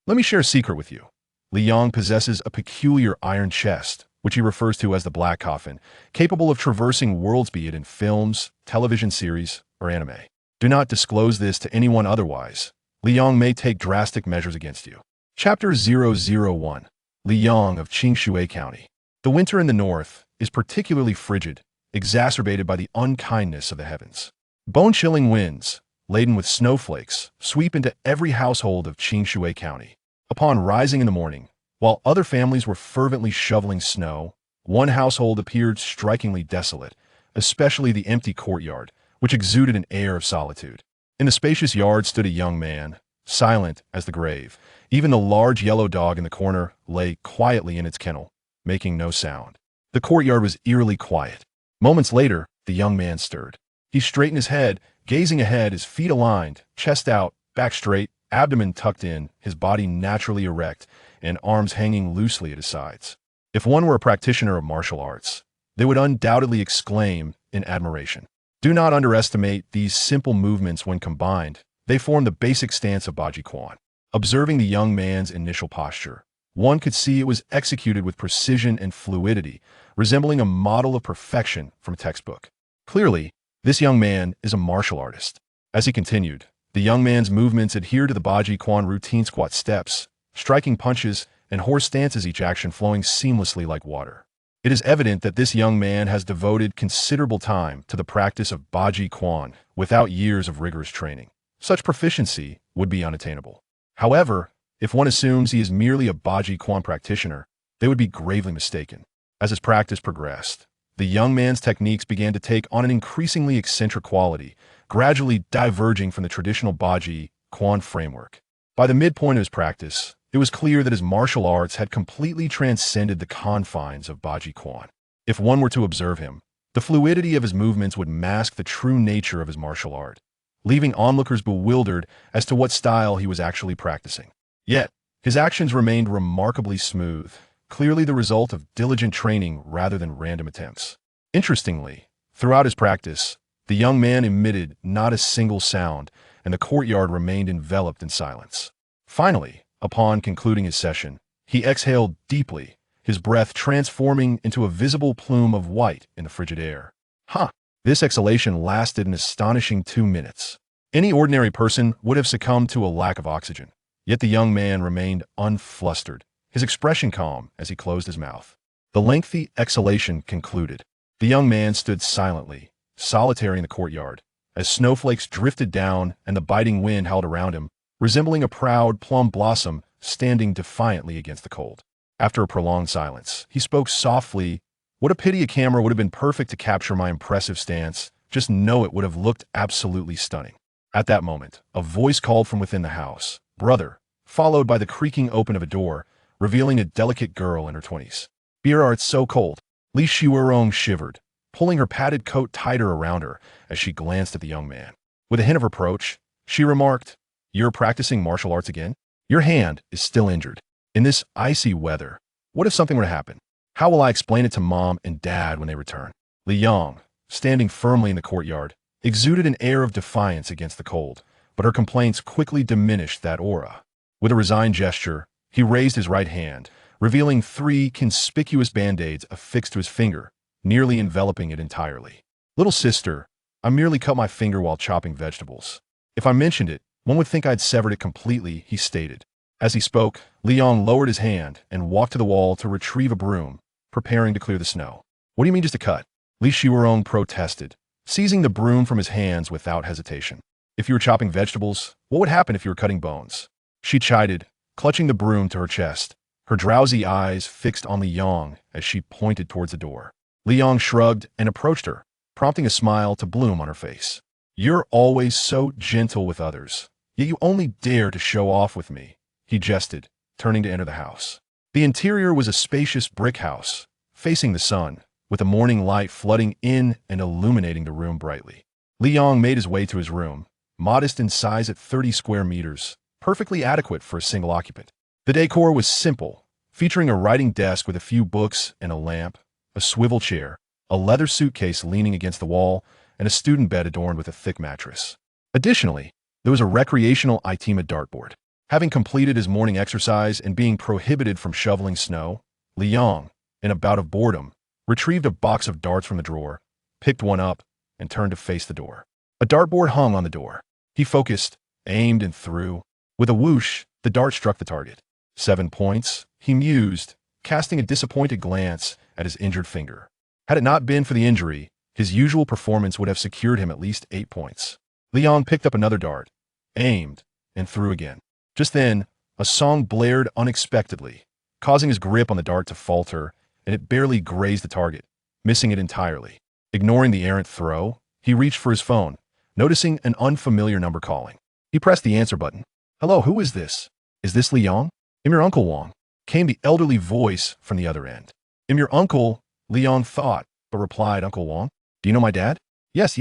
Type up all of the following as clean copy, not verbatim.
Let me share a secret with you. Li Yang possesses a peculiar iron chest, which he refers to as the Black Coffin, capable of traversing worlds, be it in films, television series, or anime. Do not disclose this to anyone otherwise. Li Yang may take drastic measures against you. Chapter 001. Li Yang of Qingshui County. The winter in the north is particularly frigid, exacerbated by the unkindness of the heavens. Bone-chilling winds, laden with snowflakes, sweep into every household of Qingshui County. Upon rising in the morning, while other families were fervently shoveling snow, one household appeared strikingly desolate, especially the empty courtyard, which exuded an air of solitude. In the spacious yard stood a young man, silent as the grave. Even the large yellow dog in the corner lay quietly in its kennel, making no sound. The courtyard was eerily quiet. Moments later, the young man stirred. He straightened his head, gazing ahead, his feet aligned, chest out, back straight, abdomen tucked in, his body naturally erect, and arms hanging loosely at his sides. If one were a practitioner of martial arts, they would undoubtedly exclaim in admiration. Do not underestimate these simple movements when combined. They form the basic stance of Baji Quan. Observing the young man's initial posture, one could see it was executed with precision and fluidity, resembling a model of perfection from a textbook. Clearly, this young man is a martial artist. As he continued, the young man's movements adhered to the Baji Quan routine: squat steps, striking punches, and horse stances, each action flowing seamlessly like water. It is evident that this young man has devoted considerable time to the practice of Baji Quan without years of rigorous training. Such proficiency would be unattainable. However, if one assumes he is merely a Baji Quan practitioner, they would be gravely mistaken. As his practice progressed, the young man's techniques began to take on an increasingly eccentric quality, gradually diverging from the traditional Baji Quan framework. By the midpoint of his practice, it was clear that his martial arts had completely transcended the confines of Baji Quan. If one were to observe him, the fluidity of his movements would mask the true nature of his martial art, leaving onlookers bewildered as to what style he was actually practicing. Yet, his actions remained remarkably smooth, clearly the result of diligent training rather than random attempts. Interestingly, throughout his practice, the young man emitted not a single sound, and the courtyard remained enveloped in silence. Finally, upon concluding his session, he exhaled deeply, his breath transforming into a visible plume of white in the frigid air. This exhalation lasted an astonishing 2 minutes. Any ordinary person would have succumbed to a lack of oxygen. Yet the young man remained unflustered, his expression calm as he closed his mouth. The lengthy exhalation concluded. The young man stood silently, solitary in the courtyard, as snowflakes drifted down and the biting wind howled around him, resembling a proud plum blossom standing defiantly against the cold. After a prolonged silence, he spoke softly. What a pity a camera would have been perfect to capture my impressive stance. Just know it would have looked absolutely stunning. At that moment, a voice called from within the house, "Brother," followed by the creaking open of a door, revealing a delicate girl in her 20s. "Beer, it's so cold." Li Shiwerong shivered, pulling her padded coat tighter around her as she glanced at the young man. With a hint of reproach, she remarked, "You're practicing martial arts again? Your hand is still injured. In this icy weather, what if something were to happen? How will I explain it to Mom and Dad when they return?" Li Yang, standing firmly in the courtyard, exuded an air of defiance against the cold, but her complaints quickly diminished that aura. With a resigned gesture, he raised his right hand, revealing 3 conspicuous band-aids affixed to his finger, nearly enveloping it entirely. "Little sister, I merely cut my finger while chopping vegetables. If I mentioned it, one would think I'd severed it completely," he stated. As he spoke, Li Yang lowered his hand and walked to the wall to retrieve a broom, preparing to clear the snow. "What do you mean just a cut?" Li Shiwerong protested, seizing the broom from his hands without hesitation. "If you were chopping vegetables, what would happen if you were cutting bones?" She chided, clutching the broom to her chest, her drowsy eyes fixed on Li Yang as she pointed towards the door. Li Yang shrugged and approached her, prompting a smile to bloom on her face. "You're always so gentle with others, yet you only dare to show off with me," he jested, turning to enter the house. The interior was a spacious brick house, facing the sun, with the morning light flooding in and illuminating the room brightly. Li Yang made his way to his room, modest in size at 30 square meters, perfectly adequate for a single occupant. The decor was simple, featuring a writing desk with a few books and a lamp, a swivel chair, a leather suitcase leaning against the wall, and a student bed adorned with a thick mattress. Additionally, there was a recreational Itima dartboard. Having completed his morning exercise and being prohibited from shoveling snow, Liang, in a bout of boredom, retrieved a box of darts from the drawer, picked one up, and turned to face the door. A dartboard hung on the door. He focused, aimed, and threw. With a whoosh, the dart struck the target. 7 points, he mused, casting a disappointed glance at his injured finger. Had it not been for the injury, his usual performance would have secured him at least 8 points. Liang picked up another dart, aimed, and threw again. Just then, a song blared unexpectedly, causing his grip on the dart to falter, and it barely grazed the target, missing it entirely. Ignoring the errant throw, he reached for his phone, noticing an unfamiliar number calling. He pressed the answer button. "Hello, who is this? Is this Liang?" "I'm your Uncle Wang," came the elderly voice from the other end. "I'm your uncle," Liang thought, but replied, "Uncle Wang? Do you know my dad?" Yes.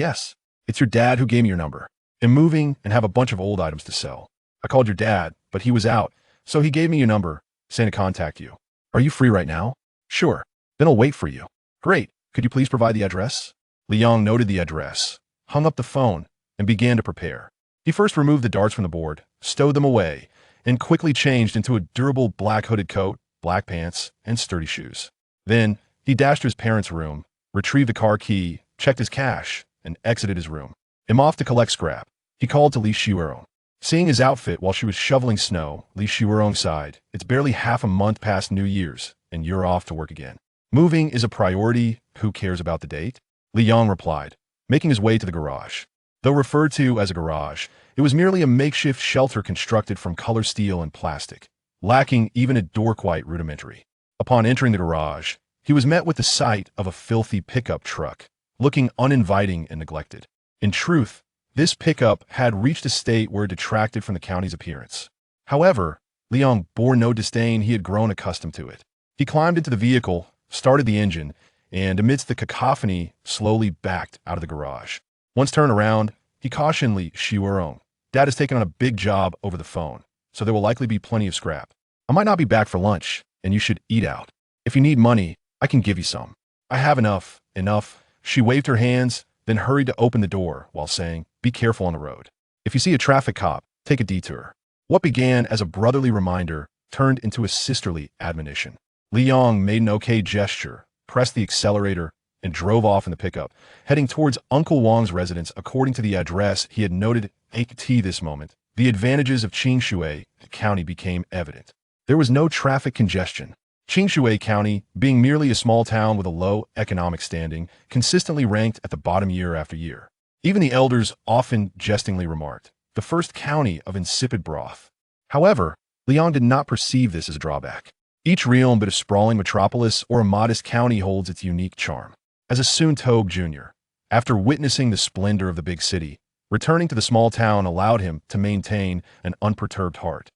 It's your dad who gave me your number. I'm moving and have a bunch of old items to sell. I called your dad, but he was out, so he gave me your number, saying to contact you. Are you free right now?" "Sure. Then I'll wait for you." "Great. Could you please provide the address?" Liang noted the address, hung up the phone, and began to prepare. He first removed the darts from the board, stowed them away, and quickly changed into a durable black hooded coat, black pants, and sturdy shoes. Then, he dashed to his parents' room, retrieved a car key, checked his cash, and exited his room. "I'm off to collect scrap." He called to Li Xiurong. Seeing his outfit while she was shoveling snow, Li Xiurong sighed. "It's barely half a month past New Year's, and you're off to work again." "Moving is a priority. Who cares about the date?" Liang replied, making his way to the garage. Though referred to as a garage, it was merely a makeshift shelter constructed from color steel and plastic, lacking even a door quite rudimentary. Upon entering the garage, he was met with the sight of a filthy pickup truck, looking uninviting and neglected. In truth, this pickup had reached a state where it detracted from the county's appearance. However, Liang bore no disdain. He had grown accustomed to it. He climbed into the vehicle, started the engine, and amidst the cacophony, slowly backed out of the garage. Once turned around, he cautioned Li Xiurong. "Dad has taken on a big job over the phone, so there will likely be plenty of scrap. I might not be back for lunch, and you should eat out. If you need money, I can give you some." "I have enough. She waved her hands, then hurried to open the door while saying, "Be careful on the road. If you see a traffic cop, take a detour." What began as a brotherly reminder turned into a sisterly admonition. Liang made an okay gesture, pressed the accelerator, and drove off in the pickup, heading towards Uncle Wang's residence according to the address he had noted. At this moment, the advantages of Qingshui County became evident. There was no traffic congestion. Qingshui County, being merely a small town with a low economic standing, consistently ranked at the bottom year after year. Even the elders often jestingly remarked, "The first county of insipid broth." However, Liang did not perceive this as a drawback. Each realm but a sprawling metropolis or a modest county holds its unique charm. As a Soon-Tog Jr., after witnessing the splendor of the big city, returning to the small town allowed him to maintain an unperturbed heart.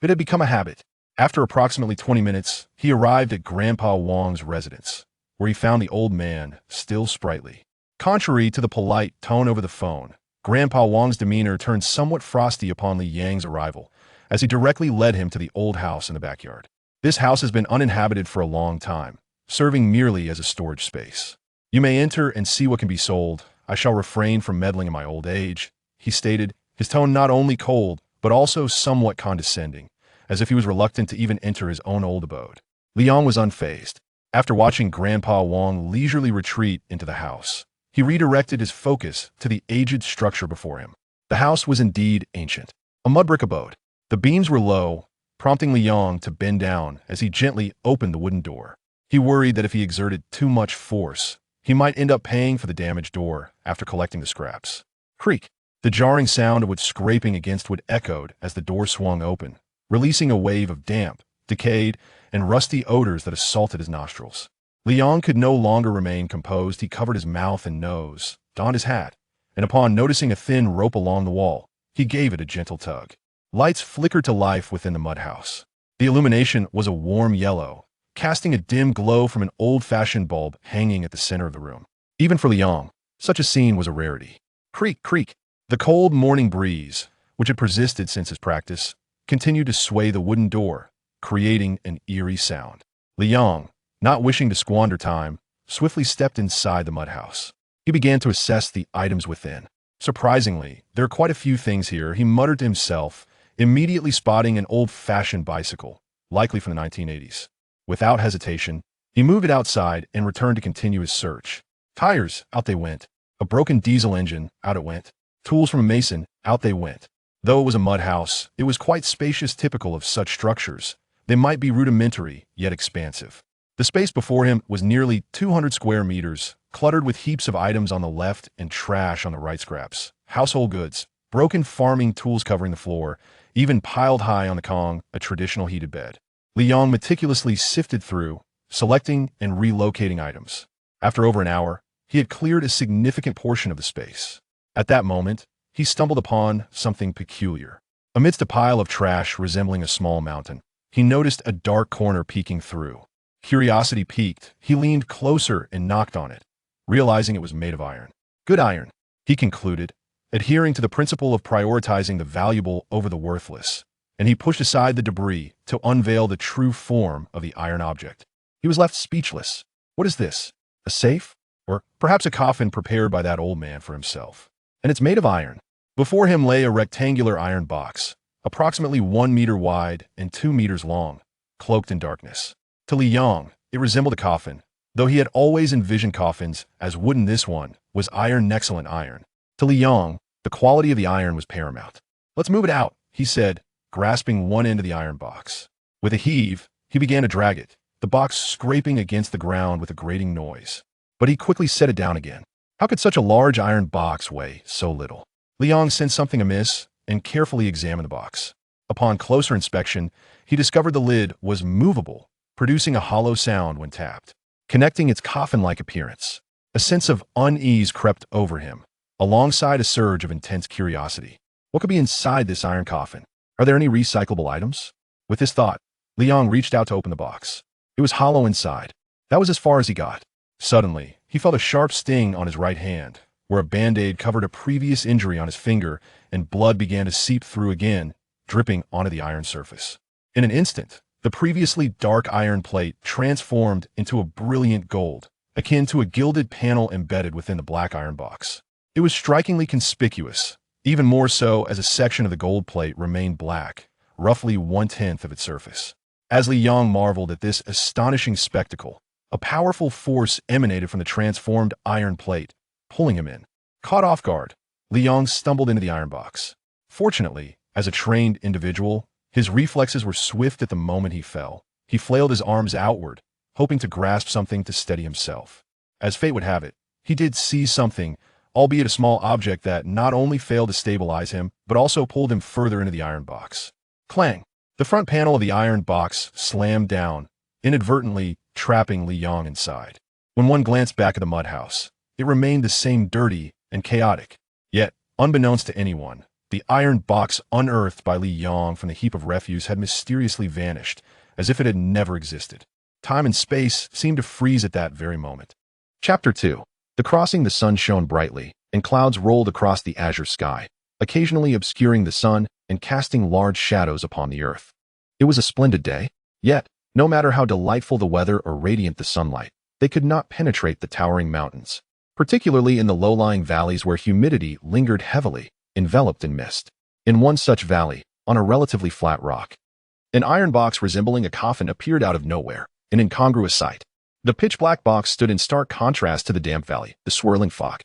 It had become a habit. After approximately 20 minutes, he arrived at Grandpa Wang's residence, where he found the old man still sprightly. Contrary to the polite tone over the phone, Grandpa Wang's demeanor turned somewhat frosty upon Li Yang's arrival, as he directly led him to the old house in the backyard. "This house has been uninhabited for a long time, serving merely as a storage space. You may enter and see what can be sold. I shall refrain from meddling in my old age," he stated, his tone not only cold, but also somewhat condescending, as if he was reluctant to even enter his own old abode. Liang was unfazed. After watching Grandpa Wang leisurely retreat into the house, he redirected his focus to the aged structure before him. The house was indeed ancient, a mud brick abode. The beams were low, prompting Liang to bend down as he gently opened the wooden door. He worried that if he exerted too much force, he might end up paying for the damaged door after collecting the scraps. Creak! The jarring sound of wood scraping against wood echoed as the door swung open, releasing a wave of damp, decayed, and rusty odors that assaulted his nostrils. Liang could no longer remain composed. He covered his mouth and nose, donned his hat, and upon noticing a thin rope along the wall, he gave it a gentle tug. Lights flickered to life within the mud house. The illumination was a warm yellow, casting a dim glow from an old-fashioned bulb hanging at the center of the room. Even for Liang, such a scene was a rarity. Creak, creak! The cold morning breeze, which had persisted since his practice, continued to sway the wooden door, creating an eerie sound. Liang, not wishing to squander time, swiftly stepped inside the mud house. He began to assess the items within. Surprisingly, there are quite a few things here, he muttered to himself, immediately spotting an old-fashioned bicycle, likely from the 1980s. Without hesitation, he moved it outside and returned to continue his search. Tires, out they went. A broken diesel engine, out it went. Tools from a mason, out they went. Though it was a mud house, it was quite spacious, typical of such structures. They might be rudimentary, yet expansive. The space before him was nearly 200 square meters, cluttered with heaps of items on the left and trash on the right. Scraps, household goods, broken farming tools covering the floor, even piled high on the Kong, a traditional heated bed. Li Yong meticulously sifted through, selecting and relocating items. After over an hour, he had cleared a significant portion of the space. At that moment, he stumbled upon something peculiar. Amidst a pile of trash resembling a small mountain, he noticed a dark corner peeking through. Curiosity piqued, he leaned closer and knocked on it, realizing it was made of iron. Good iron, he concluded, adhering to the principle of prioritizing the valuable over the worthless, and he pushed aside the debris to unveil the true form of the iron object. He was left speechless. What is this? A safe? Or perhaps a coffin prepared by that old man for himself? And it's made of iron. Before him lay a rectangular iron box, approximately 1 meter wide and 2 meters long, cloaked in darkness. To Li Yong, it resembled a coffin, though he had always envisioned coffins as wooden. This one was iron, excellent iron. To Li Yong, the quality of the iron was paramount. Let's move it out, he said, grasping one end of the iron box. With a heave, he began to drag it, the box scraping against the ground with a grating noise. But he quickly set it down again. How could such a large iron box weigh so little? Li Yong sensed something amiss and carefully examined the box. Upon closer inspection, he discovered the lid was movable, producing a hollow sound when tapped, connecting its coffin-like appearance. A sense of unease crept over him, alongside a surge of intense curiosity. What could be inside this iron coffin? Are there any recyclable items? With this thought, Li Yong reached out to open the box. It was hollow inside. That was as far as he got. Suddenly, he felt a sharp sting on his right hand, where a band-aid covered a previous injury on his finger, and blood began to seep through again, dripping onto the iron surface. In an instant, the previously dark iron plate transformed into a brilliant gold, akin to a gilded panel embedded within the black iron box. It was strikingly conspicuous, even more so as a section of the gold plate remained black, roughly 1/10 of its surface. As Li Yong marveled at this astonishing spectacle, a powerful force emanated from the transformed iron plate, pulling him in. Caught off guard, Li Yong stumbled into the iron box. Fortunately, as a trained individual, his reflexes were swift. At the moment he fell, he flailed his arms outward, hoping to grasp something to steady himself. As fate would have it, he did see something, albeit a small object that not only failed to stabilize him, but also pulled him further into the iron box. Clang! The front panel of the iron box slammed down, inadvertently trapping Li Yong inside. When one glanced back at the mud house, it remained the same, dirty and chaotic. Yet, unbeknownst to anyone, the iron box unearthed by Li Yong from the heap of refuse had mysteriously vanished, as if it had never existed. Time and space seemed to freeze at that very moment. Chapter 2. The crossing. The sun shone brightly, and clouds rolled across the azure sky, occasionally obscuring the sun and casting large shadows upon the earth. It was a splendid day, yet, no matter how delightful the weather or radiant the sunlight, they could not penetrate the towering mountains, particularly in the low-lying valleys where humidity lingered heavily, enveloped in mist. In one such valley, on a relatively flat rock, an iron box resembling a coffin appeared out of nowhere, an incongruous sight. The pitch-black box stood in stark contrast to the damp valley, the swirling fog,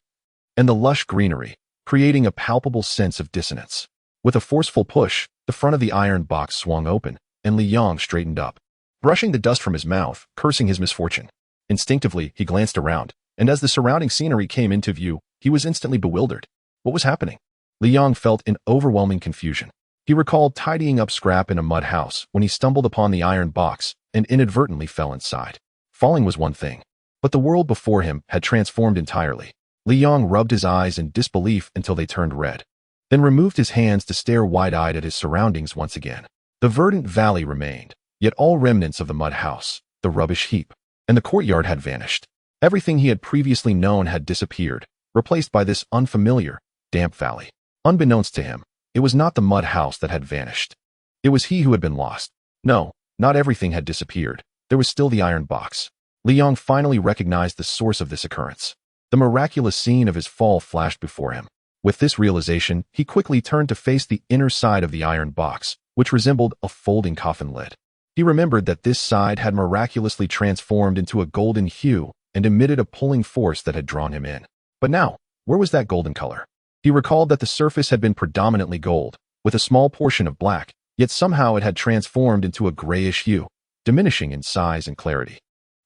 and the lush greenery, creating a palpable sense of dissonance. With a forceful push, the front of the iron box swung open, and Li Yong straightened up, brushing the dust from his mouth, cursing his misfortune. Instinctively, he glanced around, and as the surrounding scenery came into view, he was instantly bewildered. What was happening? Li Yong felt in overwhelming confusion. He recalled tidying up scrap in a mud house when he stumbled upon the iron box and inadvertently fell inside. Falling was one thing, but the world before him had transformed entirely. Li Yong rubbed his eyes in disbelief until they turned red, then removed his hands to stare wide-eyed at his surroundings once again. The verdant valley remained, yet all remnants of the mud house, the rubbish heap, and the courtyard had vanished. Everything he had previously known had disappeared, replaced by this unfamiliar, damp valley. Unbeknownst to him, it was not the mud house that had vanished. It was he who had been lost. No, not everything had disappeared. There was still the iron box. Li Yong finally recognized the source of this occurrence. The miraculous scene of his fall flashed before him. With this realization, he quickly turned to face the inner side of the iron box, which resembled a folding coffin lid. He remembered that this side had miraculously transformed into a golden hue and emitted a pulling force that had drawn him in. But now, where was that golden color? He recalled that the surface had been predominantly gold, with a small portion of black, yet somehow it had transformed into a grayish hue, diminishing in size and clarity.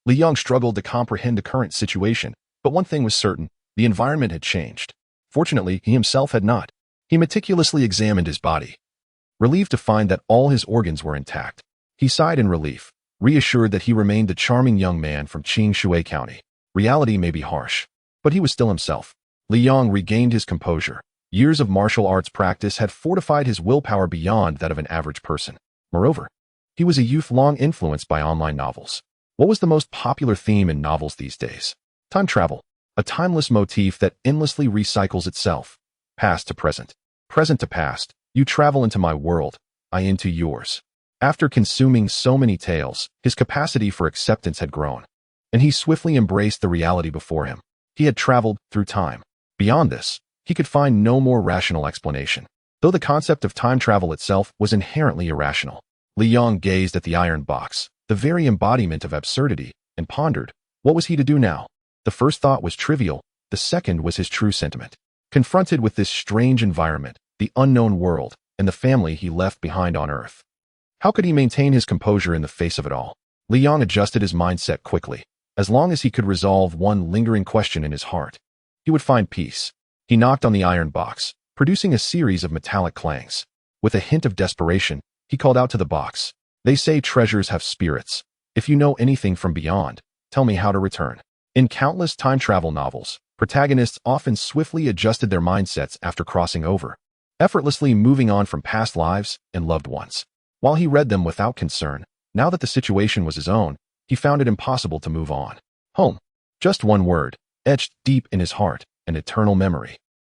Li Yong struggled to comprehend the current situation, but one thing was certain: the environment had changed. Fortunately, he himself had not. He meticulously examined his body, relieved to find that all his organs were intact. He sighed in relief, reassured that he remained the charming young man from Qing Shui County. Reality may be harsh, but he was still himself. Li Yong regained his composure. Years of martial arts practice had fortified his willpower beyond that of an average person. Moreover, he was a youth long influenced by online novels. What was the most popular theme in novels these days? Time travel. A timeless motif that endlessly recycles itself. Past to present. Present to past. You travel into my world, I into yours. After consuming so many tales, his capacity for acceptance had grown, and he swiftly embraced the reality before him. He had traveled through time. Beyond this, he could find no more rational explanation. Though the concept of time travel itself was inherently irrational, Li Yong gazed at the iron box, the very embodiment of absurdity, and pondered, what was he to do now? The first thought was trivial, the second was his true sentiment. Confronted with this strange environment, the unknown world, and the family he left behind on Earth, how could he maintain his composure in the face of it all? Li Yong adjusted his mindset quickly. As long as he could resolve one lingering question in his heart, he would find peace. He knocked on the iron box, producing a series of metallic clangs. With a hint of desperation, he called out to the box. They say treasures have spirits. If you know anything from beyond, tell me how to return. In countless time travel novels, protagonists often swiftly adjusted their mindsets after crossing over, effortlessly moving on from past lives and loved ones. While he read them without concern, now that the situation was his own, he found it impossible to move on. Home. Just one word, etched deep in his heart, an eternal memory.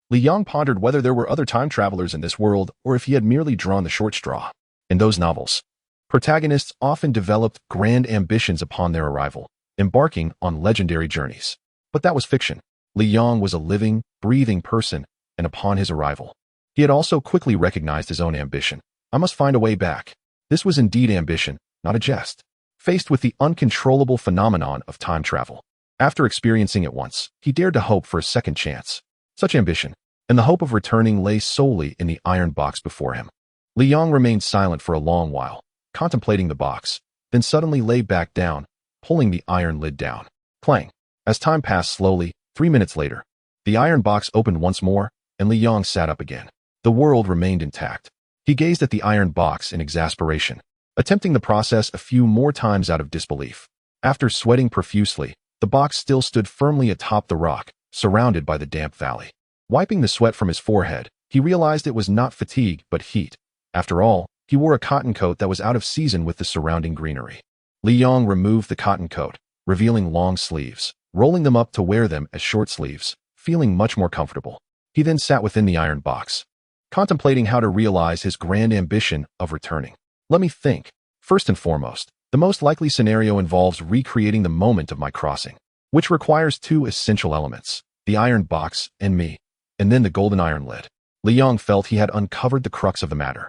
Li Yong pondered whether there were other time travelers in this world or if he had merely drawn the short straw. In those novels, protagonists often developed grand ambitions upon their arrival, embarking on legendary journeys. But that was fiction. Li Yong was a living, breathing person, and upon his arrival, he had also quickly recognized his own ambition. I must find a way back. This was indeed ambition, not a jest. Faced with the uncontrollable phenomenon of time travel, after experiencing it once, he dared to hope for a second chance. Such ambition, and the hope of returning, lay solely in the iron box before him. Li Yong remained silent for a long while, contemplating the box, then suddenly lay back down, pulling the iron lid down. Clang. As time passed slowly, 3 minutes later, the iron box opened once more, and Li Yong sat up again. The world remained intact. He gazed at the iron box in exasperation, attempting the process a few more times out of disbelief. After sweating profusely, the box still stood firmly atop the rock, surrounded by the damp valley. Wiping the sweat from his forehead, he realized it was not fatigue but heat. After all, he wore a cotton coat that was out of season with the surrounding greenery. Li Yong removed the cotton coat, revealing long sleeves, rolling them up to wear them as short sleeves, feeling much more comfortable. He then sat within the iron box, contemplating how to realize his grand ambition of returning. Let me think. First and foremost, the most likely scenario involves recreating the moment of my crossing, which requires two essential elements, the iron box and me, and then the golden iron lid. Li Yong felt he had uncovered the crux of the matter.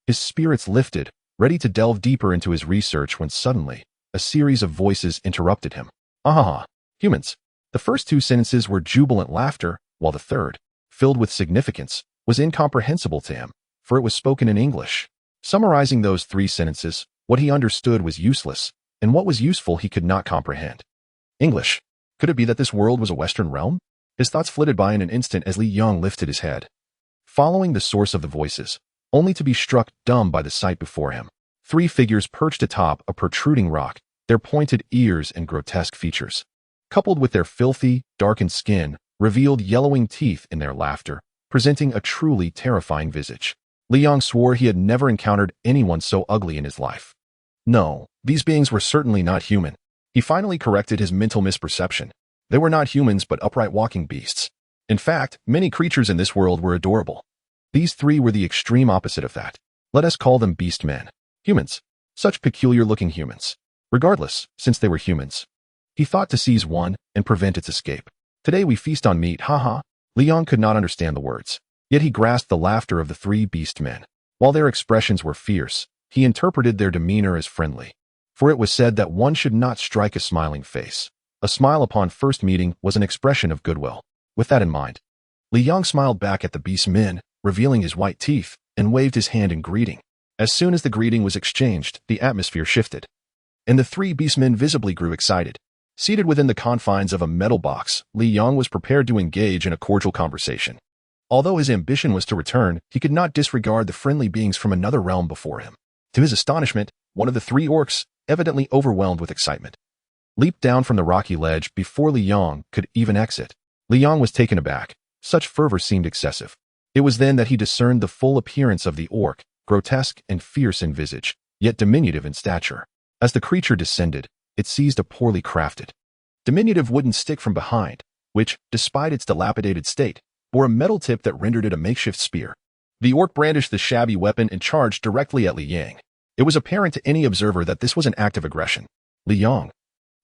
His spirits lifted, ready to delve deeper into his research when suddenly, a series of voices interrupted him. Ah, humans. The first two sentences were jubilant laughter, while the third, filled with significance, was incomprehensible to him, for it was spoken in English. Summarizing those 3 sentences, what he understood was useless, and what was useful he could not comprehend. English. Could it be that this world was a Western realm? His thoughts flitted by in an instant as Li Yong lifted his head, following the source of the voices, only to be struck dumb by the sight before him. 3 figures perched atop a protruding rock, their pointed ears and grotesque features, coupled with their filthy, darkened skin, revealed yellowing teeth in their laughter, presenting a truly terrifying visage. Li Yong swore he had never encountered anyone so ugly in his life. No, these beings were certainly not human. He finally corrected his mental misperception. They were not humans but upright walking beasts. In fact, many creatures in this world were adorable. These 3 were the extreme opposite of that. Let us call them beast men. Humans. Such peculiar-looking humans. Regardless, since they were humans, he thought to seize one and prevent its escape. Today we feast on meat, haha. Li Yong could not understand the words, yet he grasped the laughter of the three beast men. While their expressions were fierce, he interpreted their demeanor as friendly. For it was said that one should not strike a smiling face. A smile upon first meeting was an expression of goodwill. With that in mind, Li Yong smiled back at the beast men, revealing his white teeth, and waved his hand in greeting. As soon as the greeting was exchanged, the atmosphere shifted, and the three beastmen visibly grew excited. Seated within the confines of a metal box, Li Yong was prepared to engage in a cordial conversation. Although his ambition was to return, he could not disregard the friendly beings from another realm before him. To his astonishment, one of the three orcs, evidently overwhelmed with excitement, leaped down from the rocky ledge before Li Yong could even exit. Li Yong was taken aback. Such fervor seemed excessive. It was then that he discerned the full appearance of the orc, grotesque and fierce in visage, yet diminutive in stature. As the creature descended, it seized a poorly crafted, diminutive wooden stick from behind, which, despite its dilapidated state, bore a metal tip that rendered it a makeshift spear. The orc brandished the shabby weapon and charged directly at Li Yang. It was apparent to any observer that this was an act of aggression. Li Yang,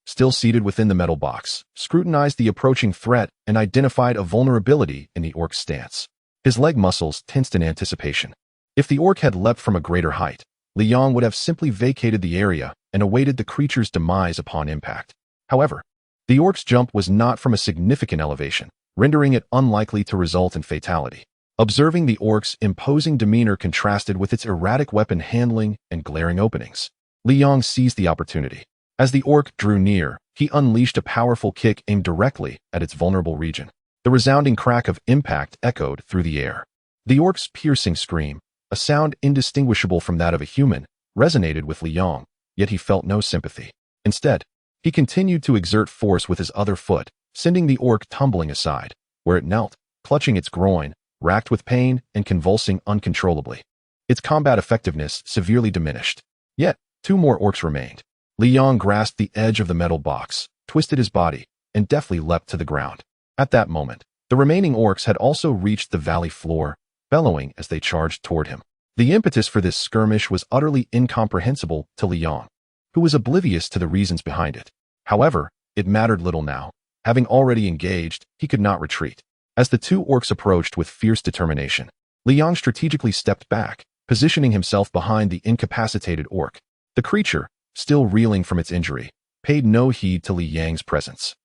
still seated within the metal box, scrutinized the approaching threat and identified a vulnerability in the orc's stance. His leg muscles tensed in anticipation. If the orc had leapt from a greater height, Li Yang would have simply vacated the area and awaited the creature's demise upon impact. However, the orc's jump was not from a significant elevation, rendering it unlikely to result in fatality. Observing the orc's imposing demeanor contrasted with its erratic weapon handling and glaring openings, Li Yang seized the opportunity. As the orc drew near, he unleashed a powerful kick aimed directly at its vulnerable region. The resounding crack of impact echoed through the air. The orc's piercing scream, a sound indistinguishable from that of a human, resonated with Li Yang, yet he felt no sympathy. Instead, he continued to exert force with his other foot, sending the orc tumbling aside, where it knelt, clutching its groin, racked with pain and convulsing uncontrollably. Its combat effectiveness severely diminished. Yet, two more orcs remained. Li Yang grasped the edge of the metal box, twisted his body, and deftly leapt to the ground. At that moment, the remaining orcs had also reached the valley floor, bellowing as they charged toward him. The impetus for this skirmish was utterly incomprehensible to Li Yang, who was oblivious to the reasons behind it. However, it mattered little now. Having already engaged, he could not retreat. As the two orcs approached with fierce determination, Li Yang strategically stepped back, positioning himself behind the incapacitated orc. The creature, still reeling from its injury, paid no heed to Li Yang's presence.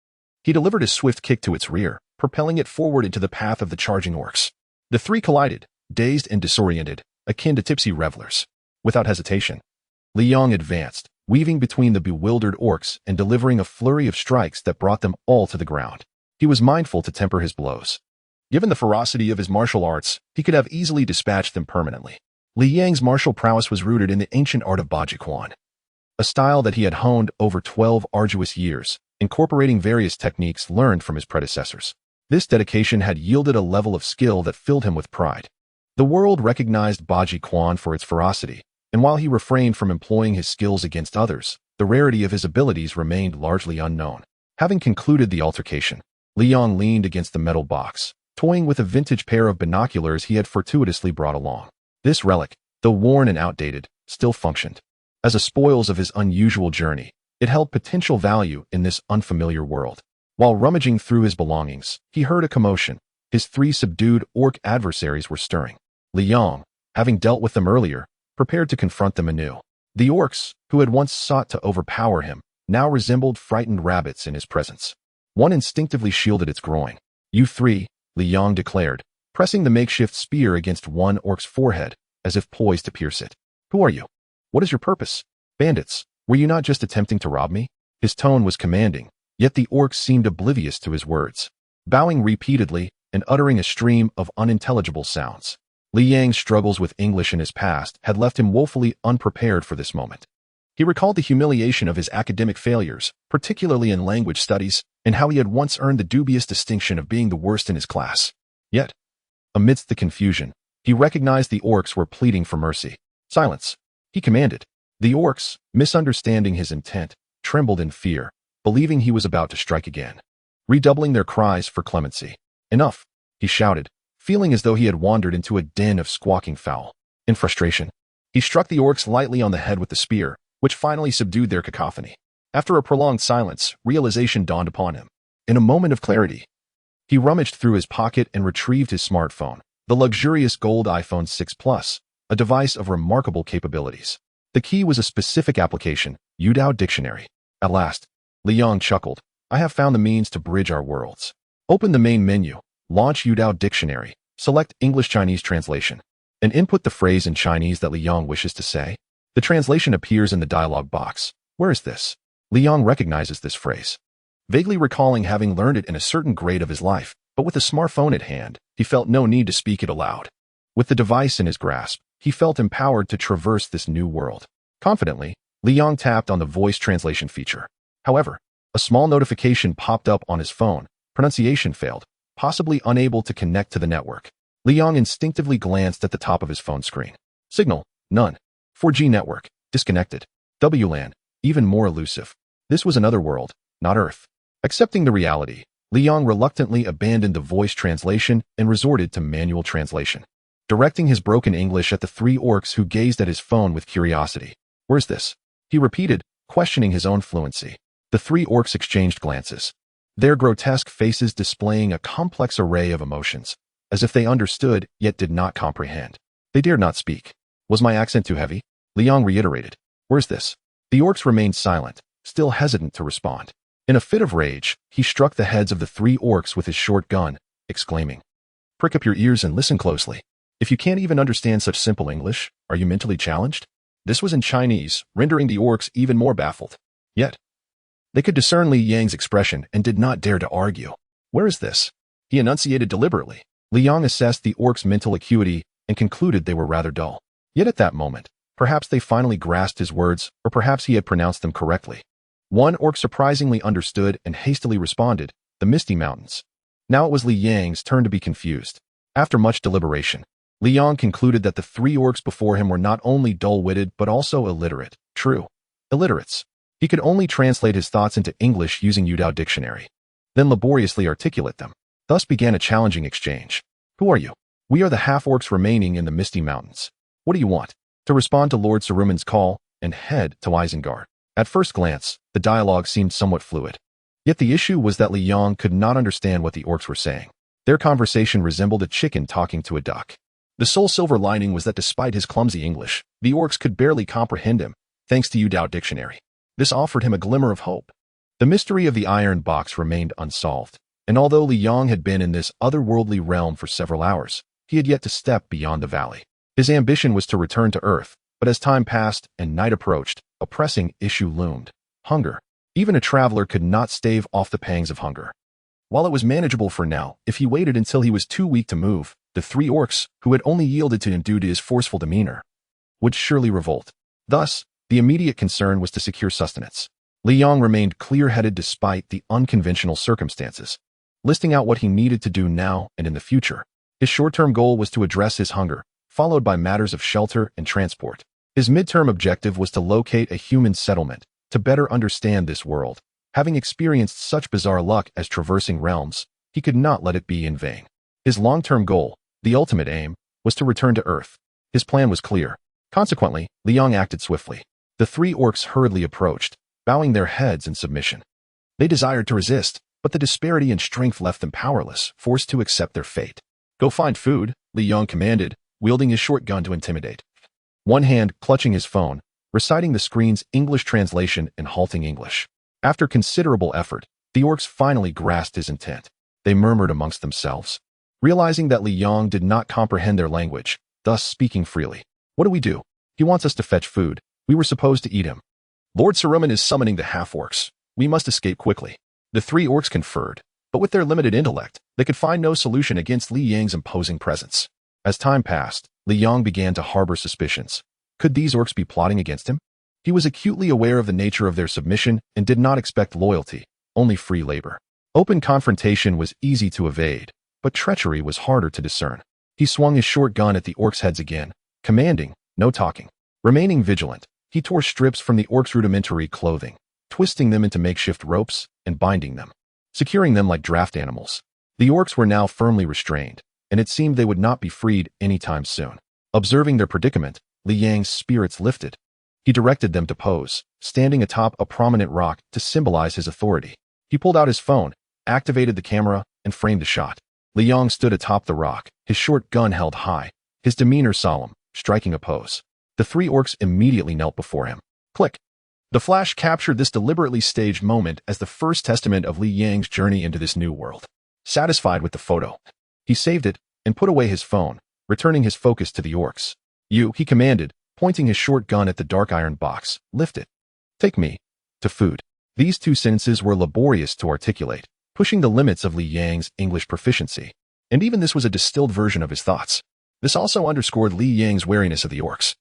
He delivered a swift kick to its rear, propelling it forward into the path of the charging orcs. The three collided, dazed and disoriented, akin to tipsy revelers. Without hesitation, Li Yang advanced, weaving between the bewildered orcs and delivering a flurry of strikes that brought them all to the ground. He was mindful to temper his blows. Given the ferocity of his martial arts, he could have easily dispatched them permanently. Li Yang's martial prowess was rooted in the ancient art of Bajiquan, a style that he had honed over 12 arduous years, incorporating various techniques learned from his predecessors. This dedication had yielded a level of skill that filled him with pride. The world recognized Bajiquan for its ferocity, and while he refrained from employing his skills against others, the rarity of his abilities remained largely unknown. Having concluded the altercation, Li Yang leaned against the metal box, toying with a vintage pair of binoculars he had fortuitously brought along. This relic, though worn and outdated, still functioned. As a spoils of his unusual journey, it held potential value in this unfamiliar world. While rummaging through his belongings, he heard a commotion. His three subdued orc adversaries were stirring. Li Yang, having dealt with them earlier, prepared to confront them anew. The orcs, who had once sought to overpower him, now resembled frightened rabbits in his presence. One instinctively shielded its groin. "You three," Li Yang declared, pressing the makeshift spear against one orc's forehead, as if poised to pierce it. "Who are you? What is your purpose? Bandits, were you not just attempting to rob me?" His tone was commanding, yet the orc seemed oblivious to his words, bowing repeatedly and uttering a stream of unintelligible sounds. Li Yang's struggles with English in his past had left him woefully unprepared for this moment. He recalled the humiliation of his academic failures, particularly in language studies, and how he had once earned the dubious distinction of being the worst in his class. Yet, amidst the confusion, he recognized the orcs were pleading for mercy. "Silence," he commanded. The orcs, misunderstanding his intent, trembled in fear, believing he was about to strike again, redoubling their cries for clemency. "Enough," he shouted, feeling as though he had wandered into a den of squawking fowl. In frustration, he struck the orcs lightly on the head with the spear, which finally subdued their cacophony. After a prolonged silence, realization dawned upon him. In a moment of clarity, He rummaged through his pocket and retrieved his smartphone, the luxurious gold iPhone 6 Plus, a device of remarkable capabilities. The key was a specific application, Youdao Dictionary. At last, Li Yong chuckled. I have found the means to bridge our worlds. Open the main menu, launch Youdao Dictionary, select English-Chinese translation, and input the phrase in Chinese that Li Yong wishes to say. The translation appears in the dialog box. Where is this? Li Yong recognizes this phrase, vaguely recalling having learned it in a certain grade of his life, but with a smartphone at hand, he felt no need to speak it aloud. With the device in his grasp, he felt empowered to traverse this new world. Confidently, Li Yong tapped on the voice translation feature. However, a small notification popped up on his phone. Pronunciation failed, possibly unable to connect to the network. Li Yong instinctively glanced at the top of his phone screen. Signal, none. 4G network, disconnected. WLAN, even more elusive. This was another world, not Earth. Accepting the reality, Li Yong reluctantly abandoned the voice translation and resorted to manual translation, directing his broken English at the three orcs who gazed at his phone with curiosity. Where's this? He repeated, questioning his own fluency. The three orcs exchanged glances, their grotesque faces displaying a complex array of emotions, as if they understood yet did not comprehend. They dared not speak. Was my accent too heavy? Li Yong reiterated. Where's this? The orcs remained silent, still hesitant to respond. In a fit of rage, he struck the heads of the three orcs with his short gun, exclaiming, prick up your ears and listen closely. If you can't even understand such simple English, are you mentally challenged? This was in Chinese, rendering the orcs even more baffled. Yet, they could discern Li Yang's expression and did not dare to argue. Where is this? He enunciated deliberately. Li Yong assessed the orcs' mental acuity and concluded they were rather dull. Yet at that moment, perhaps they finally grasped his words, or perhaps he had pronounced them correctly. One orc surprisingly understood and hastily responded, the Misty Mountains. Now it was Li Yang's turn to be confused. After much deliberation, Li Yong concluded that the three orcs before him were not only dull-witted but also illiterate. True, illiterates. He could only translate his thoughts into English using Youdao Dictionary, then laboriously articulate them. Thus began a challenging exchange. Who are you? We are the half-orcs remaining in the Misty Mountains. What do you want? To respond to Lord Saruman's call and head to Isengard. At first glance, the dialogue seemed somewhat fluid. Yet the issue was that Li Yong could not understand what the orcs were saying. Their conversation resembled a chicken talking to a duck. The sole silver lining was that despite his clumsy English, the orcs could barely comprehend him, thanks to Youdao Dictionary. This offered him a glimmer of hope. The mystery of the iron box remained unsolved, and although Li Yong had been in this otherworldly realm for several hours, he had yet to step beyond the valley. His ambition was to return to Earth, but as time passed and night approached, a pressing issue loomed. Hunger. Even a traveler could not stave off the pangs of hunger. While it was manageable for now, if he waited until he was too weak to move, the three orcs, who had only yielded to him due to his forceful demeanor, would surely revolt. Thus, the immediate concern was to secure sustenance. Li Yong remained clear-headed despite the unconventional circumstances, listing out what he needed to do now and in the future. His short-term goal was to address his hunger, followed by matters of shelter and transport. His mid-term objective was to locate a human settlement, to better understand this world. Having experienced such bizarre luck as traversing realms, he could not let it be in vain. His long-term goal, the ultimate aim, was to return to Earth. His plan was clear. Consequently, Li Yong acted swiftly. The three orcs hurriedly approached, bowing their heads in submission. They desired to resist, but the disparity in strength left them powerless, forced to accept their fate. Go find food, Li Yong commanded, wielding his short gun to intimidate. One hand clutching his phone, reciting the screen's English translation in halting English. After considerable effort, the orcs finally grasped his intent. They murmured amongst themselves, realizing that Li Yong did not comprehend their language, thus speaking freely. What do? He wants us to fetch food. We were supposed to eat him. Lord Saruman is summoning the half-orcs. We must escape quickly. The three orcs conferred, but with their limited intellect, they could find no solution against Li Yang's imposing presence. As time passed, Li Yong began to harbor suspicions. Could these orcs be plotting against him? He was acutely aware of the nature of their submission and did not expect loyalty, only free labor. Open confrontation was easy to evade, but treachery was harder to discern. He swung his short gun at the orcs' heads again, commanding, no talking. Remaining vigilant, he tore strips from the orcs' rudimentary clothing, twisting them into makeshift ropes and binding them, securing them like draft animals. The orcs were now firmly restrained, and it seemed they would not be freed anytime soon. Observing their predicament, Li Yang's spirits lifted. He directed them to pose, standing atop a prominent rock to symbolize his authority. He pulled out his phone, activated the camera, and framed a shot. Li Yong stood atop the rock, his short gun held high, his demeanor solemn, striking a pose. The three orcs immediately knelt before him. Click. The flash captured this deliberately staged moment as the first testament of Li Yang's journey into this new world. Satisfied with the photo, he saved it and put away his phone, returning his focus to the orcs. "You," he commanded, pointing his short gun at the dark iron box. "Lift it. Take me to food." These two sentences were laborious to articulate, pushing the limits of Li Yang's English proficiency. And even this was a distilled version of his thoughts. This also underscored Li Yang's wariness of the orcs.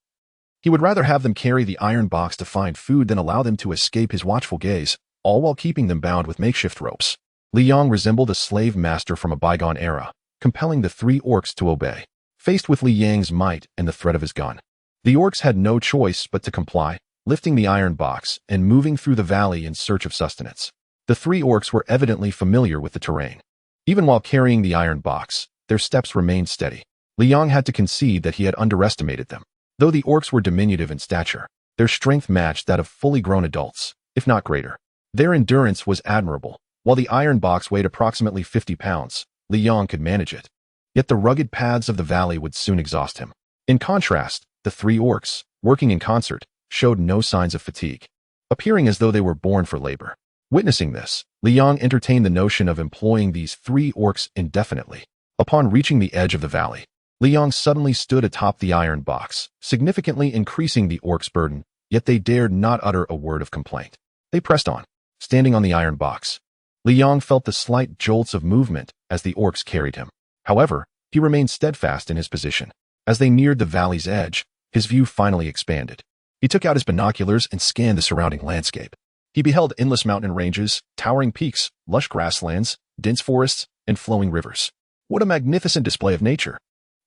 He would rather have them carry the iron box to find food than allow them to escape his watchful gaze, all while keeping them bound with makeshift ropes. Li Yong resembled a slave master from a bygone era, compelling the three orcs to obey. Faced with Li Yang's might and the threat of his gun, the orcs had no choice but to comply, lifting the iron box and moving through the valley in search of sustenance. The three orcs were evidently familiar with the terrain. Even while carrying the iron box, their steps remained steady. Li Yong had to concede that he had underestimated them. Though the orcs were diminutive in stature, their strength matched that of fully grown adults, if not greater. Their endurance was admirable. While the iron box weighed approximately 50 pounds, Li Yong could manage it. Yet the rugged paths of the valley would soon exhaust him. In contrast, the three orcs, working in concert, showed no signs of fatigue, appearing as though they were born for labor. Witnessing this, Li Yong entertained the notion of employing these three orcs indefinitely. Upon reaching the edge of the valley, Li Yong suddenly stood atop the iron box, significantly increasing the orcs' burden, yet they dared not utter a word of complaint. They pressed on, standing on the iron box. Li Yong felt the slight jolts of movement as the orcs carried him. However, he remained steadfast in his position. As they neared the valley's edge, his view finally expanded. He took out his binoculars and scanned the surrounding landscape. He beheld endless mountain ranges, towering peaks, lush grasslands, dense forests, and flowing rivers. What a magnificent display of nature!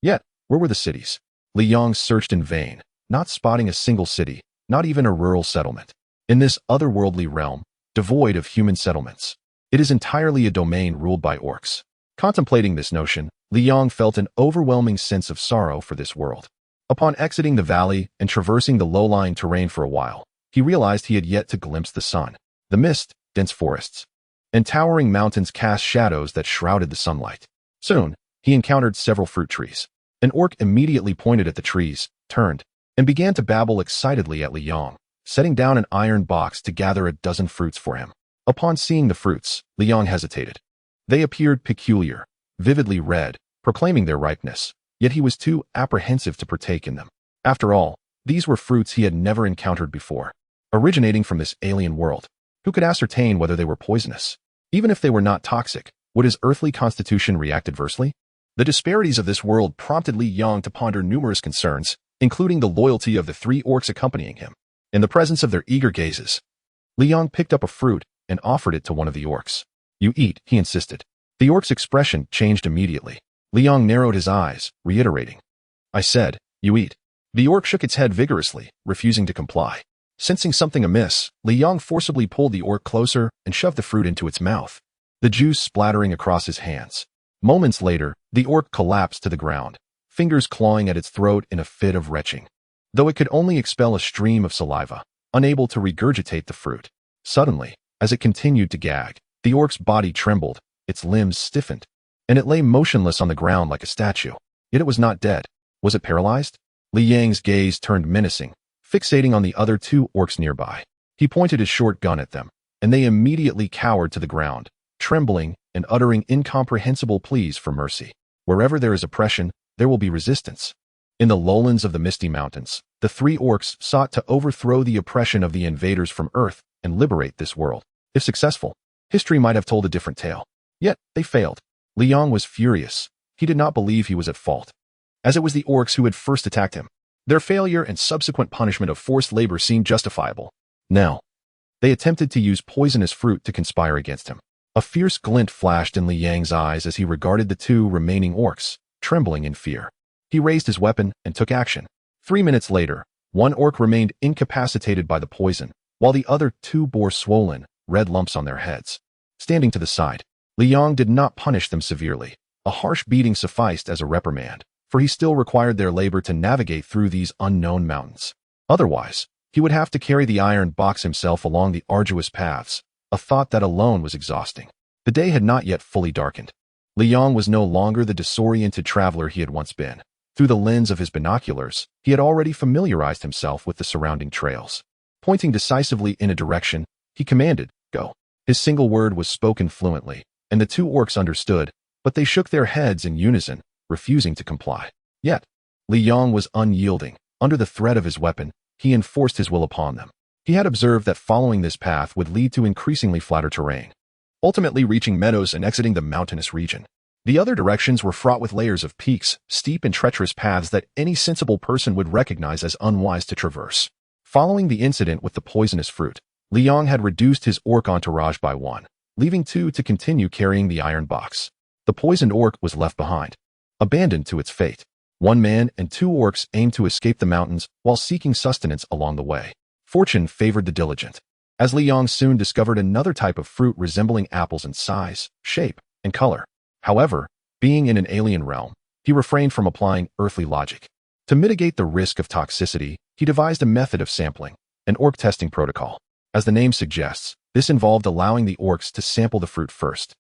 Yet, where were the cities? Li Yong searched in vain, not spotting a single city, not even a rural settlement. In this otherworldly realm, devoid of human settlements, it is entirely a domain ruled by orcs. Contemplating this notion, Li Yong felt an overwhelming sense of sorrow for this world. Upon exiting the valley and traversing the low-lying terrain for a while, he realized he had yet to glimpse the sun. The mist, dense forests, and towering mountains cast shadows that shrouded the sunlight. Soon, he encountered several fruit trees. An orc immediately pointed at the trees, turned, and began to babble excitedly at Li Yong, setting down an iron box to gather a dozen fruits for him. Upon seeing the fruits, Li Yong hesitated. They appeared peculiar, vividly red, proclaiming their ripeness, yet he was too apprehensive to partake in them. After all, these were fruits he had never encountered before, originating from this alien world. Who could ascertain whether they were poisonous? Even if they were not toxic, would his earthly constitution react adversely? The disparities of this world prompted Li Yong to ponder numerous concerns, including the loyalty of the three orcs accompanying him. In the presence of their eager gazes, Li Yong picked up a fruit and offered it to one of the orcs. "You eat," he insisted. The orc's expression changed immediately. Li Yong narrowed his eyes, reiterating, "I said, you eat." The orc shook its head vigorously, refusing to comply. Sensing something amiss, Li Yong forcibly pulled the orc closer and shoved the fruit into its mouth, the juice splattering across his hands. Moments later, the orc collapsed to the ground, fingers clawing at its throat in a fit of retching, though it could only expel a stream of saliva, unable to regurgitate the fruit. Suddenly, as it continued to gag, the orc's body trembled, its limbs stiffened, and it lay motionless on the ground like a statue. Yet it was not dead. Was it paralyzed? Li Yang's gaze turned menacing, fixating on the other two orcs nearby. He pointed his short gun at them, and they immediately cowered to the ground, trembling and uttering incomprehensible pleas for mercy. Wherever there is oppression, there will be resistance. In the lowlands of the Misty Mountains, the three orcs sought to overthrow the oppression of the invaders from Earth and liberate this world. If successful, history might have told a different tale. Yet, they failed. Li Yong was furious. He did not believe he was at fault, as it was the orcs who had first attacked him. Their failure and subsequent punishment of forced labor seemed justifiable. Now, they attempted to use poisonous fruit to conspire against him. A fierce glint flashed in Li Yang's eyes as he regarded the two remaining orcs, trembling in fear. He raised his weapon and took action. 3 minutes later, one orc remained incapacitated by the poison, while the other two bore swollen, red lumps on their heads. Standing to the side, Li Yong did not punish them severely. A harsh beating sufficed as a reprimand, for he still required their labor to navigate through these unknown mountains. Otherwise, he would have to carry the iron box himself along the arduous paths, a thought that alone was exhausting. The day had not yet fully darkened. Li Yong was no longer the disoriented traveler he had once been. Through the lens of his binoculars, he had already familiarized himself with the surrounding trails. Pointing decisively in a direction, he commanded, "Go." His single word was spoken fluently, and the two orcs understood, but they shook their heads in unison, refusing to comply. Yet, Li Yong was unyielding. Under the threat of his weapon, he enforced his will upon them. He had observed that following this path would lead to increasingly flatter terrain, ultimately reaching meadows and exiting the mountainous region. The other directions were fraught with layers of peaks, steep and treacherous paths that any sensible person would recognize as unwise to traverse. Following the incident with the poisonous fruit, Li Yong had reduced his orc entourage by one, leaving two to continue carrying the iron box. The poisoned orc was left behind, abandoned to its fate. One man and two orcs aimed to escape the mountains while seeking sustenance along the way. Fortune favored the diligent, as Li Yong soon discovered another type of fruit resembling apples in size, shape, and color. However, being in an alien realm, he refrained from applying earthly logic. To mitigate the risk of toxicity, he devised a method of sampling, an orc testing protocol. As the name suggests, this involved allowing the orcs to sample the fruit first,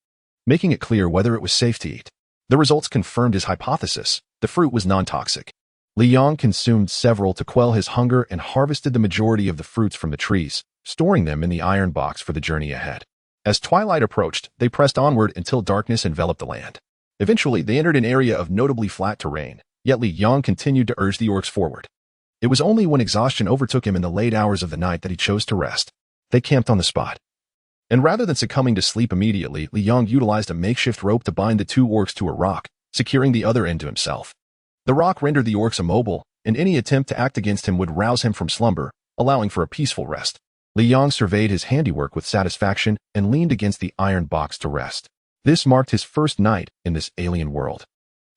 making it clear whether it was safe to eat. The results confirmed his hypothesis. The fruit was non-toxic. Li Yong consumed several to quell his hunger and harvested the majority of the fruits from the trees, storing them in the iron box for the journey ahead. As twilight approached, they pressed onward until darkness enveloped the land. Eventually, they entered an area of notably flat terrain, yet Li Yong continued to urge the orcs forward. It was only when exhaustion overtook him in the late hours of the night that he chose to rest. They camped on the spot. And rather than succumbing to sleep immediately, Li Yong utilized a makeshift rope to bind the two orcs to a rock, securing the other end to himself. The rock rendered the orcs immobile, and any attempt to act against him would rouse him from slumber, allowing for a peaceful rest. Li Yong surveyed his handiwork with satisfaction and leaned against the iron box to rest. This marked his first night in this alien world.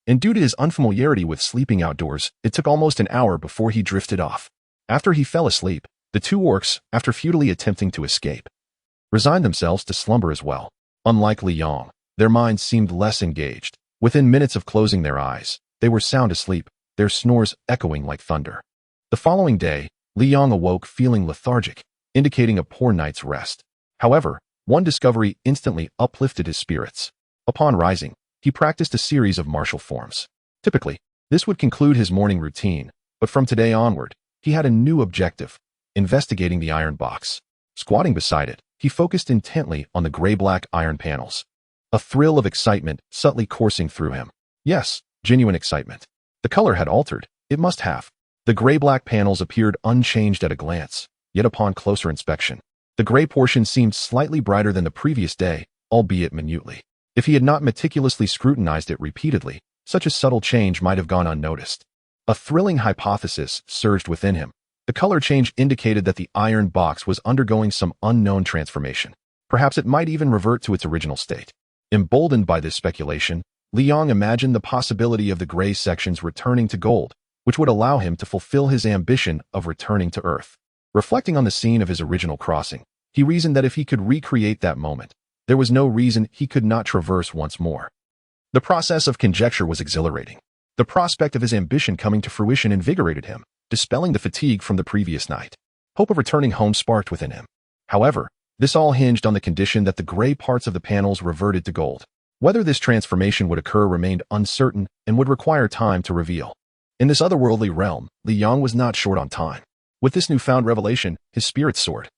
And due to his unfamiliarity with sleeping outdoors, it took almost an hour before he drifted off. After he fell asleep, the two orcs, after futilely attempting to escape, resigned themselves to slumber as well. Unlike Li Yong, their minds seemed less engaged. Within minutes of closing their eyes, they were sound asleep, their snores echoing like thunder. The following day, Li Yong awoke feeling lethargic, indicating a poor night's rest. However, one discovery instantly uplifted his spirits. Upon rising, he practiced a series of martial forms. Typically, this would conclude his morning routine, but from today onward, he had a new objective: investigating the iron box. Squatting beside it, he focused intently on the gray-black iron panels. A thrill of excitement subtly coursing through him. Yes, genuine excitement. The color had altered. It must have. The gray-black panels appeared unchanged at a glance, yet upon closer inspection, the gray portion seemed slightly brighter than the previous day, albeit minutely. If he had not meticulously scrutinized it repeatedly, such a subtle change might have gone unnoticed. A thrilling hypothesis surged within him. The color change indicated that the iron box was undergoing some unknown transformation. Perhaps it might even revert to its original state. Emboldened by this speculation, Li Yong imagined the possibility of the gray sections returning to gold, which would allow him to fulfill his ambition of returning to Earth. Reflecting on the scene of his original crossing, he reasoned that if he could recreate that moment, there was no reason he could not traverse once more. The process of conjecture was exhilarating. The prospect of his ambition coming to fruition invigorated him, dispelling the fatigue from the previous night. Hope of returning home sparked within him. However, this all hinged on the condition that the gray parts of the panels reverted to gold. Whether this transformation would occur remained uncertain and would require time to reveal. In this otherworldly realm, Li Yong was not short on time. With this newfound revelation, his spirits soared.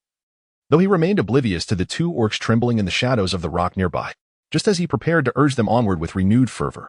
Though he remained oblivious to the two orcs trembling in the shadows of the rock nearby, just as he prepared to urge them onward with renewed fervor,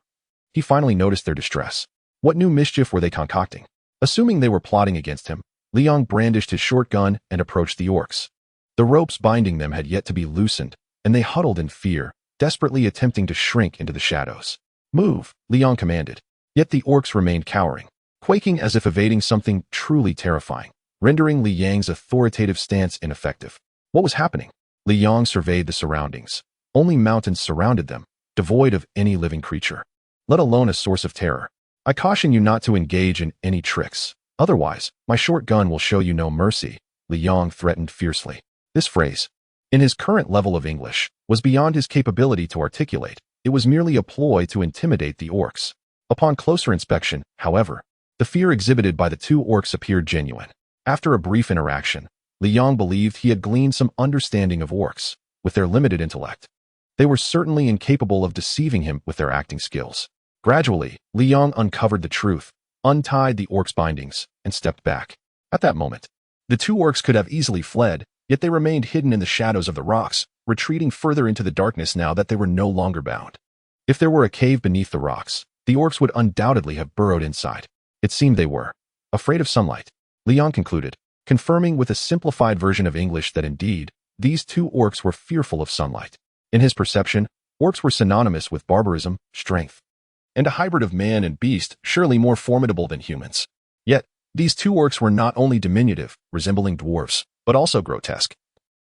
he finally noticed their distress. What new mischief were they concocting? Assuming they were plotting against him, Li Yong brandished his short gun and approached the orcs. The ropes binding them had yet to be loosened, and they huddled in fear, desperately attempting to shrink into the shadows. "Move," Li Yong commanded. Yet the orcs remained cowering, quaking as if evading something truly terrifying, rendering Li Yang's authoritative stance ineffective. What was happening? Li Yong surveyed the surroundings. Only mountains surrounded them, devoid of any living creature, let alone a source of terror. "I caution you not to engage in any tricks. Otherwise, my short gun will show you no mercy," Li Yong threatened fiercely. This phrase, in his current level of English, was beyond his capability to articulate. It was merely a ploy to intimidate the orcs. Upon closer inspection, however, the fear exhibited by the two orcs appeared genuine. After a brief interaction, Li Yong believed he had gleaned some understanding of orcs, with their limited intellect. They were certainly incapable of deceiving him with their acting skills. Gradually, Li Yong uncovered the truth, untied the orc's bindings, and stepped back. At that moment, the two orcs could have easily fled, yet they remained hidden in the shadows of the rocks, retreating further into the darkness now that they were no longer bound. If there were a cave beneath the rocks, the orcs would undoubtedly have burrowed inside. It seemed they were afraid of sunlight. Li Yong concluded, confirming with a simplified version of English that indeed, these two orcs were fearful of sunlight. In his perception, orcs were synonymous with barbarism, strength, and a hybrid of man and beast, surely more formidable than humans. Yet, these two orcs were not only diminutive, resembling dwarfs, but also grotesque,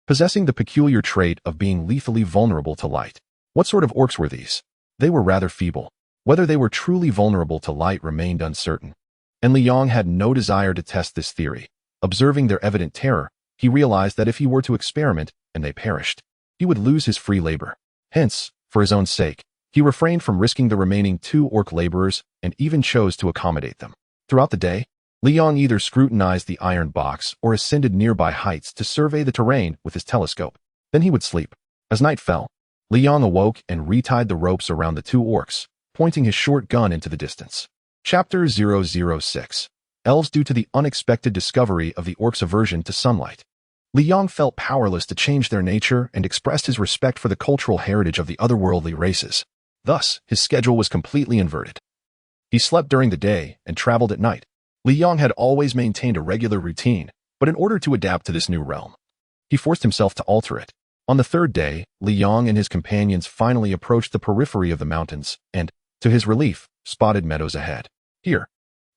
possessing the peculiar trait of being lethally vulnerable to light. What sort of orcs were these? They were rather feeble. Whether they were truly vulnerable to light remained uncertain, and Li Yong had no desire to test this theory. Observing their evident terror, he realized that if he were to experiment, and they perished, he would lose his free labor. Hence, for his own sake, he refrained from risking the remaining two orc laborers and even chose to accommodate them. Throughout the day, Li Yong either scrutinized the iron box or ascended nearby heights to survey the terrain with his telescope. Then he would sleep. As night fell, Li Yong awoke and retied the ropes around the two orcs, pointing his short gun into the distance. Chapter 006. Elves due to the unexpected discovery of the orcs' aversion to sunlight. Li Yong felt powerless to change their nature and expressed his respect for the cultural heritage of the otherworldly races. Thus, his schedule was completely inverted. He slept during the day and traveled at night. Li Yong had always maintained a regular routine, but in order to adapt to this new realm, he forced himself to alter it. On the third day, Li Yong and his companions finally approached the periphery of the mountains and, to his relief, spotted meadows ahead. Here,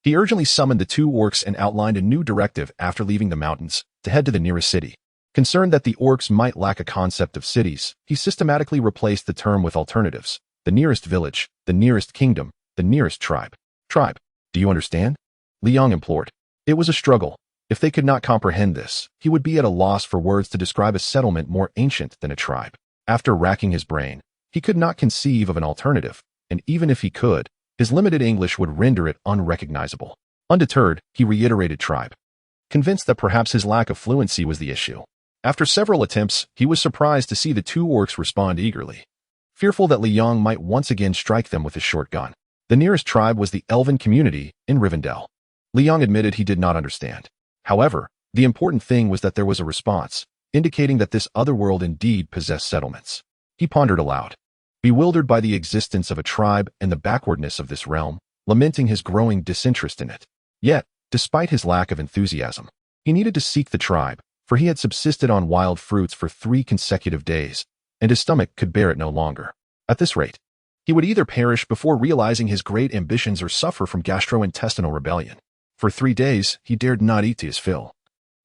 he urgently summoned the two orcs and outlined a new directive after leaving the mountains, to head to the nearest city. Concerned that the orcs might lack a concept of cities, he systematically replaced the term with alternatives: the nearest village, the nearest kingdom, the nearest tribe. Tribe, do you understand? Li Yong implored. It was a struggle. If they could not comprehend this, he would be at a loss for words to describe a settlement more ancient than a tribe. After racking his brain, he could not conceive of an alternative, and even if he could, his limited English would render it unrecognizable. Undeterred, he reiterated tribe, convinced that perhaps his lack of fluency was the issue. After several attempts, he was surprised to see the two orcs respond eagerly, fearful that Li Yong might once again strike them with his short gun. The nearest tribe was the elven community in Rivendell. Li Yong admitted he did not understand. However, the important thing was that there was a response, indicating that this other world indeed possessed settlements. He pondered aloud, bewildered by the existence of a tribe and the backwardness of this realm, lamenting his growing disinterest in it. Yet, despite his lack of enthusiasm, he needed to seek the tribe, for he had subsisted on wild fruits for 3 consecutive days, and his stomach could bear it no longer. At this rate, he would either perish before realizing his great ambitions or suffer from gastrointestinal rebellion. For 3 days, he dared not eat to his fill,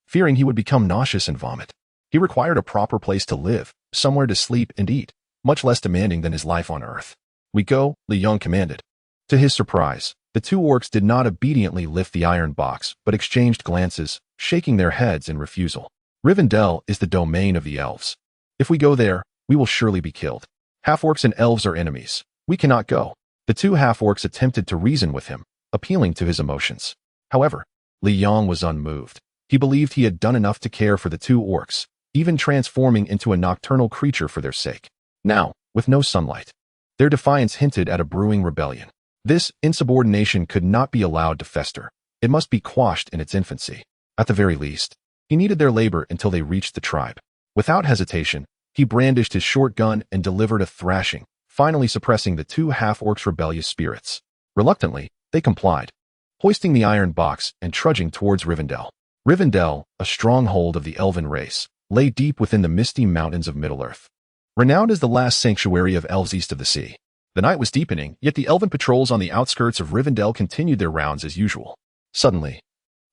fearing he would become nauseous and vomit. He required a proper place to live, somewhere to sleep and eat, much less demanding than his life on Earth. "We go," Li Yong commanded. To his surprise, the two orcs did not obediently lift the iron box, but exchanged glances, shaking their heads in refusal. "Rivendell is the domain of the elves. If we go there, we will surely be killed. Half-orcs and elves are enemies. We cannot go." The two half-orcs attempted to reason with him, appealing to his emotions. However, Li Yong was unmoved. He believed he had done enough to care for the two orcs, even transforming into a nocturnal creature for their sake. Now, with no sunlight, their defiance hinted at a brewing rebellion. This insubordination could not be allowed to fester. It must be quashed in its infancy. At the very least, he needed their labor until they reached the tribe. Without hesitation, he brandished his short gun and delivered a thrashing, finally suppressing the two half-orcs' rebellious spirits. Reluctantly, they complied, hoisting the iron box and trudging towards Rivendell. Rivendell, a stronghold of the elven race, lay deep within the misty mountains of Middle-earth. Renowned as the last sanctuary of elves east of the sea. The night was deepening, yet the elven patrols on the outskirts of Rivendell continued their rounds as usual. Suddenly,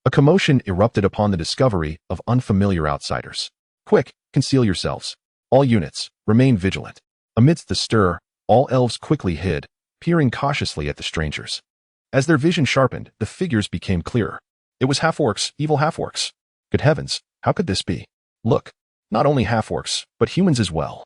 a commotion erupted upon the discovery of unfamiliar outsiders. "Quick, conceal yourselves. All units, remain vigilant." Amidst the stir, all elves quickly hid, peering cautiously at the strangers. As their vision sharpened, the figures became clearer. It was half-orcs, evil half-orcs. Good heavens, how could this be? Look, not only half-orcs, but humans as well,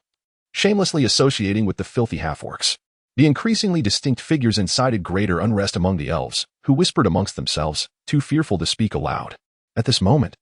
shamelessly associating with the filthy half-orcs. The increasingly distinct figures incited greater unrest among the elves, who whispered amongst themselves, too fearful to speak aloud. At this moment,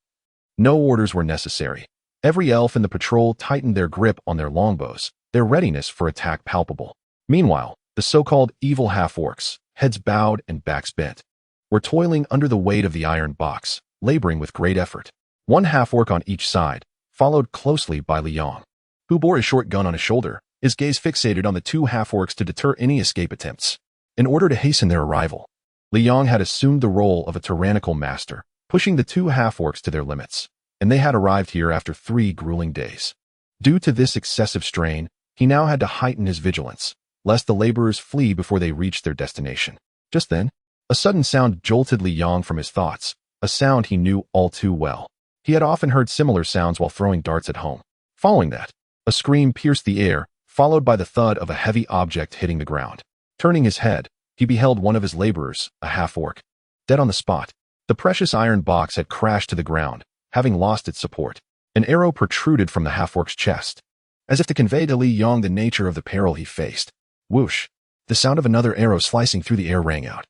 no orders were necessary. Every elf in the patrol tightened their grip on their longbows, their readiness for attack palpable. Meanwhile, the so-called evil half-orcs, heads bowed and backs bent, were toiling under the weight of the iron box, laboring with great effort. One half-orc on each side, followed closely by Liang, who bore a short gun on his shoulder, his gaze fixated on the two half-orcs to deter any escape attempts. In order to hasten their arrival, Liang had assumed the role of a tyrannical master, pushing the two half-orcs to their limits, and they had arrived here after 3 grueling days. Due to this excessive strain, he now had to heighten his vigilance, lest the laborers flee before they reached their destination. Just then, a sudden sound jolted Liang from his thoughts, a sound he knew all too well. He had often heard similar sounds while throwing darts at home. Following that, a scream pierced the air, followed by the thud of a heavy object hitting the ground. Turning his head, he beheld one of his laborers, a half-orc, dead on the spot. The precious iron box had crashed to the ground, having lost its support. An arrow protruded from the half-orc's chest, as if to convey to Liang the nature of the peril he faced. Whoosh! The sound of another arrow slicing through the air rang out,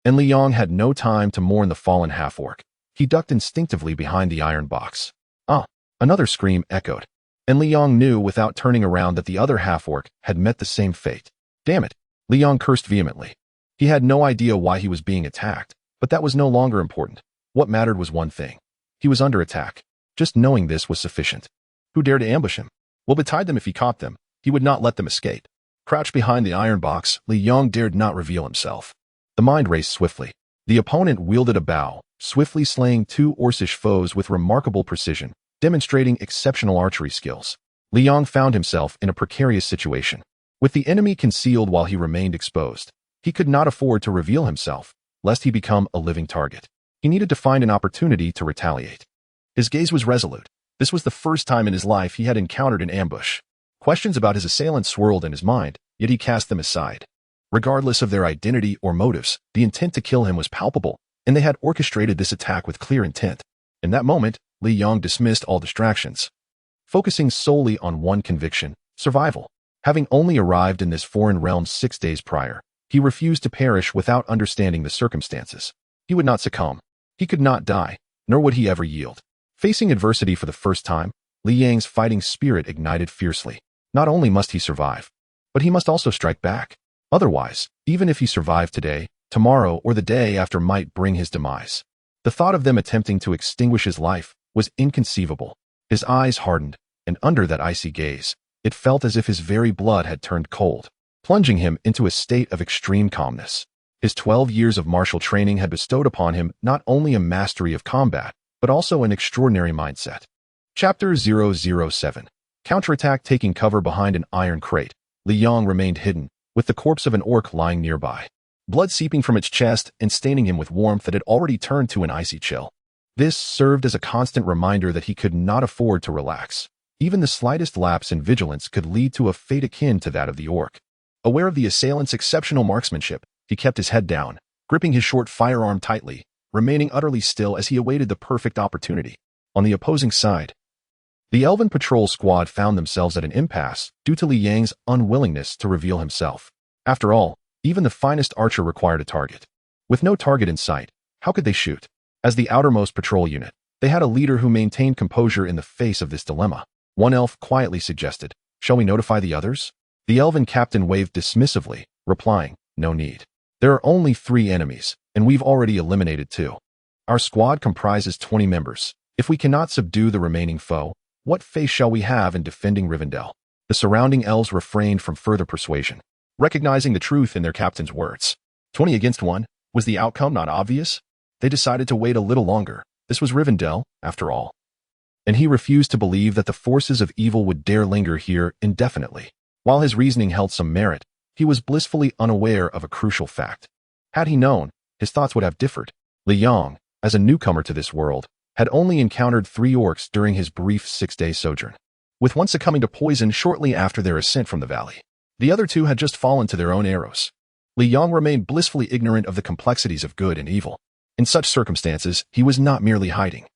and Liang had no time to mourn the fallen half-orc. He ducked instinctively behind the iron box. Ah! Another scream echoed, and Liang knew without turning around that the other half-orc had met the same fate. Damn it! Liang cursed vehemently. He had no idea why he was being attacked, but that was no longer important. What mattered was one thing. He was under attack. Just knowing this was sufficient. Who dared to ambush him? Well, betide them if he caught them, he would not let them escape. Crouched behind the iron box, Liang dared not reveal himself. The mind raced swiftly. The opponent wielded a bow, swiftly slaying 2 Orcish foes with remarkable precision, demonstrating exceptional archery skills. Liang found himself in a precarious situation. With the enemy concealed while he remained exposed, he could not afford to reveal himself, lest he become a living target. He needed to find an opportunity to retaliate. His gaze was resolute. This was the first time in his life he had encountered an ambush. Questions about his assailant swirled in his mind, yet he cast them aside. Regardless of their identity or motives, the intent to kill him was palpable, and they had orchestrated this attack with clear intent. In that moment, Liang dismissed all distractions, focusing solely on one conviction: survival. Having only arrived in this foreign realm 6 days prior, he refused to perish without understanding the circumstances. He would not succumb. He could not die, nor would he ever yield. Facing adversity for the first time, Liang's fighting spirit ignited fiercely. Not only must he survive, but he must also strike back. Otherwise, even if he survived today, tomorrow or the day after might bring his demise. The thought of them attempting to extinguish his life was inconceivable. His eyes hardened, and under that icy gaze, it felt as if his very blood had turned cold, plunging him into a state of extreme calmness. His 12 years of martial training had bestowed upon him not only a mastery of combat, but also an extraordinary mindset. Chapter 007. Counterattack. Taking cover behind an iron crate, Liang remained hidden, with the corpse of an orc lying nearby, blood seeping from its chest and staining him with warmth that had already turned to an icy chill. This served as a constant reminder that he could not afford to relax. Even the slightest lapse in vigilance could lead to a fate akin to that of the orc. Aware of the assailant's exceptional marksmanship, he kept his head down, gripping his short firearm tightly, remaining utterly still as he awaited the perfect opportunity. On the opposing side, the Elven patrol squad found themselves at an impasse due to Liang's unwillingness to reveal himself. After all, even the finest archer required a target. With no target in sight, how could they shoot? As the outermost patrol unit, they had a leader who maintained composure in the face of this dilemma. One elf quietly suggested, "Shall we notify the others?" The Elven captain waved dismissively, replying, "No need. There are only 3 enemies, and we've already eliminated 2. Our squad comprises 20 members. If we cannot subdue the remaining foe, what face shall we have in defending Rivendell?" The surrounding elves refrained from further persuasion, recognizing the truth in their captain's words. 20 against 1, was the outcome not obvious? They decided to wait a little longer. This was Rivendell, after all. And he refused to believe that the forces of evil would dare linger here indefinitely. While his reasoning held some merit, he was blissfully unaware of a crucial fact. Had he known, his thoughts would have differed. Liang, as a newcomer to this world, had only encountered 3 orcs during his brief 6-day sojourn, with one succumbing to poison shortly after their ascent from the valley. The other 2 had just fallen to their own arrows. Liang remained blissfully ignorant of the complexities of good and evil. In such circumstances, he was not merely hiding.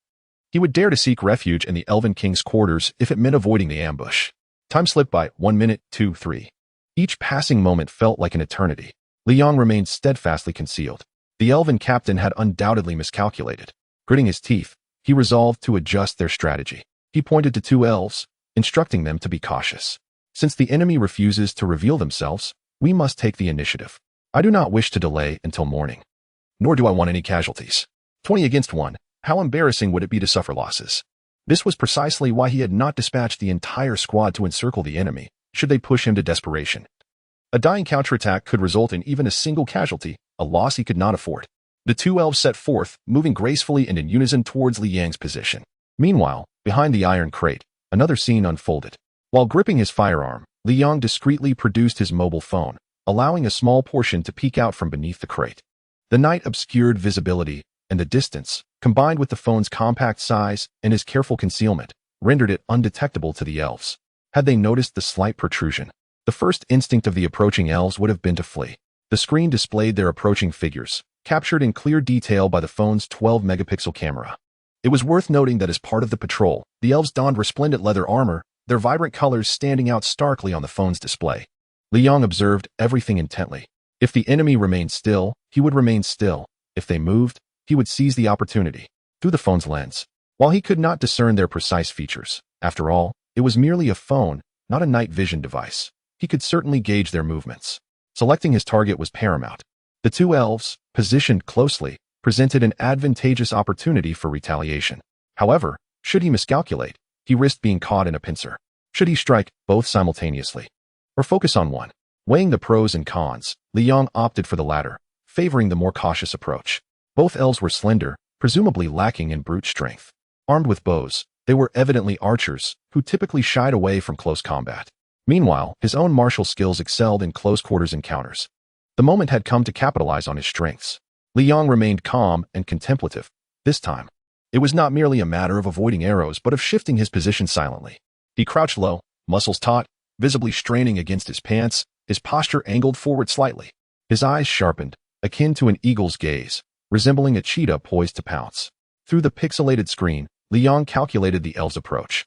He would dare to seek refuge in the Elven King's quarters if it meant avoiding the ambush. Time slipped by, 1 minute, 2, 3. Each passing moment felt like an eternity. Liang remained steadfastly concealed. The Elven captain had undoubtedly miscalculated. Gritting his teeth, he resolved to adjust their strategy. He pointed to 2 elves, instructing them to be cautious. Since the enemy refuses to reveal themselves, we must take the initiative. I do not wish to delay until morning. Nor do I want any casualties. 20 against 1. How embarrassing would it be to suffer losses? This was precisely why he had not dispatched the entire squad to encircle the enemy, should they push him to desperation. A dying counterattack could result in even a single casualty, a loss he could not afford. The two elves set forth, moving gracefully and in unison towards Li Yang's position. Meanwhile, behind the iron crate, another scene unfolded. While gripping his firearm, Li Yang discreetly produced his mobile phone, allowing a small portion to peek out from beneath the crate. The night obscured visibility, and the distance, combined with the phone's compact size and his careful concealment, rendered it undetectable to the elves. Had they noticed the slight protrusion, the first instinct of the approaching elves would have been to flee. The screen displayed their approaching figures, captured in clear detail by the phone's 12-megapixel camera. It was worth noting that as part of the patrol, the elves donned resplendent leather armor, their vibrant colors standing out starkly on the phone's display. Li Yang observed everything intently. If the enemy remained still, he would remain still. If they moved, he would seize the opportunity. Through the phone's lens, while he could not discern their precise features, after all, it was merely a phone, not a night vision device. He could certainly gauge their movements. Selecting his target was paramount. The two elves, positioned closely, presented an advantageous opportunity for retaliation. However, should he miscalculate, he risked being caught in a pincer. Should he strike both simultaneously? Or focus on one? Weighing the pros and cons, Li Yang opted for the latter, favoring the more cautious approach. Both elves were slender, presumably lacking in brute strength. Armed with bows, they were evidently archers, who typically shied away from close combat. Meanwhile, his own martial skills excelled in close-quarters encounters. The moment had come to capitalize on his strengths. Li Yang remained calm and contemplative. This time, it was not merely a matter of avoiding arrows but of shifting his position silently. He crouched low, muscles taut, visibly straining against his pants, his posture angled forward slightly. His eyes sharpened, akin to an eagle's gaze, resembling a cheetah poised to pounce. Through the pixelated screen, Li Yang calculated the elf's approach.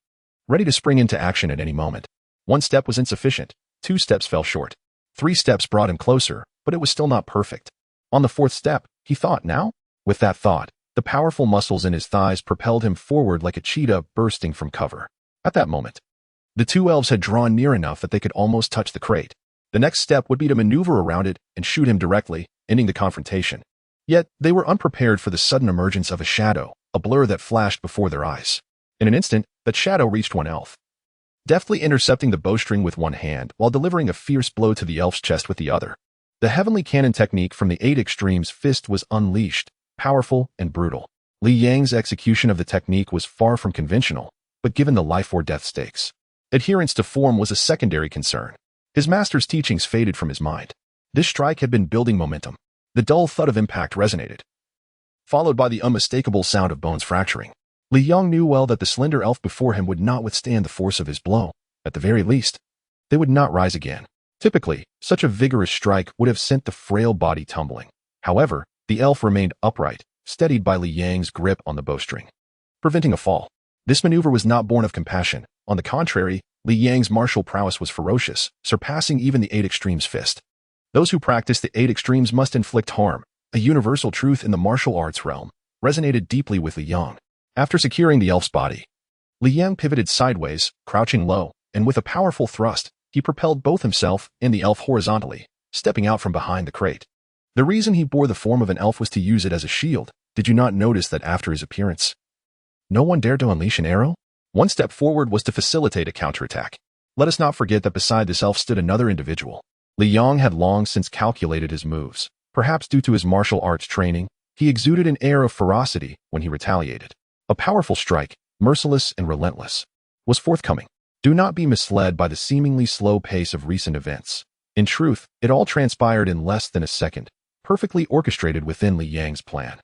Ready to spring into action at any moment. 1 step was insufficient, 2 steps fell short. 3 steps brought him closer, but it was still not perfect. On the 4th step, he thought, now? With that thought, the powerful muscles in his thighs propelled him forward like a cheetah bursting from cover. At that moment, the two elves had drawn near enough that they could almost touch the crate. The next step would be to maneuver around it and shoot him directly, ending the confrontation. Yet, they were unprepared for the sudden emergence of a shadow, a blur that flashed before their eyes. In an instant, that shadow reached one elf, deftly intercepting the bowstring with one hand while delivering a fierce blow to the elf's chest with the other. The heavenly cannon technique from the 8 Extremes fist was unleashed, powerful and brutal. Li Yang's execution of the technique was far from conventional, but given the life-or-death stakes, adherence to form was a secondary concern. His master's teachings faded from his mind. This strike had been building momentum. The dull thud of impact resonated, followed by the unmistakable sound of bones fracturing. Li Yang knew well that the slender elf before him would not withstand the force of his blow. At the very least, they would not rise again. Typically, such a vigorous strike would have sent the frail body tumbling. However, the elf remained upright, steadied by Li Yang's grip on the bowstring, preventing a fall. This maneuver was not born of compassion. On the contrary, Li Yang's martial prowess was ferocious, surpassing even the 8 Extremes fist. Those who practice the 8 Extremes must inflict harm, a universal truth in the martial arts realm, resonated deeply with Li Yang. After securing the elf's body, Li Yang pivoted sideways, crouching low, and with a powerful thrust, he propelled both himself and the elf horizontally, stepping out from behind the crate. The reason he bore the form of an elf was to use it as a shield. Did you not notice that after his appearance, no one dared to unleash an arrow? 1 step forward was to facilitate a counterattack. Let us not forget that beside this elf stood another individual. Li Yang had long since calculated his moves. Perhaps due to his martial arts training, he exuded an air of ferocity when he retaliated. A powerful strike, merciless and relentless, was forthcoming. Do not be misled by the seemingly slow pace of recent events. In truth, it all transpired in less than a second, perfectly orchestrated within Li Yang's plan.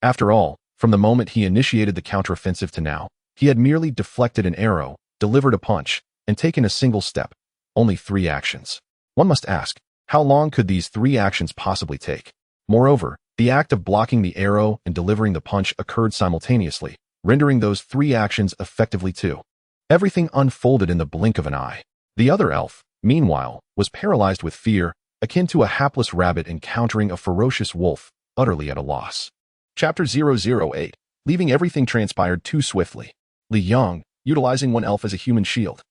After all, from the moment he initiated the counteroffensive to now, he had merely deflected an arrow, delivered a punch, and taken a single step. Only 3 actions. One must ask, how long could these 3 actions possibly take? Moreover, the act of blocking the arrow and delivering the punch occurred simultaneously, rendering those 3 actions effectively 2. Everything unfolded in the blink of an eye. The other elf, meanwhile, was paralyzed with fear, akin to a hapless rabbit encountering a ferocious wolf, utterly at a loss. Chapter 008. Leaving everything transpired too swiftly. Li Yang, utilizing one elf as a human shield,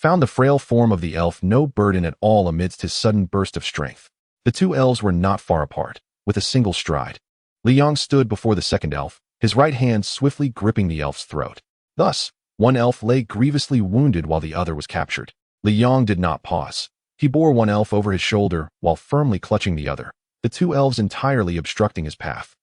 found the frail form of the elf no burden at all amidst his sudden burst of strength. The two elves were not far apart, with a single stride. Li Yong stood before the second elf, his right hand swiftly gripping the elf's throat. Thus, one elf lay grievously wounded while the other was captured. Li Yong did not pause. He bore one elf over his shoulder while firmly clutching the other, the two elves entirely obstructing his path.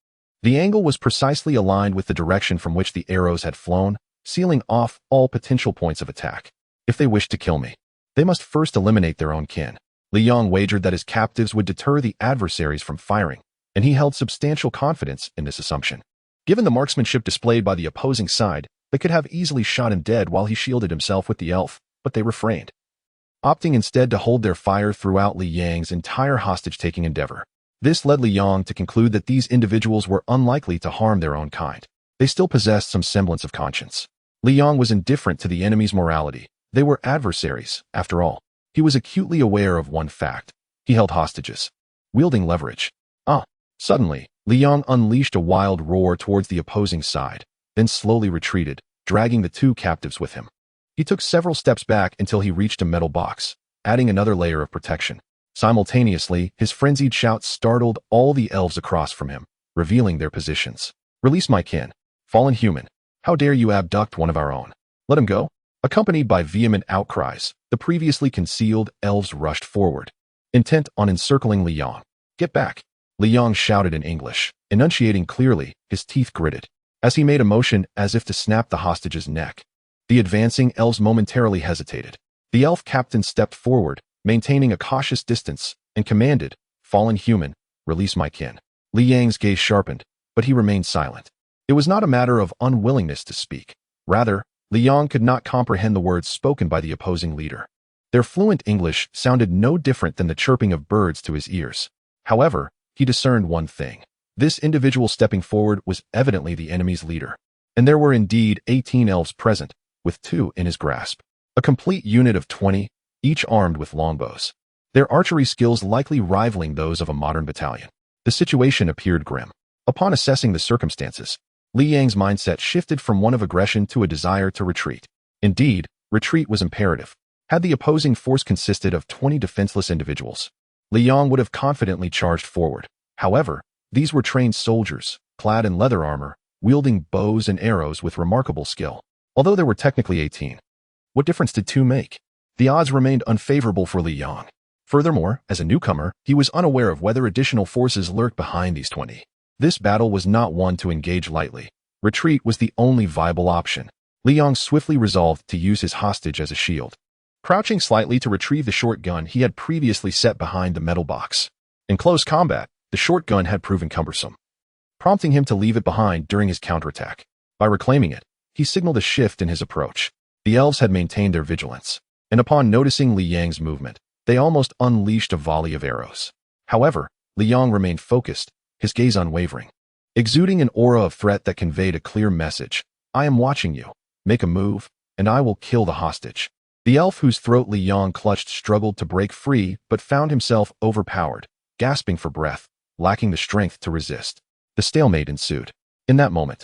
The angle was precisely aligned with the direction from which the arrows had flown, sealing off all potential points of attack. If they wished to kill me, they must first eliminate their own kin. Li Yong wagered that his captives would deter the adversaries from firing, and he held substantial confidence in this assumption. Given the marksmanship displayed by the opposing side, they could have easily shot him dead while he shielded himself with the elf, but they refrained, opting instead to hold their fire throughout Li Yang's entire hostage-taking endeavor. This led Li Yong to conclude that these individuals were unlikely to harm their own kind. They still possessed some semblance of conscience. Li Yong was indifferent to the enemy's morality. They were adversaries, after all. He was acutely aware of one fact. He held hostages, wielding leverage. Suddenly, Li Yong unleashed a wild roar towards the opposing side, then slowly retreated, dragging the two captives with him. He took several steps back until he reached a metal box, adding another layer of protection. Simultaneously, his frenzied shouts startled all the elves across from him, revealing their positions. "Release my kin. Fallen human. How dare you abduct one of our own? Let him go." Accompanied by vehement outcries, the previously concealed elves rushed forward, intent on encircling Li Yong. "Get back!" Li Yong shouted in English, enunciating clearly, his teeth gritted, as he made a motion as if to snap the hostage's neck. The advancing elves momentarily hesitated. The elf captain stepped forward, maintaining a cautious distance, and commanded, "Fallen human, release my kin." Li Yang's gaze sharpened, but he remained silent. It was not a matter of unwillingness to speak. Rather, Li Yong could not comprehend the words spoken by the opposing leader. Their fluent English sounded no different than the chirping of birds to his ears. However, he discerned one thing. This individual stepping forward was evidently the enemy's leader. And there were indeed 18 elves present, with 2 in his grasp. A complete unit of 20, each armed with longbows. Their archery skills likely rivaling those of a modern battalion. The situation appeared grim. Upon assessing the circumstances, Li Yang's mindset shifted from one of aggression to a desire to retreat. Indeed, retreat was imperative. Had the opposing force consisted of 20 defenseless individuals, Li Yong would have confidently charged forward. However, these were trained soldiers, clad in leather armor, wielding bows and arrows with remarkable skill. Although there were technically 18, what difference did 2 make? The odds remained unfavorable for Li Yong. Furthermore, as a newcomer, he was unaware of whether additional forces lurked behind these 20. This battle was not one to engage lightly. Retreat was the only viable option. Li Yong swiftly resolved to use his hostage as a shield, crouching slightly to retrieve the short gun he had previously set behind the metal box. In close combat, the short gun had proven cumbersome, prompting him to leave it behind during his counterattack. By reclaiming it, he signaled a shift in his approach. The elves had maintained their vigilance, and upon noticing Li Yang's movement, they almost unleashed a volley of arrows. However, Li Yong remained focused, his gaze unwavering, exuding an aura of threat that conveyed a clear message. "I am watching you. Make a move, and I will kill the hostage." The elf whose throat Li Yong clutched struggled to break free but found himself overpowered, gasping for breath, lacking the strength to resist. The stalemate ensued. In that moment,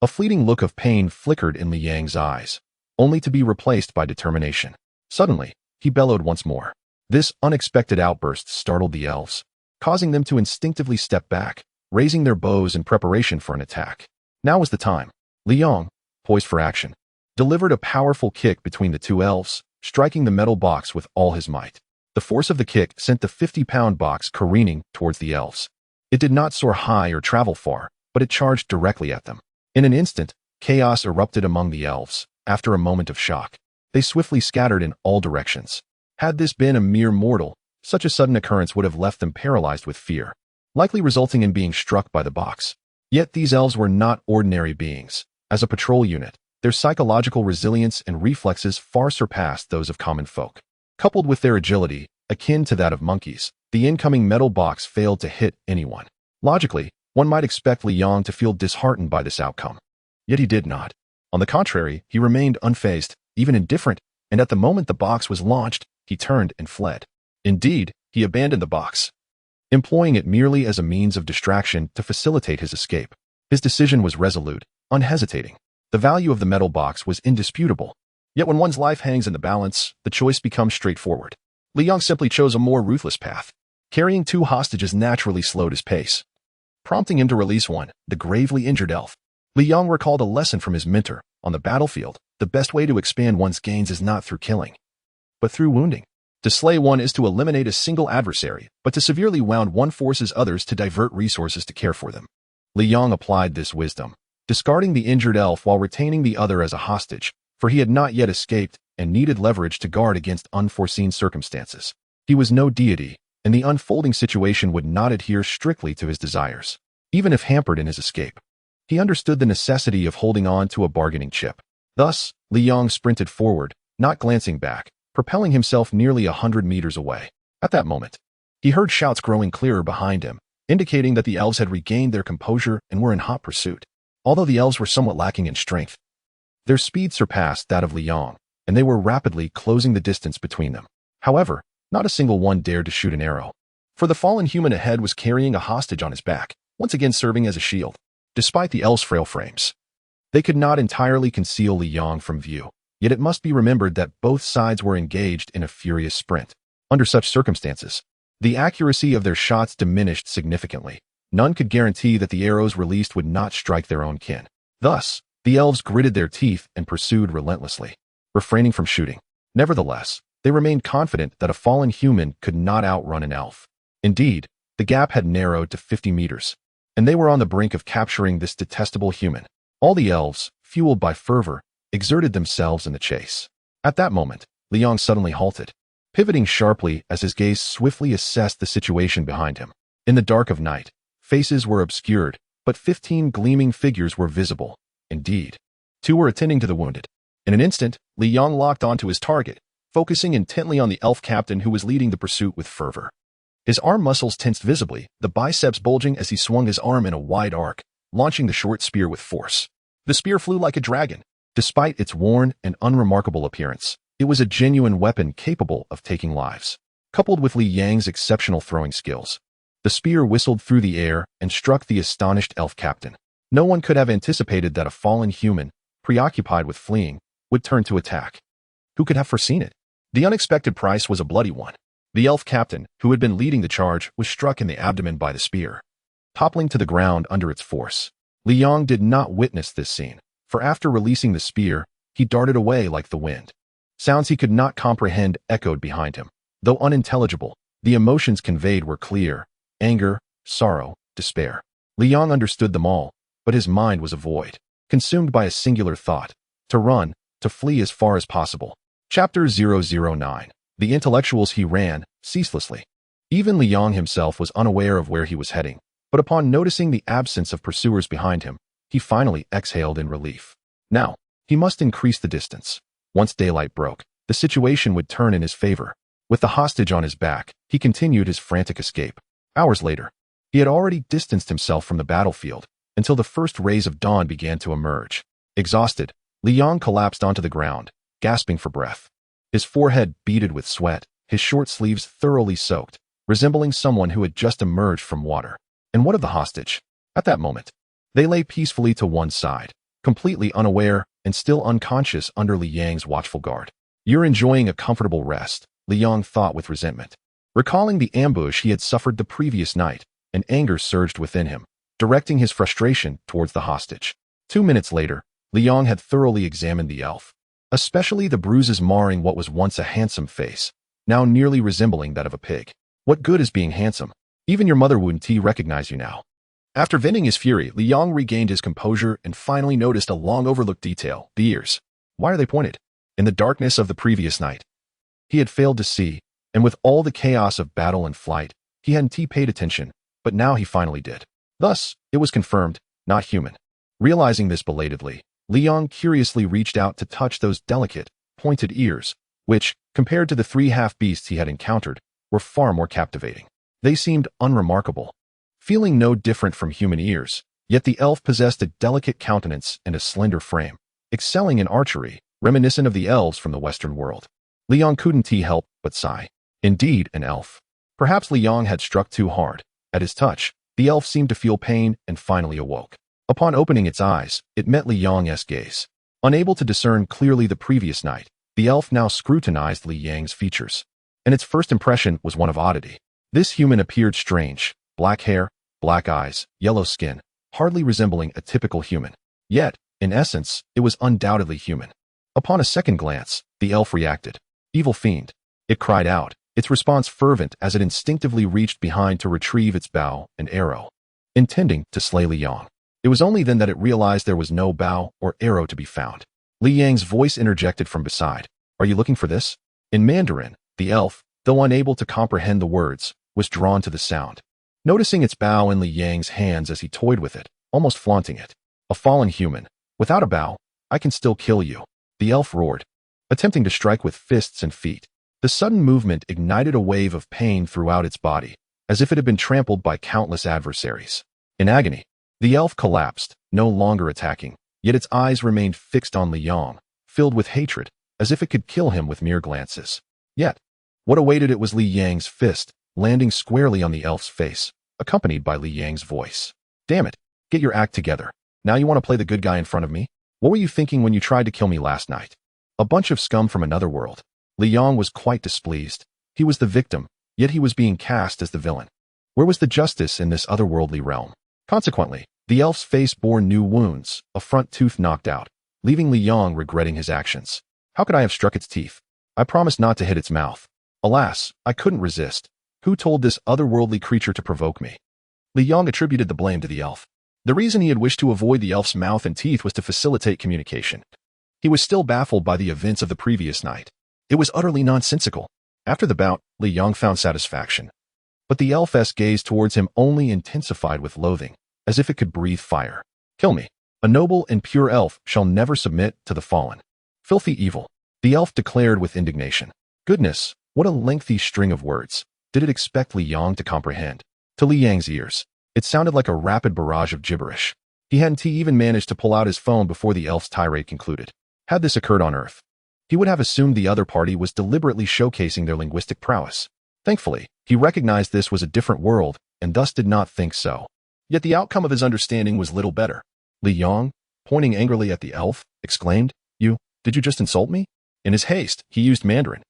a fleeting look of pain flickered in Li Yang's eyes, only to be replaced by determination. Suddenly, he bellowed once more. This unexpected outburst startled the elves, causing them to instinctively step back, raising their bows in preparation for an attack. Now was the time. Li Yong, poised for action, delivered a powerful kick between the two elves, striking the metal box with all his might. The force of the kick sent the 50-pound box careening towards the elves. It did not soar high or travel far, but it charged directly at them. In an instant, chaos erupted among the elves. After a moment of shock, they swiftly scattered in all directions. Had this been a mere mortal, such a sudden occurrence would have left them paralyzed with fear, likely resulting in being struck by the box. Yet these elves were not ordinary beings. As a patrol unit, their psychological resilience and reflexes far surpassed those of common folk. Coupled with their agility, akin to that of monkeys, the incoming metal box failed to hit anyone. Logically, one might expect Li Yong to feel disheartened by this outcome. Yet he did not. On the contrary, he remained unfazed, even indifferent, and at the moment the box was launched, he turned and fled. Indeed, he abandoned the box, employing it merely as a means of distraction to facilitate his escape. His decision was resolute, unhesitating. The value of the metal box was indisputable, Yet when one's life hangs in the balance, the choice becomes straightforward. Li Yong simply chose a more ruthless path. Carrying 2 hostages naturally slowed his pace, prompting him to release one, the gravely injured elf. Li Yong recalled a lesson from his mentor. On the battlefield, the best way to expand one's gains is not through killing, but through wounding. To slay one is to eliminate a single adversary, but to severely wound one forces others to divert resources to care for them. Li Yong applied this wisdom, discarding the injured elf while retaining the other as a hostage, for he had not yet escaped and needed leverage to guard against unforeseen circumstances. He was no deity, and the unfolding situation would not adhere strictly to his desires, even if hampered in his escape. He understood the necessity of holding on to a bargaining chip. Thus, Li Yong sprinted forward, not glancing back, propelling himself nearly 100 meters away. At that moment, he heard shouts growing clearer behind him, indicating that the elves had regained their composure and were in hot pursuit. Although the elves were somewhat lacking in strength, their speed surpassed that of Li Yong, and they were rapidly closing the distance between them. However, not a single one dared to shoot an arrow, for the fallen human ahead was carrying a hostage on his back, once again serving as a shield. Despite the elves' frail frames, they could not entirely conceal Li Yong from view, yet it must be remembered that both sides were engaged in a furious sprint. Under such circumstances, the accuracy of their shots diminished significantly. None could guarantee that the arrows released would not strike their own kin. Thus, the elves gritted their teeth and pursued relentlessly, refraining from shooting. Nevertheless, they remained confident that a fallen human could not outrun an elf. Indeed, the gap had narrowed to 50 meters, and they were on the brink of capturing this detestable human. All the elves, fueled by fervor, exerted themselves in the chase. At that moment, Li Yong suddenly halted, pivoting sharply as his gaze swiftly assessed the situation behind him. In the dark of night, faces were obscured, but 15 gleaming figures were visible. Indeed, 2 were attending to the wounded. In an instant, Li Yong locked onto his target, focusing intently on the elf captain who was leading the pursuit with fervor. His arm muscles tensed visibly, the biceps bulging as he swung his arm in a wide arc, launching the short spear with force. The spear flew like a dragon. Despite its worn and unremarkable appearance, it was a genuine weapon capable of taking lives. Coupled with Li Yang's exceptional throwing skills, the spear whistled through the air and struck the astonished elf captain. No one could have anticipated that a fallen human, preoccupied with fleeing, would turn to attack. Who could have foreseen it? The unexpected price was a bloody one. The elf captain, who had been leading the charge, was struck in the abdomen by the spear, toppling to the ground under its force. Li Yong did not witness this scene, for after releasing the spear, he darted away like the wind. Sounds he could not comprehend echoed behind him. Though unintelligible, the emotions conveyed were clear: anger, sorrow, despair. Li Yong understood them all, but his mind was a void, consumed by a singular thought: to run, to flee as far as possible. Chapter 009. The intellectuals. He ran, ceaselessly. Even Li Yong himself was unaware of where he was heading, but upon noticing the absence of pursuers behind him, he finally exhaled in relief. Now, he must increase the distance. Once daylight broke, the situation would turn in his favor. With the hostage on his back, he continued his frantic escape. Hours later, he had already distanced himself from the battlefield until the first rays of dawn began to emerge. Exhausted, Li Yong collapsed onto the ground, gasping for breath. His forehead beaded with sweat, his short sleeves thoroughly soaked, resembling someone who had just emerged from water. And what of the hostage? At that moment, they lay peacefully to one side, completely unaware and still unconscious under Li Yang's watchful guard. "You're enjoying a comfortable rest," Li Yong thought with resentment. Recalling the ambush he had suffered the previous night, an anger surged within him, directing his frustration towards the hostage. 2 minutes later, Li Yong had thoroughly examined the elf, especially the bruises marring what was once a handsome face, now nearly resembling that of a pig. What good is being handsome? Even your mother wouldn't recognize you now. After venting his fury, Li Yong regained his composure and finally noticed a long-overlooked detail: the ears. Why are they pointed? In the darkness of the previous night, he had failed to see, and with all the chaos of battle and flight, he hadn't paid attention, but now he finally did. Thus, it was confirmed: not human. Realizing this belatedly, Li Yong curiously reached out to touch those delicate, pointed ears, which, compared to the 3 half-beasts he had encountered, were far more captivating. They seemed unremarkable, feeling no different from human ears, yet the elf possessed a delicate countenance and a slender frame, excelling in archery, reminiscent of the elves from the Western world. Li Yong couldn't help but sigh. Indeed, an elf. Perhaps Li Yong had struck too hard. At his touch, the elf seemed to feel pain and finally awoke. Upon opening its eyes, it met Li Yong's gaze. Unable to discern clearly the previous night, the elf now scrutinized Li Yang's features, and its first impression was one of oddity. This human appeared strange, black hair, black eyes, yellow skin, hardly resembling a typical human. Yet, in essence, it was undoubtedly human. Upon a second glance, the elf reacted. Evil fiend. It cried out, its response fervent as it instinctively reached behind to retrieve its bow and arrow, intending to slay Li Yang. It was only then that it realized there was no bow or arrow to be found. Li Yang's voice interjected from beside. Are you looking for this? In Mandarin, the elf, though unable to comprehend the words, was drawn to the sound. Noticing its bow in Li Yang's hands as he toyed with it, almost flaunting it. A fallen human. Without a bow, I can still kill you. The elf roared, attempting to strike with fists and feet. The sudden movement ignited a wave of pain throughout its body, as if it had been trampled by countless adversaries. In agony, the elf collapsed, no longer attacking, yet its eyes remained fixed on Li Yang, filled with hatred, as if it could kill him with mere glances. Yet, what awaited it was Li Yang's fist, landing squarely on the elf's face, accompanied by Li Yang's voice. Damn it, get your act together. Now you want to play the good guy in front of me? What were you thinking when you tried to kill me last night? A bunch of scum from another world. Li Yang was quite displeased. He was the victim, yet he was being cast as the villain. Where was the justice in this otherworldly realm? Consequently, the elf's face bore new wounds, a front tooth knocked out, leaving Li Yang regretting his actions. How could I have struck its teeth? I promised not to hit its mouth. Alas, I couldn't resist. Who told this otherworldly creature to provoke me? Li Yang attributed the blame to the elf. The reason he had wished to avoid the elf's mouth and teeth was to facilitate communication. He was still baffled by the events of the previous night. It was utterly nonsensical. After the bout, Li Yang found satisfaction. But the elf's gaze towards him only intensified with loathing, as if it could breathe fire. Kill me. A noble and pure elf shall never submit to the fallen. Filthy evil, the elf declared with indignation. Goodness, what a lengthy string of words. Did it expect Li Yang to comprehend? To Li Yang's ears, it sounded like a rapid barrage of gibberish. He hadn't even managed to pull out his phone before the elf's tirade concluded. Had this occurred on Earth, he would have assumed the other party was deliberately showcasing their linguistic prowess. Thankfully, he recognized this was a different world, and thus did not think so. Yet the outcome of his understanding was little better. Li Yang, pointing angrily at the elf, exclaimed, Did you just insult me? In his haste, he used Mandarin.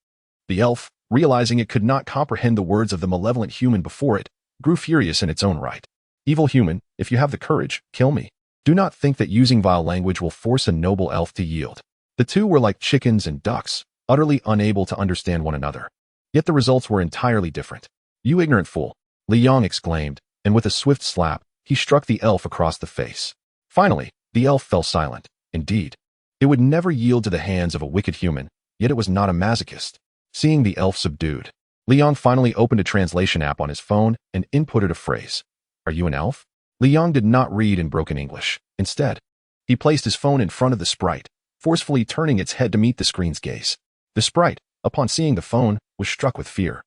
The elf, realizing it could not comprehend the words of the malevolent human before it, grew furious in its own right. Evil human, if you have the courage, kill me. Do not think that using vile language will force a noble elf to yield. The two were like chickens and ducks, utterly unable to understand one another. Yet the results were entirely different. You ignorant fool, Li Yang exclaimed, and with a swift slap, he struck the elf across the face. Finally, the elf fell silent. Indeed, it would never yield to the hands of a wicked human, yet it was not a masochist. Seeing the elf subdued, Li Yang finally opened a translation app on his phone and inputted a phrase. Are you an elf? Li Yang did not read in broken English. Instead, he placed his phone in front of the sprite, forcefully turning its head to meet the screen's gaze. The sprite, upon seeing the phone, was struck with fear.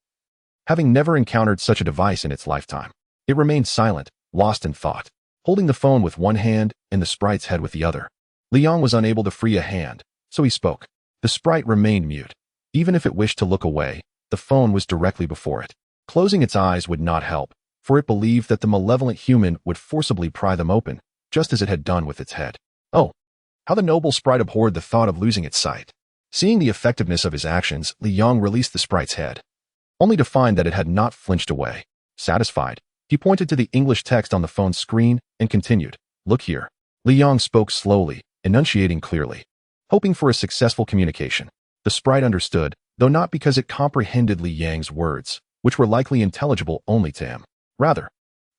Having never encountered such a device in its lifetime, it remained silent, lost in thought, holding the phone with one hand and the sprite's head with the other. Li Yang was unable to free a hand, so he spoke. The sprite remained mute. Even if it wished to look away, the phone was directly before it. Closing its eyes would not help, for it believed that the malevolent human would forcibly pry them open, just as it had done with its head. Oh, how the noble sprite abhorred the thought of losing its sight. Seeing the effectiveness of his actions, Li Yang released the sprite's head, only to find that it had not flinched away. Satisfied, he pointed to the English text on the phone's screen and continued, Look here. Li Yang spoke slowly, enunciating clearly, hoping for a successful communication. The sprite understood, though not because it comprehended Li Yang's words, which were likely intelligible only to him. Rather,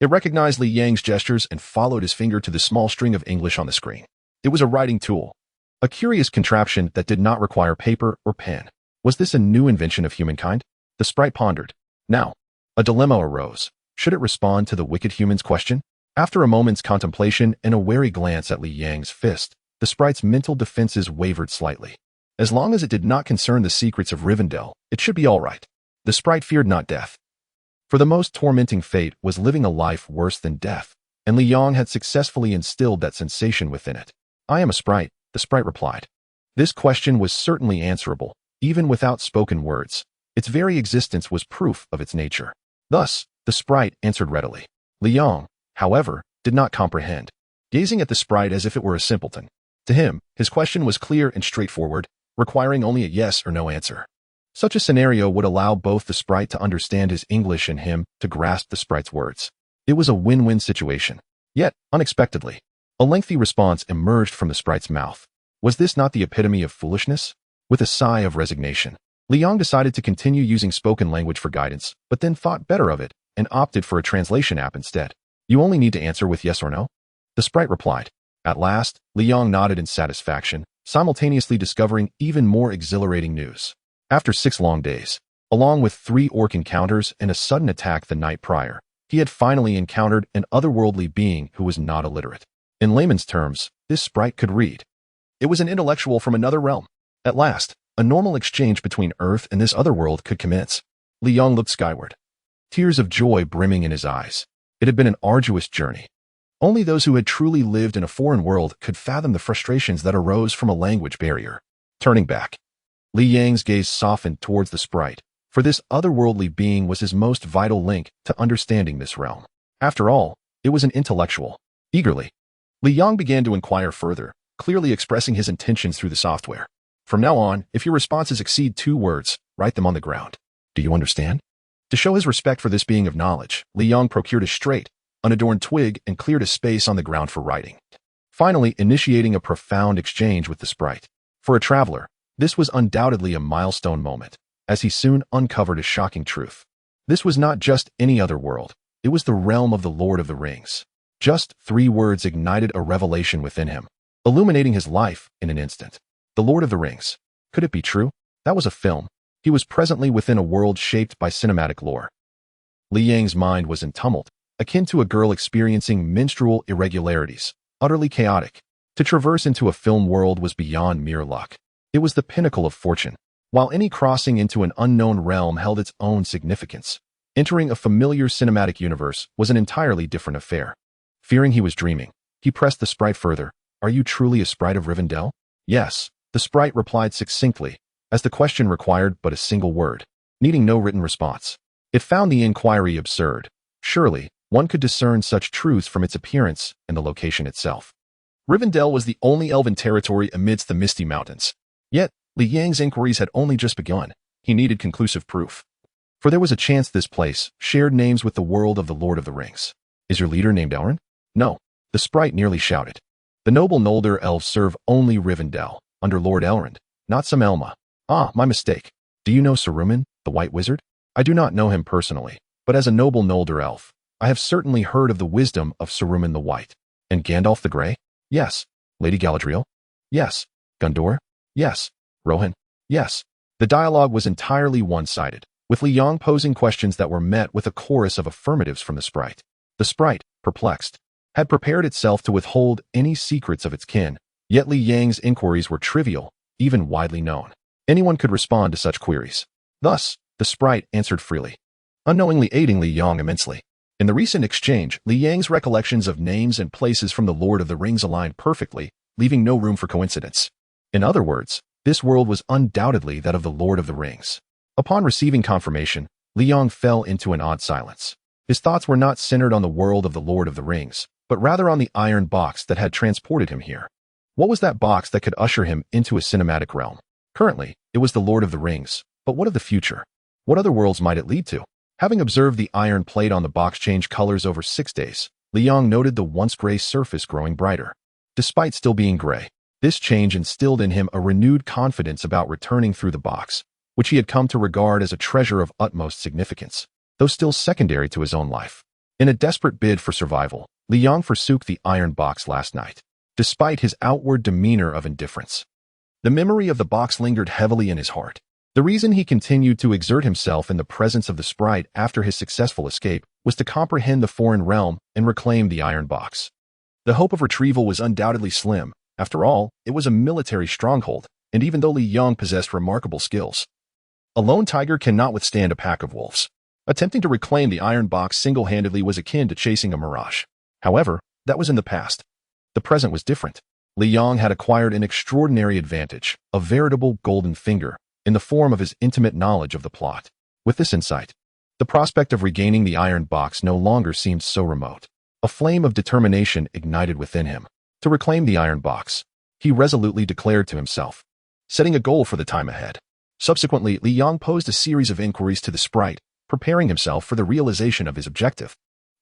it recognized Li Yang's gestures and followed his finger to the small string of English on the screen. It was a writing tool, a curious contraption that did not require paper or pen. Was this a new invention of humankind? The sprite pondered. Now, a dilemma arose. Should it respond to the wicked human's question? After a moment's contemplation and a wary glance at Li Yang's fist, the sprite's mental defenses wavered slightly. As long as it did not concern the secrets of Rivendell, it should be all right. The sprite feared not death. For the most tormenting fate was living a life worse than death, and Li Yang had successfully instilled that sensation within it. I am a sprite, the sprite replied. This question was certainly answerable, even without spoken words. Its very existence was proof of its nature. Thus, the sprite answered readily. Li Yang, however, did not comprehend. Gazing at the sprite as if it were a simpleton, To him, his question was clear and straightforward, requiring only a yes or no answer. Such a scenario would allow both the sprite to understand his English and him to grasp the sprite's words. It was a win-win situation. Yet, unexpectedly, a lengthy response emerged from the sprite's mouth. Was this not the epitome of foolishness? With a sigh of resignation, Liang decided to continue using spoken language for guidance, but then thought better of it and opted for a translation app instead. You only need to answer with yes or no? The sprite replied. At last, Liang nodded in satisfaction, simultaneously discovering even more exhilarating news. After 6 long days, along with 3 orc encounters and a sudden attack the night prior, he had finally encountered an otherworldly being who was not illiterate. In layman's terms, this sprite could read. It was an intellectual from another realm. At last, a normal exchange between Earth and this other world could commence. Liang looked skyward, tears of joy brimming in his eyes. It had been an arduous journey. Only those who had truly lived in a foreign world could fathom the frustrations that arose from a language barrier. Turning back, Liang's gaze softened towards the sprite, for this otherworldly being was his most vital link to understanding this realm. After all, it was an intellectual. Eagerly, Liang began to inquire further, clearly expressing his intentions through the software. From now on, if your responses exceed 2 words, write them on the ground. Do you understand? To show his respect for this being of knowledge, Liang procured a straight, unadorned twig and cleared a space on the ground for writing, finally initiating a profound exchange with the sprite. For a traveler, this was undoubtedly a milestone moment, as he soon uncovered a shocking truth. This was not just any other world, it was the realm of the Lord of the Rings. Just 3 words ignited a revelation within him, illuminating his life in an instant. The Lord of the Rings. Could it be true? That was a film. He was presently within a world shaped by cinematic lore. Liang's mind was in tumult, akin to a girl experiencing menstrual irregularities, utterly chaotic. To traverse into a film world was beyond mere luck. It was the pinnacle of fortune. While any crossing into an unknown realm held its own significance, entering a familiar cinematic universe was an entirely different affair. Fearing he was dreaming, he pressed the sprite further. Are you truly a sprite of Rivendell? Yes, the sprite replied succinctly, as the question required but a single word, needing no written response. It found the inquiry absurd. Surely, one could discern such truths from its appearance and the location itself. Rivendell was the only elven territory amidst the misty mountains. Yet, Liang's inquiries had only just begun. He needed conclusive proof. For there was a chance this place shared names with the world of the Lord of the Rings. Is your leader named Elrond? No, the sprite nearly shouted. The noble Noldor elves serve only Rivendell, under Lord Elrond, not some Elma. Ah, my mistake. Do you know Saruman, the White Wizard? I do not know him personally, but as a noble Noldor elf, I have certainly heard of the wisdom of Saruman the White. And Gandalf the Grey? Yes. Lady Galadriel? Yes. Gondor? Yes. Rohan? Yes. The dialogue was entirely one-sided, with Liang posing questions that were met with a chorus of affirmatives from the sprite. The sprite, perplexed, had prepared itself to withhold any secrets of its kin, yet Liang's inquiries were trivial, even widely known. Anyone could respond to such queries. Thus, the sprite answered freely, unknowingly aiding Liang immensely. In the recent exchange, Liang's recollections of names and places from the Lord of the Rings aligned perfectly, leaving no room for coincidence. In other words, this world was undoubtedly that of the Lord of the Rings. Upon receiving confirmation, Liang fell into an odd silence. His thoughts were not centered on the world of the Lord of the Rings, but rather on the iron box that had transported him here. What was that box that could usher him into a cinematic realm? Currently, it was the Lord of the Rings, but what of the future? What other worlds might it lead to? Having observed the iron plate on the box change colors over 6 days, Liang noted the once gray surface growing brighter. Despite still being gray, this change instilled in him a renewed confidence about returning through the box, which he had come to regard as a treasure of utmost significance, though still secondary to his own life. In a desperate bid for survival, Liang forsook the iron box last night, despite his outward demeanor of indifference. The memory of the box lingered heavily in his heart. The reason he continued to exert himself in the presence of the sprite after his successful escape was to comprehend the foreign realm and reclaim the iron box. The hope of retrieval was undoubtedly slim. After all, it was a military stronghold, and even though Liang possessed remarkable skills, a lone tiger cannot withstand a pack of wolves. Attempting to reclaim the iron box single-handedly was akin to chasing a mirage. However, that was in the past. The present was different. Liang had acquired an extraordinary advantage, a veritable golden finger, in the form of his intimate knowledge of the plot. With this insight, the prospect of regaining the iron box no longer seemed so remote. A flame of determination ignited within him. To reclaim the iron box, he resolutely declared to himself, setting a goal for the time ahead. Subsequently, Li Yang posed a series of inquiries to the sprite, preparing himself for the realization of his objective.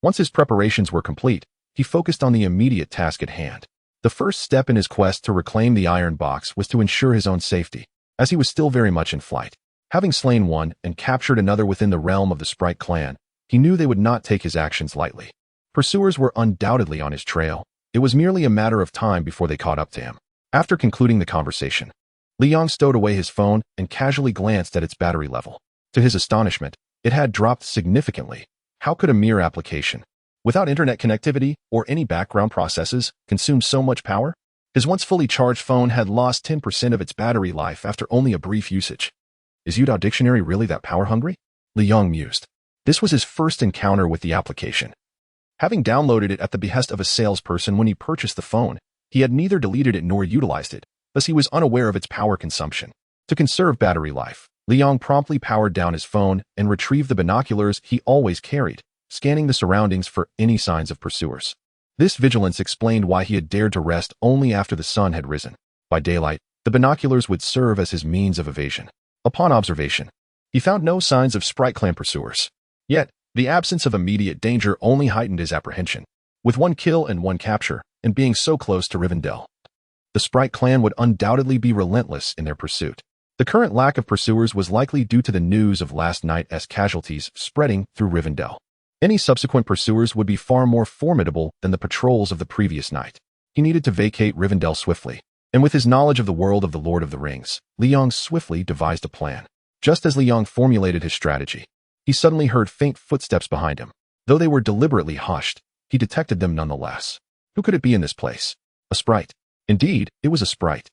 Once his preparations were complete, he focused on the immediate task at hand. The first step in his quest to reclaim the iron box was to ensure his own safety, as he was still very much in flight. Having slain one and captured another within the realm of the Sprite clan, he knew they would not take his actions lightly. Pursuers were undoubtedly on his trail. It was merely a matter of time before they caught up to him. After concluding the conversation, Li Yang stowed away his phone and casually glanced at its battery level. To his astonishment, it had dropped significantly. How could a mere application, without internet connectivity or any background processes, consume so much power? His once fully charged phone had lost 10% of its battery life after only a brief usage. Is Youdao Dictionary really that power-hungry? Li Yang mused. This was his first encounter with the application. Having downloaded it at the behest of a salesperson when he purchased the phone, he had neither deleted it nor utilized it, thus he was unaware of its power consumption. To conserve battery life, Li Yang promptly powered down his phone and retrieved the binoculars he always carried, scanning the surroundings for any signs of pursuers. This vigilance explained why he had dared to rest only after the sun had risen. By daylight, the binoculars would serve as his means of evasion. Upon observation, he found no signs of Sprite clan pursuers. Yet, the absence of immediate danger only heightened his apprehension. With one kill and one capture, and being so close to Rivendell, the Sprite clan would undoubtedly be relentless in their pursuit. The current lack of pursuers was likely due to the news of last night's casualties spreading through Rivendell. Any subsequent pursuers would be far more formidable than the patrols of the previous night. He needed to vacate Rivendell swiftly, and with his knowledge of the world of the Lord of the Rings, Li Yang swiftly devised a plan. Just as Li Yang formulated his strategy, he suddenly heard faint footsteps behind him. Though they were deliberately hushed, he detected them nonetheless. Who could it be in this place? A sprite. Indeed, it was a sprite.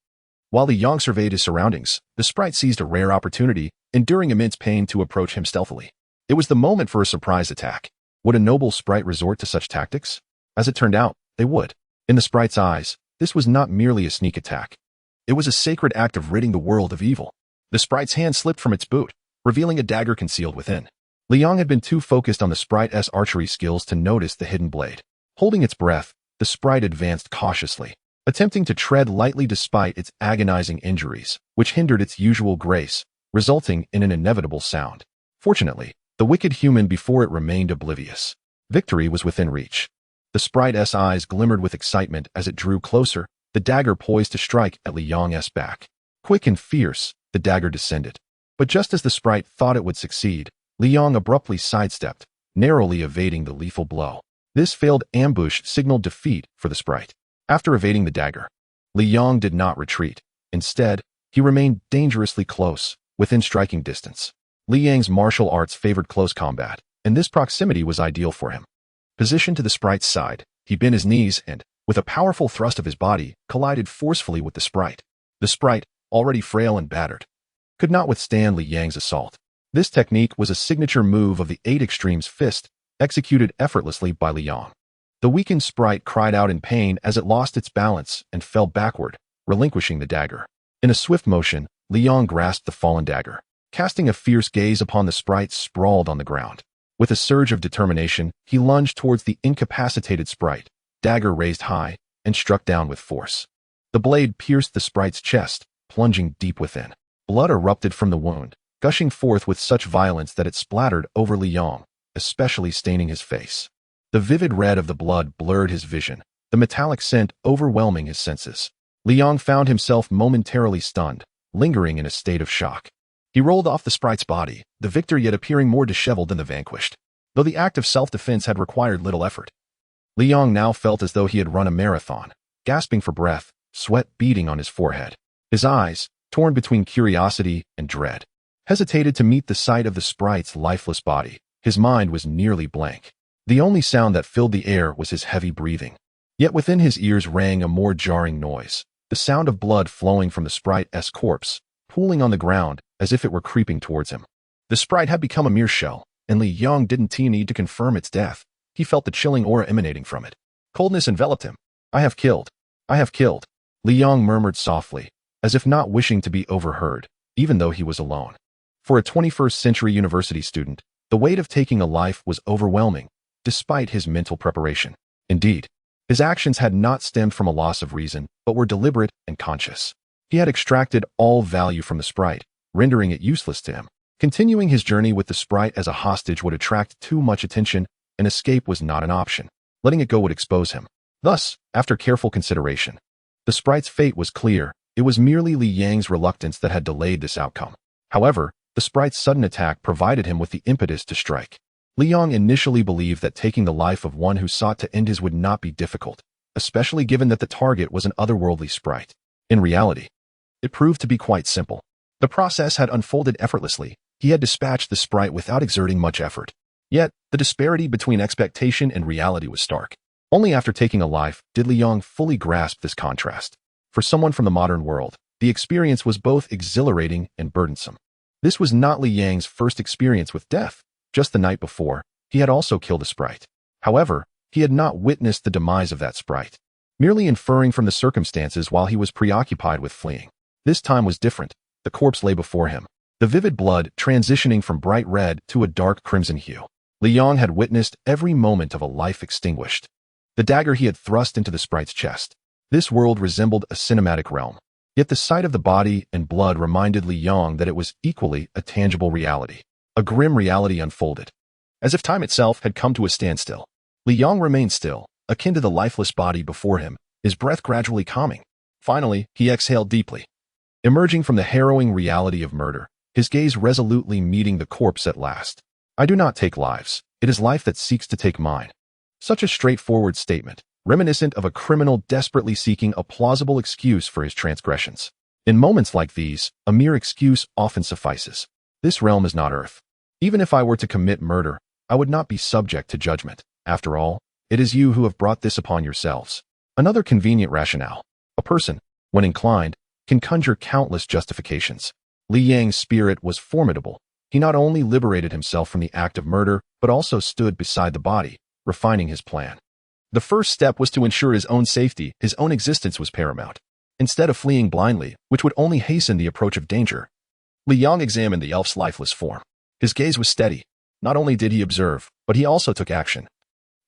While Li Yang surveyed his surroundings, the sprite seized a rare opportunity, enduring immense pain to approach him stealthily. It was the moment for a surprise attack. Would a noble sprite resort to such tactics? As it turned out, they would. In the sprite's eyes, this was not merely a sneak attack. It was a sacred act of ridding the world of evil. The sprite's hand slipped from its boot, revealing a dagger concealed within. Li Yang had been too focused on the sprite's archery skills to notice the hidden blade. Holding its breath, the sprite advanced cautiously, attempting to tread lightly despite its agonizing injuries, which hindered its usual grace, resulting in an inevitable sound. Fortunately, the wicked human before it remained oblivious. Victory was within reach. The sprite's eyes glimmered with excitement as it drew closer, the dagger poised to strike at Li Yang's back. Quick and fierce, the dagger descended. But just as the sprite thought it would succeed, Li Yang abruptly sidestepped, narrowly evading the lethal blow. This failed ambush signaled defeat for the sprite. After evading the dagger, Li Yang did not retreat. Instead, he remained dangerously close, within striking distance. Li Yang's martial arts favored close combat, and this proximity was ideal for him. Positioned to the sprite's side, he bent his knees and, with a powerful thrust of his body, collided forcefully with the sprite. The sprite, already frail and battered, could not withstand Li Yang's assault. This technique was a signature move of the Eight Extremes fist, executed effortlessly by Li Yang. The weakened sprite cried out in pain as it lost its balance and fell backward, relinquishing the dagger. In a swift motion, Li Yang grasped the fallen dagger. Casting a fierce gaze upon the sprite sprawled on the ground. With a surge of determination, he lunged towards the incapacitated sprite, dagger raised high, and struck down with force. The blade pierced the sprite's chest, plunging deep within. Blood erupted from the wound, gushing forth with such violence that it splattered over Li Yang, especially staining his face. The vivid red of the blood blurred his vision, the metallic scent overwhelming his senses. Li Yang found himself momentarily stunned, lingering in a state of shock. He rolled off the sprite's body, the victor yet appearing more disheveled than the vanquished. Though the act of self-defense had required little effort, Li Yang now felt as though he had run a marathon, gasping for breath, sweat beading on his forehead. His eyes, torn between curiosity and dread, hesitated to meet the sight of the sprite's lifeless body. His mind was nearly blank. The only sound that filled the air was his heavy breathing. Yet within his ears rang a more jarring noise, the sound of blood flowing from the sprite's corpse, pooling on the ground as if it were creeping towards him. The sprite had become a mere shell, and Li Yang didn't need to confirm its death. He felt the chilling aura emanating from it. Coldness enveloped him. I have killed. I have killed. Li Yang murmured softly, as if not wishing to be overheard, even though he was alone. For a 21st century university student, the weight of taking a life was overwhelming, despite his mental preparation. Indeed, His actions had not stemmed from a loss of reason, but were deliberate and conscious. He had extracted all value from the sprite, rendering it useless to him. Continuing his journey with the sprite as a hostage would attract too much attention, and escape was not an option. Letting it go would expose him. Thus, after careful consideration, the sprite's fate was clear. It was merely Li Yang's reluctance that had delayed this outcome. However, the sprite's sudden attack provided him with the impetus to strike. Li Yang initially believed that taking the life of one who sought to end his would not be difficult, especially given that the target was an otherworldly sprite. In reality, it proved to be quite simple. The process had unfolded effortlessly. He had dispatched the sprite without exerting much effort. Yet, the disparity between expectation and reality was stark. Only after taking a life did Li Yang fully grasp this contrast. For someone from the modern world, the experience was both exhilarating and burdensome. This was not Li Yang's first experience with death. Just the night before, he had also killed a sprite. However, he had not witnessed the demise of that sprite, merely inferring from the circumstances while he was preoccupied with fleeing. This time was different. The corpse lay before him, the vivid blood transitioning from bright red to a dark crimson hue. Li Yang had witnessed every moment of a life extinguished. The dagger he had thrust into the sprite's chest. This world resembled a cinematic realm. Yet the sight of the body and blood reminded Li Yang that it was equally a tangible reality. A grim reality unfolded. As if time itself had come to a standstill, Li Yang remained still, akin to the lifeless body before him, his breath gradually calming. Finally, he exhaled deeply. Emerging from the harrowing reality of murder, his gaze resolutely meeting the corpse at last. I do not take lives. It is life that seeks to take mine. Such a straightforward statement, reminiscent of a criminal desperately seeking a plausible excuse for his transgressions. In moments like these, a mere excuse often suffices. This realm is not Earth. Even if I were to commit murder, I would not be subject to judgment. After all, it is you who have brought this upon yourselves. Another convenient rationale. A person, when inclined, can conjure countless justifications. Li Yang's spirit was formidable. He not only liberated himself from the act of murder, but also stood beside the body, refining his plan. The first step was to ensure his own safety. His own existence was paramount. Instead of fleeing blindly, which would only hasten the approach of danger, Li Yang examined the elf's lifeless form. His gaze was steady. Not only did he observe, but he also took action.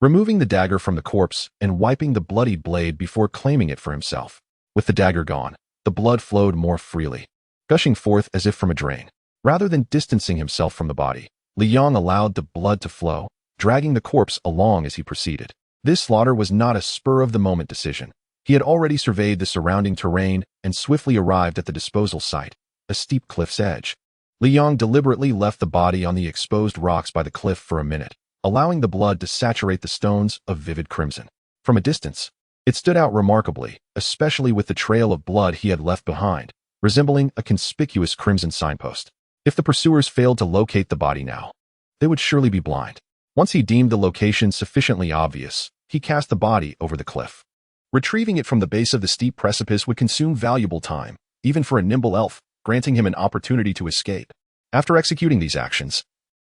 Removing the dagger from the corpse and wiping the bloodied blade before claiming it for himself. With the dagger gone, the blood flowed more freely, gushing forth as if from a drain. Rather than distancing himself from the body, Li Yang allowed the blood to flow, dragging the corpse along as he proceeded. This slaughter was not a spur-of-the-moment decision. He had already surveyed the surrounding terrain and swiftly arrived at the disposal site, a steep cliff's edge. Li Yang deliberately left the body on the exposed rocks by the cliff for a minute, allowing the blood to saturate the stones of vivid crimson. From a distance, it stood out remarkably, especially with the trail of blood he had left behind, resembling a conspicuous crimson signpost. If the pursuers failed to locate the body now, they would surely be blind. Once he deemed the location sufficiently obvious, he cast the body over the cliff. Retrieving it from the base of the steep precipice would consume valuable time, even for a nimble elf, granting him an opportunity to escape. After executing these actions,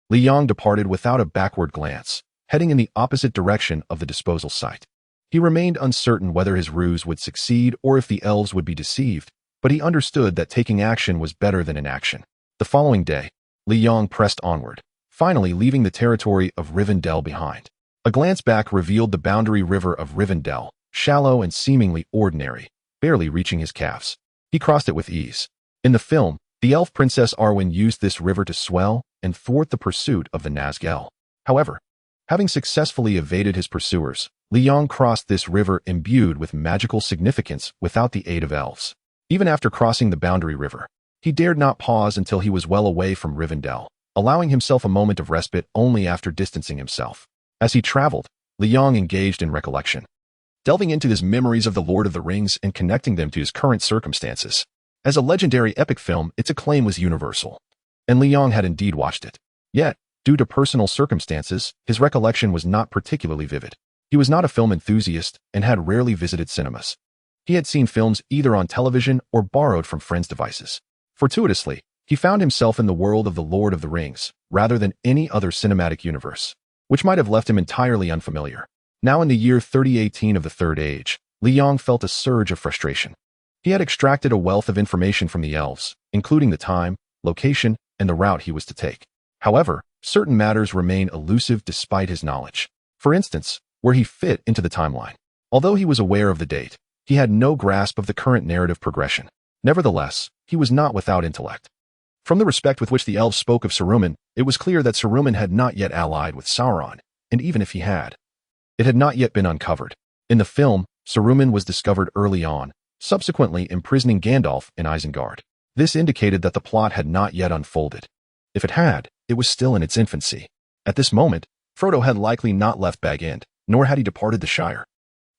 Li Yang departed without a backward glance, heading in the opposite direction of the disposal site. He remained uncertain whether his ruse would succeed or if the elves would be deceived, but he understood that taking action was better than inaction. The following day, Li Yang pressed onward, finally leaving the territory of Rivendell behind. A glance back revealed the boundary river of Rivendell, shallow and seemingly ordinary, barely reaching his calves. He crossed it with ease. In the film, the elf princess Arwen used this river to swell and thwart the pursuit of the Nazgul. However, having successfully evaded his pursuers, Li Yang crossed this river imbued with magical significance without the aid of elves. Even after crossing the boundary river, he dared not pause until he was well away from Rivendell, allowing himself a moment of respite only after distancing himself. As he traveled, Li Yang engaged in recollection, delving into his memories of the Lord of the Rings and connecting them to his current circumstances. As a legendary epic film, its acclaim was universal, and Li Yang had indeed watched it. Yet, due to personal circumstances, his recollection was not particularly vivid. He was not a film enthusiast and had rarely visited cinemas. He had seen films either on television or borrowed from friends' devices. Fortuitously, he found himself in the world of the Lord of the Rings, rather than any other cinematic universe, which might have left him entirely unfamiliar. Now in the year 3018 of the Third Age, Li Yang felt a surge of frustration. He had extracted a wealth of information from the elves, including the time, location, and the route he was to take. However, certain matters remained elusive despite his knowledge. For instance, where he fit into the timeline. Although he was aware of the date, he had no grasp of the current narrative progression. Nevertheless, he was not without intellect. From the respect with which the elves spoke of Saruman, it was clear that Saruman had not yet allied with Sauron, and even if he had, it had not yet been uncovered. In the film, Saruman was discovered early on, subsequently imprisoning Gandalf in Isengard. This indicated that the plot had not yet unfolded. If it had, it was still in its infancy. At this moment, Frodo had likely not left Bag End, nor had he departed the Shire.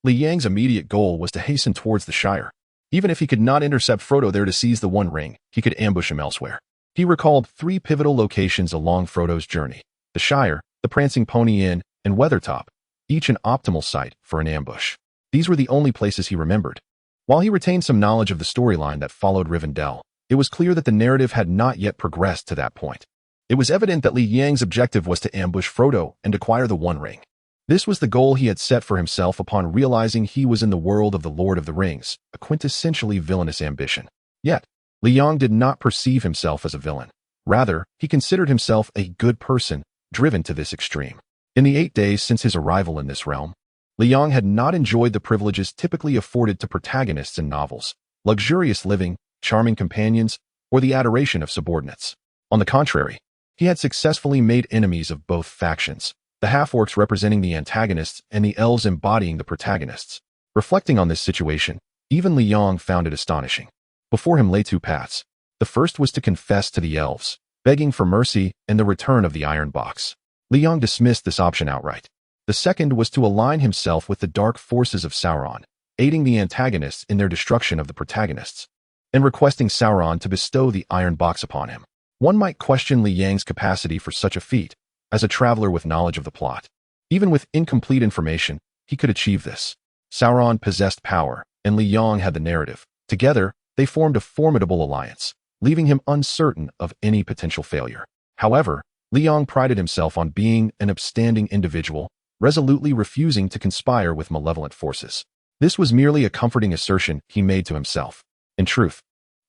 Li Yang's immediate goal was to hasten towards the Shire. Even if he could not intercept Frodo there to seize the One Ring, he could ambush him elsewhere. He recalled 3 pivotal locations along Frodo's journey: the Shire, the Prancing Pony Inn, and Weathertop, each an optimal site for an ambush. These were the only places he remembered. While he retained some knowledge of the storyline that followed Rivendell, it was clear that the narrative had not yet progressed to that point. It was evident that Li Yang's objective was to ambush Frodo and acquire the One Ring. This was the goal he had set for himself upon realizing he was in the world of the Lord of the Rings, a quintessentially villainous ambition. Yet, Li Yang did not perceive himself as a villain. Rather, he considered himself a good person, driven to this extreme. In the 8 days since his arrival in this realm, Li Yang had not enjoyed the privileges typically afforded to protagonists in novels: luxurious living, charming companions, or the adoration of subordinates. On the contrary, he had successfully made enemies of both factions, the half-orcs representing the antagonists and the elves embodying the protagonists. Reflecting on this situation, even Li Yang found it astonishing. Before him lay 2 paths. The first was to confess to the elves, begging for mercy and the return of the Iron Box. Li Yang dismissed this option outright. The second was to align himself with the dark forces of Sauron, aiding the antagonists in their destruction of the protagonists, and requesting Sauron to bestow the Iron Box upon him. One might question Li Yang's capacity for such a feat. As a traveler with knowledge of the plot, even with incomplete information, he could achieve this. Sauron possessed power, and Li Yang had the narrative. Together, they formed a formidable alliance, leaving him uncertain of any potential failure. However, Li Yang prided himself on being an upstanding individual, resolutely refusing to conspire with malevolent forces. This was merely a comforting assertion he made to himself. In truth,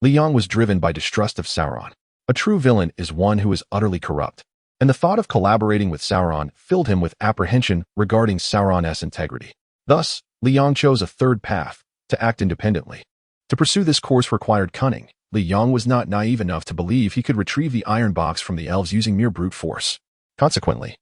Li Yang was driven by distrust of Sauron. A true villain is one who is utterly corrupt, and the thought of collaborating with Sauron filled him with apprehension regarding Sauron's integrity. Thus, Li Yang chose a third path, to act independently. To pursue this course required cunning. Li Yang was not naive enough to believe he could retrieve the Iron Box from the elves using mere brute force. Consequently,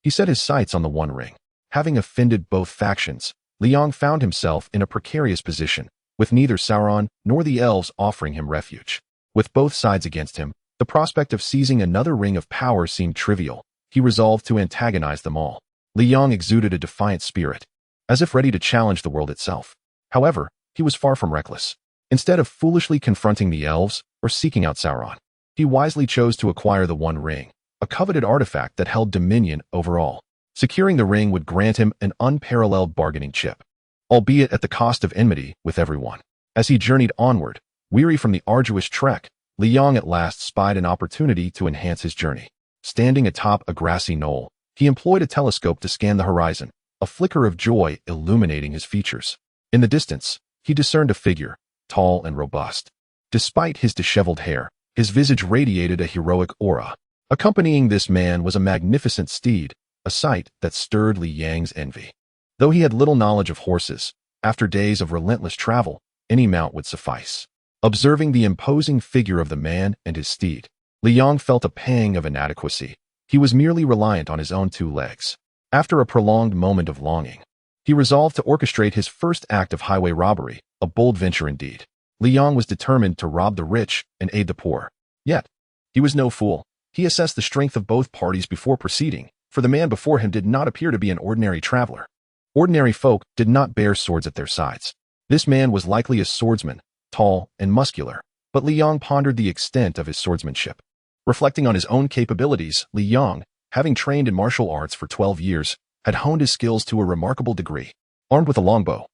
he set his sights on the One Ring. Having offended both factions, Li Yang found himself in a precarious position, with neither Sauron nor the elves offering him refuge. With both sides against him, the prospect of seizing another ring of power seemed trivial. He resolved to antagonize them all. Li Yang exuded a defiant spirit, as if ready to challenge the world itself. However, he was far from reckless. Instead of foolishly confronting the elves or seeking out Sauron, he wisely chose to acquire the One Ring, a coveted artifact that held dominion over all. Securing the ring would grant him an unparalleled bargaining chip, albeit at the cost of enmity with everyone. As he journeyed onward, weary from the arduous trek, Li Yang at last spied an opportunity to enhance his journey. Standing atop a grassy knoll, he employed a telescope to scan the horizon, a flicker of joy illuminating his features. In the distance, he discerned a figure, tall and robust. Despite his disheveled hair, his visage radiated a heroic aura. Accompanying this man was a magnificent steed, a sight that stirred Li Yang's envy. Though he had little knowledge of horses, after days of relentless travel, any mount would suffice. Observing the imposing figure of the man and his steed, Li Yang felt a pang of inadequacy. He was merely reliant on his own 2 legs. After a prolonged moment of longing, he resolved to orchestrate his first act of highway robbery, a bold venture indeed. Li Yang was determined to rob the rich and aid the poor. Yet, he was no fool. He assessed the strength of both parties before proceeding, for the man before him did not appear to be an ordinary traveler. Ordinary folk did not bear swords at their sides. This man was likely a swordsman, tall and muscular, but Li Yang pondered the extent of his swordsmanship. Reflecting on his own capabilities, Li Yang, having trained in martial arts for 12 years, had honed his skills to a remarkable degree. Armed with a longbow,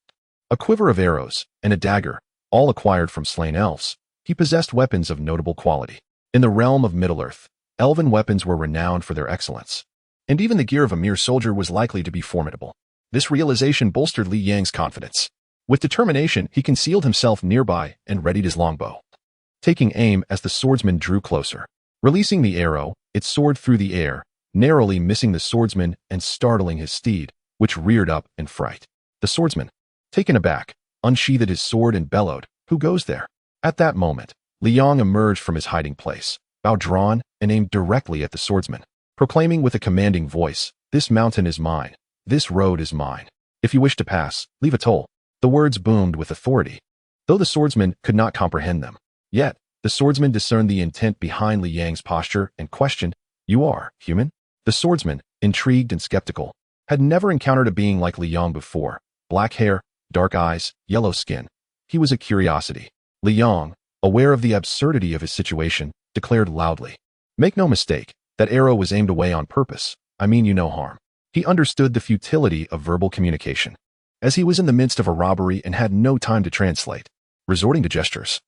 a quiver of arrows, and a dagger, all acquired from slain elves, he possessed weapons of notable quality. In the realm of Middle-earth, elven weapons were renowned for their excellence, and even the gear of a mere soldier was likely to be formidable. This realization bolstered Li Yang's confidence. With determination, he concealed himself nearby and readied his longbow, taking aim as the swordsman drew closer. Releasing the arrow, it soared through the air, narrowly missing the swordsman and startling his steed, which reared up in fright. The swordsman, Taken aback, unsheathed his sword and bellowed, "Who goes there?" At that moment, Li Yong emerged from his hiding place, bow drawn, and aimed directly at the swordsman, proclaiming with a commanding voice, "This mountain is mine. This road is mine. If you wish to pass, leave a toll." The words boomed with authority, though the swordsman could not comprehend them. Yet, the swordsman discerned the intent behind Li Yang's posture and questioned, "You are human?" The swordsman, intrigued and skeptical, had never encountered a being like Li Yang before. Black hair, dark eyes, yellow skin. He was a curiosity. Li Yang, aware of the absurdity of his situation, declared loudly, "Make no mistake, that arrow was aimed away on purpose. I mean you no harm." He understood the futility of verbal communication, as he was in the midst of a robbery and had no time to translate. Resorting to gestures,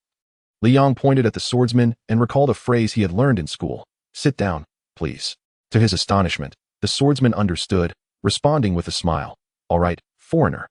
Li Yang pointed at the swordsman and recalled a phrase he had learned in school, "Sit down, please." To his astonishment, the swordsman understood, responding with a smile, "All right, foreigner.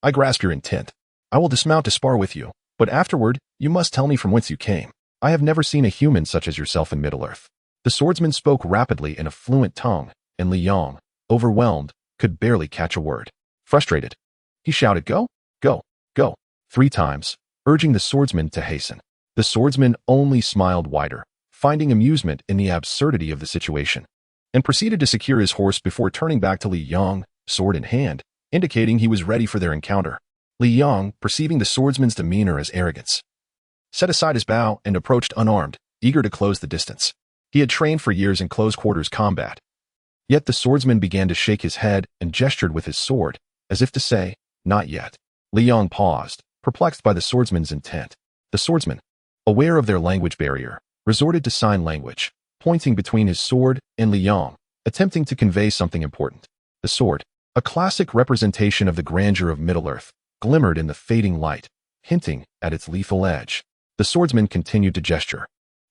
I grasp your intent. I will dismount to spar with you, but afterward, you must tell me from whence you came. I have never seen a human such as yourself in Middle-earth." The swordsman spoke rapidly in a fluent tongue, and Li Yang, overwhelmed, could barely catch a word. Frustrated, he shouted, "Go, go, go," 3 times, urging the swordsman to hasten. The swordsman only smiled wider, finding amusement in the absurdity of the situation, and proceeded to secure his horse before turning back to Li Yang, sword in hand, indicating he was ready for their encounter. Li Yang, perceiving the swordsman's demeanor as arrogance, set aside his bow and approached unarmed, eager to close the distance. He had trained for years in close-quarters combat. Yet the swordsman began to shake his head and gestured with his sword, as if to say, "Not yet." Li Yang paused, perplexed by the swordsman's intent. The swordsman, aware of their language barrier, resorted to sign language, pointing between his sword and Li Yang, attempting to convey something important. The sword, a classic representation of the grandeur of Middle-earth, glimmered in the fading light, hinting at its lethal edge. The swordsman continued to gesture,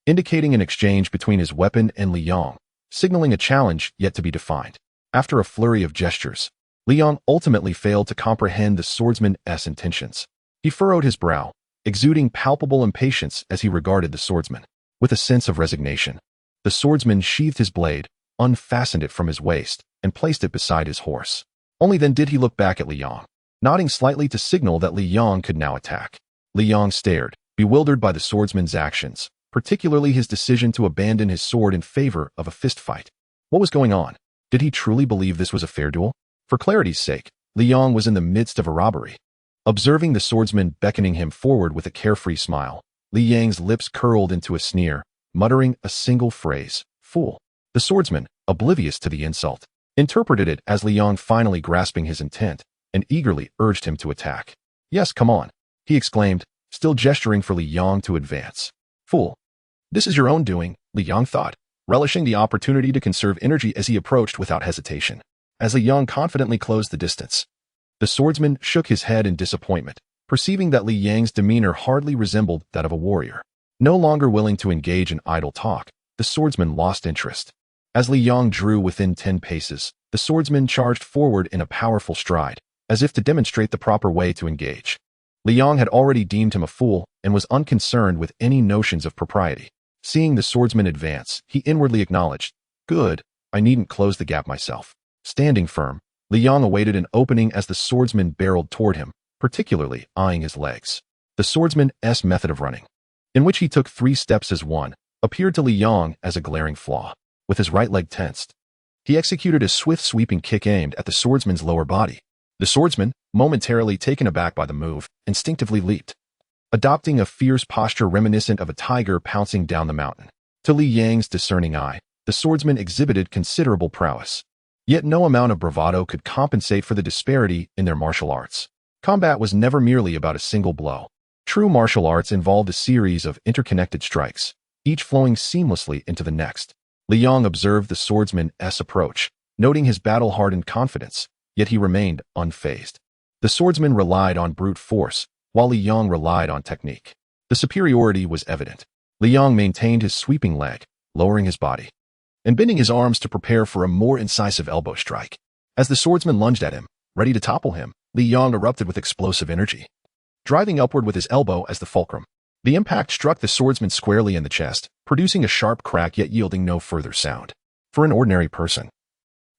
indicating an exchange between his weapon and Li Yang, signaling a challenge yet to be defined. After a flurry of gestures, Li Yang ultimately failed to comprehend the swordsman's intentions. He furrowed his brow, exuding palpable impatience as he regarded the swordsman. With a sense of resignation, the swordsman sheathed his blade, unfastened it from his waist, and placed it beside his horse. Only then did he look back at Li Yang, nodding slightly to signal that Li Yang could now attack. Li Yang stared, bewildered by the swordsman's actions, particularly his decision to abandon his sword in favor of a fist fight. What was going on? Did he truly believe this was a fair duel? For clarity's sake, Li Yang was in the midst of a robbery. Observing the swordsman beckoning him forward with a carefree smile, Li Yang's lips curled into a sneer, muttering a single phrase, "Fool." The swordsman, oblivious to the insult, interpreted it as Li Yang finally grasping his intent, and eagerly urged him to attack. "Yes, come on," he exclaimed, still gesturing for Li Yang to advance. "Fool. This is your own doing," Li Yang thought, relishing the opportunity to conserve energy as he approached without hesitation. As Li Yang confidently closed the distance, the swordsman shook his head in disappointment, perceiving that Li Yang's demeanor hardly resembled that of a warrior. No longer willing to engage in idle talk, the swordsman lost interest. As Li Yang drew within 10 paces, the swordsman charged forward in a powerful stride, as if to demonstrate the proper way to engage. Li Yang had already deemed him a fool and was unconcerned with any notions of propriety. Seeing the swordsman advance, he inwardly acknowledged, "Good, I needn't close the gap myself." Standing firm, Li Yang awaited an opening as the swordsman barreled toward him, particularly eyeing his legs. The swordsman's method of running, in which he took 3 steps as one, appeared to Li Yang as a glaring flaw. With his right leg tensed, he executed a swift sweeping kick aimed at the swordsman's lower body. The swordsman, momentarily taken aback by the move, instinctively leaped, adopting a fierce posture reminiscent of a tiger pouncing down the mountain. To Li Yang's discerning eye, the swordsman exhibited considerable prowess. Yet no amount of bravado could compensate for the disparity in their martial arts. Combat was never merely about a single blow. True martial arts involved a series of interconnected strikes, each flowing seamlessly into the next. Li Yang observed the swordsman's approach, noting his battle-hardened confidence, yet he remained unfazed. The swordsman relied on brute force, while Li Yang relied on technique. The superiority was evident. Li Yang maintained his sweeping leg, lowering his body, and bending his arms to prepare for a more incisive elbow strike. As the swordsman lunged at him, ready to topple him, Li Yang erupted with explosive energy, driving upward with his elbow as the fulcrum. The impact struck the swordsman squarely in the chest, producing a sharp crack yet yielding no further sound. For an ordinary person,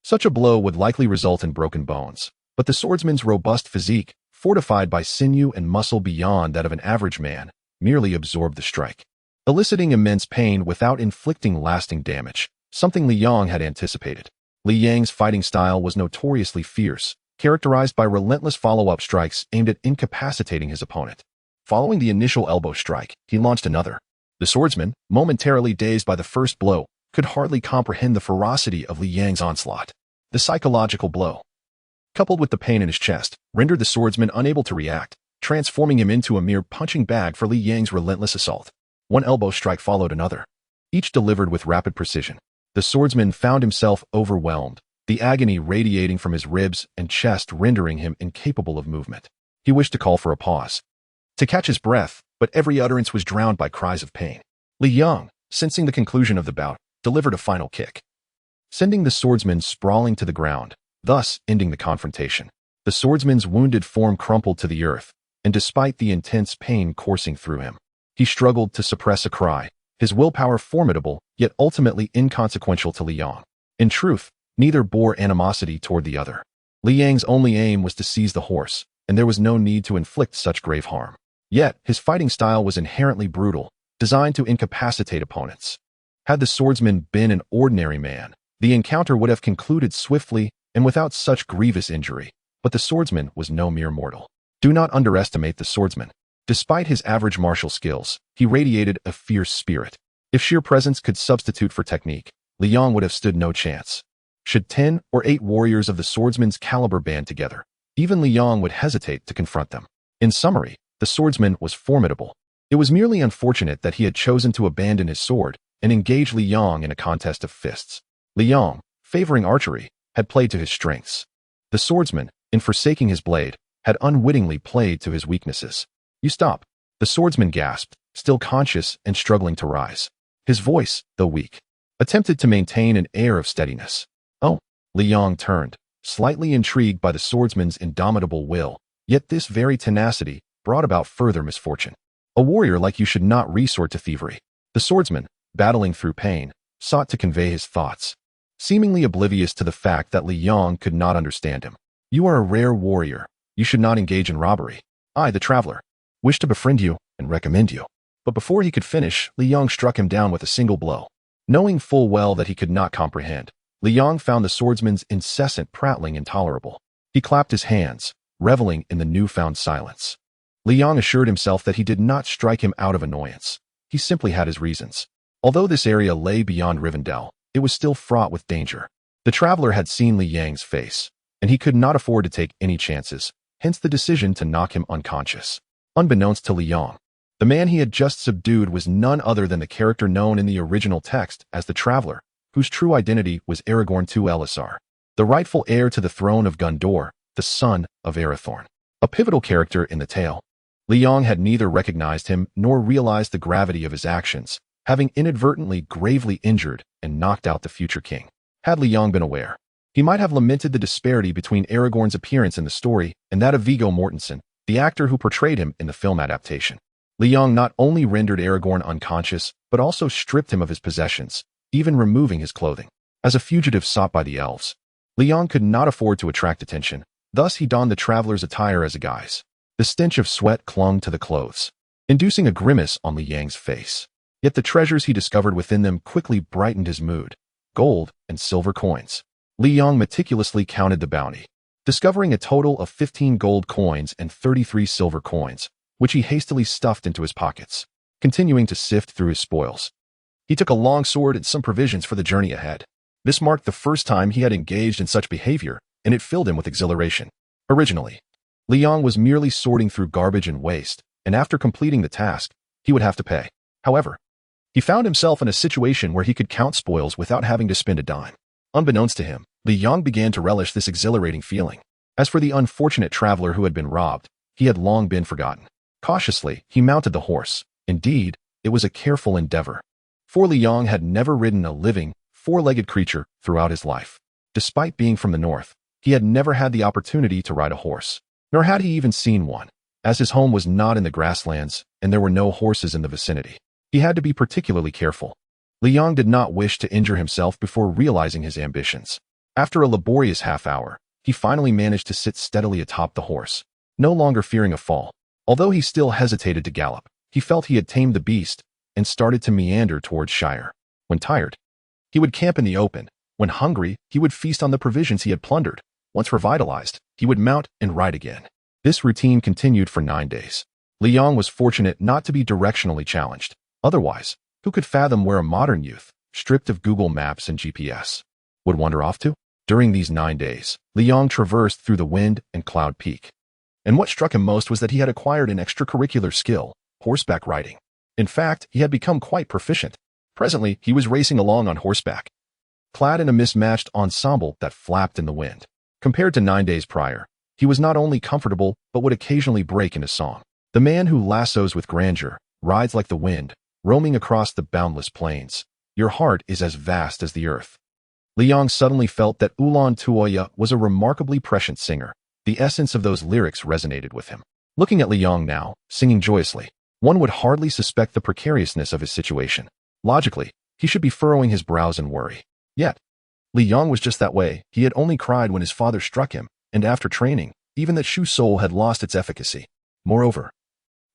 such a blow would likely result in broken bones, but the swordsman's robust physique, fortified by sinew and muscle beyond that of an average man, merely absorbed the strike, eliciting immense pain without inflicting lasting damage, something Li Yong had anticipated. Li Yang's fighting style was notoriously fierce, characterized by relentless follow-up strikes aimed at incapacitating his opponent. Following the initial elbow strike, he launched another. The swordsman, momentarily dazed by the first blow, could hardly comprehend the ferocity of Li Yang's onslaught. The psychological blow, coupled with the pain in his chest, rendered the swordsman unable to react, transforming him into a mere punching bag for Li Yang's relentless assault. One elbow strike followed another, each delivered with rapid precision. The swordsman found himself overwhelmed, the agony radiating from his ribs and chest rendering him incapable of movement. He wished to call for a pause, to catch his breath, but every utterance was drowned by cries of pain. Li Yong, sensing the conclusion of the bout, delivered a final kick, sending the swordsman sprawling to the ground, thus ending the confrontation. The swordsman's wounded form crumpled to the earth, and despite the intense pain coursing through him, he struggled to suppress a cry, his willpower formidable, yet ultimately inconsequential to Li Yong. In truth, neither bore animosity toward the other. Li Yang's only aim was to seize the horse, and there was no need to inflict such grave harm. Yet, his fighting style was inherently brutal, designed to incapacitate opponents. Had the swordsman been an ordinary man, the encounter would have concluded swiftly and without such grievous injury, but the swordsman was no mere mortal. Do not underestimate the swordsman. Despite his average martial skills, he radiated a fierce spirit. If sheer presence could substitute for technique, Li Yong would have stood no chance. Should 10 or 8 warriors of the swordsman's caliber band together, even Li Yong would hesitate to confront them. In summary, the swordsman was formidable. It was merely unfortunate that he had chosen to abandon his sword and engage Li Yong in a contest of fists. Li Yong, favoring archery, had played to his strengths. The swordsman, in forsaking his blade, had unwittingly played to his weaknesses. "You stop," the swordsman gasped, still conscious and struggling to rise. His voice, though weak, attempted to maintain an air of steadiness. "Oh," Li Yong turned, slightly intrigued by the swordsman's indomitable will, yet this very tenacity brought about further misfortune. "A warrior like you should not resort to thievery." The swordsman, battling through pain, sought to convey his thoughts, seemingly oblivious to the fact that Li Yong could not understand him. "You are a rare warrior. You should not engage in robbery. I, the traveler, wish to befriend you and recommend you." But before he could finish, Li Yong struck him down with a single blow. Knowing full well that he could not comprehend, Li Yong found the swordsman's incessant prattling intolerable. He clapped his hands, reveling in the newfound silence. Li Yong assured himself that he did not strike him out of annoyance. He simply had his reasons. Although this area lay beyond Rivendell, it was still fraught with danger. The traveler had seen Li Yang's face, and he could not afford to take any chances, hence the decision to knock him unconscious. Unbeknownst to Li Yong, the man he had just subdued was none other than the character known in the original text as the Traveler, whose true identity was Aragorn II Elisar, the rightful heir to the throne of Gondor, the son of Arathorn. A pivotal character in the tale, Li Yong had neither recognized him nor realized the gravity of his actions, having inadvertently gravely injured and knocked out the future king. Had Li Yong been aware, he might have lamented the disparity between Aragorn's appearance in the story and that of Viggo Mortensen, the actor who portrayed him in the film adaptation. Li Yong not only rendered Aragorn unconscious, but also stripped him of his possessions, even removing his clothing. As a fugitive sought by the elves, Li Yong could not afford to attract attention, thus he donned the traveler's attire as a guise. The stench of sweat clung to the clothes, inducing a grimace on Li Yang's face. Yet the treasures he discovered within them quickly brightened his mood. Gold and silver coins. Li Yong meticulously counted the bounty, discovering a total of 15 gold coins and 33 silver coins, which he hastily stuffed into his pockets, continuing to sift through his spoils. He took a long sword and some provisions for the journey ahead. This marked the first time he had engaged in such behavior, and it filled him with exhilaration. Originally, Li Yong was merely sorting through garbage and waste, and after completing the task, he would have to pay. However, he found himself in a situation where he could count spoils without having to spend a dime. Unbeknownst to him, Li Yong began to relish this exhilarating feeling. As for the unfortunate traveler who had been robbed, he had long been forgotten. Cautiously, he mounted the horse. Indeed, it was a careful endeavor, for Li Yong had never ridden a living, four-legged creature throughout his life. Despite being from the north, he had never had the opportunity to ride a horse, nor had he even seen one, as his home was not in the grasslands and there were no horses in the vicinity. He had to be particularly careful. Li Yong did not wish to injure himself before realizing his ambitions. After a laborious half-hour, he finally managed to sit steadily atop the horse. no longer fearing a fall. Although he still hesitated to gallop, he felt he had tamed the beast and started to meander towards Shire. When tired, he would camp in the open. When hungry, he would feast on the provisions he had plundered. Once revitalized, he would mount and ride again. This routine continued for 9 days. Liang was fortunate not to be directionally challenged. Otherwise, who could fathom where a modern youth, stripped of Google Maps and GPS, would wander off to? During these 9 days, Liang traversed through the wind and cloud peak. And what struck him most was that he had acquired an extracurricular skill, horseback riding. In fact, he had become quite proficient. Presently, he was racing along on horseback, clad in a mismatched ensemble that flapped in the wind. Compared to 9 days prior, he was not only comfortable but would occasionally break into song. The man who lassos with grandeur, rides like the wind, roaming across the boundless plains. Your heart is as vast as the earth. Liang suddenly felt that Ulan Tuoya was a remarkably prescient singer. The essence of those lyrics resonated with him. Looking at Liang now, singing joyously, one would hardly suspect the precariousness of his situation. Logically, he should be furrowing his brows in worry. Yet, Liang was just that way. He had only cried when his father struck him, and after training, even that Shu soul had lost its efficacy. Moreover,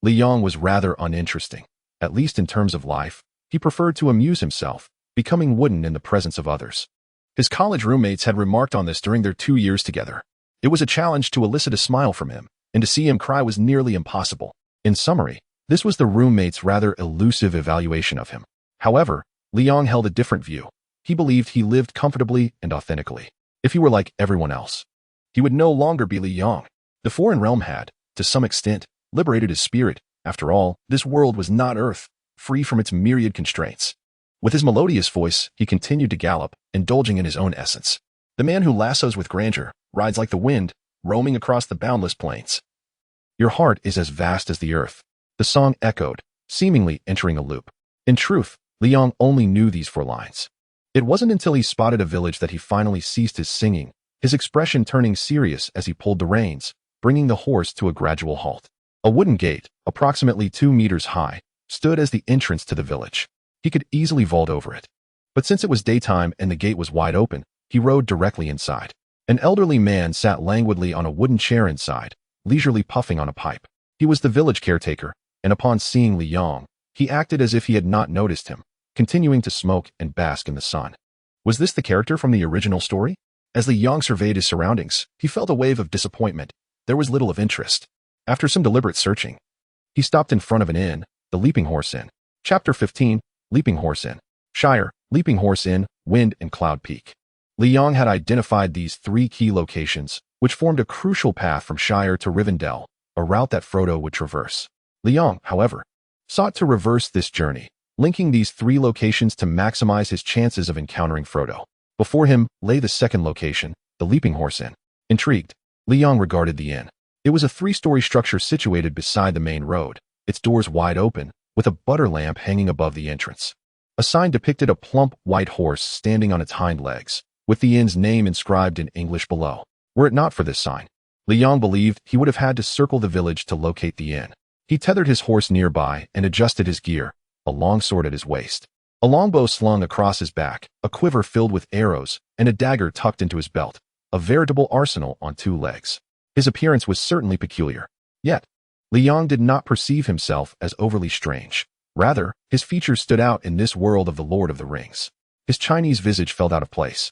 Liang was rather uninteresting. At least in terms of life, he preferred to amuse himself, becoming wooden in the presence of others. His college roommates had remarked on this during their 2 years together. It was a challenge to elicit a smile from him, and to see him cry was nearly impossible. In summary, this was the roommate's rather elusive evaluation of him. However, Liang held a different view. He believed he lived comfortably and authentically. If he were like everyone else, he would no longer be Liang. The foreign realm had, to some extent, liberated his spirit. After all, this world was not Earth, free from its myriad constraints. With his melodious voice, he continued to gallop, indulging in his own essence. The man who lassos with grandeur, rides like the wind, roaming across the boundless plains. Your heart is as vast as the earth. The song echoed, seemingly entering a loop. In truth, Liang only knew these 4 lines. It wasn't until he spotted a village that he finally ceased his singing, his expression turning serious as he pulled the reins, bringing the horse to a gradual halt. A wooden gate, approximately 2 meters high, stood as the entrance to the village. He could easily vault over it. But since it was daytime and the gate was wide open, he rode directly inside. An elderly man sat languidly on a wooden chair inside, leisurely puffing on a pipe. He was the village caretaker, and upon seeing Liang, he acted as if he had not noticed him, continuing to smoke and bask in the sun. Was this the character from the original story? As Liang surveyed his surroundings, he felt a wave of disappointment. There was little of interest. After some deliberate searching, he stopped in front of an inn, the Leaping Horse Inn. Chapter 15, Leaping Horse Inn. Shire, Leaping Horse Inn, Wind and Cloud Peak. Liang had identified these 3 key locations, which formed a crucial path from Shire to Rivendell, a route that Frodo would traverse. Liang, however, sought to reverse this journey, linking these 3 locations to maximize his chances of encountering Frodo. Before him lay the second location, the Leaping Horse Inn. Intrigued, Liang regarded the inn. It was a 3-story structure situated beside the main road, its doors wide open, with a butter lamp hanging above the entrance. A sign depicted a plump white horse standing on its hind legs, with the inn's name inscribed in English below. Were it not for this sign, Liang believed he would have had to circle the village to locate the inn. He tethered his horse nearby and adjusted his gear, a long sword at his waist, a longbow slung across his back, a quiver filled with arrows, and a dagger tucked into his belt, a veritable arsenal on 2 legs. His appearance was certainly peculiar. Yet, Liang did not perceive himself as overly strange. Rather, his features stood out in this world of the Lord of the Rings. His Chinese visage felt out of place.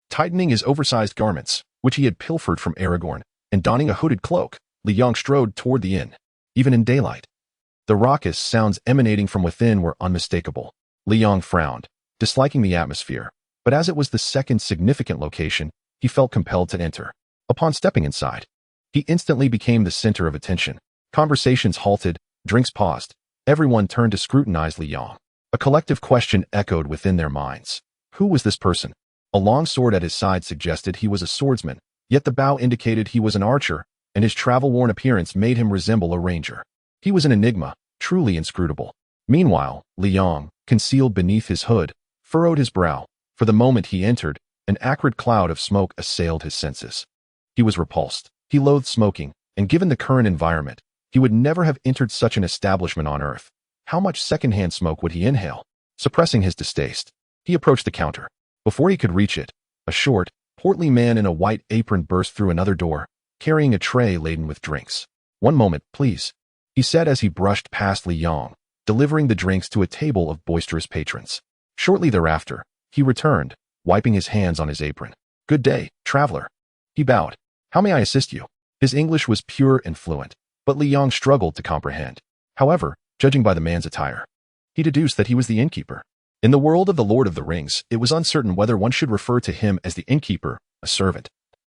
Tightening his oversized garments, which he had pilfered from Aragorn, and donning a hooded cloak, Liang strode toward the inn. Even in daylight, the raucous sounds emanating from within were unmistakable. Liang frowned, disliking the atmosphere, but as it was the second significant location, he felt compelled to enter. Upon stepping inside, he instantly became the center of attention. Conversations halted, drinks paused. Everyone turned to scrutinize Liang. A collective question echoed within their minds. Who was this person? A long sword at his side suggested he was a swordsman, yet the bow indicated he was an archer, and his travel-worn appearance made him resemble a ranger. He was an enigma, truly inscrutable. Meanwhile, Liang, concealed beneath his hood, furrowed his brow. For the moment he entered, an acrid cloud of smoke assailed his senses. He was repulsed. He loathed smoking, and given the current environment, he would never have entered such an establishment on Earth. How much secondhand smoke would he inhale? Suppressing his distaste, he approached the counter. Before he could reach it, a short, portly man in a white apron burst through another door, carrying a tray laden with drinks. "One moment, please," he said as he brushed past Li Yong, delivering the drinks to a table of boisterous patrons. Shortly thereafter, he returned, wiping his hands on his apron. "Good day, traveler." He bowed. "How may I assist you?" His English was pure and fluent, but Li Yong struggled to comprehend. However, judging by the man's attire, he deduced that he was the innkeeper. In the world of the Lord of the Rings, it was uncertain whether one should refer to him as the innkeeper, a servant,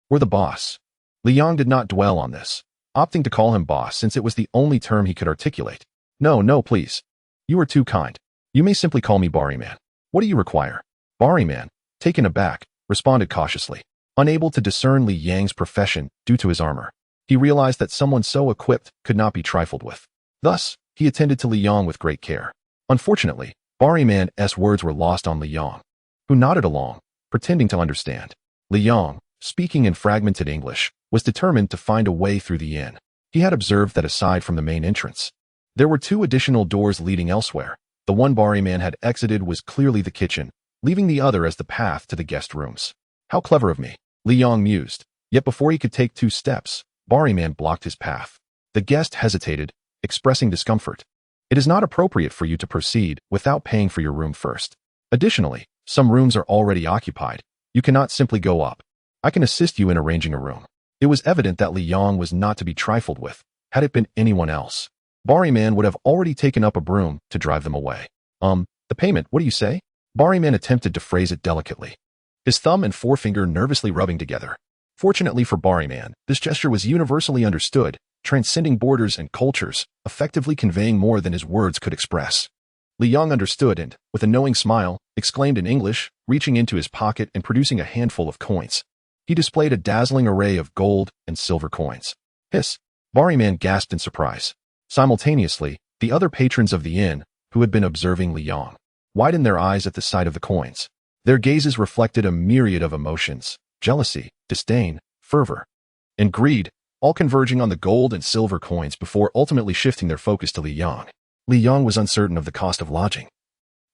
or the boss. Li Yong did not dwell on this, opting to call him boss since it was the only term he could articulate. No, please. You are too kind. You may simply call me Barryman. What do you require?" Barryman, taken aback, responded cautiously. Unable to discern Li Yang's profession due to his armor, he realized that someone so equipped could not be trifled with. Thus, he attended to Li Yong with great care. Unfortunately, Barryman's words were lost on Li Yong, who nodded along, pretending to understand. Li Yong, speaking in fragmented English, was determined to find a way through the inn. He had observed that aside from the main entrance, there were 2 additional doors leading elsewhere. The one Barryman had exited was clearly the kitchen, leaving the other as the path to the guest rooms. "How clever of me," Li Yong mused. Yet before he could take 2 steps, Barryman blocked his path. The guest hesitated, expressing discomfort. "It is not appropriate for you to proceed without paying for your room first. Additionally, some rooms are already occupied. You cannot simply go up. I can assist you in arranging a room." It was evident that Li Yong was not to be trifled with. Had it been anyone else, Barryman would have already taken up a broom to drive them away. The payment, what do you say?" Barryman attempted to phrase it delicately, his thumb and forefinger nervously rubbing together. Fortunately for Barryman, this gesture was universally understood, transcending borders and cultures, effectively conveying more than his words could express. Li Yong understood and, with a knowing smile, exclaimed in English, reaching into his pocket and producing a handful of coins. He displayed a dazzling array of gold and silver coins. "Hiss!" Barryman gasped in surprise. Simultaneously, the other patrons of the inn, who had been observing Li Yong, widened their eyes at the sight of the coins. Their gazes reflected a myriad of emotions: jealousy, disdain, fervor, and greed, all converging on the gold and silver coins before ultimately shifting their focus to Li Yong. Li Yong was uncertain of the cost of lodging.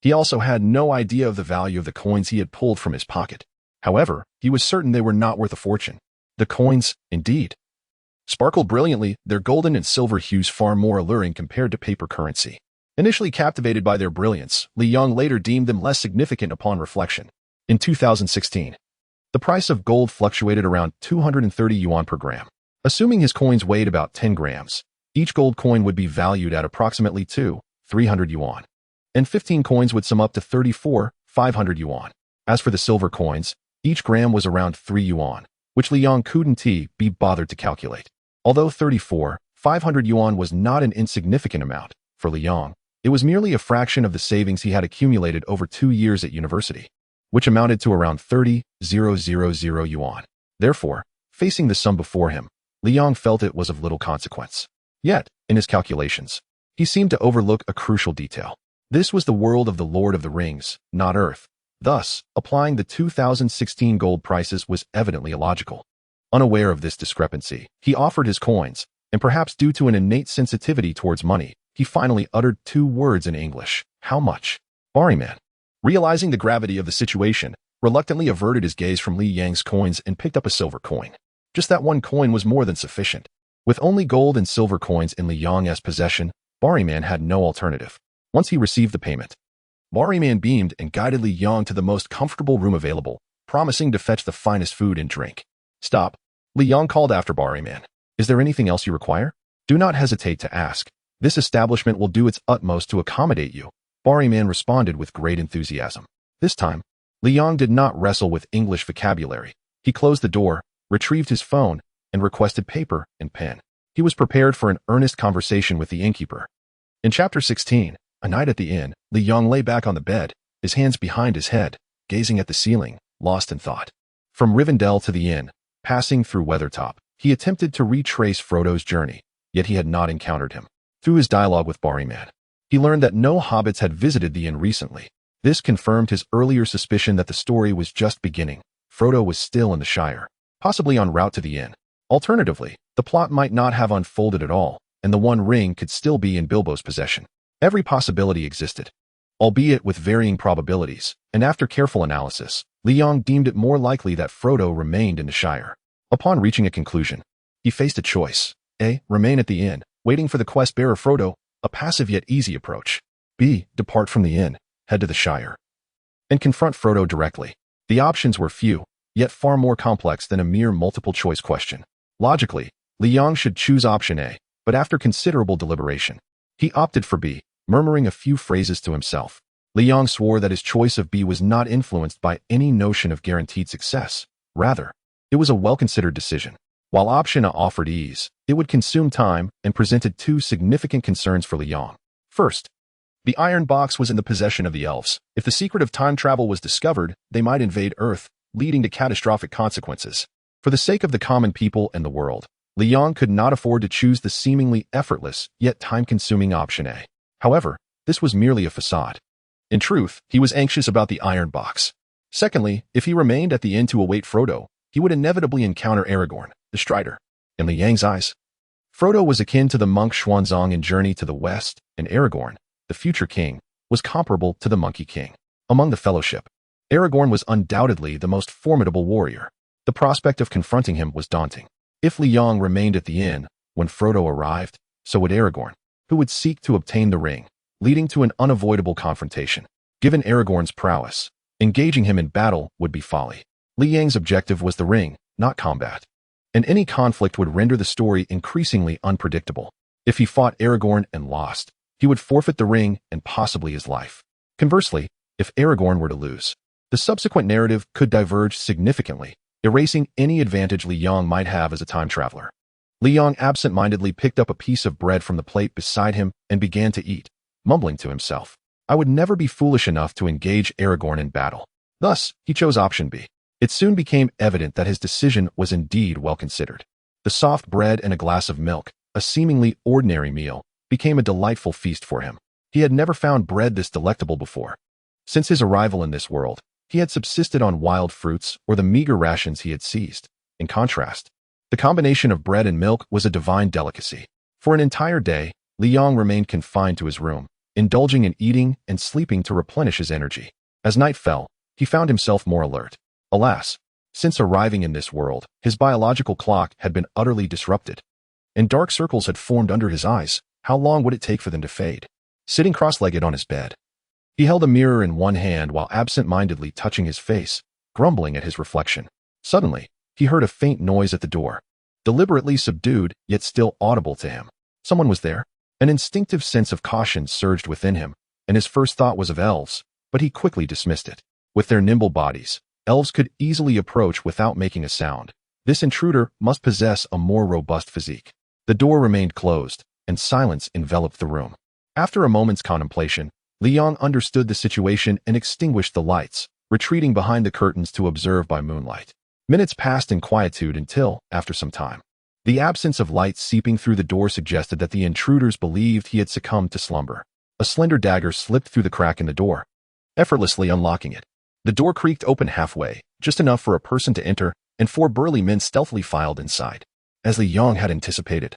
He also had no idea of the value of the coins he had pulled from his pocket. However, he was certain they were not worth a fortune. The coins, indeed, sparkled brilliantly, their golden and silver hues far more alluring compared to paper currency. Initially captivated by their brilliance, Li Yong later deemed them less significant upon reflection. In 2016, the price of gold fluctuated around 230 yuan per gram. Assuming his coins weighed about 10 grams, each gold coin would be valued at approximately 300 yuan, and 15 coins would sum up to 500 yuan. As for the silver coins, each gram was around 3 yuan, which Li Yong couldn't be bothered to calculate. Although 500 yuan was not an insignificant amount, for Li Yong, it was merely a fraction of the savings he had accumulated over 2 years at university, which amounted to around 30,000 yuan. Therefore, facing the sum before him, Li Yong felt it was of little consequence. Yet, in his calculations, he seemed to overlook a crucial detail. This was the world of the Lord of the Rings, not Earth. Thus, applying the 2016 gold prices was evidently illogical. Unaware of this discrepancy, he offered his coins, and perhaps due to an innate sensitivity towards money, he finally uttered 2 words in English. "How much?" Barryman, realizing the gravity of the situation, reluctantly averted his gaze from Li Yang's coins and picked up a silver coin. Just that one coin was more than sufficient. With only gold and silver coins in Li Yang's possession, Barryman had no alternative. Once he received the payment, Barryman beamed and guided Li Yong to the most comfortable room available, promising to fetch the finest food and drink. "Stop," Li Yong called after Barryman. "Is there anything else you require? Do not hesitate to ask. This establishment will do its utmost to accommodate you," Barryman responded with great enthusiasm. This time, Li Yong did not wrestle with English vocabulary. He closed the door, retrieved his phone, and requested paper and pen. He was prepared for an earnest conversation with the innkeeper. In Chapter 16, A Night at the Inn, Li Yong lay back on the bed, his hands behind his head, gazing at the ceiling, lost in thought. From Rivendell to the inn, passing through Weathertop, he attempted to retrace Frodo's journey, yet he had not encountered him. Through his dialogue with Barryman, he learned that no hobbits had visited the inn recently. This confirmed his earlier suspicion that the story was just beginning. Frodo was still in the Shire, possibly en route to the inn. Alternatively, the plot might not have unfolded at all, and the One Ring could still be in Bilbo's possession. Every possibility existed, albeit with varying probabilities, and after careful analysis, Li Yong deemed it more likely that Frodo remained in the Shire. Upon reaching a conclusion, he faced a choice: A. Remain at the inn, waiting for the quest-bearer Frodo, a passive yet easy approach. B. Depart from the inn, head to the Shire, and confront Frodo directly. The options were few, yet far more complex than a mere multiple-choice question. Logically, Li Yong should choose option A, but after considerable deliberation, he opted for B, murmuring a few phrases to himself. Li Yong swore that his choice of B was not influenced by any notion of guaranteed success. Rather, it was a well-considered decision. While option A offered ease, it would consume time and presented two significant concerns for Li Yong. First, the Iron Box was in the possession of the elves. If the secret of time travel was discovered, they might invade Earth, leading to catastrophic consequences. For the sake of the common people and the world, Li Yong could not afford to choose the seemingly effortless, yet time-consuming option A. However, this was merely a facade. In truth, he was anxious about the Iron Box. Secondly, if he remained at the inn to await Frodo, he would inevitably encounter Aragorn, the Strider. In Li Yang's eyes, Frodo was akin to the monk Xuanzang in Journey to the West, and Aragorn, the future king, was comparable to the Monkey King. Among the Fellowship, Aragorn was undoubtedly the most formidable warrior. The prospect of confronting him was daunting. If Li Yong remained at the inn when Frodo arrived, so would Aragorn, who would seek to obtain the ring, leading to an unavoidable confrontation. Given Aragorn's prowess, engaging him in battle would be folly. Li Yang's objective was the ring, not combat, and any conflict would render the story increasingly unpredictable. If he fought Aragorn and lost, he would forfeit the ring and possibly his life. Conversely, if Aragorn were to lose, the subsequent narrative could diverge significantly, erasing any advantage Li Yong might have as a time traveler. Li Yong absent-mindedly picked up a piece of bread from the plate beside him and began to eat, mumbling to himself, "I would never be foolish enough to engage Aragorn in battle." Thus, he chose option B. It soon became evident that his decision was indeed well considered. The soft bread and a glass of milk, a seemingly ordinary meal, became a delightful feast for him. He had never found bread this delectable before. Since his arrival in this world, he had subsisted on wild fruits or the meager rations he had seized. In contrast, the combination of bread and milk was a divine delicacy. For an entire day, Li Yong remained confined to his room, indulging in eating and sleeping to replenish his energy. As night fell, he found himself more alert. Alas, since arriving in this world, his biological clock had been utterly disrupted, and dark circles had formed under his eyes. How long would it take for them to fade? Sitting cross-legged on his bed, he held a mirror in one hand while absent-mindedly touching his face, grumbling at his reflection. Suddenly, he heard a faint noise at the door, deliberately subdued yet still audible to him. Someone was there. An instinctive sense of caution surged within him, and his first thought was of elves, but he quickly dismissed it. With their nimble bodies, elves could easily approach without making a sound. This intruder must possess a more robust physique. The door remained closed, and silence enveloped the room. After a moment's contemplation, Li Yong understood the situation and extinguished the lights, retreating behind the curtains to observe by moonlight. Minutes passed in quietude until, after some time, the absence of light seeping through the door suggested that the intruders believed he had succumbed to slumber. A slender dagger slipped through the crack in the door, effortlessly unlocking it. The door creaked open halfway, just enough for a person to enter, and 4 burly men stealthily filed inside. As Li Yong had anticipated,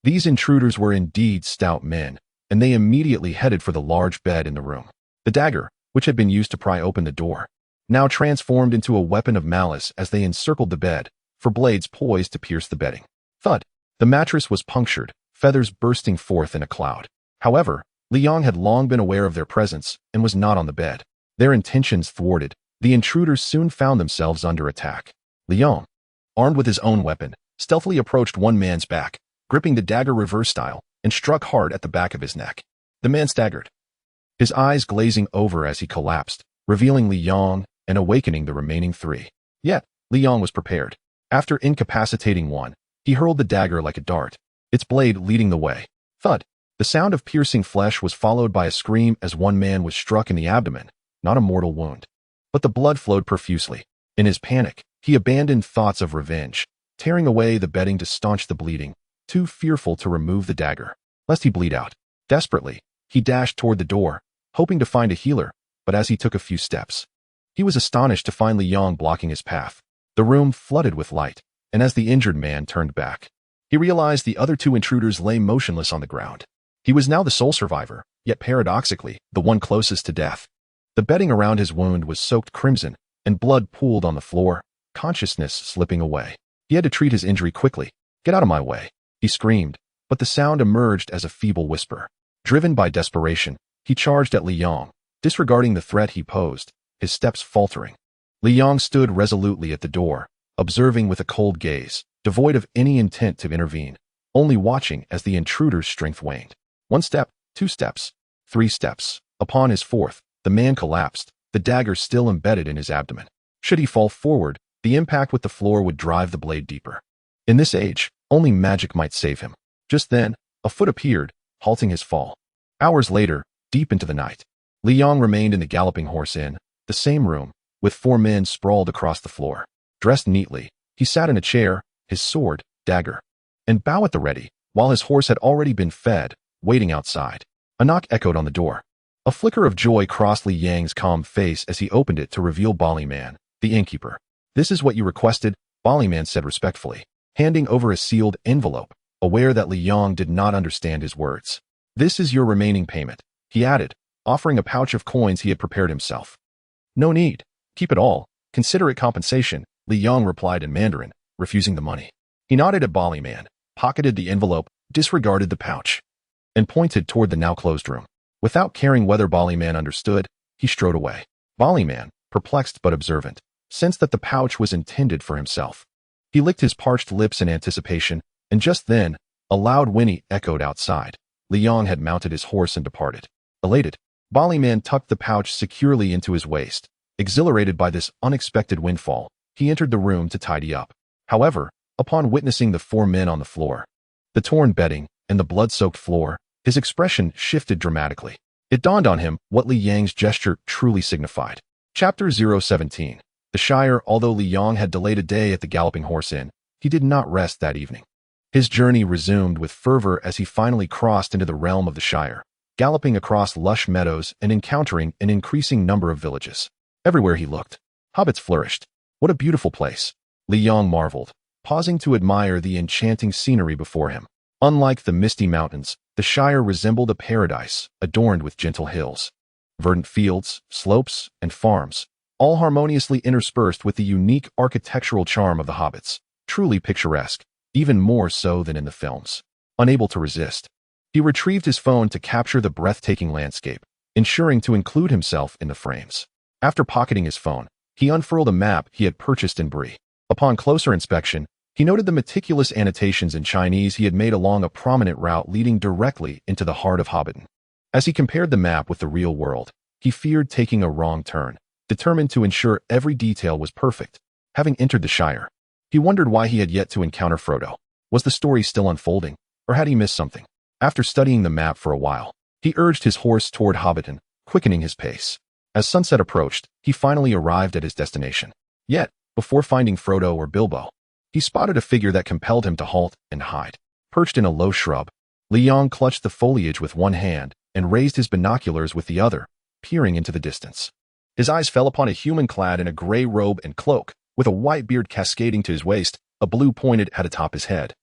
these intruders were indeed stout men, and they immediately headed for the large bed in the room. The dagger, which had been used to pry open the door, now transformed into a weapon of malice as they encircled the bed, for blades poised to pierce the bedding. Thud! The mattress was punctured, feathers bursting forth in a cloud. However, Li Yong had long been aware of their presence and was not on the bed. Their intentions thwarted, the intruders soon found themselves under attack. Li Yong, armed with his own weapon, stealthily approached one man's back, gripping the dagger reverse style, and struck hard at the back of his neck. The man staggered, his eyes glazing over as he collapsed, revealing Li Yong and awakening the remaining 3. Yet, Li Yong was prepared. After incapacitating one, he hurled the dagger like a dart, its blade leading the way. Thud! The sound of piercing flesh was followed by a scream as one man was struck in the abdomen, not a mortal wound, but the blood flowed profusely. In his panic, he abandoned thoughts of revenge, tearing away the bedding to staunch the bleeding, too fearful to remove the dagger, lest he bleed out. Desperately, he dashed toward the door, hoping to find a healer, but as he took a few steps, he was astonished to find Li Yong blocking his path. The room flooded with light, and as the injured man turned back, he realized the other 2 intruders lay motionless on the ground. He was now the sole survivor, yet paradoxically, the one closest to death. The bedding around his wound was soaked crimson, and blood pooled on the floor, consciousness slipping away. He had to treat his injury quickly. "Get out of my way," He screamed, but the sound emerged as a feeble whisper. Driven by desperation, he charged at Li Yong, disregarding the threat he posed, his steps faltering. Li Yong stood resolutely at the door, observing with a cold gaze, devoid of any intent to intervene, only watching as the intruder's strength waned. 1 step, 2 steps, 3 steps. Upon his 4th, the man collapsed, the dagger still embedded in his abdomen. Should he fall forward, the impact with the floor would drive the blade deeper. In this age, only magic might save him. Just then, a foot appeared, halting his fall. Hours later, deep into the night, Li Yong remained in the Galloping Horse Inn, the same room, with 4 men sprawled across the floor. Dressed neatly, he sat in a chair, his sword, dagger, and bow at the ready, while his horse had already been fed, waiting outside. A knock echoed on the door. A flicker of joy crossed Li Yang's calm face as he opened it to reveal Bali Man, the innkeeper. "This is what you requested," Bali Man said respectfully, handing over a sealed envelope, aware that Li Yong did not understand his words. "This is your remaining payment," he added, offering a pouch of coins he had prepared himself. "No need. Keep it all. Consider it compensation," Li Yong replied in Mandarin, refusing the money. He nodded at Bali Man, pocketed the envelope, disregarded the pouch, and pointed toward the now-closed room. Without caring whether Bali Man understood, he strode away. Bali Man, perplexed but observant, sensed that the pouch was intended for himself. He licked his parched lips in anticipation, and just then, a loud whinny echoed outside. Li Yong had mounted his horse and departed. Elated, Bali Man tucked the pouch securely into his waist. Exhilarated by this unexpected windfall, he entered the room to tidy up. However, upon witnessing the 4 men on the floor, the torn bedding, and the blood-soaked floor, his expression shifted dramatically. It dawned on him what Li Yang's gesture truly signified. Chapter 017. The Shire. Although Li Yong had delayed a day at the Galloping Horse Inn, he did not rest that evening. His journey resumed with fervor as he finally crossed into the realm of the Shire, galloping across lush meadows and encountering an increasing number of villages. Everywhere he looked, hobbits flourished. What a beautiful place, Li Yong marveled, pausing to admire the enchanting scenery before him. Unlike the misty mountains, the Shire resembled a paradise, adorned with gentle hills, verdant fields, slopes, and farms, all harmoniously interspersed with the unique architectural charm of the hobbits. Truly picturesque, even more so than in the films. Unable to resist, he retrieved his phone to capture the breathtaking landscape, ensuring to include himself in the frames. After pocketing his phone, he unfurled a map he had purchased in Brie. Upon closer inspection, he noted the meticulous annotations in Chinese he had made along a prominent route leading directly into the heart of Hobbiton. As he compared the map with the real world, he feared taking a wrong turn, determined to ensure every detail was perfect. Having entered the Shire, he wondered why he had yet to encounter Frodo. Was the story still unfolding, or had he missed something? After studying the map for a while, he urged his horse toward Hobbiton, quickening his pace. As sunset approached, he finally arrived at his destination. Yet, before finding Frodo or Bilbo, he spotted a figure that compelled him to halt and hide. Perched in a low shrub, Li Yong clutched the foliage with one hand and raised his binoculars with the other, peering into the distance. His eyes fell upon a human clad in a gray robe and cloak, with a white beard cascading to his waist, a blue pointed head atop his head,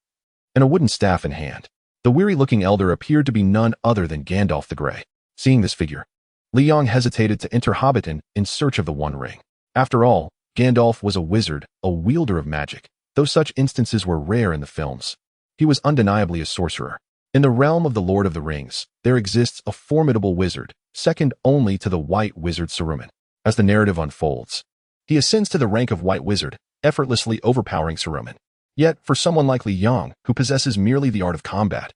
and a wooden staff in hand. The weary-looking elder appeared to be none other than Gandalf the Grey. Seeing this figure, Li Yong hesitated to enter Hobbiton in search of the One Ring. After all, Gandalf was a wizard, a wielder of magic. Though such instances were rare in the films, he was undeniably a sorcerer. In the realm of the Lord of the Rings, there exists a formidable wizard, second only to the White Wizard Saruman. As the narrative unfolds, he ascends to the rank of White Wizard, effortlessly overpowering Saruman. Yet, for someone like Li Yong, who possesses merely the art of combat,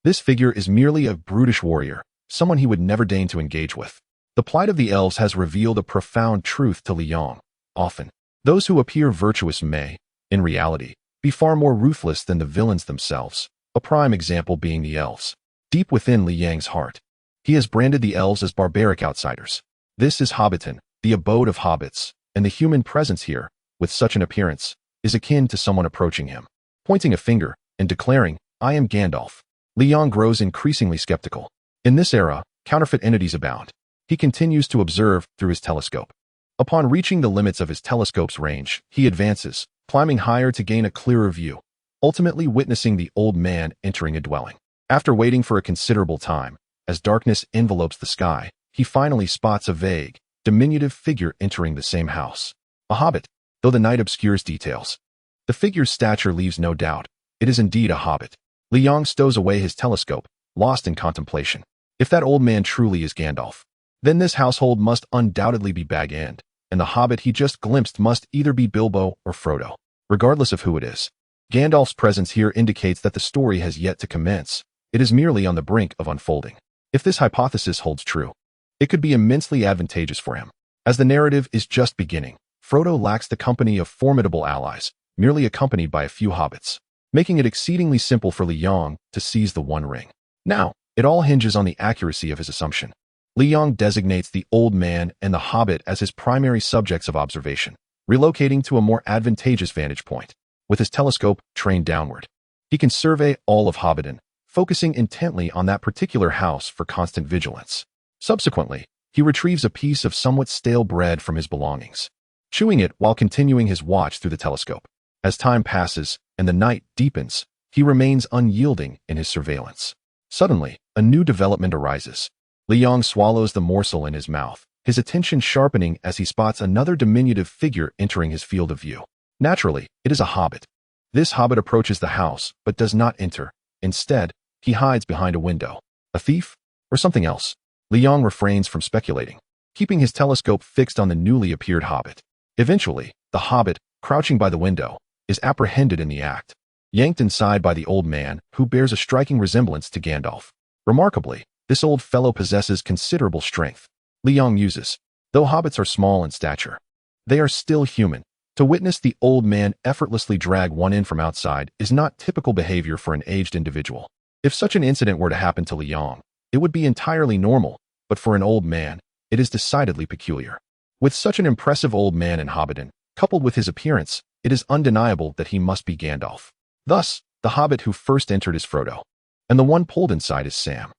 this figure is merely a brutish warrior, someone he would never deign to engage with. The plight of the elves has revealed a profound truth to Li Yong. Often, those who appear virtuous may, in reality, be far more ruthless than the villains themselves, a prime example being the elves. Deep within Li Yang's heart, he has branded the elves as barbaric outsiders. This is Hobbiton, the abode of hobbits, and the human presence here, with such an appearance, is akin to someone approaching him, pointing a finger, and declaring, "I am Gandalf." Li Yong grows increasingly skeptical. In this era, counterfeit entities abound. He continues to observe through his telescope. Upon reaching the limits of his telescope's range, he advances, climbing higher to gain a clearer view, ultimately witnessing the old man entering a dwelling. After waiting for a considerable time, as darkness envelopes the sky, he finally spots a vague, diminutive figure entering the same house. A hobbit, though the night obscures details. The figure's stature leaves no doubt. It is indeed a hobbit. Li Yong stows away his telescope, lost in contemplation. If that old man truly is Gandalf, then this household must undoubtedly be Bag End, and the hobbit he just glimpsed must either be Bilbo or Frodo. Regardless of who it is, Gandalf's presence here indicates that the story has yet to commence. It is merely on the brink of unfolding. If this hypothesis holds true, it could be immensely advantageous for him. As the narrative is just beginning, Frodo lacks the company of formidable allies, merely accompanied by a few hobbits, making it exceedingly simple for Li Yong to seize the One Ring. Now, it all hinges on the accuracy of his assumption. Li Yong designates the old man and the hobbit as his primary subjects of observation, relocating to a more advantageous vantage point. With his telescope trained downward, he can survey all of Hobbiton, focusing intently on that particular house for constant vigilance. Subsequently, he retrieves a piece of somewhat stale bread from his belongings, chewing it while continuing his watch through the telescope. As time passes and the night deepens, he remains unyielding in his surveillance. Suddenly, a new development arises. Li Yong swallows the morsel in his mouth, his attention sharpening as he spots another diminutive figure entering his field of view. Naturally, it is a hobbit. This hobbit approaches the house, but does not enter. Instead, he hides behind a window. A thief? Or something else? Li Yong refrains from speculating, keeping his telescope fixed on the newly appeared hobbit. Eventually, the hobbit, crouching by the window, is apprehended in the act, yanked inside by the old man, who bears a striking resemblance to Gandalf. Remarkably, this old fellow possesses considerable strength. Li Yong muses, though hobbits are small in stature, they are still human. To witness the old man effortlessly drag one in from outside is not typical behavior for an aged individual. If such an incident were to happen to Li Yong, it would be entirely normal, but for an old man, it is decidedly peculiar. With such an impressive old man in Hobbiton, coupled with his appearance, it is undeniable that he must be Gandalf. Thus, the hobbit who first entered is Frodo, and the one pulled inside is Sam.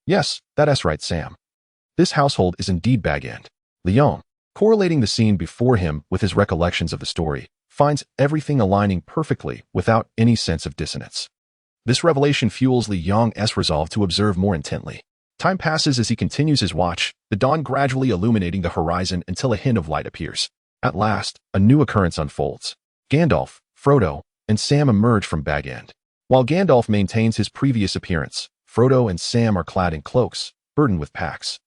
Yes, that's right, Sam. This household is indeed Bag End. Li Yong, correlating the scene before him with his recollections of the story, finds everything aligning perfectly without any sense of dissonance. This revelation fuels Li Yong's resolve to observe more intently. Time passes as he continues his watch, the dawn gradually illuminating the horizon until a hint of light appears. At last, a new occurrence unfolds. Gandalf, Frodo, and Sam emerge from Bag End. While Gandalf maintains his previous appearance, Frodo and Sam are clad in cloaks, burdened with packs.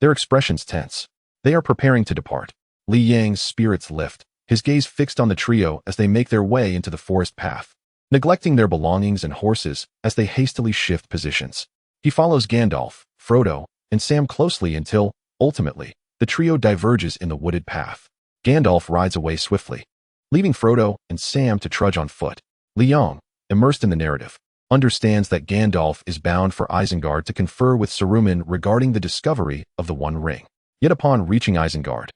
Their expressions tense. They are preparing to depart. Li Yang's spirits lift, his gaze fixed on the trio as they make their way into the forest path, neglecting their belongings and horses as they hastily shift positions. He follows Gandalf, Frodo, and Sam closely until, ultimately, the trio diverges in the wooded path. Gandalf rides away swiftly, leaving Frodo and Sam to trudge on foot. Li Yong, immersed in the narrative, understands that Gandalf is bound for Isengard to confer with Saruman regarding the discovery of the One Ring. Yet upon reaching Isengard,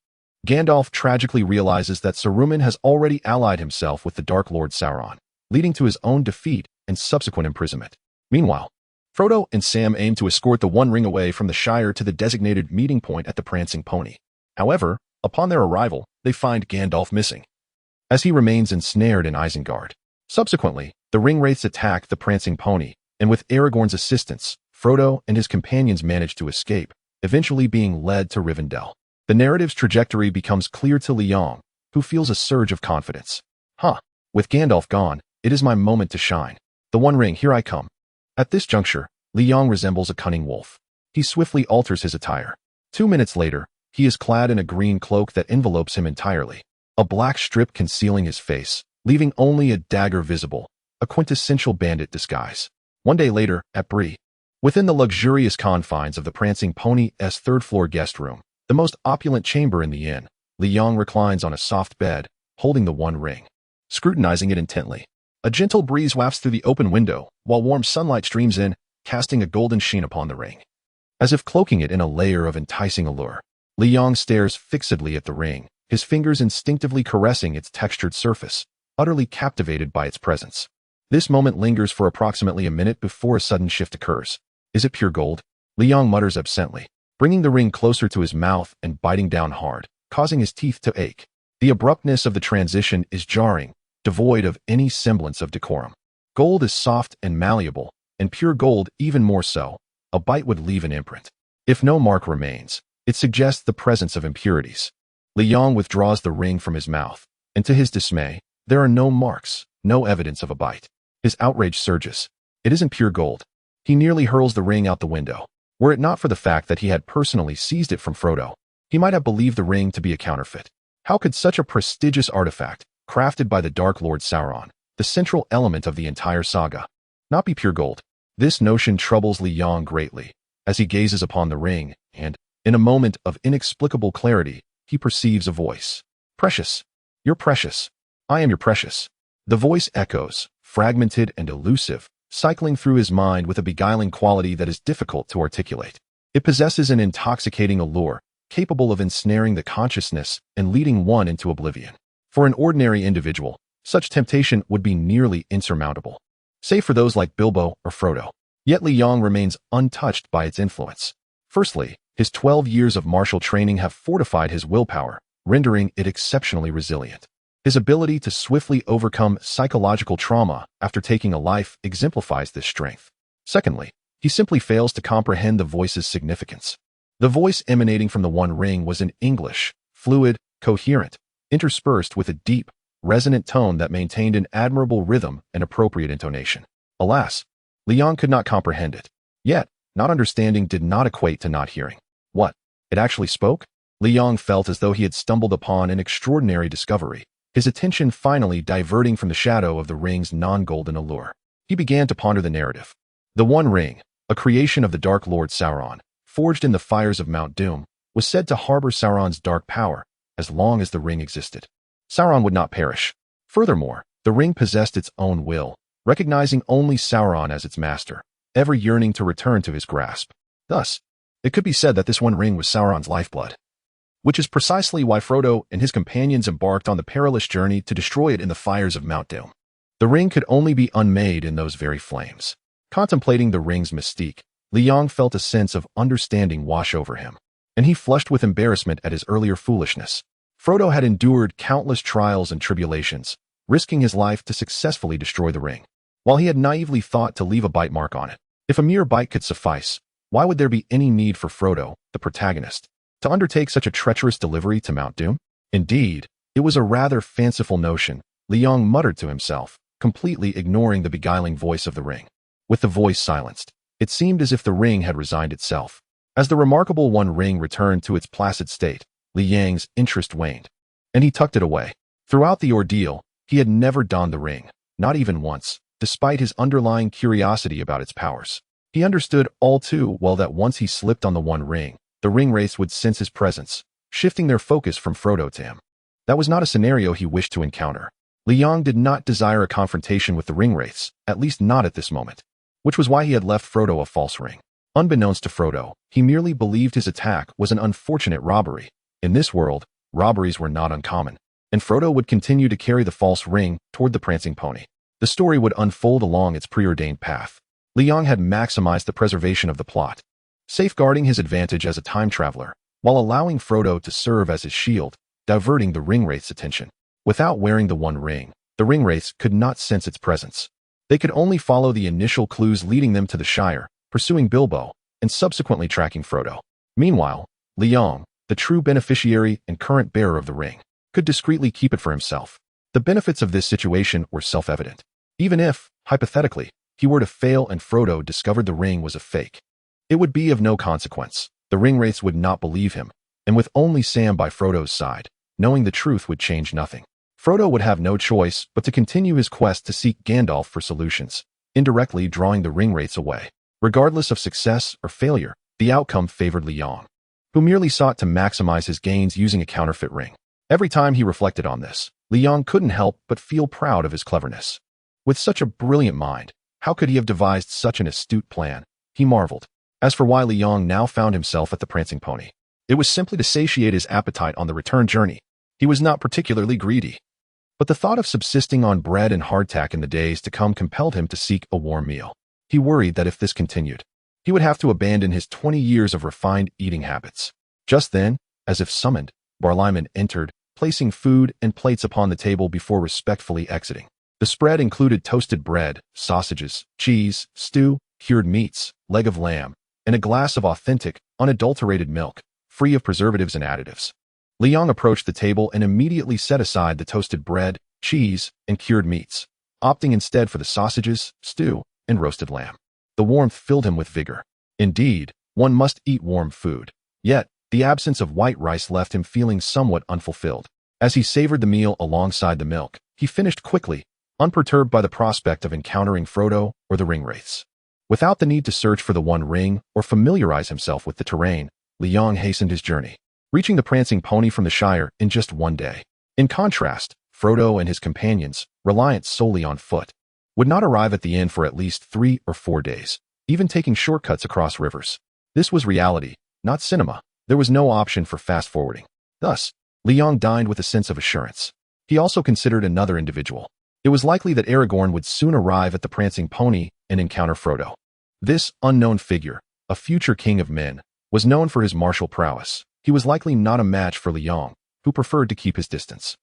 Gandalf tragically realizes that Saruman has already allied himself with the Dark Lord Sauron, leading to his own defeat and subsequent imprisonment. Meanwhile, Frodo and Sam aim to escort the One Ring away from the Shire to the designated meeting point at the Prancing Pony. However, upon their arrival, they find Gandalf missing, as he remains ensnared in Isengard. Subsequently, the Ringwraiths attack the Prancing Pony, and with Aragorn's assistance, Frodo and his companions manage to escape, eventually being led to Rivendell. The narrative's trajectory becomes clear to Li Yong, who feels a surge of confidence. With Gandalf gone, it is my moment to shine. The One Ring, here I come. At this juncture, Li Yong resembles a cunning wolf. He swiftly alters his attire. 2 minutes later, he is clad in a green cloak that envelopes him entirely, a black strip concealing his face, leaving only a dagger visible, a quintessential bandit disguise. 1 day later, at Bree, within the luxurious confines of the Prancing Pony's third-floor guest room, the most opulent chamber in the inn, Li Yong reclines on a soft bed, holding the One Ring, scrutinizing it intently. A gentle breeze wafts through the open window, while warm sunlight streams in, casting a golden sheen upon the ring. As if cloaking it in a layer of enticing allure, Li Yong stares fixedly at the ring, his fingers instinctively caressing its textured surface, utterly captivated by its presence. This moment lingers for approximately a minute before a sudden shift occurs. Is it pure gold? Li Yong mutters absently, bringing the ring closer to his mouth and biting down hard, causing his teeth to ache. The abruptness of the transition is jarring, devoid of any semblance of decorum. Gold is soft and malleable, and pure gold even more so. A bite would leave an imprint. If no mark remains, it suggests the presence of impurities. Li Yong withdraws the ring from his mouth, and to his dismay, there are no marks, no evidence of a bite. His outrage surges. It isn't pure gold. He nearly hurls the ring out the window. Were it not for the fact that he had personally seized it from Frodo, he might have believed the ring to be a counterfeit. How could such a prestigious artifact, crafted by the Dark Lord Sauron, the central element of the entire saga, not be pure gold? This notion troubles Li Yong greatly, as he gazes upon the ring, and, in a moment of inexplicable clarity, he perceives a voice. Precious. You're precious. I am your precious. The voice echoes, fragmented and elusive, cycling through his mind with a beguiling quality that is difficult to articulate. It possesses an intoxicating allure, capable of ensnaring the consciousness and leading one into oblivion. For an ordinary individual, such temptation would be nearly insurmountable, save for those like Bilbo or Frodo. Yet Li Yong remains untouched by its influence. Firstly, his 12 years of martial training have fortified his willpower, rendering it exceptionally resilient. His ability to swiftly overcome psychological trauma after taking a life exemplifies this strength. Secondly, he simply fails to comprehend the voice's significance. The voice emanating from the One Ring was in English, fluid, coherent, interspersed with a deep, resonant tone that maintained an admirable rhythm and appropriate intonation. Alas, Li Yong could not comprehend it. Yet, not understanding did not equate to not hearing. What? It actually spoke? Li Yong felt as though he had stumbled upon an extraordinary discovery, his attention finally diverting from the shadow of the ring's non-golden allure. He began to ponder the narrative. The One Ring, a creation of the Dark Lord Sauron, forged in the fires of Mount Doom, was said to harbor Sauron's dark power as long as the ring existed. Sauron would not perish. Furthermore, the ring possessed its own will, recognizing only Sauron as its master, ever yearning to return to his grasp. Thus, it could be said that this One Ring was Sauron's lifeblood, which is precisely why Frodo and his companions embarked on the perilous journey to destroy it in the fires of Mount Doom. The ring could only be unmade in those very flames. Contemplating the ring's mystique, Li Yong felt a sense of understanding wash over him, and he flushed with embarrassment at his earlier foolishness. Frodo had endured countless trials and tribulations, risking his life to successfully destroy the ring, while he had naively thought to leave a bite mark on it. If a mere bite could suffice, why would there be any need for Frodo, the protagonist, to undertake such a treacherous delivery to Mount Doom? Indeed, it was a rather fanciful notion, Li Yong muttered to himself, completely ignoring the beguiling voice of the ring. With the voice silenced, it seemed as if the ring had resigned itself. As the remarkable One Ring returned to its placid state, Li Yang's interest waned, and he tucked it away. Throughout the ordeal, he had never donned the ring, not even once, despite his underlying curiosity about its powers. He understood all too well that once he slipped on the One Ring, the ringwraiths would sense his presence, shifting their focus from Frodo to him. That was not a scenario he wished to encounter. Li Yong did not desire a confrontation with the ringwraiths, at least not at this moment, which was why he had left Frodo a false ring. Unbeknownst to Frodo, he merely believed his attack was an unfortunate robbery. In this world, robberies were not uncommon, and Frodo would continue to carry the false ring toward the prancing pony. The story would unfold along its preordained path. Li Yong had maximized the preservation of the plot, safeguarding his advantage as a time traveler, while allowing Frodo to serve as his shield, diverting the ringwraith's attention. Without wearing the One Ring, the ringwraiths could not sense its presence. They could only follow the initial clues leading them to the Shire, pursuing Bilbo, and subsequently tracking Frodo. Meanwhile, Li Yong, the true beneficiary and current bearer of the ring, could discreetly keep it for himself. The benefits of this situation were self-evident. Even if, hypothetically, he were to fail and Frodo discovered the ring was a fake, it would be of no consequence. The ringwraiths would not believe him, and with only Sam by Frodo's side, knowing the truth would change nothing. Frodo would have no choice but to continue his quest to seek Gandalf for solutions, indirectly drawing the ringwraiths away. Regardless of success or failure, the outcome favored Li Yong, who merely sought to maximize his gains using a counterfeit ring. Every time he reflected on this, Li Yong couldn't help but feel proud of his cleverness. With such a brilliant mind, how could he have devised such an astute plan? He marveled. As for why Li Yong now found himself at the prancing pony, it was simply to satiate his appetite on the return journey. He was not particularly greedy, but the thought of subsisting on bread and hardtack in the days to come compelled him to seek a warm meal. He worried that if this continued, he would have to abandon his 20 years of refined eating habits. Just then, as if summoned, Barliman entered, placing food and plates upon the table before respectfully exiting. The spread included toasted bread, sausages, cheese, stew, cured meats, leg of lamb, and a glass of authentic, unadulterated milk, free of preservatives and additives. Li Yong approached the table and immediately set aside the toasted bread, cheese, and cured meats, opting instead for the sausages, stew, and roasted lamb. The warmth filled him with vigor. Indeed, one must eat warm food. Yet, the absence of white rice left him feeling somewhat unfulfilled. As he savored the meal alongside the milk, he finished quickly, unperturbed by the prospect of encountering Frodo or the ring-wraiths. Without the need to search for the One Ring or familiarize himself with the terrain, Liang hastened his journey, reaching the prancing pony from the Shire in just one day. In contrast, Frodo and his companions, reliant solely on foot, would not arrive at the inn for at least 3 or 4 days, even taking shortcuts across rivers. This was reality, not cinema. There was no option for fast-forwarding. Thus, Liang dined with a sense of assurance. He also considered another individual. It was likely that Aragorn would soon arrive at the prancing pony and encounter Frodo. This unknown figure, a future king of men, was known for his martial prowess. He was likely not a match for Liang, who preferred to keep his distance.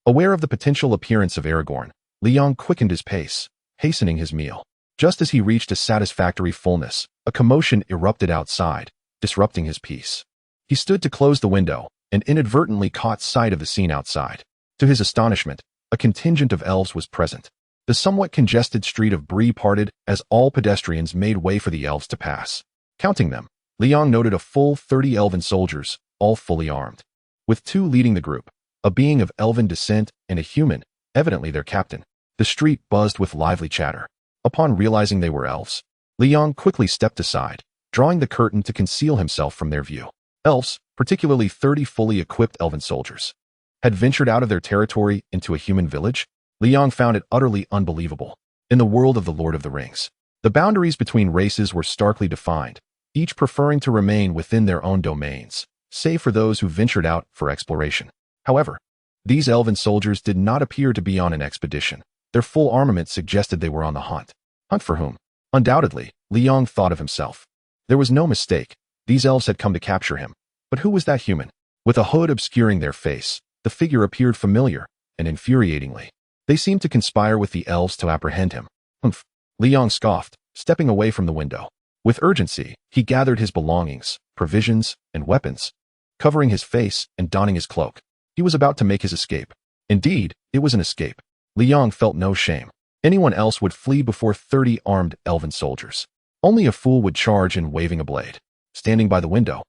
Aware of the potential appearance of Aragorn, Liang quickened his pace, hastening his meal. Just as he reached a satisfactory fullness, a commotion erupted outside, disrupting his peace. He stood to close the window and inadvertently caught sight of the scene outside. To his astonishment, a contingent of elves was present. The somewhat congested street of Bree parted as all pedestrians made way for the elves to pass. Counting them, Liang noted a full 30 elven soldiers, all fully armed. With 2 leading the group, a being of elven descent and a human, evidently their captain. The street buzzed with lively chatter. Upon realizing they were elves, Liang quickly stepped aside, drawing the curtain to conceal himself from their view. Elves, particularly 30 fully equipped elven soldiers, had ventured out of their territory into a human village. Liang found it utterly unbelievable. In the world of the Lord of the Rings, the boundaries between races were starkly defined, each preferring to remain within their own domains, save for those who ventured out for exploration. However, these elven soldiers did not appear to be on an expedition. Their full armament suggested they were on the hunt. Hunt for whom? Undoubtedly, Liang thought of himself. There was no mistake. These elves had come to capture him. But who was that human? With a hood obscuring their face, the figure appeared familiar and infuriatingly. They seemed to conspire with the elves to apprehend him. Humph! Liang scoffed, stepping away from the window. With urgency, he gathered his belongings, provisions, and weapons, covering his face and donning his cloak. He was about to make his escape. Indeed, it was an escape. Liang felt no shame. Anyone else would flee before 30 armed elven soldiers. Only a fool would charge in waving a blade. Standing by the window,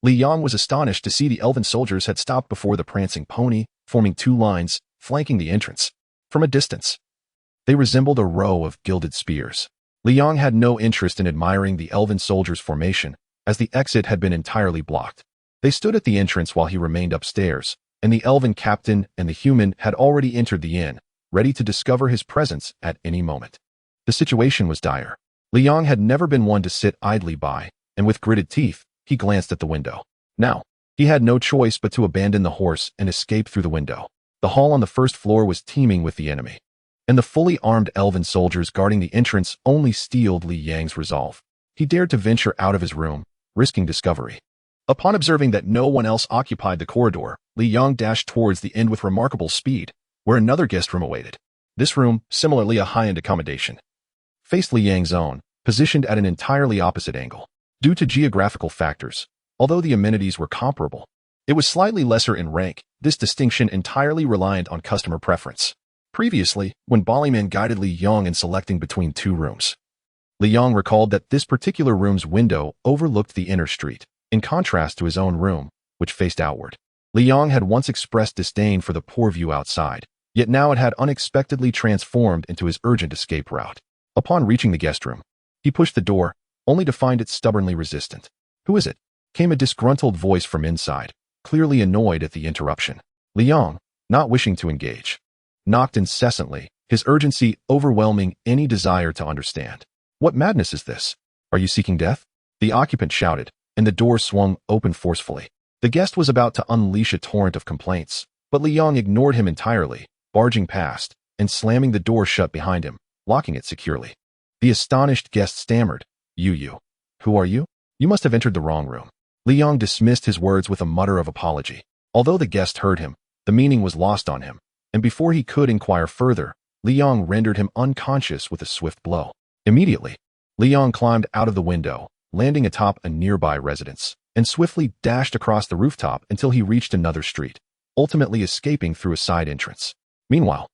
Liang was astonished to see the elven soldiers had stopped before the prancing pony, forming 2 lines, flanking the entrance. From a distance, they resembled a row of gilded spears. Liang had no interest in admiring the elven soldiers' formation, as the exit had been entirely blocked. They stood at the entrance while he remained upstairs, and the elven captain and the human had already entered the inn, ready to discover his presence at any moment. The situation was dire. Liang had never been one to sit idly by, and with gritted teeth, he glanced at the window. Now, he had no choice but to abandon the horse and escape through the window. The hall on the first floor was teeming with the enemy, and the fully armed elven soldiers guarding the entrance only steeled Liang's resolve. He dared to venture out of his room, risking discovery. Upon observing that no one else occupied the corridor, Liang dashed towards the end with remarkable speed, where another guest room awaited. This room, similarly a high-end accommodation, faced Liang's own, positioned at an entirely opposite angle. Due to geographical factors, although the amenities were comparable, it was slightly lesser in rank, this distinction entirely reliant on customer preference. Previously, when Ballyman guided Liang in selecting between 2 rooms, Liang recalled that this particular room's window overlooked the inner street, in contrast to his own room, which faced outward. Liang had once expressed disdain for the poor view outside, yet now it had unexpectedly transformed into his urgent escape route. Upon reaching the guest room, he pushed the door, only to find it stubbornly resistant. "Who is it?" came a disgruntled voice from inside, clearly annoyed at the interruption. Liang, not wishing to engage, knocked incessantly, his urgency overwhelming any desire to understand. "What madness is this? Are you seeking death?" the occupant shouted, and the door swung open forcefully. The guest was about to unleash a torrent of complaints, but Liang ignored him entirely, barging past and slamming the door shut behind him, locking it securely. The astonished guest stammered, You. Who are you? You must have entered the wrong room." Liang dismissed his words with a mutter of apology. Although the guest heard him, the meaning was lost on him, and before he could inquire further, Liang rendered him unconscious with a swift blow. Immediately, Liang climbed out of the window, landing atop a nearby residence, and swiftly dashed across the rooftop until he reached another street, ultimately escaping through a side entrance. Meanwhile,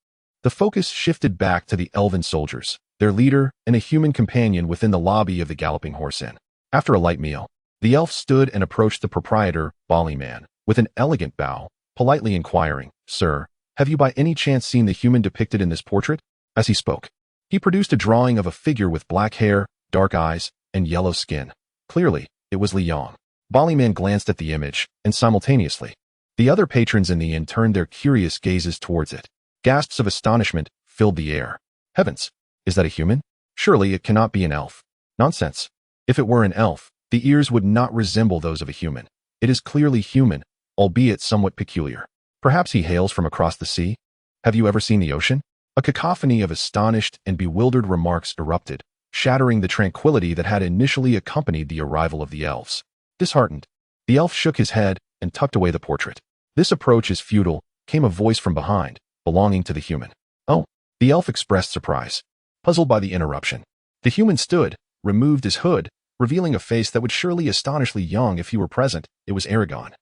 the focus shifted back to the elven soldiers, their leader, and a human companion within the lobby of the Galloping Horse Inn. After a light meal, the elf stood and approached the proprietor, Ballyman, with an elegant bow, politely inquiring, "Sir, have you by any chance seen the human depicted in this portrait?" As he spoke, he produced a drawing of a figure with black hair, dark eyes, and yellow skin. Clearly, it was Li Yong. Ballyman glanced at the image, and simultaneously, the other patrons in the inn turned their curious gazes towards it. Gasps of astonishment filled the air. Heavens! Is that a human? Surely it cannot be an elf. Nonsense. If it were an elf, the ears would not resemble those of a human. It is clearly human, albeit somewhat peculiar. Perhaps he hails from across the sea? Have you ever seen the ocean? A cacophony of astonished and bewildered remarks erupted, shattering the tranquility that had initially accompanied the arrival of the elves. Disheartened, the elf shook his head and tucked away the portrait. "This approach is futile," came a voice from behind, belonging to the human. "Oh," the elf expressed surprise, puzzled by the interruption. The human stood, removed his hood, revealing a face that would surely astonish Li Yong if he were present. It was Aragon,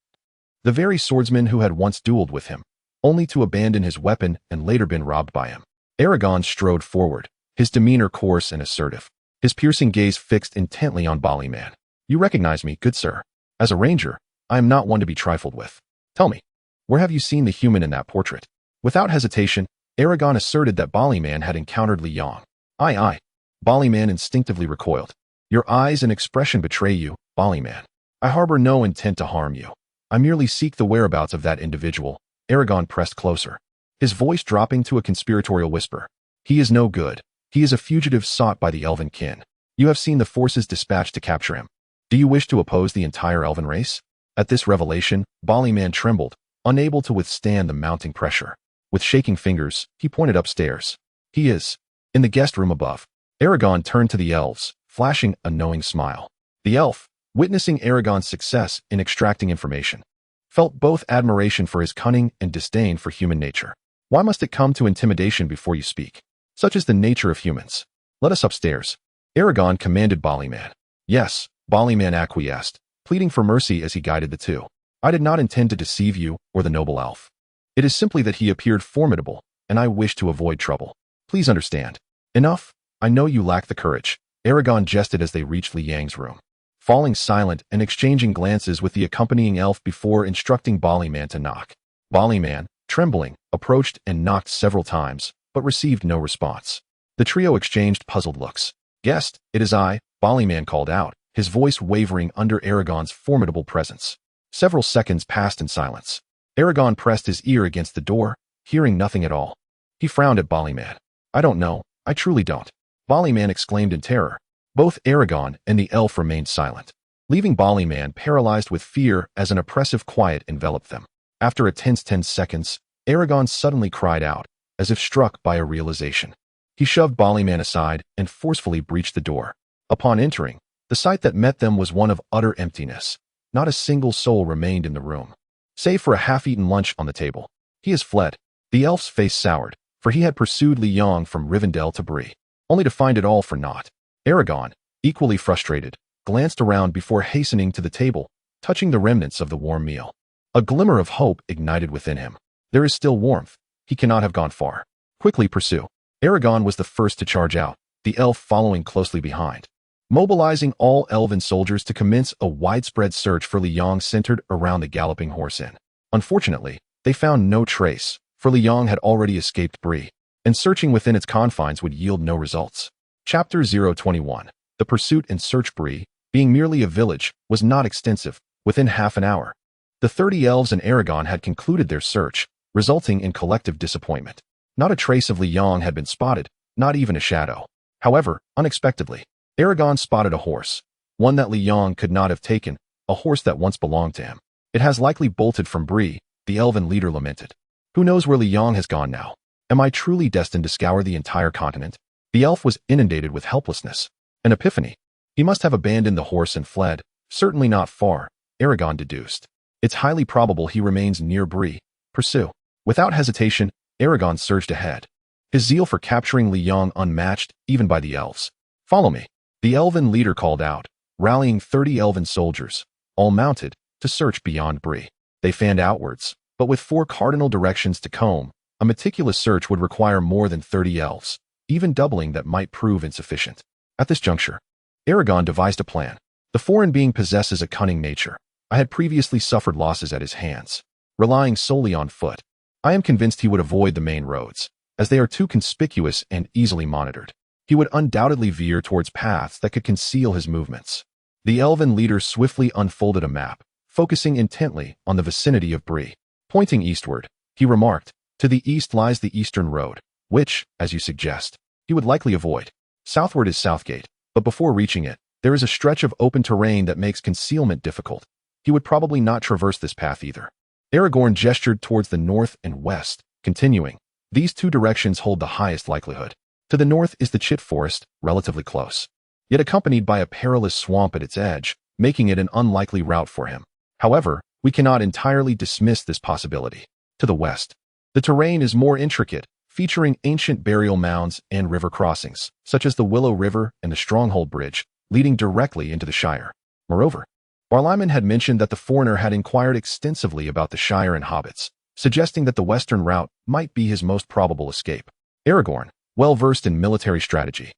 the very swordsman who had once dueled with him, only to abandon his weapon and later been robbed by him. Aragon strode forward, his demeanor coarse and assertive, his piercing gaze fixed intently on Ballyman. "You recognize me, good sir. As a ranger, I am not one to be trifled with. Tell me, where have you seen the human in that portrait?" Without hesitation, Aragon asserted that Ballyman had encountered Li Yong. Aye. Ballyman instinctively recoiled. "Your eyes and expression betray you, Ballyman. I harbor no intent to harm you. I merely seek the whereabouts of that individual." Aragon pressed closer, his voice dropping to a conspiratorial whisper. "He is no good. He is a fugitive sought by the elven kin. You have seen the forces dispatched to capture him. Do you wish to oppose the entire elven race?" At this revelation, Ballyman trembled, unable to withstand the mounting pressure. With shaking fingers, he pointed upstairs. "He is in the guest room above." Aragon turned to the elves, flashing a knowing smile. The elf, witnessing Aragon's success in extracting information, felt both admiration for his cunning and disdain for human nature. "Why must it come to intimidation before you speak? Such is the nature of humans. Let us upstairs," Aragon commanded Ballyman. "Yes," Ballyman acquiesced, pleading for mercy as he guided the two. "I did not intend to deceive you or the noble elf. It is simply that he appeared formidable, and I wish to avoid trouble. Please understand." "Enough. I know you lack the courage," Aragon jested as they reached Li Yang's room, falling silent and exchanging glances with the accompanying elf before instructing Ballyman to knock. Ballyman, trembling, approached and knocked several times, but received no response. The trio exchanged puzzled looks. "Guest, it is I," Ballyman called out, his voice wavering under Aragon's formidable presence. Several seconds passed in silence. Aragon pressed his ear against the door, hearing nothing at all. He frowned at Ballyman. "I don't know. I truly don't," Ballyman exclaimed in terror. Both Aragon and the elf remained silent, leaving Ballyman paralyzed with fear as an oppressive quiet enveloped them. After a tense 10 seconds, Aragon suddenly cried out, as if struck by a realization. He shoved Ballyman aside and forcefully breached the door. Upon entering, the sight that met them was one of utter emptiness. Not a single soul remained in the room, save for a half-eaten lunch on the table. "He has fled." The elf's face soured, for he had pursued Li Yong from Rivendell to Bree, only to find it all for naught. Aragon, equally frustrated, glanced around before hastening to the table, touching the remnants of the warm meal. A glimmer of hope ignited within him. There is still warmth. He cannot have gone far. Quickly pursue. Aragon was the first to charge out, the elf following closely behind, mobilizing all elven soldiers to commence a widespread search for Li Yong centered around the Galloping Horse Inn. Unfortunately, they found no trace, for Li Yong had already escaped Bree, and searching within its confines would yield no results. Chapter 021. The pursuit and search. Bree, being merely a village, was not extensive. Within half an hour, the 30 elves and Aragon had concluded their search, resulting in collective disappointment. Not a trace of Li Yong had been spotted, not even a shadow. However, unexpectedly, Aragon spotted a horse, one that Li Yong could not have taken, a horse that once belonged to him. "It has likely bolted from Bree," the elven leader lamented. "Who knows where Li Yong has gone now? Am I truly destined to scour the entire continent?" The elf was inundated with helplessness. An epiphany. He must have abandoned the horse and fled, certainly not far, Aragon deduced. It's highly probable he remains near Bree. Pursue. Without hesitation, Aragon surged ahead, his zeal for capturing Li Yong unmatched even by the elves. "Follow me," the elven leader called out, rallying 30 elven soldiers, all mounted, to search beyond Bree. They fanned outwards, but with 4 cardinal directions to comb, a meticulous search would require more than 30 elves. even doubling that might prove insufficient. At this juncture, Aragon devised a plan. The foreign being possesses a cunning nature. I had previously suffered losses at his hands. Relying solely on foot, I am convinced he would avoid the main roads, as they are too conspicuous and easily monitored. He would undoubtedly veer towards paths that could conceal his movements. The elven leader swiftly unfolded a map, focusing intently on the vicinity of Bree. Pointing eastward, he remarked, "To the east lies the eastern road, which, as you suggest, he would likely avoid. Southward is Southgate, but before reaching it, there is a stretch of open terrain that makes concealment difficult. He would probably not traverse this path either." Aragorn gestured towards the north and west, continuing, "These two directions hold the highest likelihood. To the north is the Chit Forest, relatively close, yet accompanied by a perilous swamp at its edge, making it an unlikely route for him. However, we cannot entirely dismiss this possibility. To the west, the terrain is more intricate, featuring ancient burial mounds and river crossings, such as the Willow River and the Stronghold Bridge, leading directly into the Shire. Moreover, Barliman had mentioned that the foreigner had inquired extensively about the Shire and hobbits, suggesting that the western route might be his most probable escape. Aragorn, well-versed in military strategy,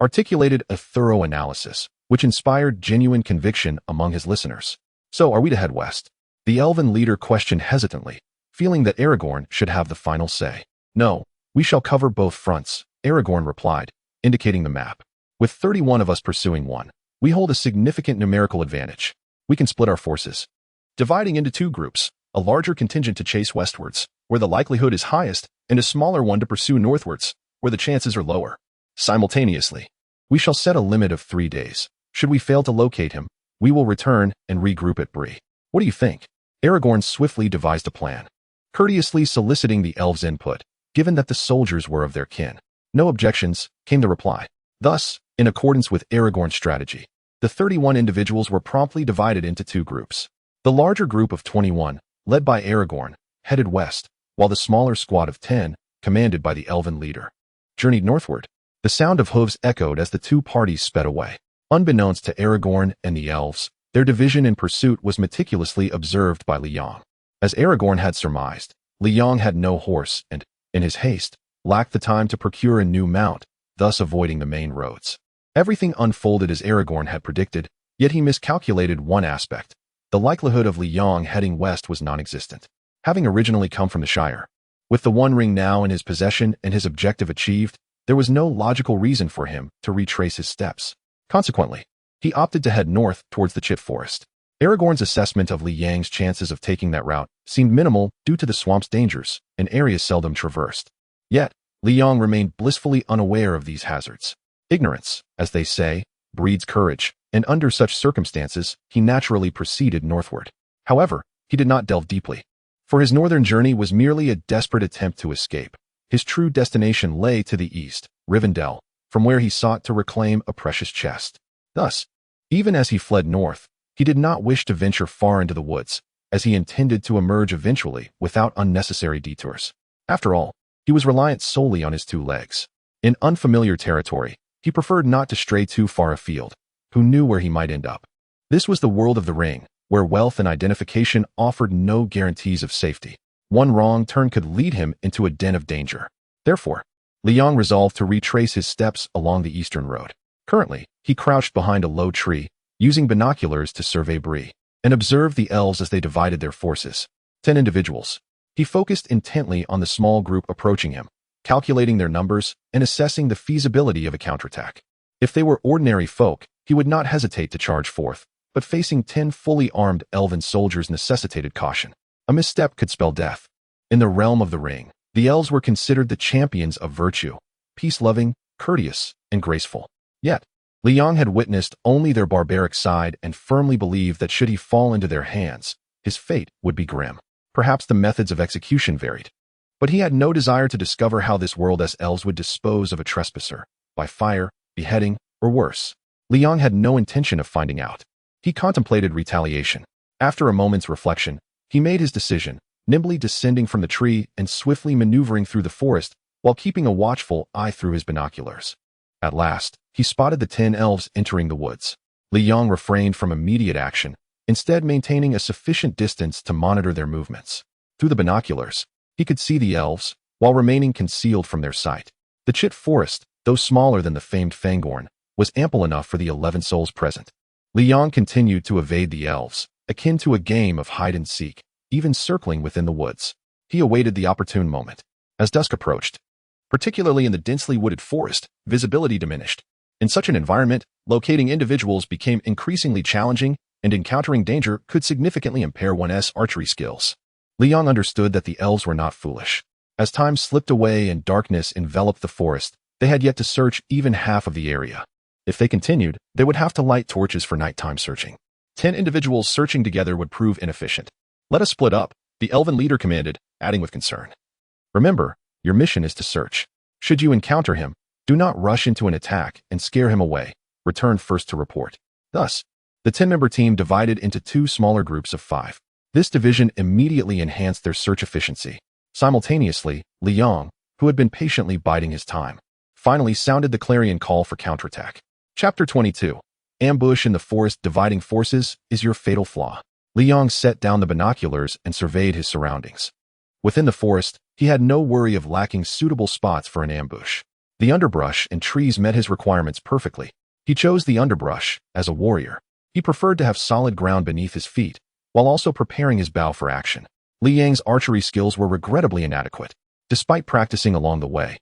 articulated a thorough analysis, which inspired genuine conviction among his listeners. "So, are we to head west?" The elven leader questioned hesitantly, feeling that Aragorn should have the final say. "No, we shall cover both fronts," Aragorn replied, indicating the map. "With 31 of us pursuing one, we hold a significant numerical advantage. We can split our forces, dividing into two groups, a larger contingent to chase westwards, where the likelihood is highest, and a smaller one to pursue northwards, where the chances are lower. Simultaneously, we shall set a limit of 3 days. Should we fail to locate him, we will return and regroup at Bree. What do you think?" Aragorn swiftly devised a plan, courteously soliciting the elves' input, given that the soldiers were of their kin. "No objections," came the reply. Thus, in accordance with Aragorn's strategy, the 31 individuals were promptly divided into two groups. The larger group of 21, led by Aragorn, headed west, while the smaller squad of 10, commanded by the elven leader, journeyed northward. The sound of hooves echoed as the two parties sped away. Unbeknownst to Aragorn and the elves, their division in pursuit was meticulously observed by Liang. As Aragorn had surmised, Liang had no horse and, in his haste, lacked the time to procure a new mount, thus avoiding the main roads. Everything unfolded as Aragorn had predicted, yet he miscalculated one aspect. The likelihood of Liang heading west was non-existent. Having originally come from the Shire, with the One Ring now in his possession and his objective achieved, there was no logical reason for him to retrace his steps. Consequently, he opted to head north towards the Chit Forest. Aragorn's assessment of Liang's chances of taking that route seemed minimal due to the swamp's dangers, an area seldom traversed. Yet, Liang remained blissfully unaware of these hazards. Ignorance, as they say, breeds courage, and under such circumstances, he naturally proceeded northward. However, he did not delve deeply, for his northern journey was merely a desperate attempt to escape. His true destination lay to the east, Rivendell, from where he sought to reclaim a precious chest. Thus, even as he fled north, he did not wish to venture far into the woods, as he intended to emerge eventually without unnecessary detours. After all, he was reliant solely on his two legs. In unfamiliar territory, he preferred not to stray too far afield. Who knew where he might end up? This was the world of the ring, where wealth and identification offered no guarantees of safety. One wrong turn could lead him into a den of danger. Therefore, Liang resolved to retrace his steps along the eastern road. Currently, he crouched behind a low tree, using binoculars to survey Bree, and observed the elves as they divided their forces. 10 individuals. He focused intently on the small group approaching him, calculating their numbers and assessing the feasibility of a counterattack. If they were ordinary folk, he would not hesitate to charge forth, but facing 10 fully armed elven soldiers necessitated caution. A misstep could spell death. In the realm of the ring, the elves were considered the champions of virtue, peace-loving, courteous, and graceful. Yet, Liang had witnessed only their barbaric side and firmly believed that should he fall into their hands, his fate would be grim. Perhaps the methods of execution varied, but he had no desire to discover how this world's elves would dispose of a trespasser, by fire, beheading, or worse. Liang had no intention of finding out. He contemplated retaliation. After a moment's reflection, he made his decision, nimbly descending from the tree and swiftly maneuvering through the forest while keeping a watchful eye through his binoculars. At last, he spotted the 10 elves entering the woods. Liang refrained from immediate action, instead maintaining a sufficient distance to monitor their movements. Through the binoculars, he could see the elves, while remaining concealed from their sight. The Chit Forest, though smaller than the famed Fangorn, was ample enough for the 11 souls present. Li Yang continued to evade the elves, akin to a game of hide-and-seek, even circling within the woods. He awaited the opportune moment. As dusk approached, particularly in the densely wooded forest, visibility diminished. In such an environment, locating individuals became increasingly challenging, and encountering danger could significantly impair one's archery skills. Li Yang understood that the elves were not foolish. As time slipped away and darkness enveloped the forest, they had yet to search even half of the area. If they continued, they would have to light torches for nighttime searching. 10 individuals searching together would prove inefficient. Let us split up, the elven leader commanded, adding with concern. Remember, your mission is to search. Should you encounter him, do not rush into an attack and scare him away. Return first to report. Thus, the 10-member team divided into 2 smaller groups of 5. This division immediately enhanced their search efficiency. Simultaneously, Li Yang, who had been patiently biding his time, finally sounded the clarion call for counterattack. Chapter 22. Ambush in the forest. Dividing forces is your fatal flaw. Li Yang set down the binoculars and surveyed his surroundings. Within the forest, he had no worry of lacking suitable spots for an ambush. The underbrush and trees met his requirements perfectly. He chose the underbrush as a warrior. He preferred to have solid ground beneath his feet, while also preparing his bow for action. Li Yang's archery skills were regrettably inadequate. Despite practicing along the way,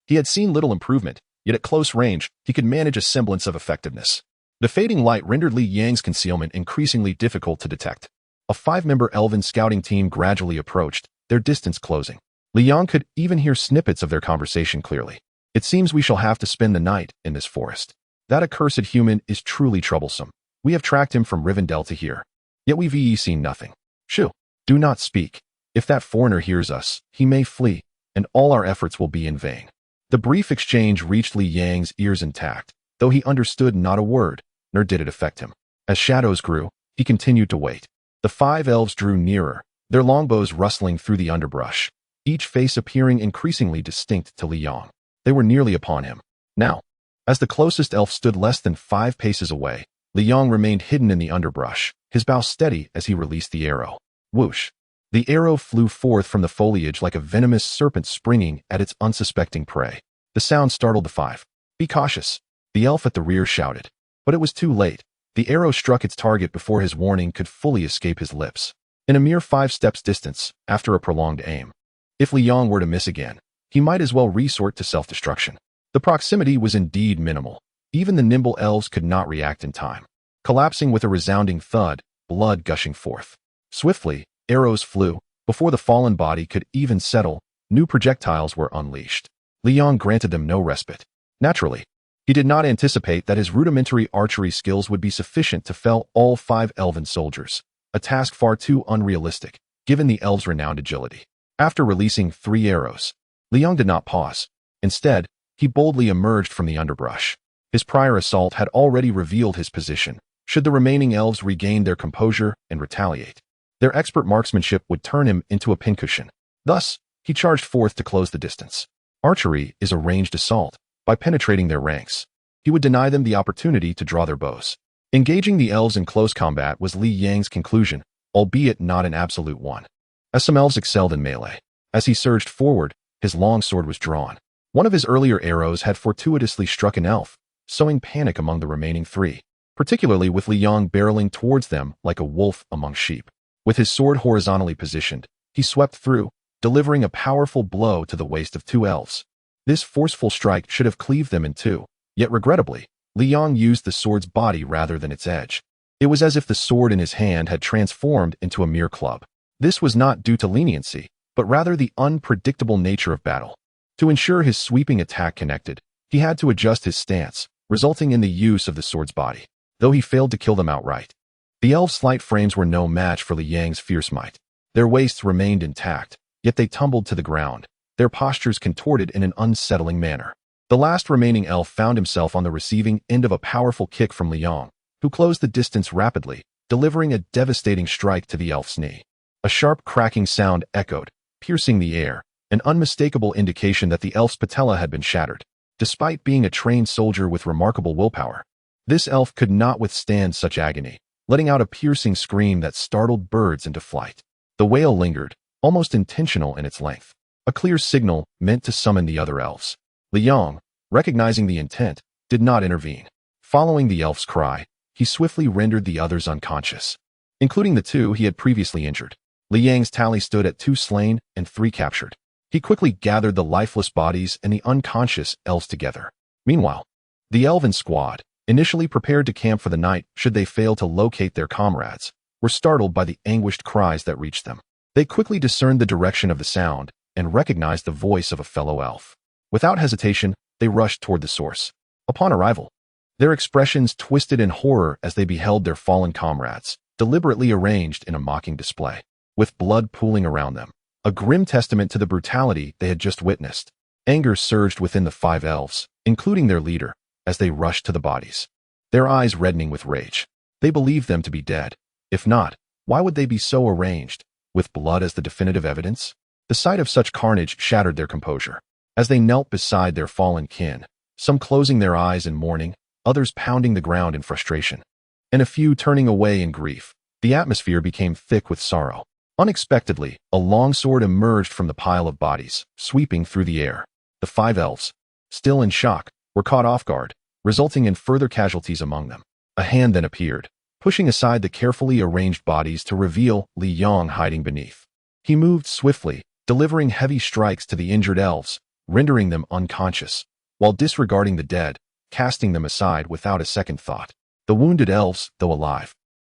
he had seen little improvement, yet at close range, he could manage a semblance of effectiveness. The fading light rendered Li Yang's concealment increasingly difficult to detect. A 5-member elven scouting team gradually approached, their distance closing. Li Yang could even hear snippets of their conversation clearly. It seems we shall have to spend the night in this forest. That accursed human is truly troublesome. We have tracked him from Rivendell to here. Yet we've seen nothing. Shoo! Do not speak. If that foreigner hears us, he may flee, and all our efforts will be in vain. The brief exchange reached Li Yang's ears intact, though he understood not a word, nor did it affect him. As shadows grew, he continued to wait. The 5 elves drew nearer, their longbows rustling through the underbrush, each face appearing increasingly distinct to Li Yang. They were nearly upon him. Now, as the closest elf stood less than 5 paces away, Li Yang remained hidden in the underbrush, his bow steady as he released the arrow. Whoosh! The arrow flew forth from the foliage like a venomous serpent springing at its unsuspecting prey. The sound startled the 5. Be cautious, the elf at the rear shouted. But it was too late. The arrow struck its target before his warning could fully escape his lips. In a mere 5 steps distance, after a prolonged aim, if Li Yang were to miss again, he might as well resort to self-destruction. The proximity was indeed minimal. Even the nimble elves could not react in time. Collapsing with a resounding thud, blood gushing forth. Swiftly, arrows flew. Before the fallen body could even settle, new projectiles were unleashed. Li Yang granted them no respite. Naturally, he did not anticipate that his rudimentary archery skills would be sufficient to fell all 5 elven soldiers, a task far too unrealistic, given the elves' renowned agility. After releasing 3 arrows, Li Yang did not pause. Instead, he boldly emerged from the underbrush. His prior assault had already revealed his position. Should the remaining elves regain their composure and retaliate, their expert marksmanship would turn him into a pincushion. Thus, he charged forth to close the distance. Archery is a ranged assault. By penetrating their ranks, he would deny them the opportunity to draw their bows. Engaging the elves in close combat was Li Yang's conclusion, albeit not an absolute one. As some elves excelled in melee, as he surged forward, his long sword was drawn. One of his earlier arrows had fortuitously struck an elf, sowing panic among the remaining 3, particularly with Li Yang barreling towards them like a wolf among sheep. With his sword horizontally positioned, he swept through, delivering a powerful blow to the waist of 2 elves. This forceful strike should have cleaved them in 2, yet regrettably, Li Yang used the sword's body rather than its edge. It was as if the sword in his hand had transformed into a mere club. This was not due to leniency, but rather the unpredictable nature of battle. To ensure his sweeping attack connected, he had to adjust his stance, resulting in the use of the sword's body, though he failed to kill them outright. The elves' slight frames were no match for Li Yang's fierce might. Their waists remained intact, yet they tumbled to the ground, their postures contorted in an unsettling manner. The last remaining elf found himself on the receiving end of a powerful kick from Li Yang, who closed the distance rapidly, delivering a devastating strike to the elf's knee. A sharp cracking sound echoed, piercing the air, an unmistakable indication that the elf's patella had been shattered. Despite being a trained soldier with remarkable willpower, this elf could not withstand such agony, letting out a piercing scream that startled birds into flight. The wail lingered, almost intentional in its length, a clear signal meant to summon the other elves. Li Yang, recognizing the intent, did not intervene. Following the elf's cry, he swiftly rendered the others unconscious, including the two he had previously injured. Li Yang's tally stood at 2 slain and 3 captured. He quickly gathered the lifeless bodies and the unconscious elves together. Meanwhile, the elven squad, initially prepared to camp for the night should they fail to locate their comrades, were startled by the anguished cries that reached them. They quickly discerned the direction of the sound and recognized the voice of a fellow elf. Without hesitation, they rushed toward the source. Upon arrival, their expressions twisted in horror as they beheld their fallen comrades, deliberately arranged in a mocking display, with blood pooling around them, a grim testament to the brutality they had just witnessed. Anger surged within the 5 elves, including their leader, as they rushed to the bodies, their eyes reddening with rage. They believed them to be dead. If not, why would they be so arranged, with blood as the definitive evidence? The sight of such carnage shattered their composure. As they knelt beside their fallen kin, some closing their eyes in mourning, others pounding the ground in frustration, and a few turning away in grief, the atmosphere became thick with sorrow. Unexpectedly, a long sword emerged from the pile of bodies, sweeping through the air. The 5 elves, still in shock, were caught off guard, resulting in further casualties among them. A hand then appeared, pushing aside the carefully arranged bodies to reveal Li Yang hiding beneath. He moved swiftly, delivering heavy strikes to the injured elves, rendering them unconscious, while disregarding the dead, casting them aside without a second thought. The wounded elves, though alive,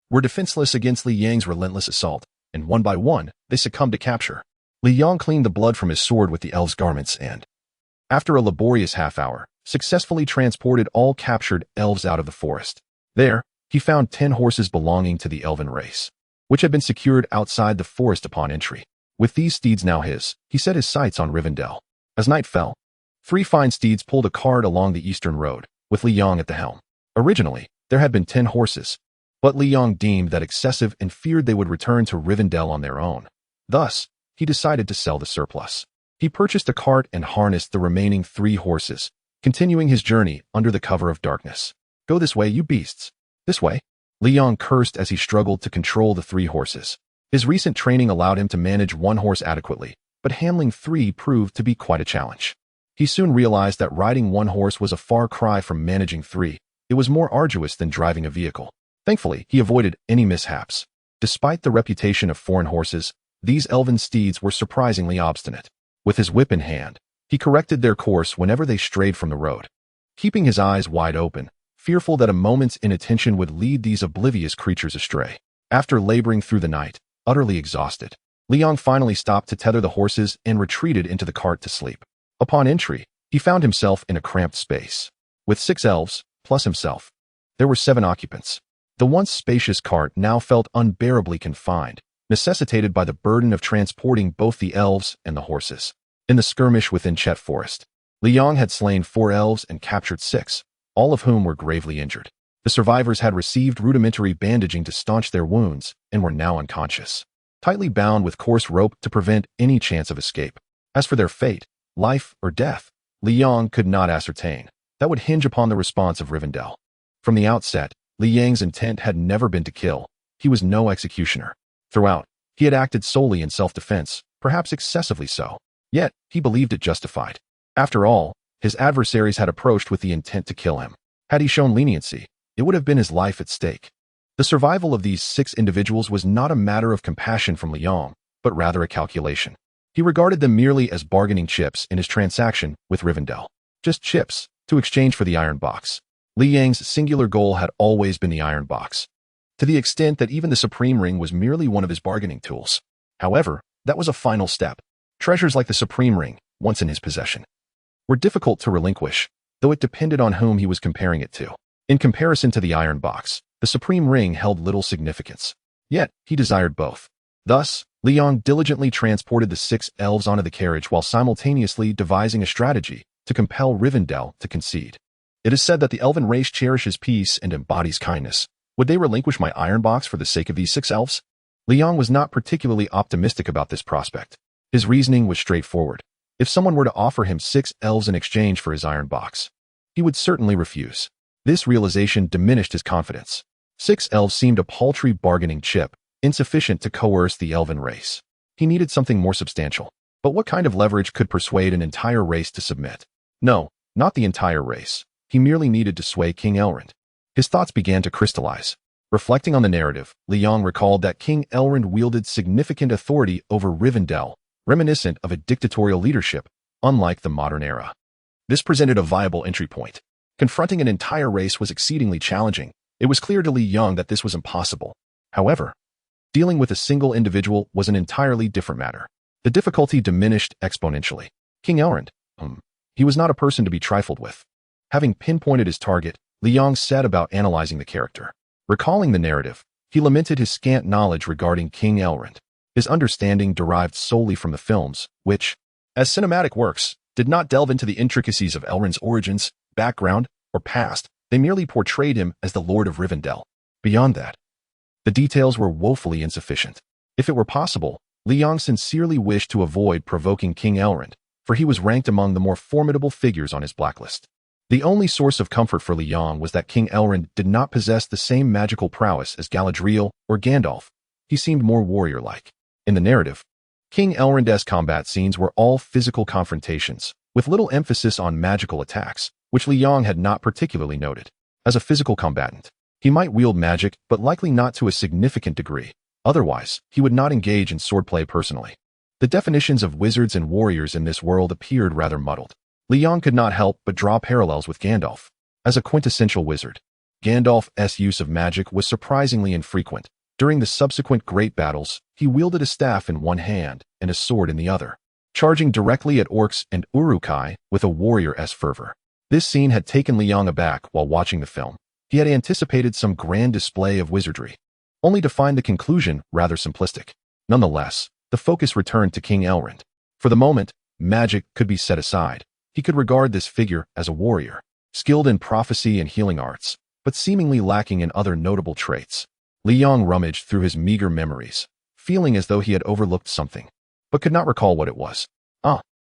were defenseless against Li Yang's relentless assault, and one by one, they succumbed to capture. Li Yang cleaned the blood from his sword with the elves' garments and, after a laborious half-hour, successfully transported all captured elves out of the forest. There, he found 10 horses belonging to the elven race, which had been secured outside the forest upon entry. With these steeds now his, he set his sights on Rivendell. As night fell, 3 fine steeds pulled a cart along the eastern road, with Li Yang at the helm. Originally, there had been 10 horses, but Li Yang deemed that excessive and feared they would return to Rivendell on their own. Thus, he decided to sell the surplus. He purchased a cart and harnessed the remaining 3 horses, continuing his journey under the cover of darkness. "Go this way, you beasts. This way." Li Yang cursed as he struggled to control the 3 horses. His recent training allowed him to manage 1 horse adequately, but handling 3 proved to be quite a challenge. He soon realized that riding 1 horse was a far cry from managing 3. It was more arduous than driving a vehicle. Thankfully, he avoided any mishaps. Despite the reputation of foreign horses, these elven steeds were surprisingly obstinate. With his whip in hand, he corrected their course whenever they strayed from the road, keeping his eyes wide open, fearful that a moment's inattention would lead these oblivious creatures astray. After laboring through the night, utterly exhausted, Li Yang finally stopped to tether the horses and retreated into the cart to sleep. Upon entry, he found himself in a cramped space. With 6 elves, plus himself, there were 7 occupants. The once spacious cart now felt unbearably confined, necessitated by the burden of transporting both the elves and the horses. In the skirmish within Chet Forest, Li Yang had slain 4 elves and captured 6, all of whom were gravely injured. The survivors had received rudimentary bandaging to staunch their wounds and were now unconscious, tightly bound with coarse rope to prevent any chance of escape. As for their fate, life or death, Li Yang could not ascertain. That would hinge upon the response of Rivendell. From the outset, Li Yang's intent had never been to kill. He was no executioner. Throughout, he had acted solely in self-defense, perhaps excessively so. Yet, he believed it justified. After all, his adversaries had approached with the intent to kill him. Had he shown leniency, it would have been his life at stake. The survival of these 6 individuals was not a matter of compassion from Li Yang, but rather a calculation. He regarded them merely as bargaining chips in his transaction with Rivendell. Just chips, to exchange for the iron box. Li Yang's singular goal had always been the iron box, to the extent that even the Supreme Ring was merely one of his bargaining tools. However, that was a final step. Treasures like the Supreme Ring, once in his possession, were difficult to relinquish, though it depended on whom he was comparing it to. In comparison to the iron box, the Supreme Ring held little significance. Yet, he desired both. Thus, Li Yang diligently transported the 6 elves onto the carriage while simultaneously devising a strategy to compel Rivendell to concede. It is said that the elven race cherishes peace and embodies kindness. Would they relinquish my iron box for the sake of these 6 elves? Li Yang was not particularly optimistic about this prospect. His reasoning was straightforward. If someone were to offer him 6 elves in exchange for his iron box, he would certainly refuse. This realization diminished his confidence. 6 elves seemed a paltry bargaining chip, insufficient to coerce the elven race. He needed something more substantial. But what kind of leverage could persuade an entire race to submit? No, not the entire race. He merely needed to sway King Elrond. His thoughts began to crystallize. Reflecting on the narrative, Liang recalled that King Elrond wielded significant authority over Rivendell, reminiscent of a dictatorial leadership, unlike the modern era. This presented a viable entry point. Confronting an entire race was exceedingly challenging. It was clear to Liang that this was impossible. However, dealing with a single individual was an entirely different matter. The difficulty diminished exponentially. King Elrond, he was not a person to be trifled with. Having pinpointed his target, Liang set about analyzing the character. Recalling the narrative, he lamented his scant knowledge regarding King Elrond. His understanding derived solely from the films, which, as cinematic works, did not delve into the intricacies of Elrond's origins, background, or past. They merely portrayed him as the Lord of Rivendell. Beyond that, the details were woefully insufficient. If it were possible, Liang sincerely wished to avoid provoking King Elrond, for he was ranked among the more formidable figures on his blacklist. The only source of comfort for Liang was that King Elrond did not possess the same magical prowess as Galadriel or Gandalf. He seemed more warrior-like. In the narrative, King Elrond's combat scenes were all physical confrontations, with little emphasis on magical attacks, which Liang had not particularly noted. As a physical combatant, he might wield magic, but likely not to a significant degree. Otherwise, he would not engage in swordplay personally. The definitions of wizards and warriors in this world appeared rather muddled. Liang could not help but draw parallels with Gandalf. As a quintessential wizard, Gandalf's use of magic was surprisingly infrequent. During the subsequent great battles, he wielded a staff in one hand and a sword in the other, charging directly at orcs and Uruk-hai with a warrior-esque fervor. This scene had taken Liang aback while watching the film. He had anticipated some grand display of wizardry, only to find the conclusion rather simplistic. Nonetheless, the focus returned to King Elrond. For the moment, magic could be set aside. He could regard this figure as a warrior, skilled in prophecy and healing arts, but seemingly lacking in other notable traits. Liang rummaged through his meager memories, feeling as though he had overlooked something, but could not recall what it was.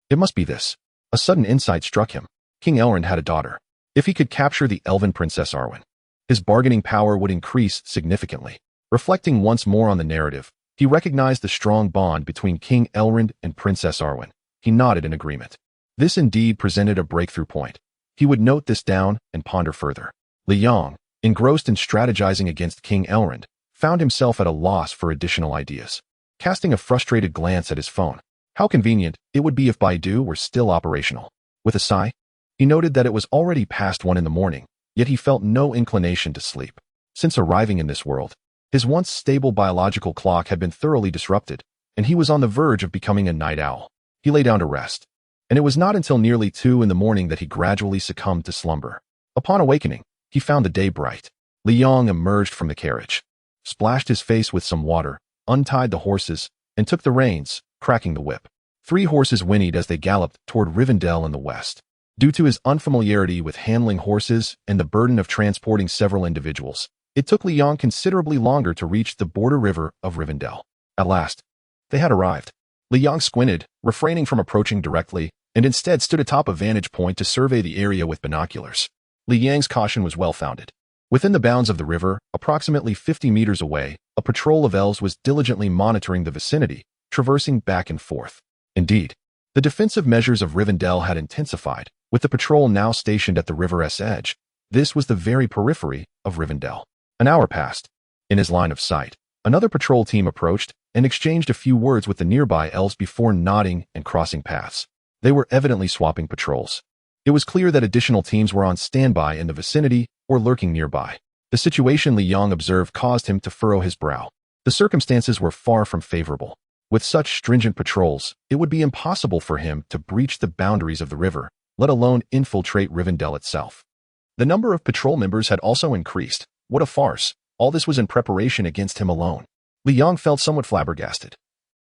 It must be this. A sudden insight struck him. King Elrond had a daughter. If he could capture the elven Princess Arwen, his bargaining power would increase significantly. Reflecting once more on the narrative, he recognized the strong bond between King Elrond and Princess Arwen. He nodded in agreement. This indeed presented a breakthrough point. He would note this down and ponder further. Liang, engrossed in strategizing against King Elrond, found himself at a loss for additional ideas. Casting a frustrated glance at his phone, how convenient it would be if Baidu were still operational. With a sigh, he noted that it was already past 1 a.m, yet he felt no inclination to sleep. Since arriving in this world, his once stable biological clock had been thoroughly disrupted, and he was on the verge of becoming a night owl. He lay down to rest, and it was not until nearly 2 a.m. that he gradually succumbed to slumber. Upon awakening, he found the day bright. Liang emerged from the carriage, splashed his face with some water, untied the horses, and took the reins, cracking the whip. 3 horses whinnied as they galloped toward Rivendell in the west. Due to his unfamiliarity with handling horses and the burden of transporting several individuals, it took Liang considerably longer to reach the border river of Rivendell. At last, they had arrived. Liang squinted, refraining from approaching directly, and instead stood atop a vantage point to survey the area with binoculars. Liang's caution was well-founded. Within the bounds of the river, approximately 50 meters away, a patrol of elves was diligently monitoring the vicinity, traversing back and forth. Indeed, the defensive measures of Rivendell had intensified, with the patrol now stationed at the river's edge. This was the very periphery of Rivendell. An hour passed. In his line of sight, another patrol team approached and exchanged a few words with the nearby elves before nodding and crossing paths. They were evidently swapping patrols. It was clear that additional teams were on standby in the vicinity or lurking nearby. The situation Liang observed caused him to furrow his brow. The circumstances were far from favorable. With such stringent patrols, it would be impossible for him to breach the boundaries of the river, let alone infiltrate Rivendell itself. The number of patrol members had also increased. What a farce. All this was in preparation against him alone. Liang felt somewhat flabbergasted.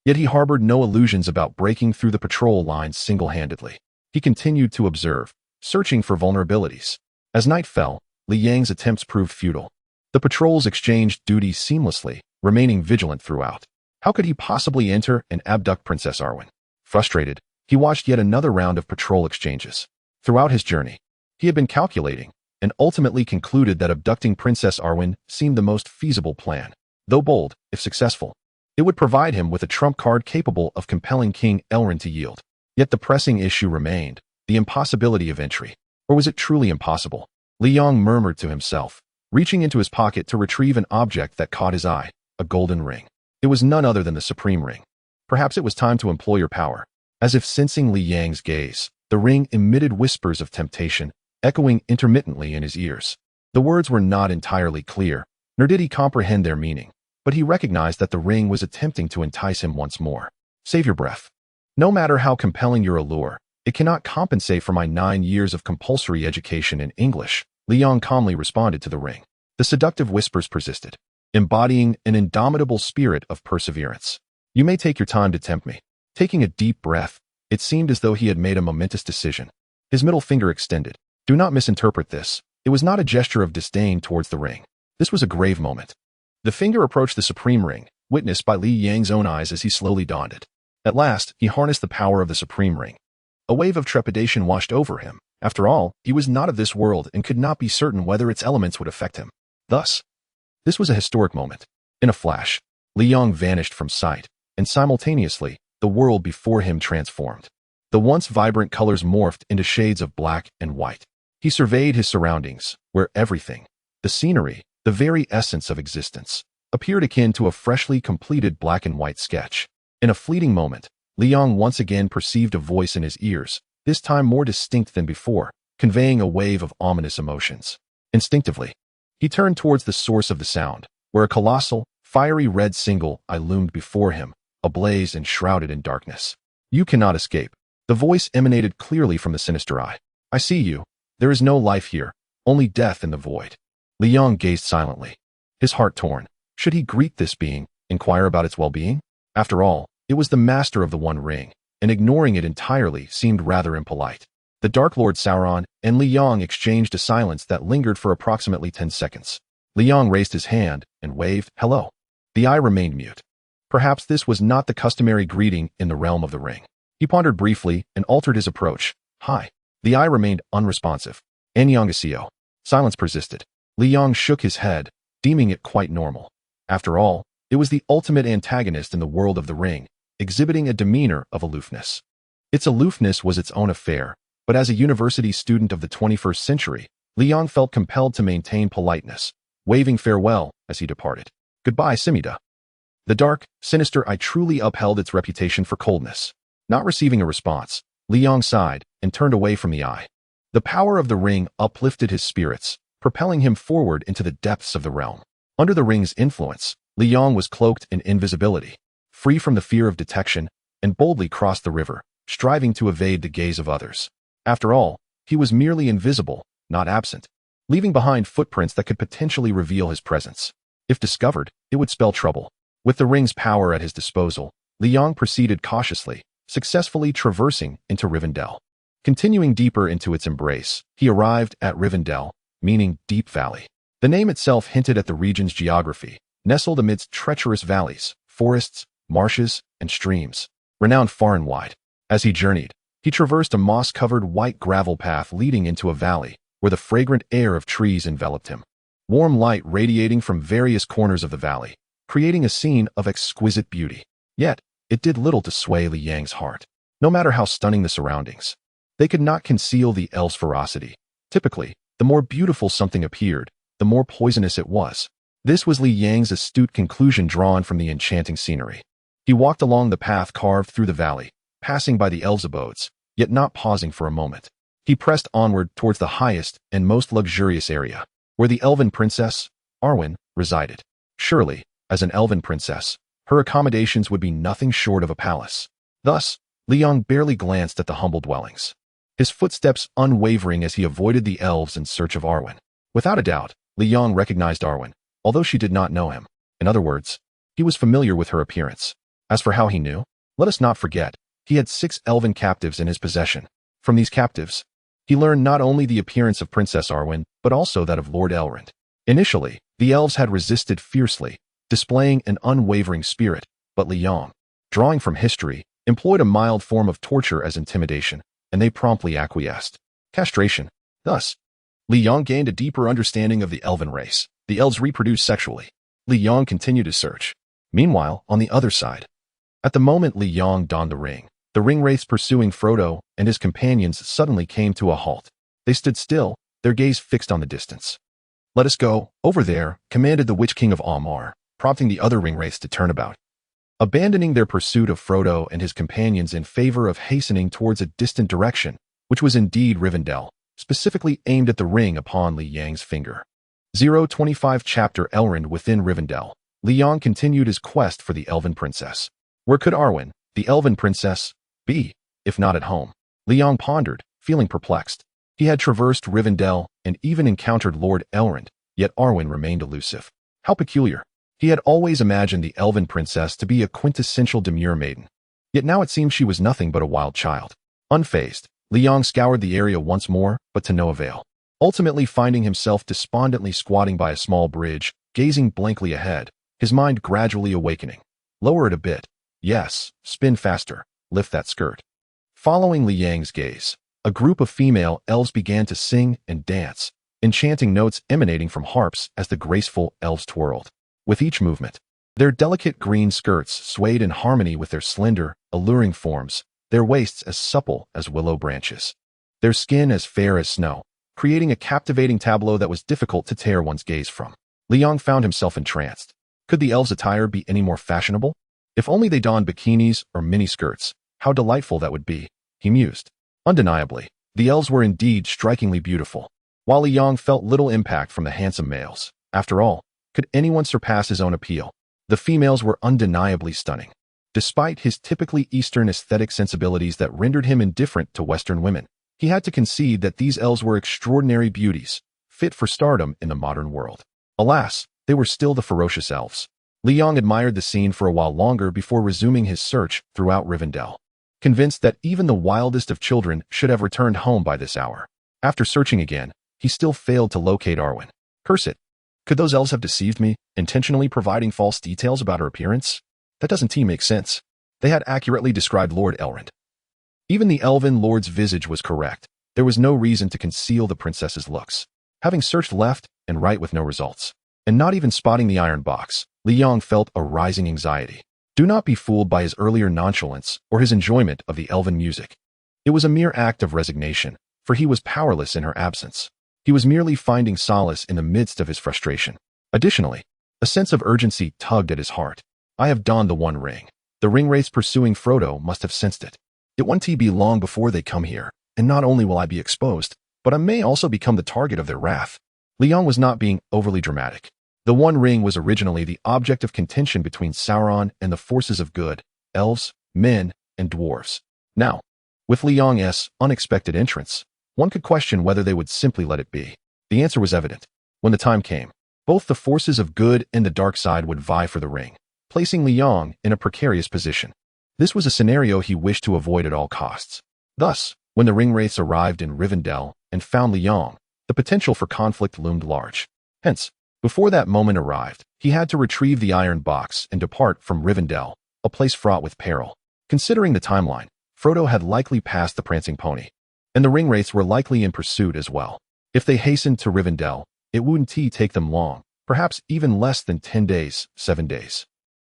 Yet he harbored no illusions about breaking through the patrol lines single-handedly. He continued to observe, searching for vulnerabilities. As night fell, Liang's attempts proved futile. The patrols exchanged duties seamlessly, remaining vigilant throughout. How could he possibly enter and abduct Princess Arwen? Frustrated, he watched yet another round of patrol exchanges. Throughout his journey, he had been calculating, and ultimately concluded that abducting Princess Arwen seemed the most feasible plan. Though bold, if successful, it would provide him with a trump card capable of compelling King Elrond to yield. Yet the pressing issue remained, the impossibility of entry. Or was it truly impossible? Li Yong murmured to himself, reaching into his pocket to retrieve an object that caught his eye, a golden ring. It was none other than the supreme ring. Perhaps it was time to employ your power. As if sensing Li Yang's gaze, the ring emitted whispers of temptation, echoing intermittently in his ears. The words were not entirely clear, nor did he comprehend their meaning, but he recognized that the ring was attempting to entice him once more. Save your breath. No matter how compelling your allure, it cannot compensate for my 9 years of compulsory education in English, Li Yong calmly responded to the ring. The seductive whispers persisted, embodying an indomitable spirit of perseverance. You may take your time to tempt me. Taking a deep breath, it seemed as though he had made a momentous decision. His middle finger extended. Do not misinterpret this. It was not a gesture of disdain towards the ring. This was a grave moment. The finger approached the supreme ring, witnessed by Li Yang's own eyes as he slowly donned it. At last, he harnessed the power of the supreme ring. A wave of trepidation washed over him. After all, he was not of this world and could not be certain whether its elements would affect him. Thus, this was a historic moment. In a flash, Li Yong vanished from sight, and simultaneously, the world before him transformed. The once vibrant colors morphed into shades of black and white. He surveyed his surroundings, where everything, the scenery, the very essence of existence, appeared akin to a freshly completed black and white sketch. In a fleeting moment, Li Yong once again perceived a voice in his ears, this time more distinct than before, conveying a wave of ominous emotions. Instinctively, he turned towards the source of the sound, where a colossal, fiery red single eye loomed before him, ablaze and shrouded in darkness. You cannot escape. The voice emanated clearly from the sinister eye. I see you. There is no life here, only death in the void. Li Yong gazed silently, his heart torn. Should he greet this being, inquire about its well-being? After all, it was the master of the One Ring, and ignoring it entirely seemed rather impolite. The Dark Lord Sauron and Li Yong exchanged a silence that lingered for approximately 10 seconds. Li Yong raised his hand and waved, hello. The eye remained mute. Perhaps this was not the customary greeting in the realm of the ring. He pondered briefly and altered his approach. Hi. The eye remained unresponsive. Annyeonghaseyo. Silence persisted. Li Yong shook his head, deeming it quite normal. After all, it was the ultimate antagonist in the world of the ring, exhibiting a demeanor of aloofness. Its aloofness was its own affair, but as a university student of the 21st century, Li Yong felt compelled to maintain politeness, waving farewell as he departed. Goodbye, Simida. The dark, sinister eye truly upheld its reputation for coldness. Not receiving a response, Li Yong sighed and turned away from the eye. The power of the ring uplifted his spirits, propelling him forward into the depths of the realm. Under the ring's influence, Li Yong was cloaked in invisibility, free from the fear of detection, and boldly crossed the river, striving to evade the gaze of others. After all, he was merely invisible, not absent, leaving behind footprints that could potentially reveal his presence. If discovered, it would spell trouble. With the ring's power at his disposal, Li Yong proceeded cautiously, successfully traversing into Rivendell. Continuing deeper into its embrace, he arrived at Rivendell, meaning Deep Valley. The name itself hinted at the region's geography, nestled amidst treacherous valleys, forests, marshes, and streams, renowned far and wide. As he journeyed, he traversed a moss-covered white gravel path leading into a valley, where the fragrant air of trees enveloped him. Warm light radiating from various corners of the valley, creating a scene of exquisite beauty. Yet, it did little to sway Li Yang's heart. No matter how stunning the surroundings, they could not conceal the elf's ferocity. Typically, the more beautiful something appeared, the more poisonous it was. This was Li Yang's astute conclusion drawn from the enchanting scenery. He walked along the path carved through the valley, passing by the elves' abodes, yet not pausing for a moment. He pressed onward towards the highest and most luxurious area, where the elven princess, Arwen, resided. Surely, as an elven princess, her accommodations would be nothing short of a palace. Thus, Li Yong barely glanced at the humble dwellings, his footsteps unwavering as he avoided the elves in search of Arwen. Without a doubt, Li Yong recognized Arwen, although she did not know him. In other words, he was familiar with her appearance. As for how he knew, let us not forget, he had 6 elven captives in his possession. From these captives, he learned not only the appearance of Princess Arwen, but also that of Lord Elrond. Initially, the elves had resisted fiercely, displaying an unwavering spirit, but Li Yong, drawing from history, employed a mild form of torture as intimidation, and they promptly acquiesced. Castration. Thus, Li Yong gained a deeper understanding of the elven race. The elves reproduce sexually. Li Yong continued his search. Meanwhile, on the other side, at the moment Li Yong donned the ring wraiths pursuing Frodo and his companions suddenly came to a halt. They stood still, their gaze fixed on the distance. "Let us go, over there," commanded the Witch King of Almar, prompting the other ringwraiths to turn about. Abandoning their pursuit of Frodo and his companions in favor of hastening towards a distant direction, which was indeed Rivendell, specifically aimed at the ring upon Li Yang's finger. 025 Chapter Elrond within Rivendell. Li Yang continued his quest for the Elven Princess. Where could Arwen, the Elven Princess, be, if not at home? Li Yang pondered, feeling perplexed. He had traversed Rivendell and even encountered Lord Elrond, yet Arwen remained elusive. How peculiar. He had always imagined the Elven Princess to be a quintessential demure maiden. Yet now it seemed she was nothing but a wild child. Unfazed, Li Yang scoured the area once more, but to no avail. Ultimately finding himself despondently squatting by a small bridge, gazing blankly ahead, his mind gradually awakening. Lower it a bit. Yes, spin faster, lift that skirt. Following Li Yang's gaze, a group of female elves began to sing and dance, enchanting notes emanating from harps as the graceful elves twirled. With each movement, their delicate green skirts swayed in harmony with their slender, alluring forms, their waists as supple as willow branches, their skin as fair as snow, creating a captivating tableau that was difficult to tear one's gaze from. Li Yang found himself entranced. Could the elves' attire be any more fashionable? If only they donned bikinis or miniskirts, how delightful that would be, he mused. Undeniably, the elves were indeed strikingly beautiful, while Li Yang felt little impact from the handsome males. After all, could anyone surpass his own appeal? The females were undeniably stunning. Despite his typically Eastern aesthetic sensibilities that rendered him indifferent to Western women, he had to concede that these elves were extraordinary beauties, fit for stardom in the modern world. Alas, they were still the ferocious elves. Li Yang admired the scene for a while longer before resuming his search throughout Rivendell, convinced that even the wildest of children should have returned home by this hour. After searching again, he still failed to locate Arwen. Curse it. Could those elves have deceived me, intentionally providing false details about her appearance? That doesn't make sense. They had accurately described Lord Elrond. Even the elven lord's visage was correct. There was no reason to conceal the princess's looks. Having searched left and right with no results, and not even spotting the iron box, Li Yang felt a rising anxiety. Do not be fooled by his earlier nonchalance or his enjoyment of the elven music. It was a mere act of resignation, for he was powerless in her absence. He was merely finding solace in the midst of his frustration. Additionally, a sense of urgency tugged at his heart. I have donned the One Ring. The ringwraiths pursuing Frodo must have sensed it. It won't be long before they come here, and not only will I be exposed, but I may also become the target of their wrath. Li Yang was not being overly dramatic. The One Ring was originally the object of contention between Sauron and the forces of good, elves, men, and dwarves. Now, with Li Yang's unexpected entrance, one could question whether they would simply let it be. The answer was evident. When the time came, both the forces of good and the dark side would vie for the ring, placing Li Yang in a precarious position. This was a scenario he wished to avoid at all costs. Thus, when the ringwraiths arrived in Rivendell and found Li Yang, the potential for conflict loomed large. Hence, before that moment arrived, he had to retrieve the iron box and depart from Rivendell, a place fraught with peril. Considering the timeline, Frodo had likely passed the prancing pony, and the ringwraiths were likely in pursuit as well. If they hastened to Rivendell, it wouldn't take them long, perhaps even less than 10 days, 7 days.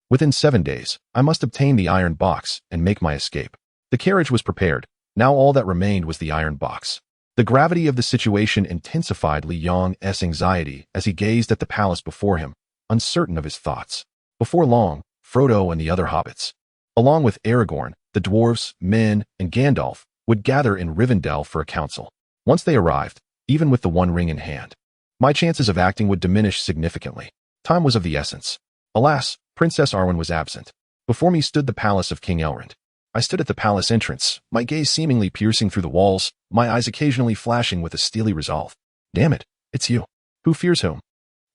Within 7 days, I must obtain the iron box and make my escape. The carriage was prepared. Now all that remained was the iron box. The gravity of the situation intensified Li Yang's anxiety as he gazed at the palace before him, uncertain of his thoughts. Before long, Frodo and the other hobbits, along with Aragorn, the dwarves, men, and Gandalf, would gather in Rivendell for a council. Once they arrived, even with the One Ring in hand, my chances of acting would diminish significantly. Time was of the essence. Alas, Princess Arwen was absent. Before me stood the palace of King Elrond. I stood at the palace entrance, my gaze seemingly piercing through the walls, my eyes occasionally flashing with a steely resolve. Damn it, it's you. Who fears whom?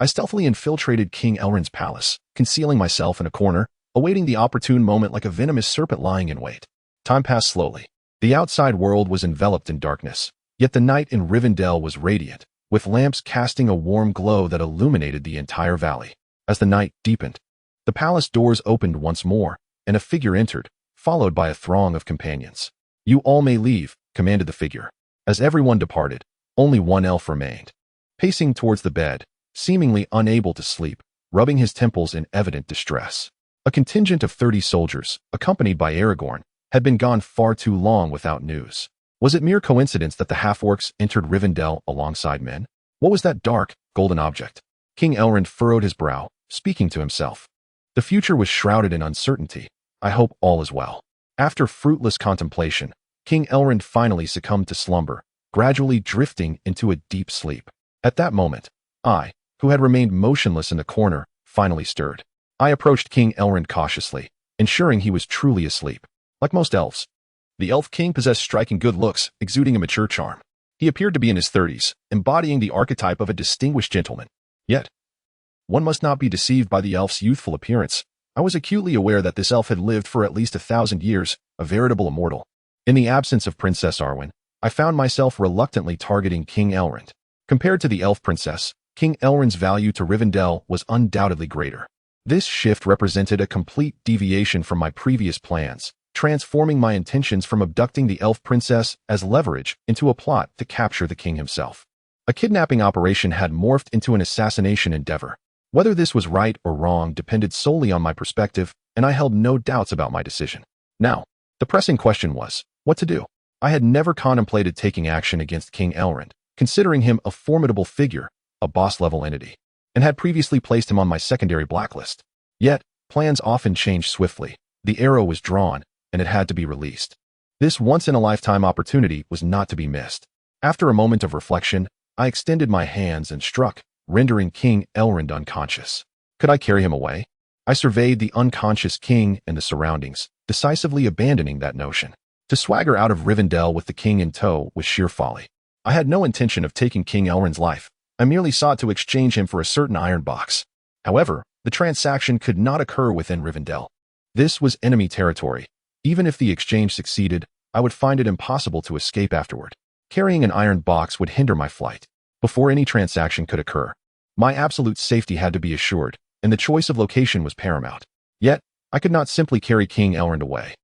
I stealthily infiltrated King Elrond's palace, concealing myself in a corner, awaiting the opportune moment like a venomous serpent lying in wait. Time passed slowly. The outside world was enveloped in darkness, yet the night in Rivendell was radiant, with lamps casting a warm glow that illuminated the entire valley. As the night deepened, the palace doors opened once more, and a figure entered, followed by a throng of companions. You all may leave, commanded the figure. As everyone departed, only one elf remained, pacing towards the bed, seemingly unable to sleep, rubbing his temples in evident distress. A contingent of 30 soldiers, accompanied by Aragorn, had been gone far too long without news. Was it mere coincidence that the half-orcs entered Rivendell alongside men? What was that dark, golden object? King Elrond furrowed his brow, speaking to himself. The future was shrouded in uncertainty. I hope all is well. After fruitless contemplation, King Elrond finally succumbed to slumber, gradually drifting into a deep sleep. At that moment, I, who had remained motionless in the corner, finally stirred. I approached King Elrond cautiously, ensuring he was truly asleep. Like most elves, the Elf King possessed striking good looks, exuding a mature charm. He appeared to be in his 30s, embodying the archetype of a distinguished gentleman. Yet, one must not be deceived by the elf's youthful appearance. I was acutely aware that this elf had lived for at least 1,000 years, a veritable immortal. In the absence of Princess Arwen, I found myself reluctantly targeting King Elrond. Compared to the elf princess, King Elrond's value to Rivendell was undoubtedly greater. This shift represented a complete deviation from my previous plans, transforming my intentions from abducting the elf princess as leverage into a plot to capture the king himself. A kidnapping operation had morphed into an assassination endeavor. Whether this was right or wrong depended solely on my perspective, and I held no doubts about my decision. Now, the pressing question was, what to do? I had never contemplated taking action against King Elrond, considering him a formidable figure, a boss-level entity, and had previously placed him on my secondary blacklist. Yet, plans often change swiftly. The arrow was drawn, and it had to be released. This once-in-a-lifetime opportunity was not to be missed. After a moment of reflection, I extended my hands and struck, rendering King Elrond unconscious. Could I carry him away? I surveyed the unconscious king and the surroundings, decisively abandoning that notion. To swagger out of Rivendell with the king in tow was sheer folly. I had no intention of taking King Elrond's life. I merely sought to exchange him for a certain iron box. However, the transaction could not occur within Rivendell. This was enemy territory. Even if the exchange succeeded, I would find it impossible to escape afterward. Carrying an iron box would hinder my flight. Before any transaction could occur, my absolute safety had to be assured, and the choice of location was paramount. Yet, I could not simply carry King Elrond away.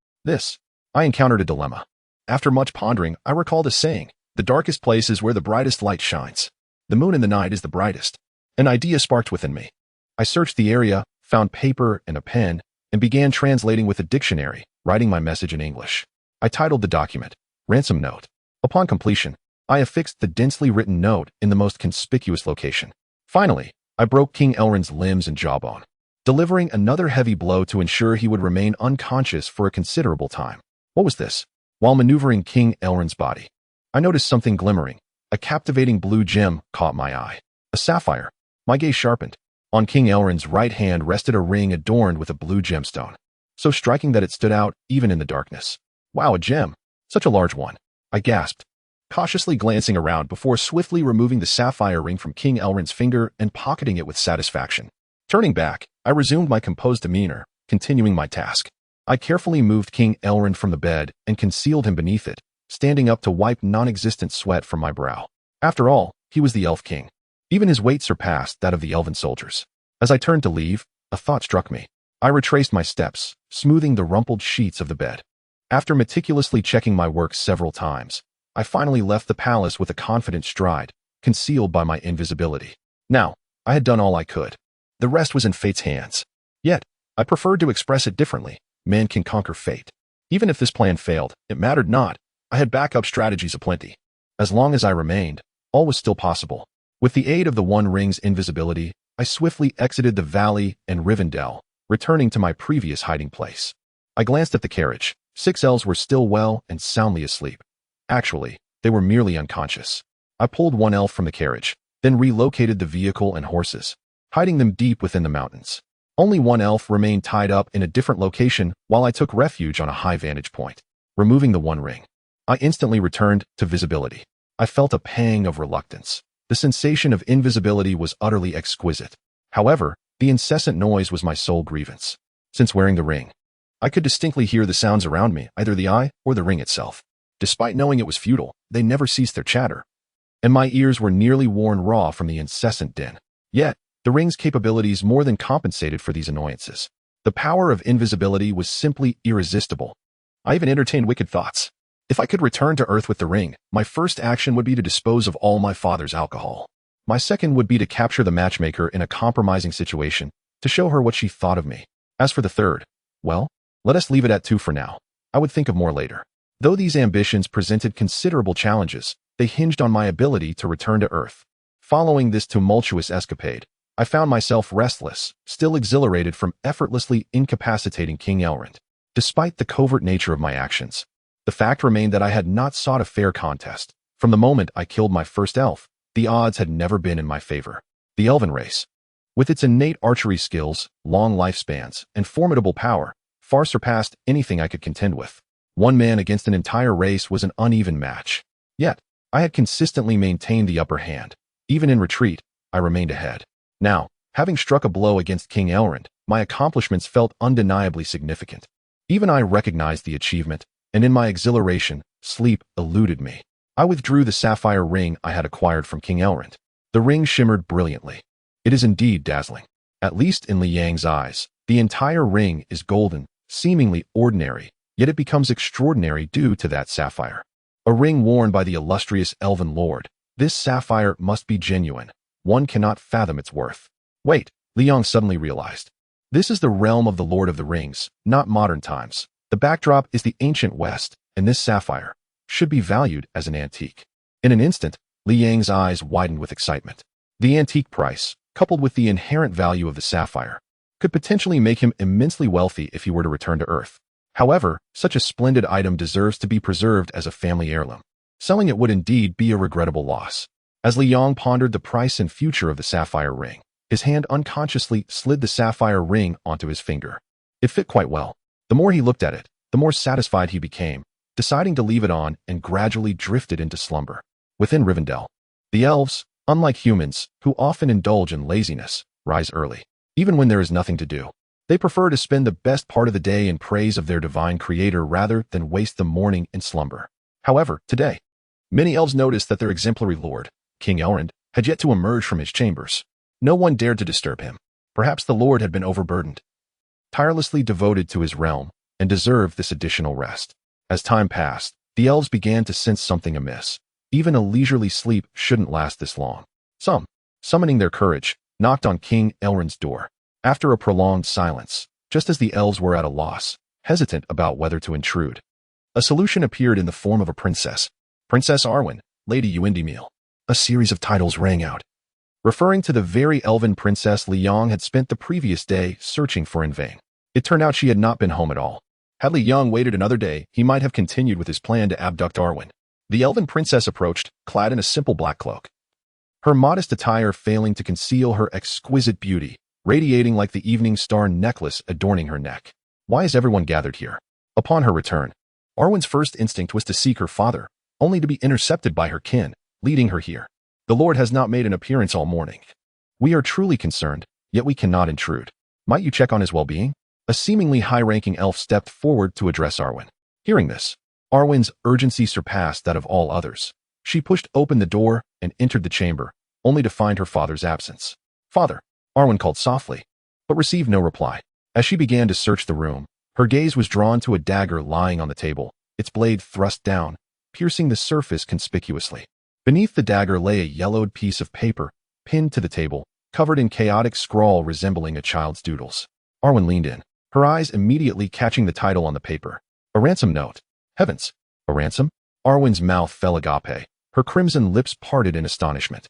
I encountered a dilemma. After much pondering, I recalled a saying, "The darkest place is where the brightest light shines. The moon in the night is the brightest." An idea sparked within me. I searched the area, found paper and a pen, and began translating with a dictionary, writing my message in English. I titled the document, "Ransom Note." Upon completion, I affixed the densely written note in the most conspicuous location. Finally, I broke King Elrond's limbs and jawbone, delivering another heavy blow to ensure he would remain unconscious for a considerable time. What was this? While maneuvering King Elrond's body, I noticed something glimmering. A captivating blue gem caught my eye. A sapphire. My gaze sharpened. On King Elrond's right hand rested a ring adorned with a blue gemstone, so striking that it stood out even in the darkness. Wow, a gem. Such a large one. I gasped, cautiously glancing around before swiftly removing the sapphire ring from King Elrond's finger and pocketing it with satisfaction. Turning back, I resumed my composed demeanor, continuing my task. I carefully moved King Elrond from the bed and concealed him beneath it, standing up to wipe non-existent sweat from my brow. After all, he was the Elf King. Even his weight surpassed that of the elven soldiers. As I turned to leave, a thought struck me. I retraced my steps, smoothing the rumpled sheets of the bed. After meticulously checking my work several times, I finally left the palace with a confident stride, concealed by my invisibility. Now, I had done all I could. The rest was in fate's hands. Yet, I preferred to express it differently. Man can conquer fate. Even if this plan failed, it mattered not. I had backup strategies aplenty. As long as I remained, all was still possible. With the aid of the One Ring's invisibility, I swiftly exited the valley and Rivendell, returning to my previous hiding place. I glanced at the carriage. 6 elves were still well and soundly asleep. Actually, they were merely unconscious. I pulled one elf from the carriage, then relocated the vehicle and horses, hiding them deep within the mountains. Only one elf remained tied up in a different location while I took refuge on a high vantage point. Removing the One Ring, I instantly returned to visibility. I felt a pang of reluctance. The sensation of invisibility was utterly exquisite. However, the incessant noise was my sole grievance. Since wearing the ring, I could distinctly hear the sounds around me, either the eye or the ring itself. Despite knowing it was futile, they never ceased their chatter, and my ears were nearly worn raw from the incessant din. Yet, the ring's capabilities more than compensated for these annoyances. The power of invisibility was simply irresistible. I even entertained wicked thoughts. If I could return to Earth with the ring, my first action would be to dispose of all my father's alcohol. My second would be to capture the matchmaker in a compromising situation, to show her what she thought of me. As for the third, well, let us leave it at 2 for now. I would think of more later. Though these ambitions presented considerable challenges, they hinged on my ability to return to Earth. Following this tumultuous escapade, I found myself restless, still exhilarated from effortlessly incapacitating King Elrond. Despite the covert nature of my actions, the fact remained that I had not sought a fair contest. From the moment I killed my first elf, the odds had never been in my favor. The elven race, with its innate archery skills, long lifespans, and formidable power, far surpassed anything I could contend with. One man against an entire race was an uneven match. Yet, I had consistently maintained the upper hand. Even in retreat, I remained ahead. Now, having struck a blow against King Elrond, my accomplishments felt undeniably significant. Even I recognized the achievement, and in my exhilaration, sleep eluded me. I withdrew the sapphire ring I had acquired from King Elrond. The ring shimmered brilliantly. It is indeed dazzling. At least in Li Yang's eyes, the entire ring is golden, seemingly ordinary, yet it becomes extraordinary due to that sapphire. A ring worn by the illustrious elven lord. This sapphire must be genuine. One cannot fathom its worth. Wait, Li Yang suddenly realized. This is the realm of the Lord of the Rings, not modern times. The backdrop is the ancient West, and this sapphire should be valued as an antique. In an instant, Li Yang's eyes widened with excitement. The antique price, coupled with the inherent value of the sapphire, could potentially make him immensely wealthy if he were to return to Earth. However, such a splendid item deserves to be preserved as a family heirloom. Selling it would indeed be a regrettable loss. As Li Yang pondered the price and future of the sapphire ring, his hand unconsciously slid the sapphire ring onto his finger. It fit quite well. The more he looked at it, the more satisfied he became, deciding to leave it on and gradually drifted into slumber. Within Rivendell, the elves, unlike humans, who often indulge in laziness, rise early. Even when there is nothing to do, they prefer to spend the best part of the day in praise of their divine creator rather than waste the morning in slumber. However, today, many elves noticed that their exemplary lord, King Elrond, had yet to emerge from his chambers. No one dared to disturb him. Perhaps the lord had been overburdened, tirelessly devoted to his realm, and deserved this additional rest. As time passed, the elves began to sense something amiss. Even a leisurely sleep shouldn't last this long. Some, summoning their courage, knocked on King Elrond's door. After a prolonged silence, just as the elves were at a loss, hesitant about whether to intrude, a solution appeared in the form of a princess. Princess Arwen, Lady Yuindimil. A series of titles rang out, referring to the very elven princess Li Yang had spent the previous day searching for in vain. It turned out she had not been home at all. Had Li Yang waited another day, he might have continued with his plan to abduct Arwen. The elven princess approached, clad in a simple black cloak, her modest attire failing to conceal her exquisite beauty, radiating like the evening star necklace adorning her neck. Why is everyone gathered here? Upon her return, Arwen's first instinct was to seek her father, only to be intercepted by her kin, leading her here. The Lord has not made an appearance all morning. We are truly concerned, yet we cannot intrude. Might you check on his well-being? A seemingly high-ranking elf stepped forward to address Arwen. Hearing this, Arwen's urgency surpassed that of all others. She pushed open the door and entered the chamber, only to find her father's absence. Father, Arwen called softly, but received no reply. As she began to search the room, her gaze was drawn to a dagger lying on the table, its blade thrust down, piercing the surface conspicuously. Beneath the dagger lay a yellowed piece of paper, pinned to the table, covered in chaotic scrawl resembling a child's doodles. Arwen leaned in, her eyes immediately catching the title on the paper. A ransom note. Heavens! A ransom? Arwen's mouth fell agape, her crimson lips parted in astonishment.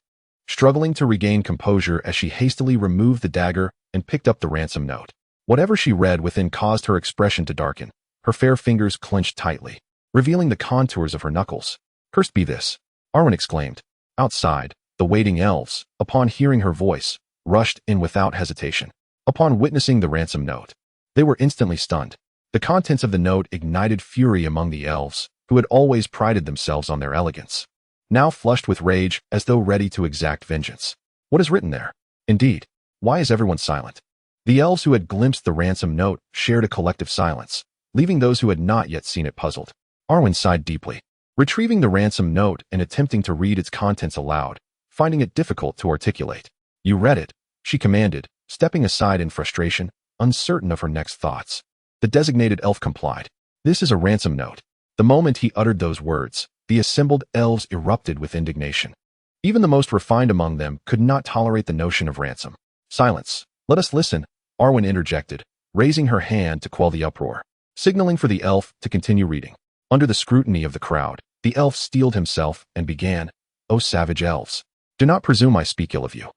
Struggling to regain composure as she hastily removed the dagger and picked up the ransom note. Whatever she read within caused her expression to darken. Her fair fingers clenched tightly, revealing the contours of her knuckles. Cursed be this! Arwen exclaimed. Outside, the waiting elves, upon hearing her voice, rushed in without hesitation. Upon witnessing the ransom note, they were instantly stunned. The contents of the note ignited fury among the elves, who had always prided themselves on their elegance. Now flushed with rage as though ready to exact vengeance. What is written there? Indeed, why is everyone silent? The elves who had glimpsed the ransom note shared a collective silence, leaving those who had not yet seen it puzzled. Arwen sighed deeply, retrieving the ransom note and attempting to read its contents aloud, finding it difficult to articulate. You read it, she commanded, stepping aside in frustration, uncertain of her next thoughts. The designated elf complied. This is a ransom note. The moment he uttered those words, the assembled elves erupted with indignation. Even the most refined among them could not tolerate the notion of ransom. Silence. Let us listen, Arwen interjected, raising her hand to quell the uproar, signaling for the elf to continue reading. Under the scrutiny of the crowd, the elf steeled himself and began, "O savage elves, do not presume I speak ill of you.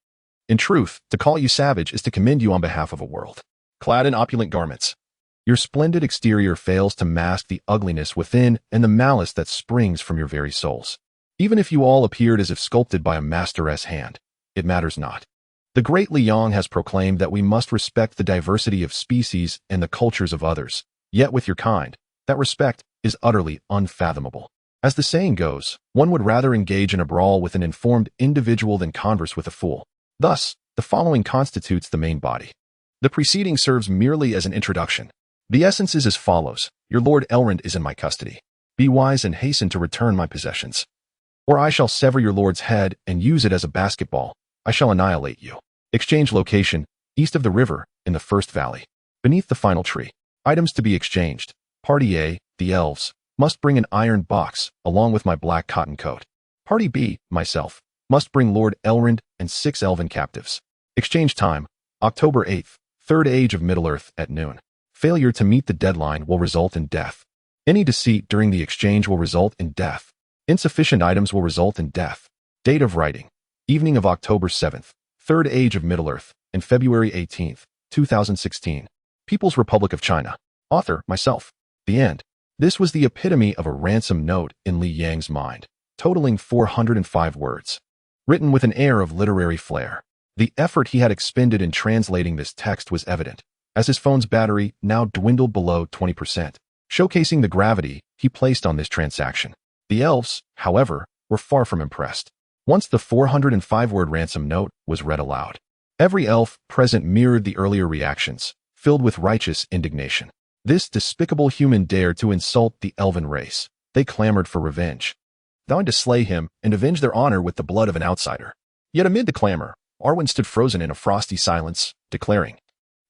In truth, to call you savage is to commend you on behalf of a world clad in opulent garments. Your splendid exterior fails to mask the ugliness within and the malice that springs from your very souls. Even if you all appeared as if sculpted by a master's hand, it matters not. The great Liang has proclaimed that we must respect the diversity of species and the cultures of others. Yet with your kind, that respect is utterly unfathomable. As the saying goes, one would rather engage in a brawl with an informed individual than converse with a fool. Thus, the following constitutes the main body. The preceding serves merely as an introduction. The essence is as follows. Your Lord Elrond is in my custody. Be wise and hasten to return my possessions, or I shall sever your lord's head and use it as a basketball. I shall annihilate you. Exchange location, east of the river, in the first valley, beneath the final tree. Items to be exchanged. Party A, the elves, must bring an iron box, along with my black cotton coat. Party B, myself, must bring Lord Elrond and 6 elven captives. Exchange time, October 8th, third age of Middle-earth at noon. Failure to meet the deadline will result in death. Any deceit during the exchange will result in death. Insufficient items will result in death. Date of writing, evening of October 7th, third age of Middle-earth, and February 18th, 2016. People's Republic of China. Author, myself. The end. This was the epitome of a ransom note in Li Yang's mind, totaling 405 words. Written with an air of literary flair. The effort he had expended in translating this text was evident, as his phone's battery now dwindled below 20%, showcasing the gravity he placed on this transaction. The elves, however, were far from impressed. Once the 405-word ransom note was read aloud, every elf present mirrored the earlier reactions, filled with righteous indignation. This despicable human dared to insult the elven race. They clamored for revenge, vowing to slay him and avenge their honor with the blood of an outsider. Yet amid the clamor, Arwen stood frozen in a frosty silence, declaring,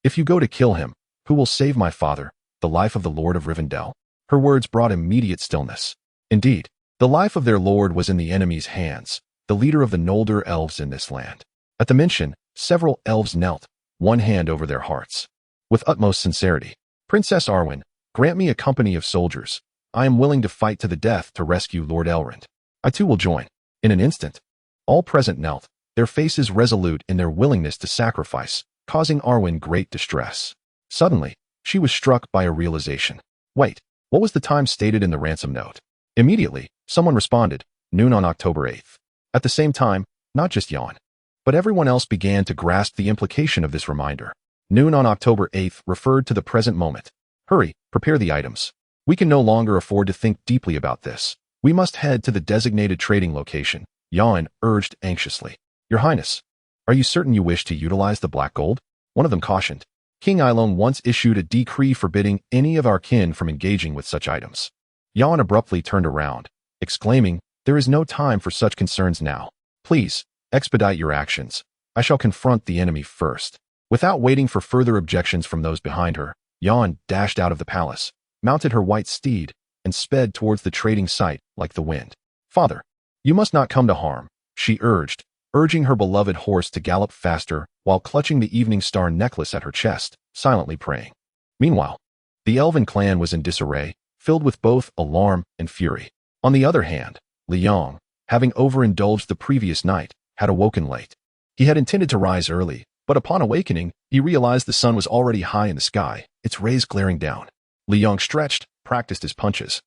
"If you go to kill him, who will save my father, the life of the Lord of Rivendell?" Her words brought immediate stillness. Indeed, the life of their lord was in the enemy's hands, the leader of the Noldor elves in this land. At the mention, several elves knelt, one hand over their hearts. With utmost sincerity, "Princess Arwen, grant me a company of soldiers. I am willing to fight to the death to rescue Lord Elrond. I too will join." In an instant, all present knelt, their faces resolute in their willingness to sacrifice, causing Arwen great distress. Suddenly, she was struck by a realization. Wait, what was the time stated in the ransom note? Immediately, someone responded, noon on October 8th. At the same time, not just Jan, but everyone else began to grasp the implication of this reminder. Noon on October 8th referred to the present moment. Hurry, prepare the items. We can no longer afford to think deeply about this. We must head to the designated trading location, Jan urged anxiously. Your Highness, are you certain you wish to utilize the black gold? One of them cautioned. King Eilon once issued a decree forbidding any of our kin from engaging with such items. Jan abruptly turned around, exclaiming, "There is no time for such concerns now. Please, expedite your actions. I shall confront the enemy first." Without waiting for further objections from those behind her, Jan dashed out of the palace, mounted her white steed, and sped towards the trading site like the wind. "Father, you must not come to harm," she urged, urging her beloved horse to gallop faster while clutching the evening star necklace at her chest, silently praying. Meanwhile, the elven clan was in disarray, filled with both alarm and fury. On the other hand, Liang, having overindulged the previous night, had awoken late. He had intended to rise early, but upon awakening, he realized the sun was already high in the sky, its rays glaring down. Liang stretched, practiced his punches,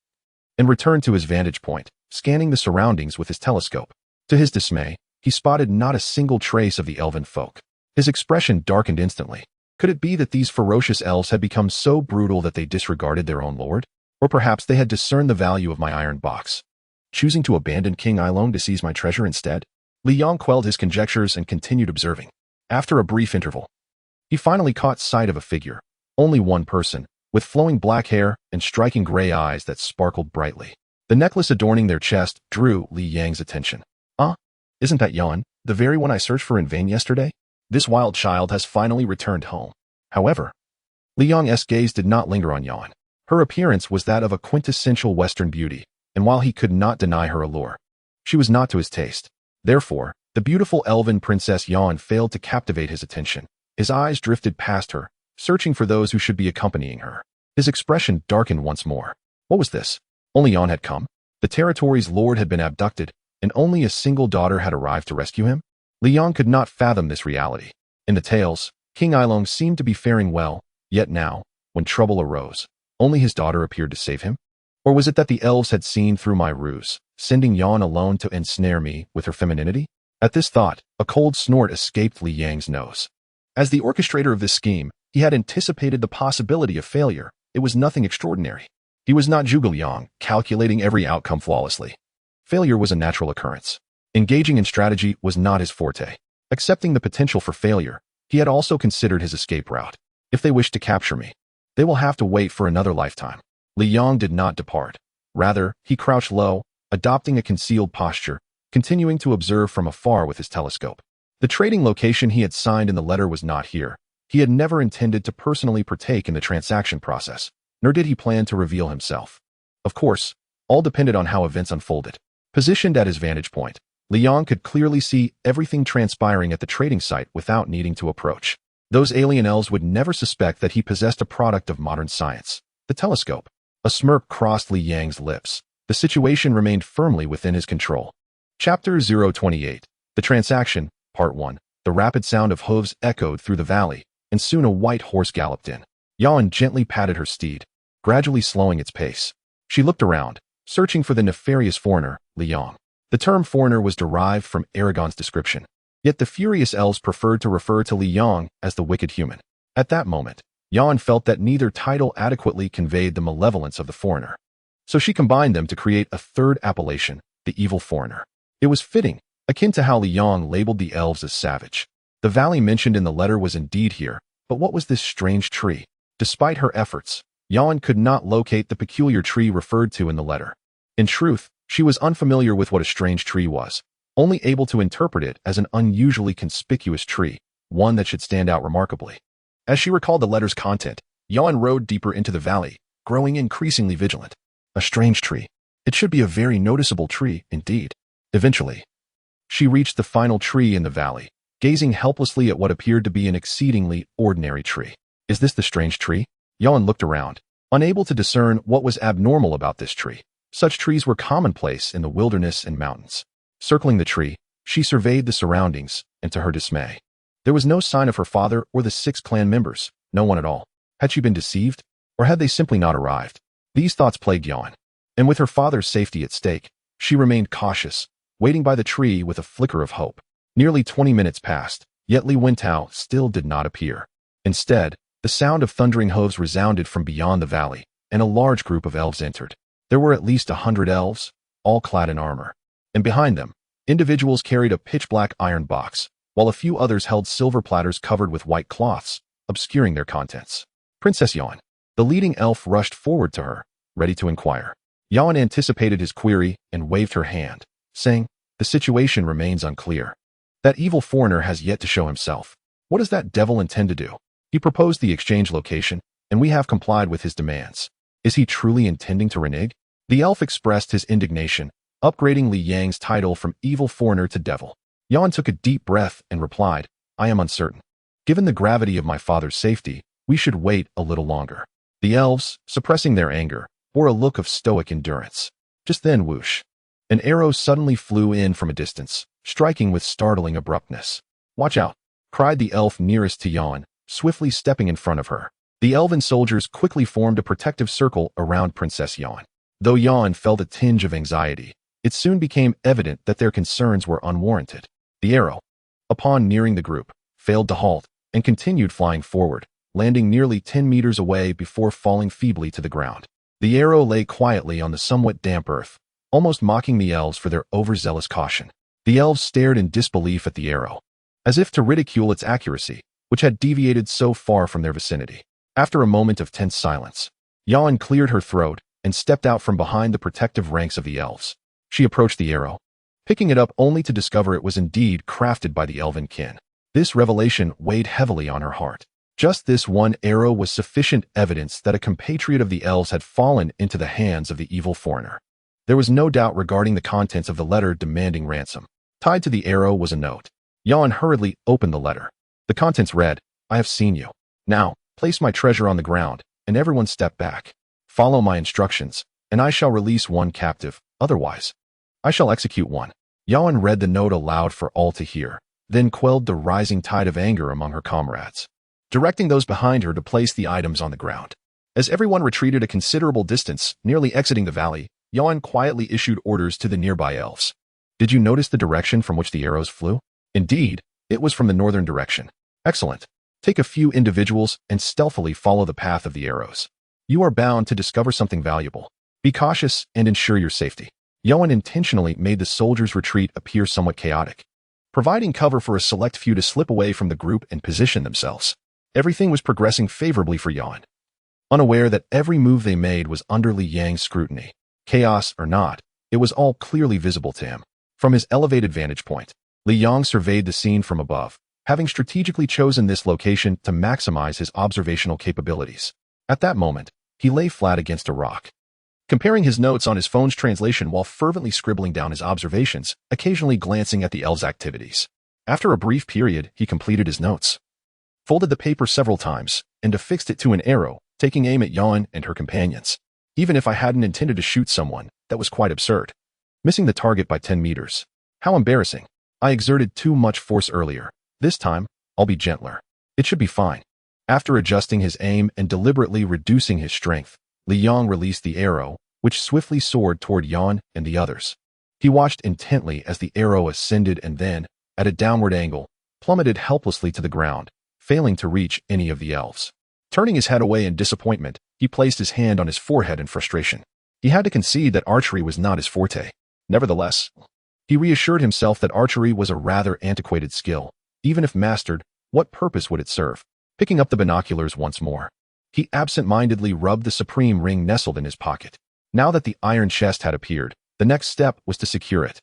and returned to his vantage point, scanning the surroundings with his telescope. To his dismay, he spotted not a single trace of the elven folk. His expression darkened instantly. Could it be that these ferocious elves had become so brutal that they disregarded their own lord? Or perhaps they had discerned the value of my iron box, choosing to abandon King Eilon to seize my treasure instead? Liang quelled his conjectures and continued observing. After a brief interval, he finally caught sight of a figure, only one person, with flowing black hair and striking gray eyes that sparkled brightly. The necklace adorning their chest drew Li Yang's attention. Isn't that Jan, the very one I searched for in vain yesterday? This wild child has finally returned home. However, Li Yang's gaze did not linger on Jan. Her appearance was that of a quintessential Western beauty, and while he could not deny her allure, she was not to his taste. Therefore, the beautiful elven princess Jan failed to captivate his attention. His eyes drifted past her, searching for those who should be accompanying her. His expression darkened once more. What was this? Only Yan had come. The territory's lord had been abducted, and only a single daughter had arrived to rescue him. Li Yang could not fathom this reality. In the tales, King Ailong seemed to be faring well, yet now, when trouble arose, only his daughter appeared to save him? Or was it that the elves had seen through my ruse, sending Yan alone to ensnare me with her femininity? At this thought, a cold snort escaped Li Yang's nose. As the orchestrator of this scheme, he had anticipated the possibility of failure. It was nothing extraordinary. He was not Zhuge Liang, calculating every outcome flawlessly. Failure was a natural occurrence. Engaging in strategy was not his forte. Accepting the potential for failure, he had also considered his escape route. If they wish to capture me, they will have to wait for another lifetime. Li Yang did not depart. Rather, he crouched low, adopting a concealed posture, continuing to observe from afar with his telescope. The trading location he had signed in the letter was not here. He had never intended to personally partake in the transaction process, nor did he plan to reveal himself. Of course, all depended on how events unfolded. Positioned at his vantage point, Li Yang could clearly see everything transpiring at the trading site without needing to approach. Those alien elves would never suspect that he possessed a product of modern science, the telescope. A smirk crossed Li Yang's lips. The situation remained firmly within his control. Chapter 028. The Transaction, Part 1. The rapid sound of hooves echoed through the valley, and soon a white horse galloped in. Yan gently patted her steed, gradually slowing its pace. She looked around, searching for the nefarious foreigner, Li Yang. The term foreigner was derived from Aragon's description, yet the furious elves preferred to refer to Li Yang as the wicked human. At that moment, Yan felt that neither title adequately conveyed the malevolence of the foreigner. So she combined them to create a third appellation, the evil foreigner. It was fitting, akin to how Li Yang labeled the elves as savage. The valley mentioned in the letter was indeed here, but what was this strange tree? Despite her efforts, Yan could not locate the peculiar tree referred to in the letter. In truth, she was unfamiliar with what a strange tree was, only able to interpret it as an unusually conspicuous tree, one that should stand out remarkably. As she recalled the letter's content, Yan rode deeper into the valley, growing increasingly vigilant. A strange tree. It should be a very noticeable tree, indeed. Eventually, she reached the final tree in the valley, gazing helplessly at what appeared to be an exceedingly ordinary tree. Is this the strange tree? Yan looked around, unable to discern what was abnormal about this tree. Such trees were commonplace in the wilderness and mountains. Circling the tree, she surveyed the surroundings, and to her dismay, there was no sign of her father or the 6 clan members, no one at all. Had she been deceived? Or had they simply not arrived? These thoughts plagued Yan, and with her father's safety at stake, she remained cautious, waiting by the tree with a flicker of hope. Nearly 20 minutes passed, yet Li Wentao still did not appear. Instead, the sound of thundering hooves resounded from beyond the valley, and a large group of elves entered. There were at least 100 elves, all clad in armor. And behind them, individuals carried a pitch-black iron box, while a few others held silver platters covered with white cloths, obscuring their contents. Princess Yan. The leading elf rushed forward to her, ready to inquire. Yan anticipated his query and waved her hand, saying, "The situation remains unclear. That evil foreigner has yet to show himself. What does that devil intend to do? He proposed the exchange location, and we have complied with his demands. Is he truly intending to renege?" The elf expressed his indignation, upgrading Li Yang's title from evil foreigner to devil. Yan took a deep breath and replied, "I am uncertain. Given the gravity of my father's safety, we should wait a little longer." The elves, suppressing their anger, bore a look of stoic endurance. Just then, whoosh! An arrow suddenly flew in from a distance, striking with startling abruptness. "Watch out!" cried the elf nearest to Yan, swiftly stepping in front of her. The elven soldiers quickly formed a protective circle around Princess Yan. Though Yan felt a tinge of anxiety, it soon became evident that their concerns were unwarranted. The arrow, upon nearing the group, failed to halt and continued flying forward, landing nearly 10 meters away before falling feebly to the ground. The arrow lay quietly on the somewhat damp earth, almost mocking the elves for their overzealous caution. The elves stared in disbelief at the arrow, as if to ridicule its accuracy, which had deviated so far from their vicinity. After a moment of tense silence, Yan cleared her throat and stepped out from behind the protective ranks of the elves. She approached the arrow, picking it up only to discover it was indeed crafted by the elven kin. This revelation weighed heavily on her heart. Just this one arrow was sufficient evidence that a compatriot of the elves had fallen into the hands of the evil foreigner. There was no doubt regarding the contents of the letter demanding ransom. Tied to the arrow was a note. Yan hurriedly opened the letter. The contents read, "I have seen you. Now, place my treasure on the ground, and everyone step back. Follow my instructions, and I shall release one captive, otherwise I shall execute one. Yawen read the note aloud for all to hear, then quelled the rising tide of anger among her comrades, directing those behind her to place the items on the ground. As everyone retreated a considerable distance, nearly exiting the valley, Yawen quietly issued orders to the nearby elves. Did you notice the direction from which the arrows flew? Indeed, it was from the northern direction. Excellent. Take a few individuals and stealthily follow the path of the arrows. You are bound to discover something valuable. Be cautious and ensure your safety. Yawen intentionally made the soldiers' retreat appear somewhat chaotic, providing cover for a select few to slip away from the group and position themselves. Everything was progressing favorably for Yawen, unaware that every move they made was under Li Yang's scrutiny. Chaos or not, it was all clearly visible to him. From his elevated vantage point, Li Yang surveyed the scene from above, having strategically chosen this location to maximize his observational capabilities. At that moment, he lay flat against a rock, comparing his notes on his phone's translation while fervently scribbling down his observations, occasionally glancing at the elves' activities. After a brief period, he completed his notes, folded the paper several times, and affixed it to an arrow, taking aim at Yawen and her companions. Even if I hadn't intended to shoot someone, that was quite absurd. Missing the target by 10 meters. How embarrassing. I exerted too much force earlier. This time, I'll be gentler. It should be fine. After adjusting his aim and deliberately reducing his strength, Li Yang released the arrow, which swiftly soared toward Yawen and the others. He watched intently as the arrow ascended and then, at a downward angle, plummeted helplessly to the ground, failing to reach any of the elves. Turning his head away in disappointment, he placed his hand on his forehead in frustration. He had to concede that archery was not his forte. Nevertheless, he reassured himself that archery was a rather antiquated skill. Even if mastered, what purpose would it serve? Picking up the binoculars once more, he absent-mindedly rubbed the supreme ring nestled in his pocket. Now that the iron chest had appeared, the next step was to secure it,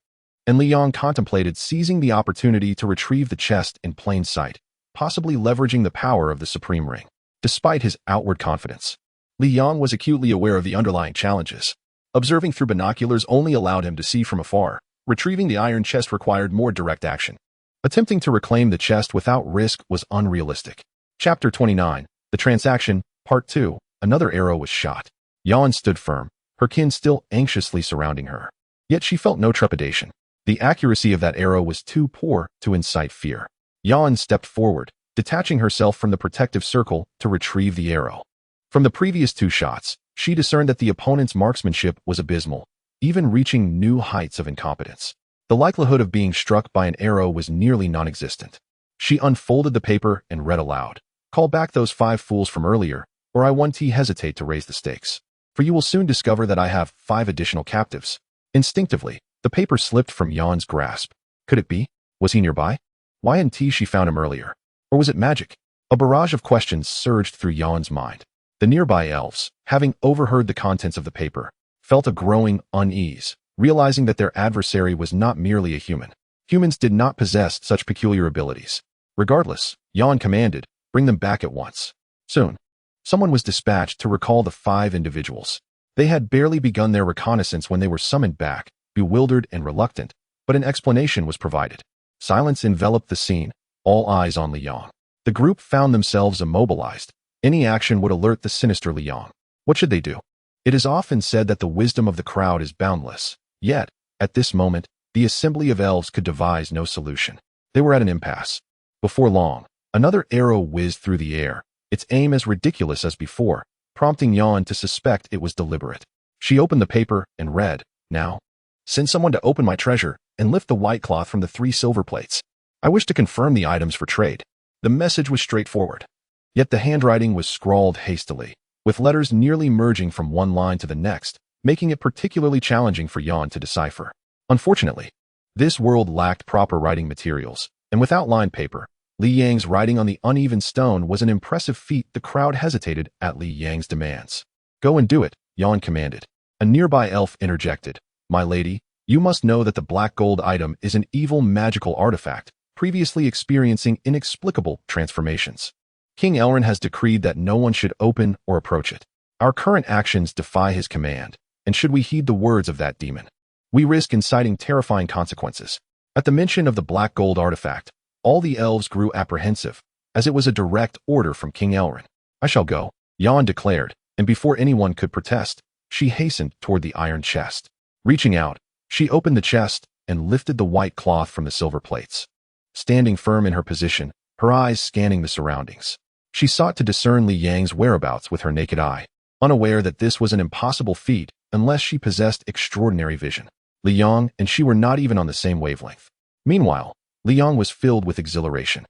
and Li Yang contemplated seizing the opportunity to retrieve the chest in plain sight, possibly leveraging the power of the supreme ring. Despite his outward confidence, Li Yang was acutely aware of the underlying challenges. Observing through binoculars only allowed him to see from afar. Retrieving the iron chest required more direct action. Attempting to reclaim the chest without risk was unrealistic. Chapter 29, The Transaction, Part 2, Another arrow was shot. Yawen stood firm, her kin still anxiously surrounding her. Yet she felt no trepidation. The accuracy of that arrow was too poor to incite fear. Yawen stepped forward, detaching herself from the protective circle to retrieve the arrow. From the previous two shots, she discerned that the opponent's marksmanship was abysmal, even reaching new heights of incompetence. The likelihood of being struck by an arrow was nearly non-existent. She unfolded the paper and read aloud. Call back those 5 fools from earlier, or I won't hesitate to raise the stakes. For you will soon discover that I have 5 additional captives. Instinctively, the paper slipped from Yawen's grasp. Could it be? Was he nearby? Why hadn't she found him earlier? Or was it magic? A barrage of questions surged through Yawen's mind. The nearby elves, having overheard the contents of the paper, felt a growing unease, realizing that their adversary was not merely a human. Humans did not possess such peculiar abilities. Regardless, Yawen commanded, bring them back at once. Soon, someone was dispatched to recall the 5 individuals. They had barely begun their reconnaissance when they were summoned back, bewildered and reluctant, but an explanation was provided. Silence enveloped the scene, all eyes on Li Yang. The group found themselves immobilized. Any action would alert the sinister Li Yang. What should they do? It is often said that the wisdom of the crowd is boundless. Yet, at this moment, the assembly of elves could devise no solution. They were at an impasse. Before long, another arrow whizzed through the air, its aim as ridiculous as before, prompting Yawen to suspect it was deliberate. She opened the paper and read, Now, send someone to open my treasure and lift the white cloth from the 3 silver plates. I wish to confirm the items for trade. The message was straightforward. Yet the handwriting was scrawled hastily, with letters nearly merging from one line to the next, making it particularly challenging for Yawen to decipher. Unfortunately, this world lacked proper writing materials, and without lined paper, Li Yang's writing on the uneven stone was an impressive feat. The crowd hesitated at Li Yang's demands. Go and do it, Yawen commanded. A nearby elf interjected, My lady, you must know that the black gold item is an evil magical artifact, previously experiencing inexplicable transformations. King Elrin has decreed that no one should open or approach it. Our current actions defy his command, and should we heed the words of that demon, we risk inciting terrifying consequences. At the mention of the black gold artifact, all the elves grew apprehensive, as it was a direct order from King Elrin. I shall go, Yawen declared, and before anyone could protest, she hastened toward the iron chest. Reaching out, she opened the chest and lifted the white cloth from the silver plates. Standing firm in her position, her eyes scanning the surroundings, she sought to discern Li Yang's whereabouts with her naked eye, unaware that this was an impossible feat unless she possessed extraordinary vision. Li Yang and she were not even on the same wavelength. Meanwhile, Li Yang was filled with exhilaration.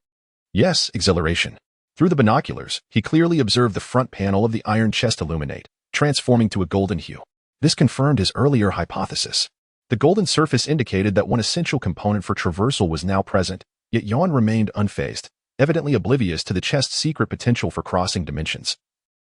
Yes, exhilaration. Through the binoculars, he clearly observed the front panel of the iron chest illuminate, transforming to a golden hue. This confirmed his earlier hypothesis. The golden surface indicated that one essential component for traversal was now present, yet Yan remained unfazed, evidently oblivious to the chest's secret potential for crossing dimensions.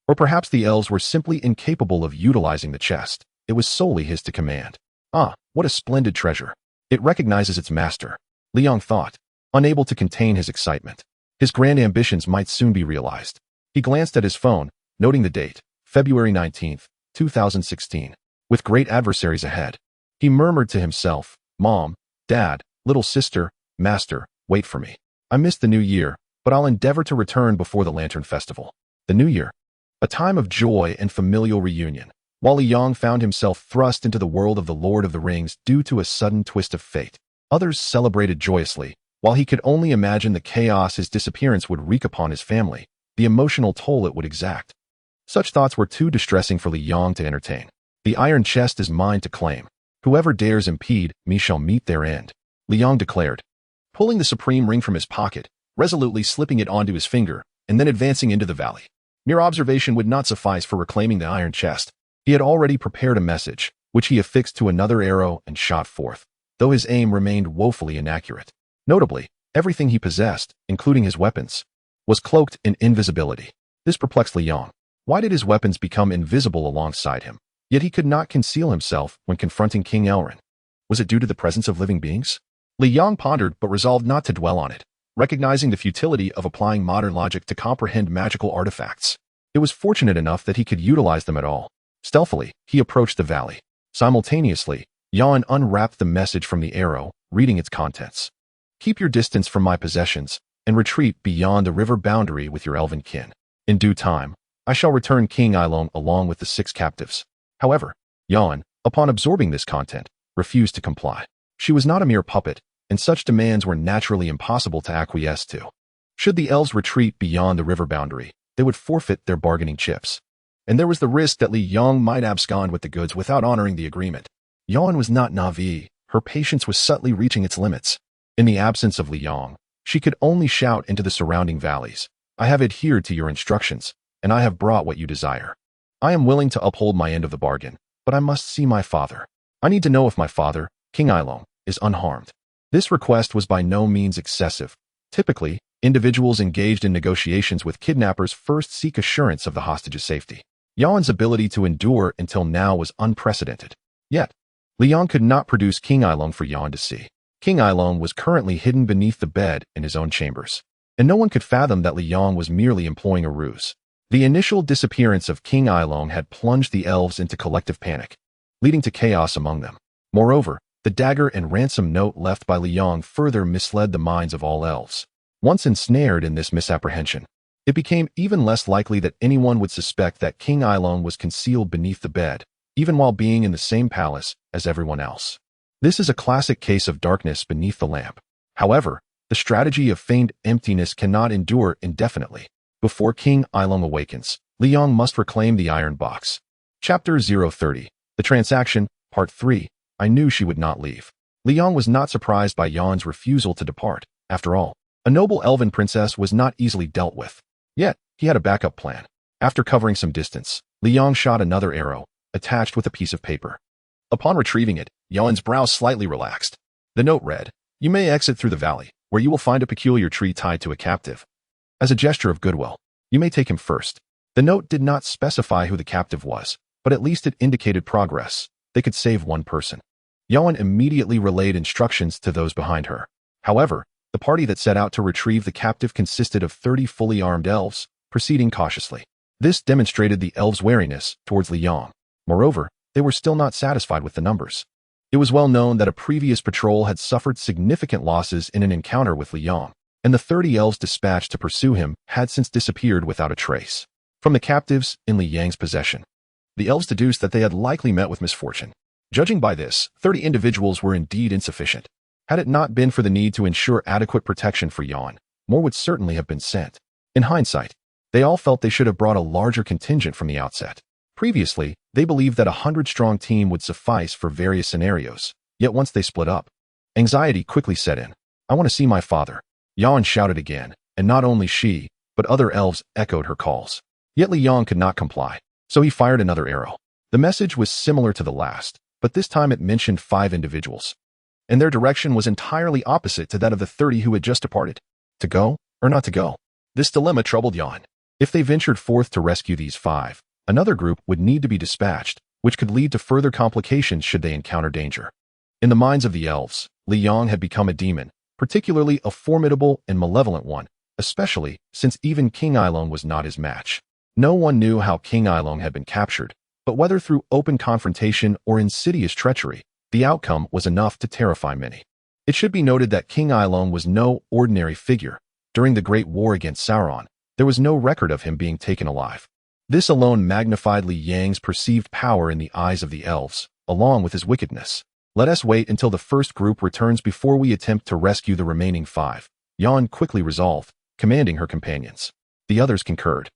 Or perhaps the elves were simply incapable of utilizing the chest. It was solely his to command. Ah, what a splendid treasure. It recognizes its master, Li Yang thought, unable to contain his excitement. His grand ambitions might soon be realized. He glanced at his phone, noting the date, February 19th, 2016. With great adversaries ahead, he murmured to himself, Mom, Dad, little sister, Master, wait for me. I missed the new year, but I'll endeavor to return before the Lantern Festival. The new year, a time of joy and familial reunion, while Li Yang found himself thrust into the world of the Lord of the Rings due to a sudden twist of fate. Others celebrated joyously, while he could only imagine the chaos his disappearance would wreak upon his family, the emotional toll it would exact. Such thoughts were too distressing for Li Yang to entertain. The iron chest is mine to claim. Whoever dares impede me shall meet their end, Li Yang declared, pulling the supreme ring from his pocket, resolutely slipping it onto his finger, and then advancing into the valley. Mere observation would not suffice for reclaiming the iron chest. He had already prepared a message, which he affixed to another arrow and shot forth, though his aim remained woefully inaccurate. Notably, everything he possessed, including his weapons, was cloaked in invisibility. This perplexed Li Yang. Why did his weapons become invisible alongside him? Yet he could not conceal himself when confronting King Elrin. Was it due to the presence of living beings? Li Yang pondered but resolved not to dwell on it, recognizing the futility of applying modern logic to comprehend magical artifacts. It was fortunate enough that he could utilize them at all. Stealthily, he approached the valley. Simultaneously, Yan unwrapped the message from the arrow, reading its contents. Keep your distance from my possessions, and retreat beyond the river boundary with your elven kin. In due time, I shall return King Ailong along with the 6 captives. However, Yan, upon absorbing this content, refused to comply. She was not a mere puppet, and such demands were naturally impossible to acquiesce to. Should the elves retreat beyond the river boundary, they would forfeit their bargaining chips. And there was the risk that Li Yang might abscond with the goods without honoring the agreement. Yan was not naive. Her patience was subtly reaching its limits. In the absence of Li Yang, she could only shout into the surrounding valleys, I have adhered to your instructions, and I have brought what you desire. I am willing to uphold my end of the bargain, but I must see my father. I need to know if my father, King Ailong, is unharmed. This request was by no means excessive. Typically, individuals engaged in negotiations with kidnappers first seek assurance of the hostage's safety. Yan's ability to endure until now was unprecedented. Yet, Li Yang could not produce King Ailong for Yan to see. King Ailong was currently hidden beneath the bed in his own chambers, and no one could fathom that Li Yang was merely employing a ruse. The initial disappearance of King Ailong had plunged the elves into collective panic, leading to chaos among them. Moreover, the dagger and ransom note left by Li Yang further misled the minds of all elves. Once ensnared in this misapprehension, it became even less likely that anyone would suspect that King Ailong was concealed beneath the bed, even while being in the same palace as everyone else. This is a classic case of darkness beneath the lamp. However, the strategy of feigned emptiness cannot endure indefinitely. Before King Ailong awakens, Li Yang must reclaim the iron box. Chapter 030, The Transaction, Part 3, I knew she would not leave. Li Yang was not surprised by Yan's refusal to depart. After all, a noble elven princess was not easily dealt with. Yet, he had a backup plan. After covering some distance, Li Yang shot another arrow, attached with a piece of paper. Upon retrieving it, Yan's brows slightly relaxed. The note read, You may exit through the valley, where you will find a peculiar tree tied to a captive. As a gesture of goodwill, you may take him first. The note did not specify who the captive was, but at least it indicated progress. They could save one person. Yan immediately relayed instructions to those behind her. However, the party that set out to retrieve the captive consisted of 30 fully armed elves, proceeding cautiously. This demonstrated the elves' wariness towards Li Yang. Moreover, they were still not satisfied with the numbers. It was well known that a previous patrol had suffered significant losses in an encounter with Li Yang, and the 30 elves dispatched to pursue him had since disappeared without a trace. From the captives in Li Yang's possession, The elves deduced that they had likely met with misfortune. Judging by this, 30 individuals were indeed insufficient. Had it not been for the need to ensure adequate protection for Yan, more would certainly have been sent. In hindsight, they all felt they should have brought a larger contingent from the outset. Previously, they believed that a 100-strong team would suffice for various scenarios, yet once they split up, anxiety quickly set in. "I want to see my father," Yan shouted again, and not only she, but other elves echoed her calls. Yet Li Yang could not comply, so he fired another arrow. The message was similar to the last, but this time it mentioned 5 individuals, and their direction was entirely opposite to that of the 30 who had just departed. To go or not to go? This dilemma troubled Yan. If they ventured forth to rescue these 5, another group would need to be dispatched, which could lead to further complications should they encounter danger. In the minds of the elves, Li Yang had become a demon, particularly a formidable and malevolent one, especially since even King Ailong was not his match. No one knew how King Ailong had been captured, but whether through open confrontation or insidious treachery, the outcome was enough to terrify many. It should be noted that King Ailong was no ordinary figure. During the Great War against Sauron, there was no record of him being taken alive. This alone magnified Li Yang's perceived power in the eyes of the elves, along with his wickedness. "Let us wait until the first group returns before we attempt to rescue the remaining 5, Yan quickly resolved, commanding her companions. The others concurred.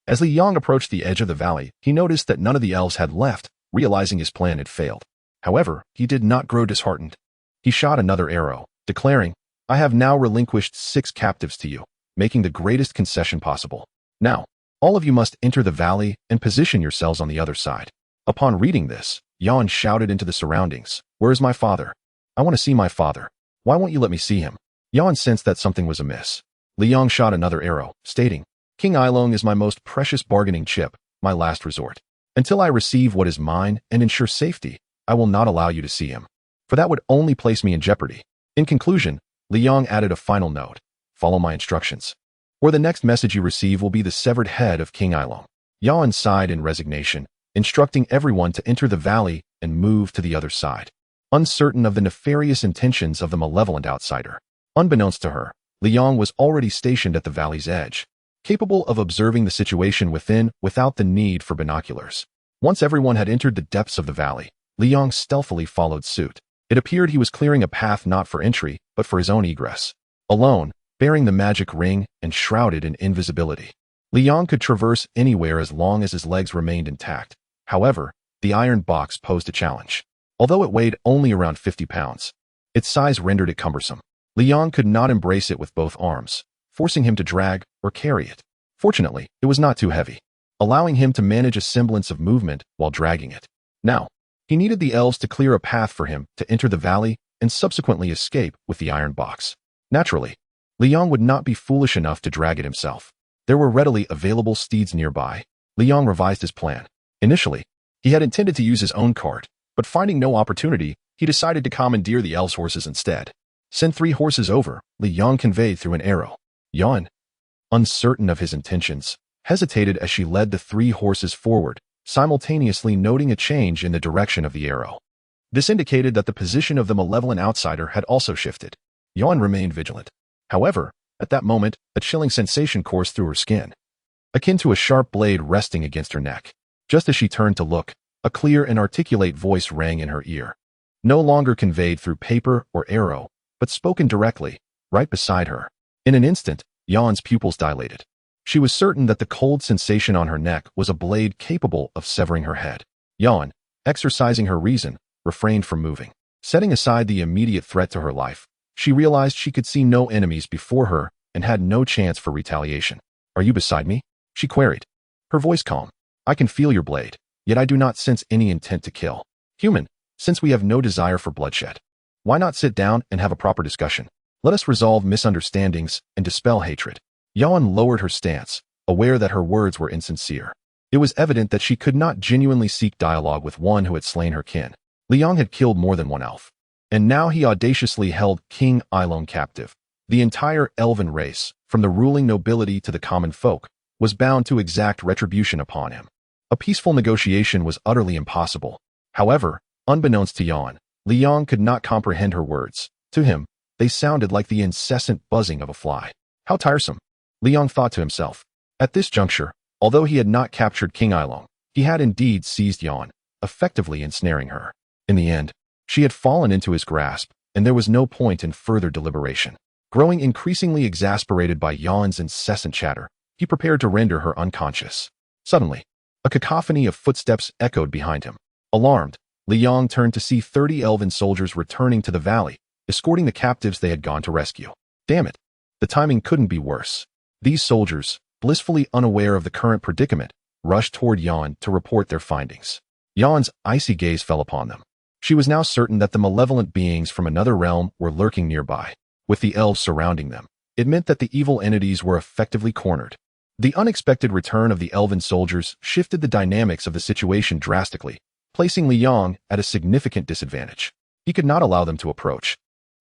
As Li Yang approached the edge of the valley, he noticed that none of the elves had left, realizing his plan had failed. However, he did not grow disheartened. He shot another arrow, declaring, "I have now relinquished 6 captives to you, making the greatest concession possible. Now, all of you must enter the valley and position yourselves on the other side." Upon reading this, Yan shouted into the surroundings, "Where is my father? I want to see my father. Why won't you let me see him?" Yan sensed that something was amiss. Li Yang shot another arrow, stating, "King Ailong is my most precious bargaining chip, my last resort. Until I receive what is mine and ensure safety, I will not allow you to see him, for that would only place me in jeopardy." In conclusion, Li Yang added a final note: "Follow my instructions, or the next message you receive will be the severed head of King Ailong." Yan sighed in resignation, instructing everyone to enter the valley and move to the other side, uncertain of the nefarious intentions of the malevolent outsider. Unbeknownst to her, Li Yang was already stationed at the valley's edge, capable of observing the situation within without the need for binoculars. Once everyone had entered the depths of the valley, Li Yang stealthily followed suit. It appeared he was clearing a path not for entry, but for his own egress. Alone, bearing the magic ring and shrouded in invisibility, Li Yang could traverse anywhere as long as his legs remained intact. However, the iron box posed a challenge. Although it weighed only around 50 pounds, its size rendered it cumbersome. Li Yang could not embrace it with both arms, forcing him to drag or carry it. Fortunately, it was not too heavy, allowing him to manage a semblance of movement while dragging it. Now, he needed the elves to clear a path for him to enter the valley and subsequently escape with the iron box. Naturally, Li Yang would not be foolish enough to drag it himself. There were readily available steeds nearby. Li Yang revised his plan. Initially, he had intended to use his own cart, but finding no opportunity, he decided to commandeer the elves' horses instead. Send 3 horses over, Li Yang conveyed through an arrow. Yan, uncertain of his intentions, hesitated as she led the 3 horses forward, simultaneously noting a change in the direction of the arrow. This indicated that the position of the malevolent outsider had also shifted. Yan remained vigilant. However, at that moment, a chilling sensation coursed through her skin, akin to a sharp blade resting against her neck. Just as she turned to look, a clear and articulate voice rang in her ear, no longer conveyed through paper or arrow, but spoken directly, right beside her. In an instant, Yan's pupils dilated. She was certain that the cold sensation on her neck was a blade capable of severing her head. Yan, exercising her reason, refrained from moving. Setting aside the immediate threat to her life, she realized she could see no enemies before her and had no chance for retaliation. "Are you beside me?" she queried, her voice calm. "I can feel your blade, yet I do not sense any intent to kill. Human, since we have no desire for bloodshed, why not sit down and have a proper discussion? Let us resolve misunderstandings and dispel hatred." Yan lowered her stance, aware that her words were insincere. It was evident that she could not genuinely seek dialogue with one who had slain her kin. Li Yang had killed more than one elf, and now he audaciously held King Ailong captive. The entire elven race, from the ruling nobility to the common folk, was bound to exact retribution upon him. A peaceful negotiation was utterly impossible. However, unbeknownst to Yan, Li Yang could not comprehend her words. To him, they sounded like the incessant buzzing of a fly. How tiresome, Li Yang thought to himself. At this juncture, although he had not captured King Ailong, He had indeed seized Yan, effectively ensnaring her. In the end, she had fallen into his grasp, and there was no point in further deliberation. Growing increasingly exasperated by Yan's incessant chatter, he prepared to render her unconscious. Suddenly, a cacophony of footsteps echoed behind him. Alarmed, Li Yang turned to see 30 elven soldiers returning to the valley, escorting the captives they had gone to rescue. Damn it! The timing couldn't be worse. These soldiers, blissfully unaware of the current predicament, rushed toward Yan to report their findings. Yan's icy gaze fell upon them. She was now certain that the malevolent beings from another realm were lurking nearby. With the elves surrounding them, it meant that the evil entities were effectively cornered. The unexpected return of the elven soldiers shifted the dynamics of the situation drastically, placing Li Yang at a significant disadvantage. He could not allow them to approach.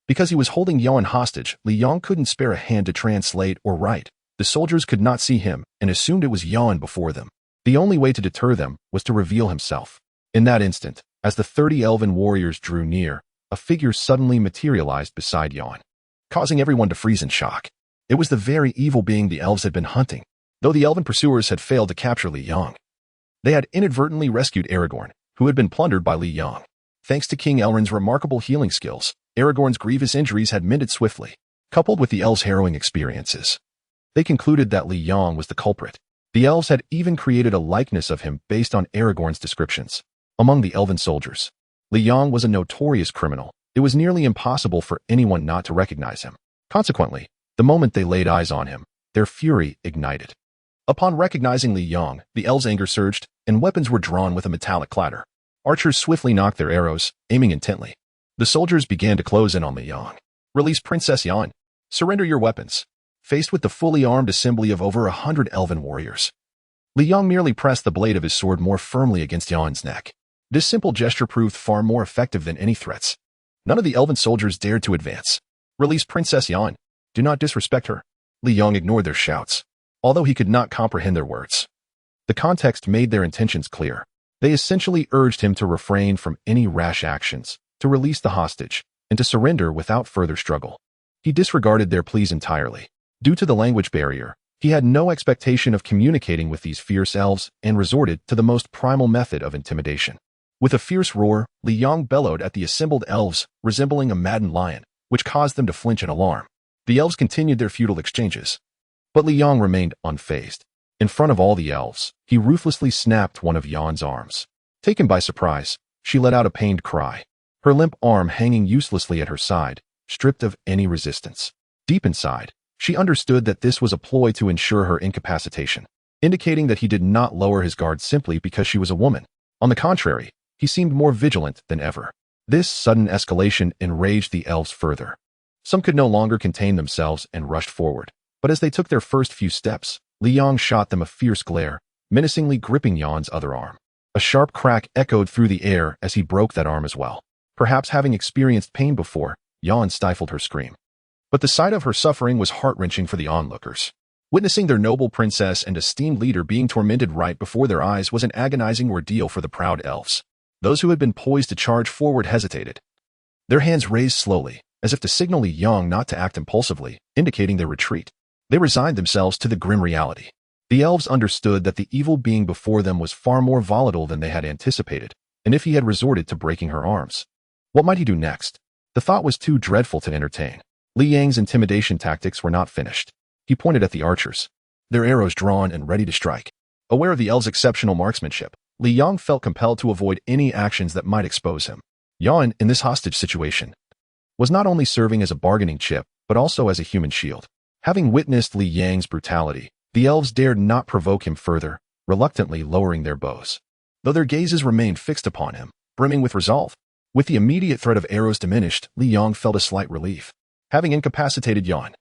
Because he was holding Yan hostage, Li Yang couldn't spare a hand to translate or write. The soldiers could not see him and assumed it was Yan before them. The only way to deter them was to reveal himself. In that instant, as the 30 elven warriors drew near, a figure suddenly materialized beside Yan, causing everyone to freeze in shock. It was the very evil being the elves had been hunting. Though the elven pursuers had failed to capture Li Yang, they had inadvertently rescued Aragorn, who had been plundered by Li Yang. Thanks to King Elrond's remarkable healing skills, Aragorn's grievous injuries had mended swiftly. Coupled with the elves' harrowing experiences, they concluded that Li Yang was the culprit. The elves had even created a likeness of him based on Aragorn's descriptions. Among the elven soldiers, Li Yang was a notorious criminal. It was nearly impossible for anyone not to recognize him. Consequently, the moment they laid eyes on him, their fury ignited. Upon recognizing Li Yang, the elves' anger surged, and weapons were drawn with a metallic clatter. Archers swiftly knocked their arrows, aiming intently. The soldiers began to close in on Li Yang. "Release Princess Yan. Surrender your weapons." Faced with the fully armed assembly of over 100 elven warriors, Li Yang merely pressed the blade of his sword more firmly against Yan's neck. This simple gesture proved far more effective than any threats. None of the elven soldiers dared to advance. "Release Princess Yan. Do not disrespect her." Li Yang ignored their shouts, although he could not comprehend their words. The context made their intentions clear. They essentially urged him to refrain from any rash actions, to release the hostage, and to surrender without further struggle. He disregarded their pleas entirely. Due to the language barrier, he had no expectation of communicating with these fierce elves and resorted to the most primal method of intimidation. With a fierce roar, Li Yang bellowed at the assembled elves, resembling a maddened lion, which caused them to flinch in alarm. The elves continued their futile exchanges, but Li Yang remained unfazed. In front of all the elves, he ruthlessly snapped one of Yan's arms. Taken by surprise, she let out a pained cry, her limp arm hanging uselessly at her side, stripped of any resistance. Deep inside, she understood that this was a ploy to ensure her incapacitation, indicating that he did not lower his guard simply because she was a woman. On the contrary, he seemed more vigilant than ever. This sudden escalation enraged the elves further. Some could no longer contain themselves and rushed forward. But as they took their first few steps, Li Yang shot them a fierce glare, menacingly gripping Yan's other arm. A sharp crack echoed through the air as he broke that arm as well. Perhaps having experienced pain before, Yan stifled her scream. But the sight of her suffering was heart-wrenching for the onlookers. Witnessing their noble princess and esteemed leader being tormented right before their eyes was an agonizing ordeal for the proud elves. Those who had been poised to charge forward hesitated. Their hands raised slowly, as if to signal Li Yang not to act impulsively, indicating their retreat. They resigned themselves to the grim reality. The elves understood that the evil being before them was far more volatile than they had anticipated, and if he had resorted to breaking her arms, what might he do next? The thought was too dreadful to entertain. Li Yang's intimidation tactics were not finished. He pointed at the archers, their arrows drawn and ready to strike. Aware of the elves' exceptional marksmanship, Li Yang felt compelled to avoid any actions that might expose him. Yan, in this hostage situation, was not only serving as a bargaining chip, but also as a human shield. Having witnessed Li Yang's brutality, the elves dared not provoke him further, reluctantly lowering their bows, though their gazes remained fixed upon him, brimming with resolve. With the immediate threat of arrows diminished, Li Yang felt a slight relief. Having incapacitated Yan,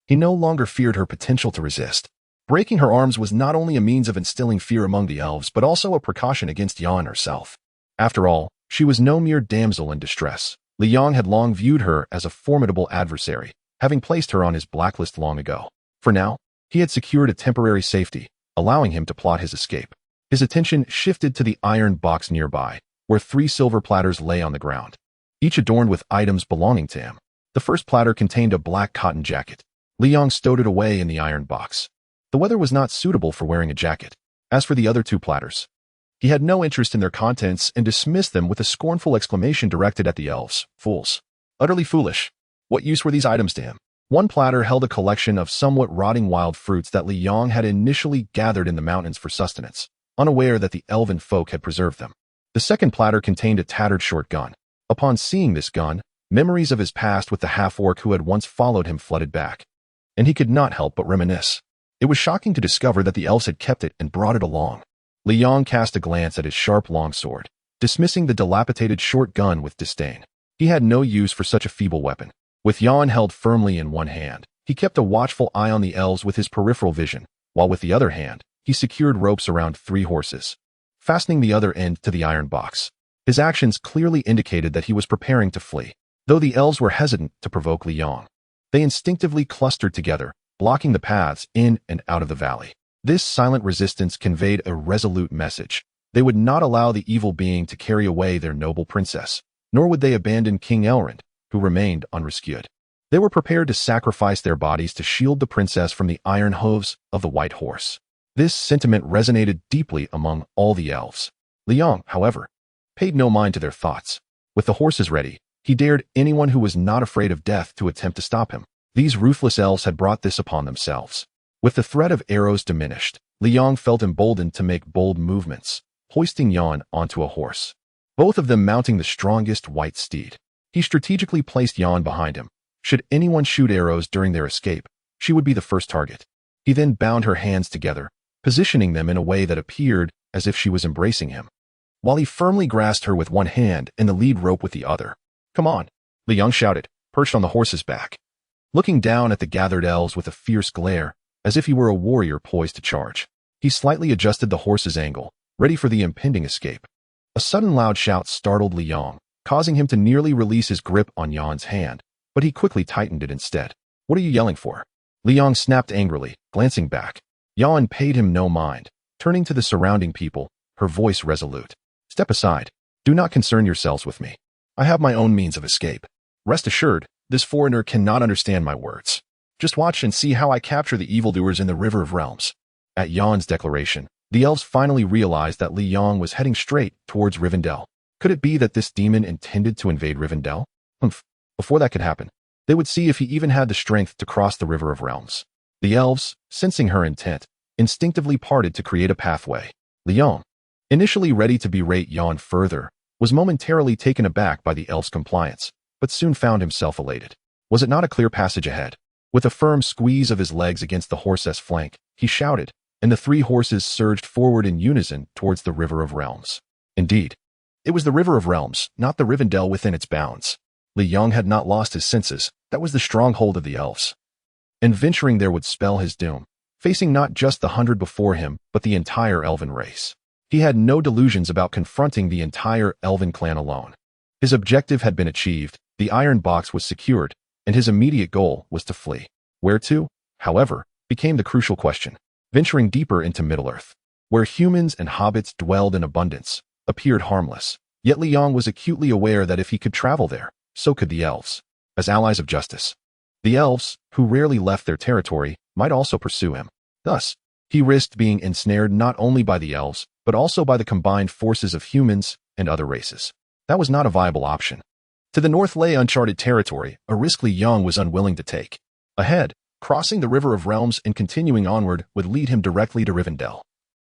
he no longer feared her potential to resist. Breaking her arms was not only a means of instilling fear among the elves, but also a precaution against Yan herself. After all, she was no mere damsel in distress. Li Yang had long viewed her as a formidable adversary, having placed her on his blacklist long ago. For now, he had secured a temporary safety, allowing him to plot his escape. His attention shifted to the iron box nearby, where 3 silver platters lay on the ground, each adorned with items belonging to him. The first platter contained a black cotton jacket. Li Yang stowed it away in the iron box. The weather was not suitable for wearing a jacket. As for the other 2 platters, He had no interest in their contents and dismissed them with a scornful exclamation directed at the elves. Fools. Utterly foolish. What use were these items to him? One platter held a collection of somewhat rotting wild fruits that Li Yong had initially gathered in the mountains for sustenance, unaware that the elven folk had preserved them. The second platter contained a tattered short gun. Upon seeing this gun, memories of his past with the half-orc who had once followed him flooded back, and he could not help but reminisce. It was shocking to discover that the elves had kept it and brought it along. Li Yong cast a glance at his sharp longsword, dismissing the dilapidated short gun with disdain. He had no use for such a feeble weapon. With Jan held firmly in one hand, he kept a watchful eye on the elves with his peripheral vision, while with the other hand, he secured ropes around 3 horses, fastening the other end to the iron box. His actions clearly indicated that he was preparing to flee. Though the elves were hesitant to provoke Li Yong, they instinctively clustered together, blocking the paths in and out of the valley. This silent resistance conveyed a resolute message. They would not allow the evil being to carry away their noble princess, nor would they abandon King Elrond, who remained unrescued. They were prepared to sacrifice their bodies to shield the princess from the iron hooves of the white horse. This sentiment resonated deeply among all the elves. Li Yong, however, paid no mind to their thoughts. With the horses ready, he dared anyone who was not afraid of death to attempt to stop him. These ruthless elves had brought this upon themselves. With the threat of arrows diminished, Li Yong felt emboldened to make bold movements, hoisting Jan onto a horse, both of them mounting the strongest white steed. He strategically placed Jan behind him. Should anyone shoot arrows during their escape, she would be the first target. He then bound her hands together, positioning them in a way that appeared as if she was embracing him, while he firmly grasped her with one hand and the lead rope with the other. "Come on," Li Yong shouted, perched on the horse's back, looking down at the gathered elves with a fierce glare, as if he were a warrior poised to charge. He slightly adjusted the horse's angle, ready for the impending escape. A sudden loud shout startled Li Yong, causing him to nearly release his grip on Jan's hand, but he quickly tightened it instead. "What are you yelling for?" Li Yong snapped angrily, glancing back. Jan paid him no mind, turning to the surrounding people, her voice resolute. "Step aside. Do not concern yourselves with me. I have my own means of escape. Rest assured, this foreigner cannot understand my words. Just watch and see how I capture the evildoers in the River of Realms." At Jan's declaration, the elves finally realized that Li Yong was heading straight towards Rivendell. Could it be that this demon intended to invade Rivendell? Before that could happen, they would see if he even had the strength to cross the River of Realms. The elves, sensing her intent, instinctively parted to create a pathway. Li Yong, initially ready to berate Jan further, was momentarily taken aback by the elf's compliance, but soon found himself elated. Was it not a clear passage ahead? With a firm squeeze of his legs against the horse's flank, he shouted, and the 3 horses surged forward in unison towards the River of Realms. Indeed, it was the River of Realms, not the Rivendell within its bounds. Li Yong had not lost his senses. That was the stronghold of the elves, and venturing there would spell his doom, facing not just the 100 before him, but the entire elven race. He had no delusions about confronting the entire elven clan alone. His objective had been achieved, the iron box was secured, and his immediate goal was to flee. Where to, however, became the crucial question. Venturing deeper into Middle-earth, where humans and hobbits dwelled in abundance, appeared harmless. Yet Li Yong was acutely aware that if he could travel there, so could the elves, as allies of justice. The elves, who rarely left their territory, might also pursue him. Thus, he risked being ensnared not only by the elves, but also by the combined forces of humans and other races. That was not a viable option. To the north lay uncharted territory, a risk Li Yong was unwilling to take. Ahead, crossing the River of Realms and continuing onward would lead him directly to Rivendell,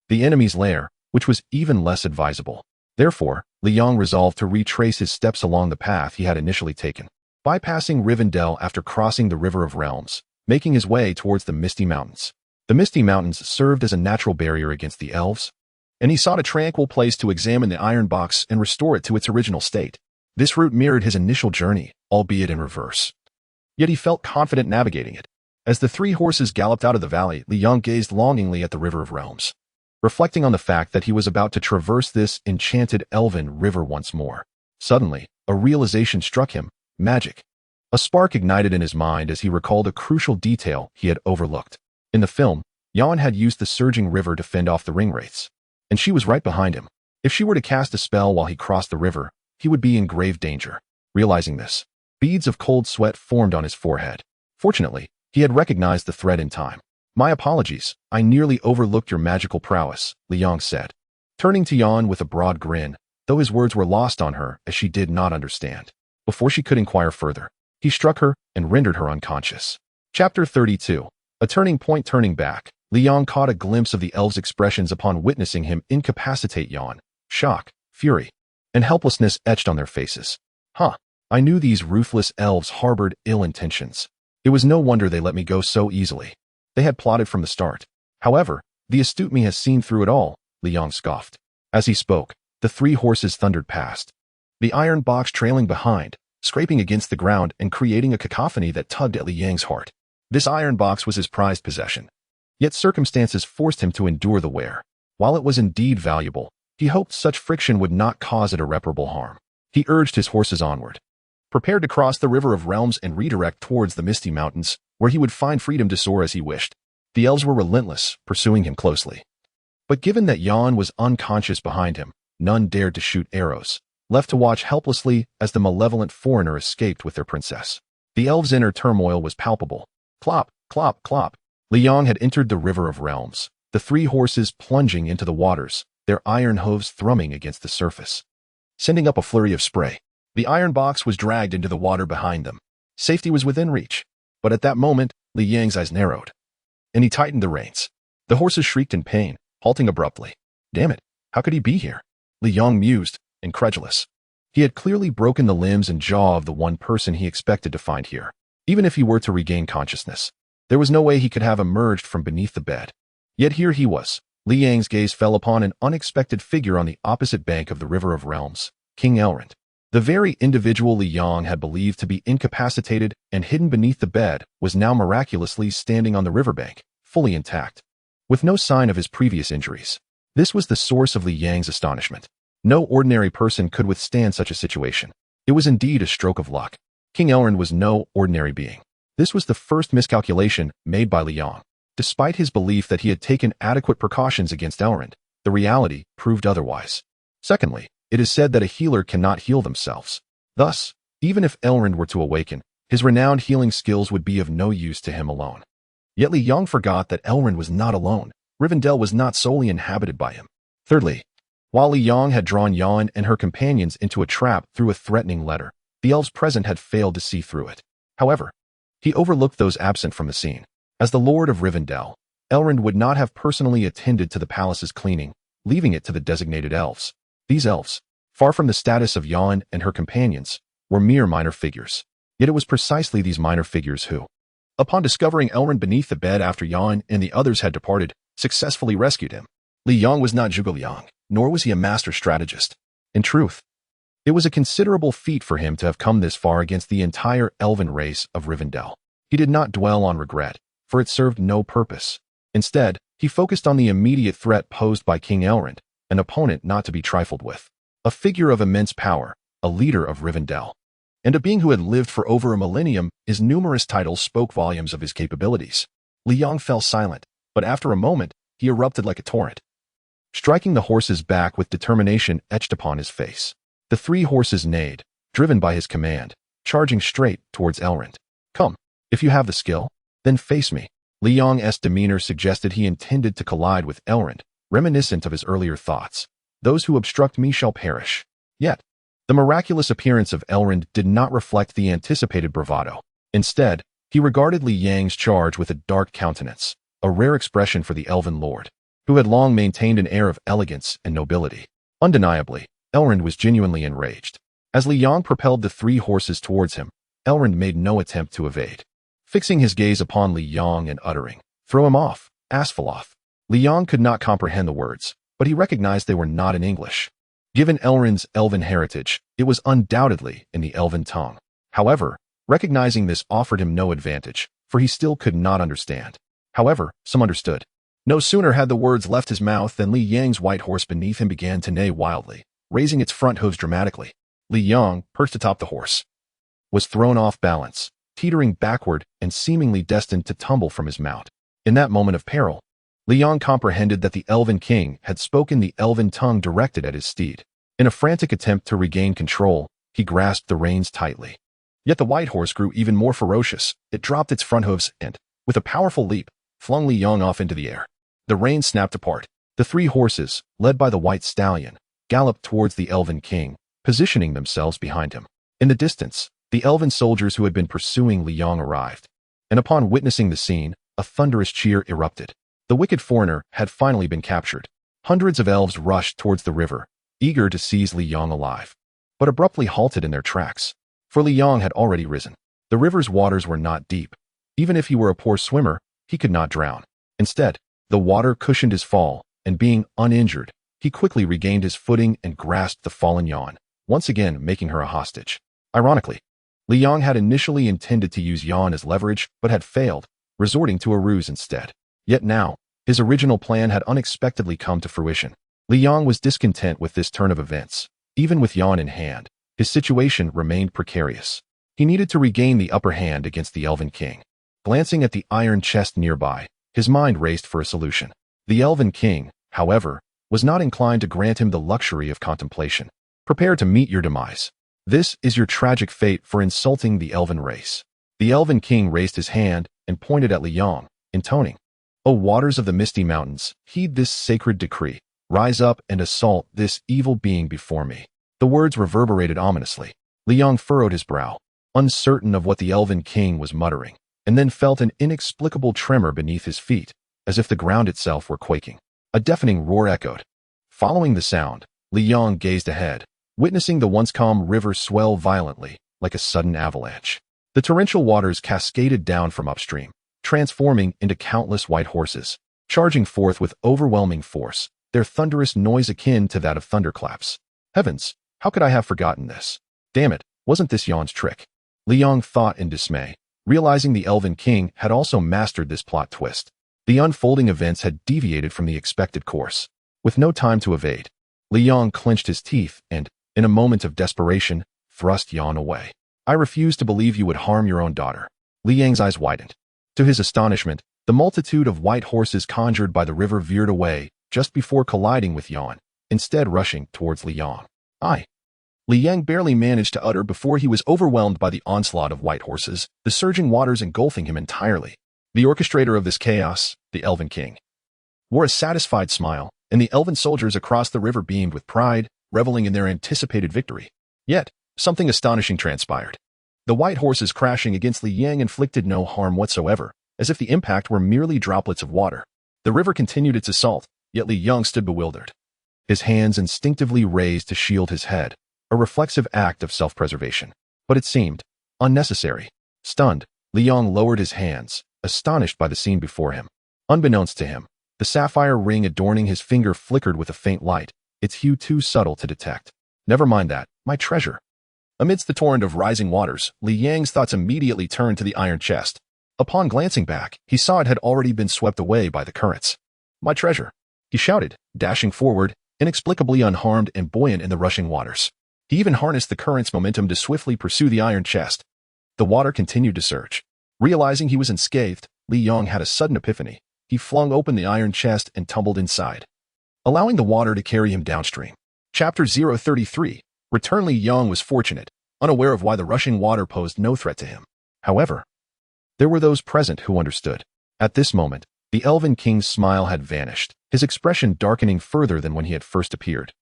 the enemy's lair, which was even less advisable. Therefore, Li Yong resolved to retrace his steps along the path he had initially taken, bypassing Rivendell after crossing the River of Realms, making his way towards the Misty Mountains. The Misty Mountains served as a natural barrier against the elves, and he sought a tranquil place to examine the iron box and restore it to its original state. This route mirrored his initial journey, albeit in reverse. Yet he felt confident navigating it. As the 3 horses galloped out of the valley, Li Yong gazed longingly at the River of Realms, reflecting on the fact that he was about to traverse this enchanted elven river once more. Suddenly, a realization struck him: magic. A spark ignited in his mind as he recalled a crucial detail he had overlooked. In the film, Jan had used the surging river to fend off the ringwraiths, and she was right behind him. If she were to cast a spell while he crossed the river, he would be in grave danger. Realizing this, beads of cold sweat formed on his forehead. Fortunately, he had recognized the threat in time. "My apologies, I nearly overlooked your magical prowess," Li Yong said, turning to Yan with a broad grin, though his words were lost on her as she did not understand. Before she could inquire further, he struck her and rendered her unconscious. Chapter 32. A turning point. Turning back, Li Yang caught a glimpse of the elves' expressions upon witnessing him incapacitate Yan. Shock, fury, and helplessness etched on their faces. I knew these ruthless elves harbored ill intentions. It was no wonder they let me go so easily. They had plotted from the start. However, the astute me has seen through it all, Li Yang scoffed. As he spoke, the 3 horses thundered past, the iron box trailing behind, scraping against the ground and creating a cacophony that tugged at Li Yang's heart. This iron box was his prized possession. Yet circumstances forced him to endure the wear. While it was indeed valuable, he hoped such friction would not cause it irreparable harm. He urged his horses onward, prepared to cross the River of Realms and redirect towards the Misty Mountains, where he would find freedom to soar as he wished. The elves were relentless, pursuing him closely. But given that Yan was unconscious behind him, none dared to shoot arrows, left to watch helplessly as the malevolent foreigner escaped with their princess. The elves' inner turmoil was palpable. Clop, clop, clop. Li Yang had entered the River of Realms, the 3 horses plunging into the waters, their iron hooves thrumming against the surface, sending up a flurry of spray. The iron box was dragged into the water behind them. Safety was within reach. But at that moment, Li Yang's eyes narrowed, and he tightened the reins. The horses shrieked in pain, halting abruptly. Damn it, how could he be here? Li Yang mused, incredulous. He had clearly broken the limbs and jaw of the one person he expected to find here. Even if he were to regain consciousness, there was no way he could have emerged from beneath the bed. Yet here he was. Li Yang's gaze fell upon an unexpected figure on the opposite bank of the River of Realms, King Elrond. The very individual Li Yang had believed to be incapacitated and hidden beneath the bed was now miraculously standing on the riverbank, fully intact, with no sign of his previous injuries. This was the source of Li Yang's astonishment. No ordinary person could withstand such a situation. It was indeed a stroke of luck. King Elrond was no ordinary being. This was the first miscalculation made by Li Yang. Despite his belief that he had taken adequate precautions against Elrond, the reality proved otherwise. Secondly, it is said that a healer cannot heal themselves. Thus, even if Elrond were to awaken, his renowned healing skills would be of no use to him alone. Yet Li Yang forgot that Elrond was not alone. Rivendell was not solely inhabited by him. Thirdly, while Li Yang had drawn Yan and her companions into a trap through a threatening letter, the elves present had failed to see through it. However, he overlooked those absent from the scene. As the Lord of Rivendell, Elrond would not have personally attended to the palace's cleaning, leaving it to the designated elves. These elves, far from the status of Yan and her companions, were mere minor figures. Yet it was precisely these minor figures who, upon discovering Elrond beneath the bed after Yan and the others had departed, successfully rescued him. Li Yang was not Zhuge Liang, nor was he a master strategist. In truth, it was a considerable feat for him to have come this far against the entire elven race of Rivendell. He did not dwell on regret, for it served no purpose. Instead, he focused on the immediate threat posed by King Elrond, an opponent not to be trifled with, a figure of immense power, a leader of Rivendell, and a being who had lived for over a millennium. His numerous titles spoke volumes of his capabilities. Li Yang fell silent, but after a moment, he erupted like a torrent, striking the horses back with determination etched upon his face. The 3 horses neighed, driven by his command, charging straight towards Elrond. Come, if you have the skill, then face me. Li Yang's demeanor suggested he intended to collide with Elrond, reminiscent of his earlier thoughts. Those who obstruct me shall perish. Yet, the miraculous appearance of Elrond did not reflect the anticipated bravado. Instead, he regarded Li Yang's charge with a dark countenance, a rare expression for the elven lord, who had long maintained an air of elegance and nobility. Undeniably, Elrond was genuinely enraged. As Li Yang propelled the 3 horses towards him, Elrond made no attempt to evade. Fixing his gaze upon Li Yang and uttering, "Throw him off, Asphalloth." Li Yang could not comprehend the words, but he recognized they were not in English. Given Elrond's elven heritage, it was undoubtedly in the elven tongue. However, recognizing this offered him no advantage, for he still could not understand. However, some understood. No sooner had the words left his mouth than Li Yang's white horse beneath him began to neigh wildly, raising its front hooves dramatically. Li Yang, perched atop the horse, was thrown off balance, teetering backward and seemingly destined to tumble from his mount. In that moment of peril, Li Yang comprehended that the Elven King had spoken the elven tongue directed at his steed. In a frantic attempt to regain control, he grasped the reins tightly. Yet the white horse grew even more ferocious. It dropped its front hooves and, with a powerful leap, flung Li Yang off into the air. The reins snapped apart, The three horses, led by the white stallion, galloped towards the elven king, positioning themselves behind him. In the distance, the elven soldiers who had been pursuing Liang arrived, and upon witnessing the scene, a thunderous cheer erupted. The wicked foreigner had finally been captured. Hundreds of elves rushed towards the river, eager to seize Liang alive, but abruptly halted in their tracks, for Liang had already risen. The river's waters were not deep. Even if he were a poor swimmer, he could not drown. Instead, the water cushioned his fall, and being uninjured, he quickly regained his footing and grasped the fallen Yan, once again making her a hostage. Ironically, Liang had initially intended to use Yan as leverage, but had failed, resorting to a ruse instead. Yet now, his original plan had unexpectedly come to fruition. Liang was discontent with this turn of events. Even with Yan in hand, his situation remained precarious. He needed to regain the upper hand against the Elven King. Glancing at the iron chest nearby, his mind raced for a solution. The Elven King, however, was not inclined to grant him the luxury of contemplation. Prepare to meet your demise. This is your tragic fate for insulting the Elven race. The Elven King raised his hand and pointed at Liang, intoning, "O waters of the misty mountains, heed this sacred decree. Rise up and assault this evil being before me." The words reverberated ominously. Liang furrowed his brow, uncertain of what the Elven King was muttering, and then felt an inexplicable tremor beneath his feet, as if the ground itself were quaking. A deafening roar echoed. Following the sound, Liang gazed ahead, witnessing the once calm river swell violently, like a sudden avalanche. The torrential waters cascaded down from upstream, transforming into countless white horses, charging forth with overwhelming force, their thunderous noise akin to that of thunderclaps. Heavens, how could I have forgotten this? Damn it, wasn't this Yan's trick? Liang thought in dismay, realizing the Elven King had also mastered this plot twist. The unfolding events had deviated from the expected course. With no time to evade, Liang clenched his teeth and, in a moment of desperation, thrust Yan away. "I refuse to believe you would harm your own daughter." Liang's eyes widened. To his astonishment, the multitude of white horses conjured by the river veered away just before colliding with Yan, instead rushing towards Liang. Liang barely managed to utter before he was overwhelmed by the onslaught of white horses, the surging waters engulfing him entirely. The orchestrator of this chaos, the Elven King, wore a satisfied smile, and the elven soldiers across the river beamed with pride, reveling in their anticipated victory. Yet, something astonishing transpired. The white horses crashing against Liang inflicted no harm whatsoever, as if the impact were merely droplets of water. The river continued its assault, yet Liang stood bewildered. His hands instinctively raised to shield his head, a reflexive act of self-preservation. But it seemed unnecessary. Stunned, Liang lowered his hands, astonished by the scene before him. Unbeknownst to him, the sapphire ring adorning his finger flickered with a faint light, its hue too subtle to detect. "Never mind that, my treasure." Amidst the torrent of rising waters, Liang's thoughts immediately turned to the iron chest. Upon glancing back, he saw it had already been swept away by the currents. "My treasure," he shouted, dashing forward, inexplicably unharmed and buoyant in the rushing waters. He even harnessed the current's momentum to swiftly pursue the iron chest. The water continued to surge. Realizing he was unscathed, Liang had a sudden epiphany. He flung open the iron chest and tumbled inside, allowing the water to carry him downstream. Chapter 033. Return. Liang was fortunate, unaware of why the rushing water posed no threat to him. However, there were those present who understood. At this moment, the Elven King's smile had vanished, his expression darkening further than when he had first appeared.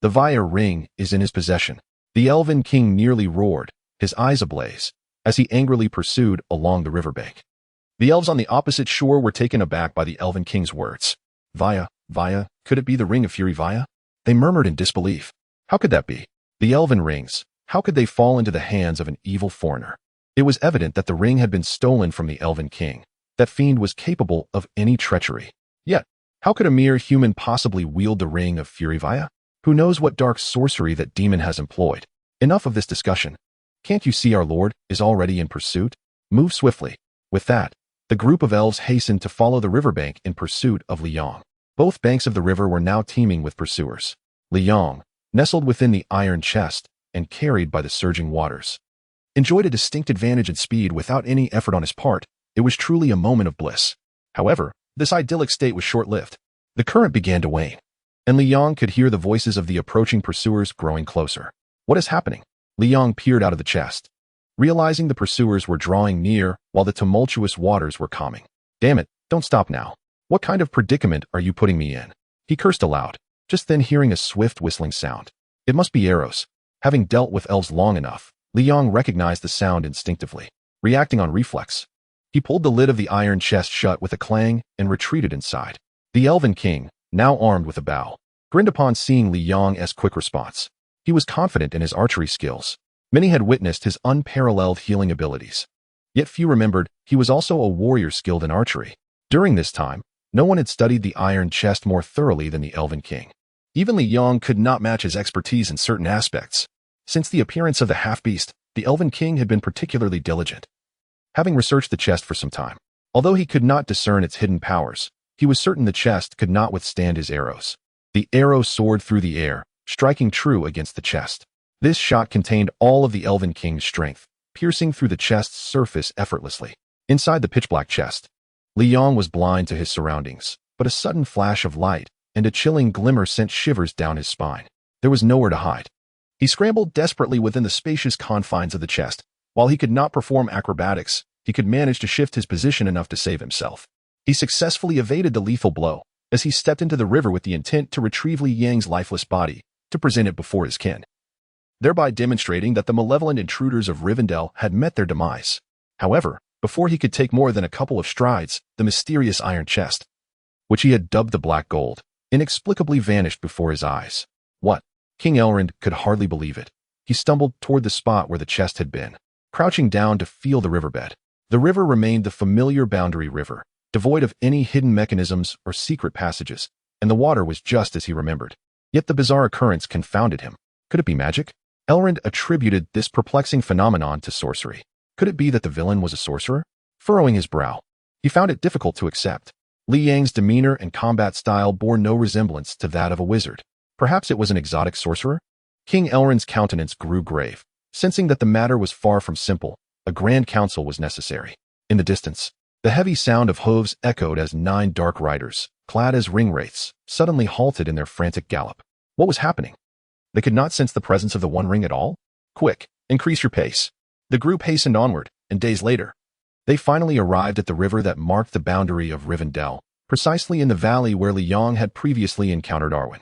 The Vaya ring is in his possession." The Elven King nearly roared, his eyes ablaze, as he angrily pursued along the riverbank. The elves on the opposite shore were taken aback by the Elven King's words. Vaya, could it be the ring of Fury Vaya? They murmured in disbelief. How could that be? The elven rings, how could they fall into the hands of an evil foreigner? It was evident that the ring had been stolen from the Elven King. That fiend was capable of any treachery. Yet, how could a mere human possibly wield the ring of Fury Vaya? Who knows what dark sorcery that demon has employed? Enough of this discussion. Can't you see our lord is already in pursuit? Move swiftly. With that, the group of elves hastened to follow the riverbank in pursuit of Liang. Both banks of the river were now teeming with pursuers. Liang, nestled within the iron chest and carried by the surging waters, enjoyed a distinct advantage in speed without any effort on his part. It was truly a moment of bliss. However, this idyllic state was short-lived. The current began to wane, and Liang could hear the voices of the approaching pursuers growing closer. What is happening? Liang peered out of the chest, realizing the pursuers were drawing near while the tumultuous waters were calming. Damn it, don't stop now. What kind of predicament are you putting me in? He cursed aloud, just then hearing a swift whistling sound. It must be arrows. Having dealt with elves long enough, Li Yong recognized the sound instinctively. Reacting on reflex, he pulled the lid of the iron chest shut with a clang and retreated inside. The Elven King, now armed with a bow, grinned upon seeing Li Yong's quick response. He was confident in his archery skills. Many had witnessed his unparalleled healing abilities. Yet few remembered he was also a warrior skilled in archery. During this time, no one had studied the iron chest more thoroughly than the Elven King. Even Li Yong could not match his expertise in certain aspects. Since the appearance of the half-beast, the Elven King had been particularly diligent. Having researched the chest for some time, although he could not discern its hidden powers, he was certain the chest could not withstand his arrows. The arrow soared through the air, striking true against the chest. This shot contained all of the Elven King's strength, piercing through the chest's surface effortlessly. Inside the pitch-black chest, Li Yong was blind to his surroundings, but a sudden flash of light and a chilling glimmer sent shivers down his spine. There was nowhere to hide. He scrambled desperately within the spacious confines of the chest. While he could not perform acrobatics, he could manage to shift his position enough to save himself. He successfully evaded the lethal blow as he stepped into the river with the intent to retrieve Li Yang's lifeless body to present it before his kin, thereby demonstrating that the malevolent intruders of Rivendell had met their demise. However, before he could take more than a couple of strides, the mysterious iron chest, which he had dubbed the Black Gold, inexplicably vanished before his eyes. What? King Elrond could hardly believe it. He stumbled toward the spot where the chest had been, crouching down to feel the riverbed. The river remained the familiar boundary river, devoid of any hidden mechanisms or secret passages, and the water was just as he remembered. Yet the bizarre occurrence confounded him. Could it be magic? Elrond attributed this perplexing phenomenon to sorcery. Could it be that the villain was a sorcerer? Furrowing his brow, he found it difficult to accept. Li Yang's demeanor and combat style bore no resemblance to that of a wizard. Perhaps it was an exotic sorcerer? King Elrond's countenance grew grave, sensing that the matter was far from simple. A grand council was necessary. In the distance, the heavy sound of hooves echoed as 9 dark riders, clad as ring-wraiths, suddenly halted in their frantic gallop. What was happening? They could not sense the presence of the One Ring at all? Quick, increase your pace. The group hastened onward, and days later, they finally arrived at the river that marked the boundary of Rivendell, precisely in the valley where Li Yong had previously encountered Arwen.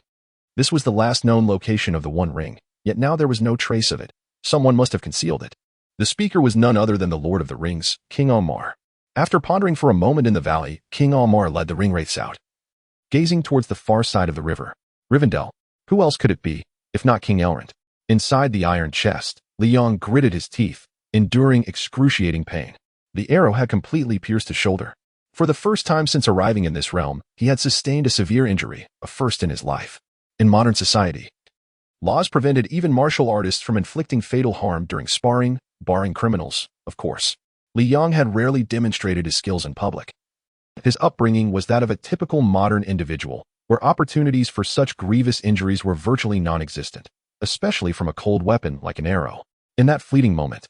This was the last known location of the One Ring, yet now there was no trace of it. Someone must have concealed it. The speaker was none other than the Lord of the Rings, King Omar. After pondering for a moment in the valley, King Omar led the ringwraiths out, gazing towards the far side of the river. Rivendell. Who else could it be, if not King Elrond? Inside the iron chest, Li Yong gritted his teeth, enduring excruciating pain. The arrow had completely pierced his shoulder. For the first time since arriving in this realm, he had sustained a severe injury, a first in his life. In modern society, laws prevented even martial artists from inflicting fatal harm during sparring, barring criminals, of course. Li Yong had rarely demonstrated his skills in public. His upbringing was that of a typical modern individual, where opportunities for such grievous injuries were virtually non-existent, especially from a cold weapon like an arrow. In that fleeting moment,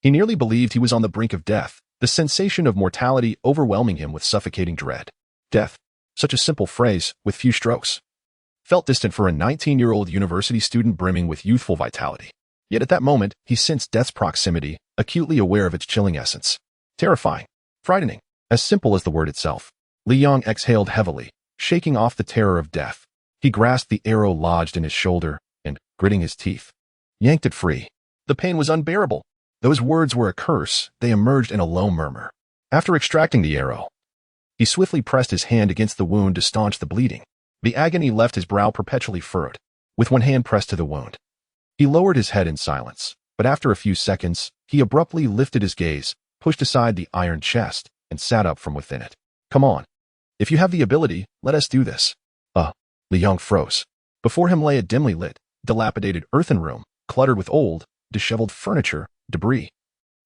he nearly believed he was on the brink of death, the sensation of mortality overwhelming him with suffocating dread. Death, such a simple phrase, with few strokes, felt distant for a 19-year-old university student brimming with youthful vitality. Yet at that moment, he sensed death's proximity, acutely aware of its chilling essence. Terrifying, frightening, as simple as the word itself. Li Yong exhaled heavily, shaking off the terror of death. He grasped the arrow lodged in his shoulder and, gritting his teeth, yanked it free. The pain was unbearable. Those words were a curse. They emerged in a low murmur. After extracting the arrow, he swiftly pressed his hand against the wound to staunch the bleeding. The agony left his brow perpetually furrowed. With one hand pressed to the wound, he lowered his head in silence, but after a few seconds, he abruptly lifted his gaze, pushed aside the iron chest, and sat up from within it. Come on. If you have the ability, let us do this. Li Yong froze. Before him lay a dimly lit, dilapidated earthen room, cluttered with old, disheveled furniture, debris,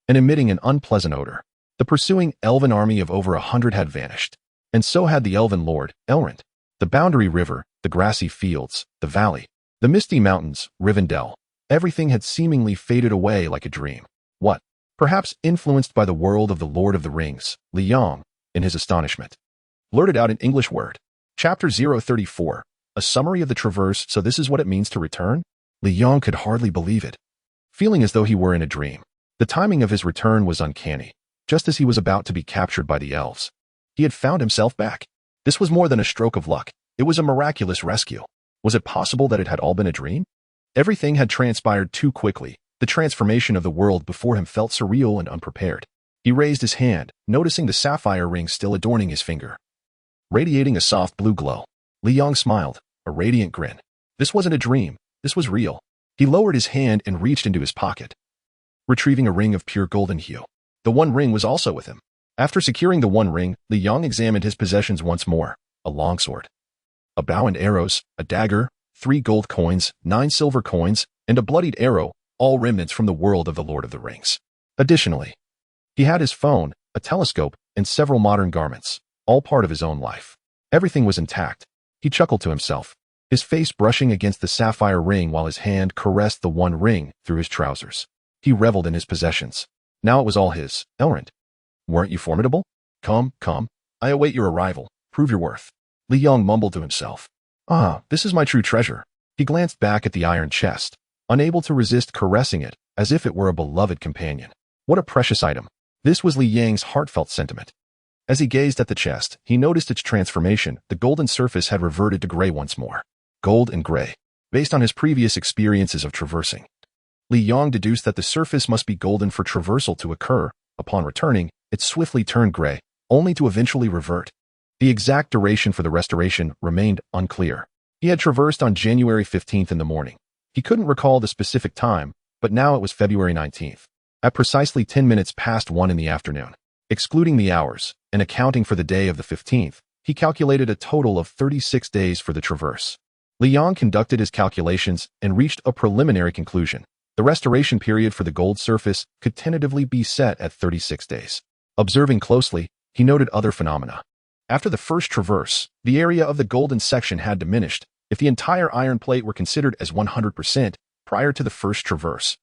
and emitting an unpleasant odor. The pursuing elven army of over 100 had vanished, and so had the elven lord, Elrond. The boundary river, the grassy fields, the valley, the misty mountains, Rivendell, everything had seemingly faded away like a dream. What? Perhaps influenced by the world of the Lord of the Rings, Li Yong, in his astonishment, blurted out an English word. Chapter 034, a summary of the Traverse. So this is what it means to return? Li Yong could hardly believe it, feeling as though he were in a dream. The timing of his return was uncanny. Just as he was about to be captured by the elves, he had found himself back This was more than a stroke of luck. It was a miraculous rescue. Was it possible that it had all been a dream? Everything had transpired too quickly. The transformation of the world before him felt surreal and unprepared. He raised his hand, noticing the sapphire ring still adorning his finger, radiating a soft blue glow. Li Yong smiled, a radiant grin. This wasn't a dream. This was real. He lowered his hand and reached into his pocket, retrieving a ring of pure golden hue. The one ring was also with him. After securing the one ring, Li Yong examined his possessions once more. A longsword, a bow and arrows, a dagger, 3 gold coins, 9 silver coins, and a bloodied arrow, all remnants from the world of the Lord of the Rings. Additionally, he had his phone, a telescope, and several modern garments, all part of his own life. Everything was intact. He chuckled to himself, his face brushing against the sapphire ring while his hand caressed the one ring through his trousers. He reveled in his possessions. Now it was all his. Elrond, weren't you formidable? Come, come. I await your arrival. Prove your worth. Li Yong mumbled to himself. Ah, this is my true treasure. He glanced back at the iron chest, unable to resist caressing it as if it were a beloved companion. What a precious item. This was Li Yang's heartfelt sentiment. As he gazed at the chest, he noticed its transformation. The golden surface had reverted to gray once more. Gold and gray. Based on his previous experiences of traversing, Li Yong deduced that the surface must be golden for traversal to occur. Upon returning, it swiftly turned gray, only to eventually revert. The exact duration for the restoration remained unclear. He had traversed on January 15th in the morning. He couldn't recall the specific time, but now it was February 19th. At precisely 10 minutes past 1 in the afternoon. Excluding the hours, and accounting for the day of the 15th, he calculated a total of 36 days for the traverse. Li Yong conducted his calculations and reached a preliminary conclusion. The restoration period for the gold surface could tentatively be set at 36 days. Observing closely, he noted other phenomena. After the first traverse, the area of the golden section had diminished. If the entire iron plate were considered as 100% prior to the first traverse,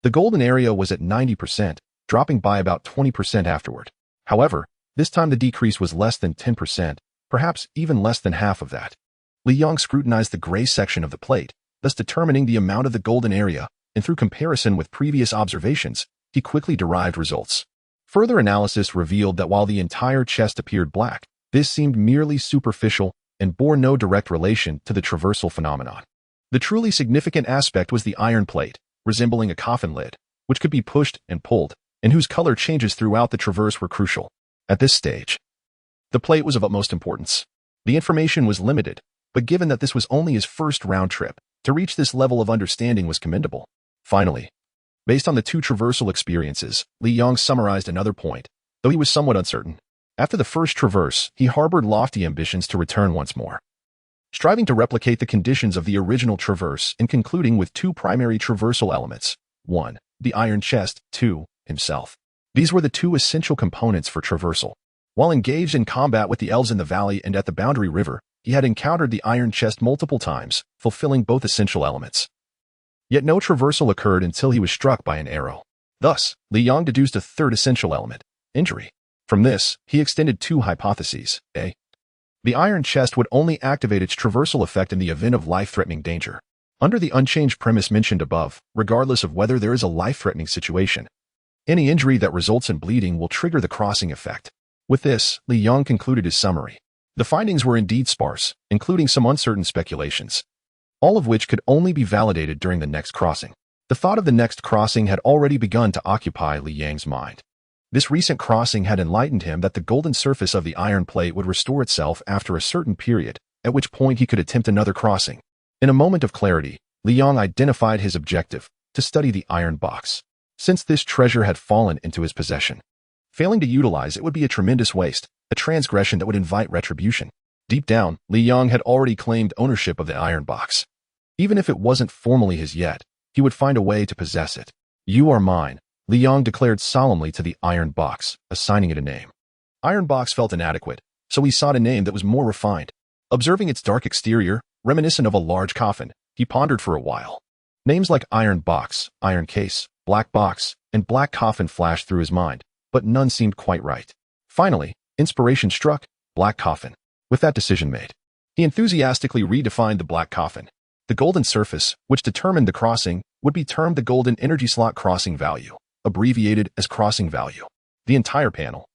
the golden area was at 90%, dropping by about 20% afterward. However, this time the decrease was less than 10%, perhaps even less than half of that. Li Yong scrutinized the gray section of the plate, thus determining the amount of the golden area, and through comparison with previous observations, he quickly derived results. Further analysis revealed that while the entire chest appeared black, this seemed merely superficial and bore no direct relation to the traversal phenomenon. The truly significant aspect was the iron plate, resembling a coffin lid, which could be pushed and pulled, and whose color changes throughout the traverse were crucial. At this stage, the plate was of utmost importance. The information was limited, but given that this was only his first round trip, to reach this level of understanding was commendable. Finally, based on the 2 traversal experiences, Li Yong summarized another point, though he was somewhat uncertain. After the first traverse, he harbored lofty ambitions to return once more, striving to replicate the conditions of the original traverse and concluding with 2 primary traversal elements. 1. The iron chest. 2. Himself. These were the 2 essential components for traversal. While engaged in combat with the elves in the valley and at the Boundary River, he had encountered the iron chest multiple times, fulfilling both essential elements. Yet no traversal occurred until he was struck by an arrow. Thus, Li Yong deduced a 3rd essential element, injury. From this, he extended 2 hypotheses. A. The iron chest would only activate its traversal effect in the event of life-threatening danger. Under the unchanged premise mentioned above, regardless of whether there is a life-threatening situation, any injury that results in bleeding will trigger the crossing effect. With this, Li Yong concluded his summary. The findings were indeed sparse, including some uncertain speculations, all of which could only be validated during the next crossing. The thought of the next crossing had already begun to occupy Li Yang's mind. This recent crossing had enlightened him that the golden surface of the iron plate would restore itself after a certain period, at which point he could attempt another crossing. In a moment of clarity, Li Yong identified his objective, to study the iron box. Since this treasure had fallen into his possession, failing to utilize it would be a tremendous waste, a transgression that would invite retribution. Deep down, Li Yong had already claimed ownership of the iron box. Even if it wasn't formally his yet, he would find a way to possess it. You are mine, Li Yong declared solemnly to the iron box, assigning it a name. Iron box felt inadequate, so he sought a name that was more refined. Observing its dark exterior, reminiscent of a large coffin, he pondered for a while. Names like iron box, iron case, black box, and black coffin flashed through his mind, but none seemed quite right. Finally, inspiration struck, Black Coffin. With that decision made, he enthusiastically redefined the black coffin. The golden surface, which determined the crossing, would be termed the golden energy slot crossing value, abbreviated as crossing value. The entire panel,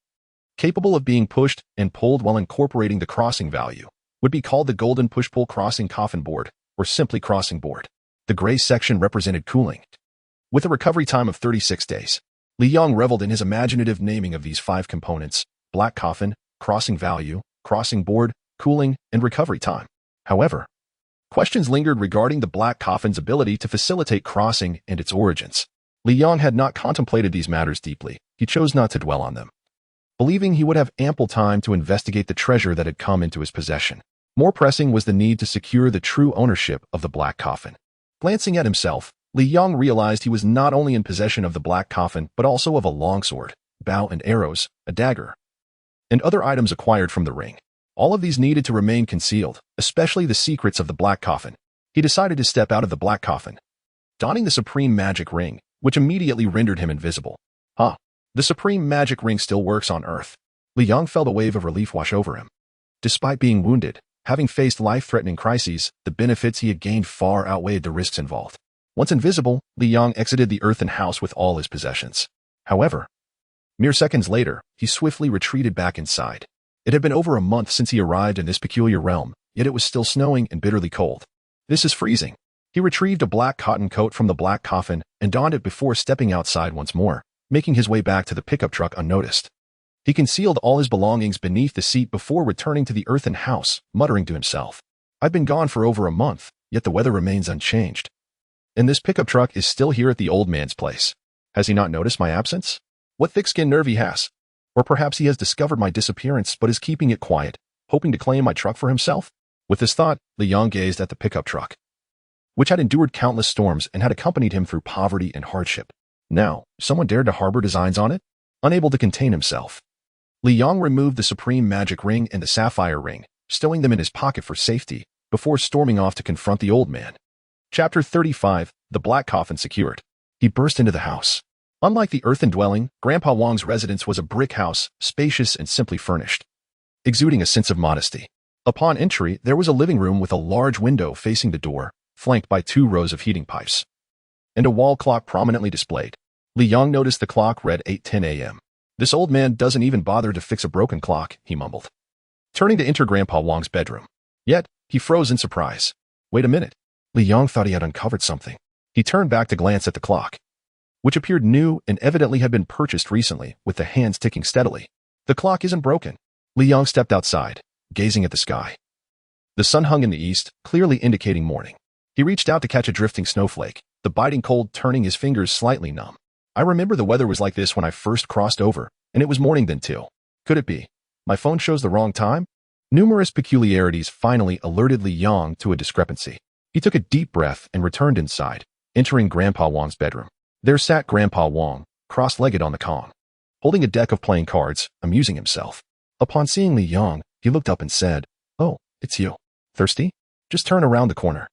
capable of being pushed and pulled while incorporating the crossing value, would be called the golden push-pull crossing coffin board, or simply crossing board. The gray section represented cooling. With a recovery time of 36 days, Li Yong reveled in his imaginative naming of these 5 components: black coffin, crossing value, crossing board, cooling, and recovery time. However, questions lingered regarding the black coffin's ability to facilitate crossing and its origins. Li Yong had not contemplated these matters deeply. He chose not to dwell on them, believing he would have ample time to investigate the treasure that had come into his possession. More pressing was the need to secure the true ownership of the black coffin. Glancing at himself, Li Yong realized he was not only in possession of the black coffin but also of a longsword, bow and arrows, a dagger, and other items acquired from the ring. All of these needed to remain concealed, especially the secrets of the black coffin. He decided to step out of the black coffin, donning the supreme magic ring, which immediately rendered him invisible. The supreme magic ring still works on Earth. Li Yong felt a wave of relief wash over him. Despite being wounded, having faced life-threatening crises, the benefits he had gained far outweighed the risks involved. Once invisible, Li Yong exited the earthen house with all his possessions. However, mere seconds later, he swiftly retreated back inside. It had been over a month since he arrived in this peculiar realm, yet it was still snowing and bitterly cold. This is freezing. He retrieved a black cotton coat from the black coffin and donned it before stepping outside once more, making his way back to the pickup truck unnoticed. He concealed all his belongings beneath the seat before returning to the earthen house, muttering to himself, "I've been gone for over a month, yet the weather remains unchanged. And this pickup truck is still here at the old man's place. Has he not noticed my absence? What thick-skinned nerve he has. Or perhaps he has discovered my disappearance but is keeping it quiet, hoping to claim my truck for himself?" With this thought, Li Yong gazed at the pickup truck, which had endured countless storms and had accompanied him through poverty and hardship. Now, someone dared to harbor designs on it? Unable to contain himself, Li Yong removed the supreme magic ring and the sapphire ring, stowing them in his pocket for safety, before storming off to confront the old man. Chapter 35, The Black Coffin Secured. He burst into the house. Unlike the earthen dwelling, Grandpa Wong's residence was a brick house, spacious and simply furnished, exuding a sense of modesty. Upon entry, there was a living room with a large window facing the door, flanked by 2 rows of heating pipes, and a wall clock prominently displayed. Li Yong noticed the clock read 8:10 a.m. "This old man doesn't even bother to fix a broken clock," he mumbled, turning to enter Grandpa Wong's bedroom. Yet, he froze in surprise. Wait a minute. Li Yong thought he had uncovered something. He turned back to glance at the clock, which appeared new and evidently had been purchased recently, with the hands ticking steadily. The clock isn't broken. Li Yong stepped outside, gazing at the sky. The sun hung in the east, clearly indicating morning. He reached out to catch a drifting snowflake, the biting cold turning his fingers slightly numb. "I remember the weather was like this when I first crossed over, and it was morning then too. Could it be? My phone shows the wrong time?" Numerous peculiarities finally alerted Li Yong to a discrepancy. He took a deep breath and returned inside, entering Grandpa Wong's bedroom. There sat Grandpa Wong, cross-legged on the Kong, holding a deck of playing cards, amusing himself. Upon seeing Li Yong, he looked up and said, "Oh, it's you. Thirsty? Just turn around the corner.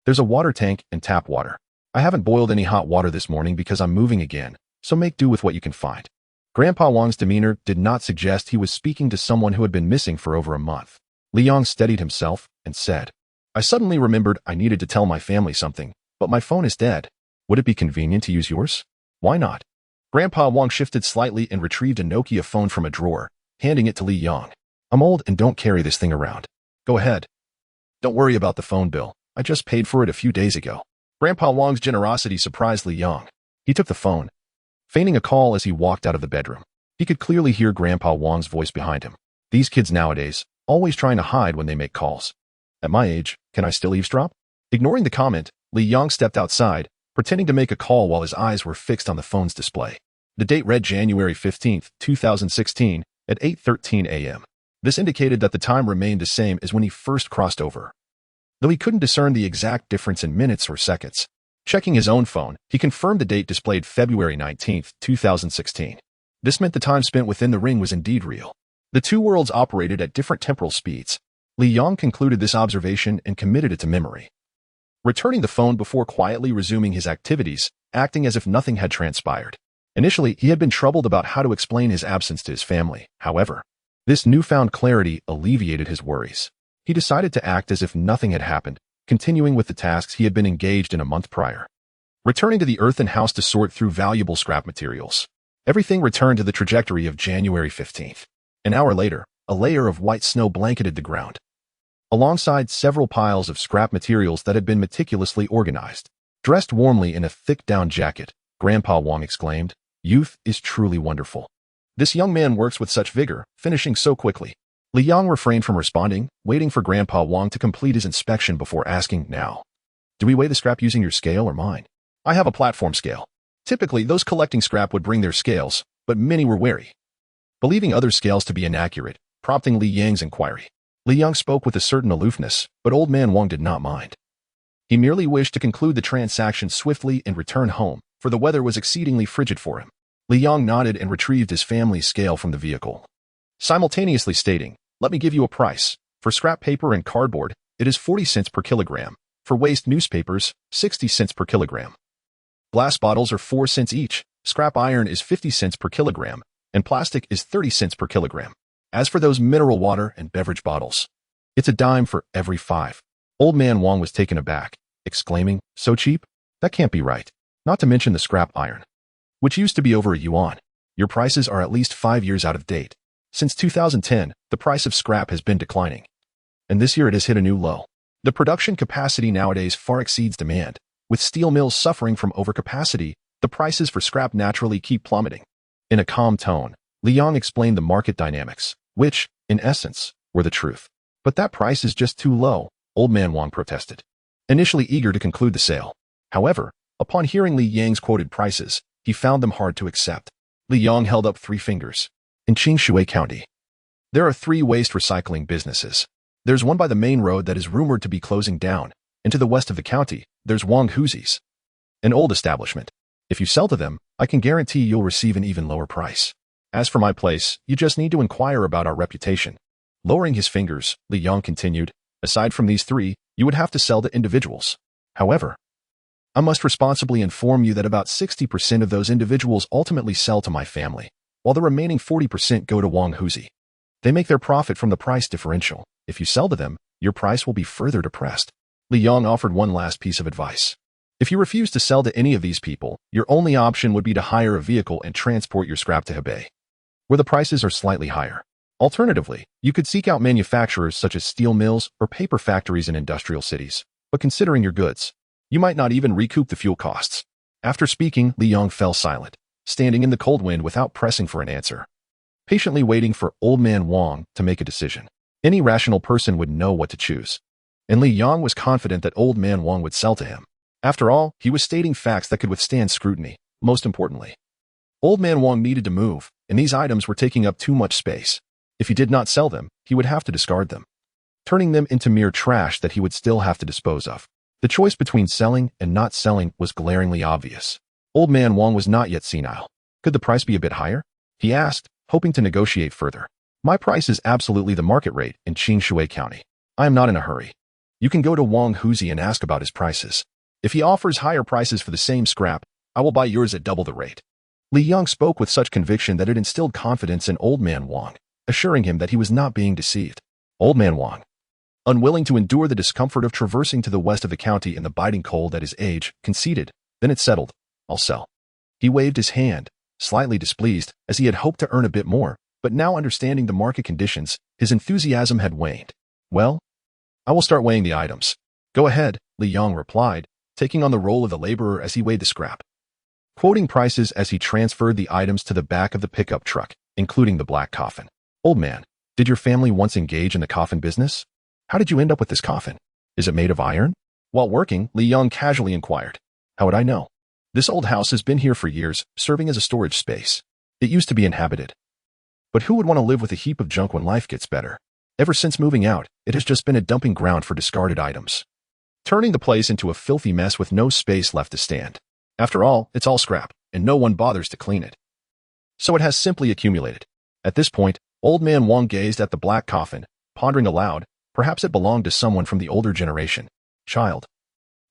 There's a water tank and tap water. I haven't boiled any hot water this morning because I'm moving again, so make do with what you can find." Grandpa Wong's demeanor did not suggest he was speaking to someone who had been missing for over a month. Li Yong steadied himself and said, "I suddenly remembered I needed to tell my family something, but my phone is dead. Would it be convenient to use yours?" "Why not?" Grandpa Wong shifted slightly and retrieved a Nokia phone from a drawer, handing it to Li Yong. "I'm old and don't carry this thing around. Go ahead. Don't worry about the phone bill. I just paid for it a few days ago." Grandpa Wong's generosity surprised Li Yong. He took the phone, feigning a call as he walked out of the bedroom. He could clearly hear Grandpa Wong's voice behind him. These kids nowadays, always trying to hide when they make calls. At my age, can I still eavesdrop? Ignoring the comment, Li Yong stepped outside, pretending to make a call while his eyes were fixed on the phone's display. The date read January 15th, 2016, at 8:13 a.m. This indicated that the time remained the same as when he first crossed over, though he couldn't discern the exact difference in minutes or seconds. Checking his own phone, he confirmed the date displayed February 19th, 2016. This meant the time spent within the ring was indeed real. The 2 worlds operated at different temporal speeds. Li Yong concluded this observation and committed it to memory, returning the phone before quietly resuming his activities, acting as if nothing had transpired. Initially, he had been troubled about how to explain his absence to his family. However, this newfound clarity alleviated his worries. He decided to act as if nothing had happened, continuing with the tasks he had been engaged in a month prior. Returning to the earthen house to sort through valuable scrap materials, everything returned to the trajectory of January 15th. An hour later, a layer of white snow blanketed the ground, alongside several piles of scrap materials that had been meticulously organized. Dressed warmly in a thick down jacket, Grandpa Wong exclaimed, "Youth is truly wonderful. This young man works with such vigor, finishing so quickly." Li Yang refrained from responding, waiting for Grandpa Wong to complete his inspection before asking, "Now, do we weigh the scrap using your scale or mine?" "I have a platform scale." Typically, those collecting scrap would bring their scales, but many were wary, believing other scales to be inaccurate, prompting Li Yang's inquiry. Li Yang spoke with a certain aloofness, but Old Man Wong did not mind. He merely wished to conclude the transaction swiftly and return home, for the weather was exceedingly frigid for him. Li Yang nodded and retrieved his family's scale from the vehicle, simultaneously stating, "Let me give you a price. For scrap paper and cardboard, it is 40 cents per kilogram. For waste newspapers, 60 cents per kilogram. Glass bottles are 4 cents each, scrap iron is 50 cents per kilogram, and plastic is 30 cents per kilogram. As for those mineral water and beverage bottles, it's a dime for every 5. Old Man Wong was taken aback, exclaiming, "So cheap? That can't be right. Not to mention the scrap iron, which used to be over a yuan. Your prices are at least 5 years out of date. Since 2010, the price of scrap has been declining, and this year it has hit a new low. The production capacity nowadays far exceeds demand. With steel mills suffering from overcapacity, the prices for scrap naturally keep plummeting." In a calm tone, Li Yang explained the market dynamics, which, in essence, were the truth. "But that price is just too low," Old Man Wong protested, initially eager to conclude the sale. However, upon hearing Li Yang's quoted prices, he found them hard to accept. Li Yang held up 3 fingers. "In Qingshui County, there are 3 waste recycling businesses. There's one by the main road that is rumored to be closing down, and to the west of the county, there's Wang Huzi's, an old establishment. If you sell to them, I can guarantee you'll receive an even lower price. As for my place, you just need to inquire about our reputation." Lowering his fingers, Li Yang continued, "Aside from these 3, you would have to sell to individuals. However, I must responsibly inform you that about 60% of those individuals ultimately sell to my family, while the remaining 40% go to Wang Huzi. They make their profit from the price differential. If you sell to them, your price will be further depressed." Li Yang offered one last piece of advice. "If you refuse to sell to any of these people, your only option would be to hire a vehicle and transport your scrap to Hebei, where the prices are slightly higher. Alternatively, you could seek out manufacturers such as steel mills or paper factories in industrial cities, but considering your goods, you might not even recoup the fuel costs." After speaking, Li Yang fell silent, standing in the cold wind without pressing for an answer, patiently waiting for Old Man Wong to make a decision. Any rational person would know what to choose, and Li Yang was confident that Old Man Wong would sell to him. After all, he was stating facts that could withstand scrutiny. Most importantly, Old Man Wong needed to move, and these items were taking up too much space. If he did not sell them, he would have to discard them, turning them into mere trash that he would still have to dispose of. The choice between selling and not selling was glaringly obvious. Old Man Wong was not yet senile. "Could the price be a bit higher?" he asked, hoping to negotiate further. "My price is absolutely the market rate in Qingshui County. I am not in a hurry. You can go to Wang Huzi and ask about his prices. If he offers higher prices for the same scrap, I will buy yours at double the rate." Li Yang spoke with such conviction that it instilled confidence in Old Man Wong, assuring him that he was not being deceived. Old Man Wong, unwilling to endure the discomfort of traversing to the west of the county in the biting cold at his age, conceded. Then it settled. "I'll sell." He waved his hand, slightly displeased, as he had hoped to earn a bit more, but now understanding the market conditions, his enthusiasm had waned. "Well, I will start weighing the items." "Go ahead," Li Yang replied, taking on the role of the laborer as he weighed the scrap, quoting prices as he transferred the items to the back of the pickup truck, including the Black Coffin. "Old man, did your family once engage in the coffin business? How did you end up with this coffin? Is it made of iron?" While working, Li Yang casually inquired. "How would I know? This old house has been here for years, serving as a storage space. It used to be inhabited. But who would want to live with a heap of junk when life gets better? Ever since moving out, it has just been a dumping ground for discarded items, turning the place into a filthy mess with no space left to stand. After all, it's all scrap, and no one bothers to clean it. So it has simply accumulated." At this point, Old Man Wong gazed at the Black Coffin, pondering aloud. Perhaps it belonged to someone from the older generation. "Child,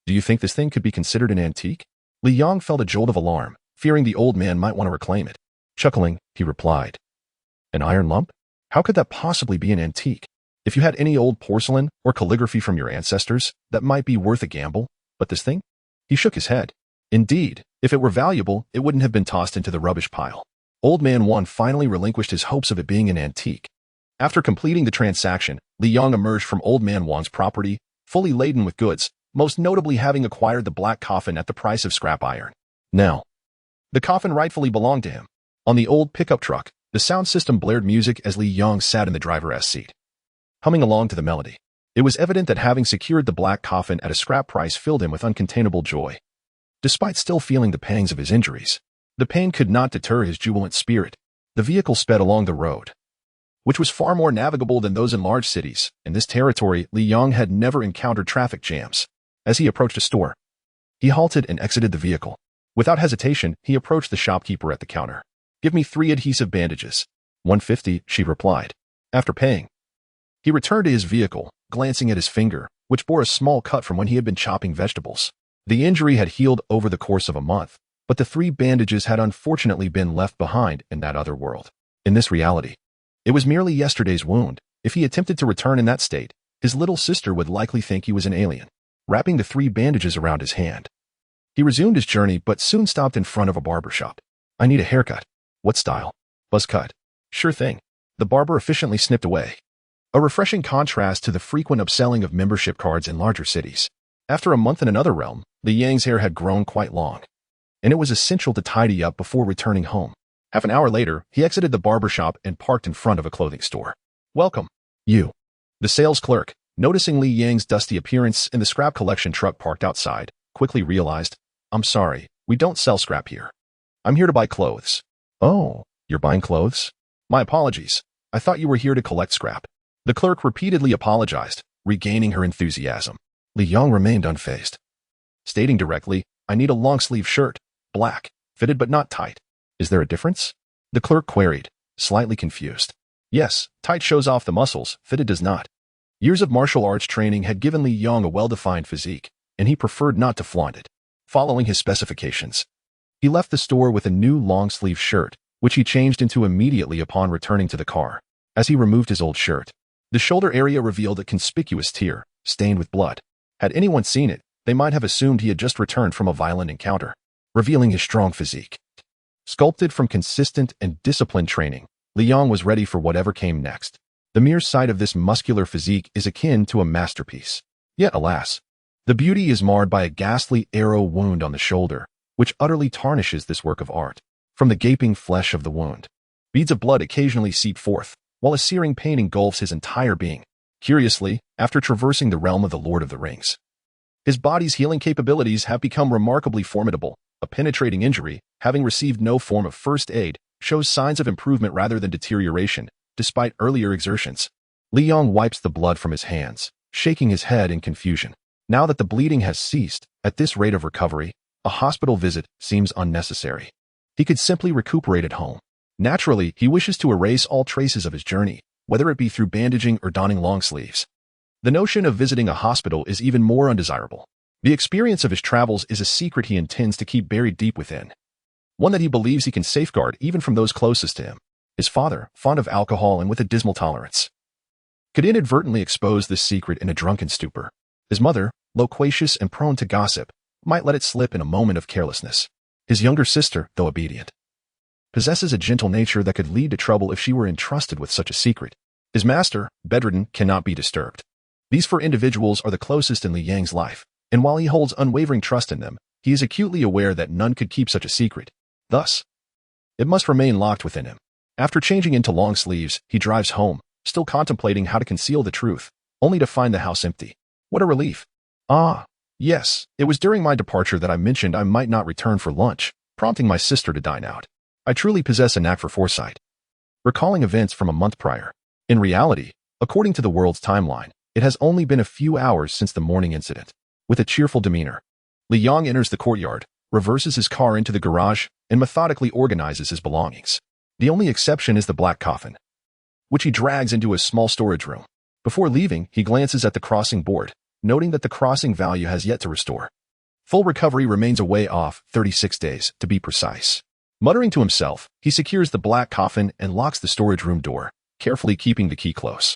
do you think this thing could be considered an antique?" Li Yang felt a jolt of alarm, fearing the old man might want to reclaim it. Chuckling, he replied, "An iron lump? How could that possibly be an antique? If you had any old porcelain or calligraphy from your ancestors, that might be worth a gamble. But this thing?" He shook his head. "Indeed, if it were valuable, it wouldn't have been tossed into the rubbish pile. Old Man Wan finally relinquished his hopes of it being an antique. After completing the transaction, Li Yong emerged from Old Man Wan's property, fully laden with goods, most notably having acquired the Black Coffin at the price of scrap iron. Now, the coffin rightfully belonged to him. On the old pickup truck, the sound system blared music as Li Yong sat in the driver's seat, humming along to the melody. It was evident that having secured the Black Coffin at a scrap price filled him with uncontainable joy. Despite still feeling the pangs of his injuries, the pain could not deter his jubilant spirit. The vehicle sped along the road, which was far more navigable than those in large cities. In this territory, Li Yong had never encountered traffic jams. As he approached a store, he halted and exited the vehicle. Without hesitation, he approached the shopkeeper at the counter. "Give me 3 adhesive bandages." "150, she replied. After paying, he returned to his vehicle, glancing at his finger, which bore a small cut from when he had been chopping vegetables. The injury had healed over the course of a month, but the 3 bandages had unfortunately been left behind in that other world. In this reality, it was merely yesterday's wound. If he attempted to return in that state, his little sister would likely think he was an alien. Wrapping the 3 bandages around his hand, he resumed his journey but soon stopped in front of a barber shop. "I need a haircut." "What style?" "Buzz cut." "Sure thing." The barber efficiently snipped away, a refreshing contrast to the frequent upselling of membership cards in larger cities. After a month in another realm, Li Yang's hair had grown quite long, and it was essential to tidy up before returning home. Half an hour later, he exited the barber shop and parked in front of a clothing store. "Welcome, you." The sales clerk, noticing Li Yang's dusty appearance in the scrap collection truck parked outside, quickly realized, "I'm sorry, we don't sell scrap here. I'm here to buy clothes." "Oh, you're buying clothes? My apologies. I thought you were here to collect scrap." The clerk repeatedly apologized, regaining her enthusiasm. Li Yong remained unfazed, stating directly, "I need a long-sleeve shirt, black, fitted but not tight." "Is there a difference?" the clerk queried, slightly confused. "Yes, tight shows off the muscles, fitted does not." Years of martial arts training had given Li Yong a well-defined physique, and he preferred not to flaunt it. Following his specifications, he left the store with a new long-sleeve shirt, which he changed into immediately upon returning to the car. As he removed his old shirt, the shoulder area revealed a conspicuous tear, stained with blood. Had anyone seen it, they might have assumed he had just returned from a violent encounter, revealing his strong physique. Sculpted from consistent and disciplined training, Li Yong was ready for whatever came next. The mere sight of this muscular physique is akin to a masterpiece. Yet, alas, the beauty is marred by a ghastly arrow wound on the shoulder, which utterly tarnishes this work of art. From the gaping flesh of the wound, beads of blood occasionally seep forth, while a searing pain engulfs his entire being. Curiously, after traversing the realm of the Lord of the Rings, his body's healing capabilities have become remarkably formidable. A penetrating injury, having received no form of first aid, shows signs of improvement rather than deterioration, despite earlier exertions. Li Yong wipes the blood from his hands, shaking his head in confusion. Now that the bleeding has ceased, at this rate of recovery, a hospital visit seems unnecessary. He could simply recuperate at home. Naturally, he wishes to erase all traces of his journey, whether it be through bandaging or donning long sleeves. The notion of visiting a hospital is even more undesirable. The experience of his travels is a secret he intends to keep buried deep within, one that he believes he can safeguard even from those closest to him. His father, fond of alcohol and with a dismal tolerance, could inadvertently expose this secret in a drunken stupor. His mother, loquacious and prone to gossip, might let it slip in a moment of carelessness. His younger sister, though obedient, possesses a gentle nature that could lead to trouble if she were entrusted with such a secret. His master, bedridden, cannot be disturbed. These 4 individuals are the closest in Li Yang's life, and while he holds unwavering trust in them, he is acutely aware that none could keep such a secret. Thus, it must remain locked within him. After changing into long sleeves, he drives home, still contemplating how to conceal the truth, only to find the house empty. What a relief. "Ah, yes, it was during my departure that I mentioned I might not return for lunch, prompting my sister to dine out. I truly possess a knack for foresight, recalling events from a month prior. In reality, according to the world's timeline, it has only been a few hours since the morning incident." With a cheerful demeanor, Li Yong enters the courtyard, reverses his car into the garage, and methodically organizes his belongings. The only exception is the Black Coffin, which he drags into a small storage room. Before leaving, he glances at the crossing board, noting that the crossing value has yet to restore. Full recovery remains a way off, 36 days, to be precise. Muttering to himself, he secures the Black Coffin and locks the storage room door, carefully keeping the key close.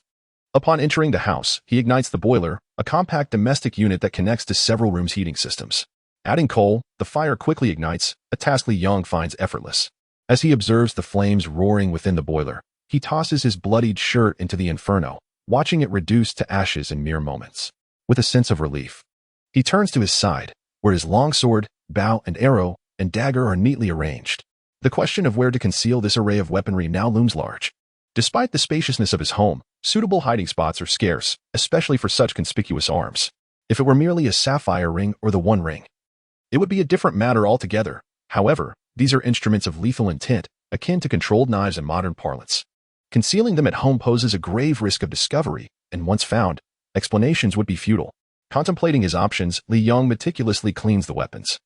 Upon entering the house, he ignites the boiler, a compact domestic unit that connects to several rooms' heating systems. Adding coal, the fire quickly ignites, a task Li Yong finds effortless. As he observes the flames roaring within the boiler, he tosses his bloodied shirt into the inferno, watching it reduce to ashes in mere moments. With a sense of relief, he turns to his side, where his longsword, bow and arrow, and dagger are neatly arranged. The question of where to conceal this array of weaponry now looms large. Despite the spaciousness of his home, suitable hiding spots are scarce, especially for such conspicuous arms. If it were merely a sapphire ring or the One Ring, it would be a different matter altogether. However, these are instruments of lethal intent, akin to controlled knives in modern parlance. Concealing them at home poses a grave risk of discovery, and once found, explanations would be futile. Contemplating his options, Li Yong meticulously cleans the weapons,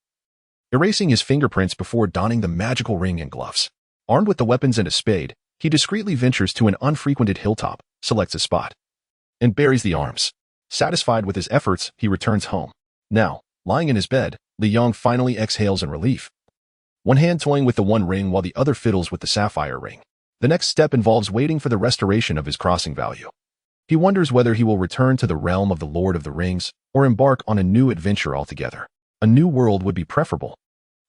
erasing his fingerprints before donning the magical ring and gloves. Armed with the weapons and a spade, he discreetly ventures to an unfrequented hilltop, selects a spot, and buries the arms. Satisfied with his efforts, he returns home. Now, lying in his bed, Li Yong finally exhales in relief, one hand toying with the One Ring while the other fiddles with the sapphire ring. The next step involves waiting for the restoration of his crossing value. He wonders whether he will return to the realm of the Lord of the Rings or embark on a new adventure altogether. A new world would be preferable.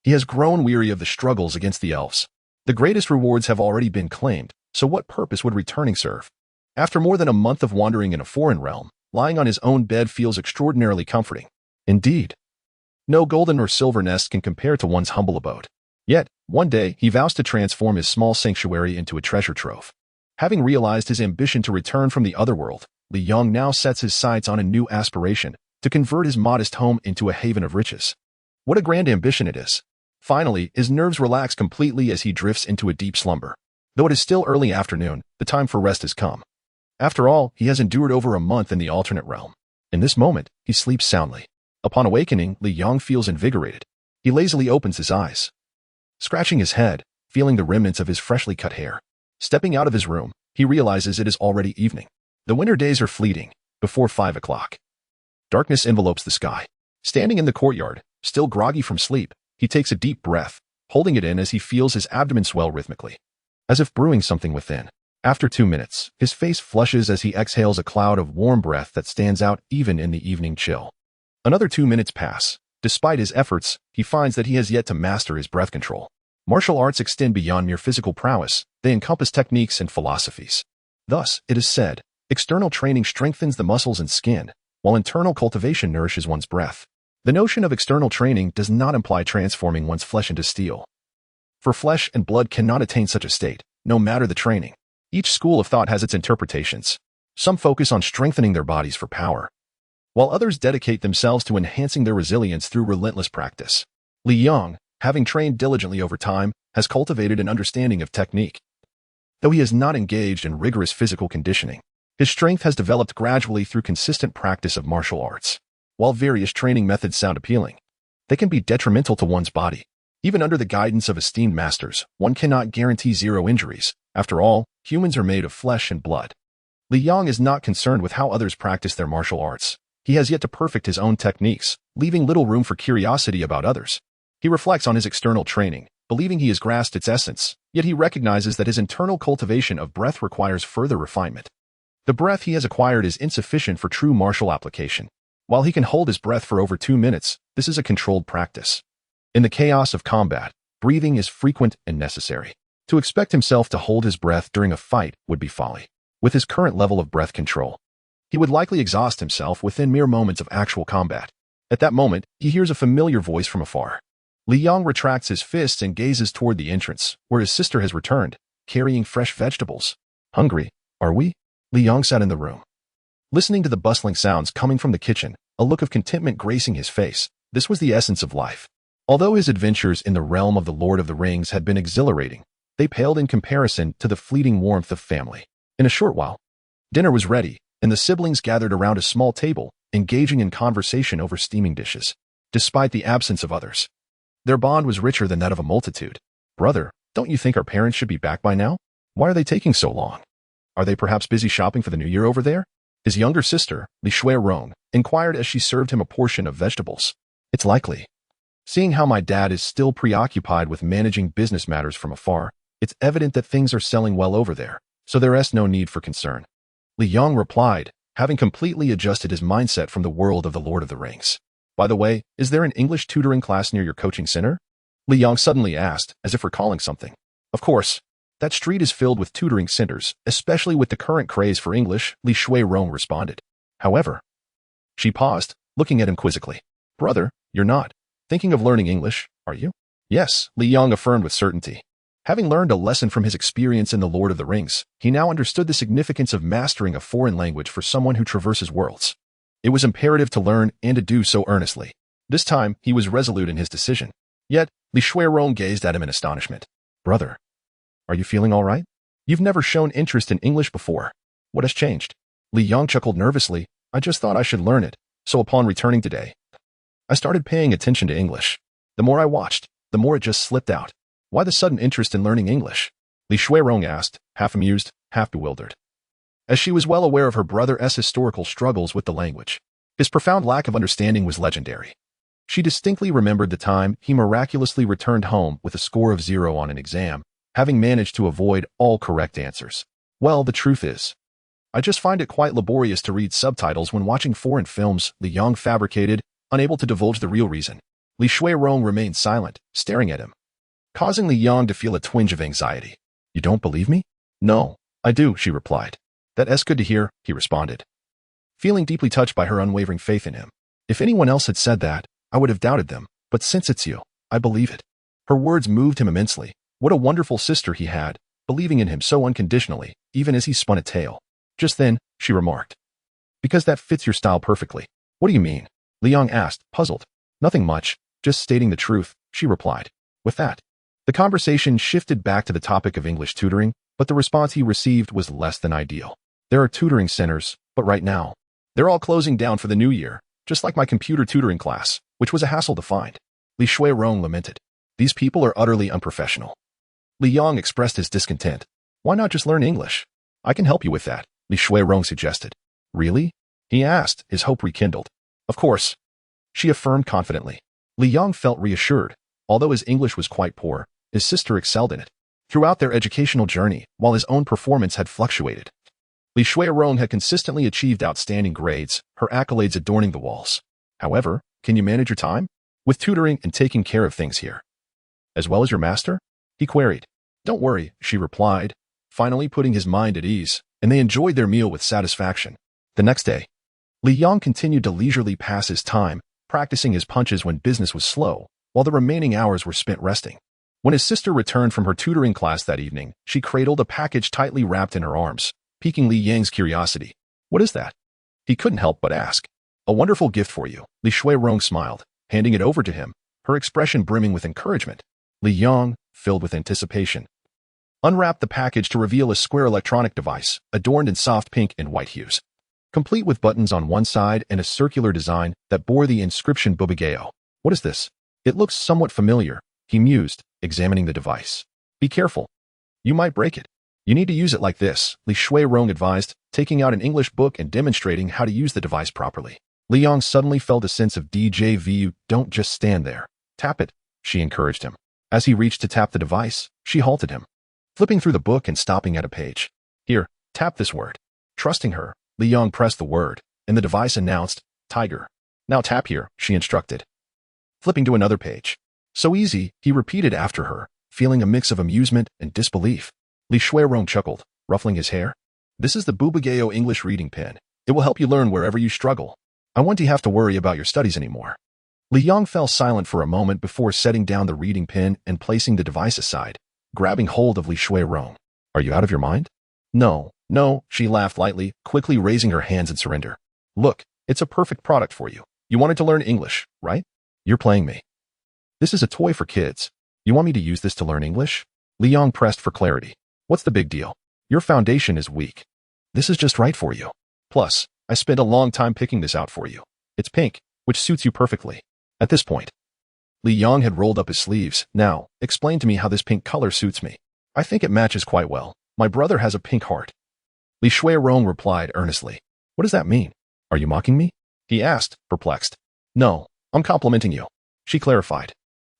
He has grown weary of the struggles against the elves. The greatest rewards have already been claimed, so what purpose would returning serve? After more than a month of wandering in a foreign realm, lying on his own bed feels extraordinarily comforting. Indeed, no golden or silver nest can compare to one's humble abode. Yet, one day, he vows to transform his small sanctuary into a treasure trove. Having realized his ambition to return from the otherworld, Li Yong now sets his sights on a new aspiration, to convert his modest home into a haven of riches. What a grand ambition it is! Finally, his nerves relax completely as he drifts into a deep slumber. Though it is still early afternoon, the time for rest has come. After all, he has endured over a month in the alternate realm. In this moment, he sleeps soundly. Upon awakening, Li Yong feels invigorated. He lazily opens his eyes, scratching his head, feeling the remnants of his freshly cut hair. Stepping out of his room, he realizes it is already evening. The winter days are fleeting. Before 5 o'clock, darkness envelopes the sky. Standing in the courtyard, still groggy from sleep, he takes a deep breath, holding it in as he feels his abdomen swell rhythmically, as if brewing something within. After 2 minutes, his face flushes as he exhales a cloud of warm breath that stands out even in the evening chill. Another 2 minutes pass. Despite his efforts, he finds that he has yet to master his breath control. Martial arts extend beyond mere physical prowess. They encompass techniques and philosophies. Thus, it is said, external training strengthens the muscles and skin, while internal cultivation nourishes one's breath. The notion of external training does not imply transforming one's flesh into steel. For flesh and blood cannot attain such a state, no matter the training. Each school of thought has its interpretations. Some focus on strengthening their bodies for power, while others dedicate themselves to enhancing their resilience through relentless practice. Li Yong, having trained diligently over time, has cultivated an understanding of technique. Though he has not engaged in rigorous physical conditioning, his strength has developed gradually through consistent practice of martial arts. While various training methods sound appealing, they can be detrimental to one's body. Even under the guidance of esteemed masters, one cannot guarantee zero injuries. After all, humans are made of flesh and blood. Li Yong is not concerned with how others practice their martial arts. He has yet to perfect his own techniques, leaving little room for curiosity about others. He reflects on his external training, believing he has grasped its essence, yet he recognizes that his internal cultivation of breath requires further refinement. The breath he has acquired is insufficient for true martial application. While he can hold his breath for over 2 minutes, this is a controlled practice. In the chaos of combat, breathing is frequent and necessary. To expect himself to hold his breath during a fight would be folly. With his current level of breath control, he would likely exhaust himself within mere moments of actual combat. At that moment, he hears a familiar voice from afar. Li Yong retracts his fists and gazes toward the entrance, where his sister has returned, carrying fresh vegetables. Hungry, are we? Li Yong sat in the room, listening to the bustling sounds coming from the kitchen, a look of contentment gracing his face. This was the essence of life. Although his adventures in the realm of the Lord of the Rings had been exhilarating, they paled in comparison to the fleeting warmth of family. In a short while, dinner was ready, and the siblings gathered around a small table, engaging in conversation over steaming dishes. Despite the absence of others, their bond was richer than that of a multitude. Brother, don't you think our parents should be back by now? Why are they taking so long? Are they perhaps busy shopping for the new year over there? His younger sister, Li Shui-rong, inquired as she served him a portion of vegetables. It's likely. Seeing how my dad is still preoccupied with managing business matters from afar, it's evident that things are selling well over there, so there is no need for concern. Li Yong replied, having completely adjusted his mindset from the world of the Lord of the Rings. By the way, is there an English tutoring class near your coaching center? Li Yong suddenly asked, as if recalling something. Of course, that street is filled with tutoring centers, especially with the current craze for English, Li Shuirong responded. However, she paused, looking at him quizzically. Brother, you're not thinking of learning English, are you? Yes, Li Yang affirmed with certainty. Having learned a lesson from his experience in The Lord of the Rings, he now understood the significance of mastering a foreign language for someone who traverses worlds. It was imperative to learn and to do so earnestly. This time, he was resolute in his decision. Yet, Li Shuirong gazed at him in astonishment. Brother, are you feeling all right? You've never shown interest in English before. What has changed? Li Yang chuckled nervously. I just thought I should learn it, so upon returning today, I started paying attention to English. The more I watched, the more it just slipped out. Why the sudden interest in learning English? Li Shuirong asked, half amused, half bewildered. As she was well aware of her brother's historical struggles with the language, his profound lack of understanding was legendary. She distinctly remembered the time he miraculously returned home with a score of 0 on an exam, having managed to avoid all correct answers. Well, the truth is, I just find it quite laborious to read subtitles when watching foreign films, Li Yang fabricated, unable to divulge the real reason. Li Shuirong remained silent, staring at him, causing Li Yang to feel a twinge of anxiety. You don't believe me? No, I do, she replied. That's good to hear, he responded, feeling deeply touched by her unwavering faith in him. If anyone else had said that, I would have doubted them, but since it's you, I believe it. Her words moved him immensely. What a wonderful sister he had, believing in him so unconditionally, even as he spun a tale. Just then, she remarked. Because that fits your style perfectly. What do you mean? Li Yang asked, puzzled. Nothing much, just stating the truth, she replied. With that, the conversation shifted back to the topic of English tutoring, but the response he received was less than ideal. There are tutoring centers, but right now, they're all closing down for the new year, just like my computer tutoring class, which was a hassle to find. Li Shuirong lamented. These people are utterly unprofessional. Li Yang expressed his discontent. Why not just learn English? I can help you with that, Li Shuirong suggested. Really? He asked, his hope rekindled. Of course, she affirmed confidently. Li Yang felt reassured. Although his English was quite poor, his sister excelled in it. Throughout their educational journey, while his own performance had fluctuated, Li Shuirong had consistently achieved outstanding grades, her accolades adorning the walls. However, can you manage your time? With tutoring and taking care of things here, as well as your master? He queried. Don't worry, she replied, finally putting his mind at ease, and they enjoyed their meal with satisfaction. The next day, Li Yang continued to leisurely pass his time, practicing his punches when business was slow, while the remaining hours were spent resting. When his sister returned from her tutoring class that evening, she cradled a package tightly wrapped in her arms, piquing Li Yang's curiosity. What is that? He couldn't help but ask. A wonderful gift for you, Li Shuirong smiled, handing it over to him, her expression brimming with encouragement. Li Yang, filled with anticipation, unwrapped the package to reveal a square electronic device, adorned in soft pink and white hues, complete with buttons on one side and a circular design that bore the inscription Bubageo. What is this? It looks somewhat familiar, he mused, examining the device. Be careful. You might break it. You need to use it like this, Li Shuirong advised, taking out an English book and demonstrating how to use the device properly. Li Yang suddenly felt a sense of deja vu. Don't just stand there. Tap it, she encouraged him. As he reached to tap the device, she halted him, flipping through the book and stopping at a page. Here, tap this word. Trusting her, Li Yang pressed the word, and the device announced, Tiger. Now tap here, she instructed, flipping to another page. So easy, he repeated after her, feeling a mix of amusement and disbelief. Li Shuirong chuckled, ruffling his hair. This is the Bubageo English reading pen. It will help you learn wherever you struggle. I won't have to worry about your studies anymore. Li Yang fell silent for a moment before setting down the reading pen and placing the device aside, grabbing hold of Li Shuirong. Are you out of your mind? No, she laughed lightly, quickly raising her hands in surrender. Look, it's a perfect product for you. You wanted to learn English, right? You're playing me. This is a toy for kids. You want me to use this to learn English? Li Yang pressed for clarity. What's the big deal? Your foundation is weak. This is just right for you. Plus, I spent a long time picking this out for you. It's pink, which suits you perfectly. At this point, Li Yang had rolled up his sleeves. Now, explain to me how this pink color suits me. I think it matches quite well. My brother has a pink heart. Li Shuirong replied earnestly. What does that mean? Are you mocking me? He asked, perplexed. No, I'm complimenting you, she clarified.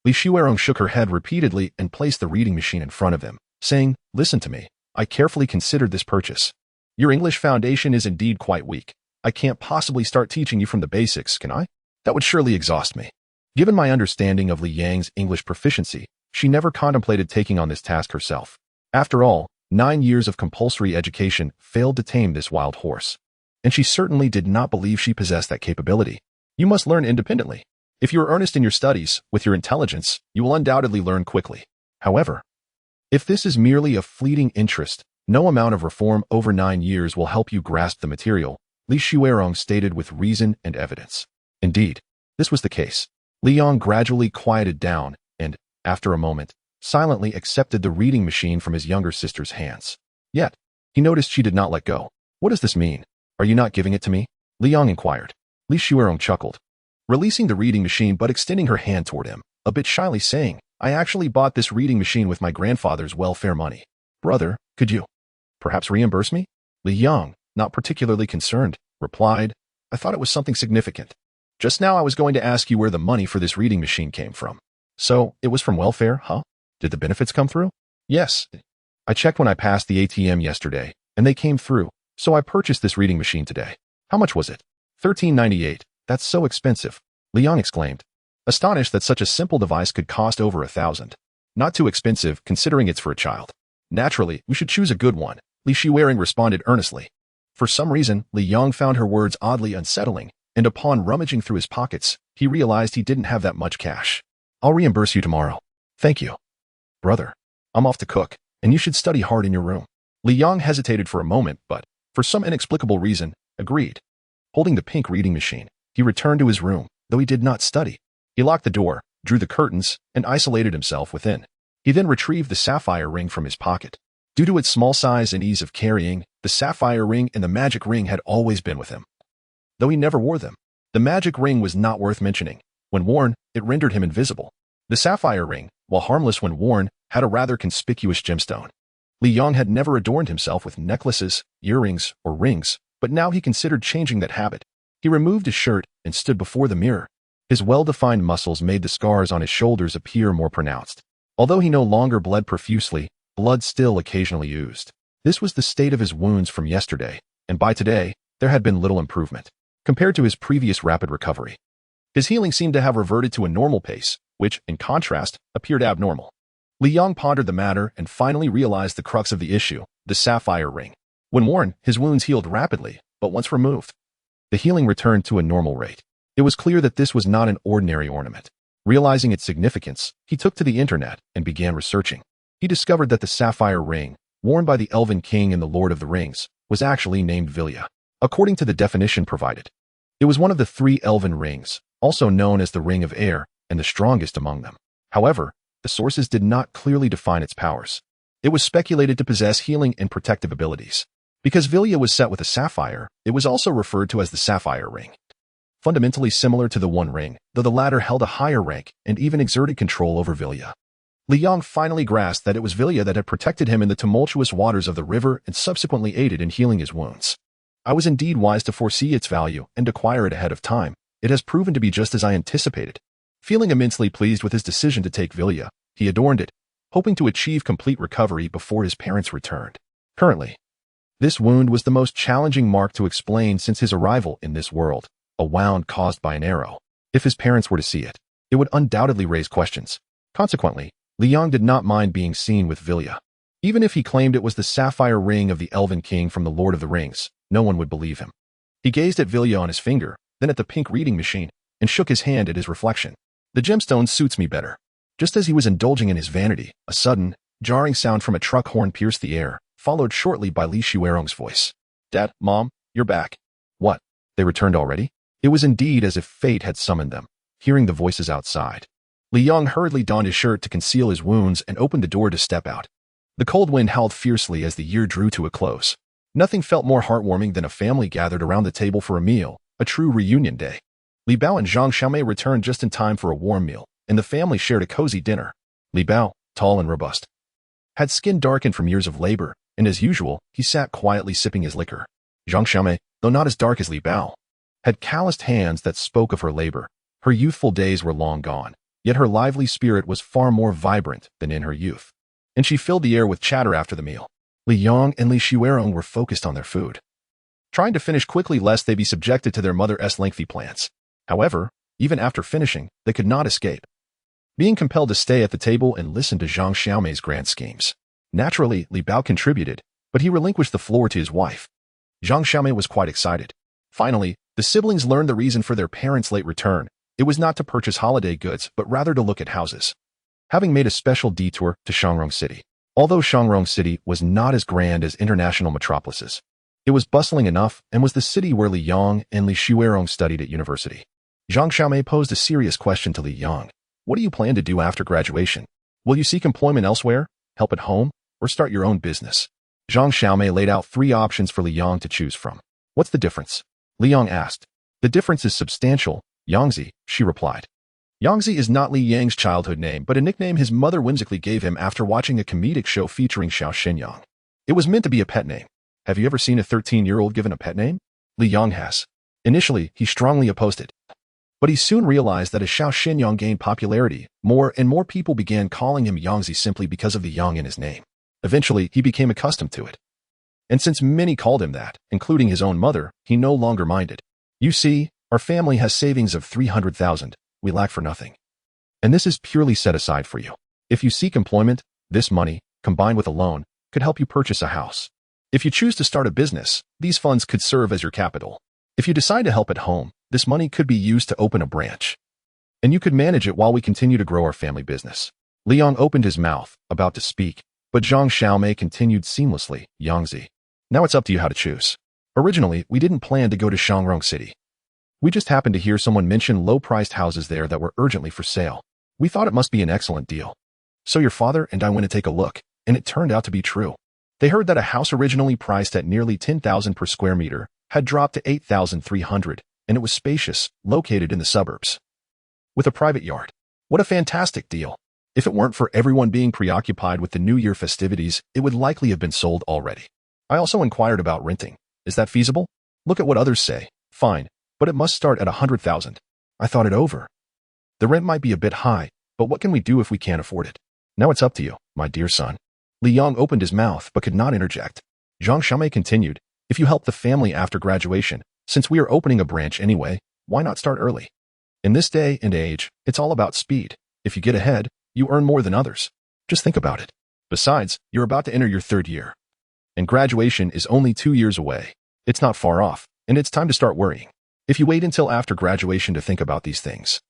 Li Shuirong shook her head repeatedly and placed the reading machine in front of him, saying, Listen to me. I carefully considered this purchase. Your English foundation is indeed quite weak. I can't possibly start teaching you from the basics, can I? That would surely exhaust me. Given my understanding of Li Yang's English proficiency, she never contemplated taking on this task herself. After all, 9 years of compulsory education failed to tame this wild horse. And she certainly did not believe she possessed that capability. You must learn independently. If you are earnest in your studies, with your intelligence, you will undoubtedly learn quickly. However, if this is merely a fleeting interest, no amount of reform over 9 years will help you grasp the material, Li Xuerong stated with reason and evidence. Indeed, this was the case. Li Yong gradually quieted down and, after a moment, silently accepted the reading machine from his younger sister's hands. Yet, he noticed she did not let go. What does this mean? Are you not giving it to me? Li Yong inquired. Li Xuerong chuckled, releasing the reading machine but extending her hand toward him, a bit shyly saying, I actually bought this reading machine with my grandfather's welfare money. Brother, could you perhaps reimburse me? Li Yong, not particularly concerned, replied, I thought it was something significant. Just now I was going to ask you where the money for this reading machine came from. So, it was from welfare, huh? Did the benefits come through? Yes. I checked when I passed the ATM yesterday, and they came through, so I purchased this reading machine today. How much was it? $13.98. That's so expensive, Li Yong exclaimed, astonished that such a simple device could cost over $1,000. Not too expensive, considering it's for a child. Naturally, we should choose a good one, Li Xuerong responded earnestly. For some reason, Li Yong found her words oddly unsettling, and upon rummaging through his pockets, he realized he didn't have that much cash. I'll reimburse you tomorrow. Thank you. Brother, I'm off to cook, and you should study hard in your room. Li Yong hesitated for a moment, but, for some inexplicable reason, agreed. Holding the pink reading machine, he returned to his room, though he did not study. He locked the door, drew the curtains, and isolated himself within. He then retrieved the sapphire ring from his pocket. Due to its small size and ease of carrying, the sapphire ring and the magic ring had always been with him. Though he never wore them, the magic ring was not worth mentioning. When worn, it rendered him invisible. The sapphire ring, while harmless when worn, had a rather conspicuous gemstone. Li Yong had never adorned himself with necklaces, earrings, or rings, but now he considered changing that habit. He removed his shirt and stood before the mirror. His well-defined muscles made the scars on his shoulders appear more pronounced. Although he no longer bled profusely, blood still occasionally oozed. This was the state of his wounds from yesterday, and by today, there had been little improvement, compared to his previous rapid recovery. His healing seemed to have reverted to a normal pace, which, in contrast, appeared abnormal. Li Yong pondered the matter and finally realized the crux of the issue, the sapphire ring. When worn, his wounds healed rapidly, but once removed, the healing returned to a normal rate. It was clear that this was not an ordinary ornament. Realizing its significance, he took to the internet and began researching. He discovered that the sapphire ring, worn by the Elven King in the Lord of the Rings, was actually named Vilya, according to the definition provided. It was one of the 3 elven rings, also known as the Ring of Air, and the strongest among them. However, the sources did not clearly define its powers. It was speculated to possess healing and protective abilities. Because Vilya was set with a sapphire, it was also referred to as the sapphire ring. Fundamentally similar to the One Ring, though the latter held a higher rank and even exerted control over Vilya. Li Yong finally grasped that it was Vilya that had protected him in the tumultuous waters of the river and subsequently aided in healing his wounds. I was indeed wise to foresee its value and acquire it ahead of time. It has proven to be just as I anticipated. Feeling immensely pleased with his decision to take Vilya, he adorned it, hoping to achieve complete recovery before his parents returned. Currently, this wound was the most challenging mark to explain since his arrival in this world, a wound caused by an arrow. If his parents were to see it, it would undoubtedly raise questions. Consequently, Li Yong did not mind being seen with Vilya. Even if he claimed it was the sapphire ring of the Elven King from the Lord of the Rings, no one would believe him. He gazed at Vilya on his finger, then at the pink reading machine, and shook his hand at his reflection. The gemstone suits me better. Just as he was indulging in his vanity, a sudden, jarring sound from a truck horn pierced the air, followed shortly by Li Xuerong's voice. Dad, Mom, you're back. What? They returned already? It was indeed as if fate had summoned them, hearing the voices outside. Li Yong hurriedly donned his shirt to conceal his wounds and opened the door to step out. The cold wind howled fiercely as the year drew to a close. Nothing felt more heartwarming than a family gathered around the table for a meal, a true reunion day. Li Bao and Zhang Xiaomei returned just in time for a warm meal, and the family shared a cozy dinner. Li Bao, tall and robust, had skin darkened from years of labor, and as usual, he sat quietly sipping his liquor. Zhang Xiaomei, though not as dark as Li Bao, had calloused hands that spoke of her labor. Her youthful days were long gone, yet her lively spirit was far more vibrant than in her youth, and she filled the air with chatter after the meal. Li Yong and Li Xuerong were focused on their food, trying to finish quickly lest they be subjected to their mother's lengthy plans. However, even after finishing, they could not escape being compelled to stay at the table and listen to Zhang Xiaomei's grand schemes. Naturally, Li Bao contributed, but he relinquished the floor to his wife. Zhang Xiaomei was quite excited. Finally, the siblings learned the reason for their parents' late return. It was not to purchase holiday goods, but rather to look at houses. Having made a special detour to Shangrong City. Although Shangrong City was not as grand as international metropolises, it was bustling enough and was the city where Li Yang and Li Shuerong studied at university. Zhang Xiaomei posed a serious question to Li Yang. What do you plan to do after graduation? Will you seek employment elsewhere, help at home, or start your own business? Zhang Xiaomei laid out 3 options for Li Yang to choose from. What's the difference? Li Yang asked. The difference is substantial, Yangzi, she replied. Yangzi is not Li Yang's childhood name, but a nickname his mother whimsically gave him after watching a comedic show featuring Xiao Xinyang. It was meant to be a pet name. Have you ever seen a 13-year-old given a pet name? Li Yang has. Initially, he strongly opposed it. But he soon realized that as Xiao Xinyang gained popularity, more and more people began calling him Yangzi simply because of the yang in his name. Eventually, he became accustomed to it. And since many called him that, including his own mother, he no longer minded. You see, our family has savings of 300,000. We lack for nothing. And this is purely set aside for you. If you seek employment, this money, combined with a loan, could help you purchase a house. If you choose to start a business, these funds could serve as your capital. If you decide to help at home, this money could be used to open a branch. And you could manage it while we continue to grow our family business. Li Yang opened his mouth, about to speak, but Zhang Xiaomei continued seamlessly, Yangzi. Now it's up to you how to choose. Originally, we didn't plan to go to Shangrong City. We just happened to hear someone mention low-priced houses there that were urgently for sale. We thought it must be an excellent deal. So your father and I went to take a look, and it turned out to be true. They heard that a house originally priced at nearly 10,000 per square meter had dropped to 8,300, and it was spacious, located in the suburbs. With a private yard. What a fantastic deal. If it weren't for everyone being preoccupied with the New Year festivities, it would likely have been sold already. I also inquired about renting. Is that feasible? Look at what others say. Fine, but it must start at 100,000. I thought it over. The rent might be a bit high, but what can we do if we can't afford it? Now it's up to you, my dear son. Li Yang opened his mouth but could not interject. Zhang Xiaomei continued, if you help the family after graduation, since we are opening a branch anyway, why not start early? In this day and age, it's all about speed. If you get ahead, you earn more than others. Just think about it. Besides, you're about to enter your 3rd year. And graduation is only 2 years away. It's not far off, and it's time to start worrying. If you wait until after graduation to think about these things,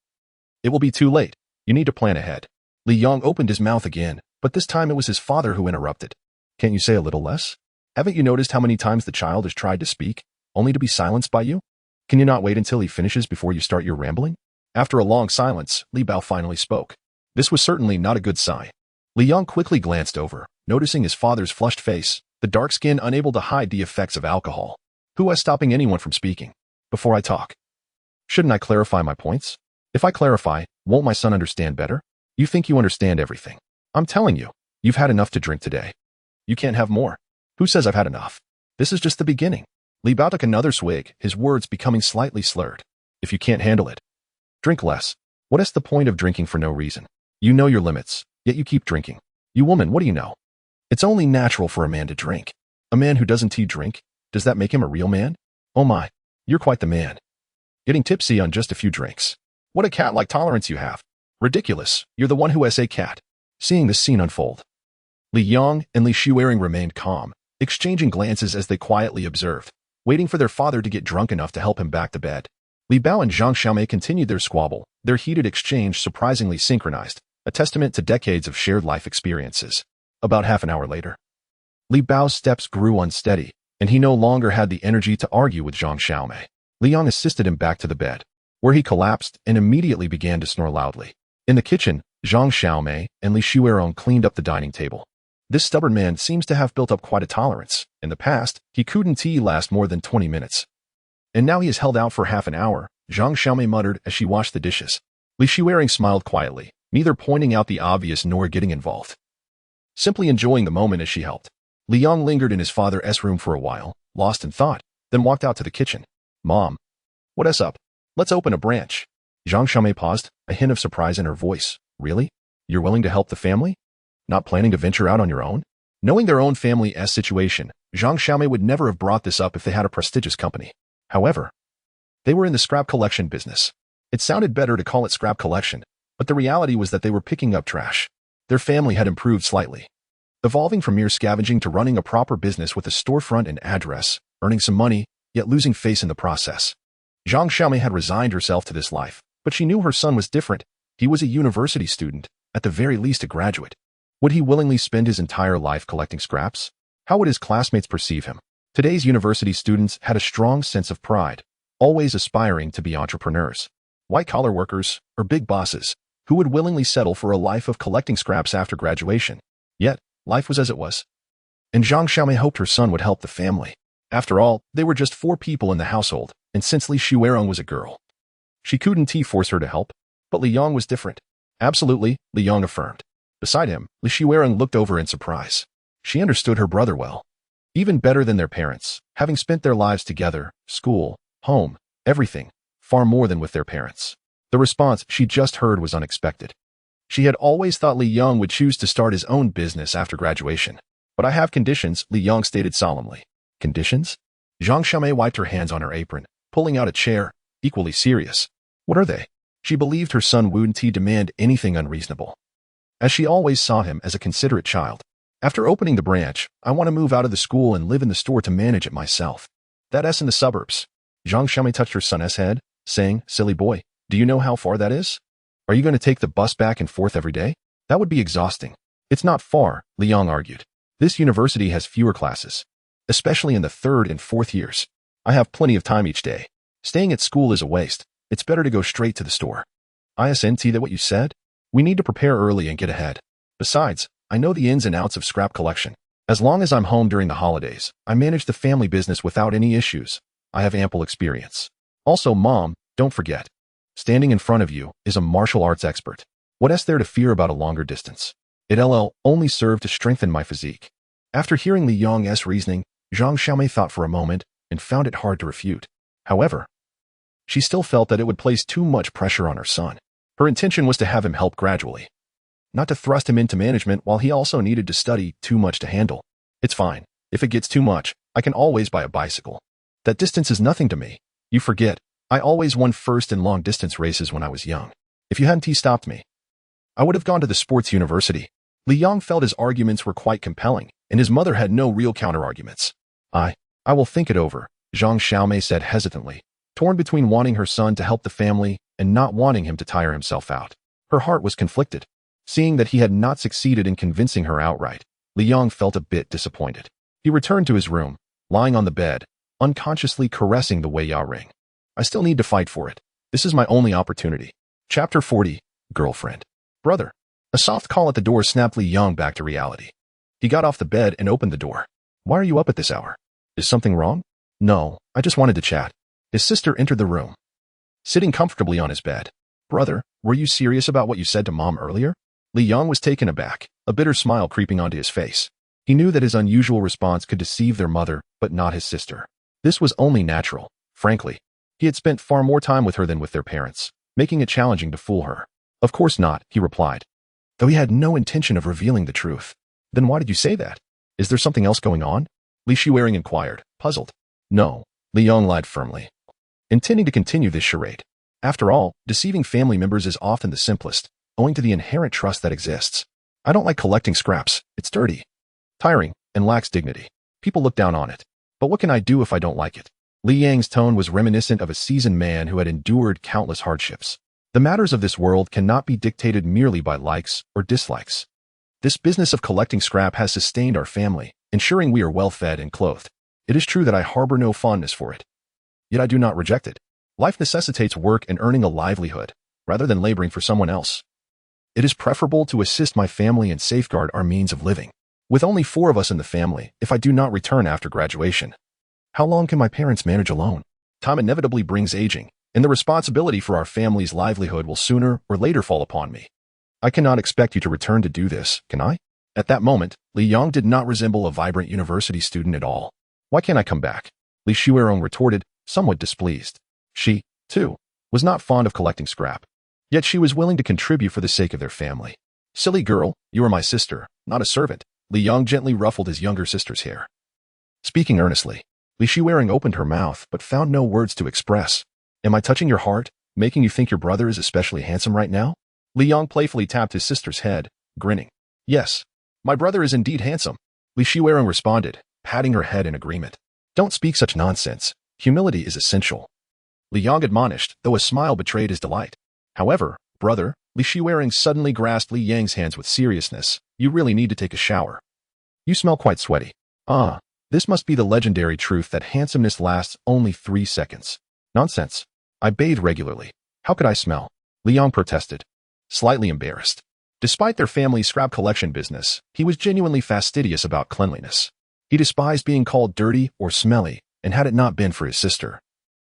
it will be too late. You need to plan ahead. Li Yang opened his mouth again, but this time it was his father who interrupted. Can't you say a little less? Haven't you noticed how many times the child has tried to speak, only to be silenced by you? Can you not wait until he finishes before you start your rambling? After a long silence, Li Bao finally spoke. This was certainly not a good sign. Li Yang quickly glanced over, noticing his father's flushed face, the dark skin unable to hide the effects of alcohol. Who was stopping anyone from speaking? Before I talk, shouldn't I clarify my points? If I clarify, won't my son understand better? You think you understand everything. I'm telling you, you've had enough to drink today. You can't have more. Who says I've had enough? This is just the beginning. Li Bao took another swig, his words becoming slightly slurred. If you can't handle it, drink less. What is the point of drinking for no reason? You know your limits, yet you keep drinking. You woman, what do you know? It's only natural for a man to drink. A man who doesn't drink, does that make him a real man? Oh my, you're quite the man. Getting tipsy on just a few drinks. What a cat-like tolerance you have. Ridiculous, you're the one who has a cat. Seeing this scene unfold, Li Yang and Li Shuerong remained calm, exchanging glances as they quietly observed, waiting for their father to get drunk enough to help him back to bed. Li Bao and Zhang Xiaomei continued their squabble, their heated exchange surprisingly synchronized, a testament to decades of shared life experiences. About half an hour later, Li Bao's steps grew unsteady, and he no longer had the energy to argue with Zhang Xiaomei. Li Yang assisted him back to the bed, where he collapsed and immediately began to snore loudly. In the kitchen, Zhang Xiaomei and Li Shuerong cleaned up the dining table. This stubborn man seems to have built up quite a tolerance. In the past, he couldn't last more than 20 minutes. And now he is held out for half an hour, Zhang Xiaomei muttered as she washed the dishes. Li Shuerong smiled quietly, neither pointing out the obvious nor getting involved. Simply enjoying the moment as she helped. Li Yang lingered in his father's room for a while, lost in thought, then walked out to the kitchen. Mom, what's up? Let's open a branch. Zhang Xiaomei paused, a hint of surprise in her voice. Really? You're willing to help the family? Not planning to venture out on your own? Knowing their own family's situation, Zhang Xiaomei would never have brought this up if they had a prestigious company. However, they were in the scrap collection business. It sounded better to call it scrap collection, But the reality was that they were picking up trash. Their family had improved slightly, evolving from mere scavenging to running a proper business with a storefront and address, earning some money, yet losing face in the process. Zhang Xiaomei had resigned herself to this life, but she knew her son was different. He was a university student, at the very least a graduate. Would he willingly spend his entire life collecting scraps? How would his classmates perceive him? Today's university students had a strong sense of pride, always aspiring to be entrepreneurs, white-collar workers, or big bosses, who would willingly settle for a life of collecting scraps after graduation. Yet, life was as it was. And Zhang Xiaomei hoped her son would help the family. After all, they were just 4 people in the household, and since Li Xuerong was a girl, she couldn't force her to help. But Li Yong was different. Absolutely, Li Yong affirmed. Beside him, Li Xuerong looked over in surprise. She understood her brother well. Even better than their parents, having spent their lives together, school, home, everything, far more than with their parents. The response she just heard was unexpected. She had always thought Li Yong would choose to start his own business after graduation. But I have conditions, Li Yong stated solemnly. Conditions? Zhang Xiaomei wiped her hands on her apron, pulling out a chair, equally serious. What are they? She believed her son wouldn't demand anything unreasonable, as she always saw him as a considerate child. After opening the branch, I want to move out of the school and live in the store to manage it myself. That's in the suburbs. Zhang Xiaomei touched her son's head, saying, silly boy, do you know how far that is? Are you going to take the bus back and forth every day? That would be exhausting. It's not far, Li Yong argued. This university has fewer classes, especially in the 3rd and 4th years. I have plenty of time each day. Staying at school is a waste. It's better to go straight to the store. Isn't that what you said? We need to prepare early and get ahead. Besides, I know the ins and outs of scrap collection. As long as I'm home during the holidays, I manage the family business without any issues. I have ample experience. Also, Mom, don't forget. Standing in front of you is a martial arts expert. What's there to fear about a longer distance? It'll only serve to strengthen my physique. After hearing Li Yong's reasoning, Zhang Xiaomei thought for a moment and found it hard to refute. However, she still felt that it would place too much pressure on her son. Her intention was to have him help gradually, not to thrust him into management while he also needed to study too much to handle. It's fine. If it gets too much, I can always buy a bicycle. That distance is nothing to me. You forget, I always won first in long-distance races when I was young. If you hadn't stopped me, I would have gone to the sports university. Li Yong felt his arguments were quite compelling, and his mother had no real counter-arguments. I will think it over, Zhang Xiaomei said hesitantly, torn between wanting her son to help the family and not wanting him to tire himself out. Her heart was conflicted. Seeing that he had not succeeded in convincing her outright, Li Yong felt a bit disappointed. He returned to his room, lying on the bed, unconsciously caressing the Wei-Ya ring. I still need to fight for it. This is my only opportunity. Chapter 40, Girlfriend. Brother. A soft call at the door snapped Li Yong back to reality. He got off the bed and opened the door. Why are you up at this hour? Is something wrong? No, I just wanted to chat. His sister entered the room, sitting comfortably on his bed. Brother, were you serious about what you said to Mom earlier? Li Yong was taken aback, a bitter smile creeping onto his face. He knew that his unusual response could deceive their mother, but not his sister. This was only natural, frankly. He had spent far more time with her than with their parents, making it challenging to fool her. Of course not, he replied, though he had no intention of revealing the truth. Then why did you say that? Is there something else going on? Li Xuerong inquired, puzzled. No, Li Yong lied firmly, intending to continue this charade. After all, deceiving family members is often the simplest, owing to the inherent trust that exists. I don't like collecting scraps. It's dirty, tiring, and lacks dignity. People look down on it. But what can I do if I don't like it? Li Yang's tone was reminiscent of a seasoned man who had endured countless hardships. The matters of this world cannot be dictated merely by likes or dislikes. This business of collecting scrap has sustained our family, ensuring we are well fed and clothed. It is true that I harbor no fondness for it. Yet I do not reject it. Life necessitates work and earning a livelihood, rather than laboring for someone else. It is preferable to assist my family and safeguard our means of living. With only 4 of us in the family, if I do not return after graduation, how long can my parents manage alone? Time inevitably brings aging, and the responsibility for our family's livelihood will sooner or later fall upon me. I cannot expect you to return to do this, can I? At that moment, Li Yong did not resemble a vibrant university student at all. Why can't I come back? Li Xuerong retorted, somewhat displeased. She, too, was not fond of collecting scrap. Yet she was willing to contribute for the sake of their family. Silly girl, you are my sister, not a servant. Li Yong gently ruffled his younger sister's hair. Speaking earnestly, Li Xuerong opened her mouth but found no words to express. Am I touching your heart, making you think your brother is especially handsome right now? Li Yong playfully tapped his sister's head, grinning. Yes, my brother is indeed handsome, Li Shiwerong responded, patting her head in agreement. Don't speak such nonsense. Humility is essential. Li Yong admonished, though a smile betrayed his delight. However, brother, Li Shiwerong suddenly grasped Li Yang's hands with seriousness. You really need to take a shower. You smell quite sweaty. Ah, this must be the legendary truth that handsomeness lasts only 3 seconds. Nonsense. I bathe regularly. How could I smell? Li Yong protested, slightly embarrassed. Despite their family's scrap collection business, he was genuinely fastidious about cleanliness. He despised being called dirty or smelly, and had it not been for his sister,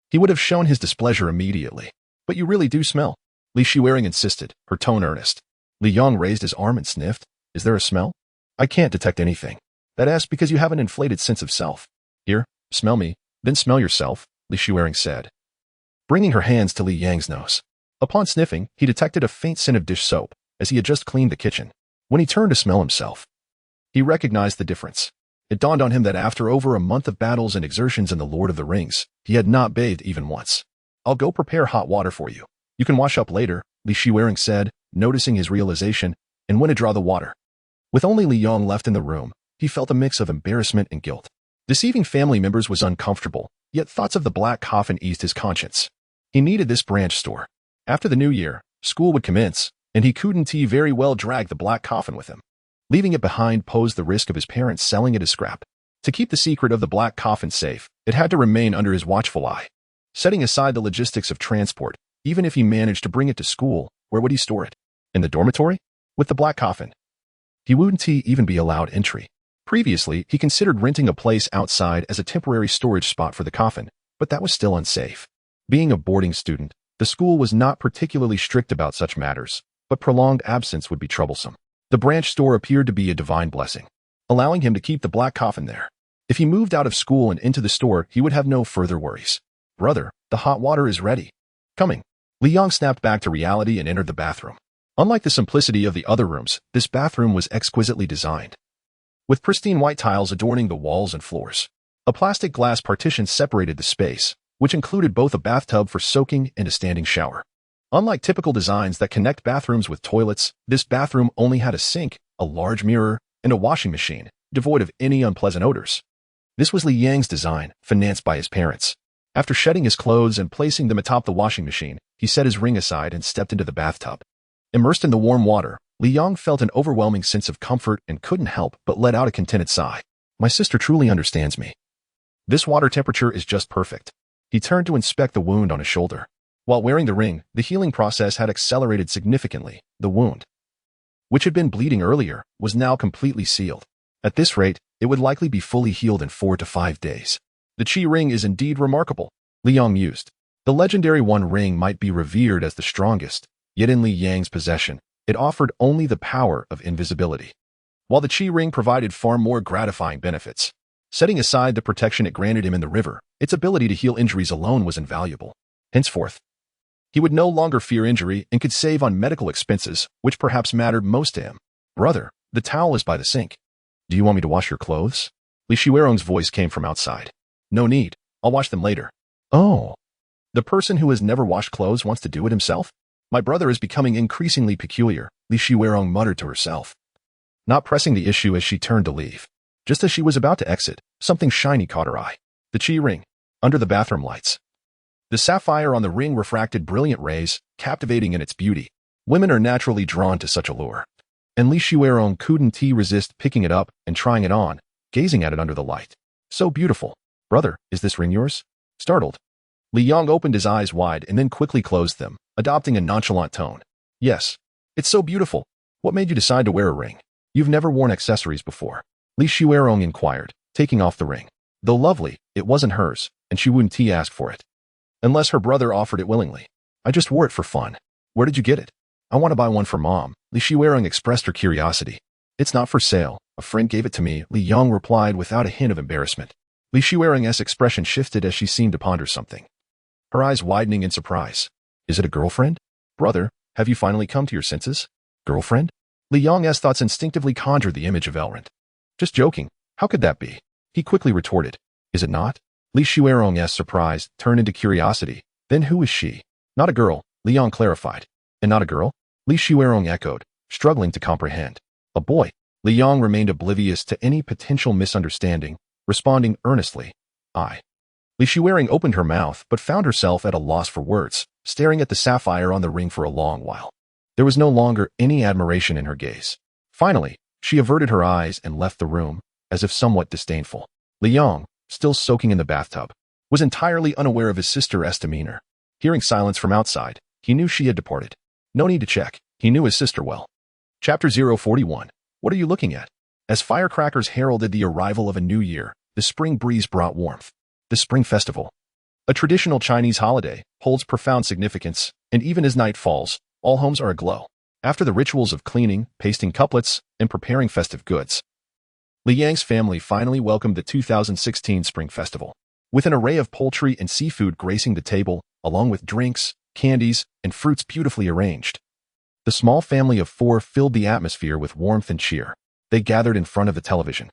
he would have shown his displeasure immediately. But you really do smell, Li Shiwerong insisted, her tone earnest. Li Yong raised his arm and sniffed. Is there a smell? I can't detect anything. That's because you have an inflated sense of self. Here, smell me, then smell yourself, Li Shiwerong said, bringing her hands to Li Yang's nose. Upon sniffing, he detected a faint scent of dish soap, as he had just cleaned the kitchen. When he turned to smell himself, he recognized the difference. It dawned on him that after over a month of battles and exertions in the Lord of the Rings, he had not bathed even once. I'll go prepare hot water for you. You can wash up later, Li Shiwerong said, noticing his realization, and went to draw the water. With only Li Yong left in the room, he felt a mix of embarrassment and guilt. Deceiving family members was uncomfortable, yet thoughts of the Black Coffin eased his conscience. He needed this branch store. After the new year, school would commence, and he couldn't very well drag the Black Coffin with him. Leaving it behind posed the risk of his parents selling it as scrap. To keep the secret of the Black Coffin safe, it had to remain under his watchful eye. Setting aside the logistics of transport, even if he managed to bring it to school, where would he store it? In the dormitory? With the Black Coffin, he wouldn't even be allowed entry. Previously, he considered renting a place outside as a temporary storage spot for the coffin, but that was still unsafe. Being a boarding student, the school was not particularly strict about such matters, but prolonged absence would be troublesome. The branch store appeared to be a divine blessing, allowing him to keep the Black Coffin there. If he moved out of school and into the store, he would have no further worries. Brother, the hot water is ready. Coming. Li Yong snapped back to reality and entered the bathroom. Unlike the simplicity of the other rooms, this bathroom was exquisitely designed, with pristine white tiles adorning the walls and floors. A plastic glass partition separated the space, which included both a bathtub for soaking and a standing shower. Unlike typical designs that connect bathrooms with toilets, this bathroom only had a sink, a large mirror, and a washing machine, devoid of any unpleasant odors. This was Li Yang's design, financed by his parents. After shedding his clothes and placing them atop the washing machine, he set his ring aside and stepped into the bathtub. Immersed in the warm water, Li Yong felt an overwhelming sense of comfort and couldn't help but let out a contented sigh. My sister truly understands me. This water temperature is just perfect. He turned to inspect the wound on his shoulder. While wearing the ring, the healing process had accelerated significantly. The wound, which had been bleeding earlier, was now completely sealed. At this rate, it would likely be fully healed in 4 to 5 days. The Qi ring is indeed remarkable, Li Yong mused. The legendary One Ring might be revered as the strongest, yet in Li Yang's possession, it offered only the power of invisibility. While the Qi ring provided far more gratifying benefits, setting aside the protection it granted him in the river, its ability to heal injuries alone was invaluable. Henceforth, he would no longer fear injury and could save on medical expenses, which perhaps mattered most to him. Brother, the towel is by the sink. Do you want me to wash your clothes? Li Shiwerong's voice came from outside. No need. I'll wash them later. Oh. The person who has never washed clothes wants to do it himself? My brother is becoming increasingly peculiar, Li Shiwerong muttered to herself, not pressing the issue as she turned to leave. Just as she was about to exit, something shiny caught her eye. The Qi ring, under the bathroom lights. The sapphire on the ring refracted brilliant rays, captivating in its beauty. Women are naturally drawn to such allure. And Li Shiwerong couldn't resist picking it up and trying it on, gazing at it under the light. So beautiful. Brother, is this ring yours? Startled, Li Yong opened his eyes wide and then quickly closed them, adopting a nonchalant tone. Yes. It's so beautiful. What made you decide to wear a ring? You've never worn accessories before. Li Shiwerong inquired, taking off the ring. Though lovely, it wasn't hers, and she wouldn't ask for it. Unless her brother offered it willingly. I just wore it for fun. Where did you get it? I want to buy one for Mom, Li Shiwerong expressed her curiosity. It's not for sale. A friend gave it to me, Li Yong replied without a hint of embarrassment. Li Shiwerong's expression shifted as she seemed to ponder something, her eyes widening in surprise. Is it a girlfriend? Brother, have you finally come to your senses? Girlfriend? Li Yong's thoughts instinctively conjured the image of Elrond. Just joking. How could that be? He quickly retorted. Is it not? Li Shiwerong's surprise turned into curiosity. Then who is she? Not a girl, Li Yong clarified. And not a girl? Li Shuerong echoed, struggling to comprehend. A boy. Li Yang remained oblivious to any potential misunderstanding, responding earnestly, I. Li Shuerong opened her mouth but found herself at a loss for words, staring at the sapphire on the ring for a long while. There was no longer any admiration in her gaze. Finally, she averted her eyes and left the room, as if somewhat disdainful. Li Yang, still soaking in the bathtub, was entirely unaware of his sister's demeanor. Hearing silence from outside, he knew she had departed. No need to check, he knew his sister well. Chapter 041. What are you looking at? As firecrackers heralded the arrival of a new year, the spring breeze brought warmth. The Spring Festival, a traditional Chinese holiday, holds profound significance, and even as night falls, all homes are aglow. After the rituals of cleaning, pasting couplets, and preparing festive goods, Li Yang's family finally welcomed the 2016 Spring Festival. With an array of poultry and seafood gracing the table, along with drinks, candies, and fruits beautifully arranged, the small family of four filled the atmosphere with warmth and cheer. They gathered in front of the television,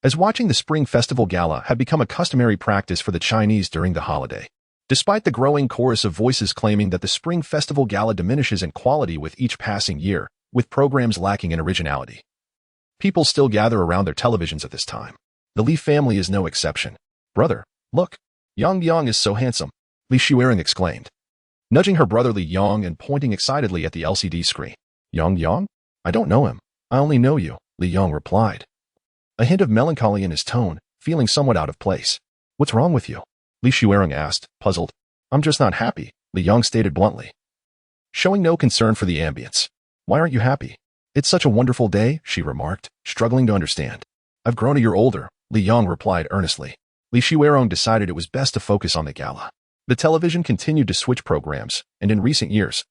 as watching the Spring Festival Gala had become a customary practice for the Chinese during the holiday. Despite the growing chorus of voices claiming that the Spring Festival Gala diminishes in quality with each passing year, with programs lacking in originality, people still gather around their televisions at this time. The Li family is no exception. Brother, look, Yang Yang is so handsome, Li Shuerong exclaimed, nudging her brother Li Yang and pointing excitedly at the LCD screen. Yang Yang? I don't know him. I only know you, Li Yang replied, a hint of melancholy in his tone, feeling somewhat out of place. What's wrong with you? Li Shuerong asked, puzzled. I'm just not happy, Li Yang stated bluntly, showing no concern for the ambience. Why aren't you happy? It's such a wonderful day, she remarked, struggling to understand. I've grown a year older, Li Yang replied earnestly. Li Shuerong decided it was best to focus on the gala. The television continued to switch programs, and in recent years,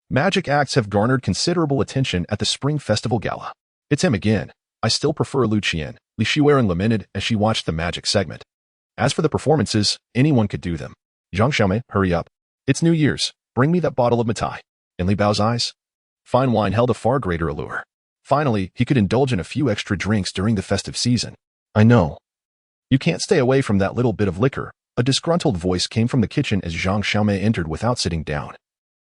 magic acts have garnered considerable attention at the Spring Festival Gala. It's him again. I still prefer Lu Qian, Li Shuerong lamented as she watched the magic segment. As for the performances, anyone could do them. Zhang Xiaomei, hurry up. It's New Year's. Bring me that bottle of Matai. In Li Bao's eyes, fine wine held a far greater allure. Finally, he could indulge in a few extra drinks during the festive season. I know. You can't stay away from that little bit of liquor. A disgruntled voice came from the kitchen as Zhang Xiaomei entered without sitting down.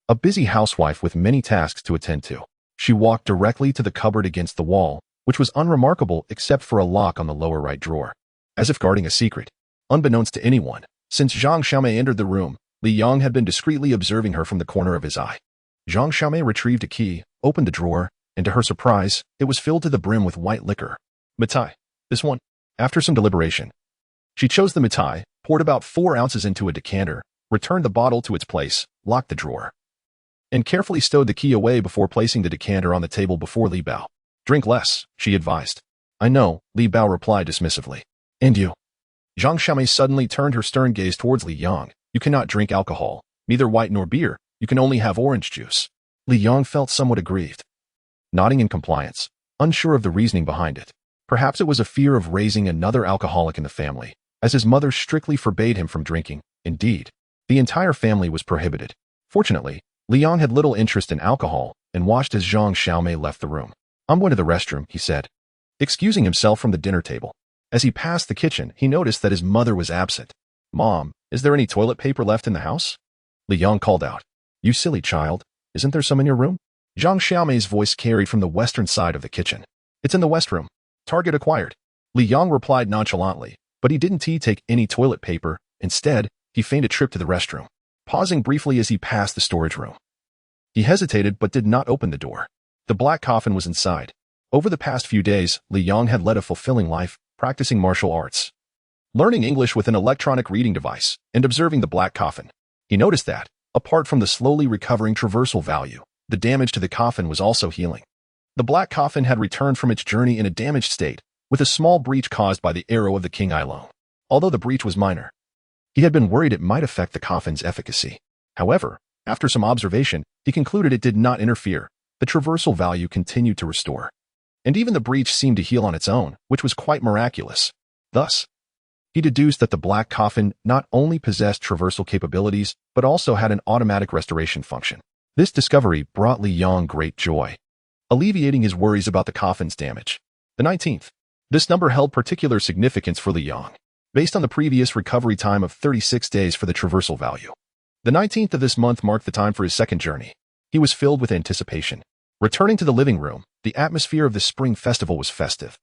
A busy housewife with many tasks to attend to. She walked directly to the cupboard against the wall, which was unremarkable except for a lock on the lower right drawer, as if guarding a secret. Unbeknownst to anyone, since Zhang Xiaomei entered the room, Li Yang had been discreetly observing her from the corner of his eye. Zhang Xiaomei retrieved a key, opened the drawer, and to her surprise, it was filled to the brim with white liquor. Matai. This one. After some deliberation, she chose the Matai, poured about 4 ounces into a decanter, returned the bottle to its place, locked the drawer, and carefully stowed the key away before placing the decanter on the table before Li Bao. Drink less, she advised. I know, Li Bao replied dismissively. And you? Zhang Xiaomei suddenly turned her stern gaze towards Li Yang. You cannot drink alcohol, neither white nor beer. You can only have orange juice. Li Yang felt somewhat aggrieved, nodding in compliance, unsure of the reasoning behind it. Perhaps it was a fear of raising another alcoholic in the family, as his mother strictly forbade him from drinking. Indeed, the entire family was prohibited. Fortunately, Li Yang had little interest in alcohol and watched as Zhang Xiaomei left the room. I'm going to the restroom, he said, excusing himself from the dinner table. As he passed the kitchen, he noticed that his mother was absent. Mom, is there any toilet paper left in the house? Li Yang called out. You silly child, isn't there some in your room? Zhang Xiaomei's voice carried from the western side of the kitchen. It's in the west room. Target acquired. Li Yang replied nonchalantly, but he didn't take any toilet paper. Instead, he feigned a trip to the restroom, pausing briefly as he passed the storage room. He hesitated but did not open the door. The Black Coffin was inside. Over the past few days, Li Yang had led a fulfilling life, practicing martial arts, learning English with an electronic reading device, and observing the Black Coffin. He noticed that, apart from the slowly recovering traversal value, the damage to the coffin was also healing. The Black Coffin had returned from its journey in a damaged state, with a small breach caused by the arrow of the King Ailong. Although the breach was minor, he had been worried it might affect the coffin's efficacy. However, after some observation, he concluded it did not interfere. The traversal value continued to restore, and even the breach seemed to heal on its own, which was quite miraculous. Thus, he deduced that the Black Coffin not only possessed traversal capabilities, but also had an automatic restoration function. This discovery brought Li Yang great joy, alleviating his worries about the coffin's damage. The 19th. This number held particular significance for Li Yang, based on the previous recovery time of 36 days for the traversal value. The 19th of this month marked the time for his second journey. He was filled with anticipation, Returning to the living room, the atmosphere of the spring festival was festive,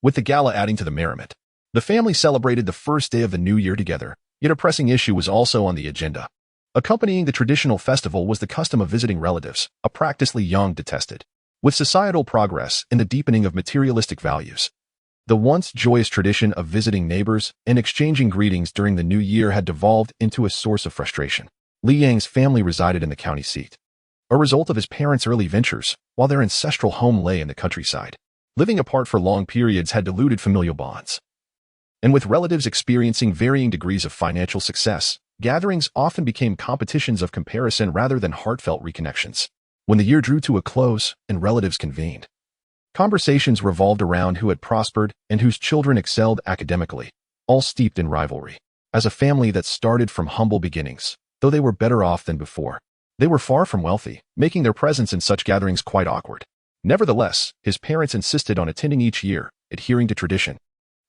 with the gala adding to the merriment. The family celebrated the first day of the new year together, yet a pressing issue was also on the agenda. Accompanying the traditional festival was the custom of visiting relatives, a practice Li Yang detested. With societal progress and the deepening of materialistic values, the once joyous tradition of visiting neighbors and exchanging greetings during the new year had devolved into a source of frustration. Li Yang's family resided in the county seat, a result of his parents' early ventures, while their ancestral home lay in the countryside. Living apart for long periods had diluted familial bonds. And with relatives experiencing varying degrees of financial success, gatherings often became competitions of comparison rather than heartfelt reconnections. When the year drew to a close and relatives convened, conversations revolved around who had prospered and whose children excelled academically, all steeped in rivalry. As a family that started from humble beginnings, though they were better off than before, they were far from wealthy, making their presence in such gatherings quite awkward. Nevertheless, his parents insisted on attending each year, adhering to tradition.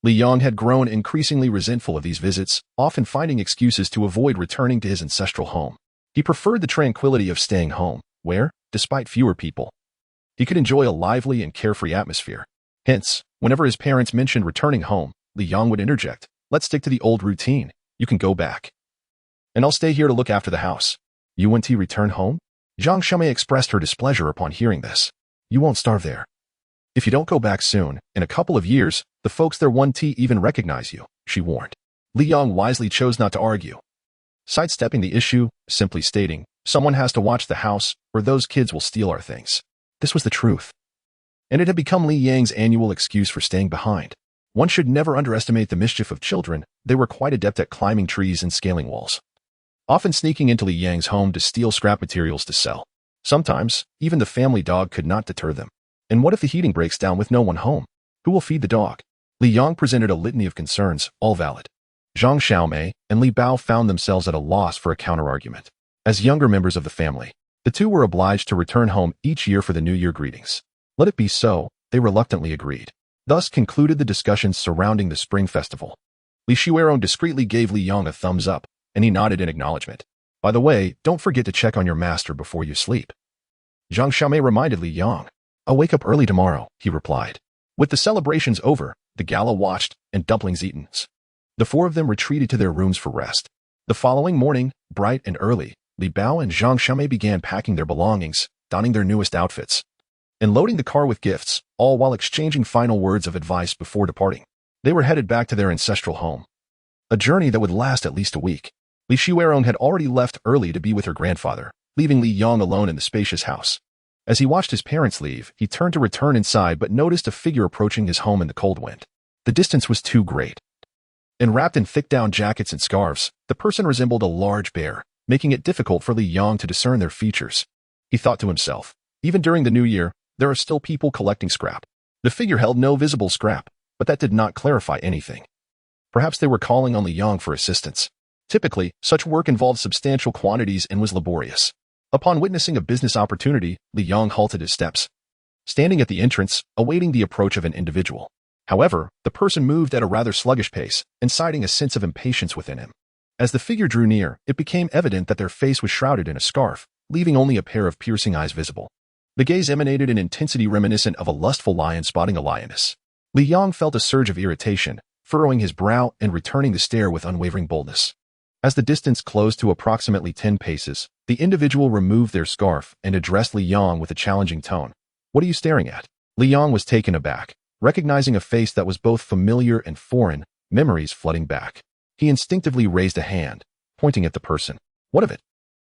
Li Yang had grown increasingly resentful of these visits, often finding excuses to avoid returning to his ancestral home. He preferred the tranquility of staying home, where, despite fewer people, he could enjoy a lively and carefree atmosphere. Hence, whenever his parents mentioned returning home, Li Yang would interject, "Let's stick to the old routine. You can go back, and I'll stay here to look after the house." "You want to return home?" Zhang Shumei expressed her displeasure upon hearing this. "You won't starve there. If you don't go back soon, in a couple of years, the folks there won't even recognize you," she warned. Li Yang wisely chose not to argue, sidestepping the issue, simply stating, "Someone has to watch the house, or those kids will steal our things." This was the truth, and it had become Li Yang's annual excuse for staying behind. One should never underestimate the mischief of children. They were quite adept at climbing trees and scaling walls, often sneaking into Li Yang's home to steal scrap materials to sell. Sometimes, even the family dog could not deter them. And what if the heating breaks down with no one home? Who will feed the dog? Li Yang presented a litany of concerns, all valid. Zhang Xiaomei and Li Bao found themselves at a loss for a counterargument. As younger members of the family, the two were obliged to return home each year for the New Year greetings. Let it be so, they reluctantly agreed. Thus concluded the discussions surrounding the Spring Festival. Li Xueron discreetly gave Li Yang a thumbs up, and he nodded in acknowledgement. "By the way, don't forget to check on your master before you sleep." Zhang Xiaomei reminded Li Yang. "I'll wake up early tomorrow," he replied. With the celebrations over, the gala watched, and dumplings eaten, the four of them retreated to their rooms for rest. The following morning, bright and early, Li Bao and Zhang Shumei began packing their belongings, donning their newest outfits, and loading the car with gifts, all while exchanging final words of advice before departing. They were headed back to their ancestral home, a journey that would last at least a week. Li Xueron had already left early to be with her grandfather, leaving Li Yang alone in the spacious house. As he watched his parents leave, he turned to return inside but noticed a figure approaching his home in the cold wind. The distance was too great, and wrapped in thick down jackets and scarves, the person resembled a large bear, making it difficult for Li Yang to discern their features. He thought to himself, even during the new year, there are still people collecting scrap. The figure held no visible scrap, but that did not clarify anything. Perhaps they were calling on Li Yang for assistance. Typically, such work involved substantial quantities and was laborious. Upon witnessing a business opportunity, Li Yang halted his steps, standing at the entrance, awaiting the approach of an individual. However, the person moved at a rather sluggish pace, inciting a sense of impatience within him. As the figure drew near, it became evident that their face was shrouded in a scarf, leaving only a pair of piercing eyes visible. The gaze emanated an intensity reminiscent of a lustful lion spotting a lioness. Li Yang felt a surge of irritation, furrowing his brow and returning the stare with unwavering boldness. As the distance closed to approximately 10 paces, the individual removed their scarf and addressed Li Yang with a challenging tone. "What are you staring at?" Li Yang was taken aback, recognizing a face that was both familiar and foreign, memories flooding back. He instinctively raised a hand, pointing at the person. "What of it?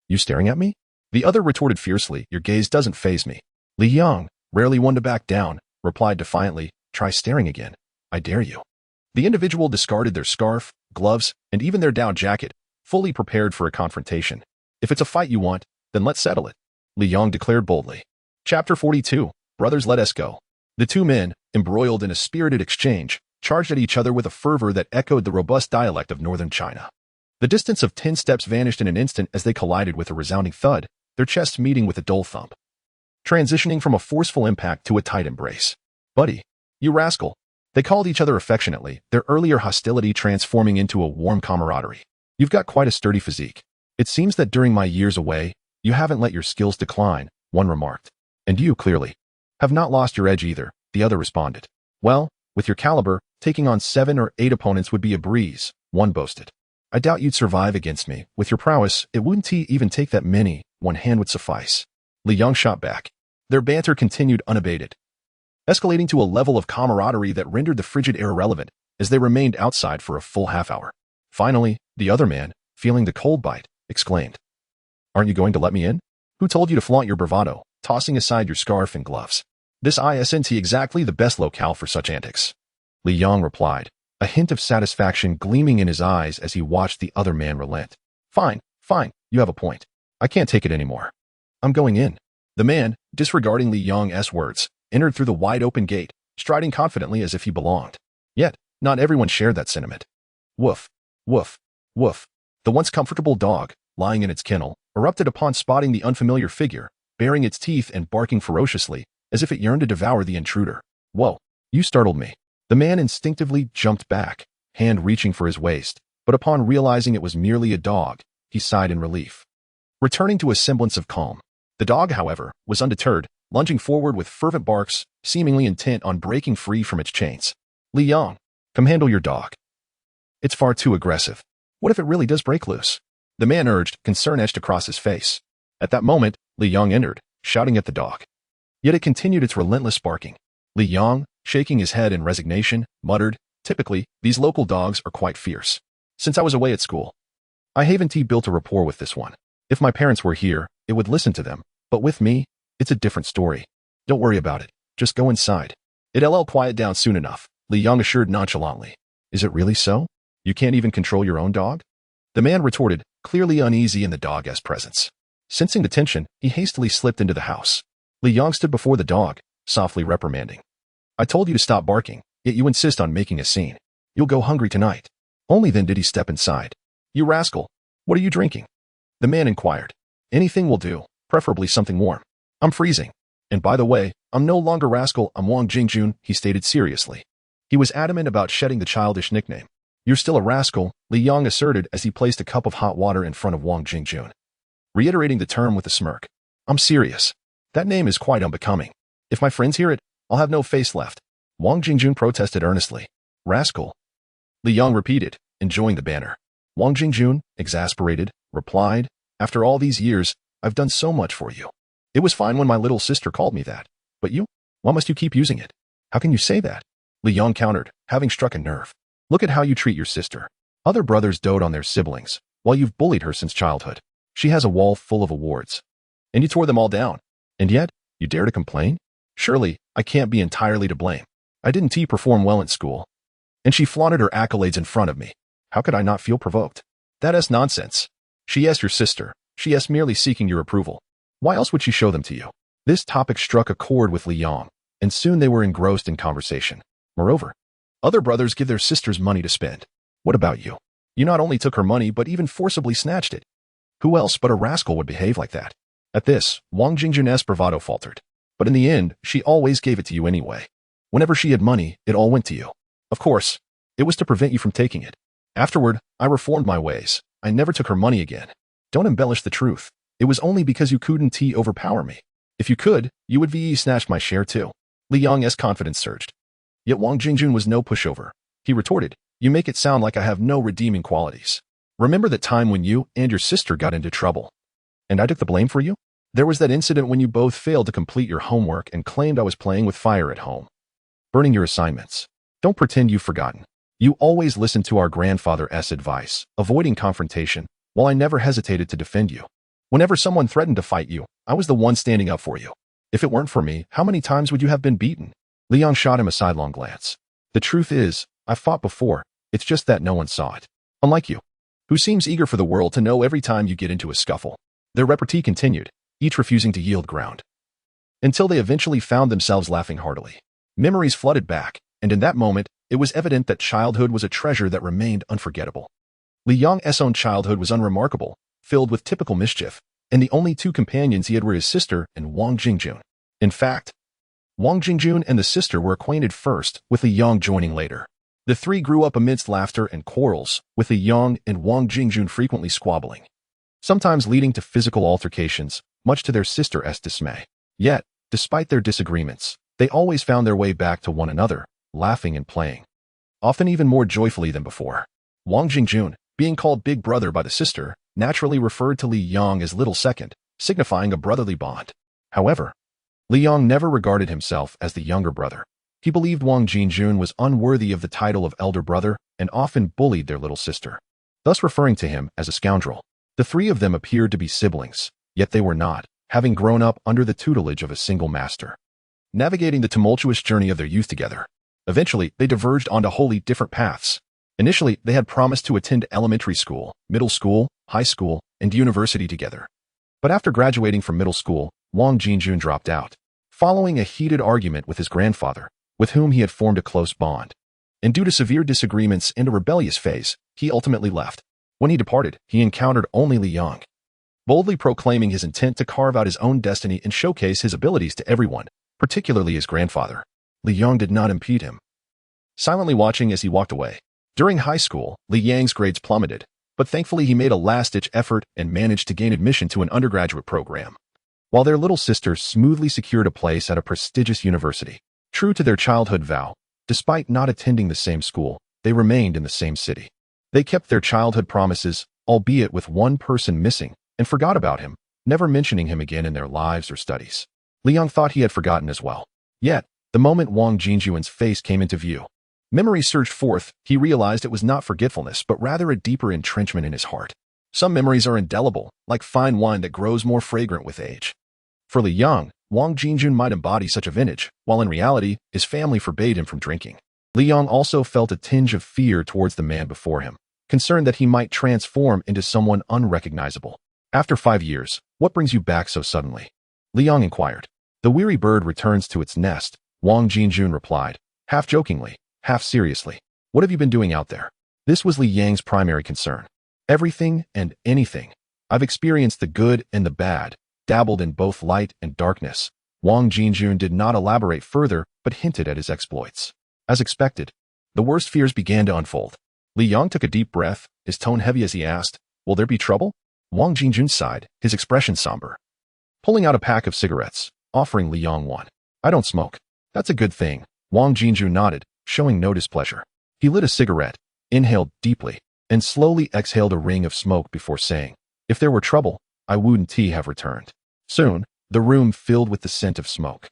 You staring at me?" The other retorted fiercely, "Your gaze doesn't faze me." Li Yang, rarely one to back down, replied defiantly, "Try staring again. I dare you." The individual discarded their scarf, gloves, and even their down jacket, fully prepared for a confrontation. "If it's a fight you want, then let's settle it," Li Yang declared boldly. Chapter 42, Brothers Let Us Go. The two men, embroiled in a spirited exchange, charged at each other with a fervor that echoed the robust dialect of northern China. The distance of 10 steps vanished in an instant as they collided with a resounding thud, their chests meeting with a dull thump, transitioning from a forceful impact to a tight embrace. "Buddy, you rascal," they called each other affectionately, their earlier hostility transforming into a warm camaraderie. "You've got quite a sturdy physique. It seems that during my years away, you haven't let your skills decline," one remarked. And you, clearly, have not lost your edge either, the other responded. Well, with your caliber, taking on 7 or 8 opponents would be a breeze, one boasted. I doubt you'd survive against me. With your prowess, it wouldn't even take that many. One hand would suffice. Li Yong shot back. Their banter continued unabated, escalating to a level of camaraderie that rendered the frigid air irrelevant as they remained outside for a full half hour. Finally, the other man, feeling the cold bite, exclaimed, Aren't you going to let me in? Who told you to flaunt your bravado, tossing aside your scarf and gloves? This isn't exactly the best locale for such antics. Li Yong replied, a hint of satisfaction gleaming in his eyes as he watched the other man relent. Fine, you have a point. I can't take it anymore. I'm going in. The man, disregarding Li Yong's words, entered through the wide-open gate, striding confidently as if he belonged. Yet, not everyone shared that sentiment. Woof, woof, woof. The once comfortable dog, lying in its kennel, erupted upon spotting the unfamiliar figure, baring its teeth and barking ferociously, as if it yearned to devour the intruder. Whoa, you startled me. The man instinctively jumped back, hand reaching for his waist, but upon realizing it was merely a dog, he sighed in relief. Returning to a semblance of calm, the dog, however, was undeterred, lunging forward with fervent barks, seemingly intent on breaking free from its chains. Li Yong, come handle your dog. It's far too aggressive. What if it really does break loose? The man urged, concern etched across his face. At that moment, Li Yong entered, shouting at the dog. Yet it continued its relentless barking. Li Yong, shaking his head in resignation, muttered, Typically, these local dogs are quite fierce. Since I was away at school, I haven't built a rapport with this one. If my parents were here, it would listen to them, but with me, it's a different story. Don't worry about it. Just go inside. It'll quiet down soon enough, Li Yong assured nonchalantly. Is it really so? You can't even control your own dog? The man retorted, clearly uneasy in the dog's presence. Sensing the tension, he hastily slipped into the house. Li Yong stood before the dog, softly reprimanding. I told you to stop barking, yet you insist on making a scene. You'll go hungry tonight. Only then did he step inside. You rascal, what are you drinking? The man inquired. Anything will do, preferably something warm. I'm freezing. And by the way, I'm no longer rascal, I'm Wang Jingjun, he stated seriously. He was adamant about shedding the childish nickname. You're still a rascal, Li Yong asserted as he placed a cup of hot water in front of Wang Jingjun, reiterating the term with a smirk. I'm serious. That name is quite unbecoming. If my friends hear it, I'll have no face left. Wang Jingjun protested earnestly. Rascal. Li Yong repeated, enjoying the banter. Wang Jingjun, exasperated, replied, After all these years, I've done so much for you. It was fine when my little sister called me that. But you? Why must you keep using it? How can you say that? Li Yong countered, having struck a nerve. Look at how you treat your sister. Other brothers dote on their siblings, while you've bullied her since childhood. She has a wall full of awards. And you tore them all down. And yet, you dare to complain? Surely, I can't be entirely to blame. I didn't perform well at school. And she flaunted her accolades in front of me. How could I not feel provoked? That's nonsense. She is your sister. She is merely seeking your approval. Why else would she show them to you? This topic struck a chord with Li Yong, and soon they were engrossed in conversation. Moreover, other brothers give their sisters money to spend. What about you? You not only took her money but even forcibly snatched it. Who else but a rascal would behave like that? At this, Wang Jingjun's bravado faltered. But in the end, she always gave it to you anyway. Whenever she had money, it all went to you. Of course, it was to prevent you from taking it. Afterward, I reformed my ways. I never took her money again. Don't embellish the truth. It was only because you couldn't overpower me. If you could, you would snatch my share too. Li Yong's confidence surged. Yet Wang Jingjun was no pushover. He retorted, You make it sound like I have no redeeming qualities. Remember that time when you and your sister got into trouble? And I took the blame for you? There was that incident when you both failed to complete your homework and claimed I was playing with fire at home, burning your assignments. Don't pretend you've forgotten. You always listened to our grandfather's advice, avoiding confrontation, while I never hesitated to defend you. Whenever someone threatened to fight you, I was the one standing up for you. If it weren't for me, how many times would you have been beaten? Li Yong shot him a sidelong glance. The truth is, I've fought before. It's just that no one saw it. Unlike you, who seems eager for the world to know every time you get into a scuffle. Their repartee continued, each refusing to yield ground, until they eventually found themselves laughing heartily. Memories flooded back, and in that moment, it was evident that childhood was a treasure that remained unforgettable. Li Yong's own childhood was unremarkable, filled with typical mischief, and the only two companions he had were his sister and Wang Jingjun. In fact, Wang Jingjun and the sister were acquainted first, with Li Yong joining later. The three grew up amidst laughter and quarrels, with Li Yong and Wang Jingjun frequently squabbling, sometimes leading to physical altercations, much to their sister's dismay. Yet, Despite their disagreements, they always found their way back to one another, laughing and playing, often even more joyfully than before. Wang Jingjun, being called Big Brother by the sister, naturally referred to Li Yang as Little Second, signifying a brotherly bond. However, Li Yang never regarded himself as the younger brother. He believed Wang Jingjun was unworthy of the title of elder brother and often bullied their little sister, thus referring to him as a scoundrel. The three of them appeared to be siblings, yet they were not, having grown up under the tutelage of a single master, navigating the tumultuous journey of their youth together. Eventually, they diverged onto wholly different paths. Initially, they had promised to attend elementary school, middle school, high school, and university together. But after graduating from middle school, Wang Jingjun dropped out, following a heated argument with his grandfather, with whom he had formed a close bond. And due to severe disagreements and a rebellious phase, he ultimately left. When he departed, he encountered only Li Yang, boldly proclaiming his intent to carve out his own destiny and showcase his abilities to everyone, particularly his grandfather. Li Yang did not impede him, silently watching as he walked away. During high school, Li Yang's grades plummeted, but thankfully he made a last-ditch effort and managed to gain admission to an undergraduate program, while their little sister smoothly secured a place at a prestigious university. True to their childhood vow, despite not attending the same school, they remained in the same city. They kept their childhood promises, albeit with one person missing, and forgot about him, never mentioning him again in their lives or studies. Li Yang thought he had forgotten as well. Yet, the moment Wang Jingjun's face came into view, memory surged forth. He realized it was not forgetfulness, but rather a deeper entrenchment in his heart. Some memories are indelible, like fine wine that grows more fragrant with age. For Li Yang, Wang Jingjun might embody such a vintage, while in reality, his family forbade him from drinking. Li Yang also felt a tinge of fear towards the man before him, concerned that he might transform into someone unrecognizable. After 5 years, what brings you back so suddenly? Li Yang inquired. The weary bird returns to its nest, Wang Jingjun replied, half jokingly, half seriously. What have you been doing out there? This was Li Yang's primary concern. Everything and anything. I've experienced the good and the bad, dabbled in both light and darkness. Wang Jingjun did not elaborate further, but hinted at his exploits. As expected, the worst fears began to unfold. Li Yang took a deep breath, his tone heavy as he asked, will there be trouble? Wang Jingjun sighed, his expression somber, pulling out a pack of cigarettes, offering Li Yang one. I don't smoke. That's a good thing. Wang Jingjun nodded, showing no displeasure. He lit a cigarette, inhaled deeply, and slowly exhaled a ring of smoke before saying, if there were trouble, I wouldn't have returned. Soon, the room filled with the scent of smoke.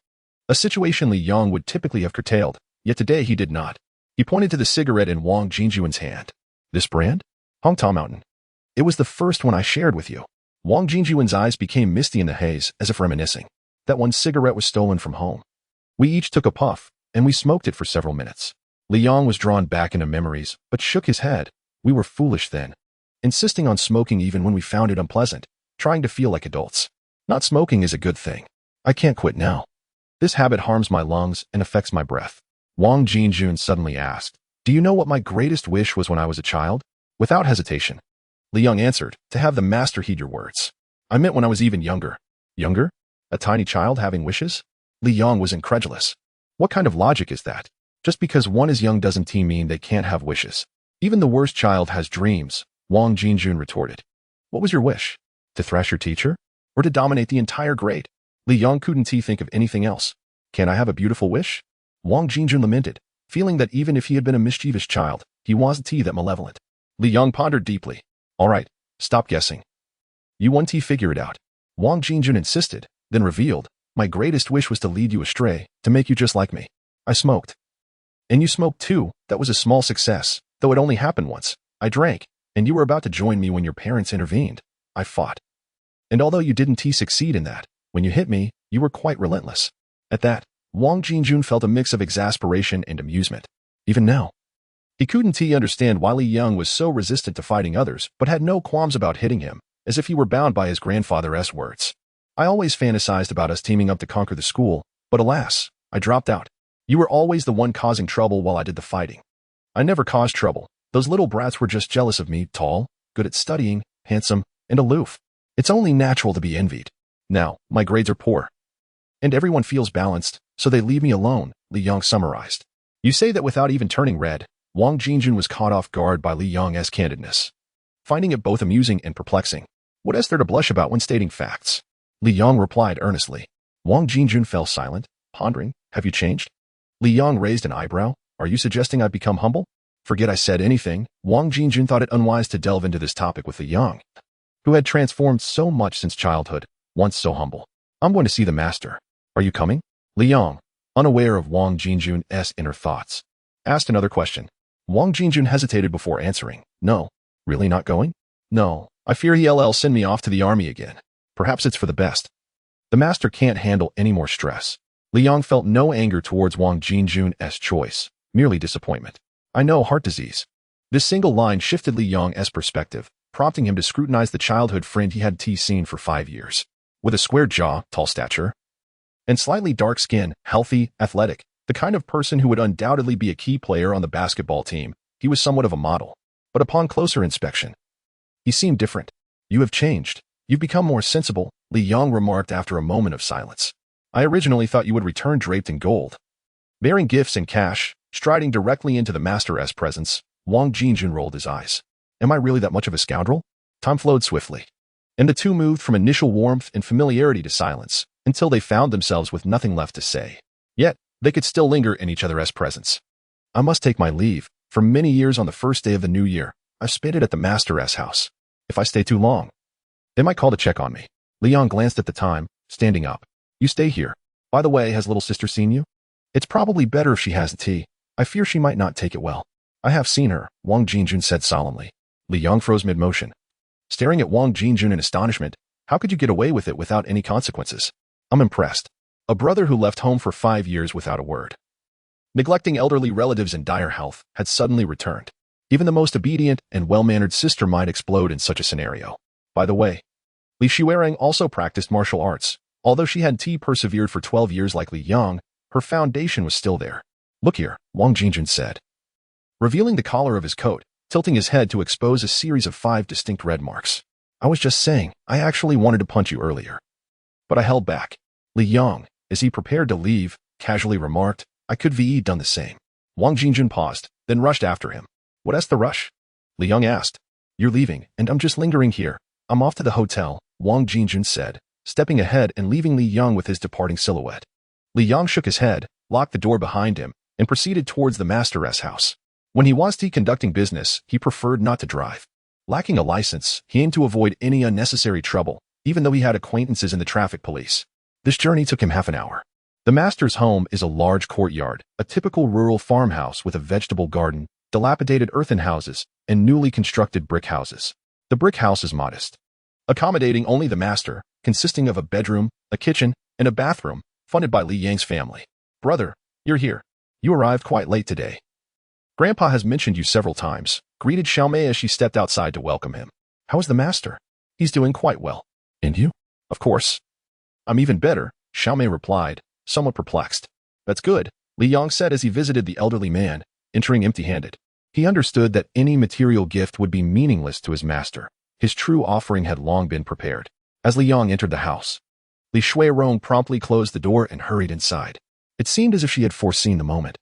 A situation Li Yang would typically have curtailed, yet today he did not. He pointed to the cigarette in Wang Jingjun's hand. This brand? Hongta Mountain. It was the first one I shared with you. Wang Jingjun's eyes became misty in the haze, as if reminiscing. That one cigarette was stolen from home. We each took a puff, and we smoked it for several minutes. Li Yang was drawn back into memories, but shook his head. We were foolish then, insisting on smoking even when we found it unpleasant, trying to feel like adults. Not smoking is a good thing. I can't quit now. This habit harms my lungs and affects my breath. Wang Jingjun suddenly asked, do you know what my greatest wish was when I was a child? Without hesitation, Li Yang answered, to have the master heed your words. I meant when I was even younger. Younger? A tiny child having wishes? Li Yang was incredulous. What kind of logic is that? Just because one is young doesn't mean they can't have wishes. Even the worst child has dreams, Wang Jingjun retorted. What was your wish? To thrash your teacher? Or to dominate the entire grade? Li Yang couldn't think of anything else. Can I have a beautiful wish? Wang Jingjun lamented, feeling that even if he had been a mischievous child, he wasn't that malevolent. Li Yang pondered deeply. All right, stop guessing. You won't figure it out. Wang Jingjun insisted, then revealed, my greatest wish was to lead you astray, to make you just like me. I smoked. And you smoked too. That was a small success, though it only happened once. I drank, and you were about to join me when your parents intervened. I fought. And although you didn't succeed in that, when you hit me, you were quite relentless. At that, Wang Jingjun felt a mix of exasperation and amusement. Even now, he couldn't understand why Li Yang was so resistant to fighting others, but had no qualms about hitting him, as if he were bound by his grandfather's words. I always fantasized about us teaming up to conquer the school, but alas, I dropped out. You were always the one causing trouble while I did the fighting. I never caused trouble. Those little brats were just jealous of me, tall, good at studying, handsome, and aloof. It's only natural to be envied. Now, my grades are poor. And everyone feels balanced, so they leave me alone, Li Yang summarized. You say that without even turning red. Wang Jingjun was caught off guard by Li Yang's candidness, finding it both amusing and perplexing. What is there to blush about when stating facts? Li Yang replied earnestly. Wang Jinjun fell silent, pondering. Have you changed? Li Yang raised an eyebrow. Are you suggesting I've become humble? Forget I said anything. Wang Jinjun thought it unwise to delve into this topic with Li Yang, who had transformed so much since childhood, once so humble. I'm going to see the master. Are you coming? Li Yang, unaware of Wang Jinjun's inner thoughts, asked another question. Wang Jinjun hesitated before answering. No. Really not going? No. I fear he'll send me off to the army again. Perhaps it's for the best. The master can't handle any more stress. Li Yang felt no anger towards Wang Jinjun's choice, merely disappointment. I know, heart disease. This single line shifted Li Yang's perspective, prompting him to scrutinize the childhood friend he had seen for 5 years. With a square jaw, tall stature, and slightly dark skin, healthy, athletic, the kind of person who would undoubtedly be a key player on the basketball team, he was somewhat of a model. But upon closer inspection, he seemed different. You have changed. You've become more sensible, Li Yang remarked after a moment of silence. I originally thought you would return draped in gold, bearing gifts and cash. Striding directly into the master's presence, Wang Jinjun rolled his eyes. Am I really that much of a scoundrel? Time flowed swiftly, and the two moved from initial warmth and familiarity to silence, until they found themselves with nothing left to say. Yet, they could still linger in each other's presence. I must take my leave. For many years on the first day of the new year, I've spent it at the master's house. If I stay too long, they might call to check on me. Li Yang glanced at the time, standing up. You stay here. By the way, has little sister seen you? It's probably better if she has the tea. I fear she might not take it well. I have seen her, Wang Jinjun said solemnly. Li Yang froze mid-motion, staring at Wang Jinjun in astonishment. How could you get away with it without any consequences? I'm impressed. A brother who left home for 5 years without a word, neglecting elderly relatives in dire health, had suddenly returned. Even the most obedient and well-mannered sister might explode in such a scenario. By the way, Li Shuerang also practiced martial arts. Although she had persevered for 12 years like Li Yang, her foundation was still there. Look here, Wang Jinjun said, revealing the collar of his coat, tilting his head to expose a series of 5 distinct red marks. I was just saying, I actually wanted to punch you earlier, but I held back. Li Yang, as he prepared to leave, casually remarked, I could have done the same. Wang Jinjun paused, then rushed after him. What's the rush? Li Yang asked. You're leaving, and I'm just lingering here. I'm off to the hotel, Wang Jinjun said, stepping ahead and leaving Li Yang with his departing silhouette. Li Yang shook his head, locked the door behind him, and proceeded towards the master's house. When he was conducting business, he preferred not to drive. Lacking a license, he aimed to avoid any unnecessary trouble, even though he had acquaintances in the traffic police. This journey took him half an hour. The master's home is a large courtyard, a typical rural farmhouse with a vegetable garden, dilapidated earthen houses, and newly constructed brick houses. The brick house is modest, accommodating only the master, consisting of a bedroom, a kitchen, and a bathroom, funded by Li Yang's family. Brother, you're here. You arrived quite late today. Grandpa has mentioned you several times, greeted Xiaomei as she stepped outside to welcome him. How is the master? He's doing quite well. And you? Of course. I'm even better, Xiaomei replied, somewhat perplexed. That's good, Li Yang said as he visited the elderly man, entering empty-handed. He understood that any material gift would be meaningless to his master. His true offering had long been prepared. As Li Yang entered the house, Li Shuerong promptly closed the door and hurried inside. It seemed as if she had foreseen the moment,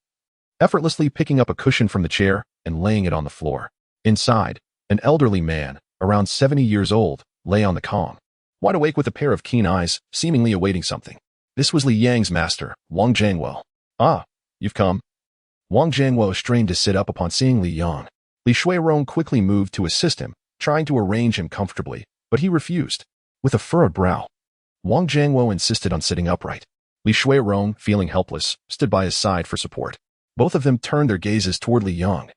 effortlessly picking up a cushion from the chair and laying it on the floor. Inside, an elderly man, around 70 years old, lay on the calm, wide awake with a pair of keen eyes, seemingly awaiting something. This was Li Yang's master, Wang Jiangwo. Ah, you've come. Wang Jiangwo strained to sit up upon seeing Li Yang. Li Shuerong quickly moved to assist him, trying to arrange him comfortably, but he refused. With a furrowed brow, Wang Jiangwo insisted on sitting upright. Li Shuerong, feeling helpless, stood by his side for support. Both of them turned their gazes toward Li Yang,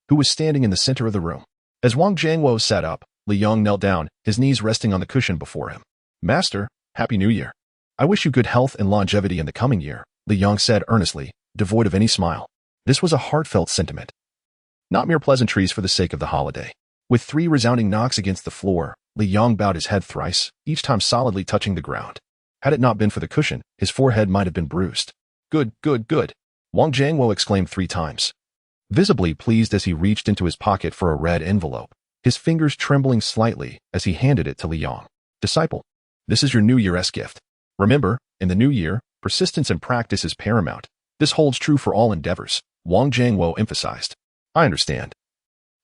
who was standing in the center of the room. As Wang Jiangwo sat up, Li Yang knelt down, his knees resting on the cushion before him. Master, Happy New Year. I wish you good health and longevity in the coming year, Li Yang said earnestly, devoid of any smile. This was a heartfelt sentiment, not mere pleasantries for the sake of the holiday. With 3 resounding knocks against the floor, Li Yang bowed his head thrice, each time solidly touching the ground. Had it not been for the cushion, his forehead might have been bruised. Good, good, good, Wang Jiangwo exclaimed 3 times, visibly pleased as he reached into his pocket for a red envelope, his fingers trembling slightly as he handed it to Li Yang. Disciple, this is your New Year's gift. Remember, in the new year, persistence and practice is paramount. This holds true for all endeavors, Wang Jiangwo emphasized. I understand.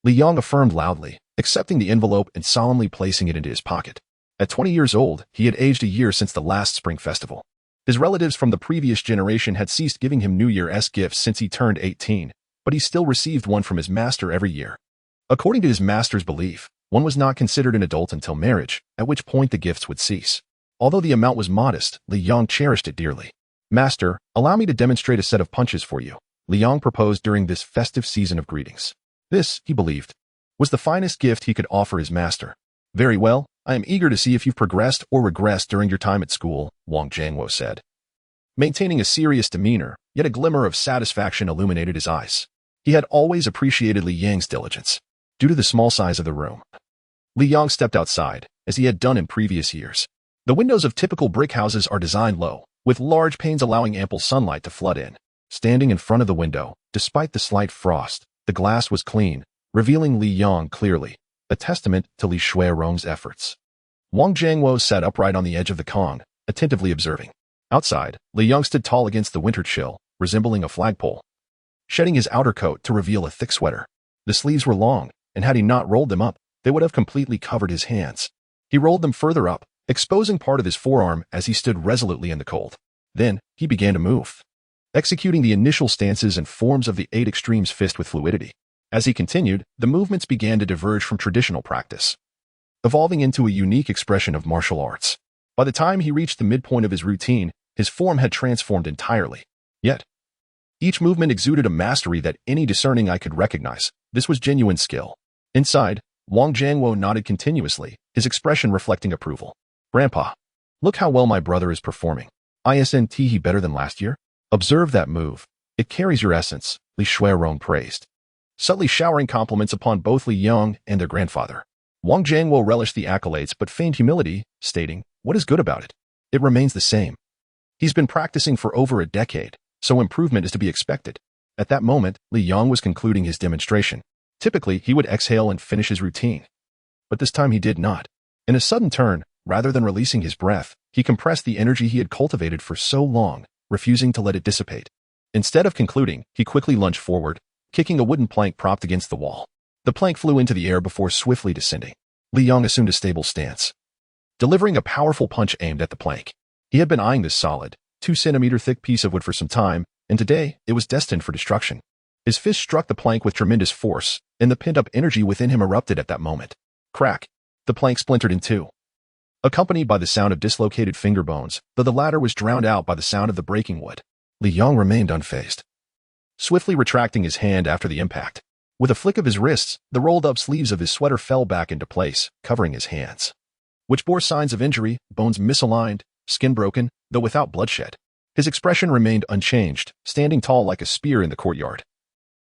Li Yang affirmed loudly, accepting the envelope and solemnly placing it into his pocket. At 20 years old, he had aged a year since the last spring festival. His relatives from the previous generation had ceased giving him New Year's gifts since he turned 18, but he still received one from his master every year. According to his master's belief, one was not considered an adult until marriage, at which point the gifts would cease. Although the amount was modest, Li Yong cherished it dearly. "Master, allow me to demonstrate a set of punches for you," Li Yong proposed during this festive season of greetings. This, he believed, was the finest gift he could offer his master. "Very well, I am eager to see if you've progressed or regressed during your time at school," Wang Jiangwo said. Maintaining a serious demeanor, yet a glimmer of satisfaction illuminated his eyes. He had always appreciated Li Yang's diligence. Due to the small size of the room, Li Yong stepped outside, as he had done in previous years. The windows of typical brick houses are designed low, with large panes allowing ample sunlight to flood in. Standing in front of the window, despite the slight frost, the glass was clean, revealing Li Yong clearly, a testament to Li Shuirong's efforts. Wang Jiangwo sat upright on the edge of the Kong, attentively observing. Outside, Li Yong stood tall against the winter chill, resembling a flagpole, shedding his outer coat to reveal a thick sweater. The sleeves were long, and had he not rolled them up, they would have completely covered his hands. He rolled them further up, exposing part of his forearm as he stood resolutely in the cold. Then, he began to move, executing the initial stances and forms of the 8 extremes fist with fluidity. As he continued, the movements began to diverge from traditional practice, evolving into a unique expression of martial arts. By the time he reached the midpoint of his routine, his form had transformed entirely. Yet, each movement exuded a mastery that any discerning eye could recognize. This was genuine skill. Inside, Wang Jiangwo nodded continuously, his expression reflecting approval. "Grandpa, look how well my brother is performing. Isn't he better than last year? Observe that move. It carries your essence," Li Shuirong praised, subtly showering compliments upon both Li Yong and their grandfather. Wang Jiangwo relished the accolades but feigned humility, stating, "What is good about it? It remains the same. He's been practicing for over a decade, so improvement is to be expected." At that moment, Li Yong was concluding his demonstration. Typically, he would exhale and finish his routine. But this time he did not. In a sudden turn, rather than releasing his breath, he compressed the energy he had cultivated for so long, refusing to let it dissipate. Instead of concluding, he quickly lunged forward, kicking a wooden plank propped against the wall. The plank flew into the air before swiftly descending. Li Yong assumed a stable stance, delivering a powerful punch aimed at the plank. He had been eyeing this solid, 2-centimeter thick piece of wood for some time, and today it was destined for destruction. His fist struck the plank with tremendous force, and the pent-up energy within him erupted at that moment. Crack! The plank splintered in two, accompanied by the sound of dislocated finger bones, though the latter was drowned out by the sound of the breaking wood. Li Yong remained unfazed, swiftly retracting his hand after the impact. With a flick of his wrists, the rolled-up sleeves of his sweater fell back into place, covering his hands, which bore signs of injury, bones misaligned, skin broken, though without bloodshed. His expression remained unchanged, standing tall like a spear in the courtyard,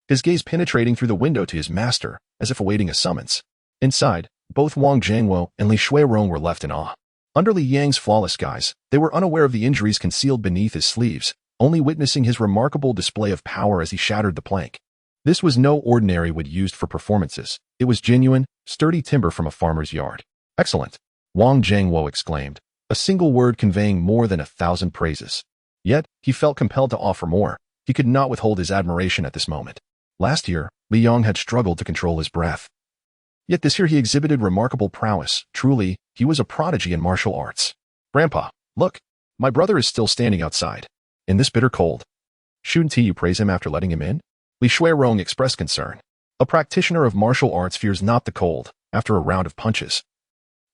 his gaze penetrating through the window to his master, as if awaiting a summons. Inside, both Wang Jiangwo and Li Shuirong were left in awe. Under Li Yang's flawless guise, they were unaware of the injuries concealed beneath his sleeves, only witnessing his remarkable display of power as he shattered the plank. This was no ordinary wood used for performances. It was genuine, sturdy timber from a farmer's yard. "Excellent," Wang Jiangwo exclaimed, a single word conveying more than 1,000 praises. Yet, he felt compelled to offer more. He could not withhold his admiration at this moment. Last year, Li Yong had struggled to control his breath. Yet this year he exhibited remarkable prowess. Truly, he was a prodigy in martial arts. "Grandpa, look, my brother is still standing outside, in this bitter cold. Shouldn't you praise him after letting him in?" Li Shuirong expressed concern. A practitioner of martial arts fears not the cold, after a round of punches.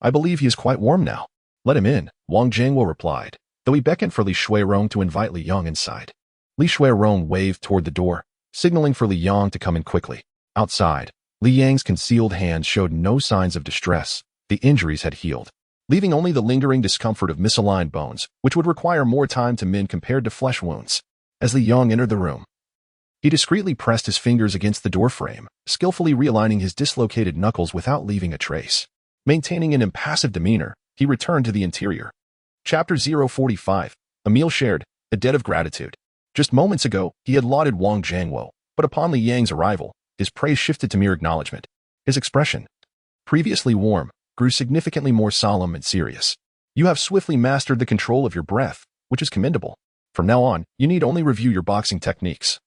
"I believe he is quite warm now. Let him in," Wang Jiangwo replied, though he beckoned for Li Shuirong to invite Li Yong inside. Li Shuirong waved toward the door, signaling for Li Yong to come in quickly. Outside, Li Yang's concealed hands showed no signs of distress. The injuries had healed, leaving only the lingering discomfort of misaligned bones, which would require more time to mend compared to flesh wounds. As Li Yong entered the room, he discreetly pressed his fingers against the doorframe, skillfully realigning his dislocated knuckles without leaving a trace. Maintaining an impassive demeanor, he returned to the interior. Chapter 045, A Meal Shared, A Debt of Gratitude. Just moments ago, he had lauded Wang Jiangwo, but upon Li Yang's arrival, his praise shifted to mere acknowledgement. His expression, previously warm, grew significantly more solemn and serious. "You have swiftly mastered the control of your breath, which is commendable. From now on, you need only review your boxing techniques.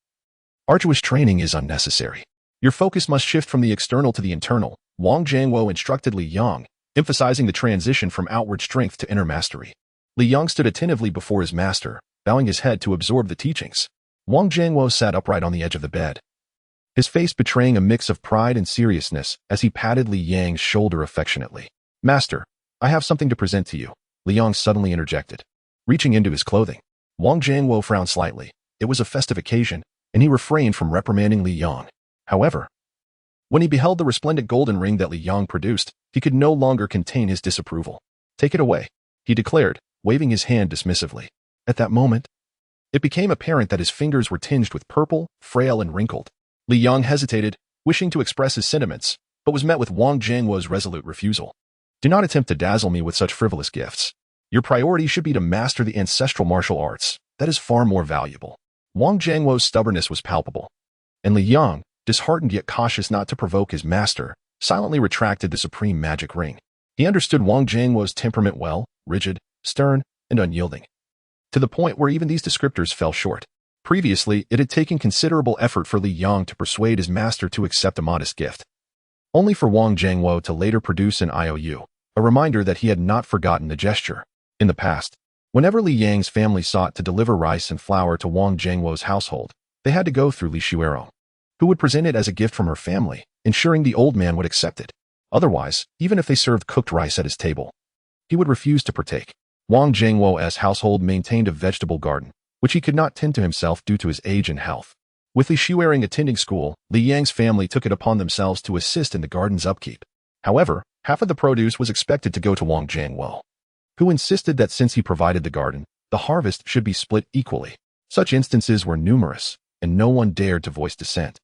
Arduous training is unnecessary. Your focus must shift from the external to the internal," Wang Jiangwo instructed Li Yong, emphasizing the transition from outward strength to inner mastery. Li Yang stood attentively before his master, bowing his head to absorb the teachings. Wang Jianguo sat upright on the edge of the bed, his face betraying a mix of pride and seriousness as he patted Li Yang's shoulder affectionately. "Master, I have something to present to you," Li Yang suddenly interjected, reaching into his clothing. Wang Jianguo frowned slightly. It was a festive occasion, and he refrained from reprimanding Li Yang. However, when he beheld the resplendent golden ring that Li Yang produced, he could no longer contain his disapproval. "Take it away," he declared, waving his hand dismissively. At that moment, it became apparent that his fingers were tinged with purple, frail and wrinkled. Li Yang hesitated, wishing to express his sentiments, but was met with Wang Jianguo's resolute refusal. "Do not attempt to dazzle me with such frivolous gifts. Your priority should be to master the ancestral martial arts. That is far more valuable." Wang Jianguo's stubbornness was palpable, and Li Yang, disheartened yet cautious not to provoke his master, silently retracted the supreme magic ring. He understood Wang Jianguo's temperament well, rigid, stern, and unyielding, to the point where even these descriptors fell short. Previously, it had taken considerable effort for Li Yang to persuade his master to accept a modest gift, only for Wang Jianguo to later produce an IOU, a reminder that he had not forgotten the gesture. In the past, whenever Li Yang's family sought to deliver rice and flour to Wang Jianguo's household, they had to go through Li Xuerong, who would present it as a gift from her family, ensuring the old man would accept it. Otherwise, even if they served cooked rice at his table, he would refuse to partake. Wang Jianguo's household maintained a vegetable garden, which he could not tend to himself due to his age and health. With Li Xuerong attending school, Li Yang's family took it upon themselves to assist in the garden's upkeep. However, half of the produce was expected to go to Wang Jianguo, who insisted that since he provided the garden, the harvest should be split equally. Such instances were numerous, and no one dared to voice dissent,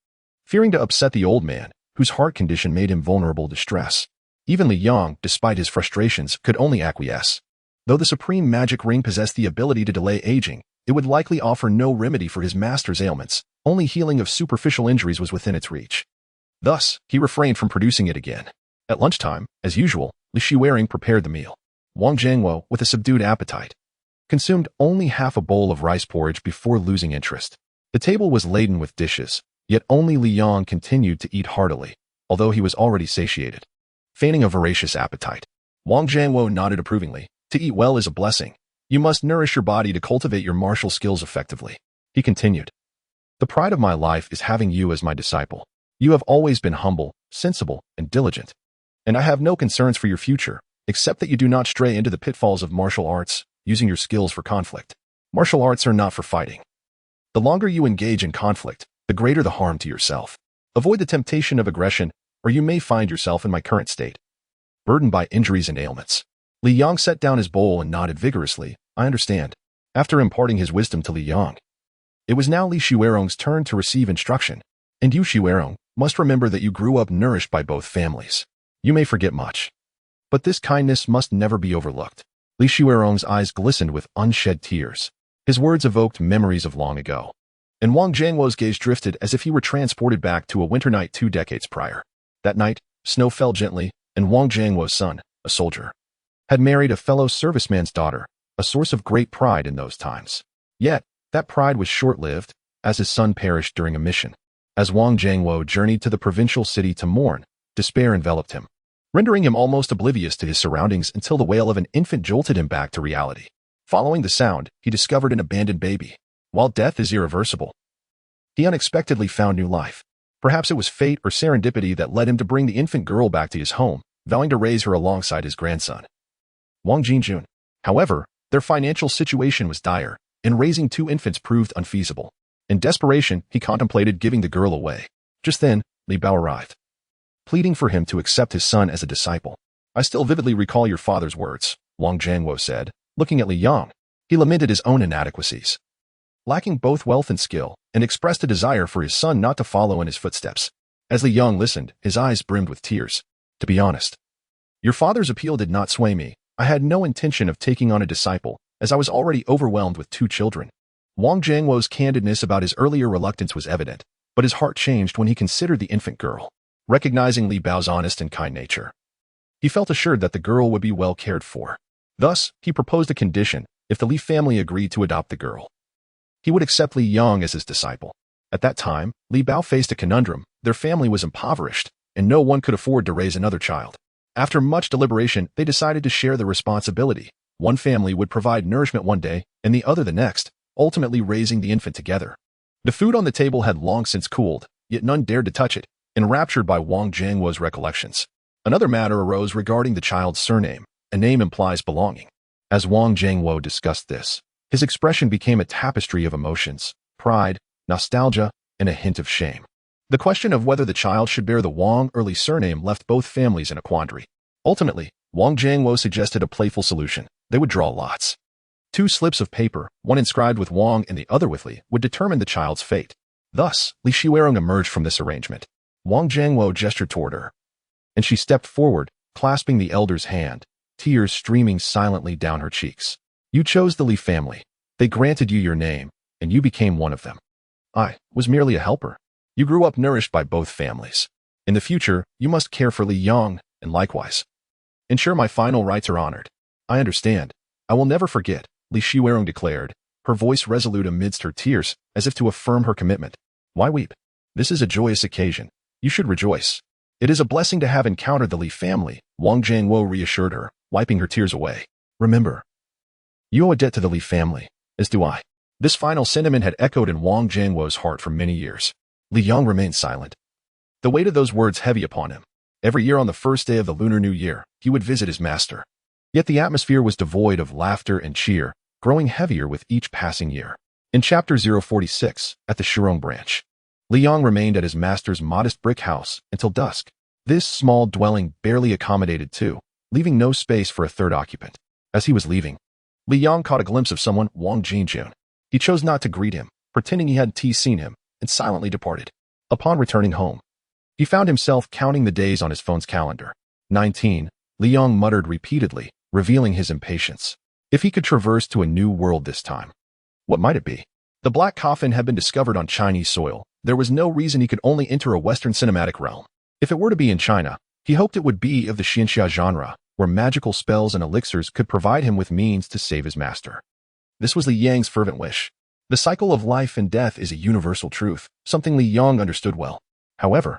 fearing to upset the old man, whose heart condition made him vulnerable to stress. Even Li Yang, despite his frustrations, could only acquiesce. Though the supreme magic ring possessed the ability to delay aging, it would likely offer no remedy for his master's ailments. Only healing of superficial injuries was within its reach. Thus, he refrained from producing it again. At lunchtime, as usual, Li Xuerong prepared the meal. Wang Jianguo, with a subdued appetite, consumed only half a bowl of rice porridge before losing interest. The table was laden with dishes, yet only Li Yang continued to eat heartily, although he was already satiated. Feigning a voracious appetite, Wang Jianguo nodded approvingly. "To eat well is a blessing. You must nourish your body to cultivate your martial skills effectively," he continued. "The pride of my life is having you as my disciple. You have always been humble, sensible, and diligent, and I have no concerns for your future, except that you do not stray into the pitfalls of martial arts, using your skills for conflict. Martial arts are not for fighting. The longer you engage in conflict, the greater the harm to yourself. Avoid the temptation of aggression, or you may find yourself in my current state, burdened by injuries and ailments." Li Yang set down his bowl and nodded vigorously. "I understand." After imparting his wisdom to Li Yang, it was now Li Xuerong's turn to receive instruction. "And you, Xuerong, must remember that you grew up nourished by both families. You may forget much, but this kindness must never be overlooked." Li Xuerong's eyes glistened with unshed tears. His words evoked memories of long ago, and Wang Jianguo's gaze drifted as if he were transported back to a winter night 2 decades prior. That night, snow fell gently, and Wang Jianguo's son, a soldier, had married a fellow serviceman's daughter, a source of great pride in those times. Yet, that pride was short-lived, as his son perished during a mission. As Wang Jianguo journeyed to the provincial city to mourn, despair enveloped him, rendering him almost oblivious to his surroundings until the wail of an infant jolted him back to reality. Following the sound, he discovered an abandoned baby. While death is irreversible, he unexpectedly found new life. Perhaps it was fate or serendipity that led him to bring the infant girl back to his home, vowing to raise her alongside his grandson, Wang Jinjun. However, their financial situation was dire, and raising 2 infants proved unfeasible. In desperation, he contemplated giving the girl away. Just then, Li Bao arrived, pleading for him to accept his son as a disciple. "I still vividly recall your father's words," Wang Jianguo said, looking at Li Yang. He lamented his own inadequacies, lacking both wealth and skill, and expressed a desire for his son not to follow in his footsteps. As Li Yang listened, his eyes brimmed with tears. "To be honest, your father's appeal did not sway me. I had no intention of taking on a disciple, as I was already overwhelmed with 2 children." Wang Jianguo's candidness about his earlier reluctance was evident, but his heart changed when he considered the infant girl. Recognizing Li Bao's honest and kind nature, he felt assured that the girl would be well cared for. Thus, he proposed a condition: if the Li family agreed to adopt the girl, he would accept Li Yang as his disciple. At that time, Li Bao faced a conundrum. Their family was impoverished, and no one could afford to raise another child. After much deliberation, they decided to share the responsibility, One family would provide nourishment one day and the other the next, ultimately raising the infant together. The food on the table had long since cooled, yet none dared to touch it, enraptured by Wang Jiangwo's recollections. Another matter arose regarding the child's surname. A name implies belonging. As Wang Jiangwo discussed this, his expression became a tapestry of emotions, pride, nostalgia, and a hint of shame. The question of whether the child should bear the Wang early surname left both families in a quandary. Ultimately, Wang Jiangwo suggested a playful solution. They would draw lots. 2 slips of paper, one inscribed with Wang and the other with Li, would determine the child's fate. Thus, Li Xiuerong emerged from this arrangement. Wang Jiangwo gestured toward her, and she stepped forward, clasping the elder's hand, tears streaming silently down her cheeks. You chose the Li family. They granted you your name, and you became one of them. I was merely a helper. You grew up nourished by both families. In the future, you must care for Li Yang, and likewise ensure my final rights are honored. I understand. I will never forget, Li Xiuerong declared, her voice resolute amidst her tears, as if to affirm her commitment. Why weep? This is a joyous occasion. You should rejoice. It is a blessing to have encountered the Li family, Wang Jiangwo reassured her, wiping her tears away. Remember, you owe a debt to the Li family, as do I. This final sentiment had echoed in Wang Jiangwo's heart for many years. Li Yang remained silent, the weight of those words heavy upon him. Every year on the first day of the Lunar New Year, he would visit his master. Yet the atmosphere was devoid of laughter and cheer, growing heavier with each passing year. In Chapter 046, at the Shurong branch, Li Yang remained at his master's modest brick house until dusk. This small dwelling barely accommodated 2, leaving no space for a third occupant. As he was leaving, Li Yang caught a glimpse of someone, Wang Jingjun. He chose not to greet him, pretending he hadn't seen him, and silently departed. Upon returning home, he found himself counting the days on his phone's calendar. 19, Li Yang muttered repeatedly, revealing his impatience. If he could traverse to a new world this time, what might it be? The Black Coffin had been discovered on Chinese soil. There was no reason he could only enter a Western cinematic realm. If it were to be in China, he hoped it would be of the xianxia genre, where magical spells and elixirs could provide him with means to save his master. This was Li Yang's fervent wish. The cycle of life and death is a universal truth, something Li Yang understood well. However,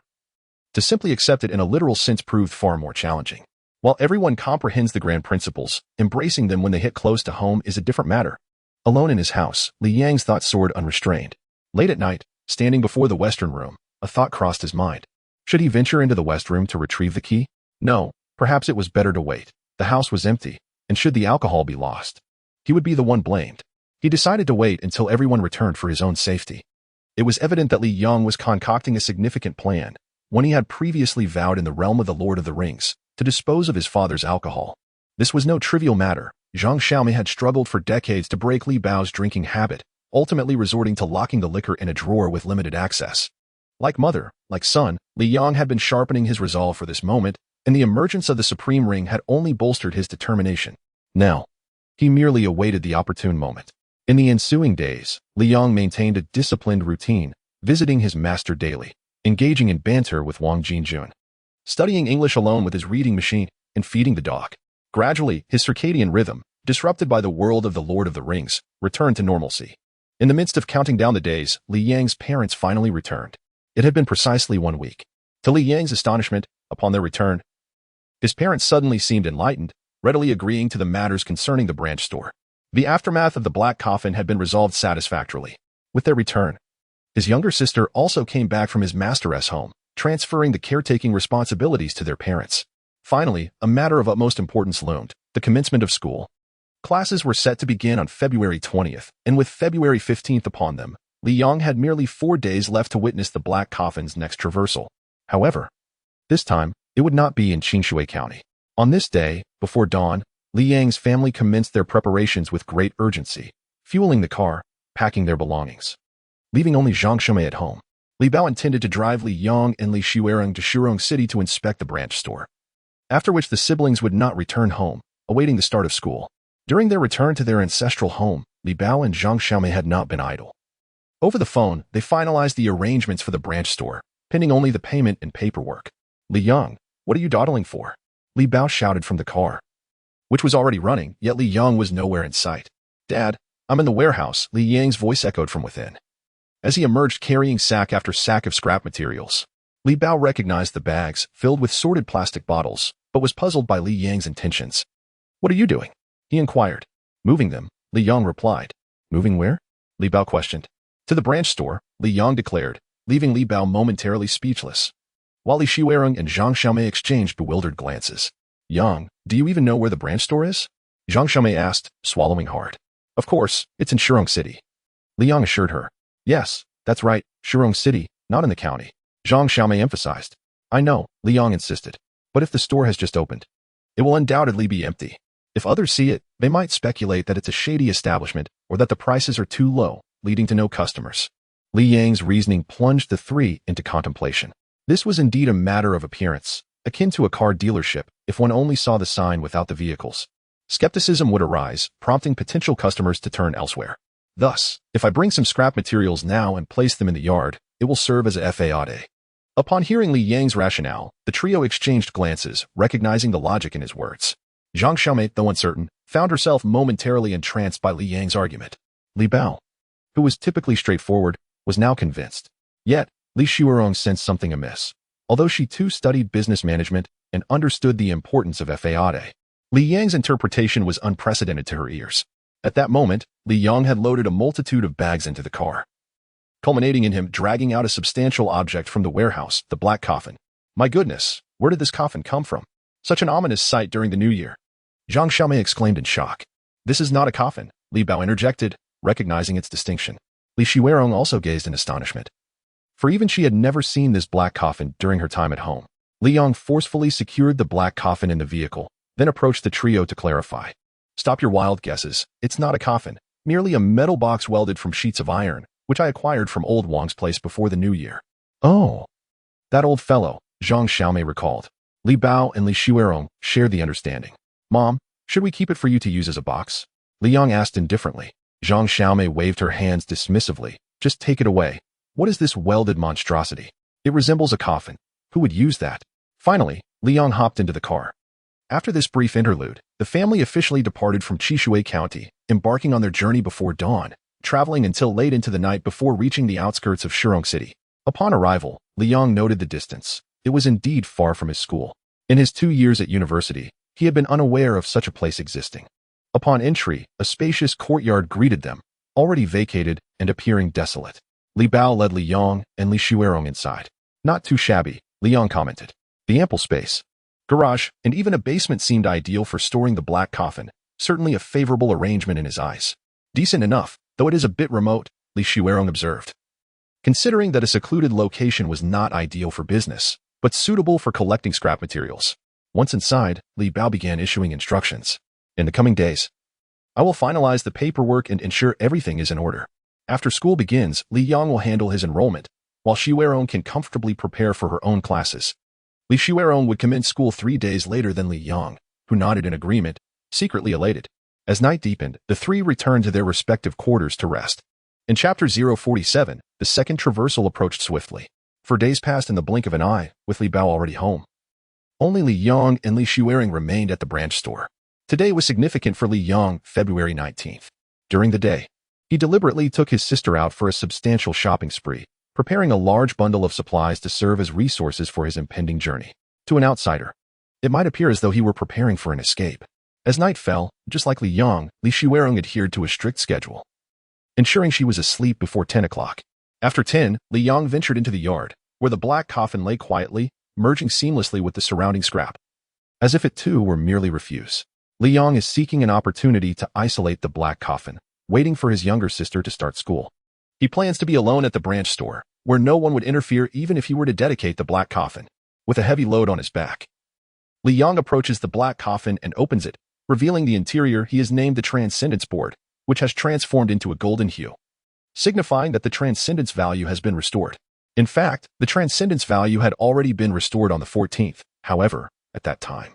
to simply accept it in a literal sense proved far more challenging. While everyone comprehends the grand principles, embracing them when they hit close to home is a different matter. Alone in his house, Li Yang's thoughts soared unrestrained. Late at night, standing before the Western room, a thought crossed his mind. Should he venture into the West room to retrieve the key? No, perhaps it was better to wait. The house was empty, and should the alcohol be lost, he would be the one blamed. He decided to wait until everyone returned for his own safety. It was evident that Li Yang was concocting a significant plan, one he had previously vowed in the realm of the Lord of the Rings, to dispose of his father's alcohol. This was no trivial matter. Zhang Xiaomei had struggled for decades to break Li Bao's drinking habit, ultimately resorting to locking the liquor in a drawer with limited access. Like mother, like son, Li Yang had been sharpening his resolve for this moment, and the emergence of the Supreme Ring had only bolstered his determination. Now, he merely awaited the opportune moment. In the ensuing days, Li Yang maintained a disciplined routine, visiting his master daily, engaging in banter with Wang Jingjun, studying English alone with his reading machine, and feeding the dog. Gradually, his circadian rhythm, disrupted by the world of the Lord of the Rings, returned to normalcy. In the midst of counting down the days, Li Yang's parents finally returned. It had been precisely 1 week. To Li Yang's astonishment, upon their return, his parents suddenly seemed enlightened, readily agreeing to the matters concerning the branch store. The aftermath of the Black Coffin had been resolved satisfactorily. With their return, his younger sister also came back from his master's home, transferring the caretaking responsibilities to their parents. Finally, a matter of utmost importance loomed: the commencement of school. Classes were set to begin on February 20th, and with February 15th upon them, Li Yang had merely 4 days left to witness the Black Coffin's next traversal. However, this time, it would not be in Qingshui County. On this day, before dawn, Li Yang's family commenced their preparations with great urgency, fueling the car, packing their belongings. Leaving only Zhang Xiaomei at home, Li Bao intended to drive Li Yang and Li Xiuerong to Shurong City to inspect the branch store, after which the siblings would not return home, awaiting the start of school. During their return to their ancestral home, Li Bao and Zhang Xiaomei had not been idle. Over the phone, they finalized the arrangements for the branch store, pending only the payment and paperwork. Li Yang, what are you dawdling for? Li Bao shouted from the car, which was already running, yet Li Yang was nowhere in sight. Dad, I'm in the warehouse, Li Yang's voice echoed from within. As he emerged carrying sack after sack of scrap materials, Li Bao recognized the bags, filled with sorted plastic bottles, but was puzzled by Li Yang's intentions. What are you doing? he inquired. Moving them, Li Yong replied. Moving where? Li Bao questioned. To the branch store, Li Yong declared, leaving Li Bao momentarily speechless. While Li Xuerong and Zhang Xiaomei exchanged bewildered glances. Yang, do you even know where the branch store is? Zhang Xiaomei asked, swallowing hard. Of course, it's in Shurong City. Li Yong assured her. Yes, that's right, Shurong City, not in the county. Zhang Xiaomei emphasized. I know, Li Yong insisted. But if the store has just opened, it will undoubtedly be empty. If others see it, they might speculate that it's a shady establishment or that the prices are too low, leading to no customers. Li Yang's reasoning plunged the three into contemplation. This was indeed a matter of appearance, akin to a car dealership if one only saw the sign without the vehicles. Skepticism would arise, prompting potential customers to turn elsewhere. Thus, if I bring some scrap materials now and place them in the yard, it will serve as a fade. Upon hearing Li Yang's rationale, the trio exchanged glances, recognizing the logic in his words. Zhang Xiaomei, though uncertain, found herself momentarily entranced by Li Yang's argument. Li Bao, who was typically straightforward, was now convinced. Yet, Li Xuerong sensed something amiss. Although she too studied business management and understood the importance of fade, Li Yang's interpretation was unprecedented to her ears. At that moment, Li Yang had loaded a multitude of bags into the car, culminating in him dragging out a substantial object from the warehouse, the Black Coffin. My goodness, where did this coffin come from? Such an ominous sight during the new year. Zhang Xiaomei exclaimed in shock. This is not a coffin, Li Bao interjected, recognizing its distinction. Li Xuerong also gazed in astonishment. For even she had never seen this black coffin during her time at home. Li Yang forcefully secured the black coffin in the vehicle, then approached the trio to clarify. Stop your wild guesses. It's not a coffin, merely a metal box welded from sheets of iron, which I acquired from old Wang's place before the new year. Oh, that old fellow, Zhang Xiaomei recalled. Li Bao and Li Xuerong shared the understanding. Mom, should we keep it for you to use as a box? Li Yang asked indifferently. Zhang Xiaomei waved her hands dismissively. Just take it away. What is this welded monstrosity? It resembles a coffin. Who would use that? Finally, Li Yang hopped into the car. After this brief interlude, the family officially departed from Qishui County, embarking on their journey before dawn, traveling until late into the night before reaching the outskirts of Shurong City. Upon arrival, Li Yang noted the distance. It was indeed far from his school. In his 2 years at university, he had been unaware of such a place existing. Upon entry, a spacious courtyard greeted them, already vacated and appearing desolate. Li Bao led Li Yang and Li Xuerong inside. Not too shabby, Li Yang commented. The ample space, garage, and even a basement seemed ideal for storing the black coffin, certainly a favorable arrangement in his eyes. Decent enough, though it is a bit remote, Li Xuerong observed. Considering that a secluded location was not ideal for business, but suitable for collecting scrap materials. Once inside, Li Bao began issuing instructions. In the coming days, I will finalize the paperwork and ensure everything is in order. After school begins, Li Yang will handle his enrollment, while Xuerong can comfortably prepare for her own classes. Li Xuerong would commence school 3 days later than Li Yang, who nodded in agreement, secretly elated. As night deepened, the three returned to their respective quarters to rest. In Chapter 047, the second traversal approached swiftly. For days passed in the blink of an eye, with Li Bao already home. Only Li Yang and Li Xuerong remained at the branch store. Today was significant for Li Yang, February 19th. During the day, he deliberately took his sister out for a substantial shopping spree, preparing a large bundle of supplies to serve as resources for his impending journey. To an outsider, it might appear as though he were preparing for an escape. As night fell, just like Li Yang, Li Xuerong adhered to a strict schedule, ensuring she was asleep before 10 o'clock. After 10, Li Yang ventured into the yard, where the black coffin lay quietly, merging seamlessly with the surrounding scrap. As if it too were merely refuse. Li Yang is seeking an opportunity to isolate the black coffin, waiting for his younger sister to start school. He plans to be alone at the branch store, where no one would interfere even if he were to dedicate the black coffin, with a heavy load on his back. Li Yang approaches the black coffin and opens it, revealing the interior he has named the Transcendence board, which has transformed into a golden hue, signifying that the Transcendence value has been restored. In fact, the Transcendence value had already been restored on the 14th, however, at that time.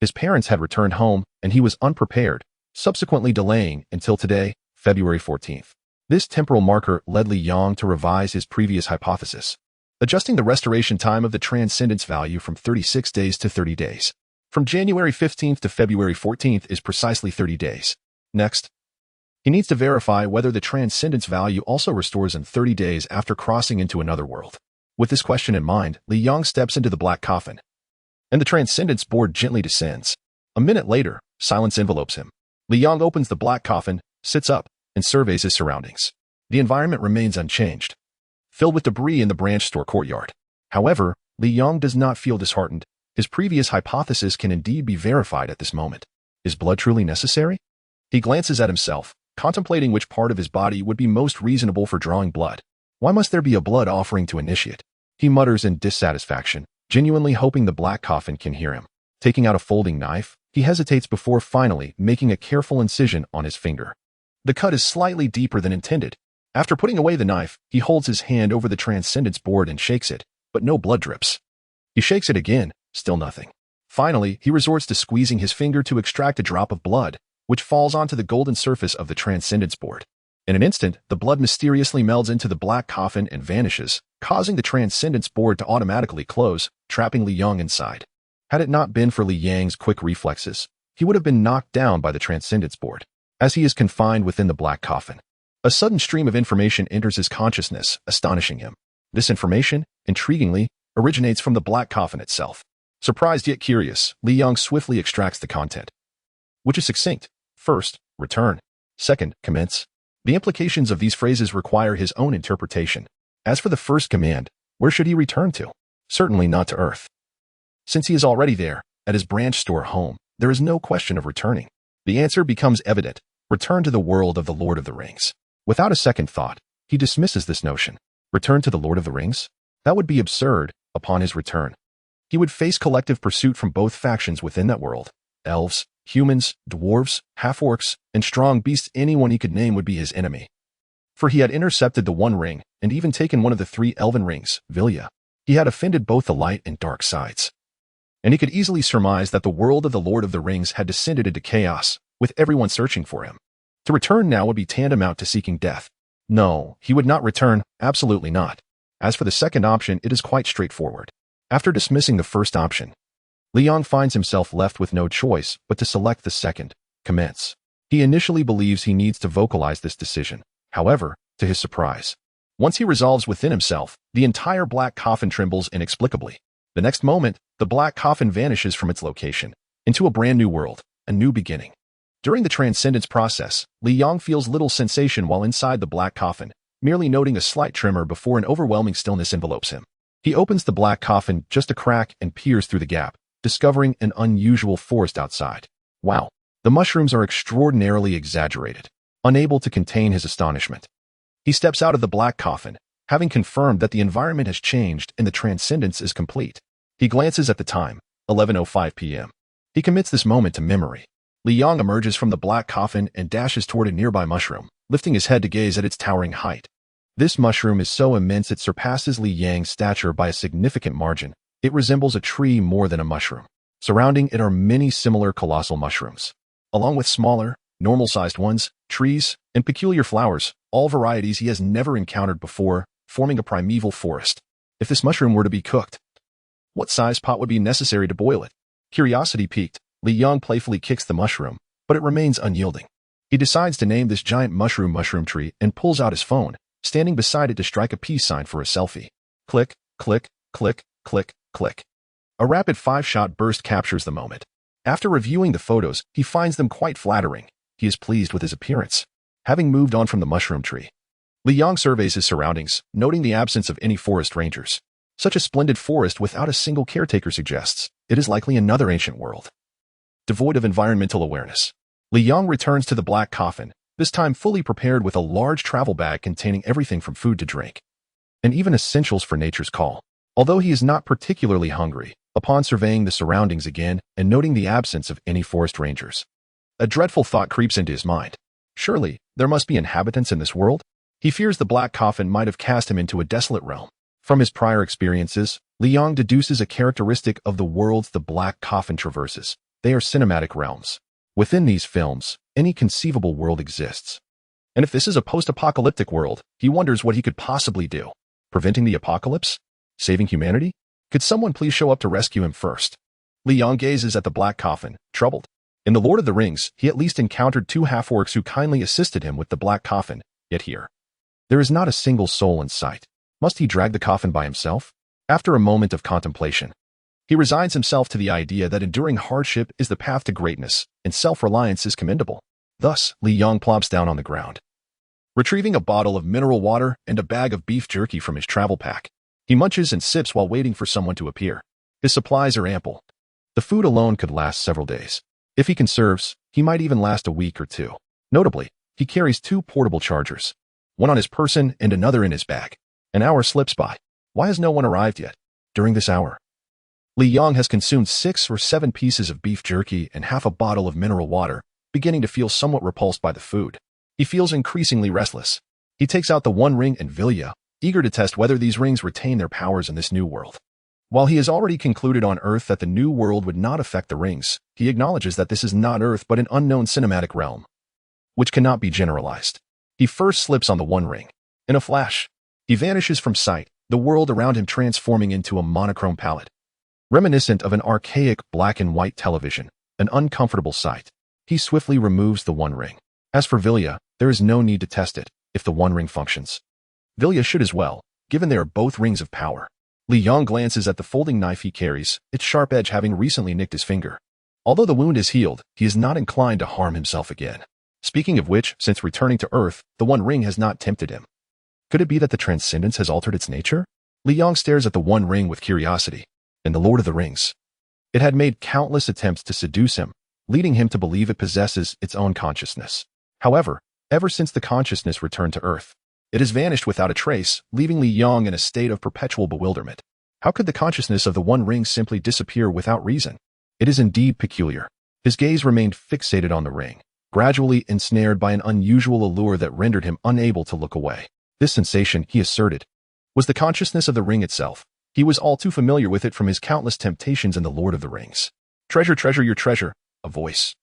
His parents had returned home, and he was unprepared, subsequently delaying until today, February 14th. This temporal marker led Li Yang to revise his previous hypothesis, adjusting the restoration time of the Transcendence value from 36 days to 30 days. From January 15th to February 14th is precisely 30 days. Next, he needs to verify whether the Transcendence value also restores in 30 days after crossing into another world. With this question in mind, Li Yang steps into the black coffin, and the Transcendence board gently descends. A minute later, silence envelopes him. Li Yong opens the black coffin, sits up, and surveys his surroundings. The environment remains unchanged, filled with debris in the branch store courtyard. However, Li Yong does not feel disheartened. His previous hypothesis can indeed be verified at this moment. Is blood truly necessary? He glances at himself, contemplating which part of his body would be most reasonable for drawing blood. Why must there be a blood offering to initiate? He mutters in dissatisfaction, genuinely hoping the black coffin can hear him. Taking out a folding knife, he hesitates before finally making a careful incision on his finger. The cut is slightly deeper than intended. After putting away the knife, he holds his hand over the Transcendence board and shakes it, but no blood drips. He shakes it again, still nothing. Finally, he resorts to squeezing his finger to extract a drop of blood, which falls onto the golden surface of the Transcendence board. In an instant, the blood mysteriously melds into the black coffin and vanishes, causing the Transcendence board to automatically close, trapping Li Yong inside. Had it not been for Li Yang's quick reflexes, he would have been knocked down by the Transcendence board, as he is confined within the black coffin. A sudden stream of information enters his consciousness, astonishing him. This information, intriguingly, originates from the black coffin itself. Surprised yet curious, Li Yong swiftly extracts the content, which is succinct. First, return. Second, commence. The implications of these phrases require his own interpretation. As for the first command, where should he return to? Certainly not to Earth. Since he is already there, at his branch store home, there is no question of returning. The answer becomes evident. Return to the world of the Lord of the Rings. Without a second thought, he dismisses this notion. Return to the Lord of the Rings? That would be absurd. Upon his return, he would face collective pursuit from both factions within that world. Elves, humans, dwarves, half-orcs, and strong beasts. Anyone he could name would be his enemy. For he had intercepted the One Ring, and even taken one of the 3 elven rings, Vilya. He had offended both the light and dark sides. And he could easily surmise that the world of the Lord of the Rings had descended into chaos, with everyone searching for him. To return now would be tantamount to seeking death. No, he would not return, absolutely not. As for the second option, it is quite straightforward. After dismissing the first option, Li Yong finds himself left with no choice but to select the second, commence. He initially believes he needs to vocalize this decision. However, to his surprise, once he resolves within himself, the entire black coffin trembles inexplicably. The next moment, the black coffin vanishes from its location, into a brand new world, a new beginning. During the transcendence process, Li Yong feels little sensation while inside the black coffin, merely noting a slight tremor before an overwhelming stillness envelopes him. He opens the black coffin just a crack and peers through the gap, discovering an unusual forest outside. Wow, the mushrooms are extraordinarily exaggerated. Unable to contain his astonishment, he steps out of the black coffin, having confirmed that the environment has changed and the transcendence is complete. He glances at the time, 11:05 p.m. He commits this moment to memory. Li Yong emerges from the black coffin and dashes toward a nearby mushroom, lifting his head to gaze at its towering height. This mushroom is so immense it surpasses Li Yang's stature by a significant margin. It resembles a tree more than a mushroom. Surrounding it are many similar colossal mushrooms, along with smaller, normal-sized ones, trees, and peculiar flowers, all varieties he has never encountered before, forming a primeval forest. If this mushroom were to be cooked, what size pot would be necessary to boil it? Curiosity piqued, Li Yong playfully kicks the mushroom, but it remains unyielding. He decides to name this giant mushroom tree and pulls out his phone, standing beside it to strike a peace sign for a selfie. Click, click, click, click, click. A rapid 5-shot burst captures the moment. After reviewing the photos, he finds them quite flattering. He is pleased with his appearance. Having moved on from the mushroom tree, Li Yong surveys his surroundings, noting the absence of any forest rangers. Such a splendid forest without a single caretaker suggests it is likely another ancient world, devoid of environmental awareness. Li Yong returns to the black coffin, this time fully prepared with a large travel bag containing everything from food to drink, and even essentials for nature's call. Although he is not particularly hungry, upon surveying the surroundings again and noting the absence of any forest rangers, a dreadful thought creeps into his mind. Surely, there must be inhabitants in this world? He fears the black coffin might have cast him into a desolate realm. From his prior experiences, Li Yong deduces a characteristic of the worlds the black coffin traverses. They are cinematic realms. Within these films, any conceivable world exists. And if this is a post-apocalyptic world, he wonders what he could possibly do. Preventing the apocalypse? Saving humanity? Could someone please show up to rescue him first? Li Yong gazes at the black coffin, troubled. In The Lord of the Rings, he at least encountered 2 half-orcs who kindly assisted him with the black coffin, yet here, there is not a single soul in sight. Must he drag the coffin by himself? After a moment of contemplation, he resigns himself to the idea that enduring hardship is the path to greatness, and self-reliance is commendable. Thus, Li Yang plops down on the ground, retrieving a bottle of mineral water and a bag of beef jerky from his travel pack. He munches and sips while waiting for someone to appear. His supplies are ample. The food alone could last several days. If he conserves, he might even last a week or two. Notably, he carries 2 portable chargers, one on his person and another in his bag. An hour slips by. Why has no one arrived yet? During this hour, Li Yang has consumed 6 or 7 pieces of beef jerky and half a bottle of mineral water, beginning to feel somewhat repulsed by the food. He feels increasingly restless. He takes out the One Ring and Vilya, eager to test whether these rings retain their powers in this new world. While he has already concluded on Earth that the new world would not affect the rings, he acknowledges that this is not Earth but an unknown cinematic realm, which cannot be generalized. He first slips on the One Ring. In a flash, he vanishes from sight, the world around him transforming into a monochrome palette, reminiscent of an archaic black and white television, an uncomfortable sight. He swiftly removes the One Ring. As for Vilya, there is no need to test it. If the One Ring functions, Vilya should as well, given they are both rings of power. Li Yang glances at the folding knife he carries, its sharp edge having recently nicked his finger. Although the wound is healed, he is not inclined to harm himself again. Speaking of which, since returning to Earth, the One Ring has not tempted him. Could it be that the Transcendence has altered its nature? Li Yang stares at the One Ring with curiosity. In the Lord of the Rings, it had made countless attempts to seduce him, leading him to believe it possesses its own consciousness. However, ever since the consciousness returned to Earth, it has vanished without a trace, leaving Li Yang in a state of perpetual bewilderment. How could the consciousness of the One Ring simply disappear without reason? It is indeed peculiar. His gaze remained fixated on the ring, gradually ensnared by an unusual allure that rendered him unable to look away. This sensation, he asserted, was the consciousness of the ring itself. He was all too familiar with it from his countless temptations in the Lord of the Rings. Treasure, treasure, your treasure, a voice,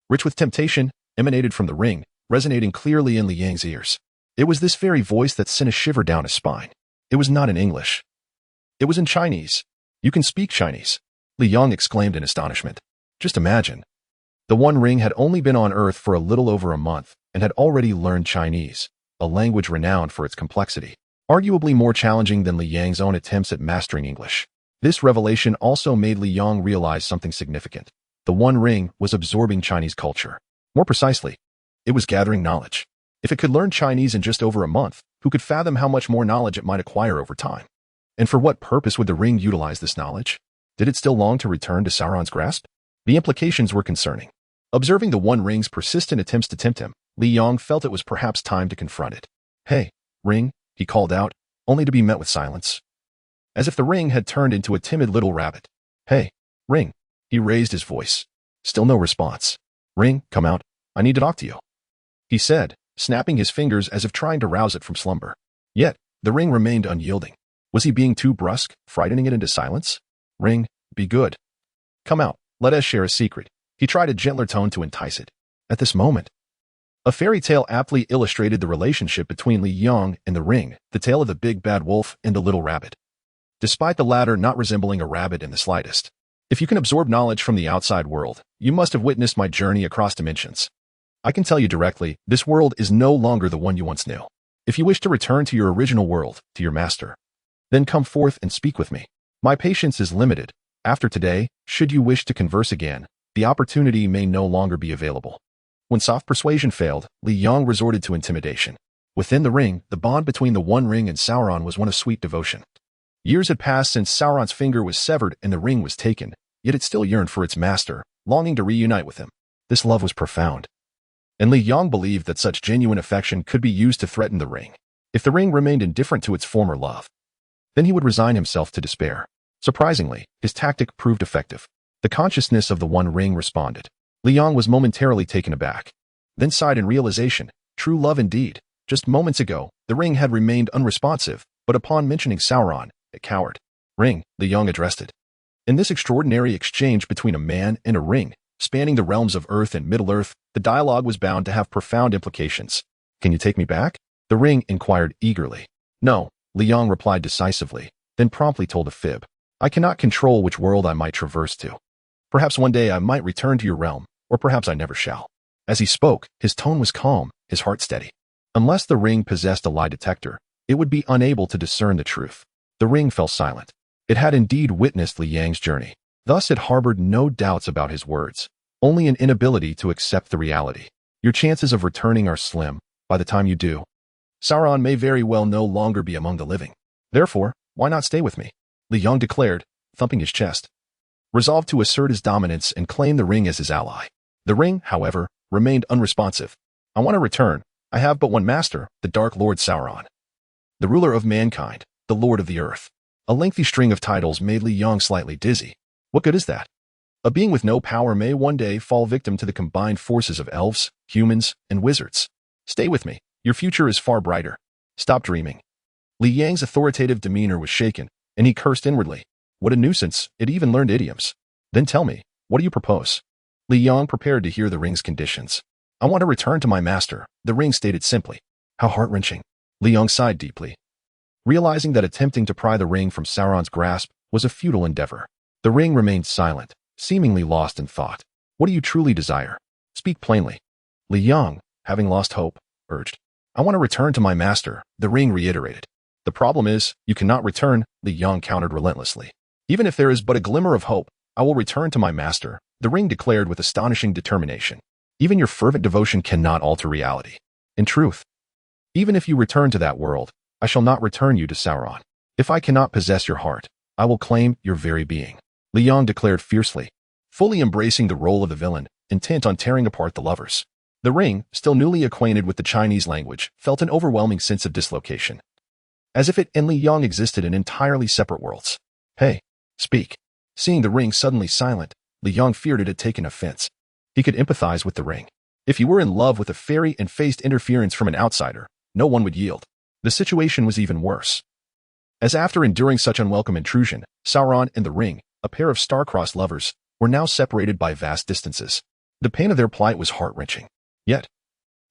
rich with temptation, emanated from the ring, resonating clearly in Li Yang's ears. It was this very voice that sent a shiver down his spine. It was not in English. It was in Chinese. You can speak Chinese, Li Yang exclaimed in astonishment. Just imagine. The One Ring had only been on Earth for a little over a month and had already learned Chinese, a language renowned for its complexity, arguably more challenging than Li Yang's own attempts at mastering English. This revelation also made Li Yang realize something significant. The One Ring was absorbing Chinese culture. More precisely, it was gathering knowledge. If it could learn Chinese in just over a month, who could fathom how much more knowledge it might acquire over time? And for what purpose would the ring utilize this knowledge? Did it still long to return to Sauron's grasp? The implications were concerning. Observing the One Ring's persistent attempts to tempt him, Li Yang felt it was perhaps time to confront it. Hey, ring, he called out, only to be met with silence. As if the ring had turned into a timid little rabbit. Hey, ring, he raised his voice. Still no response. Ring, come out, I need to talk to you, he said, snapping his fingers as if trying to rouse it from slumber. Yet, the ring remained unyielding. Was he being too brusque, frightening it into silence? Ring, be good. Come out, let us share a secret. He tried a gentler tone to entice it. At this moment, a fairy tale aptly illustrated the relationship between Li Yang and the ring, the tale of the big bad wolf and the little rabbit. Despite the latter not resembling a rabbit in the slightest. If you can absorb knowledge from the outside world, you must have witnessed my journey across dimensions. I can tell you directly, this world is no longer the one you once knew. If you wish to return to your original world, to your master, then come forth and speak with me. My patience is limited. After today, should you wish to converse again, the opportunity may no longer be available. When soft persuasion failed, Li Yang resorted to intimidation. Within the ring, the bond between the One Ring and Sauron was one of sweet devotion. Years had passed since Sauron's finger was severed and the ring was taken, yet it still yearned for its master, longing to reunite with him. This love was profound. And Li Yang believed that such genuine affection could be used to threaten the ring. If the ring remained indifferent to its former love, then he would resign himself to despair. Surprisingly, his tactic proved effective. The consciousness of the One Ring responded. Li Yang was momentarily taken aback, then sighed in realization. True love indeed. Just moments ago, the ring had remained unresponsive, but upon mentioning Sauron, it cowered. Ring, Li Yang addressed it. In this extraordinary exchange between a man and a ring, spanning the realms of Earth and Middle-earth, the dialogue was bound to have profound implications. Can you take me back? The ring inquired eagerly. No, Li Yang replied decisively, then promptly told a fib. I cannot control which world I might traverse to. Perhaps one day I might return to your realm, or perhaps I never shall. As he spoke, his tone was calm, his heart steady. Unless the ring possessed a lie detector, it would be unable to discern the truth. The ring fell silent. It had indeed witnessed Li Yang's journey. Thus it harbored no doubts about his words, only an inability to accept the reality. Your chances of returning are slim. By the time you do, Sauron may very well no longer be among the living. Therefore, why not stay with me? Li Yong declared, thumping his chest, resolved to assert his dominance and claim the ring as his ally. The ring, however, remained unresponsive. I want to return. I have but one master, the Dark Lord Sauron, the ruler of mankind, the Lord of the Earth. A lengthy string of titles made Li Yong slightly dizzy. What good is that? A being with no power may one day fall victim to the combined forces of elves, humans, and wizards. Stay with me. Your future is far brighter. Stop dreaming. Li Yang's authoritative demeanor was shaken, and he cursed inwardly. What a nuisance, it even learned idioms. Then tell me, what do you propose? Li Yong prepared to hear the ring's conditions. I want to return to my master, the ring stated simply. How heart-wrenching. Li Yong sighed deeply, realizing that attempting to pry the ring from Sauron's grasp was a futile endeavor. The ring remained silent, seemingly lost in thought. What do you truly desire? Speak plainly. Li Yong, having lost hope, urged. I want to return to my master, the ring reiterated. The problem is, you cannot return, Li Yong countered relentlessly. Even if there is but a glimmer of hope, I will return to my master, the ring declared with astonishing determination. Even your fervent devotion cannot alter reality. In truth, even if you return to that world, I shall not return you to Sauron. If I cannot possess your heart, I will claim your very being. Li Yong declared fiercely, fully embracing the role of the villain, intent on tearing apart the lovers. The ring, still newly acquainted with the Chinese language, felt an overwhelming sense of dislocation, as if it and Li Yong existed in entirely separate worlds. Hey, speak. Seeing the ring suddenly silent, Li Yong feared it had taken offense. He could empathize with the ring. If he were in love with a fairy and faced interference from an outsider, no one would yield. The situation was even worse, as after enduring such unwelcome intrusion, Sauron and the ring, a pair of star-crossed lovers, were now separated by vast distances. The pain of their plight was heart-wrenching. Yet,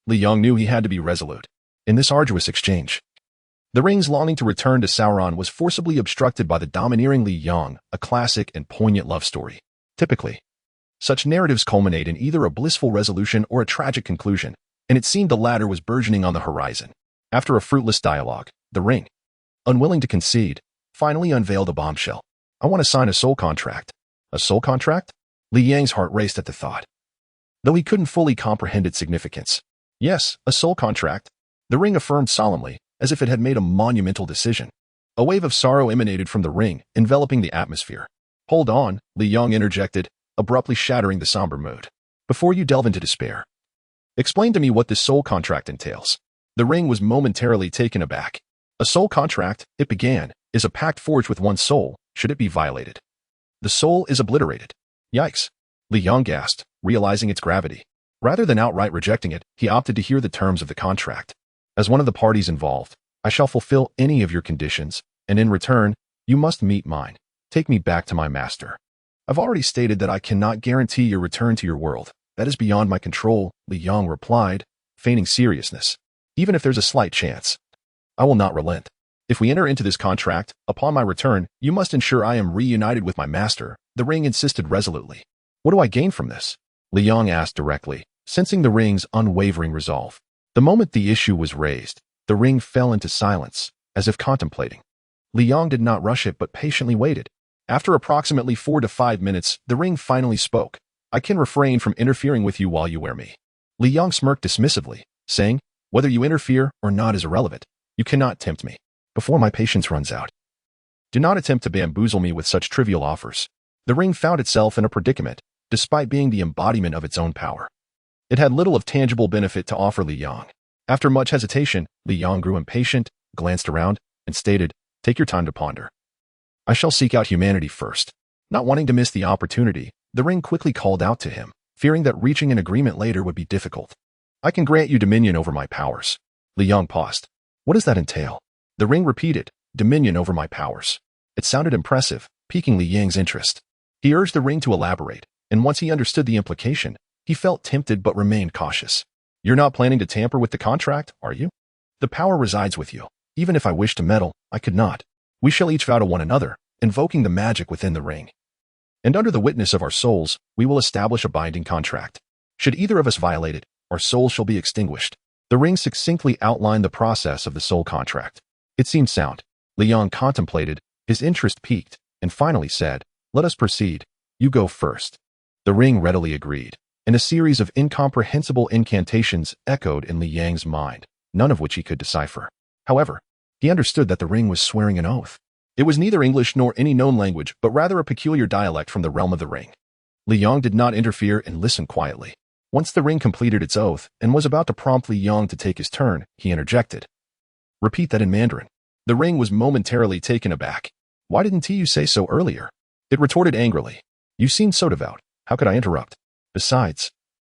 Li Yong knew he had to be resolute in this arduous exchange. The ring's longing to return to Sauron was forcibly obstructed by the domineering Li Yong, a classic and poignant love story. Typically, such narratives culminate in either a blissful resolution or a tragic conclusion, and it seemed the latter was burgeoning on the horizon. After a fruitless dialogue, the ring, unwilling to concede, finally unveiled a bombshell. I want to sign a soul contract. A soul contract? Li Yang's heart raced at the thought, though he couldn't fully comprehend its significance. Yes, a soul contract, the ring affirmed solemnly, as if it had made a monumental decision. A wave of sorrow emanated from the ring, enveloping the atmosphere. Hold on, Li Yong interjected, abruptly shattering the somber mood. Before you delve into despair, explain to me what this soul contract entails. The ring was momentarily taken aback. A soul contract, it began, is a pact forged with one's soul, should it be violated. The soul is obliterated. Yikes. Li Yong gasped, realizing its gravity. Rather than outright rejecting it, he opted to hear the terms of the contract. As one of the parties involved, I shall fulfill any of your conditions, and in return, you must meet mine. Take me back to my master. I've already stated that I cannot guarantee your return to your world. That is beyond my control, Li Yong replied, feigning seriousness. Even if there's a slight chance, I will not relent. If we enter into this contract, upon my return, you must ensure I am reunited with my master, the ring insisted resolutely. What do I gain from this? Li Yong asked directly, sensing the ring's unwavering resolve. The moment the issue was raised, the ring fell into silence, as if contemplating. Li Yong did not rush it but patiently waited. After approximately 4 to 5 minutes, the ring finally spoke. I can refrain from interfering with you while you wear me. Li Yong smirked dismissively, saying, whether you interfere or not is irrelevant. You cannot tempt me. Before my patience runs out, do not attempt to bamboozle me with such trivial offers. The ring found itself in a predicament, despite being the embodiment of its own power. It had little of tangible benefit to offer Li Yong. After much hesitation, Li Yong grew impatient, glanced around, and stated, take your time to ponder. I shall seek out humanity first. Not wanting to miss the opportunity, the ring quickly called out to him, fearing that reaching an agreement later would be difficult. I can grant you dominion over my powers. Li Yong paused. What does that entail? The ring repeated, dominion over my powers. It sounded impressive, piquing Li Yang's interest. He urged the ring to elaborate, and once he understood the implication, he felt tempted but remained cautious. You're not planning to tamper with the contract, are you? The power resides with you. Even if I wished to meddle, I could not. We shall each vow to one another, invoking the magic within the ring. And under the witness of our souls, we will establish a binding contract. Should either of us violate it, our souls shall be extinguished. The ring succinctly outlined the process of the soul contract. It seemed sound. Li Yong contemplated, his interest piqued, and finally said, let us proceed. You go first. The ring readily agreed, and and a series of incomprehensible incantations echoed in Li Yang's mind, none of which he could decipher. However, he understood that the ring was swearing an oath. It was neither English nor any known language, but rather a peculiar dialect from the realm of the ring. Li Yang did not interfere and listened quietly. Once the ring completed its oath and was about to prompt Li Yang to take his turn, he interjected. Repeat that in Mandarin. The ring was momentarily taken aback. Why didn't you say so earlier? It retorted angrily. You seemed so devout. How could I interrupt? Besides,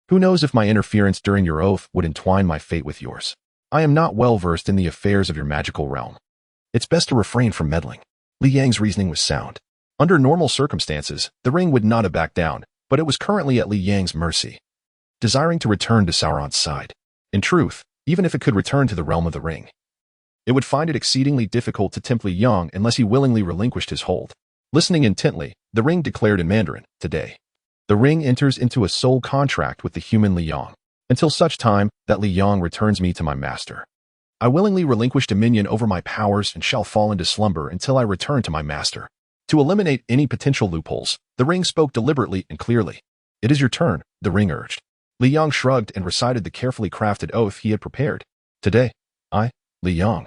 who knows if my interference during your oath would entwine my fate with yours? I am not well versed in the affairs of your magical realm. It's best to refrain from meddling. Li Yang's reasoning was sound. Under normal circumstances, the ring would not have backed down, but it was currently at Li Yang's mercy, desiring to return to Sauron's side. In truth, even if it could return to the realm of the ring, it would find it exceedingly difficult to tempt Li Yang unless he willingly relinquished his hold. Listening intently, the ring declared in Mandarin, Today, the ring enters into a soul contract with the human Li Yang, until such time that Li Yang returns me to my master. I willingly relinquish dominion over my powers and shall fall into slumber until I return to my master. To eliminate any potential loopholes, the ring spoke deliberately and clearly. It is your turn, the ring urged. Li Yang shrugged and recited the carefully crafted oath he had prepared. Today, I, Li Yang,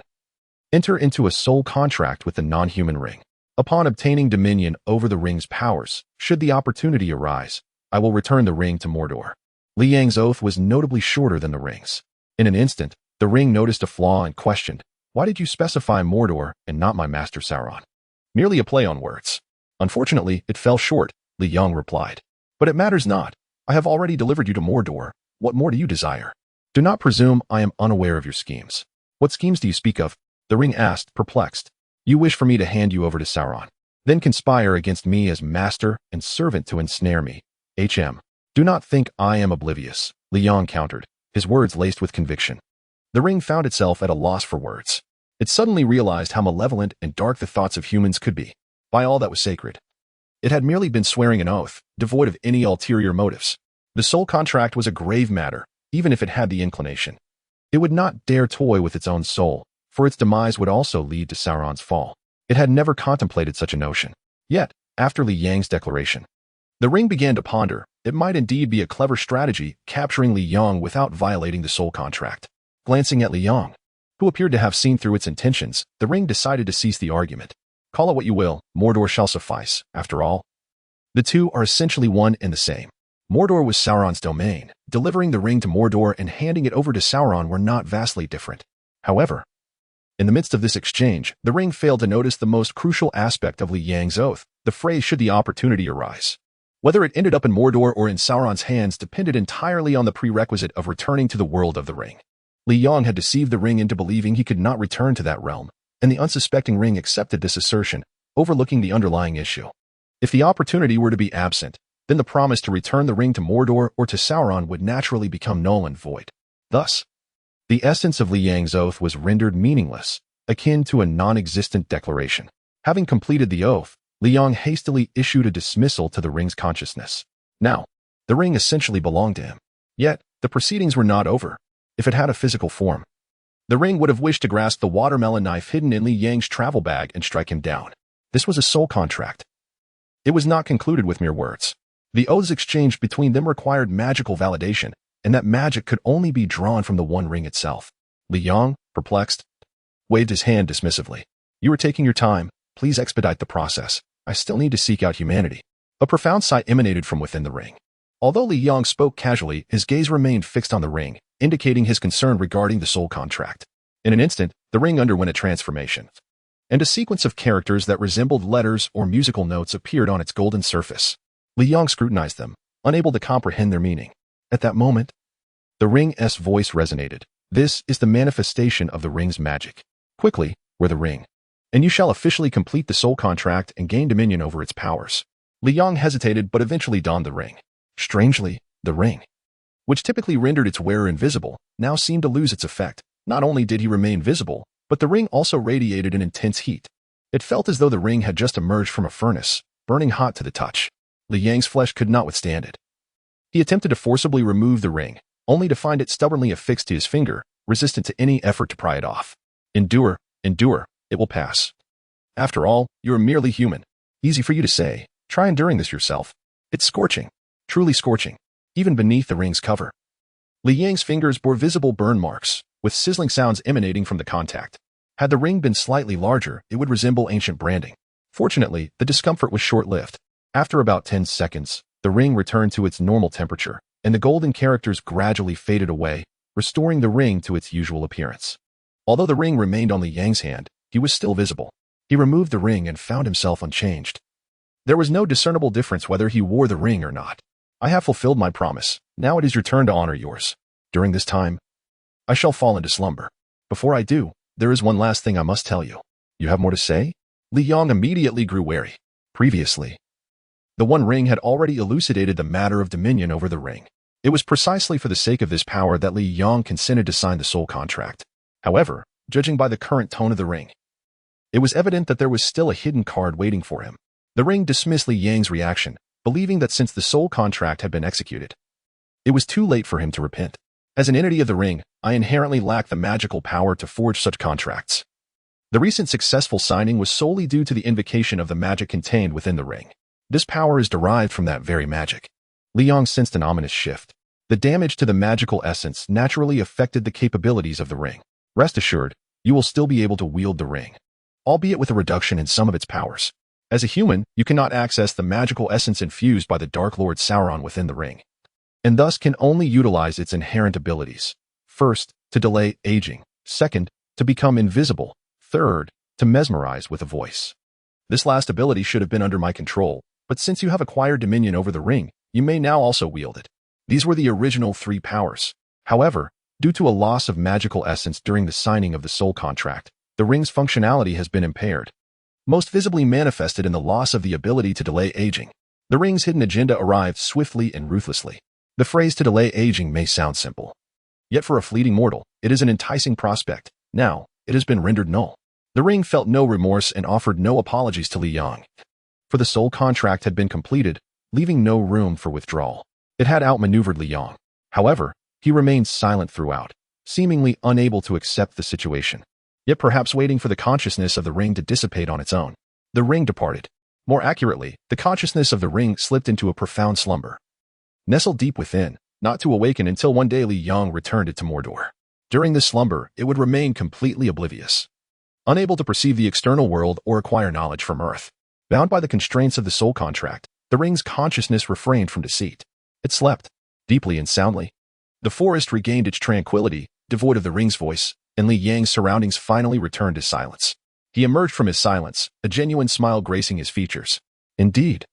enter into a soul contract with the non-human ring. Upon obtaining dominion over the ring's powers, should the opportunity arise, I will return the ring to Mordor. Li Yang's oath was notably shorter than the ring's. In an instant, the ring noticed a flaw and questioned, Why did you specify Mordor and not my master Sauron? Merely a play on words. Unfortunately, it fell short, Li Yang replied. But it matters not. I have already delivered you to Mordor. What more do you desire? Do not presume I am unaware of your schemes. What schemes do you speak of? The ring asked, perplexed. You wish for me to hand you over to Sauron, then conspire against me as master and servant to ensnare me. Do not think I am oblivious, Li Yang countered, his words laced with conviction. The ring found itself at a loss for words. It suddenly realized how malevolent and dark the thoughts of humans could be. By all that was sacred, it had merely been swearing an oath, devoid of any ulterior motives. The soul contract was a grave matter, even if it had the inclination. It would not dare toy with its own soul, for its demise would also lead to Sauron's fall. It had never contemplated such a notion. Yet, after Li Yang's declaration, the ring began to ponder. It might indeed be a clever strategy, capturing Li Yang without violating the soul contract. Glancing at Li Yang, who appeared to have seen through its intentions, the ring decided to cease the argument. Call it what you will, Mordor shall suffice. After all, the two are essentially one and the same. Mordor was Sauron's domain. Delivering the ring to Mordor and handing it over to Sauron were not vastly different. However, in the midst of this exchange, the ring failed to notice the most crucial aspect of Li Yang's oath, the phrase should the opportunity arise. Whether it ended up in Mordor or in Sauron's hands depended entirely on the prerequisite of returning to the world of the ring. Li Yang had deceived the ring into believing he could not return to that realm, and the unsuspecting ring accepted this assertion, overlooking the underlying issue. If the opportunity were to be absent, then the promise to return the ring to Mordor or to Sauron would naturally become null and void. Thus, the essence of Li Yang's oath was rendered meaningless, akin to a non-existent declaration. Having completed the oath, Li Yang hastily issued a dismissal to the ring's consciousness. Now, the ring essentially belonged to him. Yet, the proceedings were not over. If it had a physical form, the ring would have wished to grasp the watermelon knife hidden in Li Yang's travel bag and strike him down. This was a soul contract. It was not concluded with mere words. The oaths exchanged between them required magical validation, and that magic could only be drawn from the One Ring itself. Li Yang, perplexed, waved his hand dismissively. You are taking your time. Please expedite the process. I still need to seek out humanity. A profound sigh emanated from within the ring. Although Li Yang spoke casually, his gaze remained fixed on the ring, indicating his concern regarding the soul contract. In an instant, the ring underwent a transformation, and a sequence of characters that resembled letters or musical notes appeared on its golden surface. Li Yang scrutinized them, unable to comprehend their meaning. At that moment, the ring's voice resonated. This is the manifestation of the ring's magic. Quickly, wear the ring, and you shall officially complete the soul contract and gain dominion over its powers. Li Yang hesitated but eventually donned the ring. Strangely, the ring, which typically rendered its wearer invisible, now seemed to lose its effect. Not only did he remain visible, but the ring also radiated an intense heat. It felt as though the ring had just emerged from a furnace, burning hot to the touch. Li Yang's flesh could not withstand it. He attempted to forcibly remove the ring, only to find it stubbornly affixed to his finger, resistant to any effort to pry it off. Endure, endure, it will pass. After all, you are merely human. Easy for you to say. Try enduring this yourself. It's scorching, truly scorching. even beneath the ring's cover. Li Yang's fingers bore visible burn marks, with sizzling sounds emanating from the contact. Had the ring been slightly larger, it would resemble ancient branding. Fortunately, the discomfort was short-lived. After about 10 seconds, the ring returned to its normal temperature, and the golden characters gradually faded away, restoring the ring to its usual appearance. Although the ring remained on Li Yang's hand, he was still visible. He removed the ring and found himself unchanged. There was no discernible difference whether he wore the ring or not. I have fulfilled my promise. Now it is your turn to honor yours. During this time, I shall fall into slumber. Before I do, there is one last thing I must tell you. You have more to say? Li Yang immediately grew wary. Previously, the One Ring had already elucidated the matter of dominion over the ring. It was precisely for the sake of this power that Li Yang consented to sign the soul contract. However, judging by the current tone of the ring, it was evident that there was still a hidden card waiting for him. The ring dismissed Li Yang's reaction, believing that since the soul contract had been executed, it was too late for him to repent. As an entity of the ring, I inherently lack the magical power to forge such contracts. The recent successful signing was solely due to the invocation of the magic contained within the ring. This power is derived from that very magic. Li Yang sensed an ominous shift. The damage to the magical essence naturally affected the capabilities of the ring. Rest assured, you will still be able to wield the ring, albeit with a reduction in some of its powers. As a human, you cannot access the magical essence infused by the Dark Lord Sauron within the ring, and thus can only utilize its inherent abilities. First, to delay aging. Second, to become invisible. Third, to mesmerize with a voice. This last ability should have been under my control, but since you have acquired dominion over the ring, you may now also wield it. These were the original 3 powers. However, due to a loss of magical essence during the signing of the soul contract, the ring's functionality has been impaired, most visibly manifested in the loss of the ability to delay aging. The ring's hidden agenda arrived swiftly and ruthlessly. The phrase to delay aging may sound simple, yet for a fleeting mortal, it is an enticing prospect. Now, it has been rendered null. The ring felt no remorse and offered no apologies to Li Yang, for the soul contract had been completed, leaving no room for withdrawal. It had outmaneuvered Li Yang. However, he remained silent throughout, seemingly unable to accept the situation, yet perhaps waiting for the consciousness of the ring to dissipate on its own. The ring departed. More accurately, the consciousness of the ring slipped into a profound slumber, nestled deep within, not to awaken until one day Li Yang returned it to Mordor. During this slumber, it would remain completely oblivious, unable to perceive the external world or acquire knowledge from Earth. Bound by the constraints of the soul contract, the ring's consciousness refrained from deceit. It slept, deeply and soundly. The forest regained its tranquility, devoid of the ring's voice, and Li Yang's surroundings finally returned to silence. He emerged from his silence, a genuine smile gracing his features. Indeed,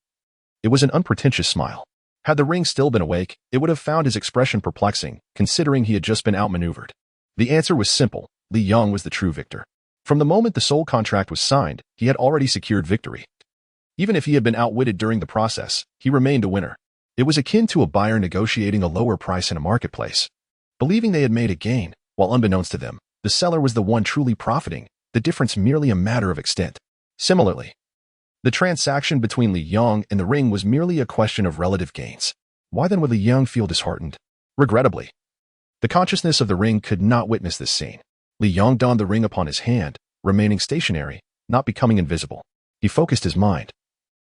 it was an unpretentious smile. Had the ring still been awake, it would have found his expression perplexing, considering he had just been outmaneuvered. The answer was simple. Li Yang was the true victor. From the moment the soul contract was signed, he had already secured victory. Even if he had been outwitted during the process, he remained a winner. It was akin to a buyer negotiating a lower price in a marketplace, believing they had made a gain, while unbeknownst to them, the seller was the one truly profiting, the difference merely a matter of extent. Similarly, the transaction between Li Yang and the ring was merely a question of relative gains. Why then would Li Yang feel disheartened? Regrettably, the consciousness of the ring could not witness this scene. Li Yang donned the ring upon his hand, remaining stationary, not becoming invisible. He focused his mind,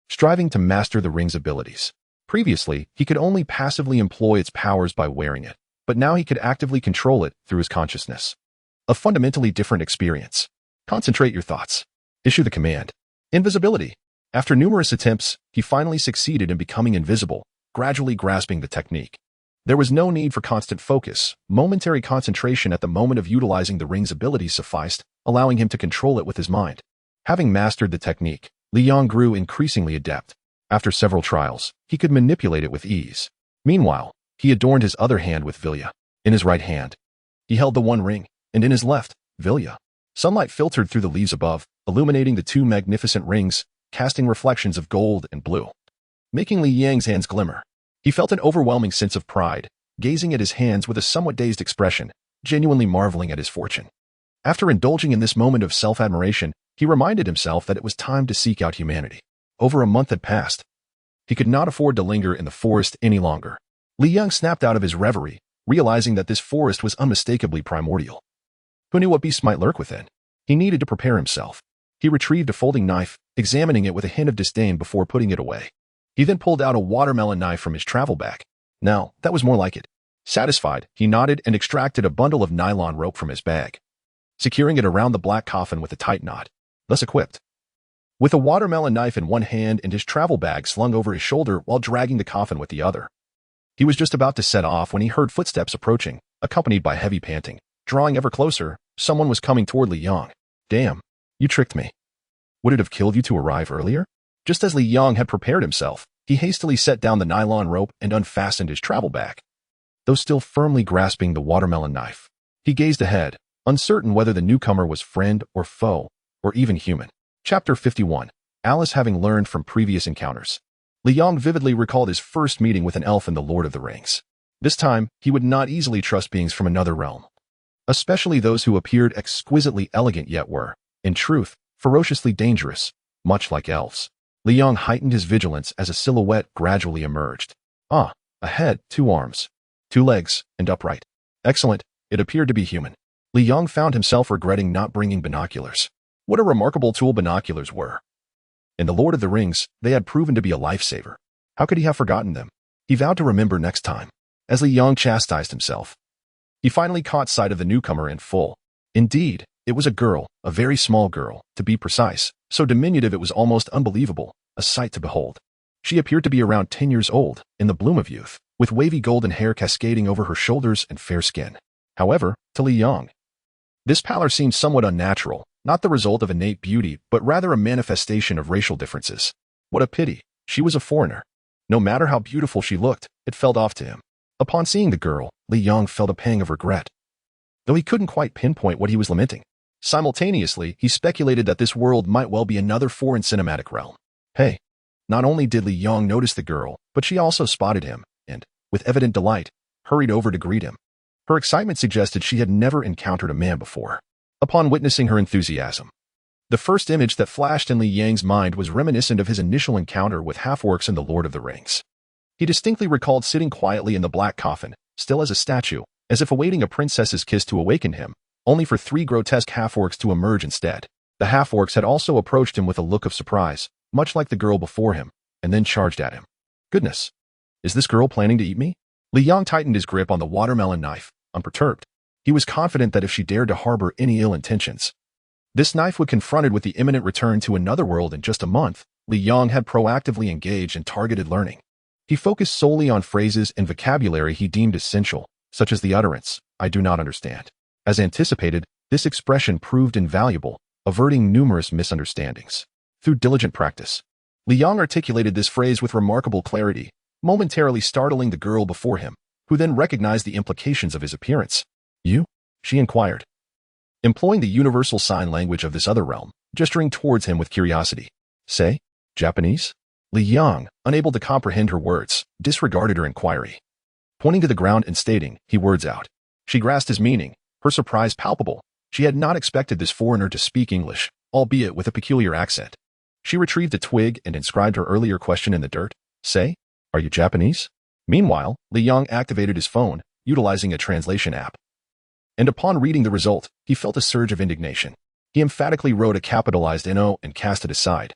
striving to master the ring's abilities. Previously, he could only passively employ its powers by wearing it, but now he could actively control it through his consciousness. A fundamentally different experience. Concentrate your thoughts. Issue the command. Invisibility. After numerous attempts, he finally succeeded in becoming invisible, gradually grasping the technique. There was no need for constant focus. Momentary concentration at the moment of utilizing the ring's abilities sufficed, allowing him to control it with his mind. Having mastered the technique, Li Yang grew increasingly adept. After several trials, he could manipulate it with ease. Meanwhile, he adorned his other hand with Vilya. In his right hand, he held the One Ring, and in his left, Vilya. Sunlight filtered through the leaves above, illuminating the 2 magnificent rings, casting reflections of gold and blue, making Li Yang's hands glimmer. He felt an overwhelming sense of pride, gazing at his hands with a somewhat dazed expression, genuinely marveling at his fortune. After indulging in this moment of self-admiration, he reminded himself that it was time to seek out humanity. Over a month had passed. He could not afford to linger in the forest any longer. Li Yang snapped out of his reverie, realizing that this forest was unmistakably primordial. Who knew what beasts might lurk within? He needed to prepare himself. He retrieved a folding knife, examining it with a hint of disdain before putting it away. He then pulled out a watermelon knife from his travel bag. Now, that was more like it. Satisfied, he nodded and extracted a bundle of nylon rope from his bag, securing it around the black coffin with a tight knot. Thus equipped, with a watermelon knife in one hand and his travel bag slung over his shoulder while dragging the coffin with the other. He was just about to set off when he heard footsteps approaching, accompanied by heavy panting. Drawing ever closer, someone was coming toward Li Yong. Damn, you tricked me. Would it have killed you to arrive earlier? Just as Li Yong had prepared himself, he hastily set down the nylon rope and unfastened his travel bag. Though still firmly grasping the watermelon knife, he gazed ahead, uncertain whether the newcomer was friend or foe, or even human. Chapter 51. Alice having learned from previous encounters. Li Yong vividly recalled his first meeting with an elf in The Lord of the Rings. This time, he would not easily trust beings from another realm, especially those who appeared exquisitely elegant yet were, in truth, ferociously dangerous, much like elves. Li Yong heightened his vigilance as a silhouette gradually emerged. Ah, a head, 2 arms, 2 legs, and upright. Excellent, it appeared to be human. Li Yong found himself regretting not bringing binoculars. What a remarkable tool binoculars were. In The Lord of the Rings, they had proven to be a lifesaver. How could he have forgotten them? He vowed to remember next time. As Li Yong chastised himself, he finally caught sight of the newcomer in full. Indeed, it was a girl, a very small girl, to be precise, so diminutive it was almost unbelievable, a sight to behold. She appeared to be around 10 years old, in the bloom of youth, with wavy golden hair cascading over her shoulders and fair skin. However, to Li Yong, this pallor seemed somewhat unnatural, not the result of innate beauty, but rather a manifestation of racial differences. What a pity, she was a foreigner. No matter how beautiful she looked, it felt off to him. Upon seeing the girl, Li Yong felt a pang of regret, though he couldn't quite pinpoint what he was lamenting. Simultaneously, he speculated that this world might well be another foreign cinematic realm. Hey, not only did Li Yong notice the girl, but she also spotted him, and, with evident delight, hurried over to greet him. Her excitement suggested she had never encountered a man before. Upon witnessing her enthusiasm, the first image that flashed in Li Yang's mind was reminiscent of his initial encounter with half-orcs in The Lord of the Rings. He distinctly recalled sitting quietly in the black coffin, still as a statue, as if awaiting a princess's kiss to awaken him, only for 3 grotesque half-orcs to emerge instead. The half-orcs had also approached him with a look of surprise, much like the girl before him, and then charged at him. Goodness, is this girl planning to eat me? Li Yong tightened his grip on the watermelon knife, unperturbed. He was confident that if she dared to harbor any ill intentions, this knife would confronted with the imminent return to another world in just a month. Li Yong had proactively engaged in targeted learning. He focused solely on phrases and vocabulary he deemed essential, such as the utterance, "I do not understand." As anticipated, this expression proved invaluable, averting numerous misunderstandings. Through diligent practice, Li Yong articulated this phrase with remarkable clarity, momentarily startling the girl before him, who then recognized the implications of his appearance. "You?" she inquired, employing the universal sign language of this other realm, gesturing towards him with curiosity. "Say, Japanese?" Li Yong, unable to comprehend her words, disregarded her inquiry, pointing to the ground and stating, "He words out." She grasped his meaning, her surprise palpable. She had not expected this foreigner to speak English, albeit with a peculiar accent. She retrieved a twig and inscribed her earlier question in the dirt. "Say, are you Japanese?" Meanwhile, Li Yong activated his phone, utilizing a translation app. And upon reading the result, he felt a surge of indignation. He emphatically wrote a capitalized "no" and cast it aside,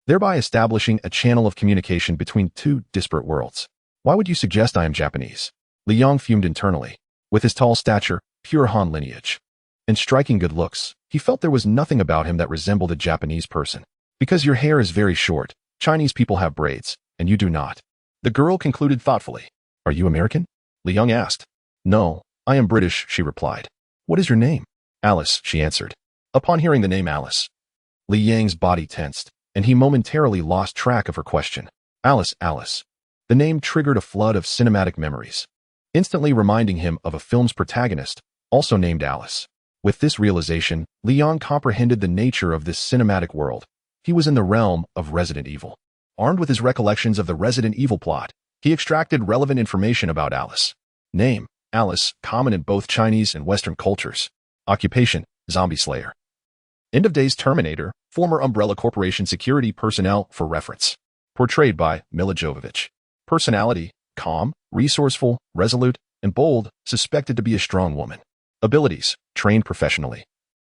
thereby establishing a channel of communication between 2 disparate worlds. "Why would you suggest I am Japanese?" Li Yong fumed internally. With his tall stature, pure Han lineage, and striking good looks, he felt there was nothing about him that resembled a Japanese person. "Because your hair is very short, Chinese people have braids, and you do not." The girl concluded thoughtfully. "Are you American?" Li Yong asked. "No, I am British," she replied. "What is your name?" "Alice," she answered. Upon hearing the name Alice, Li Yang's body tensed, and he momentarily lost track of her question. Alice, Alice. The name triggered a flood of cinematic memories, instantly reminding him of a film's protagonist, also named Alice. With this realization, Li Yong comprehended the nature of this cinematic world. He was in the realm of Resident Evil. Armed with his recollections of the Resident Evil plot, he extracted relevant information about Alice. Name, Alice, common in both Chinese and Western cultures. Occupation, zombie slayer. End of days Terminator, former Umbrella Corporation security personnel for reference. Portrayed by Mila Jovovich. Personality, calm, resourceful, resolute, and bold, suspected to be a strong woman. Abilities, trained professionally.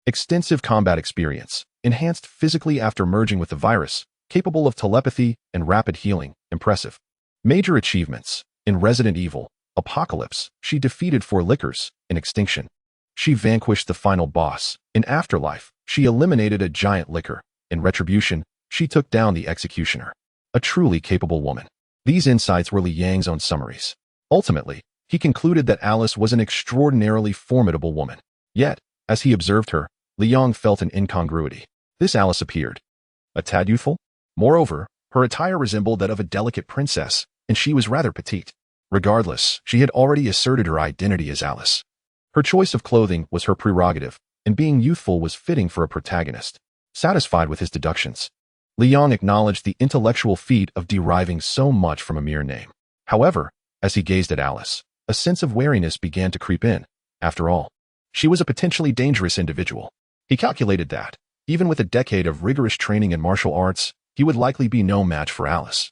Extensive combat experience, enhanced physically after merging with the virus, capable of telepathy and rapid healing, impressive. Major achievements, In Resident Evil Apocalypse, she defeated 4 lickers in Extinction. She vanquished the final boss. In Afterlife, she eliminated a giant licker. In Retribution, she took down the Executioner. A truly capable woman. These insights were Li Yang's own summaries. Ultimately, he concluded that Alice was an extraordinarily formidable woman. Yet, as he observed her, Li Yang felt an incongruity. This Alice appeared a tad youthful. Moreover, her attire resembled that of a delicate princess, and she was rather petite. Regardless, she had already asserted her identity as Alice. Her choice of clothing was her prerogative, and being youthful was fitting for a protagonist. Satisfied with his deductions, Li Yang acknowledged the intellectual feat of deriving so much from a mere name. However, as he gazed at Alice, a sense of wariness began to creep in. After all, she was a potentially dangerous individual. He calculated that, even with a decade of rigorous training in martial arts, he would likely be no match for Alice,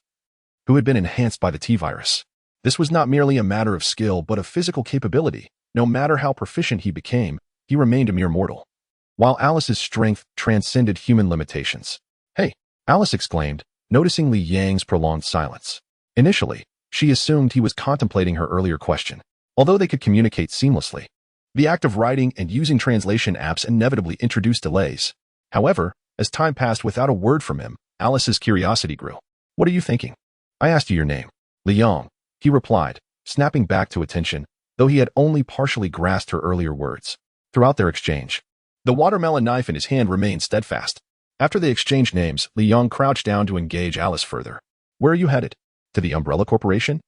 who had been enhanced by the T-virus. This was not merely a matter of skill but of physical capability. No matter how proficient he became, he remained a mere mortal, while Alice's strength transcended human limitations. "Hey," Alice exclaimed, noticing Li Yang's prolonged silence. Initially, she assumed he was contemplating her earlier question, although they could communicate seamlessly. The act of writing and using translation apps inevitably introduced delays. However, as time passed without a word from him, Alice's curiosity grew. "What are you thinking?" "I asked you your name." "Li Yang," he replied, snapping back to attention, though he had only partially grasped her earlier words. Throughout their exchange, the watermelon knife in his hand remained steadfast. After they exchanged names, Li Yang crouched down to engage Alice further. "Where are you headed? To the Umbrella Corporation?"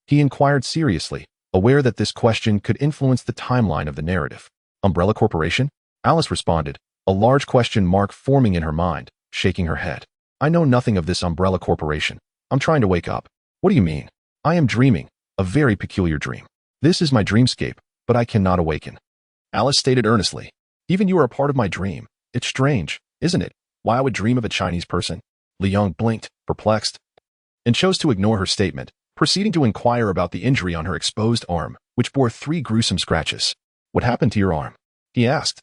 he inquired seriously, aware that this question could influence the timeline of the narrative. "Umbrella Corporation?" Alice responded, a large question mark forming in her mind, shaking her head. "I know nothing of this Umbrella Corporation. I'm trying to wake up." "What do you mean?" "I am dreaming, a very peculiar dream. This is my dreamscape, but I cannot awaken." Alice stated earnestly, "Even you are a part of my dream. It's strange, isn't it, why I would dream of a Chinese person?" Li Yang blinked, perplexed, and chose to ignore her statement, proceeding to inquire about the injury on her exposed arm, which bore 3 gruesome scratches. "What happened to your arm?" he asked,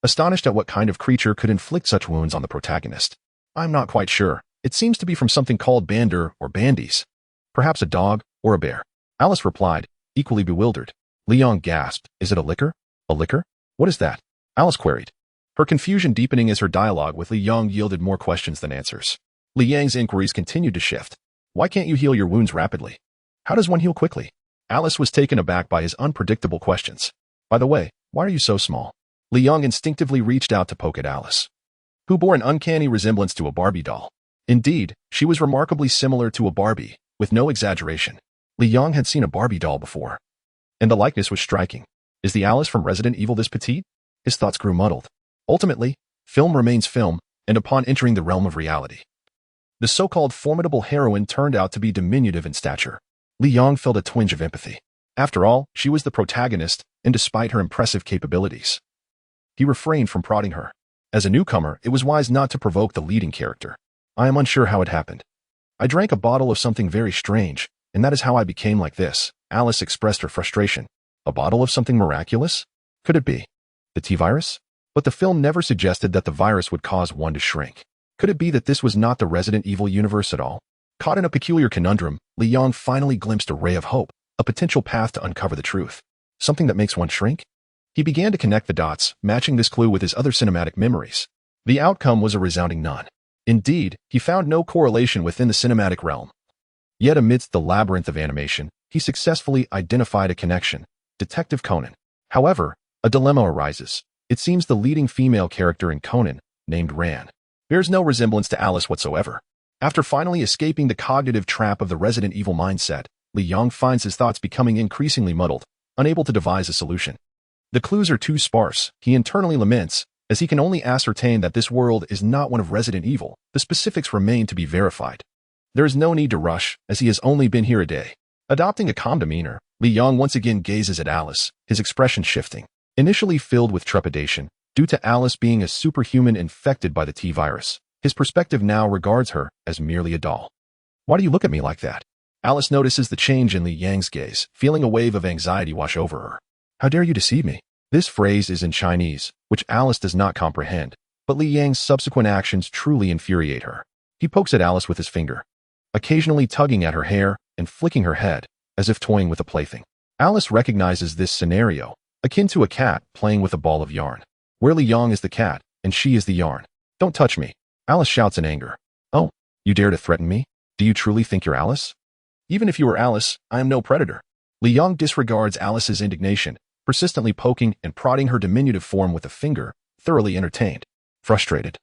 astonished at what kind of creature could inflict such wounds on the protagonist. "I'm not quite sure. It seems to be from something called bander or bandies. Perhaps a dog or a bear." Alice replied, equally bewildered. Li Yang gasped, "Is it a licker?" "A licker? What is that?" Alice queried, her confusion deepening as her dialogue with Li Yang yielded more questions than answers. Li Yang's inquiries continued to shift. "Why can't you heal your wounds rapidly? How does one heal quickly?" Alice was taken aback by his unpredictable questions. "By the way, why are you so small?" Li Yang instinctively reached out to poke at Alice, who bore an uncanny resemblance to a Barbie doll. Indeed, she was remarkably similar to a Barbie, with no exaggeration. Li Yang had seen a Barbie doll before, and the likeness was striking. Is the Alice from Resident Evil this petite? His thoughts grew muddled. Ultimately, film remains film, and upon entering the realm of reality, the so-called formidable heroine turned out to be diminutive in stature. Li Yang felt a twinge of empathy. After all, she was the protagonist, and despite her impressive capabilities, he refrained from prodding her. As a newcomer, it was wise not to provoke the leading character. "I am unsure how it happened. I drank a bottle of something very strange, and that is how I became like this." Alice expressed her frustration. "A bottle of something miraculous? Could it be the T-virus?" But the film never suggested that the virus would cause one to shrink. Could it be that this was not the Resident Evil universe at all? Caught in a peculiar conundrum, Li Yang finally glimpsed a ray of hope, a potential path to uncover the truth. Something that makes one shrink? He began to connect the dots, matching this clue with his other cinematic memories. The outcome was a resounding none. Indeed, he found no correlation within the cinematic realm. Yet amidst the labyrinth of animation, he successfully identified a connection: Detective Conan. However, a dilemma arises. It seems the leading female character in Conan, named Ran, bears no resemblance to Alice whatsoever. After finally escaping the cognitive trap of the Resident Evil mindset, Li Yang finds his thoughts becoming increasingly muddled, unable to devise a solution. The clues are too sparse, he internally laments, as he can only ascertain that this world is not one of Resident Evil. The specifics remain to be verified. There is no need to rush, as he has only been here a day. Adopting a calm demeanor, Li Yang once again gazes at Alice, his expression shifting. Initially filled with trepidation, due to Alice being a superhuman infected by the T-virus, his perspective now regards her as merely a doll. "Why do you look at me like that?" Alice notices the change in Li Yang's gaze, feeling a wave of anxiety wash over her. "How dare you deceive me?" This phrase is in Chinese, which Alice does not comprehend, but Li Yang's subsequent actions truly infuriate her. He pokes at Alice with his finger, occasionally tugging at her hair and flicking her head, as if toying with a plaything. Alice recognizes this scenario, akin to a cat playing with a ball of yarn, where Li Yang is the cat and she is the yarn. "Don't touch me," Alice shouts in anger. "Oh, you dare to threaten me? Do you truly think you're Alice?" "Even if you were Alice, I am no predator." Li Yang disregards Alice's indignation, persistently poking and prodding her diminutive form with a finger, thoroughly entertained. Frustrated,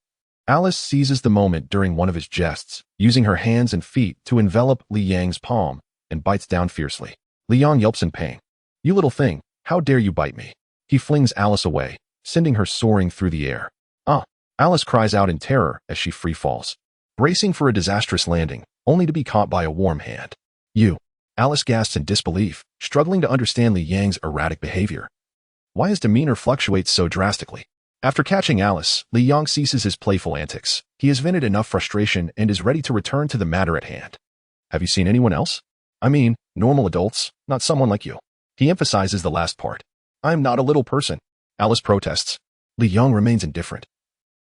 Alice seizes the moment during one of his jests, using her hands and feet to envelop Li Yang's palm, and bites down fiercely. Li Yang yelps in pain. "You little thing, how dare you bite me?" He flings Alice away, sending her soaring through the air. "Ah!" Alice cries out in terror as she free falls, bracing for a disastrous landing, only to be caught by a warm hand. "You!" Alice gasps in disbelief, struggling to understand Li Yang's erratic behavior. Why his demeanor fluctuates so drastically? After catching Alice, Li Yang ceases his playful antics. He has vented enough frustration and is ready to return to the matter at hand. "Have you seen anyone else? I mean, normal adults, not someone like you." He emphasizes the last part. "I'm not a little person," Alice protests. Li Yang remains indifferent,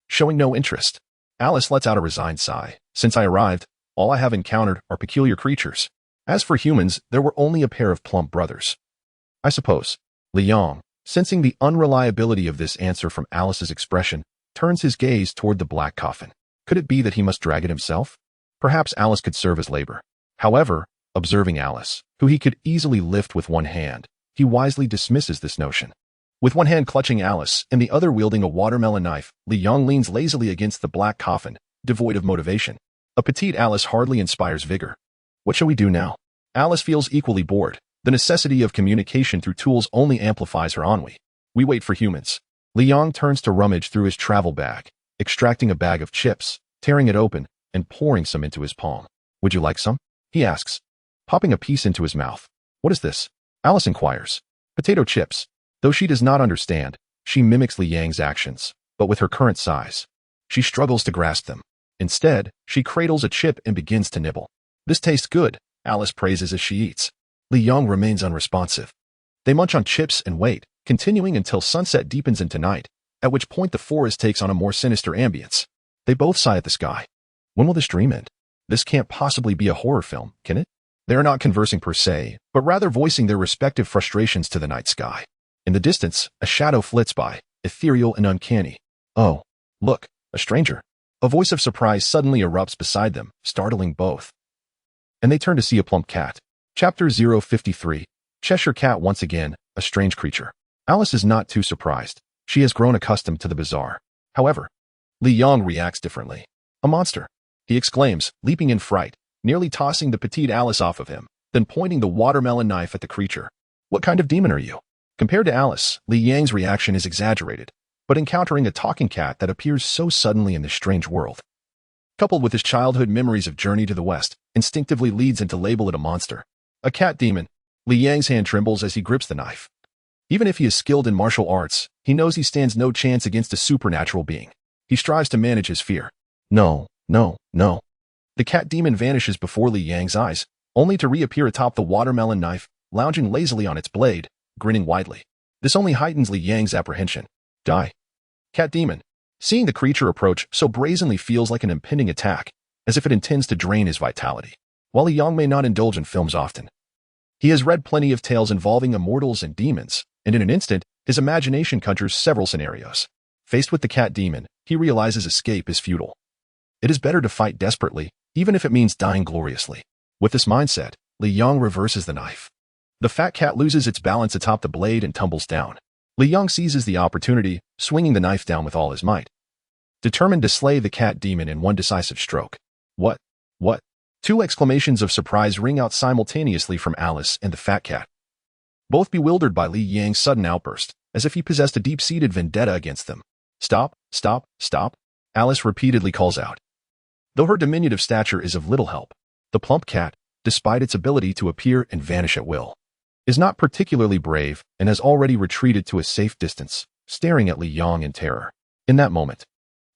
showing no interest. Alice lets out a resigned sigh. "Since I arrived, all I have encountered are peculiar creatures. As for humans, there were only a pair of plump brothers." "I suppose." Li Yang, sensing the unreliability of this answer from Alice's expression, turns his gaze toward the Black Coffin. Could it be that he must drag it himself? Perhaps Alice could serve as labor. However, observing Alice, who he could easily lift with one hand, he wisely dismisses this notion. With one hand clutching Alice and the other wielding a watermelon knife, Li Yang leans lazily against the Black Coffin, devoid of motivation. A petite Alice hardly inspires vigor. What shall we do now? Alice feels equally bored. The necessity of communication through tools only amplifies her ennui. We wait for humans. Li Yang turns to rummage through his travel bag, extracting a bag of chips, tearing it open, and pouring some into his palm. "Would you like some?" he asks, popping a piece into his mouth. "What is this?" Alice inquires. "Potato chips." Though she does not understand, she mimics Li Yang's actions, but with her current size. She struggles to grasp them. Instead, she cradles a chip and begins to nibble. "This tastes good," Alice praises as she eats. Li Yang remains unresponsive. They munch on chips and wait, continuing until sunset deepens into night, at which point the forest takes on a more sinister ambience. They both sigh at the sky. When will this dream end? This can't possibly be a horror film, can it? They are not conversing per se, but rather voicing their respective frustrations to the night sky. In the distance, a shadow flits by, ethereal and uncanny. "Oh, look, a stranger." A voice of surprise suddenly erupts beside them, startling both. And they turn to see a plump cat. Chapter 053. Cheshire Cat once again, a strange creature. Alice is not too surprised. She has grown accustomed to the bizarre. However, Li Yang reacts differently. "A monster," he exclaims, leaping in fright, nearly tossing the petite Alice off of him, then pointing the watermelon knife at the creature. "What kind of demon are you?" Compared to Alice, Li Yang's reaction is exaggerated, but encountering a talking cat that appears so suddenly in this strange world, coupled with his childhood memories of Journey to the West, instinctively leads him to label it a monster. A cat demon. Li Yang's hand trembles as he grips the knife. Even if he is skilled in martial arts, he knows he stands no chance against a supernatural being. He strives to manage his fear. No, no, no. The cat demon vanishes before Li Yang's eyes, only to reappear atop the watermelon knife, lounging lazily on its blade, grinning widely. This only heightens Li Yang's apprehension. Die. Cat demon. Seeing the creature approach so brazenly feels like an impending attack, as if it intends to drain his vitality. While Li Yang may not indulge in films often, he has read plenty of tales involving immortals and demons, and in an instant, his imagination conjures several scenarios. Faced with the cat demon, he realizes escape is futile. It is better to fight desperately, even if it means dying gloriously. With this mindset, Li Yang reverses the knife. The fat cat loses its balance atop the blade and tumbles down. Li Yang seizes the opportunity, swinging the knife down with all his might, determined to slay the cat demon in one decisive stroke. What? What? Two exclamations of surprise ring out simultaneously from Alice and the fat cat, both bewildered by Li Yang's sudden outburst, as if he possessed a deep-seated vendetta against them. "Stop, stop, stop," Alice repeatedly calls out. Though her diminutive stature is of little help, the plump cat, despite its ability to appear and vanish at will, is not particularly brave and has already retreated to a safe distance, staring at Li Yang in terror. In that moment,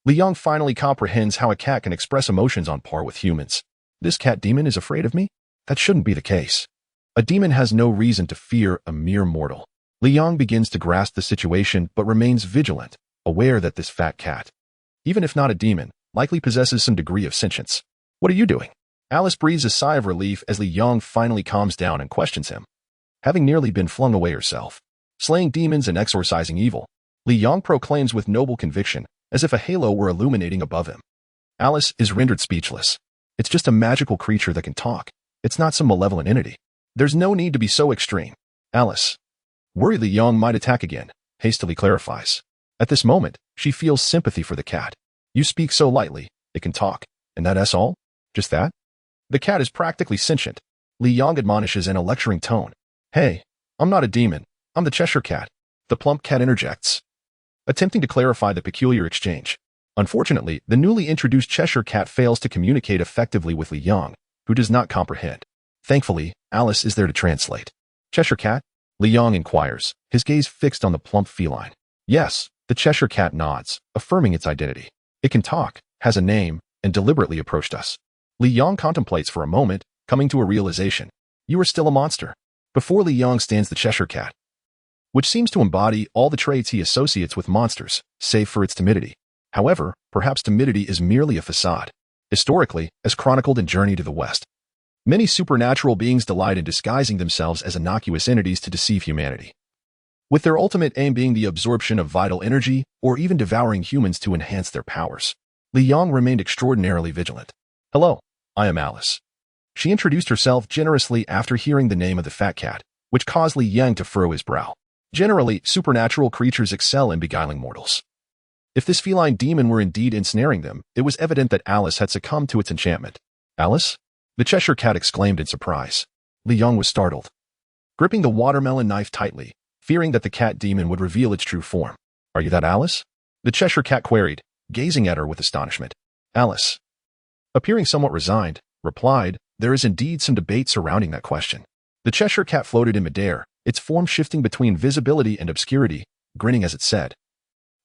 Li Yang finally comprehends how a cat can express emotions on par with humans. This cat demon is afraid of me? That shouldn't be the case. A demon has no reason to fear a mere mortal. Li Yang begins to grasp the situation but remains vigilant, aware that this fat cat, even if not a demon, likely possesses some degree of sentience. "What are you doing?" Alice breathes a sigh of relief as Li Yong finally calms down and questions him. Having nearly been flung away herself, slaying demons and exorcising evil, Li Yong proclaims with noble conviction, as if a halo were illuminating above him. Alice is rendered speechless. It's just a magical creature that can talk. It's not some malevolent entity. There's no need to be so extreme. Alice, worried Li Yong might attack again, hastily clarifies. At this moment, she feels sympathy for the cat. You speak so lightly, it can talk. And that's all? Just that? The cat is practically sentient. Li Yong admonishes in a lecturing tone. Hey, I'm not a demon. I'm the Cheshire Cat. The plump cat interjects, attempting to clarify the peculiar exchange. Unfortunately, the newly introduced Cheshire Cat fails to communicate effectively with Li Yong, who does not comprehend. Thankfully, Alice is there to translate. Cheshire Cat? Li Yong inquires, his gaze fixed on the plump feline. Yes, the Cheshire Cat nods, affirming its identity. It can talk, has a name, and deliberately approached us. Li Yong contemplates for a moment, coming to a realization. You are still a monster. Before Li Yong stands the Cheshire Cat, which seems to embody all the traits he associates with monsters, save for its timidity. However, perhaps timidity is merely a facade. Historically, as chronicled in Journey to the West, many supernatural beings delight in disguising themselves as innocuous entities to deceive humanity, with their ultimate aim being the absorption of vital energy or even devouring humans to enhance their powers. Li Yong remained extraordinarily vigilant. Hello, I am Alice. She introduced herself generously after hearing the name of the fat cat, which caused Li Yang to furrow his brow. Generally, supernatural creatures excel in beguiling mortals. If this feline demon were indeed ensnaring them, it was evident that Alice had succumbed to its enchantment. Alice? The Cheshire Cat exclaimed in surprise. Li Yong was startled, gripping the watermelon knife tightly, fearing that the cat demon would reveal its true form. Are you that Alice? The Cheshire Cat queried, gazing at her with astonishment. Alice, appearing somewhat resigned, replied, there is indeed some debate surrounding that question. The Cheshire Cat floated in midair, its form shifting between visibility and obscurity, grinning as it said,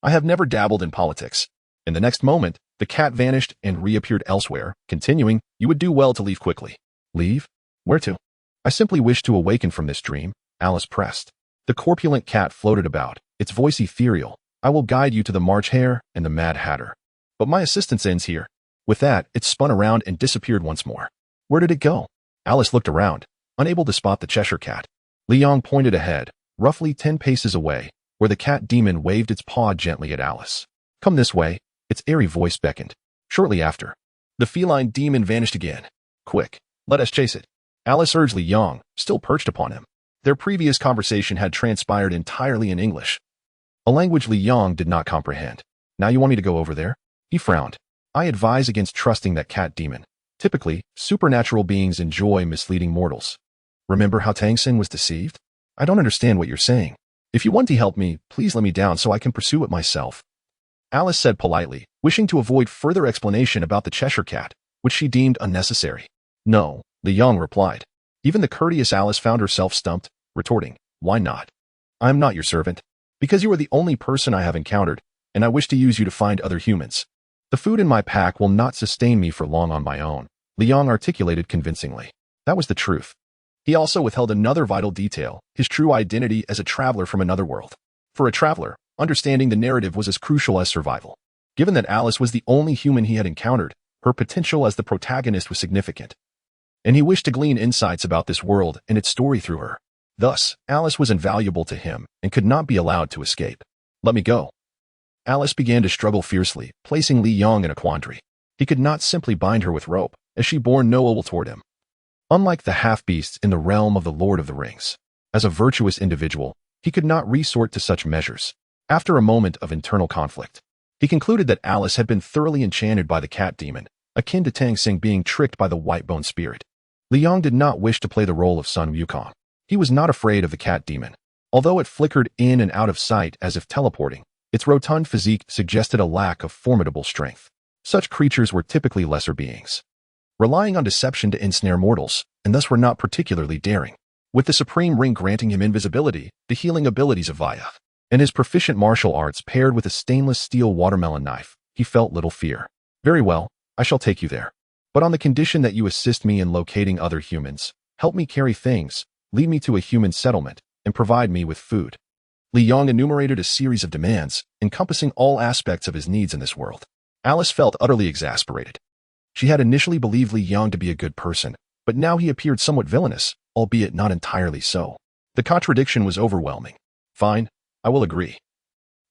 I have never dabbled in politics. In the next moment, the cat vanished and reappeared elsewhere, continuing, you would do well to leave quickly. Leave? Where to? I simply wish to awaken from this dream, Alice pressed. The corpulent cat floated about, its voice ethereal. I will guide you to the March Hare and the Mad Hatter. But my assistance ends here. With that, it spun around and disappeared once more. Where did it go? Alice looked around, unable to spot the Cheshire Cat. Li Yong pointed ahead, roughly 10 paces away, where the cat demon waved its paw gently at Alice. Come this way, its airy voice beckoned. Shortly after, the feline demon vanished again. Quick, let us chase it. Alice urged Li Yong, still perched upon him. Their previous conversation had transpired entirely in English, a language Li Yong did not comprehend. Now you want me to go over there? He frowned. I advise against trusting that cat demon. Typically, supernatural beings enjoy misleading mortals. Remember how Tang Xin was deceived? I don't understand what you're saying. If you want to help me, please let me down so I can pursue it myself. Alice said politely, wishing to avoid further explanation about the Cheshire Cat, which she deemed unnecessary. No, Li Yong replied. Even the courteous Alice found herself stumped, retorting, why not? I'm not your servant. Because you are the only person I have encountered, and I wish to use you to find other humans. The food in my pack will not sustain me for long on my own, Li Yong articulated convincingly. That was the truth. He also withheld another vital detail, his true identity as a traveler from another world. For a traveler, understanding the narrative was as crucial as survival. Given that Alice was the only human he had encountered, her potential as the protagonist was significant, and he wished to glean insights about this world and its story through her. Thus, Alice was invaluable to him and could not be allowed to escape. Let me go. Alice began to struggle fiercely, placing Li Yong in a quandary. He could not simply bind her with rope, as she bore no ill toward him. Unlike the half-beasts in the realm of the Lord of the Rings, as a virtuous individual, he could not resort to such measures. After a moment of internal conflict, he concluded that Alice had been thoroughly enchanted by the cat demon, akin to Tang Xin being tricked by the white-bone spirit. Li Yong did not wish to play the role of Sun Wukong. He was not afraid of the cat demon. Although it flickered in and out of sight as if teleporting, its rotund physique suggested a lack of formidable strength. Such creatures were typically lesser beings, relying on deception to ensnare mortals, and thus were not particularly daring. With the Supreme Ring granting him invisibility, the healing abilities of Vaya, and his proficient martial arts paired with a stainless steel watermelon knife, he felt little fear. Very well, I shall take you there. But on the condition that you assist me in locating other humans, help me carry things, lead me to a human settlement, and provide me with food. Li Yong enumerated a series of demands, encompassing all aspects of his needs in this world. Alice felt utterly exasperated. She had initially believed Li Yang to be a good person, but now he appeared somewhat villainous, albeit not entirely so. The contradiction was overwhelming. Fine, I will agree.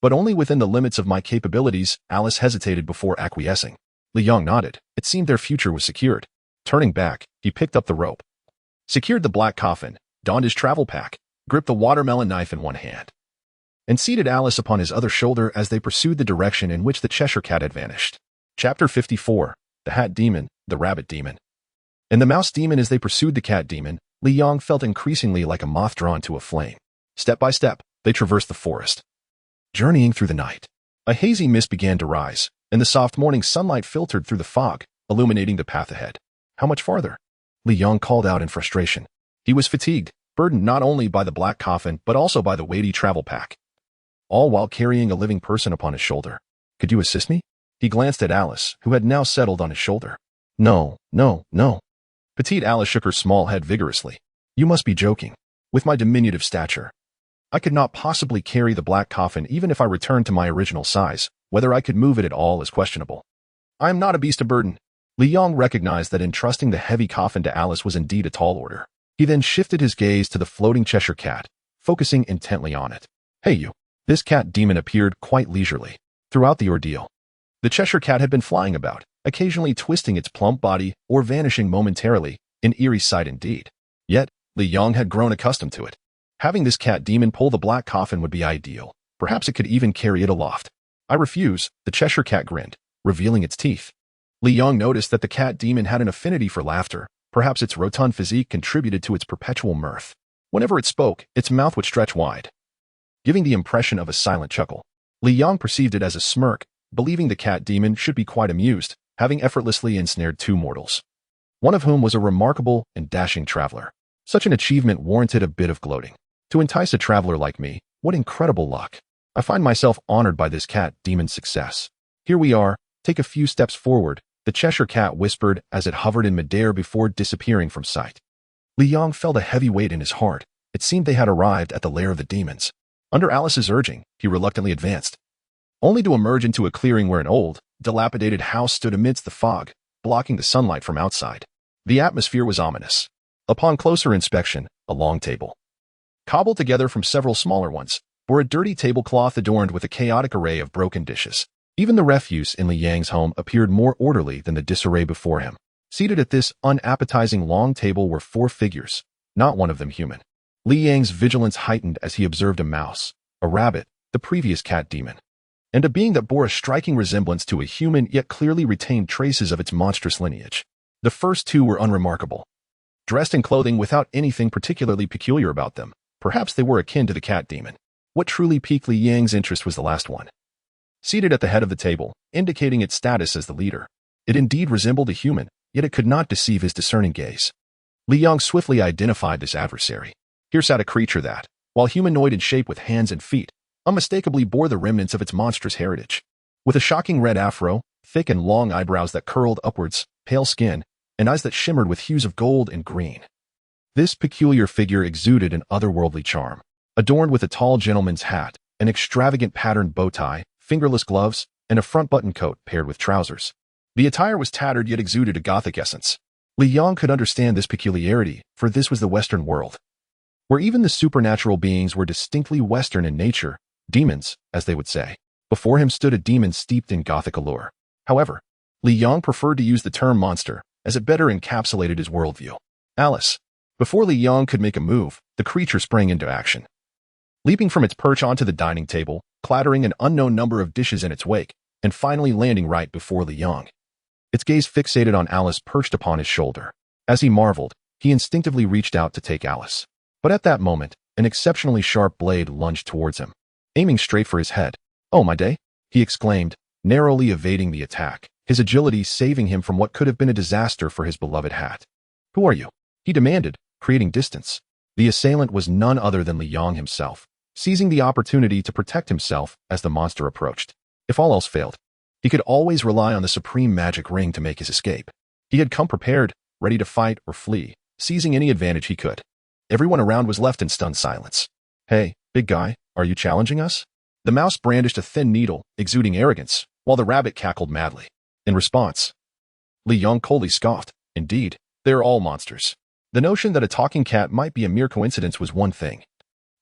But only within the limits of my capabilities. Alice hesitated before acquiescing. Li Yang nodded. It seemed their future was secured. Turning back, he picked up the rope, secured the black coffin, donned his travel pack, gripped the watermelon knife in one hand, and seated Alice upon his other shoulder as they pursued the direction in which the Cheshire Cat had vanished. Chapter 54. The Hat Demon, the Rabbit Demon, and the Mouse Demon. As they pursued the Cat Demon, Li Yang felt increasingly like a moth drawn to a flame. Step by step, they traversed the forest, journeying through the night. A hazy mist began to rise, and the soft morning sunlight filtered through the fog, illuminating the path ahead. How much farther? Li Yang called out in frustration. He was fatigued, burdened not only by the black coffin but also by the weighty travel pack, all while carrying a living person upon his shoulder. Could you assist me? He glanced at Alice, who had now settled on his shoulder. No, no, no. Petite Alice shook her small head vigorously. You must be joking. With my diminutive stature, I could not possibly carry the black coffin even if I returned to my original size. Whether I could move it at all is questionable. I am not a beast of burden. Li Yang recognized that entrusting the heavy coffin to Alice was indeed a tall order. He then shifted his gaze to the floating Cheshire Cat, focusing intently on it. Hey you. This cat demon appeared quite leisurely throughout the ordeal. The Cheshire Cat had been flying about, occasionally twisting its plump body or vanishing momentarily, an eerie sight indeed. Yet, Li Yang had grown accustomed to it. Having this cat demon pull the black coffin would be ideal. Perhaps it could even carry it aloft. I refuse, the Cheshire Cat grinned, revealing its teeth. Li Yang noticed that the cat demon had an affinity for laughter. Perhaps its rotund physique contributed to its perpetual mirth. Whenever it spoke, its mouth would stretch wide, giving the impression of a silent chuckle. Li Yang perceived it as a smirk, believing the cat demon should be quite amused, having effortlessly ensnared two mortals, one of whom was a remarkable and dashing traveler. Such an achievement warranted a bit of gloating. To entice a traveler like me, what incredible luck. I find myself honored by this cat demon's success. Here we are, take a few steps forward, the Cheshire Cat whispered as it hovered in midair before disappearing from sight. Li Yang felt a heavy weight in his heart. It seemed they had arrived at the lair of the demons. Under Alice's urging, he reluctantly advanced, only to emerge into a clearing where an old, dilapidated house stood amidst the fog, blocking the sunlight from outside. The atmosphere was ominous. Upon closer inspection, a long table, cobbled together from several smaller ones, bore a dirty tablecloth adorned with a chaotic array of broken dishes. Even the refuse in Li Yang's home appeared more orderly than the disarray before him. Seated at this unappetizing long table were four figures, not one of them human. Li Yang's vigilance heightened as he observed a mouse, a rabbit, the previous cat demon, and a being that bore a striking resemblance to a human yet clearly retained traces of its monstrous lineage. The first two were unremarkable, dressed in clothing without anything particularly peculiar about them. Perhaps they were akin to the cat demon. What truly piqued Li Yang's interest was the last one, seated at the head of the table, indicating its status as the leader. It indeed resembled a human, yet it could not deceive his discerning gaze. Li Yang swiftly identified this adversary. Here sat a creature that, while humanoid in shape with hands and feet, unmistakably bore the remnants of its monstrous heritage. With a shocking red afro, thick and long eyebrows that curled upwards, pale skin, and eyes that shimmered with hues of gold and green, this peculiar figure exuded an otherworldly charm. Adorned with a tall gentleman's hat, an extravagant patterned bow tie, fingerless gloves, and a front-button coat paired with trousers, the attire was tattered yet exuded a Gothic essence. Li Yang could understand this peculiarity, for this was the Western world, where even the supernatural beings were distinctly Western in nature, demons, as they would say. Before him stood a demon steeped in Gothic allure. However, Li Yang preferred to use the term monster, as it better encapsulated his worldview. Alice. Before Li Yang could make a move, the creature sprang into action, leaping from its perch onto the dining table, clattering an unknown number of dishes in its wake, and finally landing right before Li Yang. Its gaze fixated on Alice perched upon his shoulder. As he marveled, he instinctively reached out to take Alice. But at that moment, an exceptionally sharp blade lunged towards him, aiming straight for his head. "Oh my day!" he exclaimed, narrowly evading the attack, his agility saving him from what could have been a disaster for his beloved hat. "Who are you?" he demanded, creating distance. The assailant was none other than Li Yang himself, seizing the opportunity to protect himself as the monster approached. If all else failed, he could always rely on the supreme magic ring to make his escape. He had come prepared, ready to fight or flee, seizing any advantage he could. Everyone around was left in stunned silence. "Hey, big guy, are you challenging us?" The mouse brandished a thin needle, exuding arrogance, while the rabbit cackled madly. In response, Li Yong coldly scoffed. Indeed, they are all monsters. The notion that a talking cat might be a mere coincidence was one thing,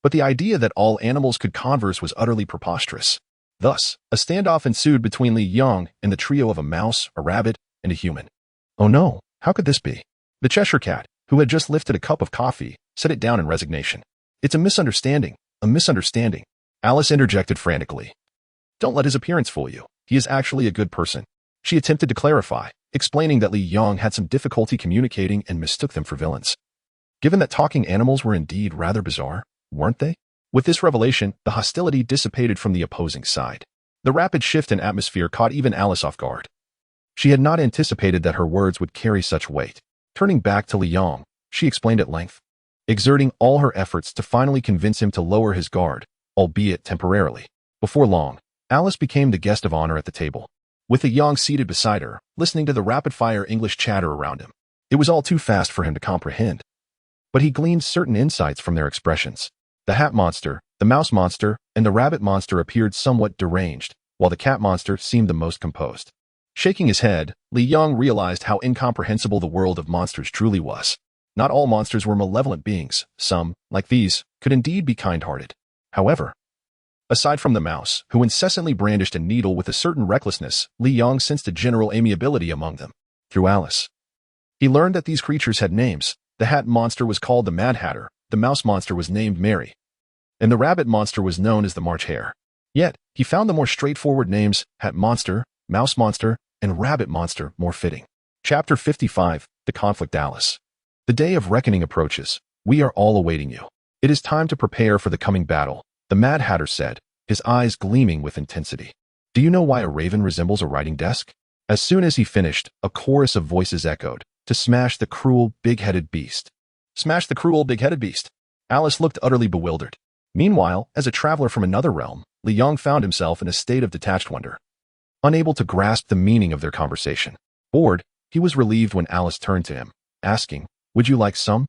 but the idea that all animals could converse was utterly preposterous. Thus, a standoff ensued between Li Yong and the trio of a mouse, a rabbit, and a human. Oh no, how could this be? The Cheshire Cat, who had just lifted a cup of coffee, set it down in resignation. It's a misunderstanding, a misunderstanding. Alice interjected frantically. Don't let his appearance fool you. He is actually a good person. She attempted to clarify, explaining that Li Yong had some difficulty communicating and mistook them for villains. Given that talking animals were indeed rather bizarre, weren't they? With this revelation, the hostility dissipated from the opposing side. The rapid shift in atmosphere caught even Alice off guard. She had not anticipated that her words would carry such weight. Turning back to Li Yong, she explained at length, exerting all her efforts to finally convince him to lower his guard, albeit temporarily. Before long, Alice became the guest of honor at the table, with Li Yong seated beside her, listening to the rapid-fire English chatter around him. It was all too fast for him to comprehend, but he gleaned certain insights from their expressions. The hat monster, the mouse monster, and the rabbit monster appeared somewhat deranged, while the cat monster seemed the most composed. Shaking his head, Li Yong realized how incomprehensible the world of monsters truly was. Not all monsters were malevolent beings. Some, like these, could indeed be kind-hearted. However, aside from the mouse, who incessantly brandished a needle with a certain recklessness, Li Yong sensed a general amiability among them. Through Alice, he learned that these creatures had names. The hat monster was called the Mad Hatter, the mouse monster was named Mary, and the rabbit monster was known as the March Hare. Yet, he found the more straightforward names, hat monster, mouse monster, and rabbit monster, more fitting. Chapter 55, The Conflict. Alice. The day of reckoning approaches. We are all awaiting you. It is time to prepare for the coming battle, the Mad Hatter said, his eyes gleaming with intensity. Do you know why a raven resembles a writing desk? As soon as he finished, a chorus of voices echoed, to smash the cruel, big-headed beast. Smash the cruel, big-headed beast. Alice looked utterly bewildered. Meanwhile, as a traveler from another realm, Li Yong found himself in a state of detached wonder, unable to grasp the meaning of their conversation. Bored, he was relieved when Alice turned to him, asking, Would you like some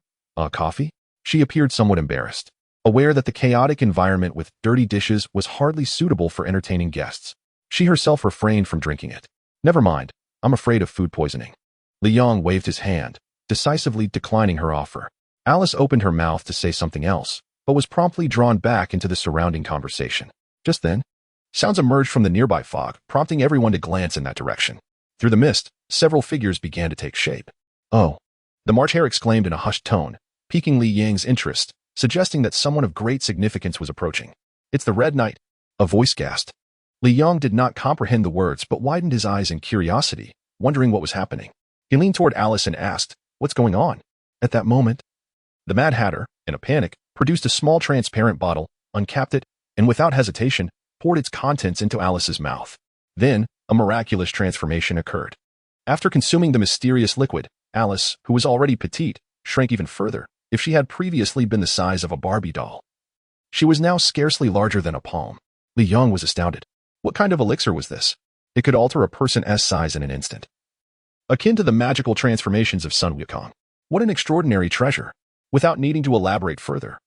coffee? She appeared somewhat embarrassed, aware that the chaotic environment with dirty dishes was hardly suitable for entertaining guests. She herself refrained from drinking it. Never mind, I'm afraid of food poisoning. Li Yong waved his hand, decisively declining her offer. Alice opened her mouth to say something else, but was promptly drawn back into the surrounding conversation. Just then, sounds emerged from the nearby fog, prompting everyone to glance in that direction. Through the mist, several figures began to take shape. Oh! The March Hare exclaimed in a hushed tone, piquing Li Yang's interest, suggesting that someone of great significance was approaching. It's the Red Knight, a voice gasped. Li Yong did not comprehend the words but widened his eyes in curiosity, wondering what was happening. He leaned toward Alice and asked, What's going on? At that moment, the Mad Hatter, in a panic, produced a small transparent bottle, uncapped it, and without hesitation, poured its contents into Alice's mouth. Then, a miraculous transformation occurred. After consuming the mysterious liquid, Alice, who was already petite, shrank even further. If she had previously been the size of a Barbie doll, she was now scarcely larger than a palm. Li Yong was astounded. What kind of elixir was this? It could alter a person's size in an instant, akin to the magical transformations of Sun Wukong. What an extraordinary treasure! Without needing to elaborate further,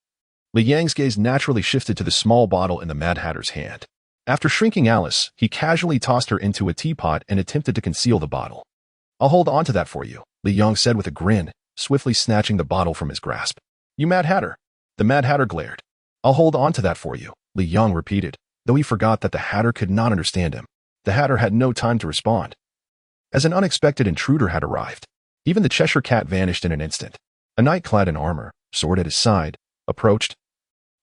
Li Yang's gaze naturally shifted to the small bottle in the Mad Hatter's hand. After shrinking Alice, he casually tossed her into a teapot and attempted to conceal the bottle. I'll hold on to that for you, Li Yong said with a grin, swiftly snatching the bottle from his grasp. You Mad Hatter! The Mad Hatter glared. I'll hold on to that for you, Li Yong repeated, though he forgot that the Hatter could not understand him. The Hatter had no time to respond, as an unexpected intruder had arrived. Even the Cheshire Cat vanished in an instant. A knight clad in armor, sword at his side, approached,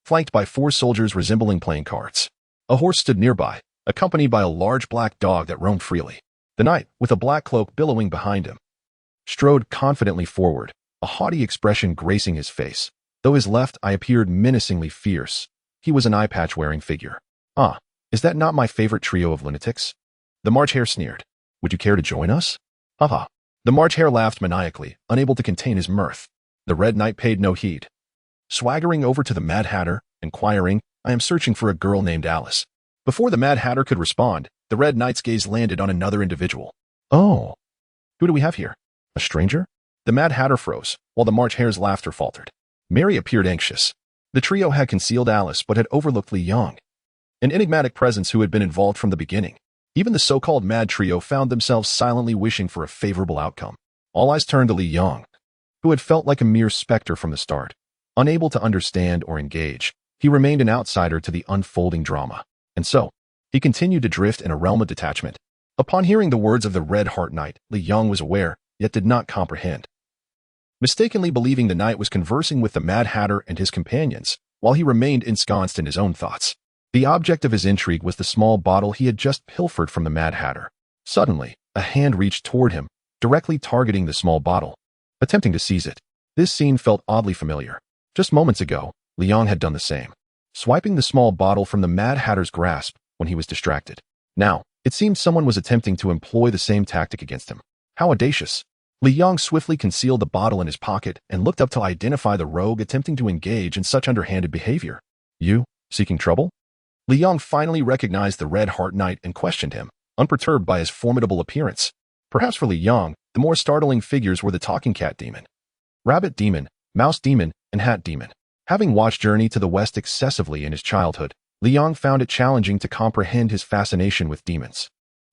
flanked by 4 soldiers resembling playing cards. A horse stood nearby, accompanied by a large black dog that roamed freely. The knight, with a black cloak billowing behind him, strode confidently forward, a haughty expression gracing his face. Though his left eye appeared menacingly fierce, he was an eye-patch-wearing figure. Ah, is that not my favorite trio of lunatics? The March Hare sneered. Would you care to join us? Haha. The March Hare laughed maniacally, unable to contain his mirth. The Red Knight paid no heed, swaggering over to the Mad Hatter, inquiring, I am searching for a girl named Alice. Before the Mad Hatter could respond, the Red Knight's gaze landed on another individual. Oh, who do we have here? A stranger? The Mad Hatter froze, while the March Hare's laughter faltered. Mary appeared anxious. The trio had concealed Alice but had overlooked Li Yong, an enigmatic presence who had been involved from the beginning. Even the so-called mad trio found themselves silently wishing for a favorable outcome. All eyes turned to Li Yong, who had felt like a mere specter from the start. Unable to understand or engage, he remained an outsider to the unfolding drama. And so, he continued to drift in a realm of detachment. Upon hearing the words of the Red Heart Knight, Li Yong was aware, yet did not comprehend. Mistakenly believing the knight was conversing with the Mad Hatter and his companions, while he remained ensconced in his own thoughts. The object of his intrigue was the small bottle he had just pilfered from the Mad Hatter. Suddenly, a hand reached toward him, directly targeting the small bottle, attempting to seize it. This scene felt oddly familiar. Just moments ago, Li Yong had done the same, swiping the small bottle from the Mad Hatter's grasp when he was distracted. Now, it seemed someone was attempting to employ the same tactic against him. How audacious! Li Yong swiftly concealed the bottle in his pocket and looked up to identify the rogue attempting to engage in such underhanded behavior. You, seeking trouble? Li Yong finally recognized the Red Heart Knight and questioned him, unperturbed by his formidable appearance. Perhaps for Li Yong, the more startling figures were the talking cat demon, rabbit demon, mouse demon, and hat demon. Having watched Journey to the West excessively in his childhood, Li Yong found it challenging to comprehend his fascination with demons.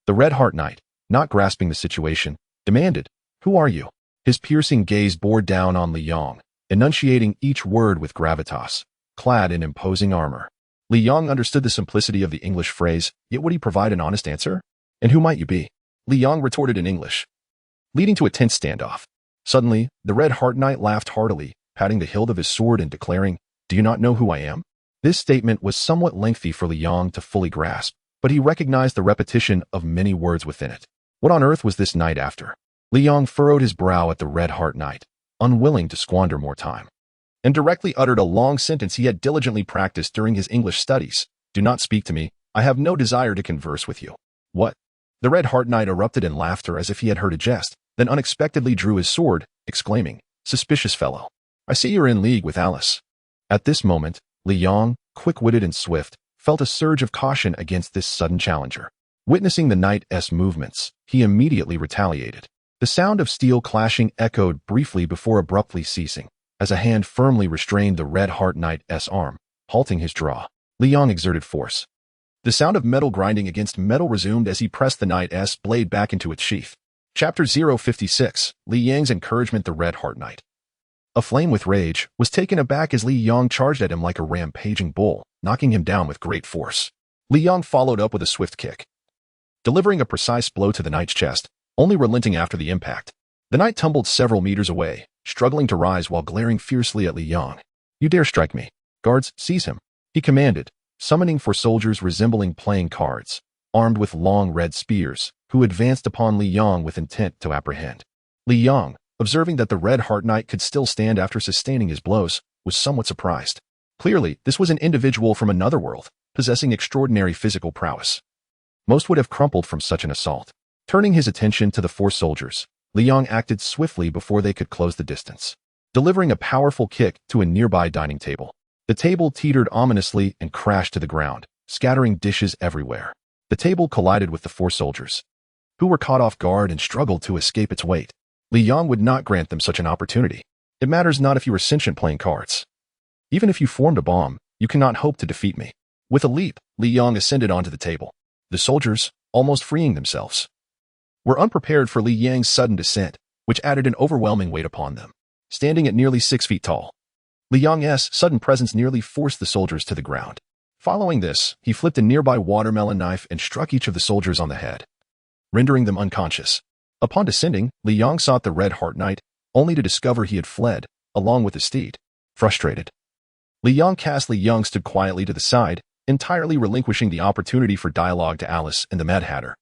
The Red Heart Knight, not grasping the situation, demanded, "Who are you?" His piercing gaze bore down on Li Yong, enunciating each word with gravitas, clad in imposing armor. Li Yong understood the simplicity of the English phrase, yet would he provide an honest answer? "And who might you be?" Li Yong retorted in English, leading to a tense standoff. Suddenly, the Red Heart Knight laughed heartily, patting the hilt of his sword and declaring, "Do you not know who I am?" This statement was somewhat lengthy for Li Yong to fully grasp, but he recognized the repetition of many words within it. What on earth was this knight after? Li Yong furrowed his brow at the Red Heart Knight, unwilling to squander more time, and directly uttered a long sentence he had diligently practiced during his English studies. "Do not speak to me. I have no desire to converse with you." "What?" The Red Heart Knight erupted in laughter as if he had heard a jest, then unexpectedly drew his sword, exclaiming, "Suspicious fellow. I see you're in league with Alice." At this moment, Li Yong, quick-witted and swift, felt a surge of caution against this sudden challenger. Witnessing the knight's movements, he immediately retaliated. The sound of steel clashing echoed briefly before abruptly ceasing, as a hand firmly restrained the Red Heart Knight's arm, halting his draw. Li Yong exerted force. The sound of metal grinding against metal resumed as he pressed the knight's blade back into its sheath. Chapter 056, Li Yang's Encouragement. The Red Heart Knight, aflame with rage, was taken aback as Li Yong charged at him like a rampaging bull, knocking him down with great force. Li Yong followed up with a swift kick, delivering a precise blow to the knight's chest, only relenting after the impact. The knight tumbled several meters away, struggling to rise while glaring fiercely at Li Yong. "You dare strike me? Guards, seize him," he commanded, summoning 4 soldiers resembling playing cards, armed with long red spears, who advanced upon Li Yong with intent to apprehend. Li Yong, observing that the Red Heart Knight could still stand after sustaining his blows, was somewhat surprised. Clearly, this was an individual from another world, possessing extraordinary physical prowess. Most would have crumpled from such an assault. Turning his attention to the 4 soldiers, Li Yong acted swiftly before they could close the distance, delivering a powerful kick to a nearby dining table. The table teetered ominously and crashed to the ground, scattering dishes everywhere. The table collided with the 4 soldiers, who were caught off guard and struggled to escape its weight. Li Yong would not grant them such an opportunity. "It matters not if you are sentient playing cards. Even if you formed a bomb, you cannot hope to defeat me." With a leap, Li Yong ascended onto the table. The soldiers, almost freeing themselves, were unprepared for Li Yang's sudden descent, which added an overwhelming weight upon them. Standing at nearly 6 feet tall, Li Yang's sudden presence nearly forced the soldiers to the ground. Following this, he flipped a nearby watermelon knife and struck each of the soldiers on the head, rendering them unconscious. Upon descending, Li Yong sought the Red Heart Knight, only to discover he had fled, along with his steed. Frustrated, Li Yong stood quietly to the side, entirely relinquishing the opportunity for dialogue to Alice and the Mad Hatter,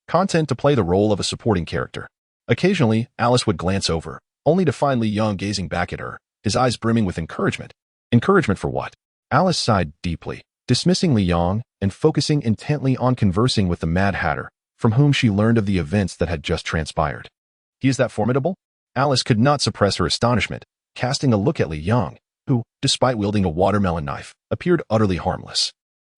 content to play the role of a supporting character. Occasionally, Alice would glance over, only to find Li Yong gazing back at her, his eyes brimming with encouragement. Encouragement for what? Alice sighed deeply, dismissing Li Yong and focusing intently on conversing with the Mad Hatter, from whom she learned of the events that had just transpired. "He is that formidable?" Alice could not suppress her astonishment, casting a look at Li Yong, who, despite wielding a watermelon knife, appeared utterly harmless.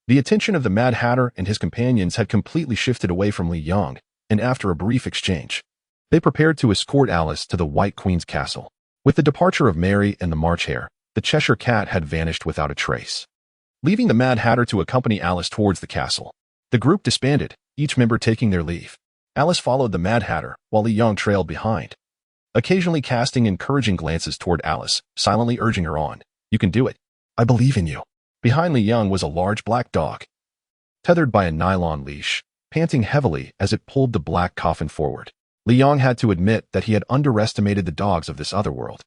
The attention of the Mad Hatter and his companions had completely shifted away from Li Yong, and after a brief exchange, they prepared to escort Alice to the White Queen's castle. With the departure of Mary and the March Hare, the Cheshire Cat had vanished without a trace, leaving the Mad Hatter to accompany Alice towards the castle. The group disbanded, each member taking their leave. Alice followed the Mad Hatter, while Li Yong trailed behind, occasionally casting encouraging glances toward Alice, silently urging her on. You can do it. I believe in you. Behind Li Yong was a large black dog, tethered by a nylon leash, panting heavily as it pulled the Black Coffin forward. Li Yong had to admit that he had underestimated the dogs of this other world,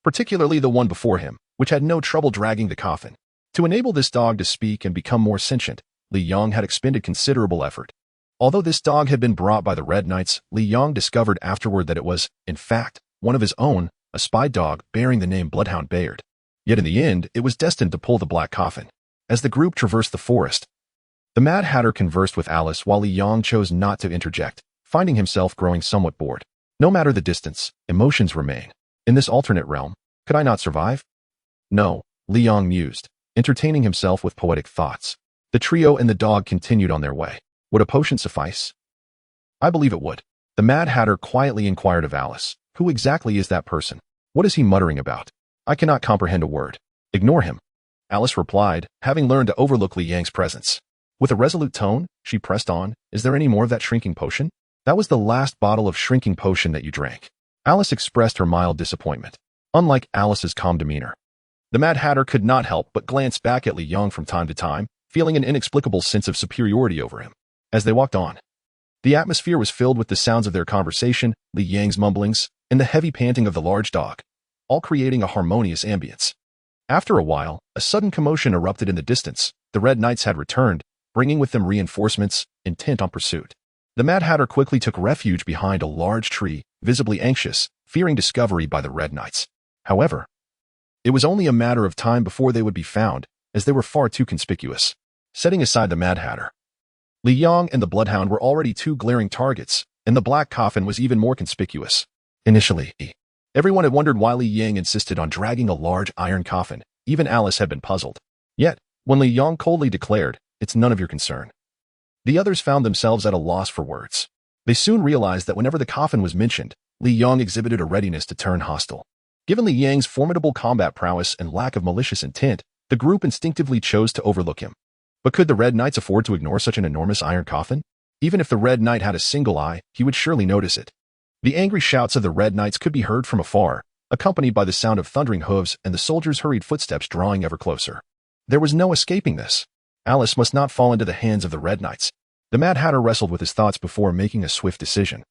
particularly the one before him, which had no trouble dragging the coffin. To enable this dog to speak and become more sentient, Li Yong had expended considerable effort. Although this dog had been brought by the Red Knights, Li Yong discovered afterward that it was, in fact, one of his own, a spy dog bearing the name Bloodhound Bayard. Yet in the end, it was destined to pull the Black Coffin. As the group traversed the forest, the Mad Hatter conversed with Alice while Li Yong chose not to interject, finding himself growing somewhat bored. No matter the distance, emotions remain. In this alternate realm, could I not survive? No, Li Yong mused, entertaining himself with poetic thoughts. The trio and the dog continued on their way. Would a potion suffice? I believe it would. The Mad Hatter quietly inquired of Alice. Who exactly is that person? What is he muttering about? I cannot comprehend a word. Ignore him. Alice replied, having learned to overlook Li Yang's presence. With a resolute tone, she pressed on. Is there any more of that shrinking potion? That was the last bottle of shrinking potion that you drank. Alice expressed her mild disappointment. Unlike Alice's calm demeanor, the Mad Hatter could not help but glance back at Li Yong from time to time, feeling an inexplicable sense of superiority over him. As they walked on, the atmosphere was filled with the sounds of their conversation, Li Yang's mumblings, and the heavy panting of the large dog, all creating a harmonious ambience. After a while, a sudden commotion erupted in the distance. The Red Knights had returned, bringing with them reinforcements, intent on pursuit. The Mad Hatter quickly took refuge behind a large tree, visibly anxious, fearing discovery by the Red Knights. However, it was only a matter of time before they would be found, as they were far too conspicuous. Setting aside the Mad Hatter, Li Yong and the Bloodhound were already two glaring targets, and the Black Coffin was even more conspicuous. Initially, everyone had wondered why Li Yong insisted on dragging a large iron coffin. Even Alice had been puzzled. Yet, when Li Yong coldly declared, "It's none of your concern," the others found themselves at a loss for words. They soon realized that whenever the coffin was mentioned, Li Yong exhibited a readiness to turn hostile. Given Li Yang's formidable combat prowess and lack of malicious intent, the group instinctively chose to overlook him. But could the Red Knights afford to ignore such an enormous iron coffin? Even if the Red Knight had a single eye, he would surely notice it. The angry shouts of the Red Knights could be heard from afar, accompanied by the sound of thundering hooves and the soldiers' hurried footsteps drawing ever closer. There was no escaping this. Alice must not fall into the hands of the Red Knights. The Mad Hatter wrestled with his thoughts before making a swift decision.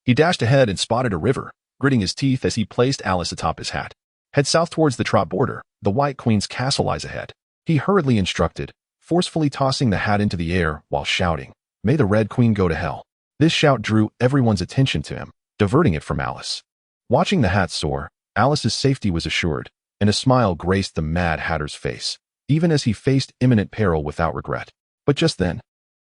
He dashed ahead and spotted a river, gritting his teeth as he placed Alice atop his hat. Head south towards the Trot border. The White Queen's castle lies ahead. He hurriedly instructed, forcefully tossing the hat into the air while shouting, "May the Red Queen go to hell." This shout drew everyone's attention to him, diverting it from Alice. Watching the hat soar, Alice's safety was assured, and a smile graced the Mad Hatter's face, even as he faced imminent peril without regret. But just then,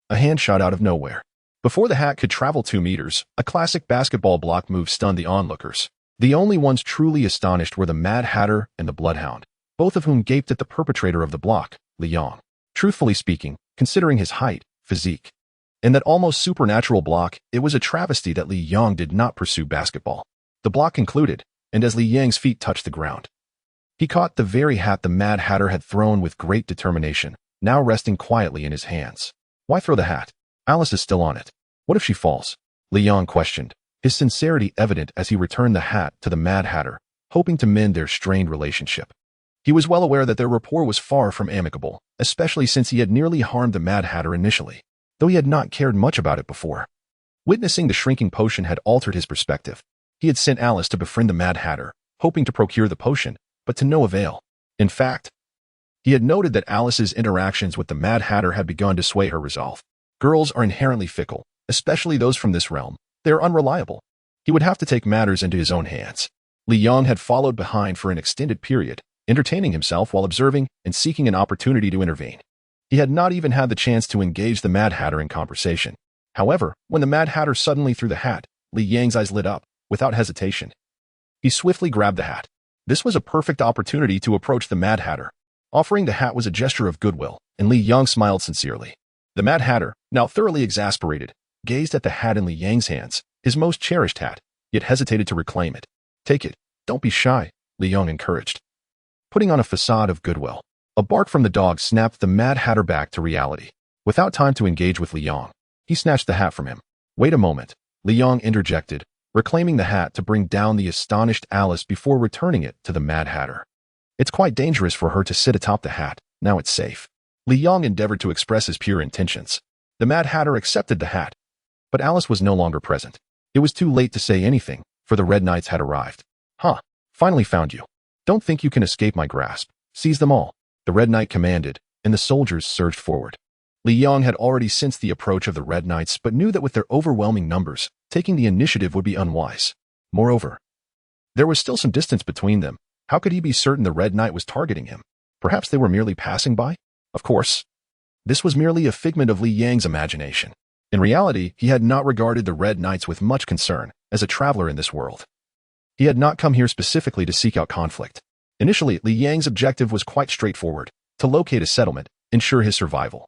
a hand shot out of nowhere. Before the hat could travel 2 meters, a classic basketball block move stunned the onlookers. The only ones truly astonished were the Mad Hatter and the Bloodhound, both of whom gaped at the perpetrator of the block, Li Yong. Truthfully speaking, considering his height, physique, and that almost supernatural block, it was a travesty that Li Yong did not pursue basketball. The block concluded, and as Li Yang's feet touched the ground, he caught the very hat the Mad Hatter had thrown with great determination, now resting quietly in his hands. Why throw the hat? Alice is still on it. What if she falls? Li Yong questioned, his sincerity evident as he returned the hat to the Mad Hatter, hoping to mend their strained relationship. He was well aware that their rapport was far from amicable, especially since he had nearly harmed the Mad Hatter initially, though he had not cared much about it before. Witnessing the shrinking potion had altered his perspective. He had sent Alice to befriend the Mad Hatter, hoping to procure the potion, but to no avail. In fact, he had noted that Alice's interactions with the Mad Hatter had begun to sway her resolve. Girls are inherently fickle, especially those from this realm. They are unreliable. He would have to take matters into his own hands. Li Yong had followed behind for an extended period, entertaining himself while observing and seeking an opportunity to intervene. He had not even had the chance to engage the Mad Hatter in conversation. However, when the Mad Hatter suddenly threw the hat, Li Yang's eyes lit up, without hesitation. He swiftly grabbed the hat. This was a perfect opportunity to approach the Mad Hatter. Offering the hat was a gesture of goodwill, and Li Yong smiled sincerely. The Mad Hatter, now thoroughly exasperated, gazed at the hat in Li Yang's hands, his most cherished hat, yet hesitated to reclaim it. "Take it. Don't be shy," Li Yong encouraged, putting on a facade of goodwill. A bark from the dog snapped the Mad Hatter back to reality. Without time to engage with Li Yong, He snatched the hat from him. "Wait a moment," Li Yong interjected, reclaiming the hat to bring down the astonished Alice before returning it to the Mad Hatter. "It's quite dangerous for her to sit atop the hat. Now it's safe." Li Yong endeavored to express his pure intentions. The Mad Hatter accepted the hat, but Alice was no longer present. It was too late to say anything, for the Red Knights had arrived. "Huh, finally found you. Don't think you can escape my grasp. Seize them all," the Red Knight commanded, and the soldiers surged forward. Li Yong had already sensed the approach of the Red Knights, but knew that with their overwhelming numbers, taking the initiative would be unwise. Moreover, there was still some distance between them. How could he be certain the Red Knight was targeting him? Perhaps they were merely passing by? Of course, this was merely a figment of Li Yang's imagination. In reality, he had not regarded the Red Knights with much concern as a traveler in this world. He had not come here specifically to seek out conflict. Initially, Li Yang's objective was quite straightforward: to locate a settlement, ensure his survival,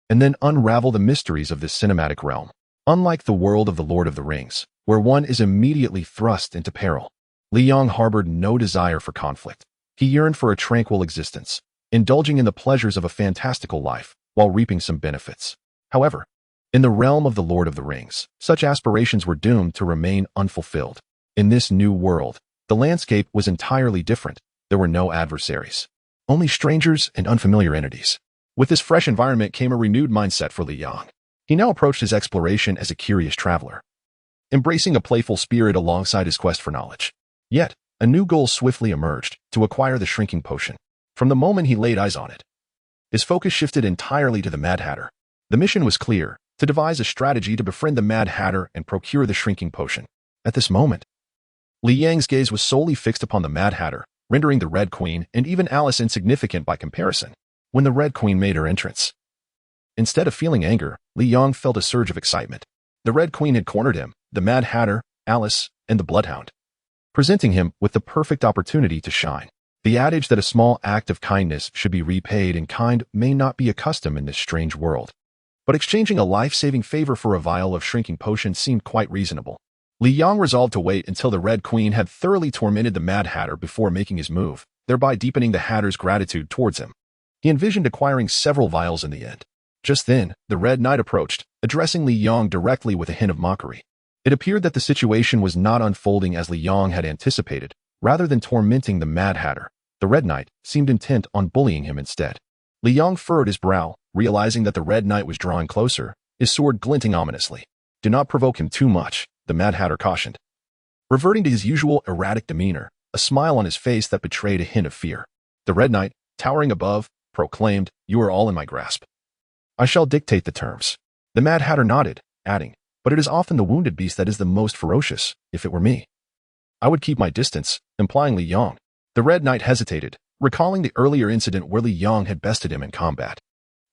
and then unravel the mysteries of this cinematic realm. Unlike the world of the Lord of the Rings, where one is immediately thrust into peril, Li Yong harbored no desire for conflict. He yearned for a tranquil existence, indulging in the pleasures of a fantastical life while reaping some benefits. However, in the realm of the Lord of the Rings, such aspirations were doomed to remain unfulfilled. In this new world, the landscape was entirely different. There were no adversaries, only strangers and unfamiliar entities. With this fresh environment came a renewed mindset for Li Yong. He now approached his exploration as a curious traveler, embracing a playful spirit alongside his quest for knowledge. Yet, a new goal swiftly emerged: to acquire the shrinking potion. From the moment he laid eyes on it, his focus shifted entirely to the Mad Hatter. The mission was clear: to devise a strategy to befriend the Mad Hatter and procure the shrinking potion. At this moment, Li Yang's gaze was solely fixed upon the Mad Hatter, rendering the Red Queen and even Alice insignificant by comparison. When the Red Queen made her entrance, instead of feeling anger, Li Yong felt a surge of excitement. The Red Queen had cornered him, the Mad Hatter, Alice, and the Bloodhound, presenting him with the perfect opportunity to shine. The adage that a small act of kindness should be repaid in kind may not be a custom in this strange world, but exchanging a life-saving favor for a vial of shrinking potion seemed quite reasonable. Li Yong resolved to wait until the Red Queen had thoroughly tormented the Mad Hatter before making his move, thereby deepening the Hatter's gratitude towards him. He envisioned acquiring several vials in the end. Just then, the Red Knight approached, addressing Li Yong directly with a hint of mockery. It appeared that the situation was not unfolding as Li Yong had anticipated. Rather than tormenting the Mad Hatter, the Red Knight seemed intent on bullying him instead. Li Yong furrowed his brow, realizing that the Red Knight was drawing closer, his sword glinting ominously. "Do not provoke him too much," the Mad Hatter cautioned, reverting to his usual erratic demeanor, a smile on his face that betrayed a hint of fear. The Red Knight, towering above, proclaimed, "You are all in my grasp. I shall dictate the terms." The Mad Hatter nodded, adding, "But it is often the wounded beast that is the most ferocious. If it were me, I would keep my distance," implying Li Yong. The Red Knight hesitated, recalling the earlier incident where Li Yong had bested him in combat.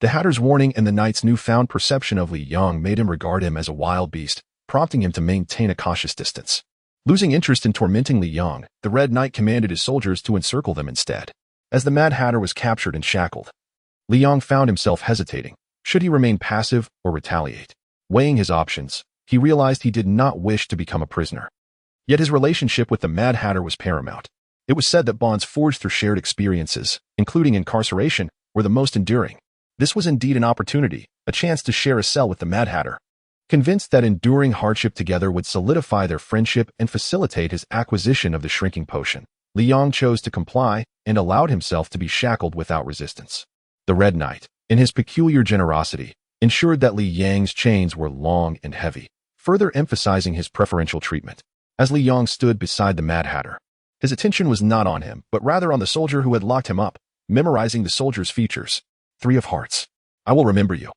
The Hatter's warning and the Knight's newfound perception of Li Yong made him regard him as a wild beast, prompting him to maintain a cautious distance. Losing interest in tormenting Li Yong, the Red Knight commanded his soldiers to encircle them instead. As the Mad Hatter was captured and shackled, Li Yong found himself hesitating. Should he remain passive or retaliate? Weighing his options, he realized he did not wish to become a prisoner. Yet his relationship with the Mad Hatter was paramount. It was said that bonds forged through shared experiences, including incarceration, were the most enduring. This was indeed an opportunity, a chance to share a cell with the Mad Hatter. Convinced that enduring hardship together would solidify their friendship and facilitate his acquisition of the shrinking potion, Li Yong chose to comply and allowed himself to be shackled without resistance. The Red Knight, in his peculiar generosity, ensured that Li Yang's chains were long and heavy, further emphasizing his preferential treatment. As Li Yong stood beside the Mad Hatter, his attention was not on him, but rather on the soldier who had locked him up, memorizing the soldier's features. "Three of hearts. I will remember you,"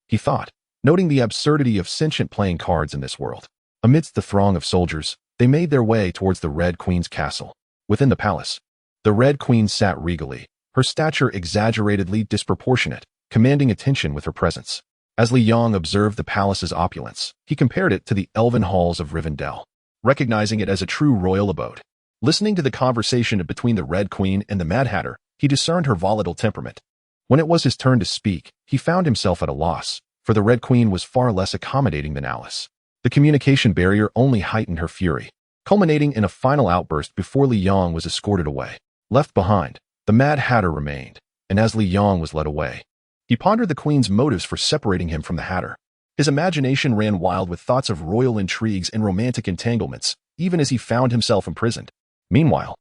he thought, noting the absurdity of sentient playing cards in this world. Amidst the throng of soldiers, they made their way towards the Red Queen's castle. Within the palace, the Red Queen sat regally, her stature exaggeratedly disproportionate, commanding attention with her presence. As Li Yong observed the palace's opulence, he compared it to the elven halls of Rivendell, recognizing it as a true royal abode. Listening to the conversation between the Red Queen and the Mad Hatter, he discerned her volatile temperament. When it was his turn to speak, he found himself at a loss, for the Red Queen was far less accommodating than Alice. The communication barrier only heightened her fury, culminating in a final outburst before Li Yong was escorted away. Left behind, the Mad Hatter remained, and as Li Yong was led away, he pondered the Queen's motives for separating him from the Hatter. His imagination ran wild with thoughts of royal intrigues and romantic entanglements, even as he found himself imprisoned. Meanwhile,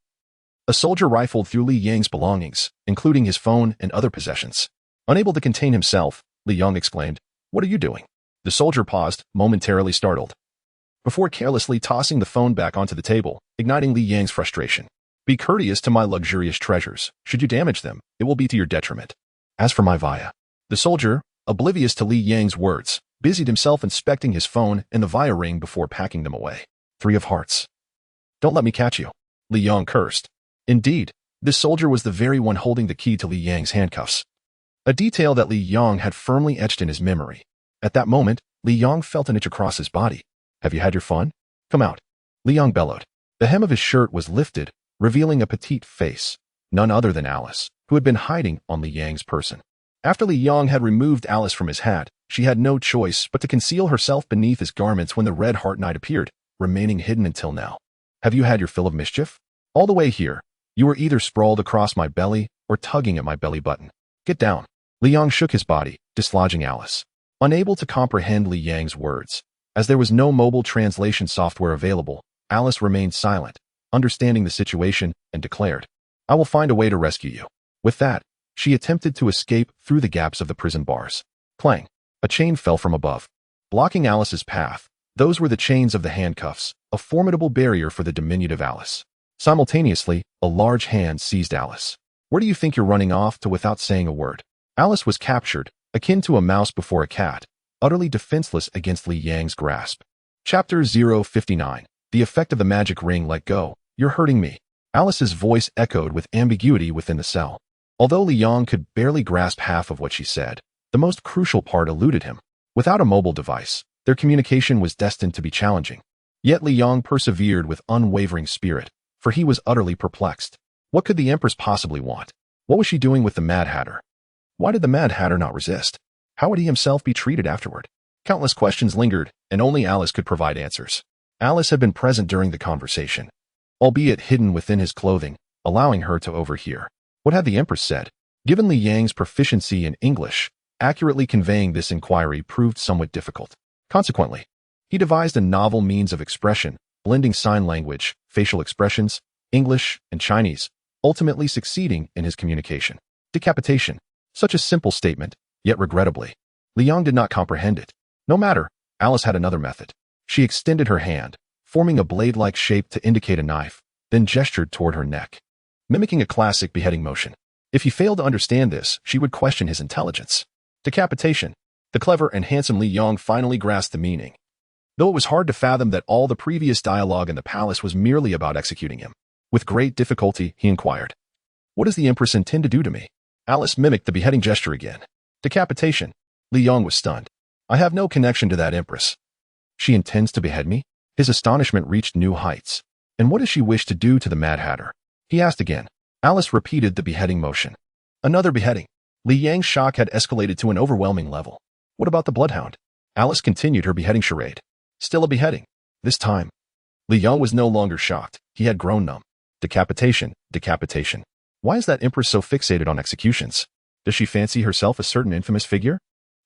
a soldier rifled through Li Yang's belongings, including his phone and other possessions. Unable to contain himself, Li Yang exclaimed, "What are you doing?" The soldier paused, momentarily startled, before carelessly tossing the phone back onto the table, igniting Li Yang's frustration. "Be courteous to my luxurious treasures. Should you damage them, it will be to your detriment. As for my Via." The soldier, oblivious to Li Yang's words, busied himself inspecting his phone and the Via ring before packing them away. "Three of hearts. Don't let me catch you," Li Yang cursed. Indeed, this soldier was the very one holding the key to Li Yang's handcuffs, a detail that Li Yang had firmly etched in his memory. At that moment, Li Yang felt an itch across his body. "Have you had your fun? Come out," Li Yang bellowed. The hem of his shirt was lifted, revealing a petite face, none other than Alice, who had been hiding on Li Yang's person. After Li Yang had removed Alice from his hat, she had no choice but to conceal herself beneath his garments when the Red Heart Knight appeared, remaining hidden until now. "Have you had your fill of mischief? All the way here, you were either sprawled across my belly or tugging at my belly button. Get down." Li Yang shook his body, dislodging Alice. Unable to comprehend Li Yang's words, as there was no mobile translation software available, Alice remained silent, understanding the situation, and declared, "I will find a way to rescue you." With that, she attempted to escape through the gaps of the prison bars. Clang! A chain fell from above, blocking Alice's path. Those were the chains of the handcuffs, a formidable barrier for the diminutive Alice. Simultaneously, a large hand seized Alice. "Where do you think you're running off to without saying a word?" Alice was captured, akin to a mouse before a cat, utterly defenseless against Li Yang's grasp. Chapter 059. The effect of the magic ring. "Let go. You're hurting me." Alice's voice echoed with ambiguity within the cell. Although Li Yang could barely grasp half of what she said, the most crucial part eluded him. Without a mobile device, their communication was destined to be challenging. Yet Li Yang persevered with unwavering spirit, for he was utterly perplexed. What could the Empress possibly want? What was she doing with the Mad Hatter? Why did the Mad Hatter not resist? How would he himself be treated afterward? Countless questions lingered, and only Alice could provide answers. Alice had been present during the conversation, albeit hidden within his clothing, allowing her to overhear. What had the Empress said? Given Li Yang's proficiency in English, accurately conveying this inquiry proved somewhat difficult. Consequently, he devised a novel means of expression, blending sign language, facial expressions, English, and Chinese, ultimately succeeding in his communication. Decapitation. Such a simple statement, yet regrettably, Li Yang did not comprehend it. No matter, Alice had another method. She extended her hand, forming a blade-like shape to indicate a knife, then gestured toward her neck, mimicking a classic beheading motion. If he failed to understand this, she would question his intelligence. Decapitation. The clever and handsome Li Yang finally grasped the meaning, though it was hard to fathom that all the previous dialogue in the palace was merely about executing him. With great difficulty, he inquired, "What does the Empress intend to do to me?" Alice mimicked the beheading gesture again. Decapitation. Li Yang was stunned. "I have no connection to that Empress." "She intends to behead me?" His astonishment reached new heights. "And what does she wish to do to the Mad Hatter?" he asked again. Alice repeated the beheading motion. Another beheading. Li Yang's shock had escalated to an overwhelming level. "What about the Bloodhound?" Alice continued her beheading charade. Still a beheading. This time, Li Yang was no longer shocked. He had grown numb. Decapitation, decapitation. Why is that Empress so fixated on executions? Does she fancy herself a certain infamous figure?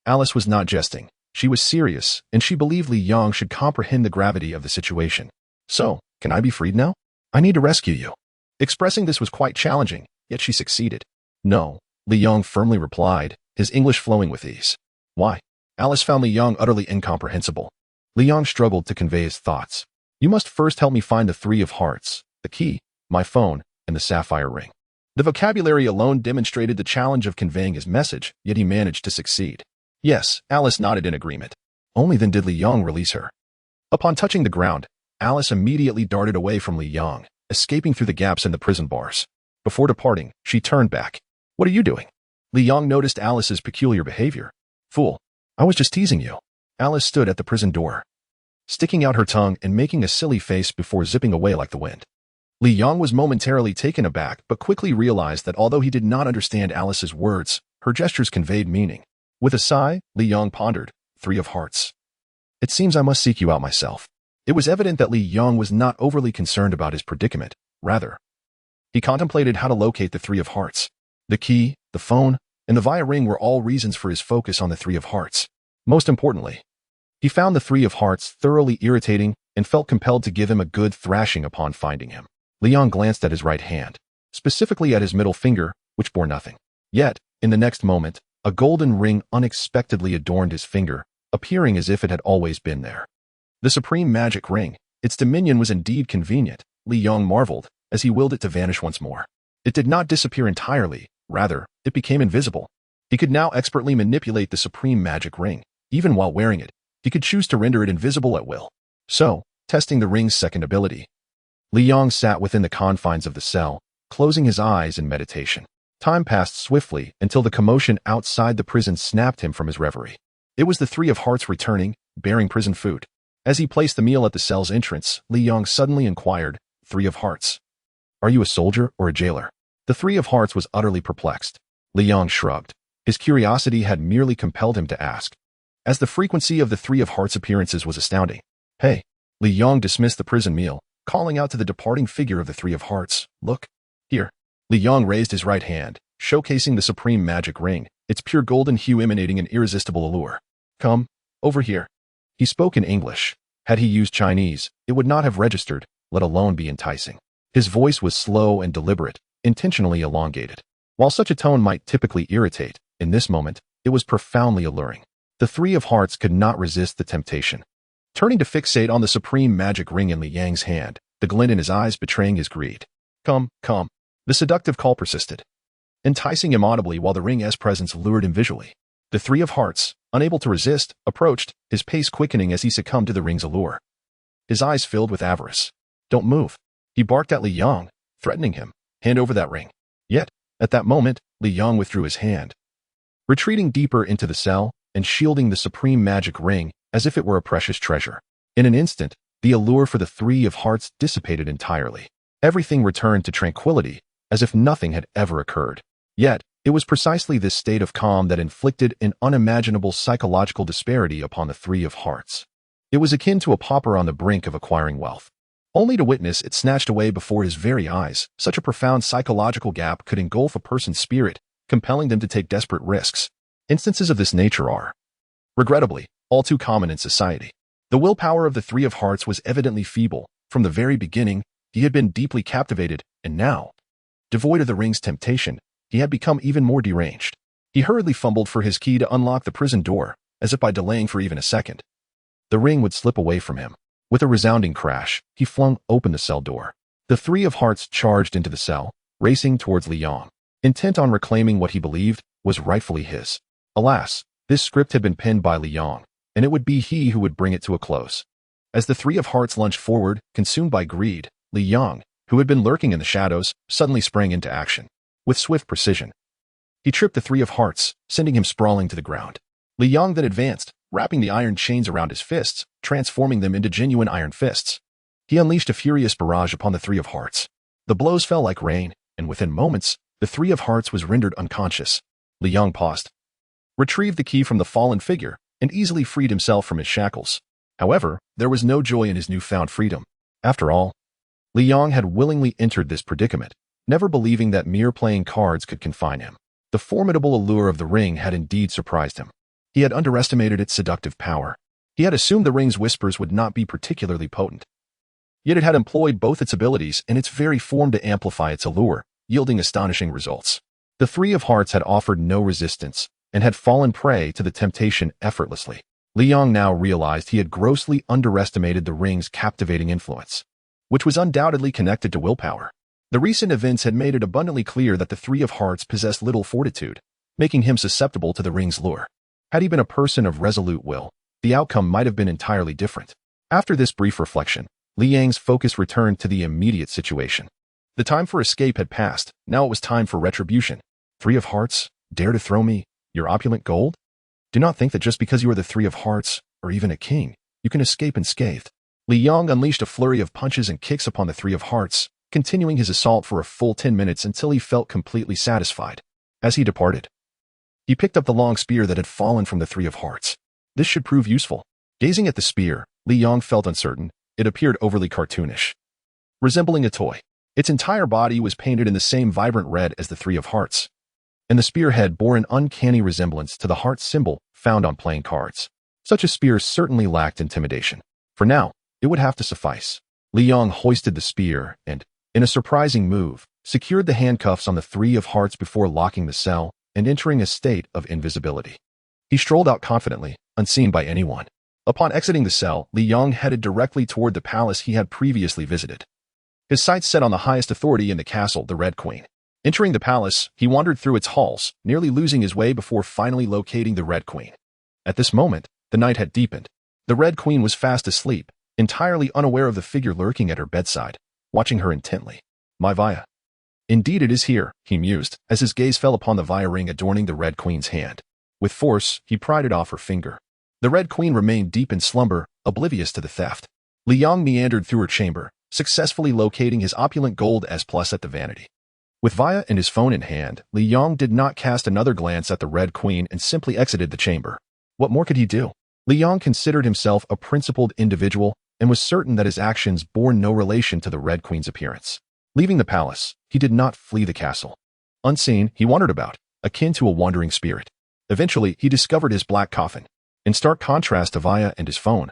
Alice was not jesting. She was serious, and she believed Li Yang should comprehend the gravity of the situation. "So, can I be freed now? I need to rescue you." Expressing this was quite challenging, yet she succeeded. "No," Li Yang firmly replied, his English flowing with ease. "Why?" Alice found Li Yang utterly incomprehensible. Li Yang struggled to convey his thoughts. "You must first help me find the Three of Hearts, the key, my phone, and the sapphire ring." The vocabulary alone demonstrated the challenge of conveying his message, yet he managed to succeed. "Yes," Alice nodded in agreement. Only then did Li Yang release her. Upon touching the ground, Alice immediately darted away from Li Yang, escaping through the gaps in the prison bars. Before departing, she turned back. "What are you doing?" Li Yang noticed Alice's peculiar behavior. "Fool, I was just teasing you." Alice stood at the prison door, sticking out her tongue and making a silly face before zipping away like the wind. Li Yang was momentarily taken aback but quickly realized that although he did not understand Alice's words, her gestures conveyed meaning. With a sigh, Li Yang pondered, "Three of Hearts. It seems I must seek you out myself." It was evident that Li Yang was not overly concerned about his predicament. Rather, he contemplated how to locate the Three of Hearts. The key, the phone, and the Via ring were all reasons for his focus on the Three of Hearts. Most importantly, He found the Three of Hearts thoroughly irritating and felt compelled to give him a good thrashing upon finding him. Li Yong glanced at his right hand, specifically at his middle finger, which bore nothing. Yet, in the next moment, a golden ring unexpectedly adorned his finger, appearing as if it had always been there. The supreme magic ring. Its dominion was indeed convenient, Li Yong marveled, as he willed it to vanish once more. It did not disappear entirely, rather, it became invisible. He could now expertly manipulate the supreme magic ring. Even while wearing it, he could choose to render it invisible at will. So, testing the ring's second ability, Li Yong sat within the confines of the cell, closing his eyes in meditation. Time passed swiftly until the commotion outside the prison snapped him from his reverie. It was the Three of Hearts returning, bearing prison food. As he placed the meal at the cell's entrance, Li Yong suddenly inquired, "Three of Hearts, are you a soldier or a jailer?" The Three of Hearts was utterly perplexed. Li Yong shrugged. His curiosity had merely compelled him to ask, as the frequency of the Three of Hearts appearances was astounding. "Hey." Li Yong dismissed the prison meal, calling out to the departing figure of the Three of Hearts, "Look, here." Li Yong raised his right hand, showcasing the supreme magic ring, its pure golden hue emanating an irresistible allure. "Come, over here." He spoke in English. Had he used Chinese, it would not have registered, let alone be enticing. His voice was slow and deliberate, intentionally elongated. While such a tone might typically irritate, in this moment, it was profoundly alluring. The Three of Hearts could not resist the temptation. Turning to fixate on the supreme magic ring in Li Yang's hand, the glint in his eyes betraying his greed. "Come, come." The seductive call persisted, enticing him audibly while the ring's presence lured him visually. The Three of Hearts, unable to resist, approached, his pace quickening as he succumbed to the ring's allure. His eyes filled with avarice. "Don't move." He barked at Li Yong, threatening him, "Hand over that ring." Yet, at that moment, Li Yong withdrew his hand, retreating deeper into the cell and shielding the supreme magic ring as if it were a precious treasure. In an instant, the allure for the Three of Hearts dissipated entirely. Everything returned to tranquility, as if nothing had ever occurred. Yet, it was precisely this state of calm that inflicted an unimaginable psychological disparity upon the Three of Hearts. It was akin to a pauper on the brink of acquiring wealth, only to witness it snatched away before his very eyes. Such a profound psychological gap could engulf a person's spirit, compelling them to take desperate risks. Instances of this nature are, regrettably, all too common in society. The willpower of the Three of Hearts was evidently feeble. From the very beginning, he had been deeply captivated, and now, devoid of the ring's temptation, he had become even more deranged. He hurriedly fumbled for his key to unlock the prison door, as if by delaying for even a second, the ring would slip away from him. With a resounding crash, he flung open the cell door. The Three of Hearts charged into the cell, racing towards Li Yong, intent on reclaiming what he believed was rightfully his. Alas, this script had been penned by Li Yong, and it would be he who would bring it to a close. As the Three of Hearts lunged forward, consumed by greed, Li Yong, who had been lurking in the shadows, suddenly sprang into action. With swift precision, he tripped the Three of Hearts, sending him sprawling to the ground. Li Yong then advanced, wrapping the iron chains around his fists, transforming them into genuine iron fists. He unleashed a furious barrage upon the Three of Hearts. The blows fell like rain, and within moments, the Three of Hearts was rendered unconscious. Li Yong paused, retrieved the key from the fallen figure, and easily freed himself from his shackles. However, there was no joy in his newfound freedom. After all, Li Yong had willingly entered this predicament, never believing that mere playing cards could confine him. The formidable allure of the ring had indeed surprised him. He had underestimated its seductive power. He had assumed the ring's whispers would not be particularly potent. Yet it had employed both its abilities and its very form to amplify its allure, yielding astonishing results. The Three of Hearts had offered no resistance and had fallen prey to the temptation effortlessly. Li Yong now realized he had grossly underestimated the ring's captivating influence, which was undoubtedly connected to willpower. The recent events had made it abundantly clear that the Three of Hearts possessed little fortitude, making him susceptible to the ring's lure. Had he been a person of resolute will, the outcome might have been entirely different. After this brief reflection, Li Yang's focus returned to the immediate situation. The time for escape had passed, now it was time for retribution. Three of Hearts, dare to throw me your opulent gold? Do not think that just because you are the Three of Hearts, or even a king, you can escape unscathed. Li Yong unleashed a flurry of punches and kicks upon the Three of Hearts, continuing his assault for a full 10 minutes until he felt completely satisfied. As he departed, he picked up the long spear that had fallen from the Three of Hearts. This should prove useful. Gazing at the spear, Li Yong felt uncertain. It appeared overly cartoonish, resembling a toy. Its entire body was painted in the same vibrant red as the Three of Hearts, and the spearhead bore an uncanny resemblance to the heart symbol found on playing cards. Such a spear certainly lacked intimidation. For now, it would have to suffice. Li Yong hoisted the spear and, in a surprising move, secured the handcuffs on the three of hearts before locking the cell and entering a state of invisibility. He strolled out confidently, unseen by anyone. Upon exiting the cell, Li Yong headed directly toward the palace he had previously visited. His sights set on the highest authority in the castle, the Red Queen. Entering the palace, he wandered through its halls, nearly losing his way before finally locating the Red Queen. At this moment, the night had deepened. The Red Queen was fast asleep, entirely unaware of the figure lurking at her bedside, watching her intently. My Via. Indeed it is here, he mused, as his gaze fell upon the Via ring adorning the Red Queen's hand. With force, he pried it off her finger. The Red Queen remained deep in slumber, oblivious to the theft. Li Yong meandered through her chamber, successfully locating his opulent gold S+ at the vanity. With Via and his phone in hand, Li Yong did not cast another glance at the Red Queen and simply exited the chamber. What more could he do? Li Yong considered himself a principled individual and was certain that his actions bore no relation to the Red Queen's appearance. Leaving the palace, he did not flee the castle. Unseen, he wandered about, akin to a wandering spirit. Eventually, he discovered his Black Coffin. In stark contrast to Via and his phone,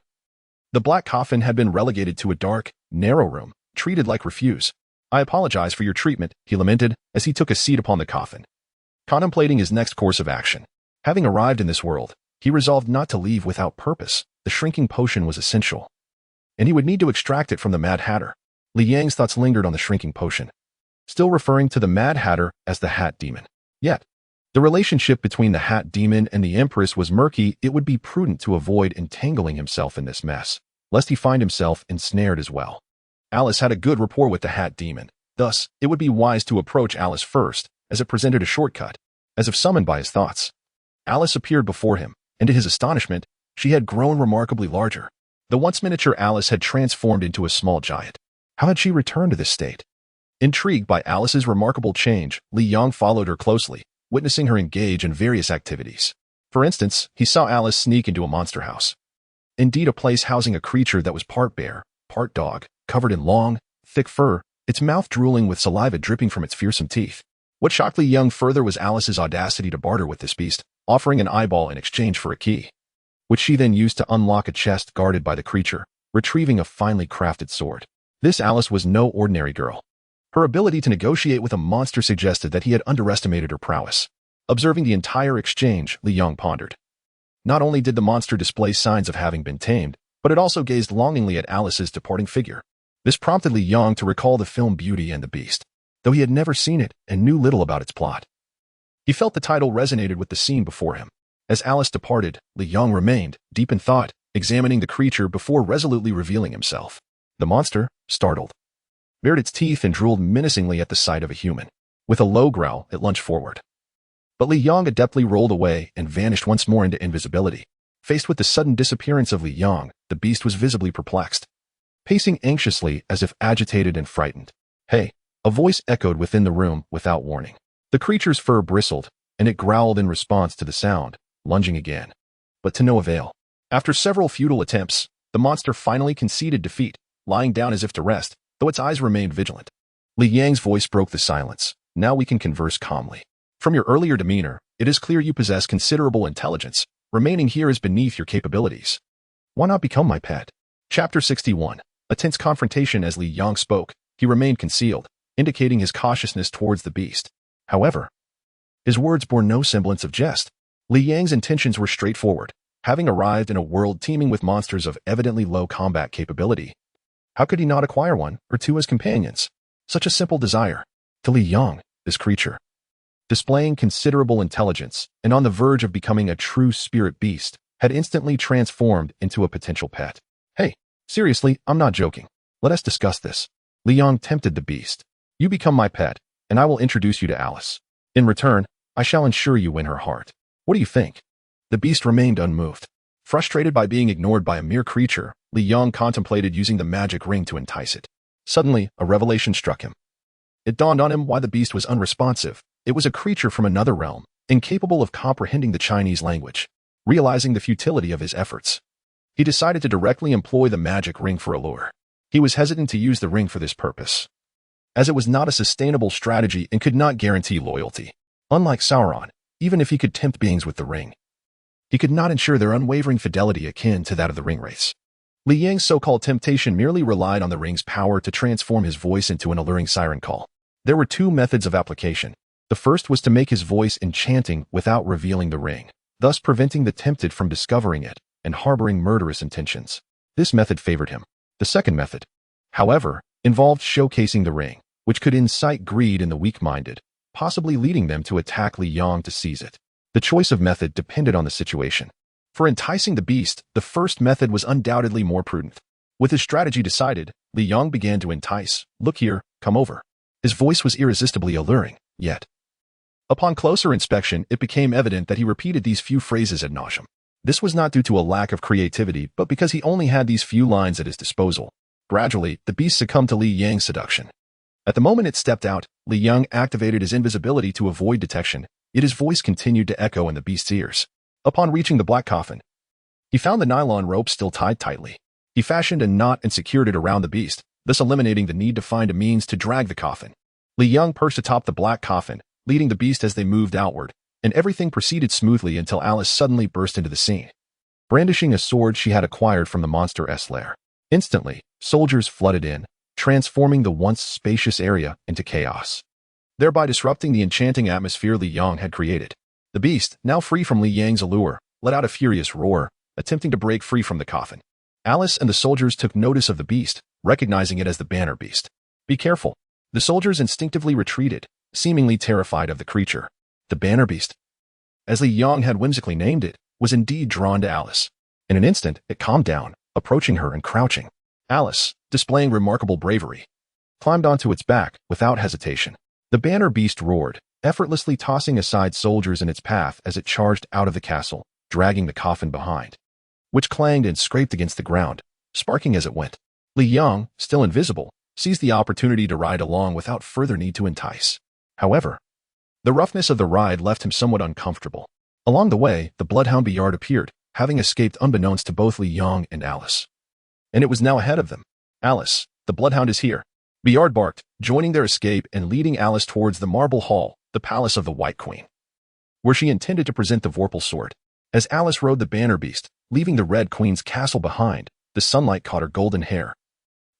the Black Coffin had been relegated to a dark, narrow room, treated like refuse. I apologize for your treatment, he lamented as he took a seat upon the coffin. Contemplating his next course of action, having arrived in this world, he resolved not to leave without purpose. The shrinking potion was essential, and he would need to extract it from the Mad Hatter. Li Yang's thoughts lingered on the shrinking potion, still referring to the Mad Hatter as the Hat Demon. Yet, the relationship between the Hat Demon and the Empress was murky. It would be prudent to avoid entangling himself in this mess, lest he find himself ensnared as well. Alice had a good rapport with the Hat Demon. Thus, it would be wise to approach Alice first, as it presented a shortcut. As if summoned by his thoughts, Alice appeared before him, and to his astonishment, she had grown remarkably larger. The once miniature Alice had transformed into a small giant. How had she returned to this state? Intrigued by Alice's remarkable change, Li Yong followed her closely, witnessing her engage in various activities. For instance, he saw Alice sneak into a monster house. Indeed, a place housing a creature that was part bear, part dog, covered in long, thick fur, its mouth drooling with saliva dripping from its fearsome teeth. What shocked Li Yong further was Alice's audacity to barter with this beast, offering an eyeball in exchange for a key, which she then used to unlock a chest guarded by the creature, retrieving a finely crafted sword. This Alice was no ordinary girl. Her ability to negotiate with a monster suggested that he had underestimated her prowess. Observing the entire exchange, Li Yong pondered. Not only did the monster display signs of having been tamed, but it also gazed longingly at Alice's departing figure. This prompted Li Yong to recall the film Beauty and the Beast, though he had never seen it and knew little about its plot. He felt the title resonated with the scene before him. As Alice departed, Li Yong remained, deep in thought, examining the creature before resolutely revealing himself. The monster, startled, bared its teeth and drooled menacingly at the sight of a human. With a low growl, it lunged forward. But Li Yong adeptly rolled away and vanished once more into invisibility. Faced with the sudden disappearance of Li Yong, the beast was visibly perplexed, pacing anxiously as if agitated and frightened. Hey! A voice echoed within the room without warning. The creature's fur bristled, and it growled in response to the sound, lunging again. But to no avail. After several futile attempts, the monster finally conceded defeat, lying down as if to rest, though its eyes remained vigilant. Li Yang's voice broke the silence. Now we can converse calmly. From your earlier demeanor, it is clear you possess considerable intelligence. Remaining here is beneath your capabilities. Why not become my pet? Chapter 61. A tense confrontation. As Li Yong spoke, he remained concealed, indicating his cautiousness towards the beast. However, his words bore no semblance of jest. Li Yang's intentions were straightforward. Having arrived in a world teeming with monsters of evidently low combat capability, how could he not acquire one or two as companions? Such a simple desire. To Li Yong, this creature, displaying considerable intelligence and on the verge of becoming a true spirit beast, had instantly transformed into a potential pet. Hey, seriously, I'm not joking. Let us discuss this. Li Yong tempted the beast. You become my pet, and I will introduce you to Alice. In return, I shall ensure you win her heart. What do you think? The beast remained unmoved. Frustrated by being ignored by a mere creature, Li Yong contemplated using the magic ring to entice it. Suddenly, a revelation struck him. It dawned on him why the beast was unresponsive. It was a creature from another realm, incapable of comprehending the Chinese language. Realizing the futility of his efforts, he decided to directly employ the magic ring for a lure. He was hesitant to use the ring for this purpose, as it was not a sustainable strategy and could not guarantee loyalty. Unlike Sauron, even if he could tempt beings with the ring, He could not ensure their unwavering fidelity akin to that of the ring wraiths. Li Yang's so-called temptation merely relied on the ring's power to transform his voice into an alluring siren call. There were two methods of application. The first was to make his voice enchanting without revealing the ring, thus preventing the tempted from discovering it and harboring murderous intentions. This method favored him. The second method, however, involved showcasing the ring, which could incite greed in the weak-minded, possibly leading them to attack Li Yang to seize it. The choice of method depended on the situation. For enticing the beast, the first method was undoubtedly more prudent. With his strategy decided, Li Yang began to entice. "Look here, come over." His voice was irresistibly alluring, yet upon closer inspection, it became evident that he repeated these few phrases ad nauseam. This was not due to a lack of creativity, but because he only had these few lines at his disposal. Gradually, the beast succumbed to Li Yang's seduction. At the moment it stepped out, Li Yang activated his invisibility to avoid detection, yet his voice continued to echo in the beast's ears. Upon reaching the Black Coffin, he found the nylon rope still tied tightly. He fashioned a knot and secured it around the beast, thus eliminating the need to find a means to drag the coffin. Li Yang perched atop the Black Coffin, leading the beast as they moved outward, and everything proceeded smoothly until Alice suddenly burst into the scene, brandishing a sword she had acquired from the monster's lair. Instantly, soldiers flooded in, transforming the once spacious area into chaos, thereby disrupting the enchanting atmosphere Li Yang had created. The beast, now free from Li Yang's allure, let out a furious roar, attempting to break free from the coffin. Alice and the soldiers took notice of the beast, recognizing it as the banner beast. "Be careful." The soldiers instinctively retreated, seemingly terrified of the creature. The banner beast, as Li Yang had whimsically named it, was indeed drawn to Alice. In an instant, it calmed down, approaching her and crouching. Alice, displaying remarkable bravery, climbed onto its back without hesitation. The banner beast roared, effortlessly tossing aside soldiers in its path as it charged out of the castle, dragging the coffin behind, which clanged and scraped against the ground, sparking as it went. Li Yang, still invisible, seized the opportunity to ride along without further need to entice. However, the roughness of the ride left him somewhat uncomfortable. Along the way, the bloodhound Bayard appeared, having escaped unbeknownst to both Li Yang and Alice. And it was now ahead of them. "Alice, the bloodhound is here," Bayard barked, joining their escape and leading Alice towards the marble hall, the palace of the White Queen, where she intended to present the Vorpal sword. As Alice rode the banner beast, leaving the Red Queen's castle behind, the sunlight caught her golden hair,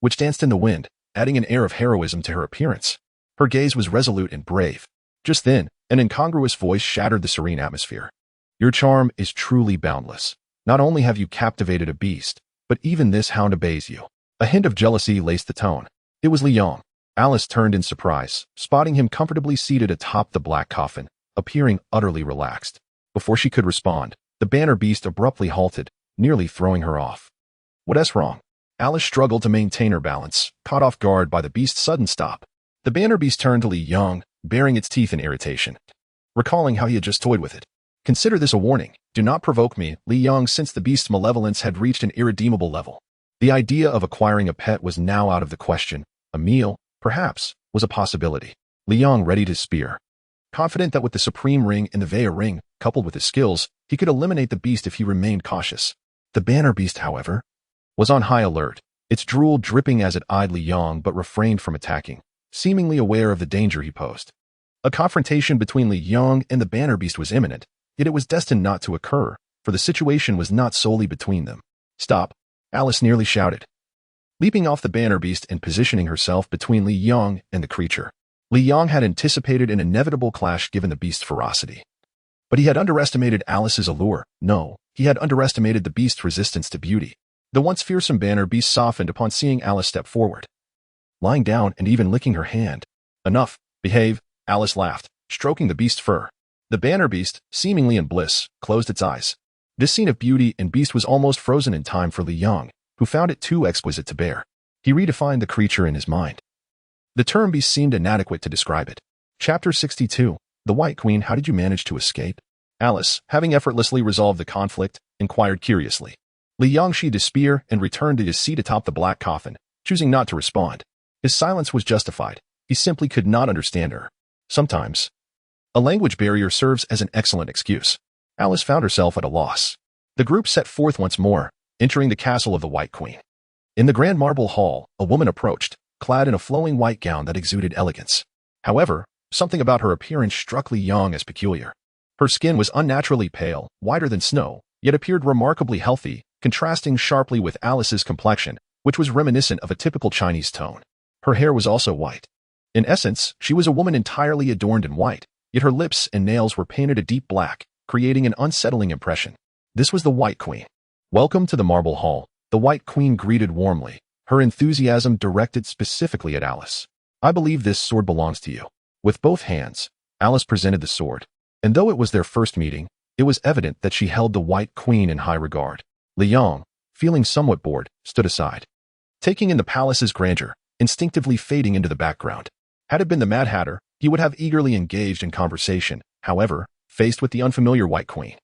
which danced in the wind, adding an air of heroism to her appearance. Her gaze was resolute and brave. Just then, an incongruous voice shattered the serene atmosphere. "Your charm is truly boundless. Not only have you captivated a beast, but even this hound obeys you." A hint of jealousy laced the tone. It was Li Yang. Alice turned in surprise, spotting him comfortably seated atop the Black Coffin, appearing utterly relaxed. Before she could respond, the banner beast abruptly halted, nearly throwing her off. "What's wrong?" Alice struggled to maintain her balance, caught off guard by the beast's sudden stop. The banner beast turned to Li Yang, baring its teeth in irritation, recalling how he had just toyed with it. "Consider this a warning. Do not provoke me." Li Yang sensed the beast's malevolence had reached an irredeemable level. The idea of acquiring a pet was now out of the question. A meal, perhaps, was a possibility. Li Yang readied his spear, confident that with the supreme ring and the Vaya ring, coupled with his skills, he could eliminate the beast if he remained cautious. The banner beast, however, was on high alert, its drool dripping as it eyed Li Yang but refrained from attacking, seemingly aware of the danger he posed. A confrontation between Li Yang and the banner beast was imminent, yet it was destined not to occur, for the situation was not solely between them. "Stop," Alice nearly shouted, leaping off the banner beast and positioning herself between Li Yang and the creature. Li Yang had anticipated an inevitable clash given the beast's ferocity. But he had underestimated Alice's allure. No, he had underestimated the beast's resistance to beauty. The once fearsome banner beast softened upon seeing Alice step forward, lying down and even licking her hand. "Enough, behave," Alice laughed, stroking the beast's fur. The banner beast, seemingly in bliss, closed its eyes. This scene of beauty and beast was almost frozen in time for Li Yang, who found it too exquisite to bear. He redefined the creature in his mind. The term beast seemed inadequate to describe it. Chapter 62. The White Queen, how did you manage to escape? Alice, having effortlessly resolved the conflict, inquired curiously. Li Yang sheathed his spear and returned to his seat atop the Black Coffin, choosing not to respond. His silence was justified. He simply could not understand her. Sometimes, a language barrier serves as an excellent excuse. Alice found herself at a loss. The group set forth once more, entering the castle of the White Queen. In the grand marble hall, a woman approached, clad in a flowing white gown that exuded elegance. However, something about her appearance struck Li Yang as peculiar. Her skin was unnaturally pale, whiter than snow, yet appeared remarkably healthy, contrasting sharply with Alice's complexion, which was reminiscent of a typical Chinese tone. Her hair was also white. In essence, she was a woman entirely adorned in white, yet her lips and nails were painted a deep black, creating an unsettling impression. This was the White Queen. "Welcome to the Marble Hall," the White Queen greeted warmly, her enthusiasm directed specifically at Alice. "I believe this sword belongs to you." With both hands, Alice presented the sword, and though it was their first meeting, it was evident that she held the White Queen in high regard. Liang, feeling somewhat bored, stood aside, taking in the palace's grandeur, instinctively fading into the background. Had it been the Mad Hatter, he would have eagerly engaged in conversation. However, faced with the unfamiliar White Queen,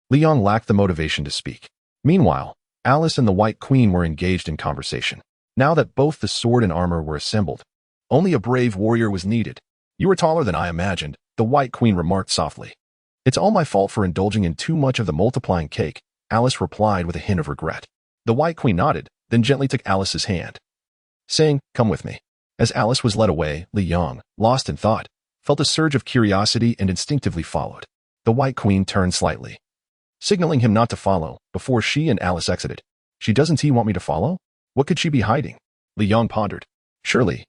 Liang lacked the motivation to speak. Meanwhile, Alice and the White Queen were engaged in conversation. Now that both the sword and armor were assembled, only a brave warrior was needed. "You are taller than I imagined," the White Queen remarked softly. "It's all my fault for indulging in too much of the multiplying cake," Alice replied with a hint of regret. The White Queen nodded, then gently took Alice's hand, saying, "Come with me." As Alice was led away, Liang, lost in thought, felt a surge of curiosity and instinctively followed. The White Queen turned slightly, signaling him not to follow, before she and Alice exited. Doesn't he want me to follow? What could she be hiding?" Liang pondered. "Surely,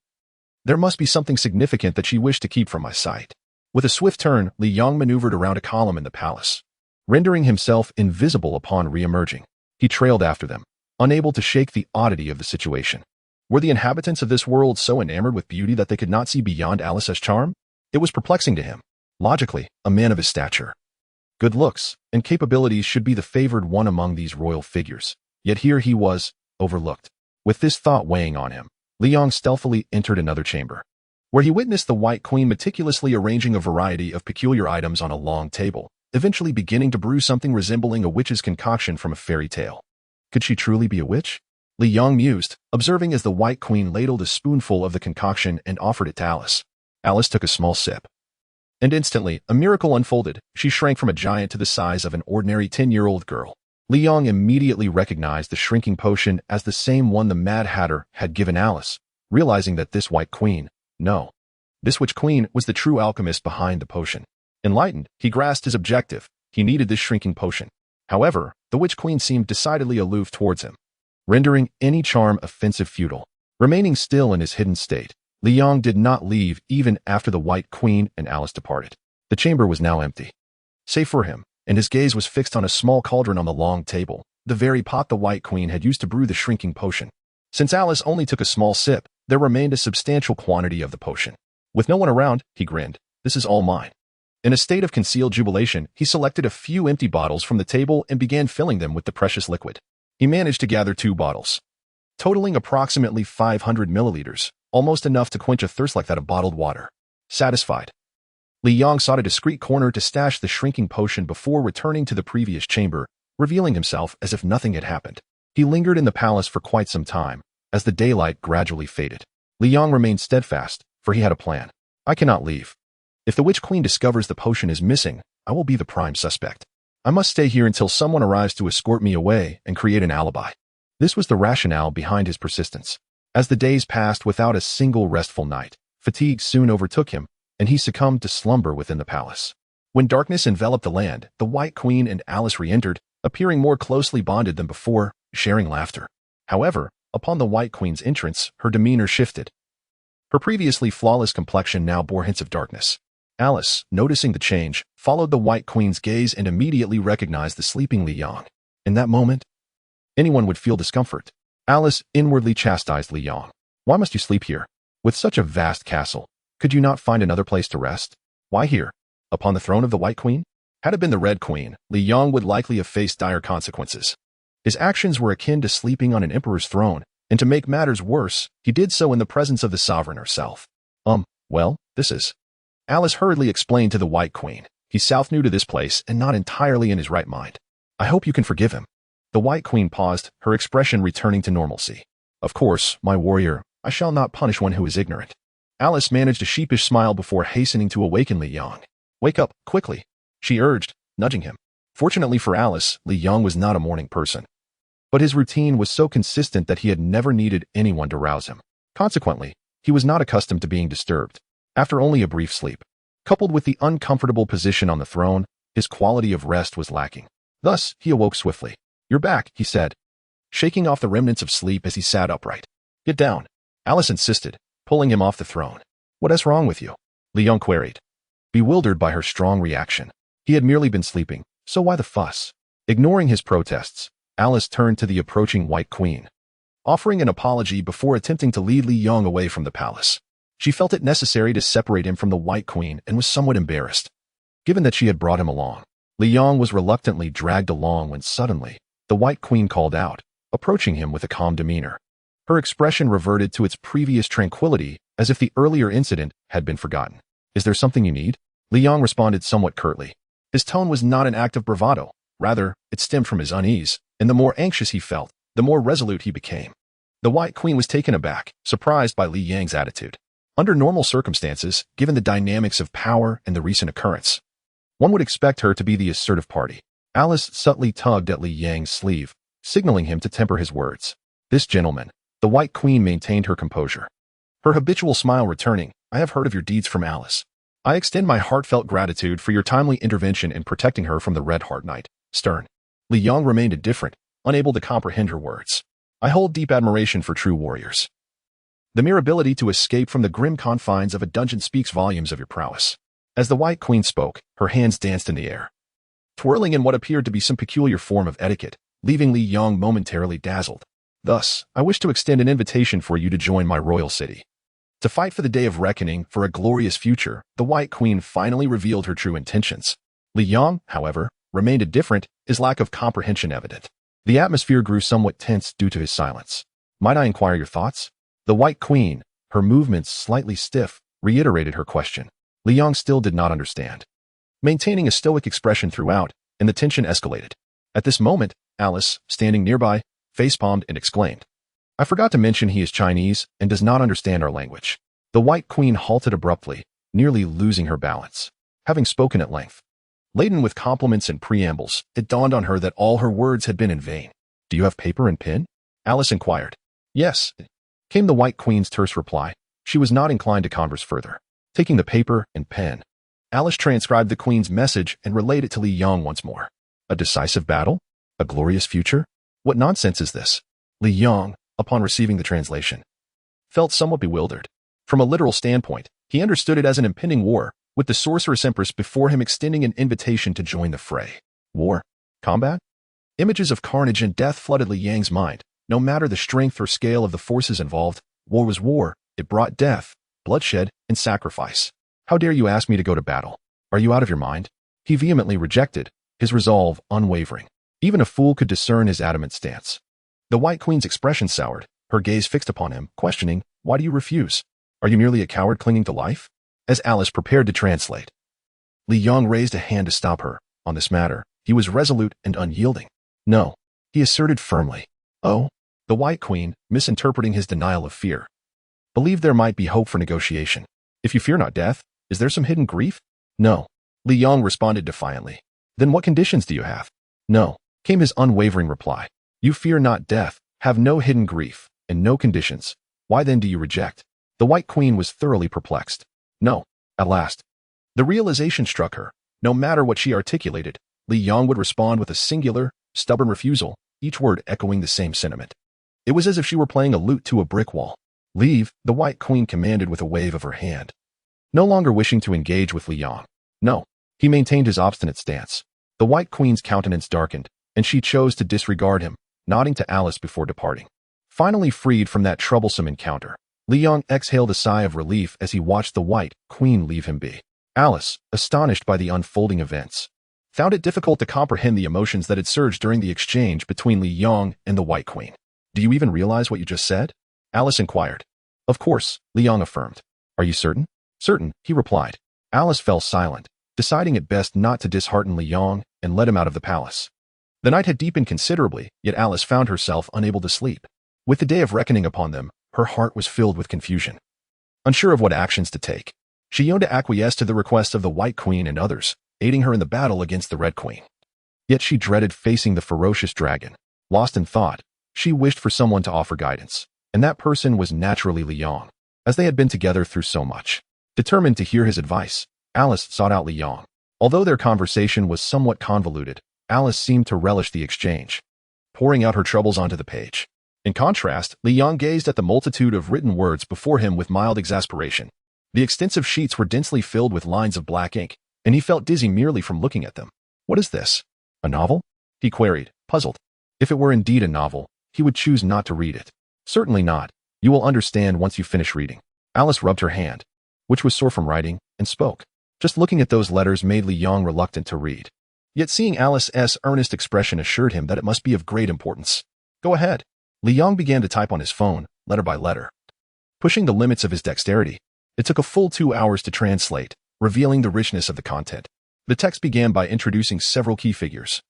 there must be something significant that she wished to keep from my sight." With a swift turn, Liang maneuvered around a column in the palace, rendering himself invisible upon re-emerging. He trailed after them, unable to shake the oddity of the situation. Were the inhabitants of this world so enamored with beauty that they could not see beyond Alice's charm? It was perplexing to him. Logically, a man of his stature, good looks, and capabilities should be the favored one among these royal figures. Yet here he was, overlooked. With this thought weighing on him, Liang stealthily entered another chamber, where he witnessed the White Queen meticulously arranging a variety of peculiar items on a long table, eventually beginning to brew something resembling a witch's concoction from a fairy tale. Could she truly be a witch? Liang mused, observing as the White Queen ladled a spoonful of the concoction and offered it to Alice. Alice took a small sip, and instantly, a miracle unfolded. She shrank from a giant to the size of an ordinary 10-year-old girl. Liang immediately recognized the shrinking potion as the same one the Mad Hatter had given Alice, realizing that this White Queen, no, this Witch Queen was the true alchemist behind the potion. Enlightened, he grasped his objective. He needed this shrinking potion. However, the Witch Queen seemed decidedly aloof towards him, rendering any charm offensive futile. Remaining still in his hidden state, Liang did not leave even after the White Queen and Alice departed. The chamber was now empty, save for him, and his gaze was fixed on a small cauldron on the long table, the very pot the White Queen had used to brew the shrinking potion. Since Alice only took a small sip, there remained a substantial quantity of the potion. With no one around, he grinned. "This is all mine." In a state of concealed jubilation, he selected a few empty bottles from the table and began filling them with the precious liquid. He managed to gather 2 bottles, totaling approximately 500 milliliters, almost enough to quench a thirst like that of bottled water. Satisfied, Liang sought a discreet corner to stash the shrinking potion before returning to the previous chamber, revealing himself as if nothing had happened. He lingered in the palace for quite some time, as the daylight gradually faded. Liang remained steadfast, for he had a plan. "I cannot leave. If the Witch Queen discovers the potion is missing, I will be the prime suspect. I must stay here until someone arrives to escort me away and create an alibi." This was the rationale behind his persistence. As the days passed without a single restful night, fatigue soon overtook him, and he succumbed to slumber within the palace. When darkness enveloped the land, the White Queen and Alice re-entered, appearing more closely bonded than before, sharing laughter. However, upon the White Queen's entrance, her demeanor shifted. Her previously flawless complexion now bore hints of darkness. Alice, noticing the change, followed the White Queen's gaze and immediately recognized the sleeping Liang. In that moment, anyone would feel discomfort. Alice inwardly chastised Liang. "Why must you sleep here? With such a vast castle, could you not find another place to rest? Why here? Upon the throne of the White Queen?" Had it been the Red Queen, Liang would likely have faced dire consequences. His actions were akin to sleeping on an emperor's throne, and to make matters worse, he did so in the presence of the sovereign herself. Well, this is..." Alice hurriedly explained to the White Queen. "He's south new to this place and not entirely in his right mind. I hope you can forgive him." The White Queen paused, her expression returning to normalcy. "Of course, my warrior, I shall not punish one who is ignorant." Alice managed a sheepish smile before hastening to awaken Liang. "Wake up, quickly," she urged, nudging him. Fortunately for Alice, Liang was not a morning person, but his routine was so consistent that he had never needed anyone to rouse him. Consequently, he was not accustomed to being disturbed. After only a brief sleep, coupled with the uncomfortable position on the throne, His quality of rest was lacking. Thus, he awoke swiftly. "You're back," he said, shaking off the remnants of sleep as he sat upright. "Get down," Alice insisted, pulling him off the throne. "What is wrong with you?" Li Yong queried, bewildered by her strong reaction. He had merely been sleeping, so why the fuss? Ignoring his protests, Alice turned to the approaching White Queen, offering an apology before attempting to lead Li Yong away from the palace. She felt it necessary to separate him from the White Queen and was somewhat embarrassed, given that she had brought him along. Li Yong was reluctantly dragged along when suddenly, the White Queen called out, approaching him with a calm demeanor. Her expression reverted to its previous tranquility, as if the earlier incident had been forgotten. "Is there something you need?" Li Yong responded somewhat curtly. His tone was not an act of bravado. Rather, it stemmed from his unease, and the more anxious he felt, the more resolute he became. The White Queen was taken aback, surprised by Li Yang's attitude. Under normal circumstances, given the dynamics of power and the recent occurrence, one would expect her to be the assertive party. Alice subtly tugged at Li Yang's sleeve, signaling him to temper his words. "This gentleman," the White Queen maintained her composure, her habitual smile returning. "I have heard of your deeds from Alice. I extend my heartfelt gratitude for your timely intervention in protecting her from the Red Heart Knight." Stern. Li Yong remained indifferent, unable to comprehend her words. "I hold deep admiration for true warriors. The mere ability to escape from the grim confines of a dungeon speaks volumes of your prowess." As the White Queen spoke, her hands danced in the air, twirling in what appeared to be some peculiar form of etiquette, leaving Li Yong momentarily dazzled. "Thus, I wish to extend an invitation for you to join my royal city. To fight for the day of reckoning for a glorious future." The White Queen finally revealed her true intentions. Li Yong, however, remained indifferent, his lack of comprehension evident. The atmosphere grew somewhat tense due to his silence. "Might I inquire your thoughts?" The White Queen, her movements slightly stiff, reiterated her question. Li Yong still did not understand, maintaining a stoic expression throughout, and the tension escalated. At this moment, Alice, standing nearby, facepalmed and exclaimed, "I forgot to mention he is Chinese and does not understand our language." The White Queen halted abruptly, nearly losing her balance. Having spoken at length, laden with compliments and preambles, it dawned on her that all her words had been in vain. "Do you have paper and pen?" Alice inquired. "Yes," came the White Queen's terse reply. She was not inclined to converse further. Taking the paper and pen, Alice transcribed the Queen's message and relayed it to Li Yong once more. "A decisive battle? A glorious future? What nonsense is this?" Li Yong, upon receiving the translation, felt somewhat bewildered. From a literal standpoint, he understood it as an impending war, with the Sorceress Empress before him extending an invitation to join the fray. War? Combat? Images of carnage and death flooded Li Yang's mind. No matter the strength or scale of the forces involved, war was war. It brought death, bloodshed, and sacrifice. "How dare you ask me to go to battle? Are you out of your mind?" He vehemently rejected, his resolve unwavering. Even a fool could discern his adamant stance. The White Queen's expression soured, her gaze fixed upon him, questioning, "Why do you refuse? Are you merely a coward clinging to life?" As Alice prepared to translate, Li Yong raised a hand to stop her. On this matter, he was resolute and unyielding. "No," he asserted firmly. "Oh?" The White Queen, misinterpreting his denial of fear, believed there might be hope for negotiation. "If you fear not death, is there some hidden grief?" "No," Li Yong responded defiantly. "Then what conditions do you have?" "No," came his unwavering reply. "You fear not death, have no hidden grief, and no conditions. Why then do you reject?" The White Queen was thoroughly perplexed. "No." At last, the realization struck her. No matter what she articulated, Li Yong would respond with a singular, stubborn refusal, each word echoing the same sentiment. It was as if she were playing a lute to a brick wall. "Leave," the White Queen commanded with a wave of her hand. No longer wishing to engage with Li Yong. "No." He maintained his obstinate stance. The White Queen's countenance darkened, and she chose to disregard him, nodding to Alice before departing. Finally freed from that troublesome encounter, Li Yong exhaled a sigh of relief as he watched the White Queen leave him be. Alice, astonished by the unfolding events, found it difficult to comprehend the emotions that had surged during the exchange between Li Yong and the White Queen. "Do you even realize what you just said?" Alice inquired. "Of course," Li Yong affirmed. "Are you certain?" "Certain," he replied. Alice fell silent, deciding it best not to dishearten Li Yong, and led him out of the palace. The night had deepened considerably, yet Alice found herself unable to sleep. With the day of reckoning upon them, her heart was filled with confusion. Unsure of what actions to take, she yearned to acquiesce to the request of the White Queen and others, aiding her in the battle against the Red Queen. Yet she dreaded facing the ferocious dragon. Lost in thought, she wished for someone to offer guidance, and that person was naturally Li Yong, as they had been together through so much. Determined to hear his advice, Alice sought out Li Yong. Although their conversation was somewhat convoluted, Alice seemed to relish the exchange, pouring out her troubles onto the page. In contrast, Li Yang gazed at the multitude of written words before him with mild exasperation. The extensive sheets were densely filled with lines of black ink, and he felt dizzy merely from looking at them. What is this? A novel? He queried, puzzled. If it were indeed a novel, he would choose not to read it. Certainly not. You will understand once you finish reading. Alice rubbed her hand, which was sore from writing, and spoke. Just looking at those letters made Li Yang reluctant to read. Yet seeing Alice's earnest expression assured him that it must be of great importance. Go ahead. Li Yang began to type on his phone, letter by letter. Pushing the limits of his dexterity, it took a full 2 hours to translate, revealing the richness of the content. The text began by introducing several key figures,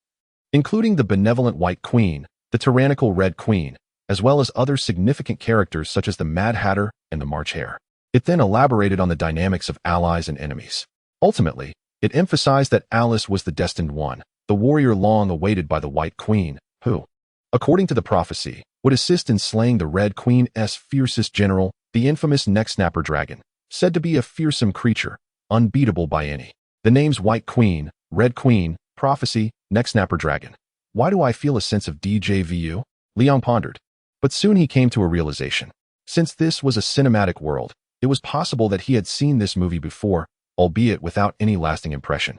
including the benevolent White Queen, the tyrannical Red Queen, as well as other significant characters such as the Mad Hatter and the March Hare. It then elaborated on the dynamics of allies and enemies. Ultimately, it emphasized that Alice was the destined one, the warrior long awaited by the White Queen, who, according to the prophecy, would assist in slaying the Red Queen's fiercest general, the infamous neck-snapper dragon, said to be a fearsome creature, unbeatable by any. The names White Queen, Red Queen, prophecy, neck-snapper dragon. Why do I feel a sense of déjà vu? Li Yang pondered. But soon he came to a realization. Since this was a cinematic world, it was possible that he had seen this movie before, albeit without any lasting impression.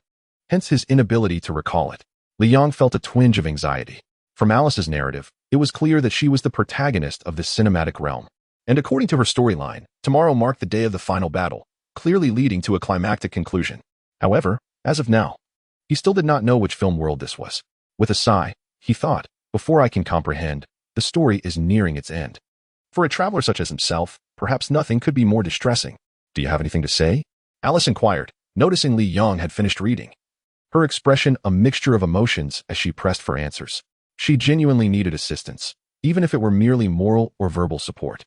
Hence his inability to recall it. Li Yang felt a twinge of anxiety. From Alice's narrative, it was clear that she was the protagonist of this cinematic realm. And according to her storyline, tomorrow marked the day of the final battle, clearly leading to a climactic conclusion. However, as of now, he still did not know which film world this was. With a sigh, he thought, before I can comprehend, the story is nearing its end. For a traveler such as himself, perhaps nothing could be more distressing. Do you have anything to say? Alice inquired, noticing Li Yang had finished reading. Her expression a mixture of emotions as she pressed for answers. She genuinely needed assistance, even if it were merely moral or verbal support.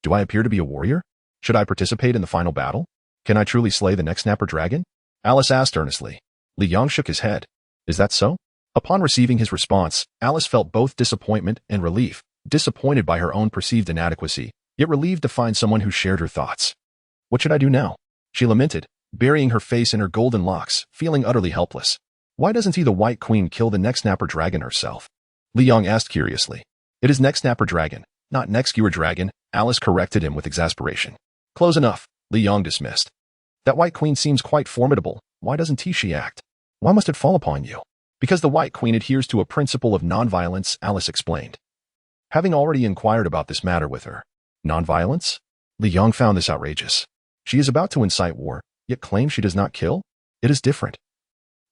Do I appear to be a warrior? Should I participate in the final battle? Can I truly slay the neck-snapper dragon? Alice asked earnestly. Li Yang shook his head. Is that so? Upon receiving his response, Alice felt both disappointment and relief, disappointed by her own perceived inadequacy, yet relieved to find someone who shared her thoughts. What should I do now? She lamented, burying her face in her golden locks, feeling utterly helpless. Why doesn't he the White Queen kill the neck-snapper dragon herself? Li Yang asked curiously. It is neck-snapper dragon, not neck-skewer dragon, Alice corrected him with exasperation. Close enough, Li Yang dismissed. That White Queen seems quite formidable. Why doesn't she act? Why must it fall upon you? Because the White Queen adheres to a principle of nonviolence, Alice explained. Having already inquired about this matter with her. Nonviolence? Li Yang found this outrageous. She is about to incite war, yet claims she does not kill? It is different.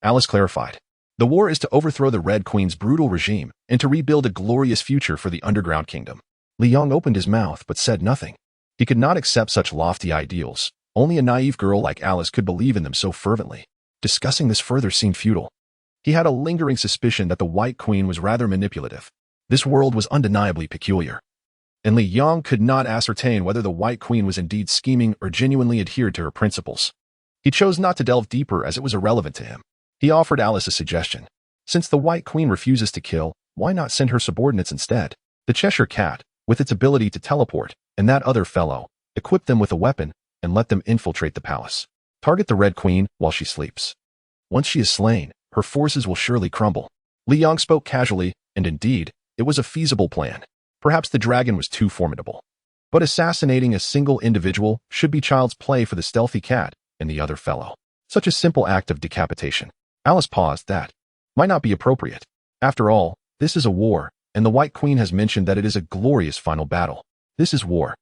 Alice clarified. The war is to overthrow the Red Queen's brutal regime and to rebuild a glorious future for the underground kingdom. Li Yang opened his mouth but said nothing. He could not accept such lofty ideals. Only a naive girl like Alice could believe in them so fervently. Discussing this further seemed futile. He had a lingering suspicion that the White Queen was rather manipulative. This world was undeniably peculiar. And Li Yang could not ascertain whether the White Queen was indeed scheming or genuinely adhered to her principles. He chose not to delve deeper as it was irrelevant to him. He offered Alice a suggestion. Since the White Queen refuses to kill, why not send her subordinates instead? The Cheshire Cat, with its ability to teleport, and that other fellow, equip them with a weapon and let them infiltrate the palace. Target the Red Queen while she sleeps. Once she is slain, her forces will surely crumble. Li Yang spoke casually, and indeed, it was a feasible plan. Perhaps the dragon was too formidable. But assassinating a single individual should be child's play for the stealthy cat and the other fellow. Such a simple act of decapitation. Alice paused. That might not be appropriate. After all, this is a war, and the White Queen has mentioned that it is a glorious final battle. This is war.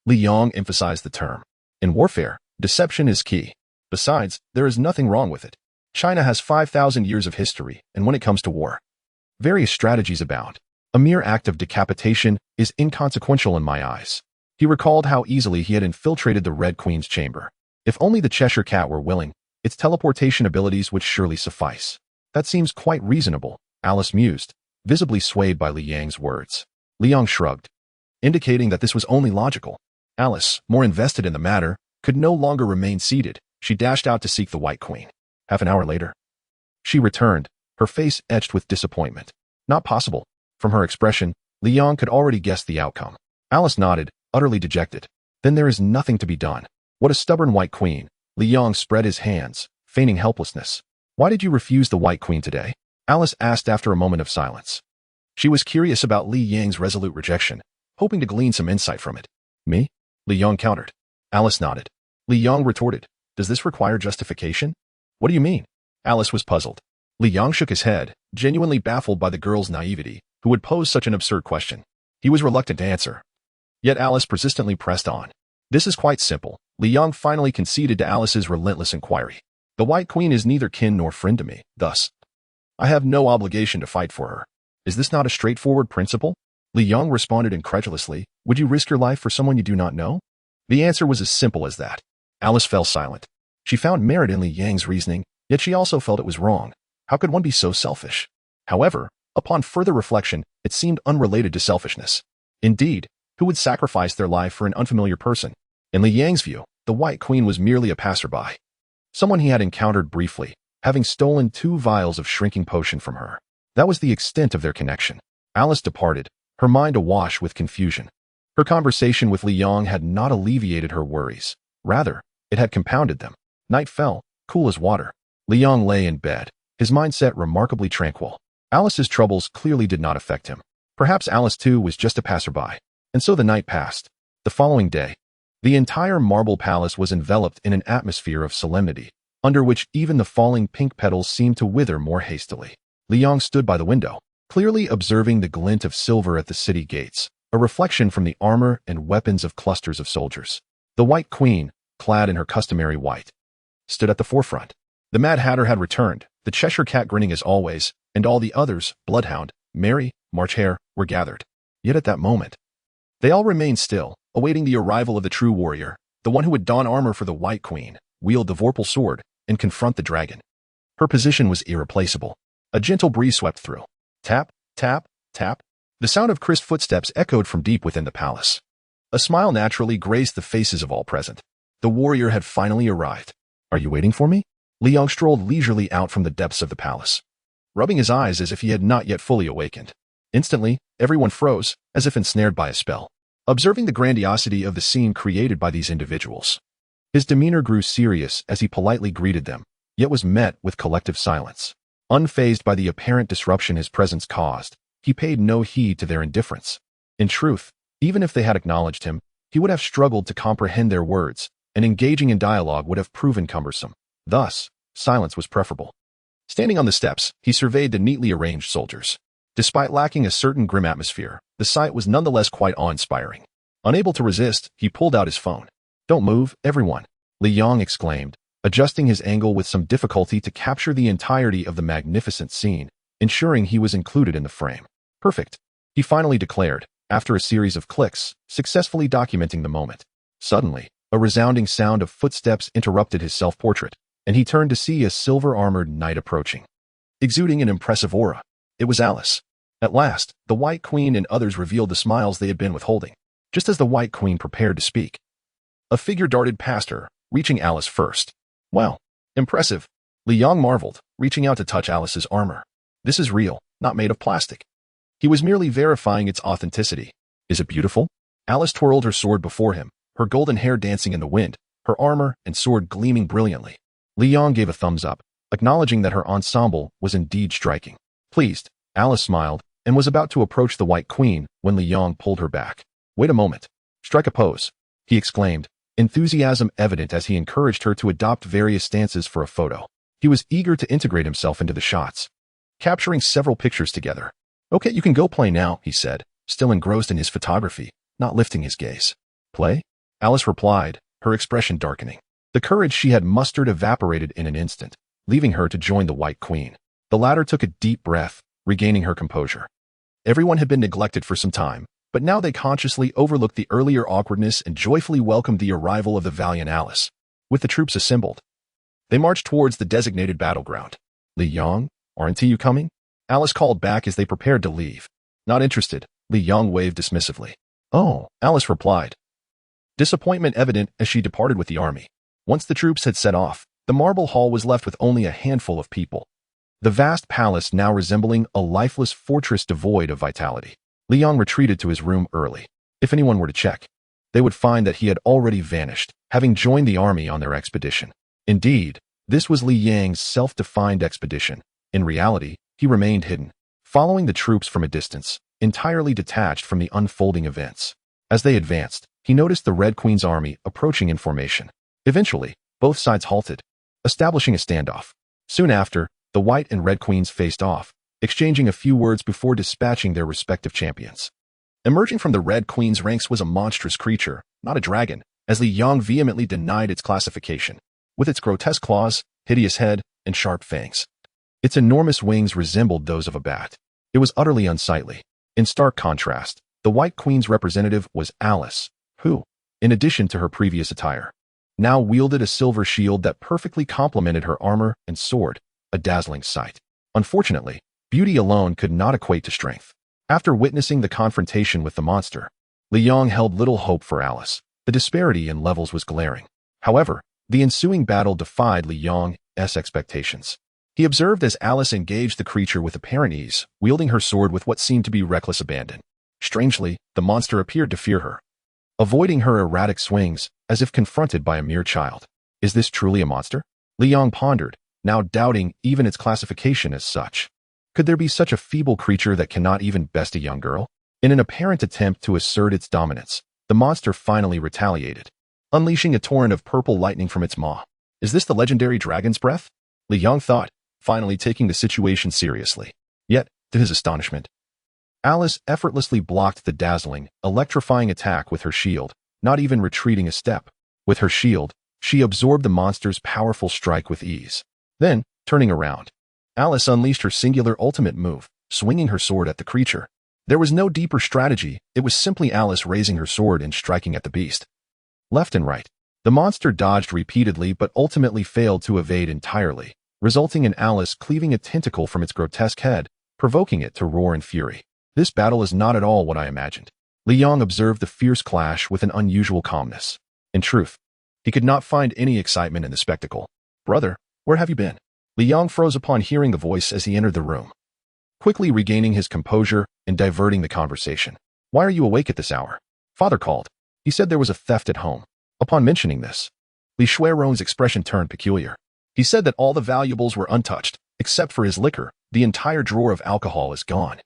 Li Yang emphasized the term. In warfare, deception is key. Besides, there is nothing wrong with it. China has 5,000 years of history, and when it comes to war, various strategies abound. A mere act of decapitation is inconsequential in my eyes. He recalled how easily he had infiltrated the Red Queen's chamber. If only the Cheshire Cat were willing, its teleportation abilities would surely suffice. That seems quite reasonable, Alice mused, visibly swayed by Li Yang's words. Li Yang shrugged, indicating that this was only logical. Alice, more invested in the matter, could no longer remain seated. She dashed out to seek the White Queen. Half an hour later, she returned, her face etched with disappointment. Not possible. From her expression, Li Yang could already guess the outcome. Alice nodded, utterly dejected. Then there is nothing to be done. What a stubborn White Queen. Li Yang spread his hands, feigning helplessness. Why did you refuse the White Queen today? Alice asked after a moment of silence. She was curious about Li Yang's resolute rejection, hoping to glean some insight from it. Me? Li Yang countered. Alice nodded. Li Yang retorted, does this require justification? What do you mean? Alice was puzzled. Li Yang shook his head, genuinely baffled by the girl's naivety, who would pose such an absurd question. He was reluctant to answer. Yet Alice persistently pressed on. This is quite simple. Li Yang finally conceded to Alice's relentless inquiry. The White Queen is neither kin nor friend to me, thus, I have no obligation to fight for her. Is this not a straightforward principle? Li Yang responded incredulously, would you risk your life for someone you do not know? The answer was as simple as that. Alice fell silent. She found merit in Li Yang's reasoning, yet she also felt it was wrong. How could one be so selfish? However, upon further reflection, it seemed unrelated to selfishness. Indeed, who would sacrifice their life for an unfamiliar person? In Li Yang's view, the White Queen was merely a passerby. Someone he had encountered briefly, having stolen 2 vials of shrinking potion from her. That was the extent of their connection. Alice departed, her mind awash with confusion. Her conversation with Li Yang had not alleviated her worries. Rather, it had compounded them. Night fell, cool as water. Li Yang lay in bed, his mindset remarkably tranquil. Alice's troubles clearly did not affect him. Perhaps Alice too was just a passerby. And so the night passed. The following day, the entire marble palace was enveloped in an atmosphere of solemnity, under which even the falling pink petals seemed to wither more hastily. Li Yang stood by the window, clearly observing the glint of silver at the city gates, a reflection from the armor and weapons of clusters of soldiers. The White Queen, clad in her customary white, stood at the forefront. The Mad Hatter had returned, the Cheshire Cat grinning as always, and all the others, Bloodhound, Mary, March Hare, were gathered. Yet at that moment, they all remained still, awaiting the arrival of the true warrior, the one who would don armor for the White Queen, wield the vorpal sword, and confront the dragon. Her position was irreplaceable. A gentle breeze swept through. Tap, tap, tap. The sound of crisp footsteps echoed from deep within the palace. A smile naturally graced the faces of all present. The warrior had finally arrived. Are you waiting for me? Li Yang strolled leisurely out from the depths of the palace, rubbing his eyes as if he had not yet fully awakened. Instantly, everyone froze, as if ensnared by a spell, observing the grandiosity of the scene created by these individuals. His demeanor grew serious as he politely greeted them, yet was met with collective silence. Unfazed by the apparent disruption his presence caused, he paid no heed to their indifference. In truth, even if they had acknowledged him, he would have struggled to comprehend their words, and engaging in dialogue would have proven cumbersome. Thus, silence was preferable. Standing on the steps, he surveyed the neatly arranged soldiers. Despite lacking a certain grim atmosphere, the sight was nonetheless quite awe-inspiring. Unable to resist, he pulled out his phone. Don't move, everyone, Li Yang exclaimed, adjusting his angle with some difficulty to capture the entirety of the magnificent scene, ensuring he was included in the frame. Perfect, he finally declared, after a series of clicks, successfully documenting the moment. Suddenly, a resounding sound of footsteps interrupted his self-portrait, and he turned to see a silver-armored knight approaching. Exuding an impressive aura, it was Alice. At last, the White Queen and others revealed the smiles they had been withholding. Just as the White Queen prepared to speak, a figure darted past her, reaching Alice first. Wow, impressive, Li Yang marveled, reaching out to touch Alice's armor. This is real, not made of plastic. He was merely verifying its authenticity. Is it beautiful? Alice twirled her sword before him, her golden hair dancing in the wind, her armor and sword gleaming brilliantly. Li Yang gave a thumbs up, acknowledging that her ensemble was indeed striking. Pleased, Alice smiled, and was about to approach the White Queen when Li Yang pulled her back. Wait a moment. Strike a pose, he exclaimed, enthusiasm evident as he encouraged her to adopt various stances for a photo. He was eager to integrate himself into the shots, capturing several pictures together. Okay, you can go play now, he said, still engrossed in his photography, not lifting his gaze. Play? Alice replied, her expression darkening. The courage she had mustered evaporated in an instant, leaving her to join the White Queen. The latter took a deep breath, regaining her composure. Everyone had been neglected for some time, but now they consciously overlooked the earlier awkwardness and joyfully welcomed the arrival of the valiant Alice. With the troops assembled, they marched towards the designated battleground. Li Yang, aren't you coming? Alice called back as they prepared to leave. Not interested, Li Yang waved dismissively. Oh, Alice replied, disappointment evident as she departed with the army. Once the troops had set off, the marble hall was left with only a handful of people. The vast palace now resembling a lifeless fortress devoid of vitality. Li Yang retreated to his room early. If anyone were to check, they would find that he had already vanished, having joined the army on their expedition. Indeed, This was Li Yang's self-defined expedition. In reality, he remained hidden, following the troops from a distance, entirely detached from the unfolding events. As they advanced, he noticed the Red Queen's army approaching in formation. Eventually, both sides halted, establishing a standoff. Soon after, the White and Red Queens faced off, exchanging a few words before dispatching their respective champions. Emerging from the Red Queen's ranks was a monstrous creature, not a dragon, as Li Yang vehemently denied its classification. With its grotesque claws, hideous head, and sharp fangs, its enormous wings resembled those of a bat. It was utterly unsightly. In stark contrast, the White Queen's representative was Alice, who, in addition to her previous attire, now wielded a silver shield that perfectly complemented her armor and sword, a dazzling sight. Unfortunately, beauty alone could not equate to strength. After witnessing the confrontation with the monster, Li Yang held little hope for Alice. The disparity in levels was glaring. However, the ensuing battle defied Li Yang's expectations. He observed as Alice engaged the creature with apparent ease, wielding her sword with what seemed to be reckless abandon. Strangely, the monster appeared to fear her, avoiding her erratic swings, as if confronted by a mere child. Is this truly a monster? Li Yang pondered, now doubting even its classification as such. Could there be such a feeble creature that cannot even best a young girl? In an apparent attempt to assert its dominance, the monster finally retaliated, unleashing a torrent of purple lightning from its maw. Is this the legendary dragon's breath? Li Yang thought, finally taking the situation seriously. Yet, to his astonishment, Alice effortlessly blocked the dazzling, electrifying attack with her shield, not even retreating a step. With her shield, she absorbed the monster's powerful strike with ease. Then, turning around, Alice unleashed her singular ultimate move, swinging her sword at the creature. There was no deeper strategy, it was simply Alice raising her sword and striking at the beast. Left and right, the monster dodged repeatedly but ultimately failed to evade entirely, resulting in Alice cleaving a tentacle from its grotesque head, provoking it to roar in fury. This battle is not at all what I imagined. Li Yang observed the fierce clash with an unusual calmness. In truth, he could not find any excitement in the spectacle. Brother, where have you been? Li Yang froze upon hearing the voice as he entered the room, quickly regaining his composure and diverting the conversation. Why are you awake at this hour? Father called. He said there was a theft at home. Upon mentioning this, Li Shuirong's expression turned peculiar. He said that all the valuables were untouched, except for his liquor. The entire drawer of alcohol is gone,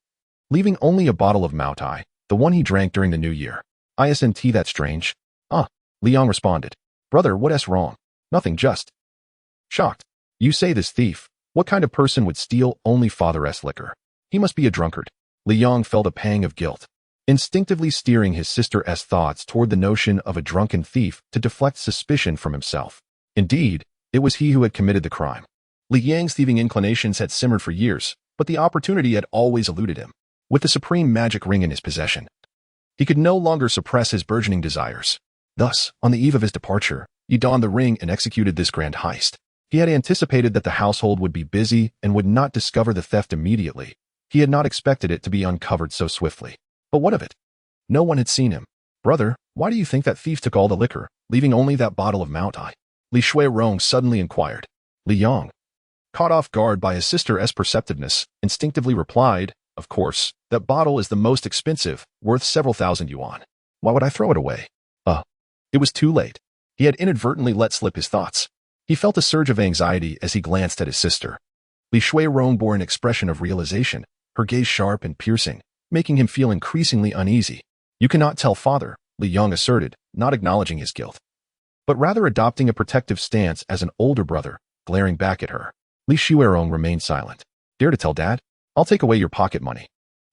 leaving only a bottle of Maotai, the one he drank during the New Year. Isn't that strange? Li Yang responded. Brother, what's wrong? Nothing, just shocked. You say this thief. What kind of person would steal only father's liquor? He must be a drunkard. Li Yang felt a pang of guilt, instinctively steering his sister's thoughts toward the notion of a drunken thief to deflect suspicion from himself. Indeed, it was he who had committed the crime. Li Yang's thieving inclinations had simmered for years, but the opportunity had always eluded him. With the supreme magic ring in his possession, he could no longer suppress his burgeoning desires. Thus, on the eve of his departure, he donned the ring and executed this grand heist. He had anticipated that the household would be busy and would not discover the theft immediately. He had not expected it to be uncovered so swiftly. But what of it? No one had seen him. Brother, why do you think that thief took all the liquor, leaving only that bottle of Maotai? Li Shuirong suddenly inquired. Li Yang, caught off guard by his sister's perceptiveness, instinctively replied, Of course, that bottle is the most expensive, worth several thousand yuan. Why would I throw it away? It was too late. He had inadvertently let slip his thoughts. He felt a surge of anxiety as he glanced at his sister. Li Shuirong bore an expression of realization, her gaze sharp and piercing, making him feel increasingly uneasy. You cannot tell father, Li Yang asserted, not acknowledging his guilt, but rather adopting a protective stance as an older brother, glaring back at her. Li Shuirong remained silent. Dare to tell dad? I'll take away your pocket money.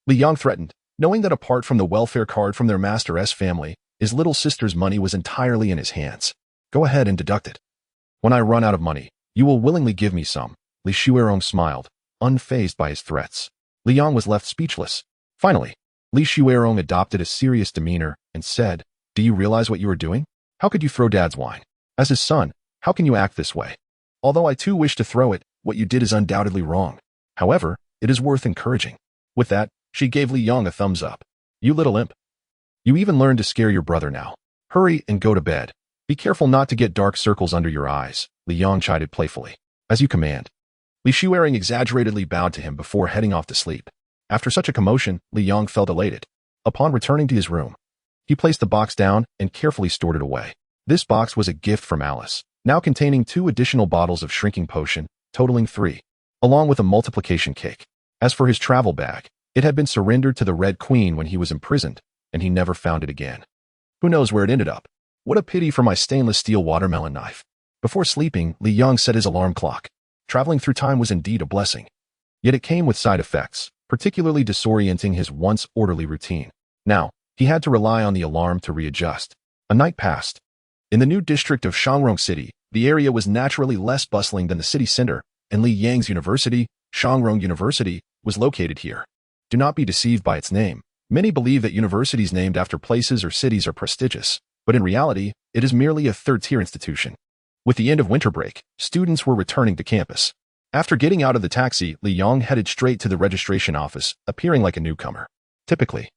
Li Yang threatened, knowing that apart from the welfare card from their master's family, his little sister's money was entirely in his hands. Go ahead and deduct it. When I run out of money, you will willingly give me some. Li Shuirong smiled, unfazed by his threats. Li Yang was left speechless. Finally, Li Shuirong adopted a serious demeanor and said, Do you realize what you are doing? How could you throw dad's wine? As his son, how can you act this way? Although I too wish to throw it, what you did is undoubtedly wrong. However, it is worth encouraging. With that, she gave Li Yang a thumbs up. You little imp. You even learned to scare your brother now. Hurry and go to bed. Be careful not to get dark circles under your eyes, Li Yang chided playfully. As you command. Li Shuirong exaggeratedly bowed to him before heading off to sleep. After such a commotion, Li Yang felt elated. Upon returning to his room, he placed the box down and carefully stored it away. This box was a gift from Alice, now containing 2 additional bottles of shrinking potion, totaling 3, along with a multiplication cake. As for his travel bag, it had been surrendered to the Red Queen when he was imprisoned, and he never found it again. Who knows where it ended up? What a pity for my stainless steel watermelon knife. Before sleeping, Li Yang set his alarm clock. Traveling through time was indeed a blessing. Yet it came with side effects, particularly disorienting his once orderly routine. Now, he had to rely on the alarm to readjust. A night passed. In the new district of Shangrong City, the area was naturally less bustling than the city center, and Li Yang's university, Shangrong University, was located here. Do not be deceived by its name. Many believe that universities named after places or cities are prestigious, but in reality, it is merely a third-tier institution. With the end of winter break, students were returning to campus. After getting out of the taxi, Li Yang headed straight to the registration office, appearing like a newcomer. Typically,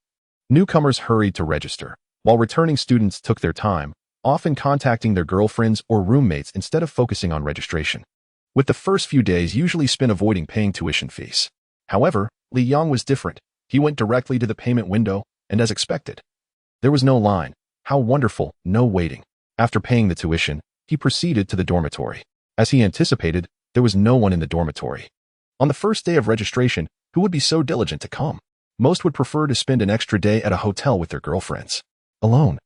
newcomers hurried to register, while returning students took their time, often contacting their girlfriends or roommates instead of focusing on registration. With the first few days usually spent avoiding paying tuition fees. However, Li Yang was different. He went directly to the payment window, and as expected, there was no line. How wonderful, no waiting. After paying the tuition, he proceeded to the dormitory. As he anticipated, there was no one in the dormitory. On the first day of registration, who would be so diligent to come? Most would prefer to spend an extra day at a hotel with their girlfriends. Alone.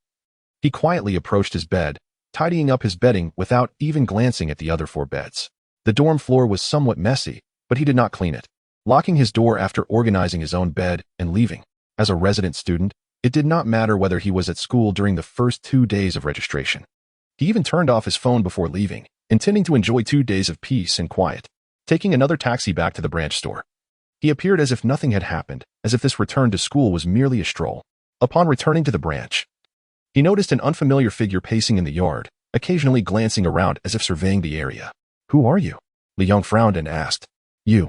He quietly approached his bed, tidying up his bedding without even glancing at the other 4 beds. The dorm floor was somewhat messy, but he did not clean it. Locking his door after organizing his own bed and leaving. As a resident student, it did not matter whether he was at school during the first 2 days of registration. He even turned off his phone before leaving, intending to enjoy 2 days of peace and quiet. Taking another taxi back to the branch store, he appeared as if nothing had happened, as if this return to school was merely a stroll. Upon returning to the branch, he noticed an unfamiliar figure pacing in the yard, occasionally glancing around as if surveying the area. Who are you? Li Yang frowned and asked. You.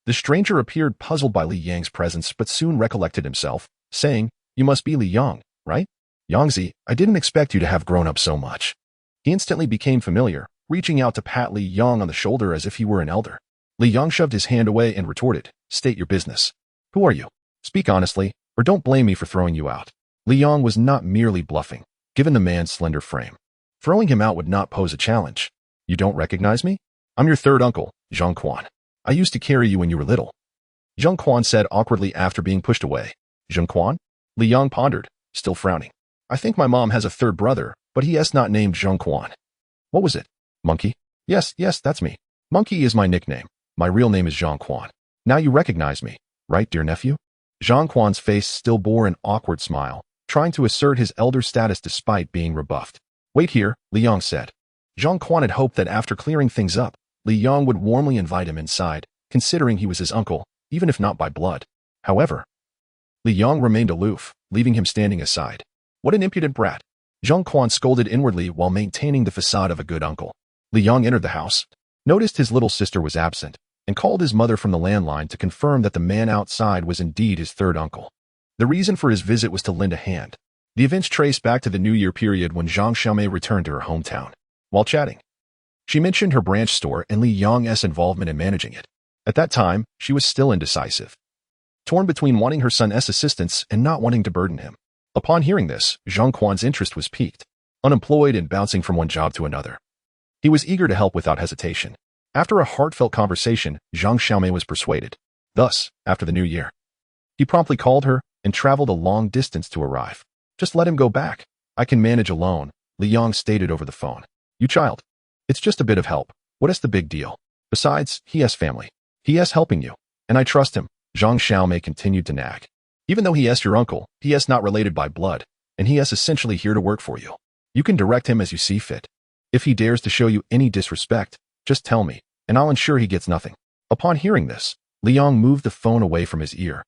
The stranger appeared puzzled by Li Yang's presence but soon recollected himself, saying, You must be Li Yang, right? Yangzi, I didn't expect you to have grown up so much. He instantly became familiar, reaching out to pat Li Yang on the shoulder as if he were an elder. Li Yang shoved his hand away and retorted, State your business. Who are you? Speak honestly, or don't blame me for throwing you out. Li Yang was not merely bluffing, given the man's slender frame. Throwing him out would not pose a challenge. You don't recognize me? I'm your third uncle, Zhang Quan. I used to carry you when you were little. Zhang Quan said awkwardly after being pushed away. Zhang Quan? Li Yang pondered, still frowning. I think my mom has a third brother, but he is not named Zhang Quan. What was it? Monkey? Yes, that's me. Monkey is my nickname. My real name is Zhang Quan. Now you recognize me, right, dear nephew? Zhang Quan's face still bore an awkward smile, trying to assert his elder status despite being rebuffed. Wait here, Li Yang said. Zhang Quan had hoped that after clearing things up, Li Yang would warmly invite him inside, considering he was his uncle, even if not by blood. However, Li Yang remained aloof, leaving him standing aside. What an impudent brat. Zhang Quan scolded inwardly while maintaining the facade of a good uncle. Li Yang entered the house, noticed his little sister was absent, and called his mother from the landline to confirm that the man outside was indeed his third uncle. The reason for his visit was to lend a hand. The events traced back to the New Year period when Zhang Xiaomei returned to her hometown. While chatting, she mentioned her branch store and Li Yang's involvement in managing it. At that time, she was still indecisive, torn between wanting her son's assistance and not wanting to burden him. Upon hearing this, Zhang Quan's interest was piqued, unemployed and bouncing from one job to another. He was eager to help without hesitation. After a heartfelt conversation, Zhang Xiaomei was persuaded. Thus, after the New Year, he promptly called her and traveled a long distance to arrive. Just let him go back. I can manage alone, Li Yang stated over the phone. You child. It's just a bit of help. What is the big deal? Besides, he has family. He is helping you, and I trust him. Zhang Xiaomei continued to nag. Even though he is your uncle, he is not related by blood, and he is essentially here to work for you. You can direct him as you see fit. If he dares to show you any disrespect, just tell me, and I'll ensure he gets nothing. Upon hearing this, Li Yang moved the phone away from his ear,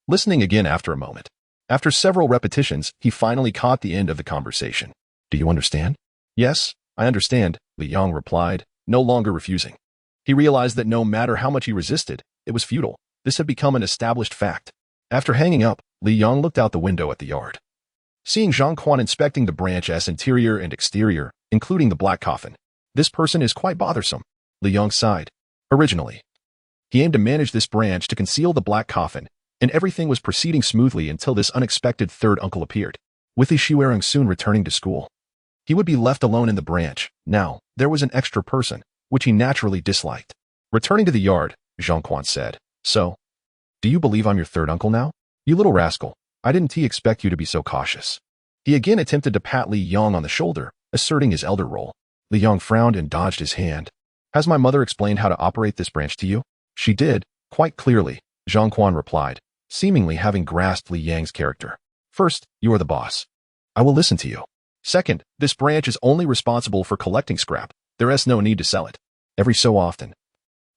listening again after a moment. After several repetitions, he finally caught the end of the conversation. Do you understand? Yes, I understand, Li Yang replied, no longer refusing. He realized that no matter how much he resisted, it was futile. This had become an established fact. After hanging up, Li Yang looked out the window at the yard. Seeing Zhang Quan inspecting the branch's interior and exterior, including the Black Coffin, this person is quite bothersome, Li Yang sighed. Originally, he aimed to manage this branch to conceal the Black Coffin, and everything was proceeding smoothly until this unexpected third uncle appeared, with his Shuerong soon returning to school. He would be left alone in the branch. Now, there was an extra person, which he naturally disliked. Returning to the yard, Zhongquan said, "So, do you believe I'm your third uncle now? You little rascal, I didn't expect you to be so cautious." He again attempted to pat Li Yong on the shoulder, asserting his elder role. Li Yong frowned and dodged his hand. "Has my mother explained how to operate this branch to you?" "She did, quite clearly," Zhongquan replied, seemingly having grasped Li Yang's character. "First, you are the boss. I will listen to you. Second, this branch is only responsible for collecting scrap. There is no need to sell it. Every so often,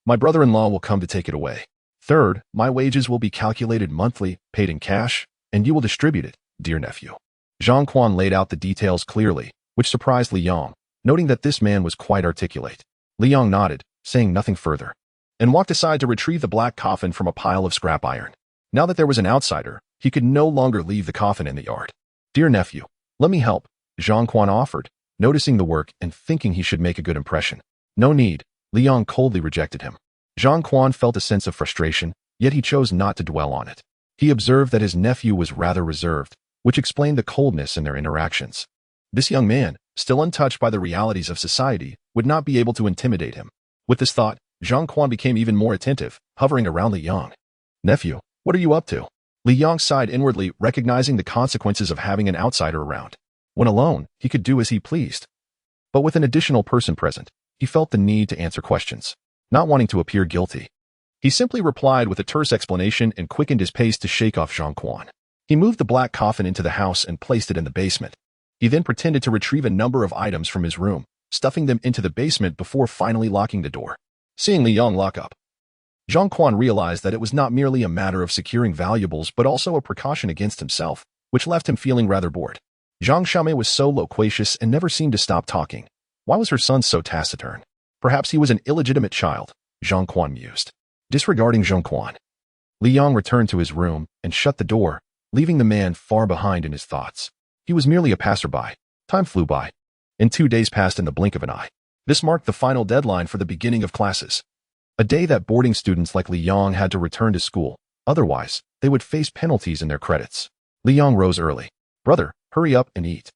my brother-in-law will come to take it away. Third, my wages will be calculated monthly, paid in cash, and you will distribute it, dear nephew." Zhongquan laid out the details clearly, which surprised Li Yong, noting that this man was quite articulate. Li Yong nodded, saying nothing further, and walked aside to retrieve the black coffin from a pile of scrap iron. Now that there was an outsider, he could no longer leave the coffin in the yard. "Dear nephew, let me help," Zhongquan offered, noticing the work and thinking he should make a good impression. "No need," Li Yong coldly rejected him. Zhongquan felt a sense of frustration, yet he chose not to dwell on it. He observed that his nephew was rather reserved, which explained the coldness in their interactions. This young man, still untouched by the realities of society, would not be able to intimidate him. With this thought, Zhongquan became even more attentive, hovering around Li Yong. "Nephew, what are you up to?" Li Yong sighed inwardly, recognizing the consequences of having an outsider around. When alone, he could do as he pleased. But with an additional person present, he felt the need to answer questions, not wanting to appear guilty. He simply replied with a terse explanation and quickened his pace to shake off Zhongquan. He moved the black coffin into the house and placed it in the basement. He then pretended to retrieve a number of items from his room, stuffing them into the basement before finally locking the door. Seeing Li Yong lock up, Zhongquan realized that it was not merely a matter of securing valuables but also a precaution against himself, which left him feeling rather bored. Zhang Xiaomei was so loquacious and never seemed to stop talking. Why was her son so taciturn? Perhaps he was an illegitimate child, Zhongquan mused. Disregarding Zhongquan, Li Yong returned to his room and shut the door, leaving the man far behind in his thoughts. He was merely a passerby. Time flew by, and 2 days passed in the blink of an eye. This marked the final deadline for the beginning of classes. A day that boarding students like Li Yong had to return to school. Otherwise, they would face penalties in their credits. Li Yong rose early. "Brother, hurry up and eat."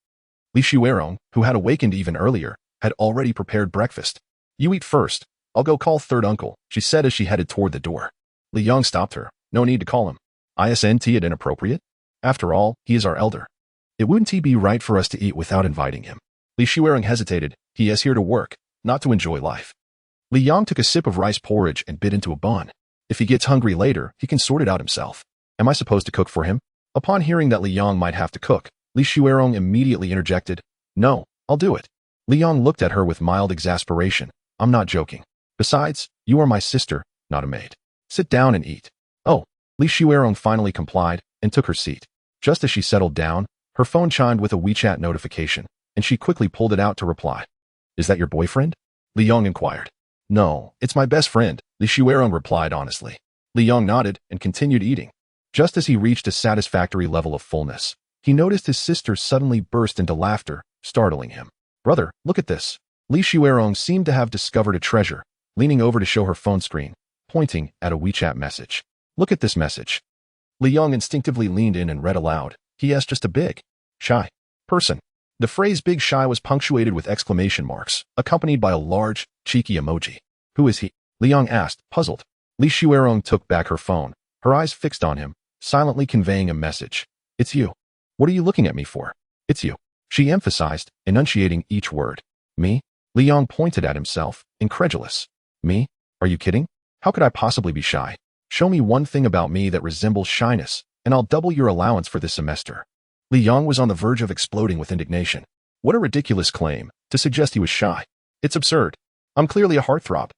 Li Xuerong, who had awakened even earlier, had already prepared breakfast. "You eat first. I'll go call third uncle," she said as she headed toward the door. Li Yong stopped her. "No need to call him. Isn't it inappropriate? After all, he is our elder. It wouldn't be right for us to eat without inviting him." Li Xuerong hesitated. "He is here to work, not to enjoy life." Li Yong took a sip of rice porridge and bit into a bun. If he gets hungry later, he can sort it out himself. Am I supposed to cook for him? Upon hearing that Li Yong might have to cook, Li Xuerong immediately interjected, "No, I'll do it." Li Yong looked at her with mild exasperation. "I'm not joking. Besides, you are my sister, not a maid. Sit down and eat." "Oh." Li Xuerong finally complied and took her seat. Just as she settled down, her phone chimed with a WeChat notification, and she quickly pulled it out to reply. "Is that your boyfriend?" Li Yong inquired. "No, it's my best friend," Li Xuerong replied honestly. Li Yong nodded and continued eating. Just as he reached a satisfactory level of fullness, he noticed his sister suddenly burst into laughter, startling him. "Brother, look at this." Li Xuerong seemed to have discovered a treasure, leaning over to show her phone screen, pointing at a WeChat message. "Look at this message." Li Yong instinctively leaned in and read aloud. "He is just a big, shy person." The phrase big shy was punctuated with exclamation marks, accompanied by a large, cheeky emoji. "Who is he?" Li Yong asked, puzzled. Li Xuerong took back her phone, her eyes fixed on him, silently conveying a message. "It's you. What are you looking at me for?" "It's you," she emphasized, enunciating each word. "Me?" Li Yong pointed at himself, incredulous. "Me? Are you kidding? How could I possibly be shy? Show me one thing about me that resembles shyness, and I'll double your allowance for this semester." Li Yong was on the verge of exploding with indignation. What a ridiculous claim, to suggest he was shy. It's absurd. I'm clearly a heartthrob.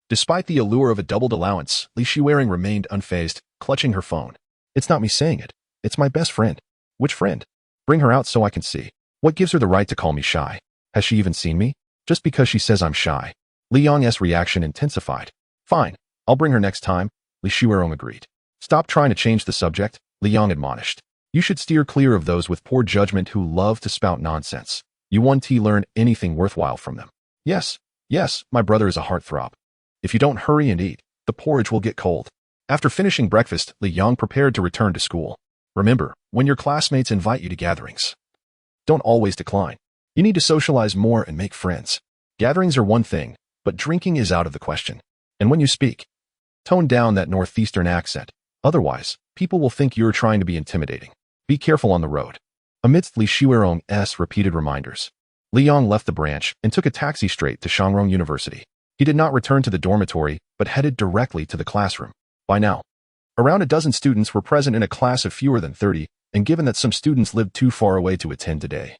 Despite the allure of a doubled allowance, Li Xuerong remained unfazed, clutching her phone. "It's not me saying it. It's my best friend." "Which friend? Bring her out so I can see. What gives her the right to call me shy? Has she even seen me? Just because she says I'm shy." Li Yong's reaction intensified. "Fine, I'll bring her next time," Li Xuerong agreed. "Stop trying to change the subject," Li Yong admonished. "You should steer clear of those with poor judgment who love to spout nonsense. You won't learn anything worthwhile from them." Yes, my brother is a heartthrob. If you don't hurry and eat, the porridge will get cold." After finishing breakfast, Li Yong prepared to return to school. "Remember, when your classmates invite you to gatherings, don't always decline. You need to socialize more and make friends. Gatherings are one thing, but drinking is out of the question. And when you speak, tone down that northeastern accent. Otherwise, people will think you're trying to be intimidating. Be careful on the road. Amidst Li Shuirong's repeated reminders, Li Yong left the branch and took a taxi straight to Shangrong University. He did not return to the dormitory, but headed directly to the classroom. By now, around a dozen students were present in a class of fewer than 30, and given that some students lived too far away to attend today,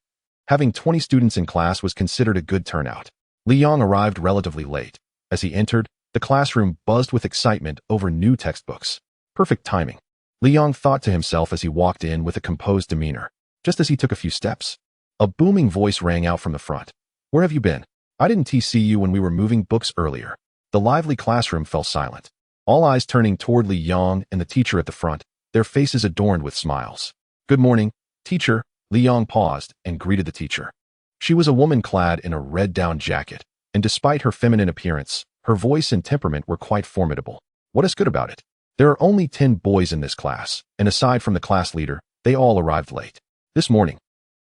having 20 students in class was considered a good turnout. Li Yong arrived relatively late. As he entered, the classroom buzzed with excitement over new textbooks. Perfect timing. Li Yong thought to himself as he walked in with a composed demeanor. Just as he took a few steps, a booming voice rang out from the front. "Where have you been? I didn't see you when we were moving books earlier." The lively classroom fell silent, all eyes turning toward Li Yong and the teacher at the front, their faces adorned with smiles. "Good morning, teacher." Li Yong paused and greeted the teacher. She was a woman clad in a red down jacket, and despite her feminine appearance, her voice and temperament were quite formidable. "What is good about it? There are only 10 boys in this class, and aside from the class leader, they all arrived late. This morning,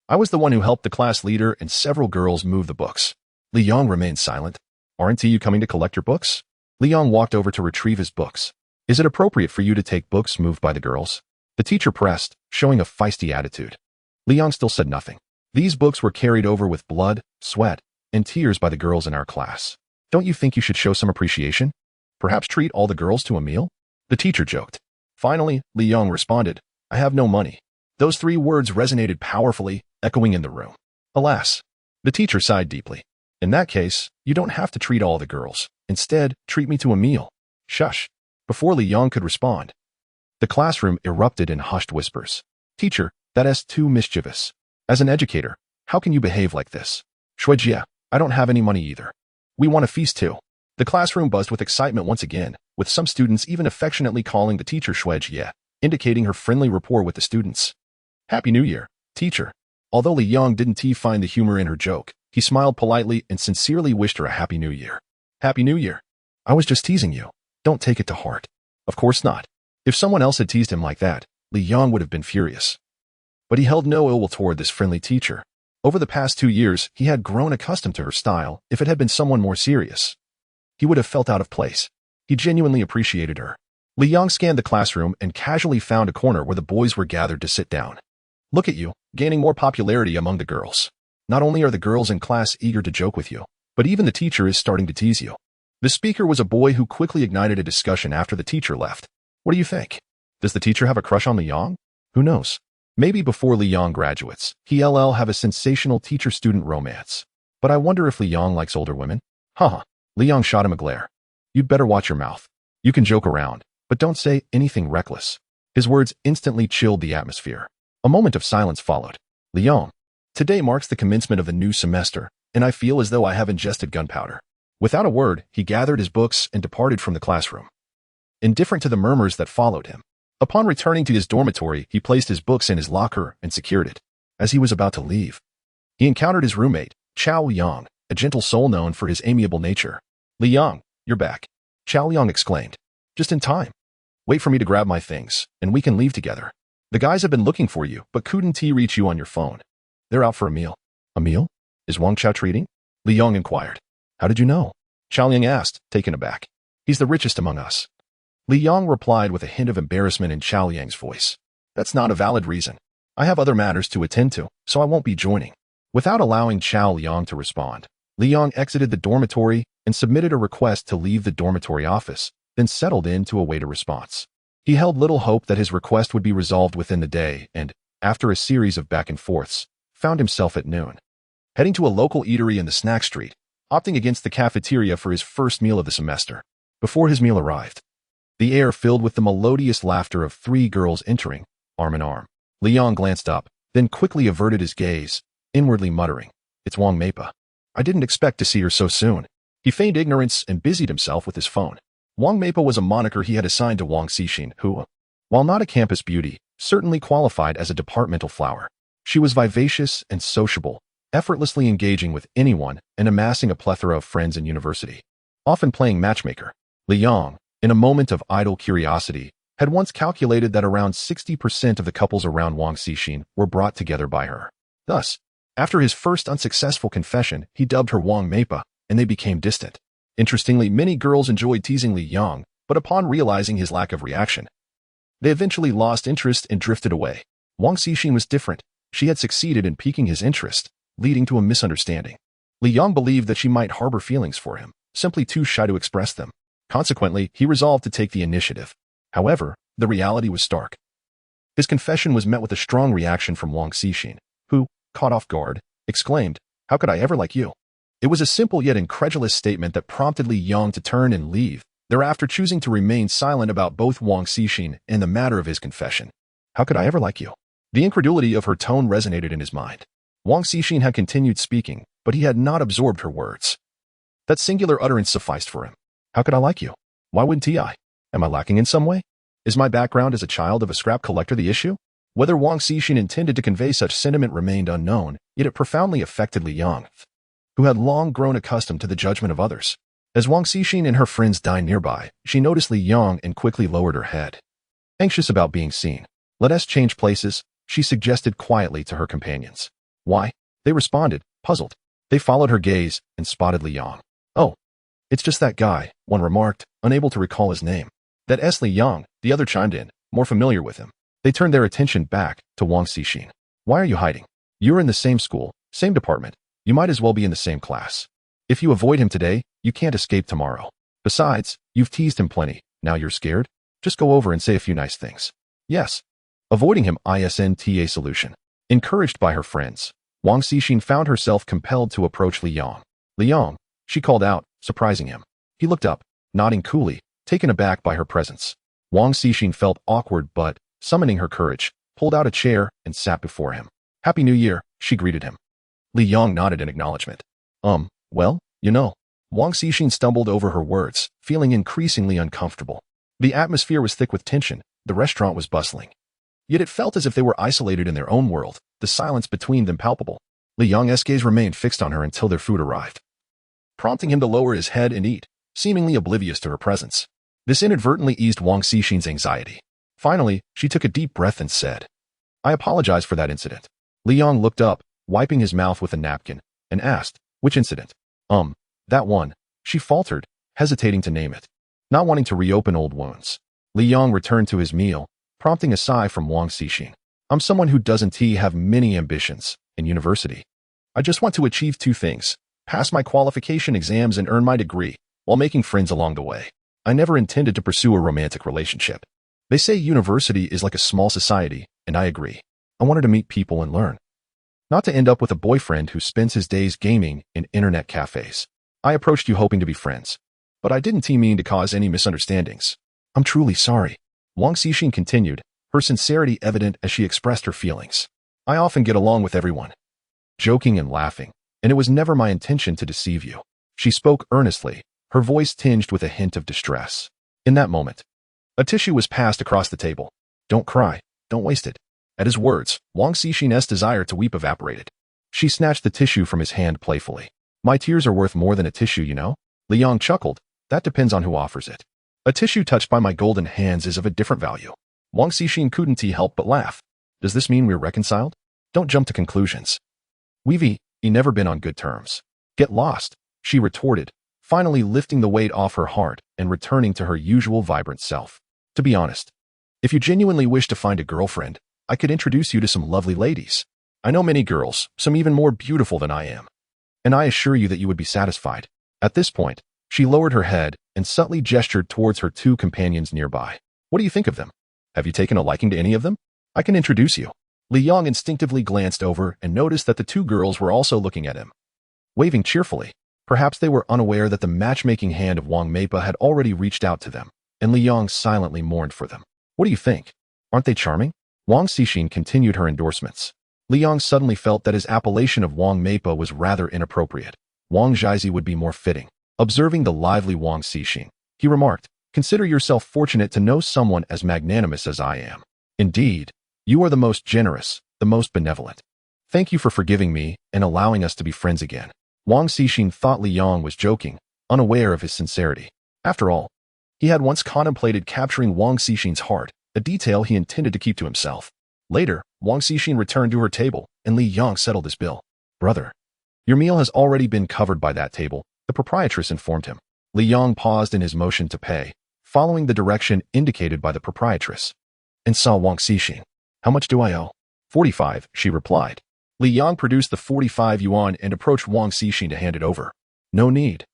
I was the one who helped the class leader and several girls move the books." Li Yong remained silent. "Aren't you coming to collect your books?" Li Yong walked over to retrieve his books. "Is it appropriate for you to take books moved by the girls?" The teacher pressed, showing a feisty attitude. Li Yong still said nothing. "These books were carried over with blood, sweat, and tears by the girls in our class. Don't you think you should show some appreciation? Perhaps treat all the girls to a meal?" The teacher joked. Finally, Li Yong responded, "I have no money." Those 3 words resonated powerfully, echoing in the room. Alas, the teacher sighed deeply. "In that case, you don't have to treat all the girls. Instead, treat me to a meal." "Shush." Before Li Yong could respond, the classroom erupted in hushed whispers. "Teacher, that is too mischievous. As an educator, how can you behave like this?" "Shuijie, I don't have any money either. We want a feast too." The classroom buzzed with excitement once again, with some students even affectionately calling the teacher Shuijie, indicating her friendly rapport with the students. "Happy New Year, teacher." Although Li Yong didn't find the humor in her joke, he smiled politely and sincerely wished her a Happy New Year. "Happy New Year. I was just teasing you. Don't take it to heart." Of course not. If someone else had teased him like that, Li Yong would have been furious. But he held no ill will toward this friendly teacher. Over the past 2 years, he had grown accustomed to her style. If it had been someone more serious, he would have felt out of place. He genuinely appreciated her. Li Yong scanned the classroom and casually found a corner where the boys were gathered to sit down. "Look at you, gaining more popularity among the girls. Not only are the girls in class eager to joke with you, but even the teacher is starting to tease you." The speaker was a boy who quickly ignited a discussion after the teacher left. "What do you think? Does the teacher have a crush on Li Yong? Who knows? Maybe before Li Yong graduates, he'll have a sensational teacher-student romance. But I wonder if Li Yong likes older women." Haha. Li Yong shot him a glare. "You'd better watch your mouth. You can joke around, but don't say anything reckless." His words instantly chilled the atmosphere. A moment of silence followed. "Li Yong, today marks the commencement of the new semester, and I feel as though I have ingested gunpowder." Without a word, he gathered his books and departed from the classroom, indifferent to the murmurs that followed him. Upon returning to his dormitory, he placed his books in his locker and secured it. As he was about to leave, he encountered his roommate, Chao Liang, a gentle soul known for his amiable nature. "Li Yong, you're back," Chao Liang exclaimed. "Just in time. Wait for me to grab my things, and we can leave together. The guys have been looking for you, but couldn't reach you on your phone. They're out for a meal." "A meal? Is Wang Chao treating?" Li Yong inquired. "How did you know?" Chao Liang asked, taken aback. "He's the richest among us." Li Yong replied with a hint of embarrassment in Chao Liang's voice. "That's not a valid reason. I have other matters to attend to, so I won't be joining." Without allowing Chao Liang to respond, Li Yong exited the dormitory and submitted a request to leave the dormitory office, then settled in to await a response. He held little hope that his request would be resolved within the day and, after a series of back and forths, found himself at noon, heading to a local eatery in the snack street, opting against the cafeteria for his first meal of the semester. Before his meal arrived, the air filled with the melodious laughter of 3 girls entering, arm in arm. Li Yong glanced up, then quickly averted his gaze, inwardly muttering, "It's Wang Meipa. I didn't expect to see her so soon." He feigned ignorance and busied himself with his phone. Wang Meipa was a moniker he had assigned to Wang Xixin, who, while not a campus beauty, certainly qualified as a departmental flower. She was vivacious and sociable, effortlessly engaging with anyone and amassing a plethora of friends in university, often playing matchmaker. Li Yong, in a moment of idle curiosity, had once calculated that around 60% of the couples around Wang Xixin were brought together by her. Thus, After his first unsuccessful confession, he dubbed her Wang Meipa, and they became distant. Interestingly, many girls enjoyed teasing Li Yang, but upon realizing his lack of reaction, they eventually lost interest and drifted away. Wang Xixin was different. She had succeeded in piquing his interest, leading to a misunderstanding. Li Yang believed that she might harbor feelings for him, simply too shy to express them. Consequently, he resolved to take the initiative. However, the reality was stark. His confession was met with a strong reaction from Wang Xixin, who, caught off guard, exclaimed, "How could I ever like you?" It was a simple yet incredulous statement that prompted Li Yang to turn and leave, thereafter choosing to remain silent about both Wang Xixin and the matter of his confession. How could I ever like you? The incredulity of her tone resonated in his mind. Wang Xixin had continued speaking, but he had not absorbed her words. That singular utterance sufficed for him. How could I like you? Why wouldn't I? Am I lacking in some way? Is my background as a child of a scrap collector the issue? Whether Wang Xixin intended to convey such sentiment remained unknown, yet it profoundly affected Li Yang, who had long grown accustomed to the judgment of others. As Wang Xixin and her friends dined nearby, she noticed Li Yang and quickly lowered her head. Anxious about being seen. "Let us change places," she suggested quietly to her companions. "Why?" They responded, puzzled. They followed her gaze and spotted Li Yang. "Oh, it's just that guy," one remarked, unable to recall his name. "That S. Li Yang," the other chimed in, more familiar with him. They turned their attention back to Wang Xixin. "Why are you hiding? You're in the same school, same department. You might as well be in the same class. If you avoid him today, you can't escape tomorrow. Besides, you've teased him plenty. Now you're scared? Just go over and say a few nice things." Yes. Avoiding him isn't a solution. Encouraged by her friends, Wang Xixin found herself compelled to approach Li Yang. "Li Yang," she called out, surprising him. He looked up, nodding coolly, taken aback by her presence. Wang Xixin felt awkward but, summoning her courage, pulled out a chair and sat before him. "Happy New Year," she greeted him. Li Yang nodded in acknowledgement. Well, you know." Wang Xixin stumbled over her words, feeling increasingly uncomfortable. The atmosphere was thick with tension, the restaurant was bustling. Yet it felt as if they were isolated in their own world, the silence between them palpable. Li Yang's gaze remained fixed on her until their food arrived, prompting him to lower his head and eat, seemingly oblivious to her presence. This inadvertently eased Wang Xixin's anxiety. Finally, she took a deep breath and said, "I apologize for that incident." Li Yang looked up, wiping his mouth with a napkin, and asked, "Which incident?" That one," she faltered, hesitating to name it, not wanting to reopen old wounds. Li Yang returned to his meal, prompting a sigh from Wang Xixin. "I'm someone who doesn't have many ambitions in university. I just want to achieve two things: pass my qualification exams and earn my degree, while making friends along the way. I never intended to pursue a romantic relationship. They say university is like a small society, and I agree. I wanted to meet people and learn. Not to end up with a boyfriend who spends his days gaming in internet cafes. I approached you hoping to be friends, but I didn't mean to cause any misunderstandings. I'm truly sorry." Wang Xixin continued, her sincerity evident as she expressed her feelings. "I often get along with everyone, joking and laughing, and it was never my intention to deceive you." She spoke earnestly, her voice tinged with a hint of distress. In that moment, a tissue was passed across the table. "Don't cry, don't waste it." At his words, Wang Xixin's desire to weep evaporated. She snatched the tissue from his hand playfully. "My tears are worth more than a tissue, you know?" Li Yang chuckled. "That depends on who offers it. A tissue touched by my golden hands is of a different value." Wang Xixin couldn't help but laugh. "Does this mean we're reconciled? Don't jump to conclusions. We've never been on good terms." "Get lost," she retorted, finally lifting the weight off her heart and returning to her usual vibrant self. "To be honest, if you genuinely wish to find a girlfriend, I could introduce you to some lovely ladies. I know many girls, some even more beautiful than I am. And I assure you that you would be satisfied." At this point, she lowered her head and subtly gestured towards her two companions nearby. "What do you think of them? Have you taken a liking to any of them? I can introduce you." Li Yang instinctively glanced over and noticed that the two girls were also looking at him, waving cheerfully. Perhaps they were unaware that the matchmaking hand of Wang Meipa had already reached out to them, and Li Yang silently mourned for them. "What do you think? Aren't they charming?" Wang Xixin continued her endorsements. Li Yang suddenly felt that his appellation of Wang Meipa was rather inappropriate. Wang Zhizi would be more fitting. Observing the lively Wang Xixin, he remarked, "Consider yourself fortunate to know someone as magnanimous as I am. Indeed, you are the most generous, the most benevolent. Thank you for forgiving me and allowing us to be friends again." Wang Xixin thought Li Yang was joking, unaware of his sincerity. After all, he had once contemplated capturing Wang Xixin's heart, a detail he intended to keep to himself. Later, Wang Xixin returned to her table, and Li Yang settled his bill. Brother, your meal has already been covered by that table, the proprietress informed him. Li Yong paused in his motion to pay, following the direction indicated by the proprietress, and saw Wang Xixing. How much do I owe? 45, she replied. Li Yong produced the 45 yuan and approached Wang Xixing to hand it over. No need.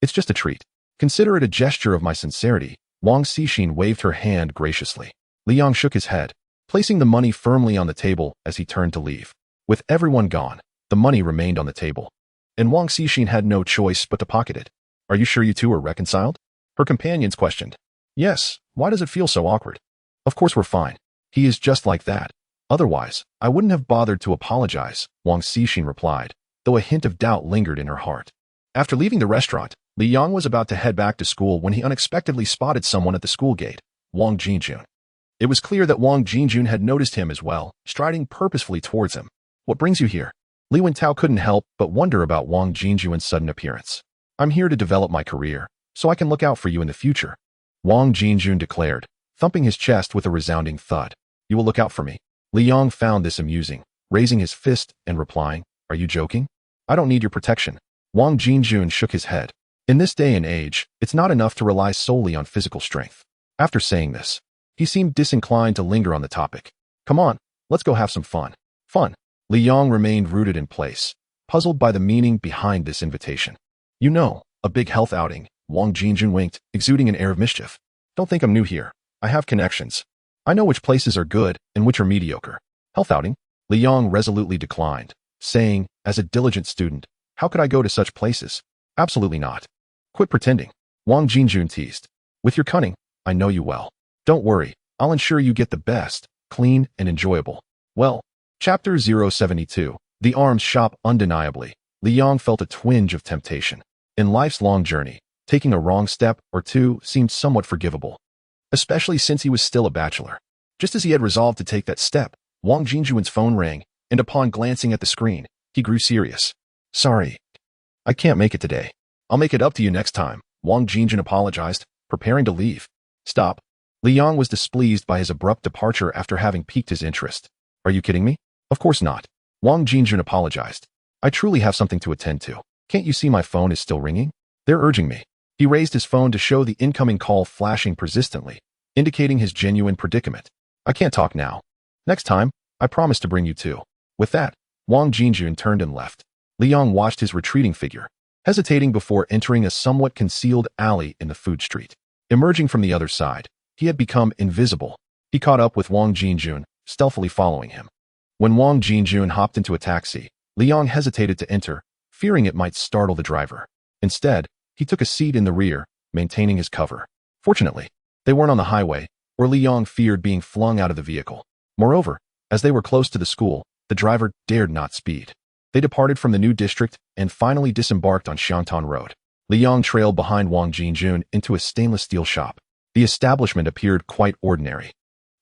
It's just a treat. Consider it a gesture of my sincerity. Wang Xixing waved her hand graciously. Li Yong shook his head, placing the money firmly on the table as he turned to leave. With everyone gone, the money remained on the table, and Wang Xixing had no choice but to pocket it. Are you sure you two are reconciled? Her companions questioned. Yes, why does it feel so awkward? Of course we're fine. He is just like that. Otherwise, I wouldn't have bothered to apologize, Wang Xixing replied, though a hint of doubt lingered in her heart. After leaving the restaurant, Li Yong was about to head back to school when he unexpectedly spotted someone at the school gate, Wang Jinjun. It was clear that Wang Jinjun had noticed him as well, striding purposefully towards him. What brings you here? Li Wentao couldn't help but wonder about Wang Jinjun's sudden appearance. I'm here to develop my career, so I can look out for you in the future, Wang Jinjun declared, thumping his chest with a resounding thud. You will look out for me. Li Yong found this amusing, raising his fist and replying, Are you joking? I don't need your protection. Wang Jinjun shook his head. In this day and age, it's not enough to rely solely on physical strength. After saying this, he seemed disinclined to linger on the topic. Come on, let's go have some fun. Fun. Li Yong remained rooted in place, puzzled by the meaning behind this invitation. You know, a big health outing, Wang Jinjun winked, exuding an air of mischief. Don't think I'm new here. I have connections. I know which places are good and which are mediocre. Health outing? Li Yong resolutely declined, saying, as a diligent student, how could I go to such places? Absolutely not. Quit pretending. Wang Jinjun teased. With your cunning, I know you well. Don't worry, I'll ensure you get the best, clean and enjoyable. Well, Chapter 072, The Arms Shop. Undeniably, Li Yong felt a twinge of temptation. In life's long journey, taking a wrong step or two seemed somewhat forgivable, especially since he was still a bachelor. Just as he had resolved to take that step, Wang Jinjun's phone rang, and upon glancing at the screen, he grew serious. Sorry, I can't make it today. I'll make it up to you next time, Wang Jinjun apologized, preparing to leave. Stop. Li Yong was displeased by his abrupt departure after having piqued his interest. Are you kidding me? Of course not. Wang Jinjun apologized. I truly have something to attend to. Can't you see my phone is still ringing? They're urging me. He raised his phone to show the incoming call flashing persistently, indicating his genuine predicament. I can't talk now. Next time, I promise to bring you two. With that, Wang Jinjun turned and left. Li Yong watched his retreating figure, hesitating before entering a somewhat concealed alley in the food street. Emerging from the other side, he had become invisible. He caught up with Wang Jinjun, stealthily following him. When Wang Jinjun hopped into a taxi, Li Yong hesitated to enter, fearing it might startle the driver. Instead, he took a seat in the rear, maintaining his cover. Fortunately, they weren't on the highway, or Li Yong feared being flung out of the vehicle. Moreover, as they were close to the school, the driver dared not speed. They departed from the new district and finally disembarked on Shantan Road. Li Yong trailed behind Wang Jinjun into a stainless steel shop. The establishment appeared quite ordinary,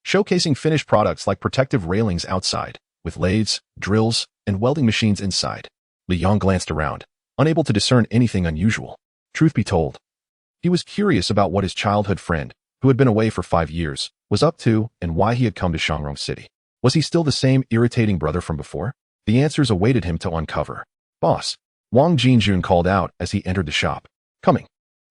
showcasing finished products like protective railings outside, with lathes, drills, and welding machines inside. Li Yong glanced around, unable to discern anything unusual. Truth be told, he was curious about what his childhood friend, who had been away for 5 years, was up to and why he had come to Shangrong City. Was he still the same irritating brother from before? The answers awaited him to uncover. Boss, Wang Jinjun called out as he entered the shop. Coming.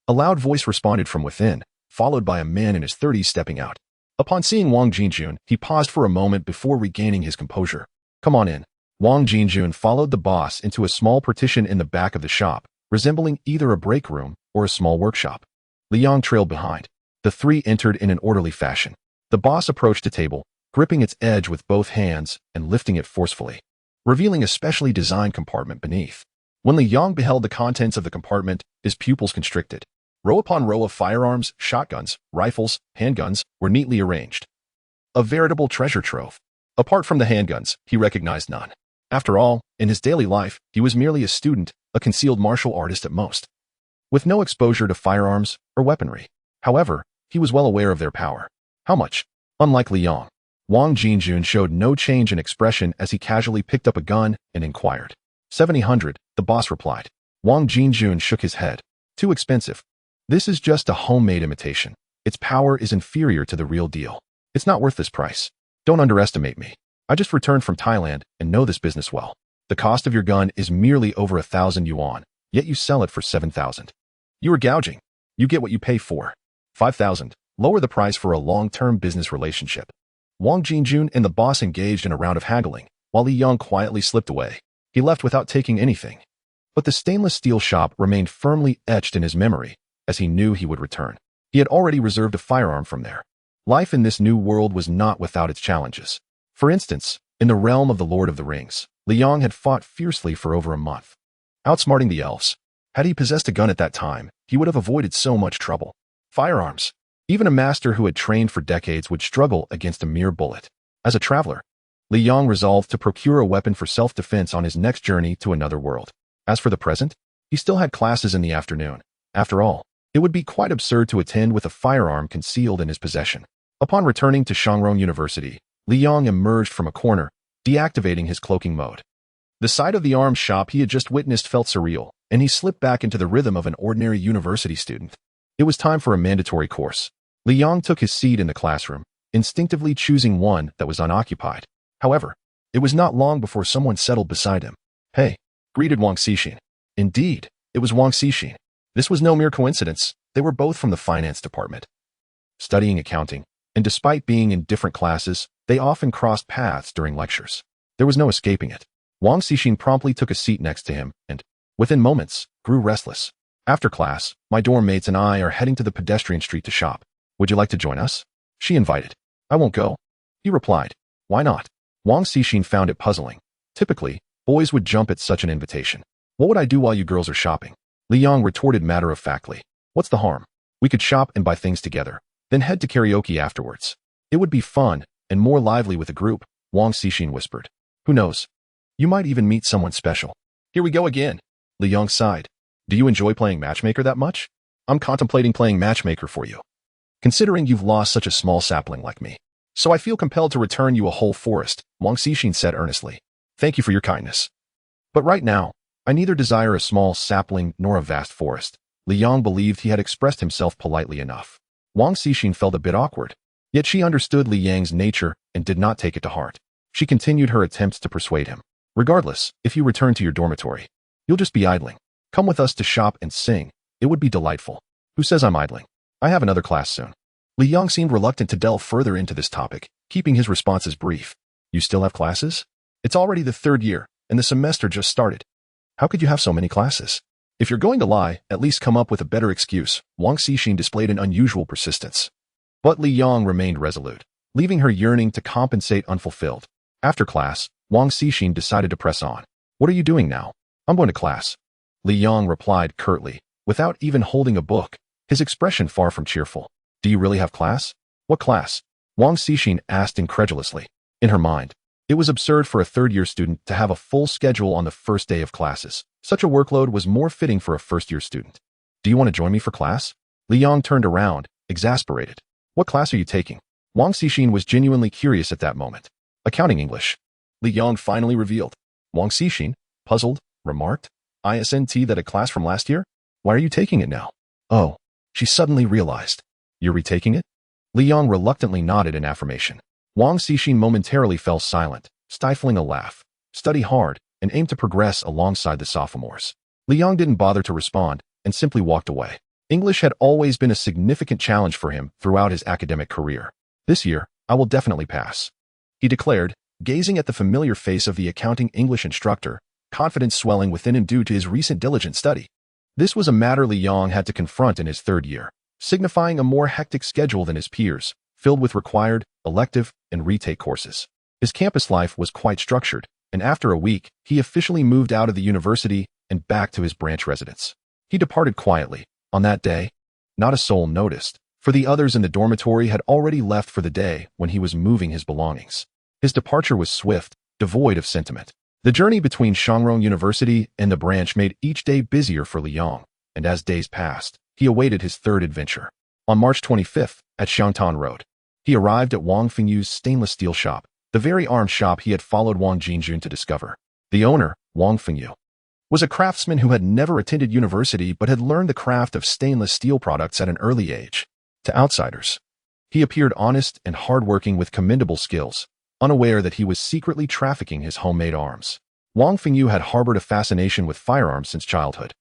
A loud voice responded from within, followed by a man in his 30s stepping out. Upon seeing Wang Jinjun, he paused for a moment before regaining his composure. Come on in. Wang Jinjun followed the boss into a small partition in the back of the shop, resembling either a break room or a small workshop. Li Yong trailed behind. The three entered in an orderly fashion. The boss approached a table, gripping its edge with both hands and lifting it forcefully, revealing a specially designed compartment beneath. When Li Yong beheld the contents of the compartment, his pupils constricted. Row upon row of firearms, shotguns, rifles, handguns were neatly arranged. A veritable treasure trove. Apart from the handguns, he recognized none. After all, in his daily life, he was merely a student, a concealed martial artist at most, with no exposure to firearms or weaponry. However, he was well aware of their power. How much? Unlike Li Yong, Wang Jinjun showed no change in expression as he casually picked up a gun and inquired. 700, the boss replied. Wang Jinjun shook his head. Too expensive. This is just a homemade imitation. Its power is inferior to the real deal. It's not worth this price. Don't underestimate me. I just returned from Thailand and know this business well. The cost of your gun is merely over 1,000 yuan, yet you sell it for 7,000. You are gouging. You get what you pay for. 5,000. Lower the price for a long-term business relationship. Wang Jinjun and the boss engaged in a round of haggling, while Li Yang quietly slipped away. He left without taking anything. But the stainless steel shop remained firmly etched in his memory, as he knew he would return. He had already reserved a firearm from there. Life in this new world was not without its challenges. For instance, in the realm of the Lord of the Rings, Li Yang had fought fiercely for over a month, outsmarting the elves. Had he possessed a gun at that time, he would have avoided so much trouble. Firearms. Even a master who had trained for decades would struggle against a mere bullet. As a traveler, Li Yang resolved to procure a weapon for self-defense on his next journey to another world. As for the present, he still had classes in the afternoon. After all, it would be quite absurd to attend with a firearm concealed in his possession. Upon returning to Shangrong University, Li Yang emerged from a corner, deactivating his cloaking mode. The sight of the arms shop he had just witnessed felt surreal, and he slipped back into the rhythm of an ordinary university student. It was time for a mandatory course. Li Yang took his seat in the classroom, instinctively choosing one that was unoccupied. However, it was not long before someone settled beside him. "Hey," greeted Wang Xixin. Indeed, it was Wang Xixin. This was no mere coincidence. They were both from the finance department, studying accounting, and despite being in different classes, they often crossed paths during lectures. There was no escaping it. Wang Xixin promptly took a seat next to him and, within moments, grew restless. "After class, my dorm mates and I are heading to the pedestrian street to shop. Would you like to join us?" She invited. "I won't go," he replied. "Why not?" Wang Xixin found it puzzling. Typically, boys would jump at such an invitation. "What would I do while you girls are shopping?" Li Yang retorted matter-of-factly. "What's the harm? We could shop and buy things together, then head to karaoke afterwards. It would be fun and more lively with a group," Wang Xixin whispered. "Who knows? You might even meet someone special." "Here we go again," Li Yang sighed. "Do you enjoy playing matchmaker that much? I'm contemplating playing matchmaker for you, considering you've lost such a small sapling like me. So I feel compelled to return you a whole forest," Wang Xixin said earnestly. "Thank you for your kindness. But right now, I neither desire a small sapling nor a vast forest." Li Yang believed he had expressed himself politely enough. Wang Xixin felt a bit awkward, yet she understood Li Yang's nature and did not take it to heart. She continued her attempts to persuade him. "Regardless, if you return to your dormitory, you'll just be idling. Come with us to shop and sing. It would be delightful." "Who says I'm idling? I have another class soon." Li Yang seemed reluctant to delve further into this topic, keeping his responses brief. "You still have classes? It's already the 3rd year, and the semester just started. How could you have so many classes? If you're going to lie, at least come up with a better excuse." Wang Xixin displayed an unusual persistence. But Li Yang remained resolute, leaving her yearning to compensate unfulfilled. After class, Wang Xixin decided to press on. "What are you doing now?" "I'm going to class," Li Yang replied curtly, without even holding a book, his expression far from cheerful. "Do you really have class?" "What class?" Wang Xixin asked incredulously. In her mind, it was absurd for a 3rd-year student to have a full schedule on the first day of classes. Such a workload was more fitting for a first-year student. "Do you want to join me for class?" Li Yang turned around, exasperated. "What class are you taking?" Wang Xixin was genuinely curious at that moment. "Accounting English," Li Yang finally revealed. Wang Xixin, puzzled, remarked, "Isn't that a class from last year? Why are you taking it now?" "Oh," she suddenly realized. "You're retaking it?" Li Yang reluctantly nodded in affirmation. Wang Xixin momentarily fell silent, stifling a laugh. Study hard and aim to progress alongside the sophomores. Li Yang didn't bother to respond and simply walked away. English had always been a significant challenge for him throughout his academic career. "This year, I will definitely pass," he declared, gazing at the familiar face of the accounting English instructor, confidence swelling within him due to his recent diligent study. This was a matter Li Yang had to confront in his 3rd year, signifying a more hectic schedule than his peers, filled with required, elective, and retake courses. His campus life was quite structured, and after a week, he officially moved out of the university and back to his branch residence. He departed quietly. On that day, not a soul noticed, for the others in the dormitory had already left for the day when he was moving his belongings. His departure was swift, devoid of sentiment. The journey between Shangrong University and the branch made each day busier for Li Yang, and as days passed, he awaited his 3rd adventure. On March 25th, at Xiangtan Road, he arrived at Wang Fengyu's stainless steel shop, the very arms shop he had followed Wang Jinjun to discover. The owner, Wang Fengyu, was a craftsman who had never attended university but had learned the craft of stainless steel products at an early age. To outsiders, he appeared honest and hardworking with commendable skills, unaware that he was secretly trafficking his homemade arms. Wang Fengyu had harbored a fascination with firearms since childhood,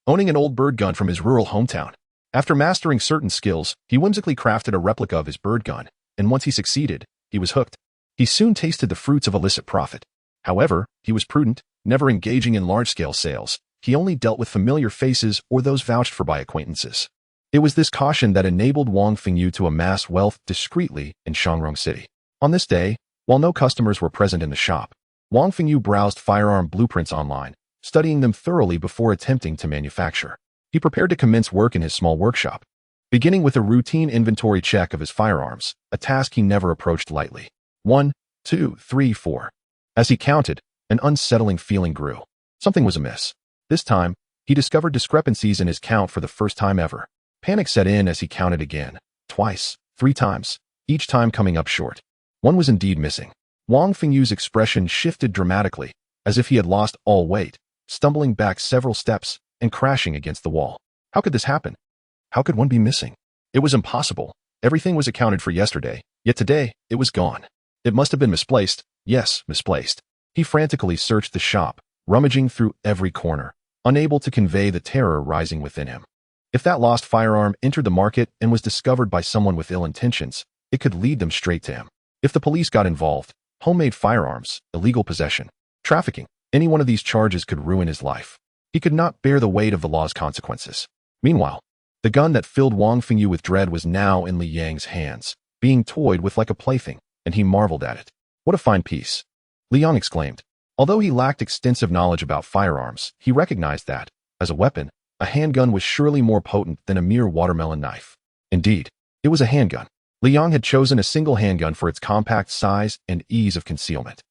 owning an old bird gun from his rural hometown. After mastering certain skills, he whimsically crafted a replica of his bird gun, and once he succeeded, he was hooked. He soon tasted the fruits of illicit profit. However, he was prudent, never engaging in large-scale sales. He only dealt with familiar faces or those vouched for by acquaintances. It was this caution that enabled Wang Fengyu to amass wealth discreetly in Shangrong City. On this day, while no customers were present in the shop, Wang Fengyu browsed firearm blueprints online, studying them thoroughly before attempting to manufacture. He prepared to commence work in his small workshop, beginning with a routine inventory check of his firearms, a task he never approached lightly. 1, 2, 3, 4. As he counted, an unsettling feeling grew. Something was amiss. This time, he discovered discrepancies in his count for the first time ever. Panic set in as he counted again, twice, 3 times, each time coming up short. One was indeed missing. Wang Fengyu's expression shifted dramatically, as if he had lost all weight, stumbling back several steps and crashing against the wall. How could this happen? How could one be missing? It was impossible. Everything was accounted for yesterday, yet today, it was gone. It must have been misplaced. Yes, misplaced. He frantically searched the shop, rummaging through every corner, unable to convey the terror rising within him. If that lost firearm entered the market and was discovered by someone with ill intentions, it could lead them straight to him. If the police got involved, homemade firearms, illegal possession, trafficking, any one of these charges could ruin his life. He could not bear the weight of the law's consequences. Meanwhile, the gun that filled Wang Fengyu with dread was now in Li Yang's hands, being toyed with like a plaything, and he marveled at it. What a fine piece! Li Yang exclaimed. Although he lacked extensive knowledge about firearms, he recognized that, as a weapon, a handgun was surely more potent than a mere watermelon knife. Indeed, it was a handgun. Li Yang had chosen a single handgun for its compact size and ease of concealment.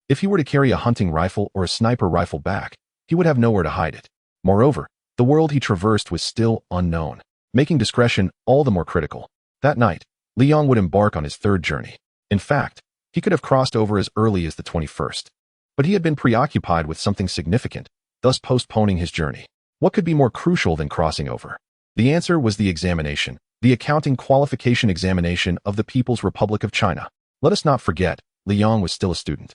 If he were to carry a hunting rifle or a sniper rifle back, he would have nowhere to hide it. Moreover, the world he traversed was still unknown, making discretion all the more critical. That night, Li Yang would embark on his third journey. In fact, he could have crossed over as early as the 21st. But he had been preoccupied with something significant, thus postponing his journey. What could be more crucial than crossing over? The answer was the examination, the accounting qualification examination of the People's Republic of China. Let us not forget, Li Yang was still a student.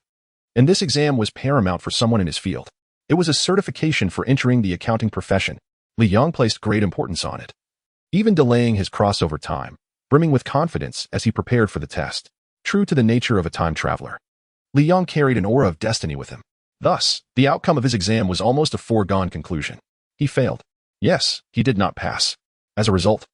And this exam was paramount for someone in his field. It was a certification for entering the accounting profession. Li Yang placed great importance on it, even delaying his crossover time, brimming with confidence as he prepared for the test. True to the nature of a time traveler, Li Yang carried an aura of destiny with him. Thus, the outcome of his exam was almost a foregone conclusion. He failed. Yes, he did not pass. As a result,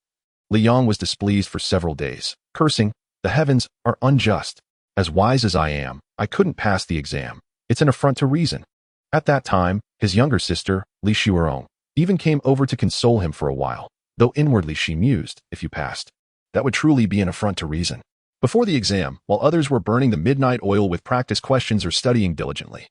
Li Yang was displeased for several days, cursing, "The heavens are unjust. As wise as I am, I couldn't pass the exam. It's an affront to reason." At that time, his younger sister, Li Shuerong, even came over to console him for a while, though inwardly she mused, if you passed, that would truly be an affront to reason. Before the exam, while others were burning the midnight oil with practice questions or studying diligently,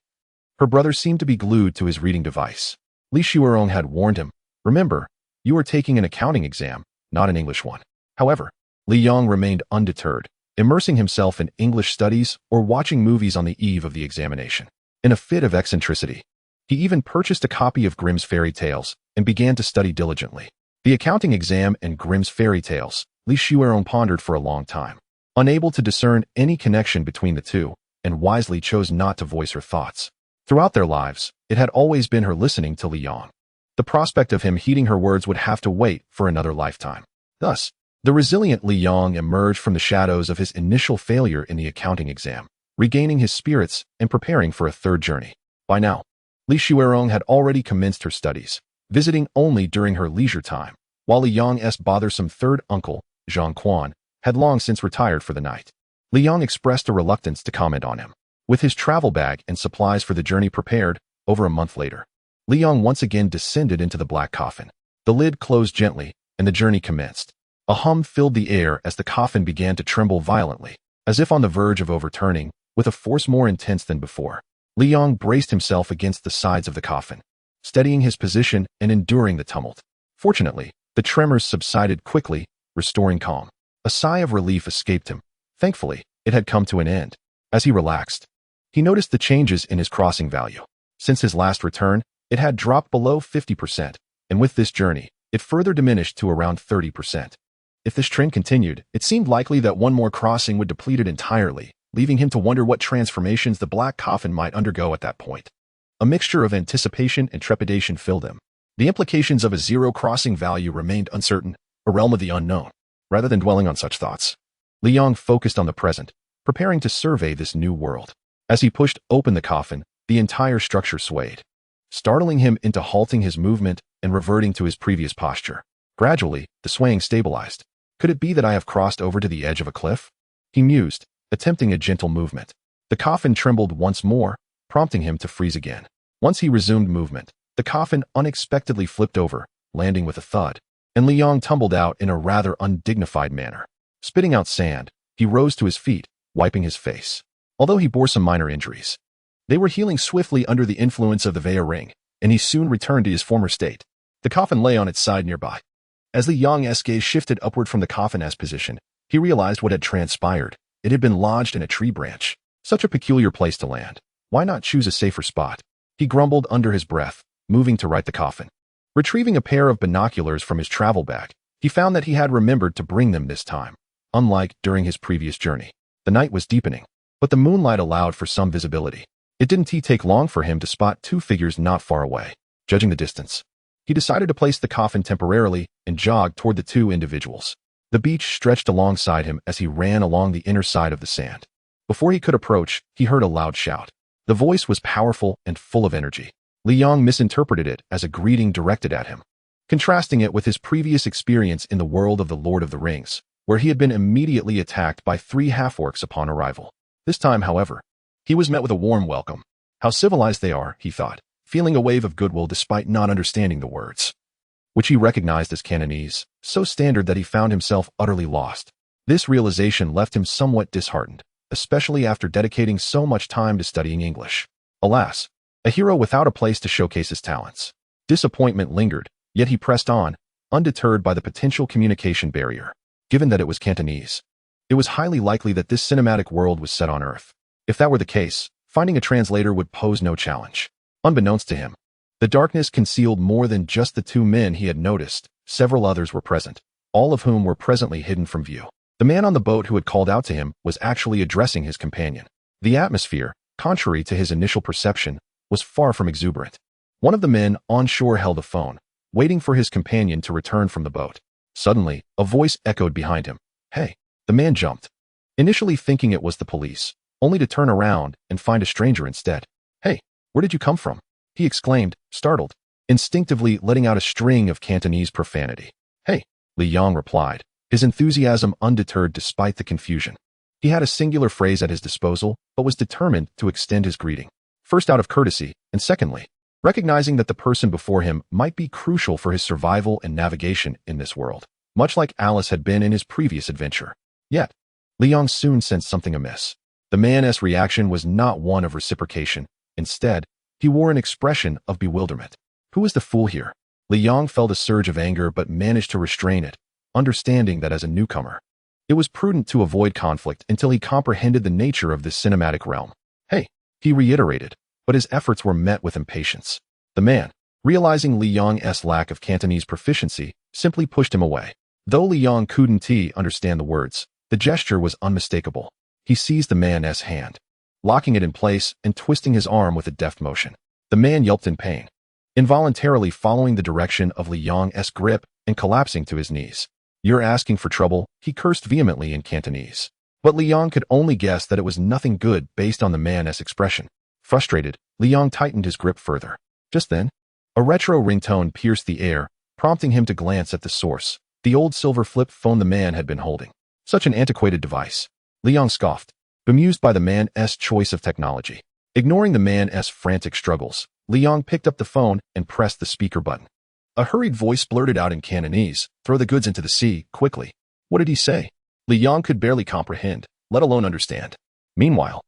her brother seemed to be glued to his reading device. Li Shuerong had warned him, "Remember, you are taking an accounting exam, not an English one." However, Li Yang remained undeterred, immersing himself in English studies or watching movies on the eve of the examination. In a fit of eccentricity, he even purchased a copy of Grimm's fairy tales and began to study diligently. The accounting exam and Grimm's fairy tales, Li Shuerong pondered for a long time, unable to discern any connection between the two, and wisely chose not to voice her thoughts. Throughout their lives, it had always been her listening to Li Yang. The prospect of him heeding her words would have to wait for another lifetime. Thus, the resilient Li Yang emerged from the shadows of his initial failure in the accounting exam, regaining his spirits and preparing for a third journey. By now, Li Shuerong had already commenced her studies, visiting only during her leisure time, while Li Yang's bothersome third uncle, Zhang Quan, had long since retired for the night. Li Yang expressed a reluctance to comment on him. With his travel bag and supplies for the journey prepared, over a month later, Li Yang once again descended into the Black Coffin. The lid closed gently, and the journey commenced. A hum filled the air as the coffin began to tremble violently, as if on the verge of overturning, with a force more intense than before. Li Yang braced himself against the sides of the coffin, steadying his position and enduring the tumult. Fortunately, the tremors subsided quickly, restoring calm. A sigh of relief escaped him. Thankfully, it had come to an end. As he relaxed, he noticed the changes in his crossing value. Since his last return, it had dropped below 50%, and with this journey, it further diminished to around 30%. If this trend continued, it seemed likely that one more crossing would deplete it entirely, leaving him to wonder what transformations the Black Coffin might undergo at that point. A mixture of anticipation and trepidation filled him. The implications of a zero crossing value remained uncertain, a realm of the unknown. Rather than dwelling on such thoughts, Li Yong focused on the present, preparing to survey this new world. As he pushed open the coffin, the entire structure swayed, startling him into halting his movement and reverting to his previous posture. Gradually, the swaying stabilized. Could it be that I have crossed over to the edge of a cliff? He mused, attempting a gentle movement. The coffin trembled once more, prompting him to freeze again. Once he resumed movement, the coffin unexpectedly flipped over, landing with a thud, and Li Yong tumbled out in a rather undignified manner. Spitting out sand, he rose to his feet, wiping his face. Although he bore some minor injuries, they were healing swiftly under the influence of the Vaya ring, and he soon returned to his former state. The coffin lay on its side nearby. As Li Yong's gaze shifted upward from the coffin's position, he realized what had transpired. It had been lodged in a tree branch. Such a peculiar place to land. Why not choose a safer spot? He grumbled under his breath, moving to right the coffin. Retrieving a pair of binoculars from his travel bag, he found that he had remembered to bring them this time. Unlike during his previous journey, the night was deepening, but the moonlight allowed for some visibility. It didn't take long for him to spot two figures not far away. Judging the distance, he decided to place the coffin temporarily and jogged toward the two individuals. The beach stretched alongside him as he ran along the inner side of the sand. Before he could approach, he heard a loud shout. The voice was powerful and full of energy. Li Yong misinterpreted it as a greeting directed at him, contrasting it with his previous experience in the world of the Lord of the Rings, where he had been immediately attacked by 3 half-orcs upon arrival. This time, however, he was met with a warm welcome. How civilized they are, he thought, feeling a wave of goodwill despite not understanding the words, which he recognized as Cantonese, so standard that he found himself utterly lost. This realization left him somewhat disheartened, especially after dedicating so much time to studying English. Alas, a hero without a place to showcase his talents. Disappointment lingered, yet he pressed on, undeterred by the potential communication barrier. Given that it was Cantonese, it was highly likely that this cinematic world was set on Earth. If that were the case, finding a translator would pose no challenge. Unbeknownst to him, the darkness concealed more than just the 2 men he had noticed. Several others were present, all of whom were presently hidden from view. The man on the boat who had called out to him was actually addressing his companion. The atmosphere, contrary to his initial perception, was far from exuberant. One of the men on shore held a phone, waiting for his companion to return from the boat. Suddenly, a voice echoed behind him. "Hey!" The man jumped, initially thinking it was the police, only to turn around and find a stranger instead. "Hey, where did you come from?" he exclaimed, startled, instinctively letting out a string of Cantonese profanity. "Hey," Li Yong replied, his enthusiasm undeterred despite the confusion. He had a singular phrase at his disposal, but was determined to extend his greeting. First out of courtesy, and secondly, recognizing that the person before him might be crucial for his survival and navigation in this world, much like Alice had been in his previous adventure. Yet, Li Yong soon sensed something amiss. The man's reaction was not one of reciprocation. Instead, he wore an expression of bewilderment. Who is the fool here? Li Yong felt a surge of anger but managed to restrain it, understanding that as a newcomer, it was prudent to avoid conflict until he comprehended the nature of this cinematic realm. "Hey," he reiterated, but his efforts were met with impatience. The man, realizing Li Yong's lack of Cantonese proficiency, simply pushed him away. Though Li Yong couldn't understand the words, the gesture was unmistakable. He seized the man's hand, locking it in place and twisting his arm with a deft motion. The man yelped in pain, involuntarily following the direction of Li Yong's grip and collapsing to his knees. "You're asking for trouble," he cursed vehemently in Cantonese. But Li Yong could only guess that it was nothing good based on the man's expression. Frustrated, Li Yong tightened his grip further. Just then, a retro ringtone pierced the air, prompting him to glance at the source, the old silver flip phone the man had been holding. Such an antiquated device. Li Yong scoffed, bemused by the man's choice of technology. Ignoring the man's frantic struggles, Li Yong picked up the phone and pressed the speaker button. A hurried voice blurted out in Cantonese, "Throw the goods into the sea, quickly." What did he say? Li Yong could barely comprehend, let alone understand. Meanwhile,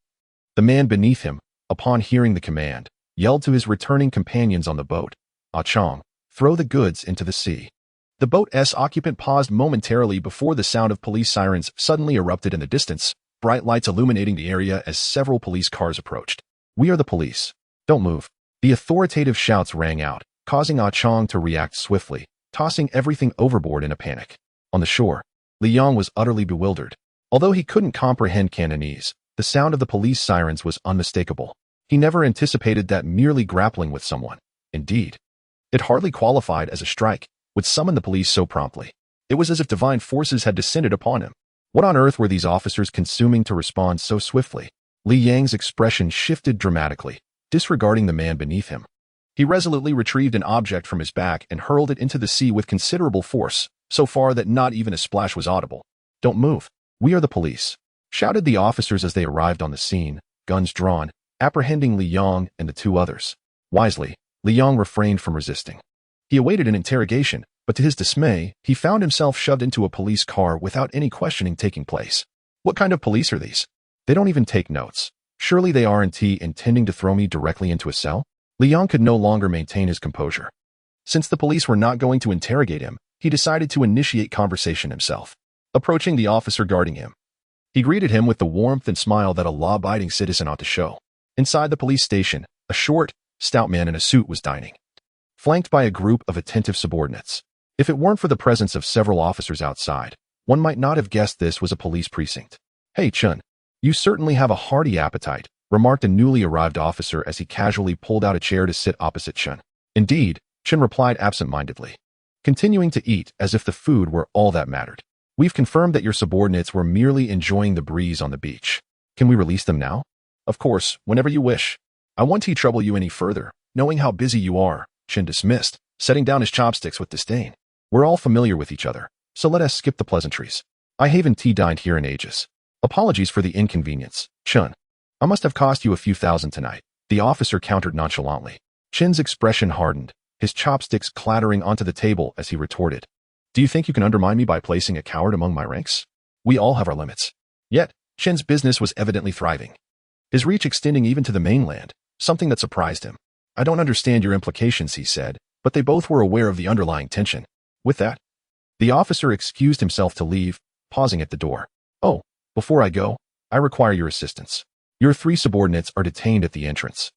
the man beneath him, upon hearing the command, yelled to his returning companions on the boat, "Ah Chong, throw the goods into the sea." The boat's occupant paused momentarily before the sound of police sirens suddenly erupted in the distance, bright lights illuminating the area as several police cars approached. "We are the police. Don't move." The authoritative shouts rang out, causing Ah Chong to react swiftly, tossing everything overboard in a panic. On the shore, Li Yong was utterly bewildered. Although he couldn't comprehend Cantonese, the sound of the police sirens was unmistakable. He never anticipated that merely grappling with someone, indeed, it hardly qualified as a strike, would summon the police so promptly. It was as if divine forces had descended upon him. What on earth were these officers consuming to respond so swiftly? Li Yang's expression shifted dramatically, disregarding the man beneath him. He resolutely retrieved an object from his back and hurled it into the sea with considerable force, so far that not even a splash was audible. "Don't move. We are the police," shouted the officers as they arrived on the scene, guns drawn, apprehending Li Yang and the two others. Wisely, Li Yang refrained from resisting. He awaited an interrogation, but to his dismay, he found himself shoved into a police car without any questioning taking place. What kind of police are these? They don't even take notes. Surely they aren't intending to throw me directly into a cell? Li Yang could no longer maintain his composure. Since the police were not going to interrogate him, he decided to initiate conversation himself. Approaching the officer guarding him, he greeted him with the warmth and smile that a law-abiding citizen ought to show. Inside the police station, a short, stout man in a suit was dining, flanked by a group of attentive subordinates. If it weren't for the presence of several officers outside, one might not have guessed this was a police precinct. "Hey, Chun, you certainly have a hearty appetite," remarked a newly arrived officer as he casually pulled out a chair to sit opposite Chun. "Indeed," Chun replied absent-mindedly, continuing to eat as if the food were all that mattered. "We've confirmed that your subordinates were merely enjoying the breeze on the beach. Can we release them now?" "Of course, whenever you wish. I won't trouble you any further, knowing how busy you are," Chin dismissed, setting down his chopsticks with disdain. "We're all familiar with each other, so let us skip the pleasantries. I haven't dined here in ages. Apologies for the inconvenience, Chun. I must have cost you a few thousand tonight," the officer countered nonchalantly. Chin's expression hardened, his chopsticks clattering onto the table as he retorted. "Do you think you can undermine me by placing a coward among my ranks? We all have our limits." Yet, Chin's business was evidently thriving, his reach extending even to the mainland, something that surprised him. "I don't understand your implications," he said, but they both were aware of the underlying tension. With that, the officer excused himself to leave, pausing at the door. "Oh, before I go, I require your assistance. Your 3 subordinates are detained at the entrance.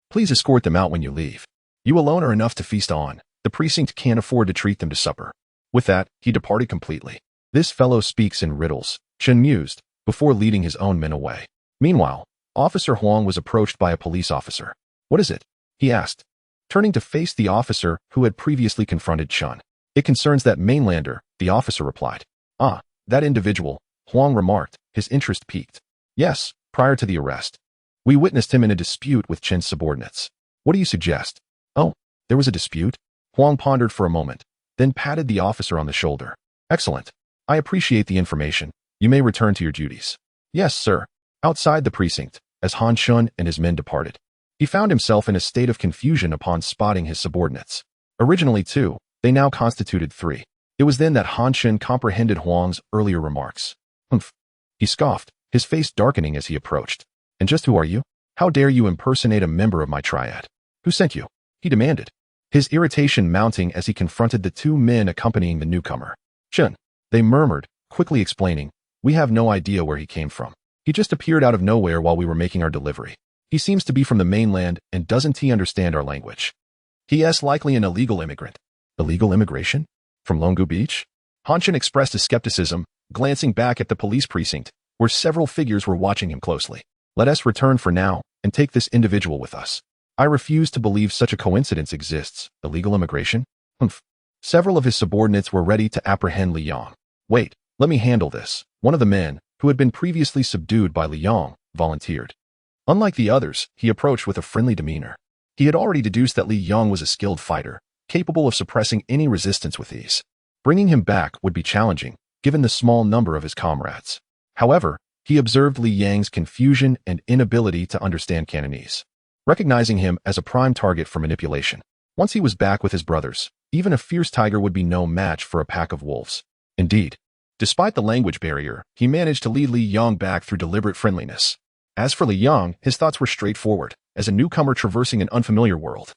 Please escort them out when you leave. You alone are enough to feast on. The precinct can't afford to treat them to supper." With that, he departed completely. "This fellow speaks in riddles," Chen mused, before leading his own men away. Meanwhile, Officer Huang was approached by a police officer. "What is it?" he asked, turning to face the officer who had previously confronted Chun. "It concerns that mainlander," the officer replied. "Ah, that individual," Huang remarked, his interest piqued. "Yes, prior to the arrest. We witnessed him in a dispute with Chen's subordinates. What do you suggest?" "Oh, there was a dispute?" Huang pondered for a moment, then patted the officer on the shoulder. "Excellent. I appreciate the information. You may return to your duties." "Yes, sir." Outside the precinct, as Han Chun and his men departed, he found himself in a state of confusion upon spotting his subordinates. Originally 2, they now constituted 3. It was then that Han Chun comprehended Huang's earlier remarks. "Humph," he scoffed, his face darkening as he approached. "And just who are you? How dare you impersonate a member of my triad? Who sent you?" he demanded, his irritation mounting as he confronted the 2 men accompanying the newcomer. "Chun," they murmured, quickly explaining, "we have no idea where he came from. He just appeared out of nowhere while we were making our delivery. He seems to be from the mainland and doesn't he understand our language. He is likely an illegal immigrant." "Illegal immigration? From Longu Beach?" Han Chun expressed his skepticism, glancing back at the police precinct, where several figures were watching him closely. "Let us return for now and take this individual with us. I refuse to believe such a coincidence exists. Illegal immigration? Humph." Several of his subordinates were ready to apprehend Li Yang. "Wait, let me handle this," one of the men, who had been previously subdued by Li Yang, volunteered. Unlike the others, he approached with a friendly demeanor. He had already deduced that Li Yang was a skilled fighter, capable of suppressing any resistance with ease. Bringing him back would be challenging, given the small number of his comrades. However, he observed Li Yang's confusion and inability to understand Cantonese, recognizing him as a prime target for manipulation. Once he was back with his brothers, even a fierce tiger would be no match for a pack of wolves. Indeed, despite the language barrier, he managed to lead Li Yang back through deliberate friendliness. As for Li Yang, his thoughts were straightforward, as a newcomer traversing an unfamiliar world.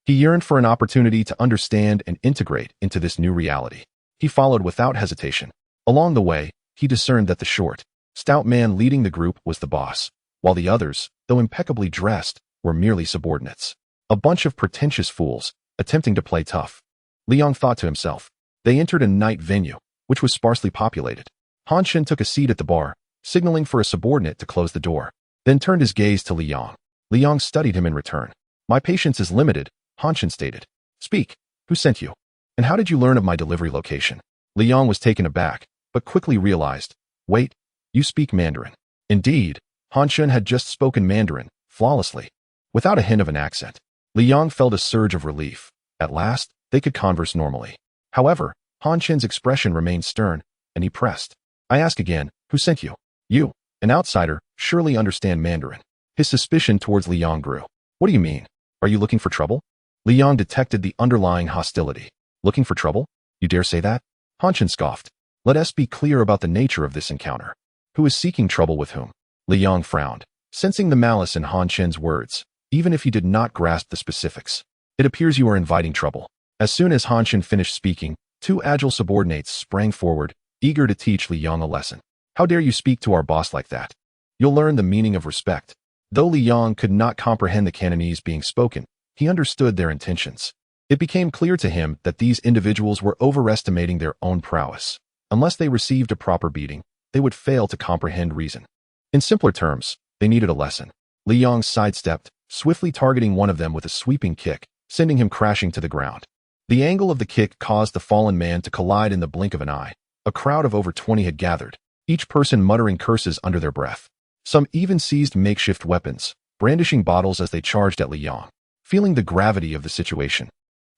He yearned for an opportunity to understand and integrate into this new reality. He followed without hesitation. Along the way, he discerned that the short, stout man leading the group was the boss, while the others, though impeccably dressed, were merely subordinates. A bunch of pretentious fools, attempting to play tough. Li Yang thought to himself. They entered a night venue, which was sparsely populated. Han Shin took a seat at the bar, signaling for a subordinate to close the door, then turned his gaze to Li Yang. Li Yong studied him in return. My patience is limited, Han Chen stated. Speak. Who sent you? And how did you learn of my delivery location? Li Yong was taken aback, but quickly realized. Wait, you speak Mandarin. Indeed, Han Chen had just spoken Mandarin, flawlessly, without a hint of an accent. Li Yong felt a surge of relief. At last, they could converse normally. However, Han Chen's expression remained stern, and he pressed. I ask again, who sent you? You, an outsider, surely understand Mandarin. His suspicion towards Li Yong grew. What do you mean? Are you looking for trouble? Li Yong detected the underlying hostility. Looking for trouble? You dare say that? Han Chen scoffed. Let us be clear about the nature of this encounter. Who is seeking trouble with whom? Li Yong frowned, sensing the malice in Han Chen's words, even if he did not grasp the specifics. It appears you are inviting trouble. As soon as Han Chen finished speaking, two agile subordinates sprang forward, eager to teach Li Yong a lesson. How dare you speak to our boss like that? You'll learn the meaning of respect. Though Li Yong could not comprehend the Cantonese being spoken, he understood their intentions. It became clear to him that these individuals were overestimating their own prowess. Unless they received a proper beating, they would fail to comprehend reason. In simpler terms, they needed a lesson. Li Yong sidestepped, swiftly targeting one of them with a sweeping kick, sending him crashing to the ground. The angle of the kick caused the fallen man to collide in the blink of an eye. A crowd of over 20 had gathered, each person muttering curses under their breath. Some even seized makeshift weapons, brandishing bottles as they charged at Li Yong. Feeling the gravity of the situation,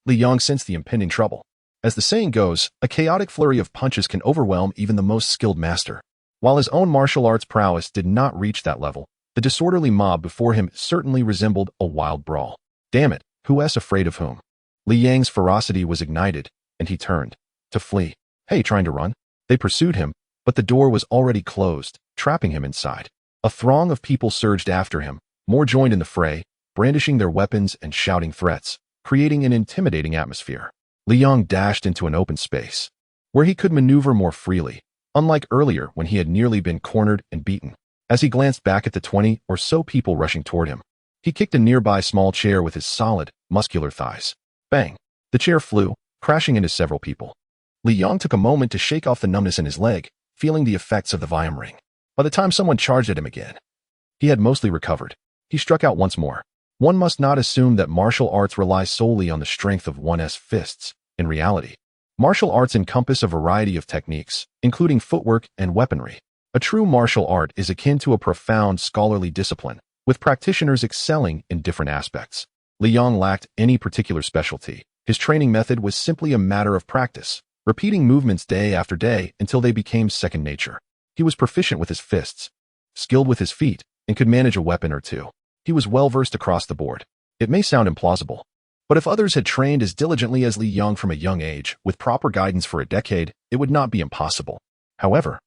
Li Yong sensed the impending trouble. As the saying goes, a chaotic flurry of punches can overwhelm even the most skilled master. While his own martial arts prowess did not reach that level, the disorderly mob before him certainly resembled a wild brawl. Damn it, who's afraid of whom? Li Yang's ferocity was ignited, and he turned to flee. Hey, trying to run? They pursued him, but the door was already closed, trapping him inside. A throng of people surged after him, more joined in the fray, brandishing their weapons and shouting threats, creating an intimidating atmosphere. Li Yong dashed into an open space, where he could maneuver more freely, unlike earlier when he had nearly been cornered and beaten. As he glanced back at the 20 or so people rushing toward him, he kicked a nearby small chair with his solid, muscular thighs. Bang! The chair flew, crashing into several people. Li Yong took a moment to shake off the numbness in his leg, feeling the effects of the Viam ring. By the time someone charged at him again, he had mostly recovered. He struck out once more. One must not assume that martial arts rely solely on the strength of one's fists. In reality, martial arts encompass a variety of techniques, including footwork and weaponry. A true martial art is akin to a profound scholarly discipline, with practitioners excelling in different aspects. Li Yong lacked any particular specialty. His training method was simply a matter of practice, repeating movements day after day until they became second nature. He was proficient with his fists, skilled with his feet, and could manage a weapon or two. He was well-versed across the board. It may sound implausible, but if others had trained as diligently as Li Yong from a young age, with proper guidance for a decade, it would not be impossible. However,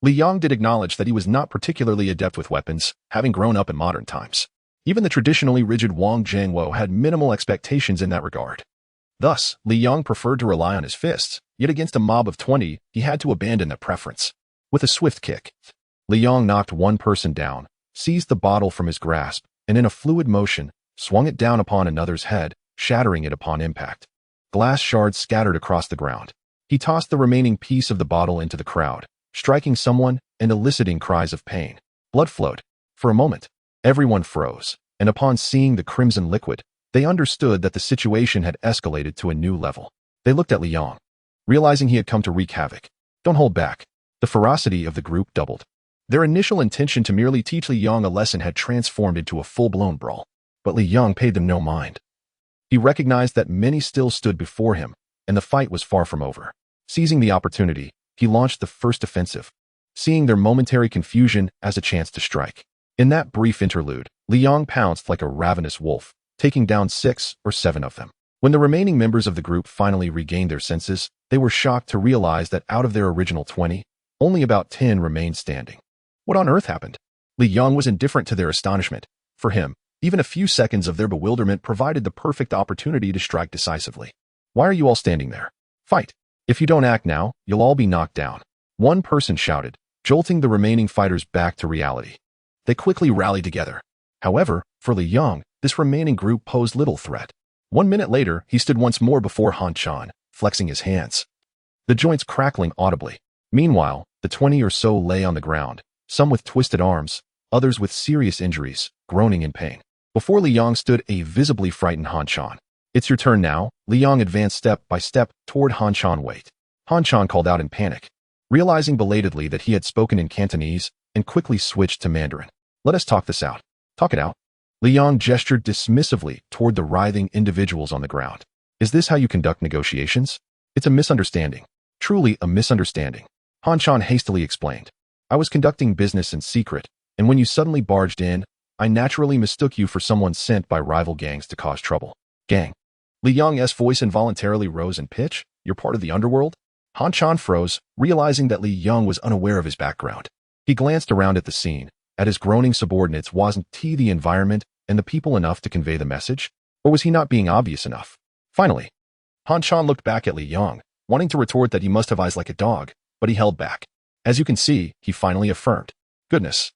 Li Yong did acknowledge that he was not particularly adept with weapons, having grown up in modern times. Even the traditionally rigid Wang Jiangwo had minimal expectations in that regard. Thus, Li Yong preferred to rely on his fists, yet against a mob of 20, he had to abandon that preference. With a swift kick, Li Yong knocked one person down, seized the bottle from his grasp, and in a fluid motion, swung it down upon another's head, shattering it upon impact. Glass shards scattered across the ground. He tossed the remaining piece of the bottle into the crowd, striking someone and eliciting cries of pain. Blood flowed. For a moment, everyone froze, and upon seeing the crimson liquid, they understood that the situation had escalated to a new level. They looked at Li Yong, realizing he had come to wreak havoc. Don't hold back. The ferocity of the group doubled. Their initial intention to merely teach Li Yong a lesson had transformed into a full-blown brawl. But Li Yong paid them no mind. He recognized that many still stood before him, and the fight was far from over. Seizing the opportunity, he launched the first offensive, seeing their momentary confusion as a chance to strike. In that brief interlude, Li Yong pounced like a ravenous wolf, taking down 6 or 7 of them. When the remaining members of the group finally regained their senses, they were shocked to realize that out of their original 20, only about 10 remained standing. What on earth happened? Li Yong was indifferent to their astonishment. For him, even a few seconds of their bewilderment provided the perfect opportunity to strike decisively. Why are you all standing there? Fight! If you don't act now, you'll all be knocked down. One person shouted, jolting the remaining fighters back to reality. They quickly rallied together. However, for Li Yong, this remaining group posed little threat. 1 minute later, he stood once more before Han Chen, flexing his hands, the joints crackling audibly. Meanwhile, the 20 or so lay on the ground, some with twisted arms, others with serious injuries, groaning in pain. Before Li Yong stood a visibly frightened Han Chan. "It's your turn now." Li Yong advanced step by step toward Han Chan. "Wait." Han Chan called out in panic, realizing belatedly that he had spoken in Cantonese and quickly switched to Mandarin. "Let us talk this out." "Talk it out?" Li Yong gestured dismissively toward the writhing individuals on the ground. "Is this how you conduct negotiations? It's a misunderstanding. Truly a misunderstanding." Han Chan hastily explained. "I was conducting business in secret, and when you suddenly barged in, I naturally mistook you for someone sent by rival gangs to cause trouble." "Gang?" Li Yong's voice involuntarily rose in pitch. "You're part of the underworld?" Han Chan froze, realizing that Li Yong was unaware of his background. He glanced around at the scene. At his groaning subordinates, wasn't the environment and the people enough to convey the message? Or was he not being obvious enough? Finally, Han Chan looked back at Li Yong, wanting to retort that he must have eyes like a dog, but he held back. "As you can see," he finally affirmed. "Goodness.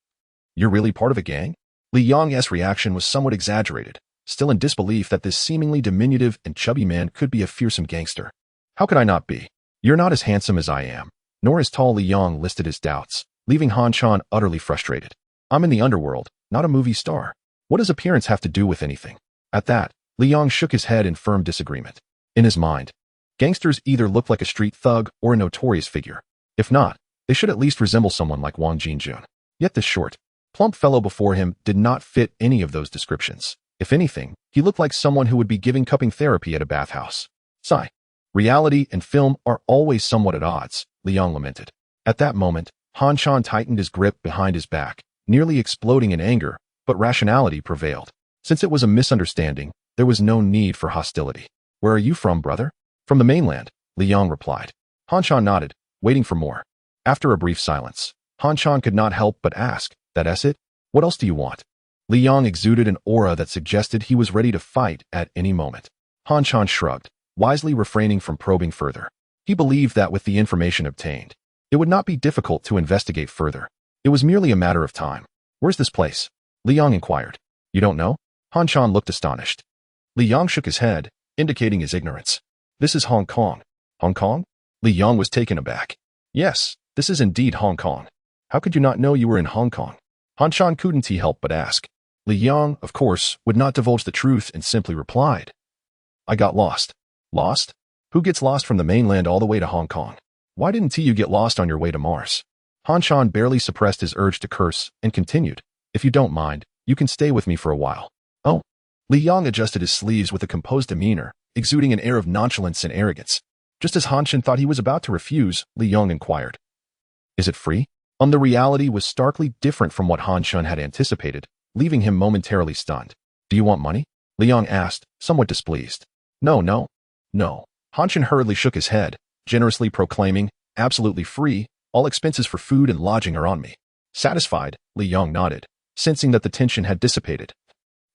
You're really part of a gang?" Li Yong's reaction was somewhat exaggerated, still in disbelief that this seemingly diminutive and chubby man could be a fearsome gangster. "How could I not be? You're not as handsome as I am, nor as tall." Li Yong listed his doubts, leaving Han Chan utterly frustrated. "I'm in the underworld, not a movie star. What does appearance have to do with anything?" At that, Li Yong shook his head in firm disagreement. In his mind, gangsters either look like a street thug or a notorious figure. If not, they should at least resemble someone like Wang Jinjun. Yet this short, plump fellow before him did not fit any of those descriptions. If anything, he looked like someone who would be giving cupping therapy at a bathhouse. Sigh. "Reality and film are always somewhat at odds," Li Yong lamented. At that moment, Han Chan tightened his grip behind his back, nearly exploding in anger, but rationality prevailed. Since it was a misunderstanding, there was no need for hostility. "Where are you from, brother?" "From the mainland," Li Yong replied. Han Chan nodded, waiting for more. After a brief silence, Han Chan could not help but ask, "That's it? What else do you want?" Li Yong exuded an aura that suggested he was ready to fight at any moment. Han Chan shrugged, wisely refraining from probing further. He believed that with the information obtained, it would not be difficult to investigate further. It was merely a matter of time. "Where's this place?" Li Yong inquired. "You don't know?" Han Chan looked astonished. Li Yong shook his head, indicating his ignorance. "This is Hong Kong." "Hong Kong?" Li Yong was taken aback. "Yes, this is indeed Hong Kong. How could you not know you were in Hong Kong?" Han Chan couldn't help but ask. Li Yong, of course, would not divulge the truth and simply replied, "I got lost." "Lost? Who gets lost from the mainland all the way to Hong Kong? Why didn't you get lost on your way to Mars?" Han Chan barely suppressed his urge to curse and continued, "If you don't mind, you can stay with me for a while." "Oh." Li Yong adjusted his sleeves with a composed demeanor, exuding an air of nonchalance and arrogance. Just as Han Chan thought he was about to refuse, Li Yong inquired, "Is it free?" The reality was starkly different from what Han Chan had anticipated, leaving him momentarily stunned. "Do you want money?" Li Yong asked, somewhat displeased. No. Han Chan hurriedly shook his head, generously proclaiming, "Absolutely free. All expenses for food and lodging are on me." Satisfied, Li Yong nodded, sensing that the tension had dissipated,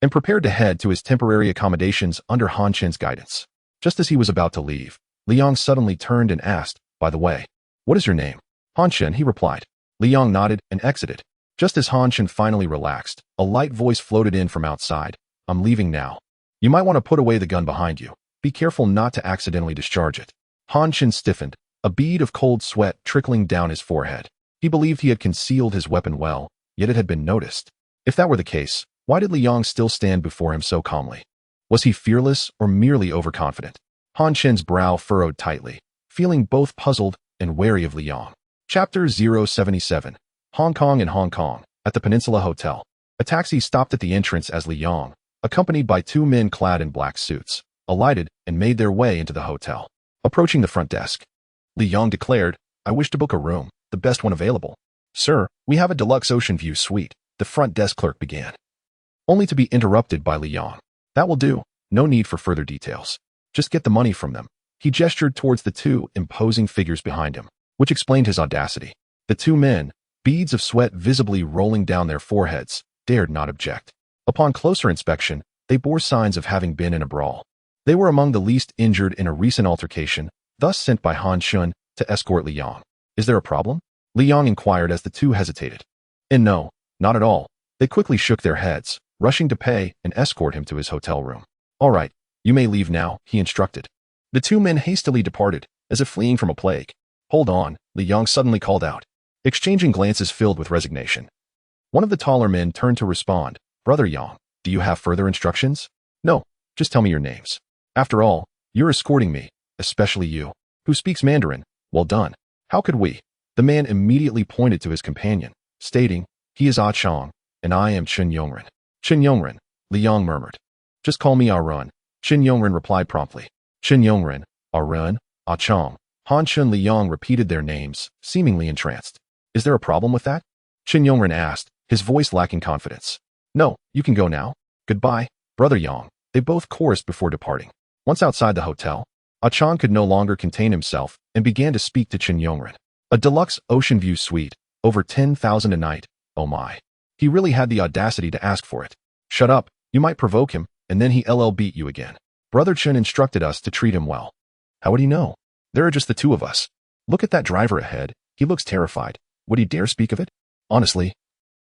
and prepared to head to his temporary accommodations under Han Chan's guidance. Just as he was about to leave, Li Yong suddenly turned and asked, "By the way, what is your name?" "Han Chan," he replied. Li Yong nodded and exited. Just as Han Chan finally relaxed, a light voice floated in from outside. "I'm leaving now. You might want to put away the gun behind you. Be careful not to accidentally discharge it." Han Chan stiffened, a bead of cold sweat trickling down his forehead. He believed he had concealed his weapon well, yet it had been noticed. If that were the case, why did Li Yong still stand before him so calmly? Was he fearless or merely overconfident? Han Chan's brow furrowed tightly, feeling both puzzled and wary of Li Yong. Chapter 077. Hong Kong. In Hong Kong, at the Peninsula Hotel, a taxi stopped at the entrance as Li Yong, accompanied by two men clad in black suits, alighted and made their way into the hotel. Approaching the front desk, Li Yong declared, "I wish to book a room, the best one available." "Sir, we have a deluxe ocean view suite," the front desk clerk began, only to be interrupted by Li Yong. "That will do. No need for further details. Just get the money from them." He gestured towards the two imposing figures behind him, which explained his audacity. The two men, beads of sweat visibly rolling down their foreheads, dared not object. Upon closer inspection, they bore signs of having been in a brawl. They were among the least injured in a recent altercation, thus sent by Han Chan to escort Li Yong. "Is there a problem?" Li Yong inquired as the two hesitated. And no, not at all. They quickly shook their heads, rushing to pay and escort him to his hotel room. "All right, you may leave now," he instructed. The two men hastily departed, as if fleeing from a plague. "Hold on," Li Yong suddenly called out, exchanging glances filled with resignation. One of the taller men turned to respond, Brother Yang, do you have further instructions? No, just tell me your names. After all, you're escorting me, especially you, who speaks Mandarin. Well done. How could we? The man immediately pointed to his companion, stating, he is Ah Chong, and I am Chen Yongren. Chen Yongren, Li Yang murmured. Just call me Ah Run. Chen Yongren replied promptly. Chen Yongren, Ah Run, Ah Chong. Han Chen Li Yang repeated their names, seemingly entranced. Is there a problem with that? Chen Yongren asked, his voice lacking confidence. No, you can go now. Goodbye, Brother Yang. They both chorused before departing. Once outside the hotel, Ah Chong could no longer contain himself and began to speak to Chen Yongren. A deluxe ocean view suite, over 10,000 a night. Oh my. He really had the audacity to ask for it. Shut up, you might provoke him, and then he'll beat you again. Brother Chen instructed us to treat him well. How would he know? There are just the two of us. Look at that driver ahead, he looks terrified. Would he dare speak of it? Honestly.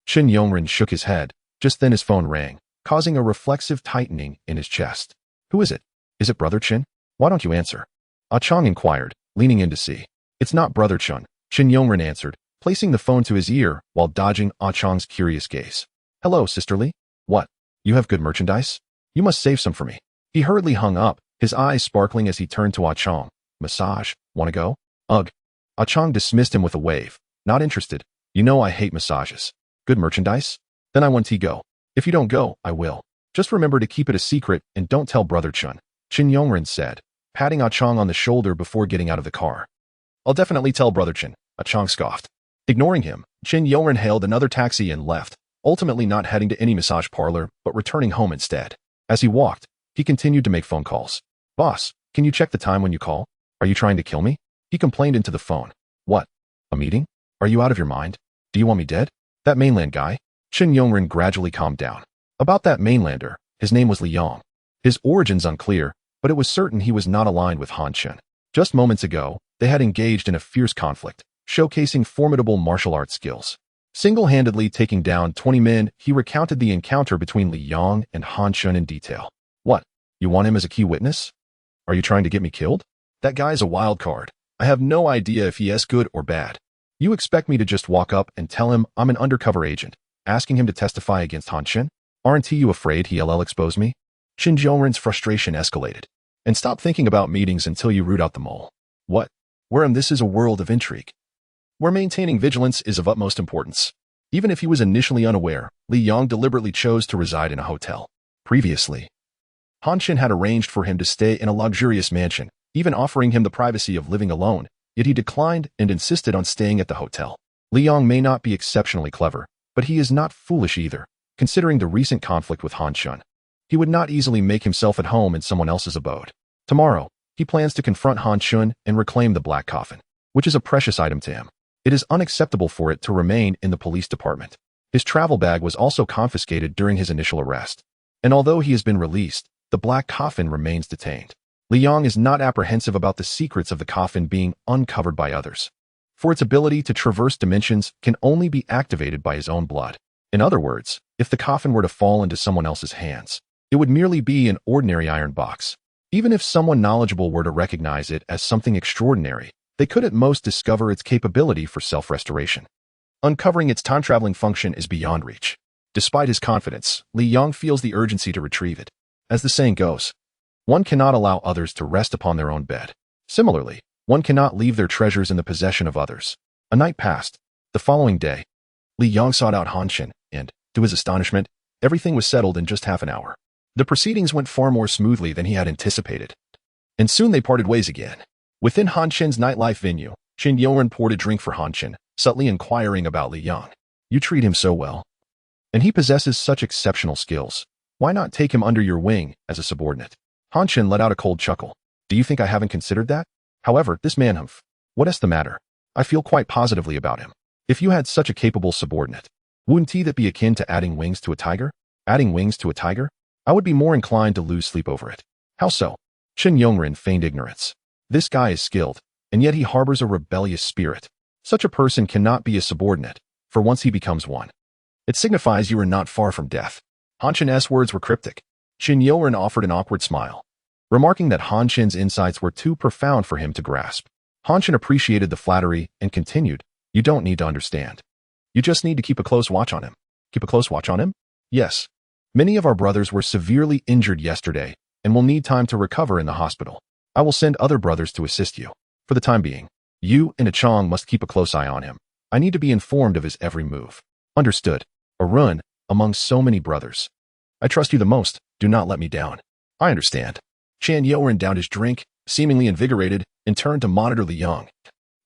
Chen Yongren shook his head. Just then his phone rang, causing a reflexive tightening in his chest. Who is it? Is it Brother Chen? Why don't you answer? Ah Chong inquired, leaning in to see. It's not Brother Chen, Chen Yongren answered, placing the phone to his ear while dodging Ah Chong's curious gaze. Hello, sisterly. What? You have good merchandise? You must save some for me. He hurriedly hung up, his eyes sparkling as he turned to Ah Chong. Massage, wanna go? Ugh. Ah Chong dismissed him with a wave. Not interested. You know I hate massages. Good merchandise? Then I want to go. If you don't go, I will. Just remember to keep it a secret and don't tell Brother Chen, Chen Yongren said, patting Ah Chong on the shoulder before getting out of the car. I'll definitely tell Brother Chen, Ah Chong scoffed. Ignoring him, Chen Yongren hailed another taxi and left, ultimately not heading to any massage parlor, but returning home instead. As he walked, he continued to make phone calls. Boss, can you check the time when you call? Are you trying to kill me? He complained into the phone. What? A meeting? Are you out of your mind? Do you want me dead? That mainland guy? Chen Yongren gradually calmed down. About that mainlander, his name was Li Yang. His origins unclear, but it was certain he was not aligned with Han Chen. Just moments ago, they had engaged in a fierce conflict, showcasing formidable martial arts skills. Single-handedly taking down 20 men, he recounted the encounter between Li Yang and Han Chen in detail. What? You want him as a key witness? Are you trying to get me killed? That guy's a wild card. I have no idea if he is good or bad. You expect me to just walk up and tell him I'm an undercover agent, asking him to testify against Han Chen? Aren't you afraid he'll expose me? Chen Yongren's frustration escalated. And stop thinking about meetings until you root out the mole. What? This is a world of intrigue, where maintaining vigilance is of utmost importance. Even if he was initially unaware, Li Yang deliberately chose to reside in a hotel. Previously, Han Chen had arranged for him to stay in a luxurious mansion, even offering him the privacy of living alone, yet he declined and insisted on staying at the hotel. Li Yang may not be exceptionally clever, but he is not foolish either, considering the recent conflict with Han Chen. He would not easily make himself at home in someone else's abode. Tomorrow, he plans to confront Han Chen and reclaim the Black Coffin, which is a precious item to him. It is unacceptable for it to remain in the police department. His travel bag was also confiscated during his initial arrest. And although he has been released, the Black Coffin remains detained. Li Yang is not apprehensive about the secrets of the coffin being uncovered by others, for its ability to traverse dimensions can only be activated by his own blood. In other words, if the coffin were to fall into someone else's hands, it would merely be an ordinary iron box. Even if someone knowledgeable were to recognize it as something extraordinary, they could at most discover its capability for self-restoration. Uncovering its time-traveling function is beyond reach. Despite his confidence, Li Yang feels the urgency to retrieve it. As the saying goes, one cannot allow others to rest upon their own bed. Similarly, one cannot leave their treasures in the possession of others. A night passed. The following day, Li Yang sought out Han Chen, and, to his astonishment, everything was settled in just half an hour. The proceedings went far more smoothly than he had anticipated. And soon they parted ways again. Within Han Chen's nightlife venue, Chen Yongren poured a drink for Han Chen, subtly inquiring about Li Yang. You treat him so well. And he possesses such exceptional skills. Why not take him under your wing as a subordinate? Han Chen let out a cold chuckle. Do you think I haven't considered that? However, this man, what is the matter? I feel quite positively about him. If you had such a capable subordinate, wouldn't that be akin to adding wings to a tiger? Adding wings to a tiger? I would be more inclined to lose sleep over it. How so? Chen Yongren feigned ignorance. This guy is skilled, and yet he harbors a rebellious spirit. Such a person cannot be a subordinate, for once he becomes one, it signifies you are not far from death. Han Chen's words were cryptic. Chen Yongren offered an awkward smile, remarking that Han Chen's insights were too profound for him to grasp. Han Chen appreciated the flattery and continued, you don't need to understand. You just need to keep a close watch on him. Keep a close watch on him? Yes. Many of our brothers were severely injured yesterday and will need time to recover in the hospital. I will send other brothers to assist you. For the time being, you and Achong must keep a close eye on him. I need to be informed of his every move. Understood. Arun, among so many brothers. I trust you the most. Do not let me down. I understand. Chan Yoren downed his drink, seemingly invigorated, and turned to monitor Li Yong,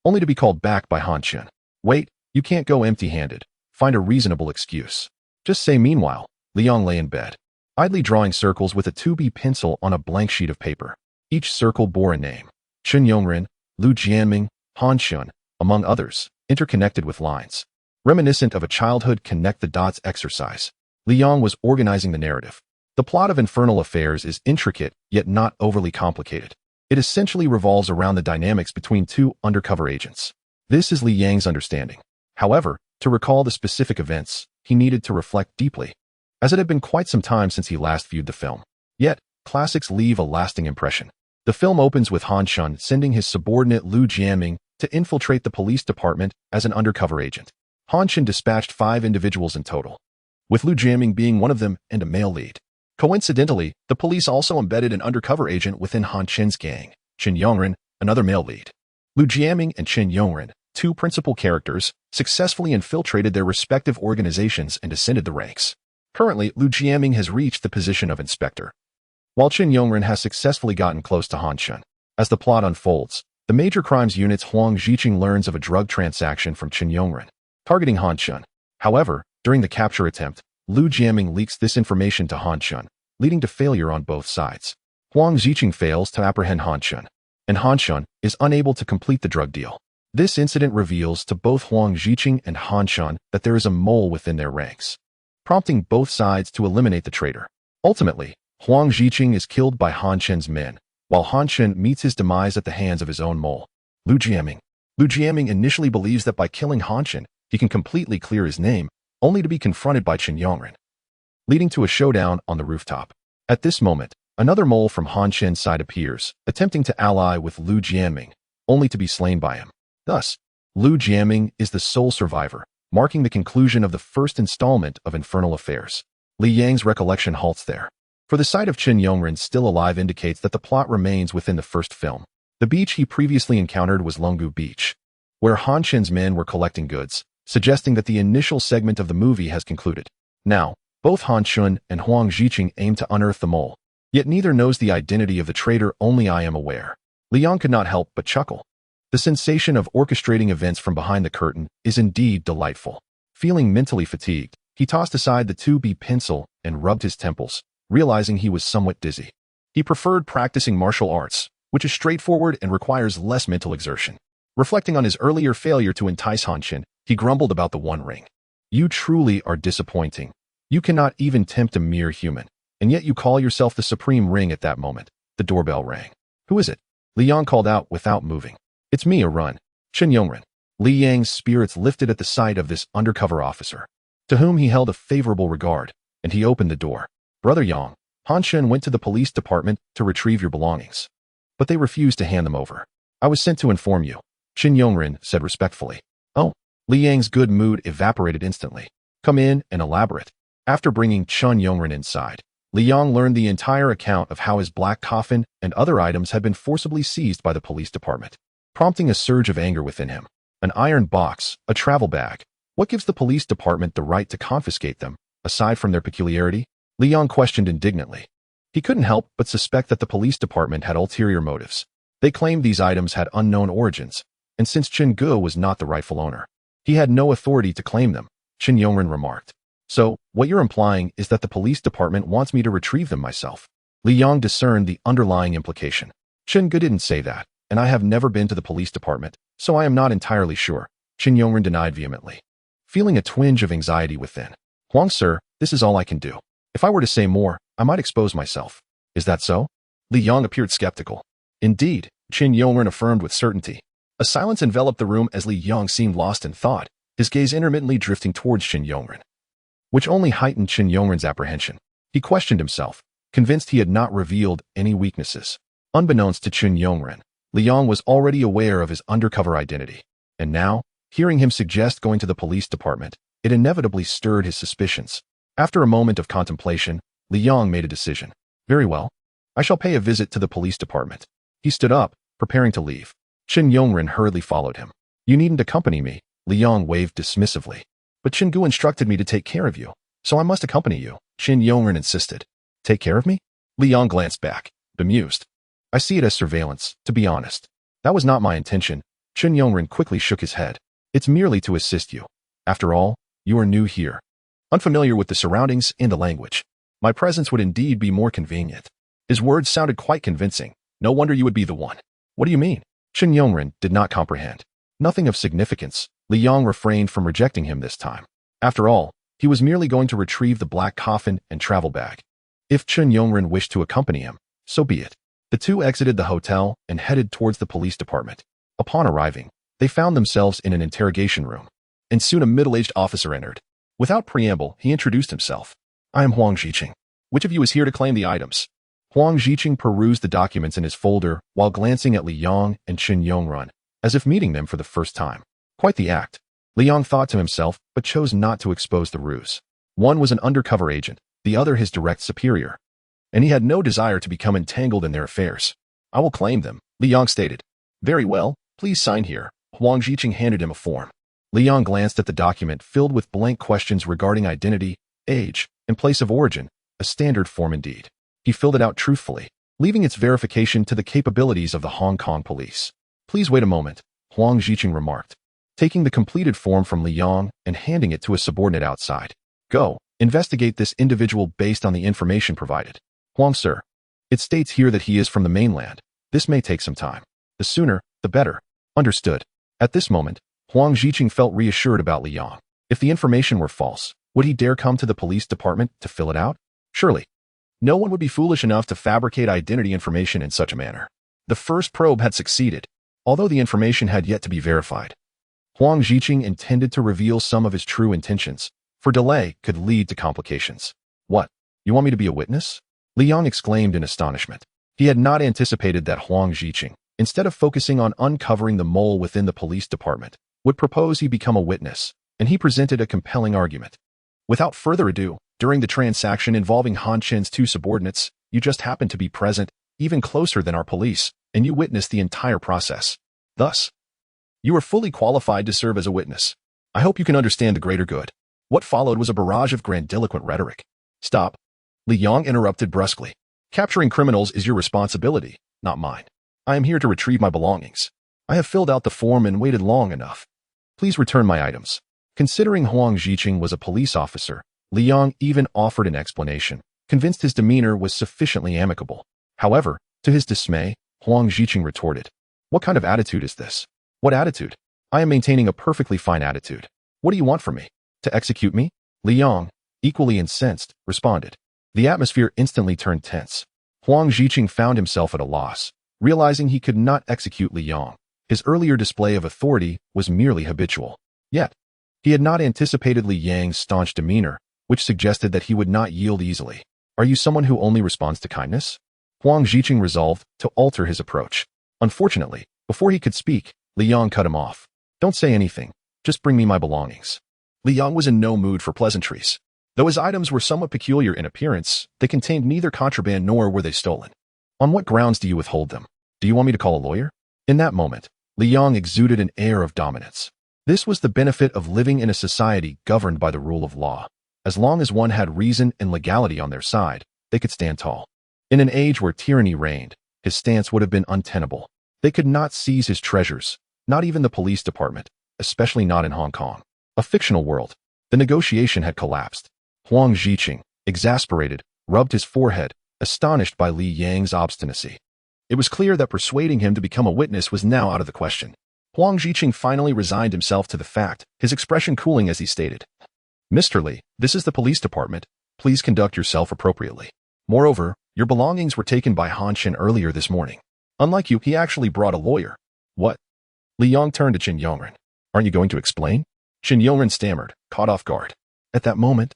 only to be called back by Han Chen. Wait, you can't go empty-handed. Find a reasonable excuse. Just say meanwhile. Li Yong lay in bed, idly drawing circles with a 2B pencil on a blank sheet of paper. Each circle bore a name. Chen Yongren, Lu Jianming, Han Shun, among others, interconnected with lines. Reminiscent of a childhood connect-the-dots exercise, Li Yong was organizing the narrative. The plot of Infernal Affairs is intricate, yet not overly complicated. It essentially revolves around the dynamics between two undercover agents. This is Li Yang's understanding. However, to recall the specific events, he needed to reflect deeply, as it had been quite some time since he last viewed the film. Yet, classics leave a lasting impression. The film opens with Han Shun sending his subordinate Lu Jianming to infiltrate the police department as an undercover agent. Han Shun dispatched 5 individuals in total, with Lu Jianming being one of them and a male lead. Coincidentally, the police also embedded an undercover agent within Han Chen's gang, Chen Yongren, another male lead. Lu Jianming and Chen Yongren, 2 principal characters, successfully infiltrated their respective organizations and ascended the ranks. Currently, Lu Jianming has reached the position of inspector, while Chen Yongren has successfully gotten close to Han Shun. As the plot unfolds, the Major Crimes Unit's Huang Ziqing learns of a drug transaction from Chen Yongren, targeting Han Shun. However, during the capture attempt, Lu Jianming leaks this information to Han Shun, leading to failure on both sides. Huang Ziqing fails to apprehend Han Shun, and Han Shun is unable to complete the drug deal. This incident reveals to both Huang Ziqing and Han Shun that there is a mole within their ranks, prompting both sides to eliminate the traitor. Ultimately, Huang Ziqing is killed by Han Chen's men, while Han Chen meets his demise at the hands of his own mole, Lu Jianming. Lu Jianming initially believes that by killing Han Chen, he can completely clear his name, only to be confronted by Chen Yongren, leading to a showdown on the rooftop. At this moment, another mole from Han Chen's side appears, attempting to ally with Lu Jianming, only to be slain by him. Thus, Lu Jianming is the sole survivor, marking the conclusion of the first installment of Infernal Affairs. Li Yang's recollection halts there, for the sight of Chen Yongren still alive indicates that the plot remains within the first film. The beach he previously encountered was Lunggu Beach, where Han Chen's men were collecting goods, suggesting that the initial segment of the movie has concluded. Now, both Han Shun and Huang Ziqing aim to unearth the mole, yet neither knows the identity of the traitor. Only I am aware. Li Yang could not help but chuckle. The sensation of orchestrating events from behind the curtain is indeed delightful. Feeling mentally fatigued, he tossed aside the 2B pencil and rubbed his temples, realizing he was somewhat dizzy. He preferred practicing martial arts, which is straightforward and requires less mental exertion. Reflecting on his earlier failure to entice Han Chen, he grumbled about the One Ring. You truly are disappointing. You cannot even tempt a mere human, and yet you call yourself the Supreme Ring. At that moment, the doorbell rang. Who is it? Li Yang called out without moving. It's me, Arun. Chen Yongren. Li Yang's spirits lifted at the sight of this undercover officer, to whom he held a favorable regard, and he opened the door. Brother Yang, Han Chen went to the police department to retrieve your belongings, but they refused to hand them over. I was sent to inform you, Chen Yongren said respectfully. Oh, Li Yang's good mood evaporated instantly. Come in and elaborate. After bringing Chen Yongren inside, Li Yang learned the entire account of how his Black Coffin and other items had been forcibly seized by the police department, prompting a surge of anger within him. An iron box, a travel bag. What gives the police department the right to confiscate them, aside from their peculiarity? Li Yang questioned indignantly. He couldn't help but suspect that the police department had ulterior motives. They claimed these items had unknown origins, and since Chen Ge was not the rightful owner, he had no authority to claim them, Chen Yongren remarked. So, what you're implying is that the police department wants me to retrieve them myself. Li Yang discerned the underlying implication. Chen Ge didn't say that, and I have never been to the police department, so I am not entirely sure, Chen Yongren denied vehemently, feeling a twinge of anxiety within. Huang sir, this is all I can do. If I were to say more, I might expose myself. Is that so? Li Yang appeared skeptical. Indeed, Chen Yongren affirmed with certainty. A silence enveloped the room as Li Yang seemed lost in thought, his gaze intermittently drifting towards Chen Yongren, which only heightened Chen Yongren's apprehension. He questioned himself, convinced he had not revealed any weaknesses. Unbeknownst to Chen Yongren, Li Yang was already aware of his undercover identity, and now, hearing him suggest going to the police department, it inevitably stirred his suspicions. After a moment of contemplation, Li Yong made a decision. Very well. I shall pay a visit to the police department. He stood up, preparing to leave. Qin Yongren hurriedly followed him. You needn't accompany me, Li Yong waved dismissively. But Qin Gu instructed me to take care of you, so I must accompany you, Qin Yongren insisted. Take care of me? Li Yong glanced back, bemused. I see it as surveillance, to be honest. That was not my intention. Qin Yongren quickly shook his head. It's merely to assist you. After all, you are new here, unfamiliar with the surroundings and the language. My presence would indeed be more convenient. His words sounded quite convincing. No wonder you would be the one. What do you mean? Qin Yongren did not comprehend. Nothing of significance. Li Yong refrained from rejecting him this time. After all, he was merely going to retrieve the black coffin and travel bag. If Qin Yongren wished to accompany him, so be it. The two exited the hotel and headed towards the police department. Upon arriving, they found themselves in an interrogation room, and soon a middle-aged officer entered. Without preamble, he introduced himself. I am Huang Ziqing. Which of you is here to claim the items? Huang Ziqing perused the documents in his folder while glancing at Li Yong and Qin Yongren, as if meeting them for the first time. Quite the act. Li Yong thought to himself, but chose not to expose the ruse. One was an undercover agent, the other his direct superior, and he had no desire to become entangled in their affairs. I will claim them, Li Yong stated. Very well, please sign here. Huang Ziqing handed him a form. Li Yong glanced at the document filled with blank questions regarding identity, age, and place of origin, a standard form indeed. He filled it out truthfully, leaving its verification to the capabilities of the Hong Kong police. Please wait a moment, Huang Ziqing remarked, taking the completed form from Li Yong and handing it to a subordinate outside. Go, investigate this individual based on the information provided. Huang, sir. It states here that he is from the mainland. This may take some time. The sooner, the better. Understood. At this moment, Huang Ziqing felt reassured about Li Yong. If the information were false, would he dare come to the police department to fill it out? Surely. No one would be foolish enough to fabricate identity information in such a manner. The first probe had succeeded, although the information had yet to be verified. Huang Ziqing intended to reveal some of his true intentions, for delay could lead to complications. What? You want me to be a witness? Li Yong exclaimed in astonishment. He had not anticipated that Huang Ziqing, instead of focusing on uncovering the mole within the police department, would propose he become a witness, and he presented a compelling argument. Without further ado, during the transaction involving Han Chen's two subordinates, you just happened to be present, even closer than our police, and you witnessed the entire process. Thus, you are fully qualified to serve as a witness. I hope you can understand the greater good. What followed was a barrage of grandiloquent rhetoric. Stop. Li Yong interrupted brusquely. Capturing criminals is your responsibility, not mine. I am here to retrieve my belongings. I have filled out the form and waited long enough. Please return my items. Considering Huang Ziqing was a police officer, Li Yong even offered an explanation, convinced his demeanor was sufficiently amicable. However, to his dismay, Huang Ziqing retorted, What kind of attitude is this? What attitude? I am maintaining a perfectly fine attitude. What do you want from me? To execute me? Li Yong, equally incensed, responded. The atmosphere instantly turned tense. Huang Ziqing found himself at a loss, realizing he could not execute Li Yong. His earlier display of authority was merely habitual. Yet, he had not anticipated Li Yang's staunch demeanor, which suggested that he would not yield easily. Are you someone who only responds to kindness? Huang Ziqing resolved to alter his approach. Unfortunately, before he could speak, Li Yong cut him off. Don't say anything. Just bring me my belongings. Li Yong was in no mood for pleasantries. Though his items were somewhat peculiar in appearance, they contained neither contraband nor were they stolen. On what grounds do you withhold them? Do you want me to call a lawyer? In that moment, Li Yong exuded an air of dominance. This was the benefit of living in a society governed by the rule of law. As long as one had reason and legality on their side, they could stand tall. In an age where tyranny reigned, his stance would have been untenable. They could not seize his treasures, not even the police department, especially not in Hong Kong. A fictional world. The negotiation had collapsed. Huang Ziqing, exasperated, rubbed his forehead, astonished by Li Yang's obstinacy. It was clear that persuading him to become a witness was now out of the question. Huang Ziqing finally resigned himself to the fact, his expression cooling as he stated, Mr. Li, this is the police department. Please conduct yourself appropriately. Moreover, your belongings were taken by Han Chen earlier this morning. Unlike you, he actually brought a lawyer. What? Li Yong turned to Qin Yongren. Aren't you going to explain? Qin Yongren stammered, caught off guard. At that moment,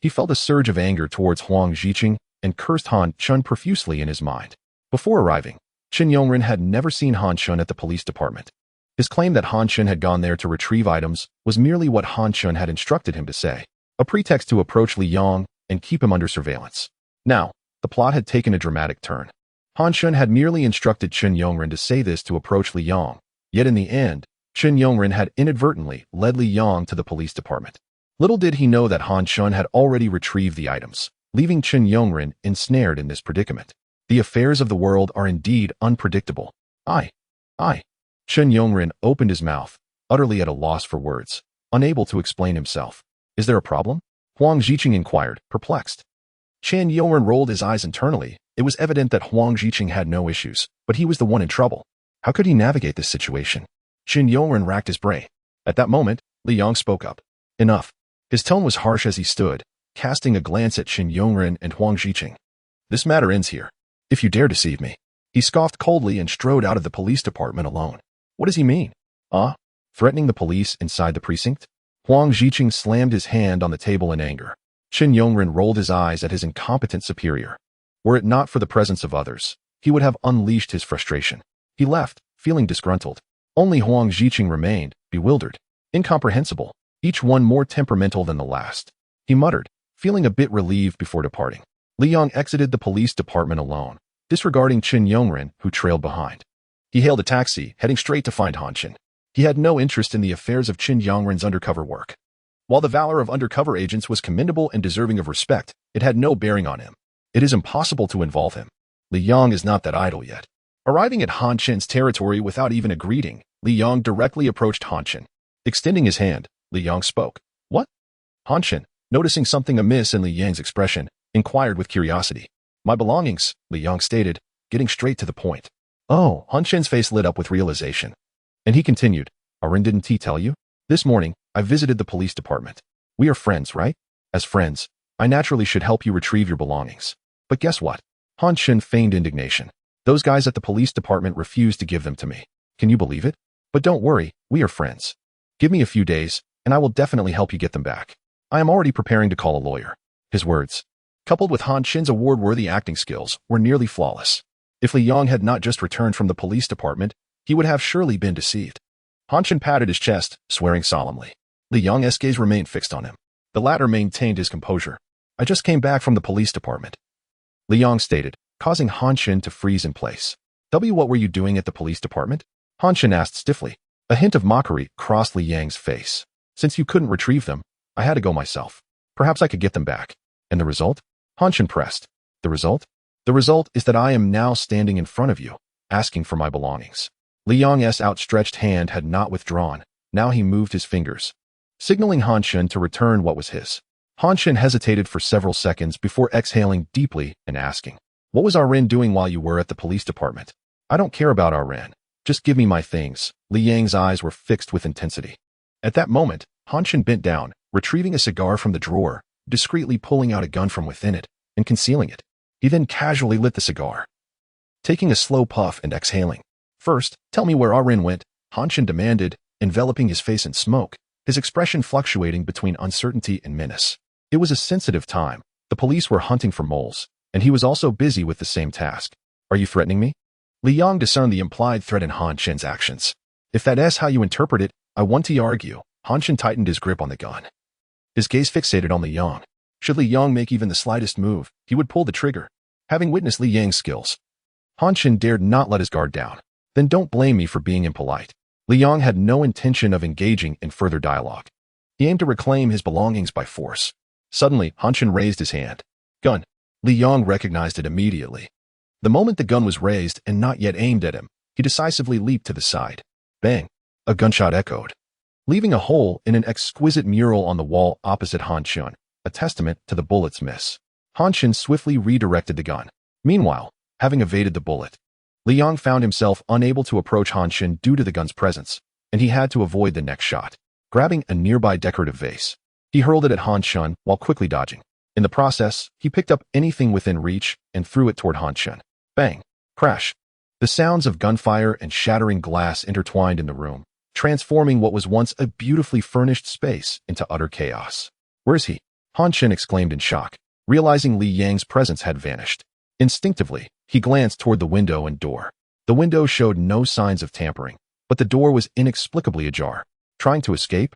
he felt a surge of anger towards Huang Ziqing and cursed Han Chen profusely in his mind. Before arriving, Qin Yongren had never seen Han Chen at the police department. His claim that Han Chen had gone there to retrieve items was merely what Han Chen had instructed him to say. a pretext to approach Li Yong and keep him under surveillance. Now, the plot had taken a dramatic turn. Han Shun had merely instructed Chen Yongren to say this to approach Li Yong, yet in the end, Chen Yongren had inadvertently led Li Yong to the police department. Little did he know that Han Shun had already retrieved the items, leaving Chen Yongren ensnared in this predicament. The affairs of the world are indeed unpredictable. I. Chen Yongren opened his mouth, utterly at a loss for words, unable to explain himself. Is there a problem? Huang Ziqing inquired, perplexed. Chen Yongren rolled his eyes internally. It was evident that Huang Ziqing had no issues, but he was the one in trouble. How could he navigate this situation? Chen Yongren racked his brain. At that moment, Li Yong spoke up. Enough. His tone was harsh as he stood, casting a glance at Chen Yongren and Huang Ziqing. This matter ends here. If you dare deceive me. He scoffed coldly and strode out of the police department alone. What does he mean? Threatening the police inside the precinct? Huang Ziqing slammed his hand on the table in anger. Chen Yongren rolled his eyes at his incompetent superior. Were it not for the presence of others, he would have unleashed his frustration. He left, feeling disgruntled. Only Huang Ziqing remained, bewildered, incomprehensible, each one more temperamental than the last. He muttered, feeling a bit relieved before departing. Li Yong exited the police department alone, disregarding Chen Yongren, who trailed behind. He hailed a taxi, heading straight to find Han Chen. He had no interest in the affairs of Chen Yongren's undercover work. While the valor of undercover agents was commendable and deserving of respect, it had no bearing on him. It is impossible to involve him. Li Yong is not that idle yet. Arriving at Han Chen's territory without even a greeting, Li Yong directly approached Han Chen. Extending his hand, Li Yong spoke. What? Han Chen, noticing something amiss in Li Yang's expression, inquired with curiosity. My belongings, Li Yong stated, getting straight to the point. Oh, Han Chen's face lit up with realization. And he continued, Arin, didn't he tell you? This morning, I visited the police department. We are friends, right? As friends, I naturally should help you retrieve your belongings. But guess what? Han Chen feigned indignation. Those guys at the police department refused to give them to me. Can you believe it? But don't worry, we are friends. Give me a few days, and I will definitely help you get them back. I am already preparing to call a lawyer. His words, coupled with Han Chen's award-worthy acting skills, were nearly flawless. If Li Yong had not just returned from the police department, he would have surely been deceived. Han Chen patted his chest, swearing solemnly. Li Yong's gaze remained fixed on him. The latter maintained his composure. I just came back from the police department. Li Yong stated, causing Han Chen to freeze in place. What were you doing at the police department? Han Chen asked stiffly. A hint of mockery crossed Li Yang's face. Since you couldn't retrieve them, I had to go myself. Perhaps I could get them back. And the result? Han Chen pressed. The result? The result is that I am now standing in front of you, asking for my belongings. Li Yong's outstretched hand had not withdrawn. Now he moved his fingers, signaling Han Chen to return what was his. Han Chen hesitated for several seconds before exhaling deeply and asking, What was Arin doing while you were at the police department? I don't care about Arin. Just give me my things. Li Yang's eyes were fixed with intensity. At that moment, Han Chen bent down, retrieving a cigar from the drawer, discreetly pulling out a gun from within it, and concealing it. He then casually lit the cigar, taking a slow puff and exhaling. First, tell me where Arin went, Han Chen demanded, enveloping his face in smoke, his expression fluctuating between uncertainty and menace. It was a sensitive time. The police were hunting for moles, and he was also busy with the same task. Are you threatening me? Li Yong discerned the implied threat in Han Chen's actions. If that is how you interpret it, I want to argue. Han Chen tightened his grip on the gun. His gaze fixated on Li Yong. Should Li Yong make even the slightest move, he would pull the trigger. Having witnessed Li Yang's skills, Han Chen dared not let his guard down. Then don't blame me for being impolite. Li Yong had no intention of engaging in further dialogue. He aimed to reclaim his belongings by force. Suddenly, Han Chen raised his hand. Gun. Li Yong recognized it immediately. The moment the gun was raised and not yet aimed at him, he decisively leaped to the side. Bang! A gunshot echoed, leaving a hole in an exquisite mural on the wall opposite Han Chen, a testament to the bullet's miss. Han Chen swiftly redirected the gun. Meanwhile, having evaded the bullet, Li Yong found himself unable to approach Han Chen due to the gun's presence, and he had to avoid the next shot. Grabbing a nearby decorative vase, he hurled it at Han Chen while quickly dodging. In the process, he picked up anything within reach and threw it toward Han Chen. Bang! Crash! The sounds of gunfire and shattering glass intertwined in the room, transforming what was once a beautifully furnished space into utter chaos. Where is he? Han Chen exclaimed in shock, realizing Li Yang's presence had vanished. Instinctively, he glanced toward the window and door. The window showed no signs of tampering, but the door was inexplicably ajar. Trying to escape?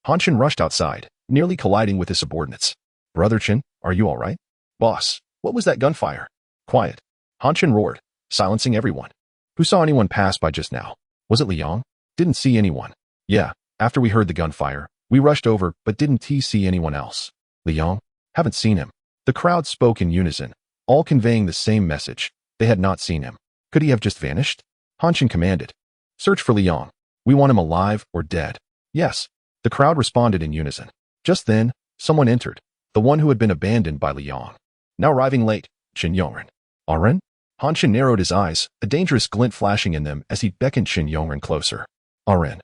Han Chen rushed outside, nearly colliding with his subordinates. Brother Chen, are you all right? Boss, what was that gunfire? Quiet. Han Chen roared, silencing everyone. Who saw anyone pass by just now? Was it Liang? Didn't see anyone. Yeah, after we heard the gunfire, we rushed over but didn't see anyone else. Liang? Haven't seen him. The crowd spoke in unison, all conveying the same message. They had not seen him. Could he have just vanished? Han Chen commanded. Search for Liang. We want him alive or dead. Yes. The crowd responded in unison. Just then, someone entered, the one who had been abandoned by Liang. Now arriving late, Qin Yongren. Aren? Han Chen narrowed his eyes, a dangerous glint flashing in them as he beckoned Qin Yongren closer. Aren.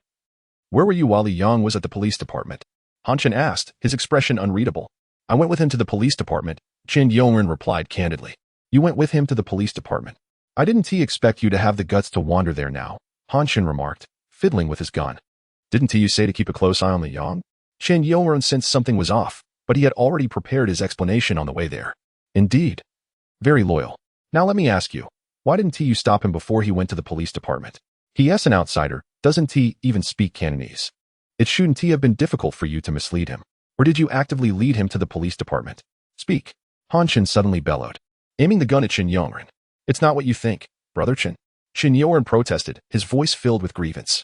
Where were you while Liang was at the police department? Han Chen asked, his expression unreadable. I went with him to the police department, Qin Yongren replied candidly. You went with him to the police department. I didn't expect you to have the guts to wander there now, Han Chen remarked, fiddling with his gun. Didn't you say to keep a close eye on Liang? Qin Yongren sensed something was off, but he had already prepared his explanation on the way there. Indeed. Very loyal. Now let me ask you, why didn't you stop him before he went to the police department? He's an outsider, doesn't he even speak Cantonese? It shouldn't have been difficult for you to mislead him. Or did you actively lead him to the police department? Speak. Han Chen suddenly bellowed, aiming the gun at Qin Yongren. It's not what you think, Brother Chen. Qin Yongren protested, his voice filled with grievance.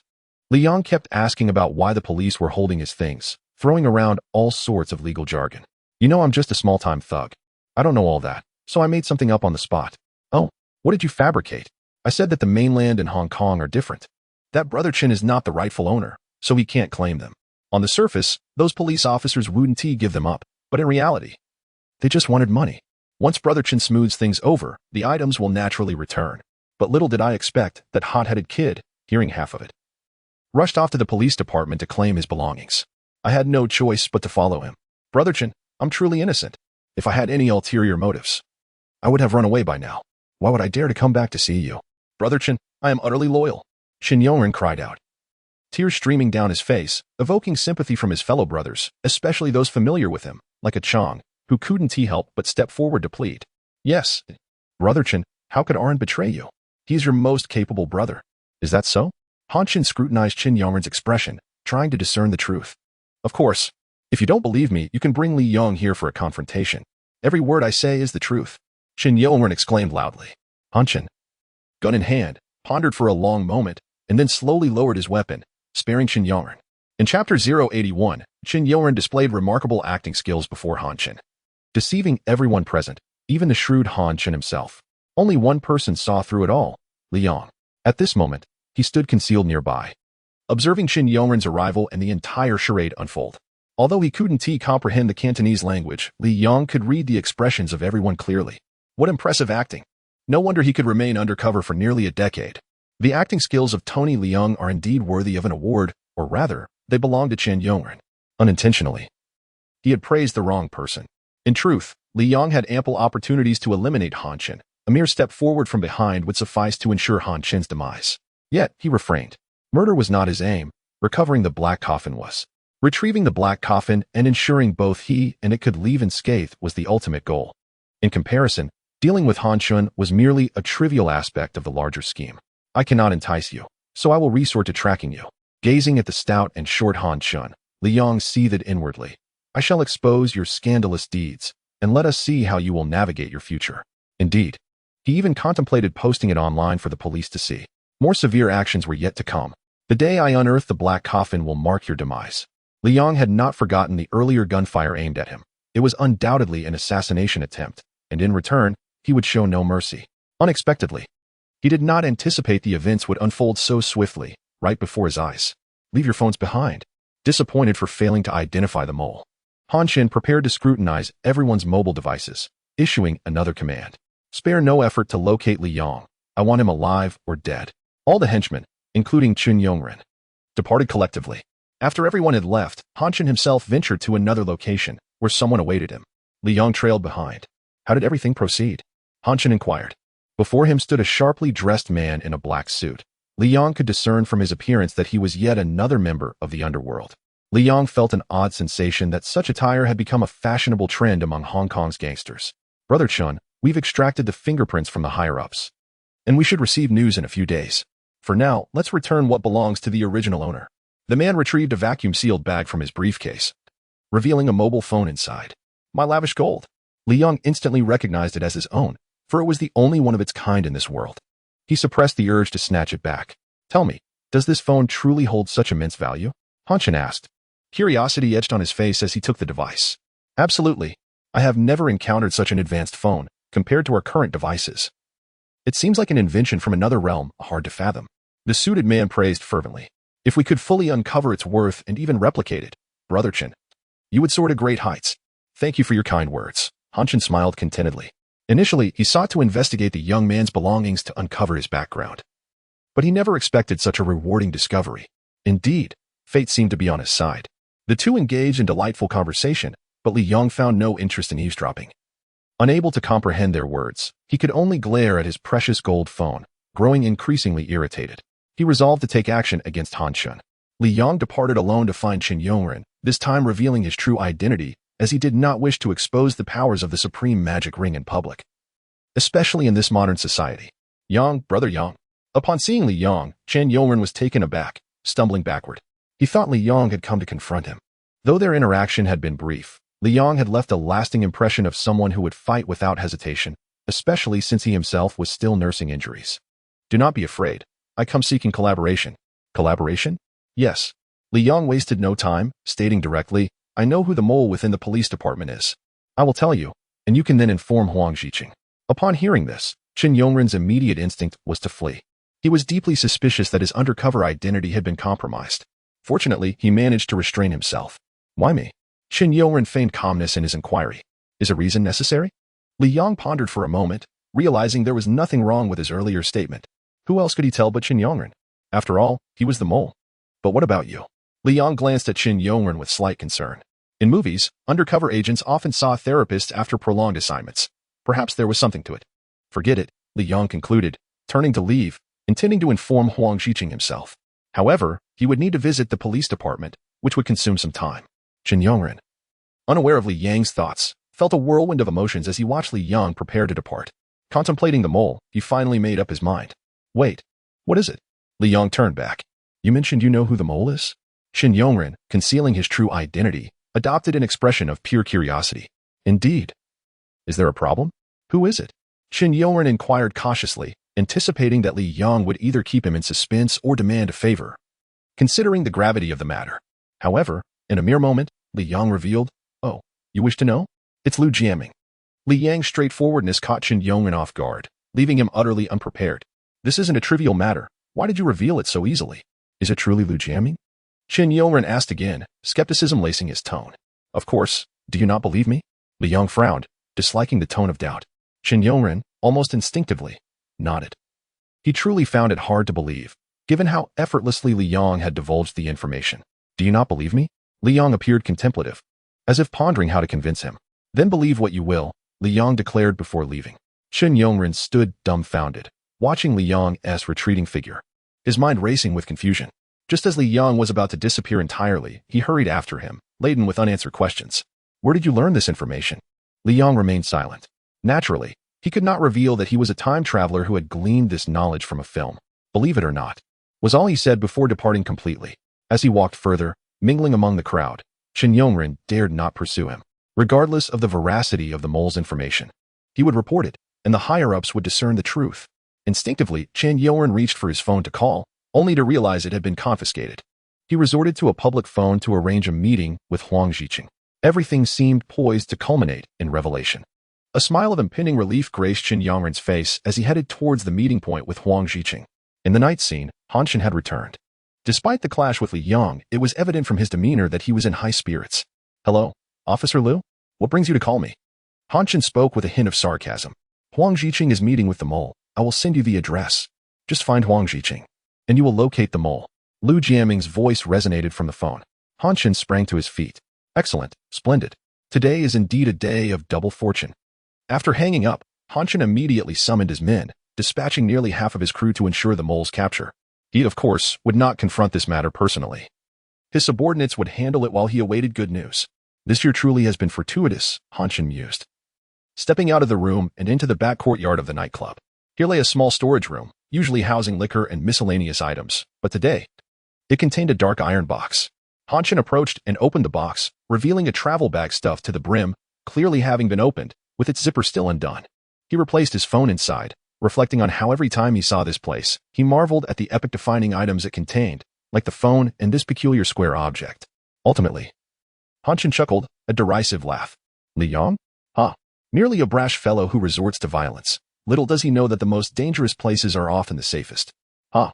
Liang kept asking about why the police were holding his things, throwing around all sorts of legal jargon. You know I'm just a small-time thug. I don't know all that, so I made something up on the spot. Oh, what did you fabricate? I said that the mainland and Hong Kong are different. That Brother Chen is not the rightful owner, so he can't claim them. On the surface, those police officers wouldn't give them up, but in reality, they just wanted money. Once Brother Chen smooths things over, the items will naturally return. But little did I expect that hot-headed kid, hearing half of it, rushed off to the police department to claim his belongings. I had no choice but to follow him. Brother Chen, I'm truly innocent. If I had any ulterior motives, I would have run away by now. Why would I dare to come back to see you? Brother Chen, I am utterly loyal. Qin Yongren cried out, tears streaming down his face, evoking sympathy from his fellow brothers, especially those familiar with him, like a Chong, who couldn't help but step forward to plead. Yes, Brother Chen, how could Aren betray you? He is your most capable brother. Is that so? Han Chen scrutinized Qin Yongren's expression, trying to discern the truth. Of course, if you don't believe me, you can bring Liang here for a confrontation. Every word I say is the truth. Qin Yongren exclaimed loudly. Han Chen, gun in hand, pondered for a long moment, and then slowly lowered his weapon, sparing Qin Yongren. In Chapter 081, Qin Yongren displayed remarkable acting skills before Han Chen, deceiving everyone present, even the shrewd Han Chen himself. Only one person saw through it all, Liang. At this moment, he stood concealed nearby, observing Qin Yongren's arrival and the entire charade unfold. Although he couldn't comprehend the Cantonese language, Liang could read the expressions of everyone clearly. What impressive acting! No wonder he could remain undercover for nearly a decade. The acting skills of Tony Liang are indeed worthy of an award, or rather, they belong to Qin Yongren. Unintentionally, he had praised the wrong person. In truth, Liang had ample opportunities to eliminate Han Chen. A mere step forward from behind would suffice to ensure Han Chen's demise. Yet, he refrained. Murder was not his aim. Recovering the Black Coffin was. Retrieving the Black Coffin and ensuring both he and it could leave unscathed was the ultimate goal. In comparison, dealing with Han Chen was merely a trivial aspect of the larger scheme. I cannot entice you, so I will resort to tracking you. Gazing at the stout and short Han Chen, Liang seethed inwardly. I shall expose your scandalous deeds, and let us see how you will navigate your future. Indeed, he even contemplated posting it online for the police to see. More severe actions were yet to come. The day I unearth the Black Coffin will mark your demise. Liang had not forgotten the earlier gunfire aimed at him. It was undoubtedly an assassination attempt, and in return, he would show no mercy. Unexpectedly, he did not anticipate the events would unfold so swiftly, right before his eyes. Leave your phones behind. Disappointed for failing to identify the mole, Han Chen prepared to scrutinize everyone's mobile devices, issuing another command. Spare no effort to locate Liang. I want him alive or dead. All the henchmen, including Qin Yongren, departed collectively. After everyone had left, Han Chen himself ventured to another location, where someone awaited him. Liang trailed behind. How did everything proceed? Han Chen inquired. Before him stood a sharply dressed man in a black suit. Liang could discern from his appearance that he was yet another member of the underworld. Liang felt an odd sensation that such attire had become a fashionable trend among Hong Kong's gangsters. Brother Chen, we've extracted the fingerprints from the higher-ups, and we should receive news in a few days. For now, let's return what belongs to the original owner. The man retrieved a vacuum-sealed bag from his briefcase, revealing a mobile phone inside. My lavish gold. Li Yong instantly recognized it as his own, for it was the only one of its kind in this world. He suppressed the urge to snatch it back. Tell me, does this phone truly hold such immense value? Han Chen asked. Curiosity etched on his face as he took the device. Absolutely. I have never encountered such an advanced phone, compared to our current devices. It seems like an invention from another realm, hard to fathom. The suited man praised fervently. If we could fully uncover its worth and even replicate it, Brother Chen, you would soar to great heights. Thank you for your kind words. Han Chen smiled contentedly. Initially, he sought to investigate the young man's belongings to uncover his background. But he never expected such a rewarding discovery. Indeed, fate seemed to be on his side. The two engaged in delightful conversation, but Li Yong found no interest in eavesdropping. Unable to comprehend their words, he could only glare at his precious gold phone, growing increasingly irritated. He resolved to take action against Han Chen. Li Yong departed alone to find Qin Yongren, this time revealing his true identity, as he did not wish to expose the powers of the supreme magic ring in public. Especially in this modern society. Yang, Brother Yang. Upon seeing Li Yong, Qin Yongren was taken aback, stumbling backward. He thought Li Yong had come to confront him. Though their interaction had been brief, Li Yong had left a lasting impression of someone who would fight without hesitation, especially since he himself was still nursing injuries. Do not be afraid. I come seeking collaboration. Collaboration? Yes. Li Yong wasted no time, stating directly, I know who the mole within the police department is. I will tell you, and you can then inform Huang Zhiqing. Upon hearing this, Qin Yongren's immediate instinct was to flee. He was deeply suspicious that his undercover identity had been compromised. Fortunately, he managed to restrain himself. Why me? Qin Yongren feigned calmness in his inquiry. Is a reason necessary? Li Yong pondered for a moment, realizing there was nothing wrong with his earlier statement. Who else could he tell but Qin Yongren? After all, he was the mole. But what about you? Li Yong glanced at Qin Yongren with slight concern. In movies, undercover agents often saw therapists after prolonged assignments. Perhaps there was something to it. Forget it, Li Yong concluded, turning to leave, intending to inform Huang Zhiqing himself. However, he would need to visit the police department, which would consume some time. Qin Yongren, unaware of Li Yang's thoughts, felt a whirlwind of emotions as he watched Li Yong prepare to depart. Contemplating the mole, he finally made up his mind. Wait, what is it? Li Yong turned back. You mentioned you know who the mole is? Qin Yongren, concealing his true identity, adopted an expression of pure curiosity. Indeed. Is there a problem? Who is it? Qin Yongren inquired cautiously, anticipating that Li Yong would either keep him in suspense or demand a favor. Considering the gravity of the matter. However, in a mere moment, Li Yong revealed, Oh, you wish to know? It's Lu Jiaming. Li Yang's straightforwardness caught Qin Yongren off guard, leaving him utterly unprepared. This isn't a trivial matter. Why did you reveal it so easily? Is it truly Lu Jiaming? Qin Yongren asked again, skepticism lacing his tone. Of course, do you not believe me? Li Yong frowned, disliking the tone of doubt. Qin Yongren, almost instinctively, nodded. He truly found it hard to believe, given how effortlessly Li Yong had divulged the information. Do you not believe me? Li Yong appeared contemplative, as if pondering how to convince him. Then believe what you will, Li Yong declared before leaving. Qin Yongren stood dumbfounded, watching Li Yong's retreating figure, his mind racing with confusion. Just as Li Yong was about to disappear entirely, he hurried after him, laden with unanswered questions. Where did you learn this information? Li Yong remained silent. Naturally, he could not reveal that he was a time traveler who had gleaned this knowledge from a film. Believe it or not, was all he said before departing completely. As he walked further, mingling among the crowd, Qin Yongren dared not pursue him. Regardless of the veracity of the mole's information, he would report it, and the higher-ups would discern the truth. Instinctively, Qin Yongren reached for his phone to call, only to realize it had been confiscated. He resorted to a public phone to arrange a meeting with Huang Zhiqing. Everything seemed poised to culminate in revelation. A smile of impending relief graced Qin Yongren's face as he headed towards the meeting point with Huang Zhiqing. In the night scene, Han Chen had returned. Despite the clash with Li Yong, it was evident from his demeanor that he was in high spirits. Hello, Officer Liu? What brings you to call me? Han Chen spoke with a hint of sarcasm. Huang Zhiqing is meeting with the mole. I will send you the address. Just find Huang Zhiqing, and you will locate the mole. Lu Jiaming's voice resonated from the phone. Han Chen sprang to his feet. Excellent, splendid. Today is indeed a day of double fortune. After hanging up, Han Chen immediately summoned his men, dispatching nearly half of his crew to ensure the mole's capture. He, of course, would not confront this matter personally. His subordinates would handle it while he awaited good news. This year truly has been fortuitous, Han Chen mused. Stepping out of the room and into the back courtyard of the nightclub. Here lay a small storage room, usually housing liquor and miscellaneous items, but today, It contained a dark iron box. Han Chen approached and opened the box, revealing a travel bag stuffed to the brim, clearly having been opened, with its zipper still undone. He replaced his phone inside, reflecting on how every time he saw this place, he marveled at the epic-defining items it contained, like the phone and this peculiar square object. Ultimately, Han Chen chuckled, a derisive laugh. Li Yang? Ha! Merely a brash fellow who resorts to violence. Little does he know that the most dangerous places are often the safest. Ha!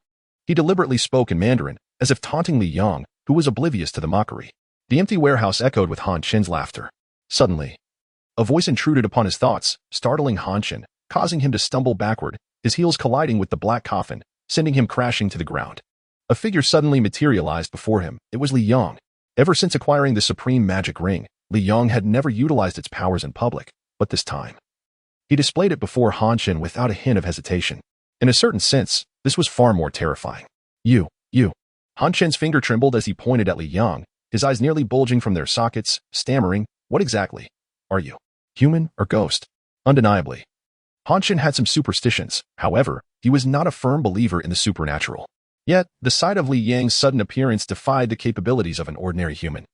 He deliberately spoke in Mandarin, as if taunting Li Yang, who was oblivious to the mockery. The empty warehouse echoed with Han Chen's laughter. Suddenly, a voice intruded upon his thoughts, startling Han Chen, causing him to stumble backward, his heels colliding with the Black Coffin, sending him crashing to the ground. A figure suddenly materialized before him. It was Li Yang. Ever since acquiring the supreme magic ring, Li Yang had never utilized its powers in public, but this time, he displayed it before Han Chen without a hint of hesitation. In a certain sense, this was far more terrifying. You. Han Chen's finger trembled as he pointed at Li Yang, his eyes nearly bulging from their sockets, stammering, "What exactly are you? Human or ghost?" Undeniably, Han Chen had some superstitions. However, he was not a firm believer in the supernatural. Yet, the sight of Li Yang's sudden appearance defied the capabilities of an ordinary human.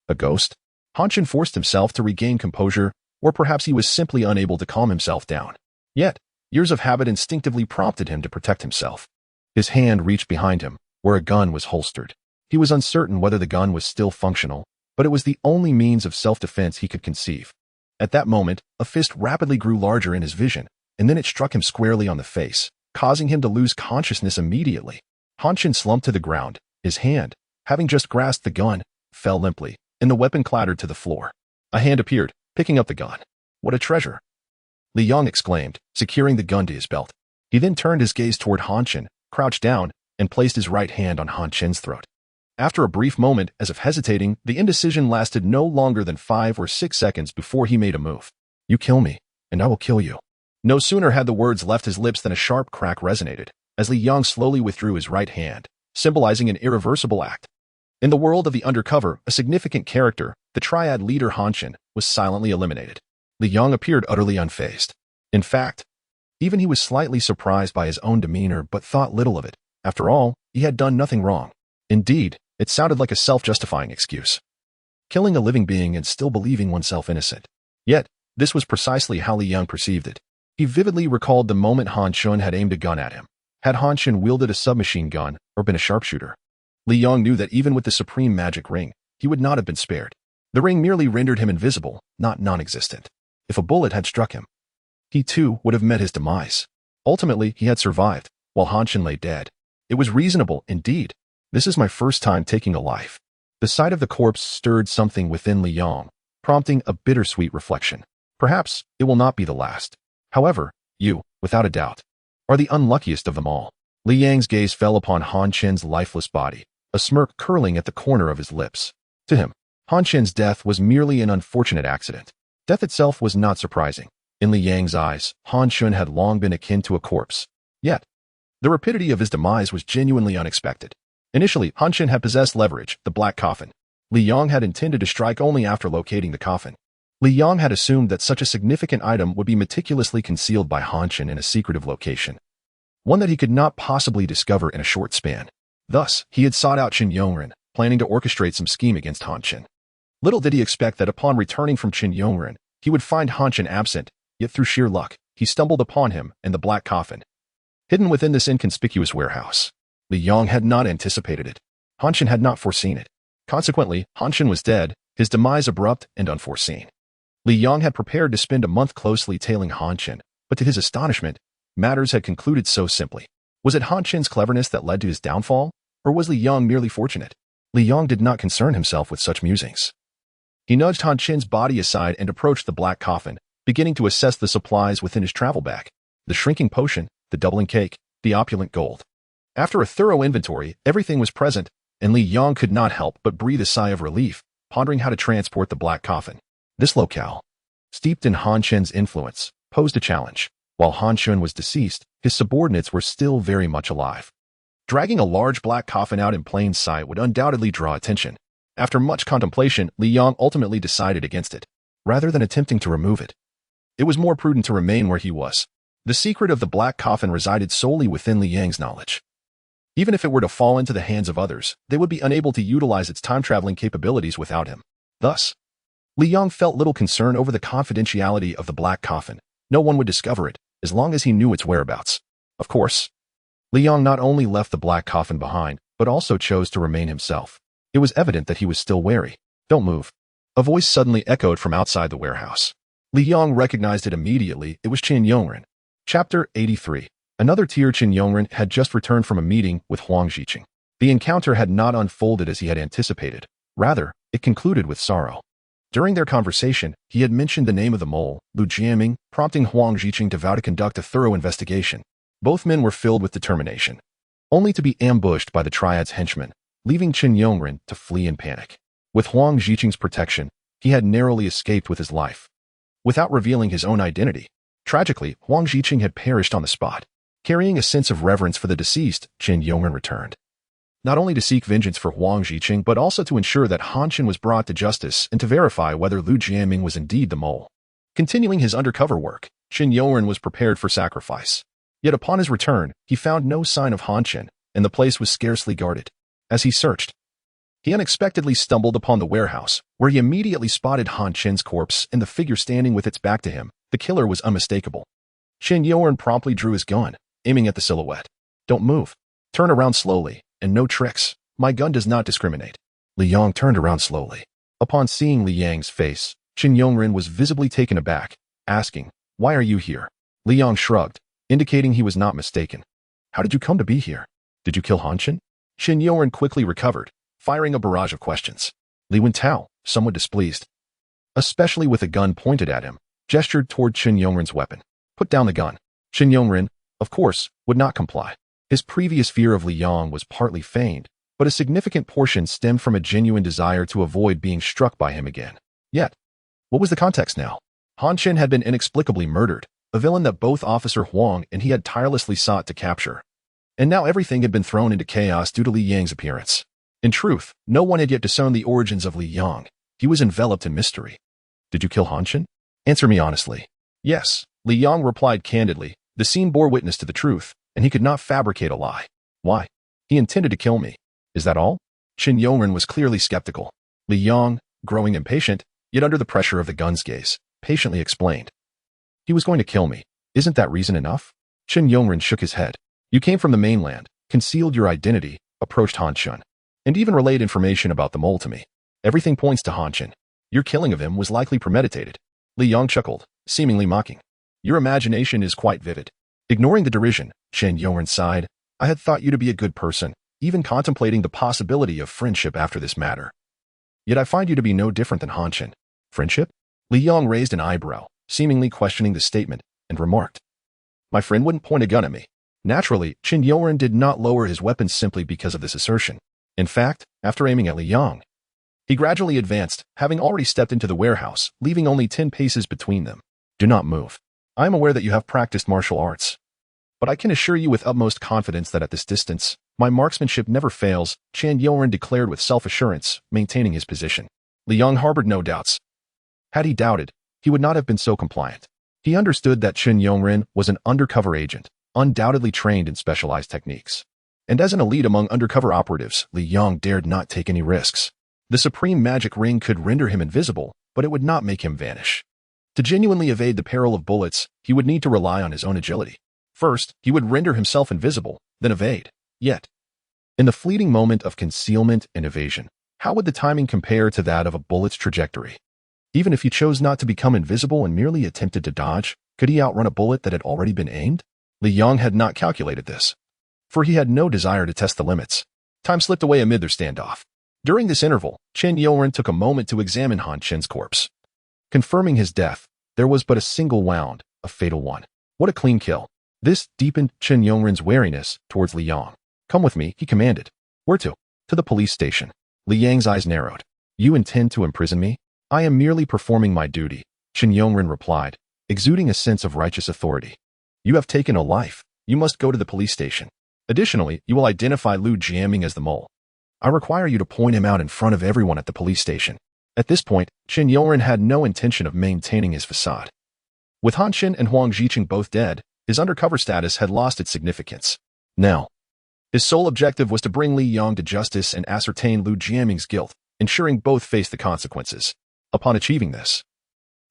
A ghost? Han Chen forced himself to regain composure, or perhaps he was simply unable to calm himself down. Yet, years of habit instinctively prompted him to protect himself. His hand reached behind him, where a gun was holstered. He was uncertain whether the gun was still functional, but it was the only means of self-defense he could conceive. At that moment, a fist rapidly grew larger in his vision, and then it struck him squarely on the face, causing him to lose consciousness immediately. Han Chen slumped to the ground. His hand, having just grasped the gun, fell limply, and the weapon clattered to the floor. A hand appeared, picking up the gun. "What a treasure!" Li Yang exclaimed, securing the gun to his belt. He then turned his gaze toward Han Chen, crouched down, and placed his right hand on Han Chen's throat. After a brief moment, as if hesitating, the indecision lasted no longer than 5 or 6 seconds before he made a move. "You kill me, and I will kill you." No sooner had the words left his lips than a sharp crack resonated, as Li Yang slowly withdrew his right hand, symbolizing an irreversible act. In the world of the undercover, a significant character, the triad leader Han Chen, was silently eliminated. Li Yang appeared utterly unfazed. In fact, even he was slightly surprised by his own demeanor but thought little of it. After all, he had done nothing wrong. Indeed, it sounded like a self-justifying excuse. Killing a living being and still believing oneself innocent. Yet, this was precisely how Li Yang perceived it. He vividly recalled the moment Han Chen had aimed a gun at him. Had Han Chen wielded a submachine gun or been a sharpshooter, Li Yang knew that even with the supreme magic ring, he would not have been spared. The ring merely rendered him invisible, not non-existent. If a bullet had struck him, he too would have met his demise. Ultimately, he had survived, while Han Chen lay dead. It was reasonable, indeed. "This is my first time taking a life." The sight of the corpse stirred something within Li Yang, prompting a bittersweet reflection. Perhaps it will not be the last. However, you, without a doubt, are the unluckiest of them all. Li Yang's gaze fell upon Han Chen's lifeless body, a smirk curling at the corner of his lips. To him, Han Chen's death was merely an unfortunate accident. Death itself was not surprising. In Li Yang's eyes, Han Chen had long been akin to a corpse. Yet, the rapidity of his demise was genuinely unexpected. Initially, Han Chen had possessed leverage, the Black Coffin. Li Yang had intended to strike only after locating the coffin. Li Yang had assumed that such a significant item would be meticulously concealed by Han Chen in a secretive location, one that he could not possibly discover in a short span. Thus, he had sought out Qin Yongren, planning to orchestrate some scheme against Han Chen. Little did he expect that upon returning from Qin Yongren, he would find Han Chen absent, yet through sheer luck, he stumbled upon him and the Black Coffin, hidden within this inconspicuous warehouse. Li Yang had not anticipated it. Han Chen had not foreseen it. Consequently, Han Chen was dead, his demise abrupt and unforeseen. Li Yang had prepared to spend a month closely tailing Han Chen, but to his astonishment, matters had concluded so simply. Was it Han Chen's cleverness that led to his downfall, or was Li Yang merely fortunate? Li Yang did not concern himself with such musings. He nudged Han Chen's body aside and approached the Black Coffin, beginning to assess the supplies within his travel bag. The shrinking potion, the doubling cake, the opulent gold. After a thorough inventory, everything was present, and Li Yang could not help but breathe a sigh of relief, pondering how to transport the Black Coffin. This locale, steeped in Han Chen's influence, posed a challenge. While Han Chen was deceased, his subordinates were still very much alive. Dragging a large black coffin out in plain sight would undoubtedly draw attention. After much contemplation, Li Yang ultimately decided against it. Rather than attempting to remove it, it was more prudent to remain where he was. The secret of the Black Coffin resided solely within Li Yang's knowledge. Even if it were to fall into the hands of others, they would be unable to utilize its time-traveling capabilities without him. Thus, Li Yong felt little concern over the confidentiality of the Black Coffin. No one would discover it, as long as he knew its whereabouts. Of course, Li Yong not only left the Black Coffin behind, but also chose to remain himself. It was evident that he was still wary. "Don't move." A voice suddenly echoed from outside the warehouse. Li Yong recognized it immediately. It was Qin Yongren. Chapter 83. Another tier. Qin Yongren had just returned from a meeting with Huang Ziqing. The encounter had not unfolded as he had anticipated. Rather, it concluded with sorrow. During their conversation, he had mentioned the name of the mole, Lu Jiaming, prompting Huang Ziqing to vow to conduct a thorough investigation. Both men were filled with determination, only to be ambushed by the Triad's henchmen, leaving Qin Yongren to flee in panic. With Huang Ziqing's protection, he had narrowly escaped with his life, without revealing his own identity. Tragically, Huang Ziqing had perished on the spot. Carrying a sense of reverence for the deceased, Qin Yongren returned, not only to seek vengeance for Huang Ziqing, but also to ensure that Han Qin was brought to justice and to verify whether Lu Jiaming was indeed the mole. Continuing his undercover work, Qin Yongren was prepared for sacrifice. Yet upon his return, he found no sign of Han Qin, and the place was scarcely guarded. As he searched, he unexpectedly stumbled upon the warehouse, where he immediately spotted Han Qin's corpse and the figure standing with its back to him. The killer was unmistakable. Qin Yongren promptly drew his gun, aiming at the silhouette. "Don't move. Turn around slowly, and no tricks. My gun does not discriminate." Li Yong turned around slowly. Upon seeing Li Yang's face, Qin Yongren was visibly taken aback, asking, "Why are you here?" Li Yong shrugged, indicating he was not mistaken. "How did you come to be here? Did you kill Han Qin?" Qin Yongren quickly recovered, firing a barrage of questions. Li Wentao, somewhat displeased, especially with a gun pointed at him, gestured toward Qin Yongren's weapon. "Put down the gun." Qin Yongren, of course, would not comply. His previous fear of Li Yong was partly feigned, but a significant portion stemmed from a genuine desire to avoid being struck by him again. Yet, what was the context now? Han Qin had been inexplicably murdered, a villain that both Officer Huang and he had tirelessly sought to capture. And now everything had been thrown into chaos due to Li Yang's appearance. In truth, no one had yet discerned the origins of Li Yang. He was enveloped in mystery. "Did you kill Han Qin? Answer me honestly." "Yes," Li Yang replied candidly. The scene bore witness to the truth, and he could not fabricate a lie. "Why?" "He intended to kill me." "Is that all?" Qin Yongren was clearly skeptical. Li Yang, growing impatient, yet under the pressure of the gun's gaze, patiently explained. "He was going to kill me. Isn't that reason enough?" Qin Yongren shook his head. "You came from the mainland, concealed your identity, approached Han Qin, and even relayed information about the mole to me. Everything points to Han Qin. Your killing of him was likely premeditated." Li Yang chuckled, seemingly mocking. "Your imagination is quite vivid." Ignoring the derision, Qin Yongren sighed. "I had thought you to be a good person, even contemplating the possibility of friendship after this matter. Yet I find you to be no different than Han Qin." "Friendship?" Li Yang raised an eyebrow, seemingly questioning the statement, and remarked, "My friend wouldn't point a gun at me." Naturally, Qin Yongren did not lower his weapon simply because of this assertion. In fact, after aiming at Li Yang, he gradually advanced, having already stepped into the warehouse, leaving only 10 paces between them. "Do not move. I am aware that you have practiced martial arts, but I can assure you with utmost confidence that at this distance, my marksmanship never fails," Qin Yongren declared with self-assurance, maintaining his position. Li Yang harbored no doubts. Had he doubted, he would not have been so compliant. He understood that Qin Yongren was an undercover agent, undoubtedly trained in specialized techniques. And as an elite among undercover operatives, Li Yang dared not take any risks. The supreme magic ring could render him invisible, but it would not make him vanish. To genuinely evade the peril of bullets, he would need to rely on his own agility. First, he would render himself invisible, then evade. Yet, in the fleeting moment of concealment and evasion, how would the timing compare to that of a bullet's trajectory? Even if he chose not to become invisible and merely attempted to dodge, could he outrun a bullet that had already been aimed? Li Yang had not calculated this, for he had no desire to test the limits. Time slipped away amid their standoff. During this interval, Qin Yongren took a moment to examine Han Qin's corpse. Confirming his death, there was but a single wound, a fatal one. What a clean kill. This deepened Qin Yongren's wariness towards Li Yang. "Come with me," he commanded. "Where to?" "To the police station." Li Yang's eyes narrowed. "You intend to imprison me?" "I am merely performing my duty," Qin Yongren replied, exuding a sense of righteous authority. "You have taken a life. You must go to the police station. Additionally, you will identify Lu Jiaming as the mole. I require you to point him out in front of everyone at the police station." At this point, Qin Yongren had no intention of maintaining his facade. With Han Qin and Huang Ziqing both dead, his undercover status had lost its significance. Now, His sole objective was to bring Li Yong to justice and ascertain Lu Jiaming's guilt, ensuring both faced the consequences. Upon achieving this,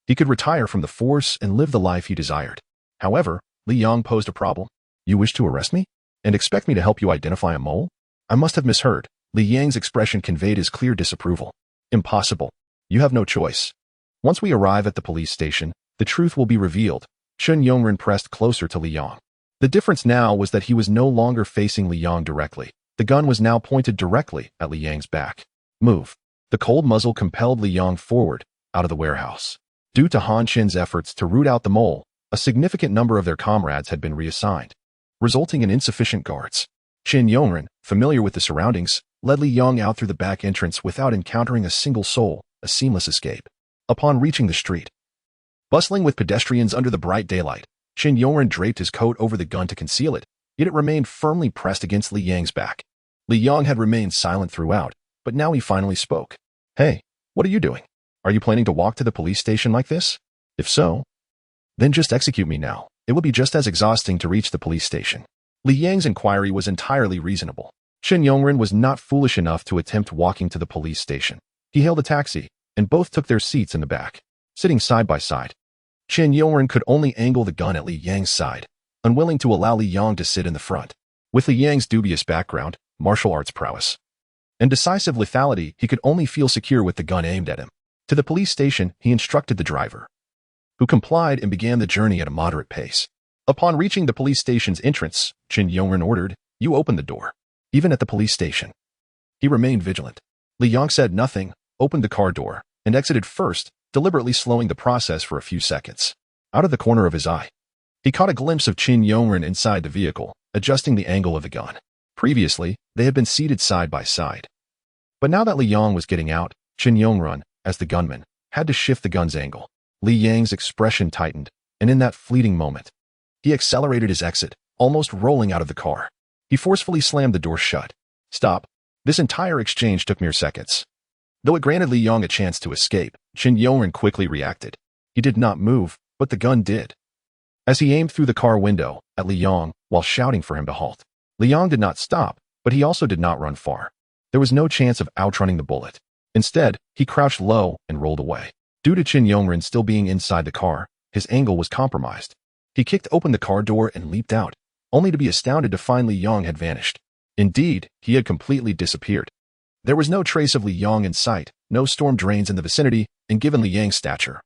he could retire from the force and live the life he desired. However, Li Yong posed a problem. You wish to arrest me? And expect me to help you identify a mole? I must have misheard. Li Yang's expression conveyed his clear disapproval. Impossible. You have no choice. Once we arrive at the police station, the truth will be revealed. Chen Yongren pressed closer to Li Yong. The difference now was that he was no longer facing Li Yong directly. The gun was now pointed directly at Li Yang's back. Move. The cold muzzle compelled Li Yong forward, out of the warehouse. Due to Han Chen's efforts to root out the mole, a significant number of their comrades had been reassigned, resulting in insufficient guards. Chen Yongren, familiar with the surroundings, led Li Yong out through the back entrance without encountering a single soul, a seamless escape. Upon reaching the street, bustling with pedestrians under the bright daylight, Chen Yongren draped his coat over the gun to conceal it, yet it remained firmly pressed against Li Yang's back. Li Yong had remained silent throughout, but now he finally spoke. Hey, what are you doing? Are you planning to walk to the police station like this? If so, then just execute me now. It will be just as exhausting to reach the police station. Li Yang's inquiry was entirely reasonable. Chen Yongren was not foolish enough to attempt walking to the police station. He hailed a taxi, and both took their seats in the back. Sitting side by side, Chen Yongren could only angle the gun at Li Yang's side, unwilling to allow Li Yong to sit in the front. With Li Yang's dubious background, martial arts prowess, and decisive lethality, he could only feel secure with the gun aimed at him. To the police station, he instructed the driver, who complied and began the journey at a moderate pace. Upon reaching the police station's entrance, Chen Yongren ordered, "You open the door." Even at the police station, he remained vigilant. Li Yong said nothing, opened the car door, and exited first, deliberately slowing the process for a few seconds. Out of the corner of his eye, he caught a glimpse of Chen Yongren inside the vehicle, adjusting the angle of the gun. Previously, they had been seated side by side. But now that Li Yong was getting out, Chen Yongren, as the gunman, had to shift the gun's angle. Li Yang's expression tightened, and in that fleeting moment, he accelerated his exit, almost rolling out of the car. He forcefully slammed the door shut. Stop. This entire exchange took mere seconds. Though it granted Li Yong a chance to escape, Chen Yongren quickly reacted. He did not move, but the gun did. As he aimed through the car window at Li Yong while shouting for him to halt, Li Yong did not stop, but he also did not run far. There was no chance of outrunning the bullet. Instead, he crouched low and rolled away. Due to Chen Yongren still being inside the car, his angle was compromised. He kicked open the car door and leaped out, only to be astounded to find Li Yong had vanished. Indeed, he had completely disappeared. There was no trace of Li Yong in sight, no storm drains in the vicinity, and given Li Yang's stature,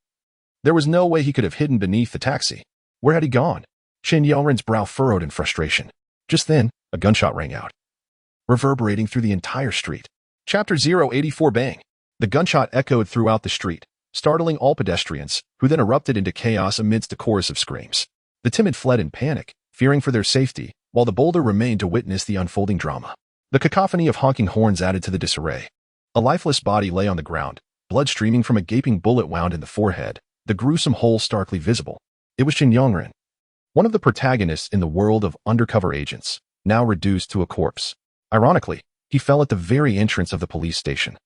there was no way he could have hidden beneath the taxi. Where had he gone? Chen Yongren's brow furrowed in frustration. Just then, a gunshot rang out, reverberating through the entire street. Chapter 084 Bang! The gunshot echoed throughout the street, startling all pedestrians, who then erupted into chaos amidst a chorus of screams. The timid fled in panic, fearing for their safety, while the bolder remained to witness the unfolding drama. The cacophony of honking horns added to the disarray. A lifeless body lay on the ground, blood streaming from a gaping bullet wound in the forehead, the gruesome hole starkly visible. It was Chen Yongren, one of the protagonists in the world of undercover agents, now reduced to a corpse. Ironically, he fell at the very entrance of the police station,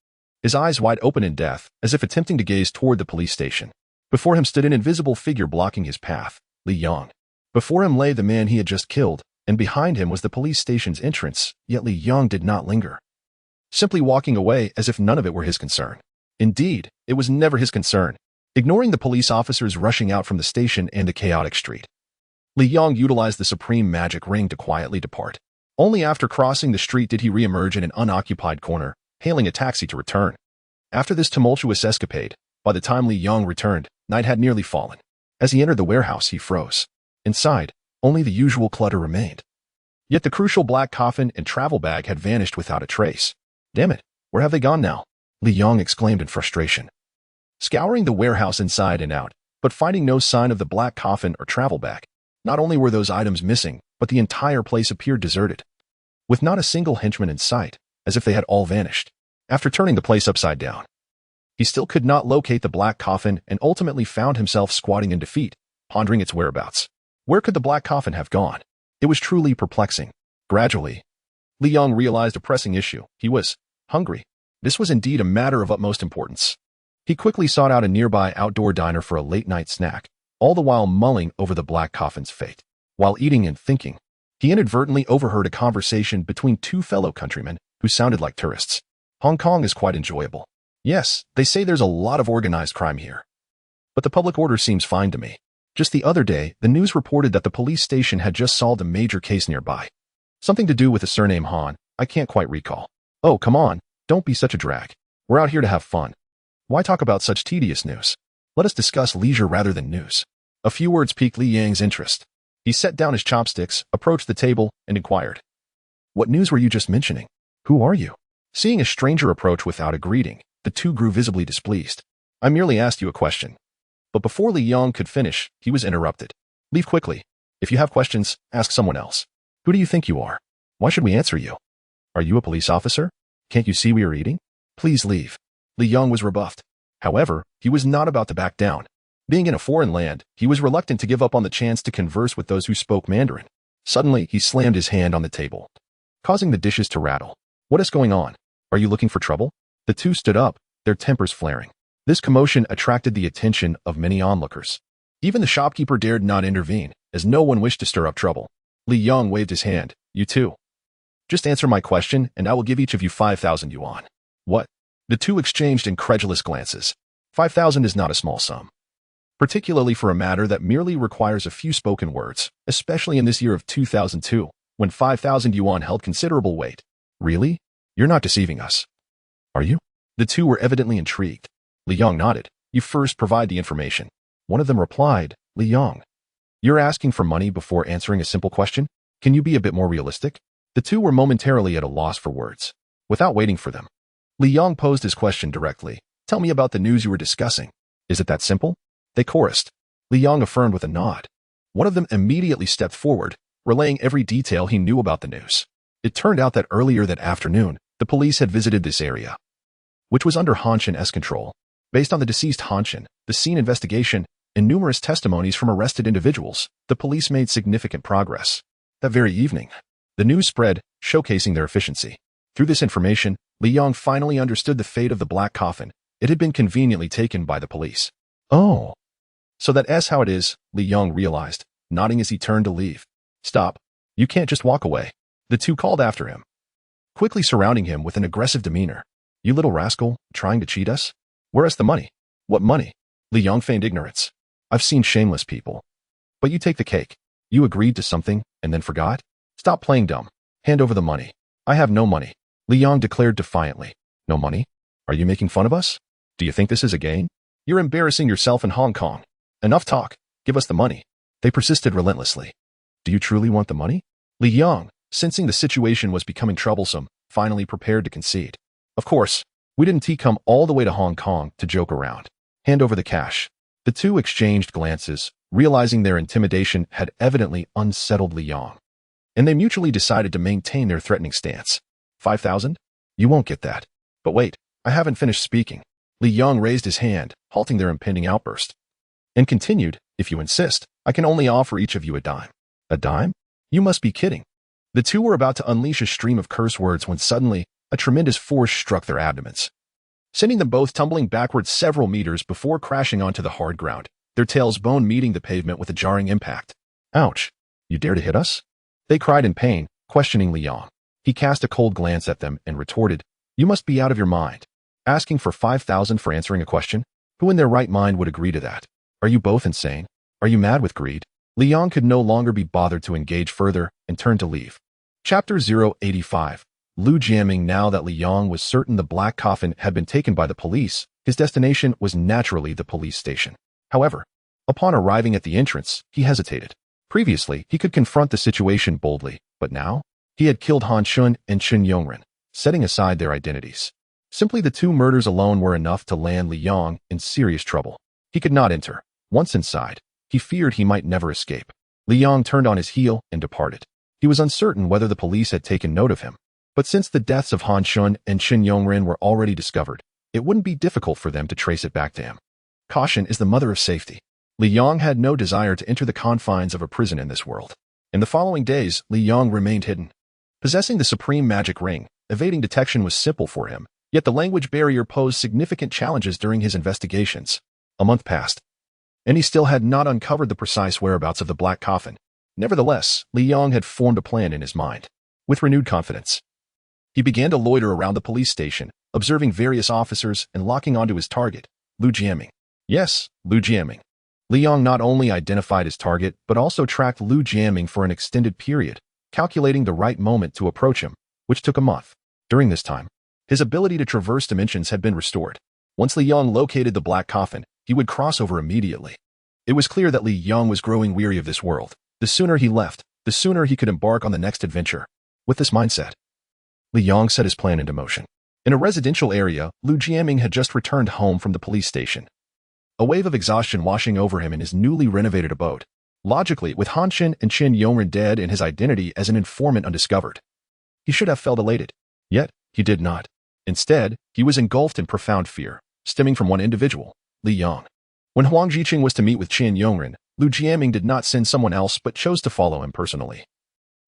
his eyes wide open in death, as if attempting to gaze toward the police station. Before him stood an invisible figure blocking his path, Li Yong. Before him lay the man he had just killed, and behind him was the police station's entrance, yet Li Yong did not linger, simply walking away as if none of it were his concern. Indeed, it was never his concern. Ignoring the police officers rushing out from the station and the chaotic street, Li Yong utilized the supreme magic ring to quietly depart. Only after crossing the street did he re-emerge in an unoccupied corner, hailing a taxi to return. After this tumultuous escapade, by the time Li Yong returned, night had nearly fallen. As he entered the warehouse, he froze. Inside, only the usual clutter remained. Yet the crucial black coffin and travel bag had vanished without a trace. Damn it, where have they gone now? Li Yong exclaimed in frustration. Scouring the warehouse inside and out, but finding no sign of the black coffin or travel bag. Not only were those items missing, but the entire place appeared deserted, with not a single henchman in sight, as if they had all vanished. After turning the place upside down, he still could not locate the black coffin and ultimately found himself squatting in defeat, pondering its whereabouts. Where could the black coffin have gone? It was truly perplexing. Gradually, Li Yong realized a pressing issue. He was hungry. This was indeed a matter of utmost importance. He quickly sought out a nearby outdoor diner for a late-night snack, all the while mulling over the black coffin's fate. While eating and thinking, He inadvertently overheard a conversation between two fellow countrymen who sounded like tourists. Hong Kong is quite enjoyable. Yes, they say there's a lot of organized crime here. But the public order seems fine to me. Just the other day, the news reported that the police station had just solved a major case nearby. Something to do with the surname Han, I can't quite recall. Oh, come on, don't be such a drag. We're out here to have fun. Why talk about such tedious news? Let us discuss leisure rather than news. A few words piqued Li Yang's interest. He set down his chopsticks, approached the table, and inquired. What news were you just mentioning? Who are you? Seeing a stranger approach without a greeting, the two grew visibly displeased. I merely asked you a question. But before Li Yang could finish, he was interrupted. Leave quickly. If you have questions, ask someone else. Who do you think you are? Why should we answer you? Are you a police officer? Can't you see we are eating? Please leave. Li Yang was rebuffed. However, he was not about to back down. Being in a foreign land, he was reluctant to give up on the chance to converse with those who spoke Mandarin. Suddenly, he slammed his hand on the table, causing the dishes to rattle. What is going on? Are you looking for trouble? The two stood up, their tempers flaring. This commotion attracted the attention of many onlookers. Even the shopkeeper dared not intervene, as no one wished to stir up trouble. Li Yang waved his hand. You two. Just answer my question, and I will give each of you 5,000 yuan. What? The two exchanged incredulous glances. 5,000 is not a small sum. Particularly for a matter that merely requires a few spoken words, especially in this year of 2002, when 5,000 yuan held considerable weight. Really? You're not deceiving us. Are you? The two were evidently intrigued. Li Yang nodded. You first provide the information. One of them replied, Li Yang. You're asking for money before answering a simple question? Can you be a bit more realistic? The two were momentarily at a loss for words. Without waiting for them, Li Yang posed his question directly. Tell me about the news you were discussing. Is it that simple? They chorused. Li Yang affirmed with a nod. One of them immediately stepped forward, relaying every detail he knew about the news. It turned out that earlier that afternoon, the police had visited this area, which was under Han Shen's control. Based on the deceased Han Shen, the scene investigation, and numerous testimonies from arrested individuals, the police made significant progress. That very evening, the news spread, showcasing their efficiency. Through this information, Li Yang finally understood the fate of the Black Coffin. It had been conveniently taken by the police. Oh. So that's how it is, Li Yang realized, nodding as he turned to leave. Stop. You can't just walk away. The two called after him, quickly surrounding him with an aggressive demeanor. You little rascal, trying to cheat us? Where is the money? What money? Li Yang feigned ignorance. I've seen shameless people. But you take the cake. You agreed to something and then forgot? Stop playing dumb. Hand over the money. I have no money. Li Yang declared defiantly. No money? Are you making fun of us? Do you think this is a game? You're embarrassing yourself in Hong Kong. Enough talk. Give us the money. They persisted relentlessly. Do you truly want the money? Li Yang, sensing the situation was becoming troublesome, finally prepared to concede. Of course, we didn't come all the way to Hong Kong to joke around. Hand over the cash. The two exchanged glances, realizing their intimidation had evidently unsettled Li Yang. And they mutually decided to maintain their threatening stance. 5,000? You won't get that. But wait, I haven't finished speaking. Li Yang raised his hand, halting their impending outburst. And continued, if you insist, I can only offer each of you a dime. A dime? You must be kidding. The two were about to unleash a stream of curse words when suddenly, a tremendous force struck their abdomens, sending them both tumbling backwards several meters before crashing onto the hard ground, their tails bone meeting the pavement with a jarring impact. Ouch! You dare to hit us? They cried in pain, questioning Li Yang. He cast a cold glance at them and retorted, You must be out of your mind. Asking for 5,000 for answering a question? Who in their right mind would agree to that? Are you both insane? Are you mad with greed? Li Yang could no longer be bothered to engage further and turned to leave. Chapter 085. Lu Jiaming. Now that Li Yang was certain the Black Coffin had been taken by the police, his destination was naturally the police station. However, upon arriving at the entrance, he hesitated. Previously, he could confront the situation boldly, but now, he had killed Han Shun and Chen Yongren, setting aside their identities. Simply the two murders alone were enough to land Li Yang in serious trouble. He could not enter. Once inside, he feared he might never escape. Li Yang turned on his heel and departed. He was uncertain whether the police had taken note of him. But since the deaths of Han Shun and Chen Yongren were already discovered, it wouldn't be difficult for them to trace it back to him. Caution is the mother of safety. Li Yang had no desire to enter the confines of a prison in this world. In the following days, Li Yang remained hidden. Possessing the supreme magic ring, evading detection was simple for him, yet the language barrier posed significant challenges during his investigations. A month passed, and he still had not uncovered the precise whereabouts of the Black Coffin. Nevertheless, Li Yong had formed a plan in his mind. With renewed confidence, he began to loiter around the police station, observing various officers and locking onto his target, Lu Jiaming. Yes, Lu Jiaming. Li Yong not only identified his target, but also tracked Lu Jiaming for an extended period, calculating the right moment to approach him, which took a month. During this time, his ability to traverse dimensions had been restored. Once Li Yong located the Black Coffin, he would cross over immediately. It was clear that Li Yong was growing weary of this world. The sooner he left, the sooner he could embark on the next adventure. With this mindset, Li Yong set his plan into motion. In a residential area, Lu Jiaming had just returned home from the police station. A wave of exhaustion washing over him in his newly renovated abode. Logically, with Han Chen and Chen Yongren dead and his identity as an informant undiscovered, he should have felt elated. Yet, he did not. Instead, he was engulfed in profound fear, stemming from one individual, Li Yong. When Huang Jiqing was to meet with Chen Yongren, Lu Jiaming did not send someone else but chose to follow him personally.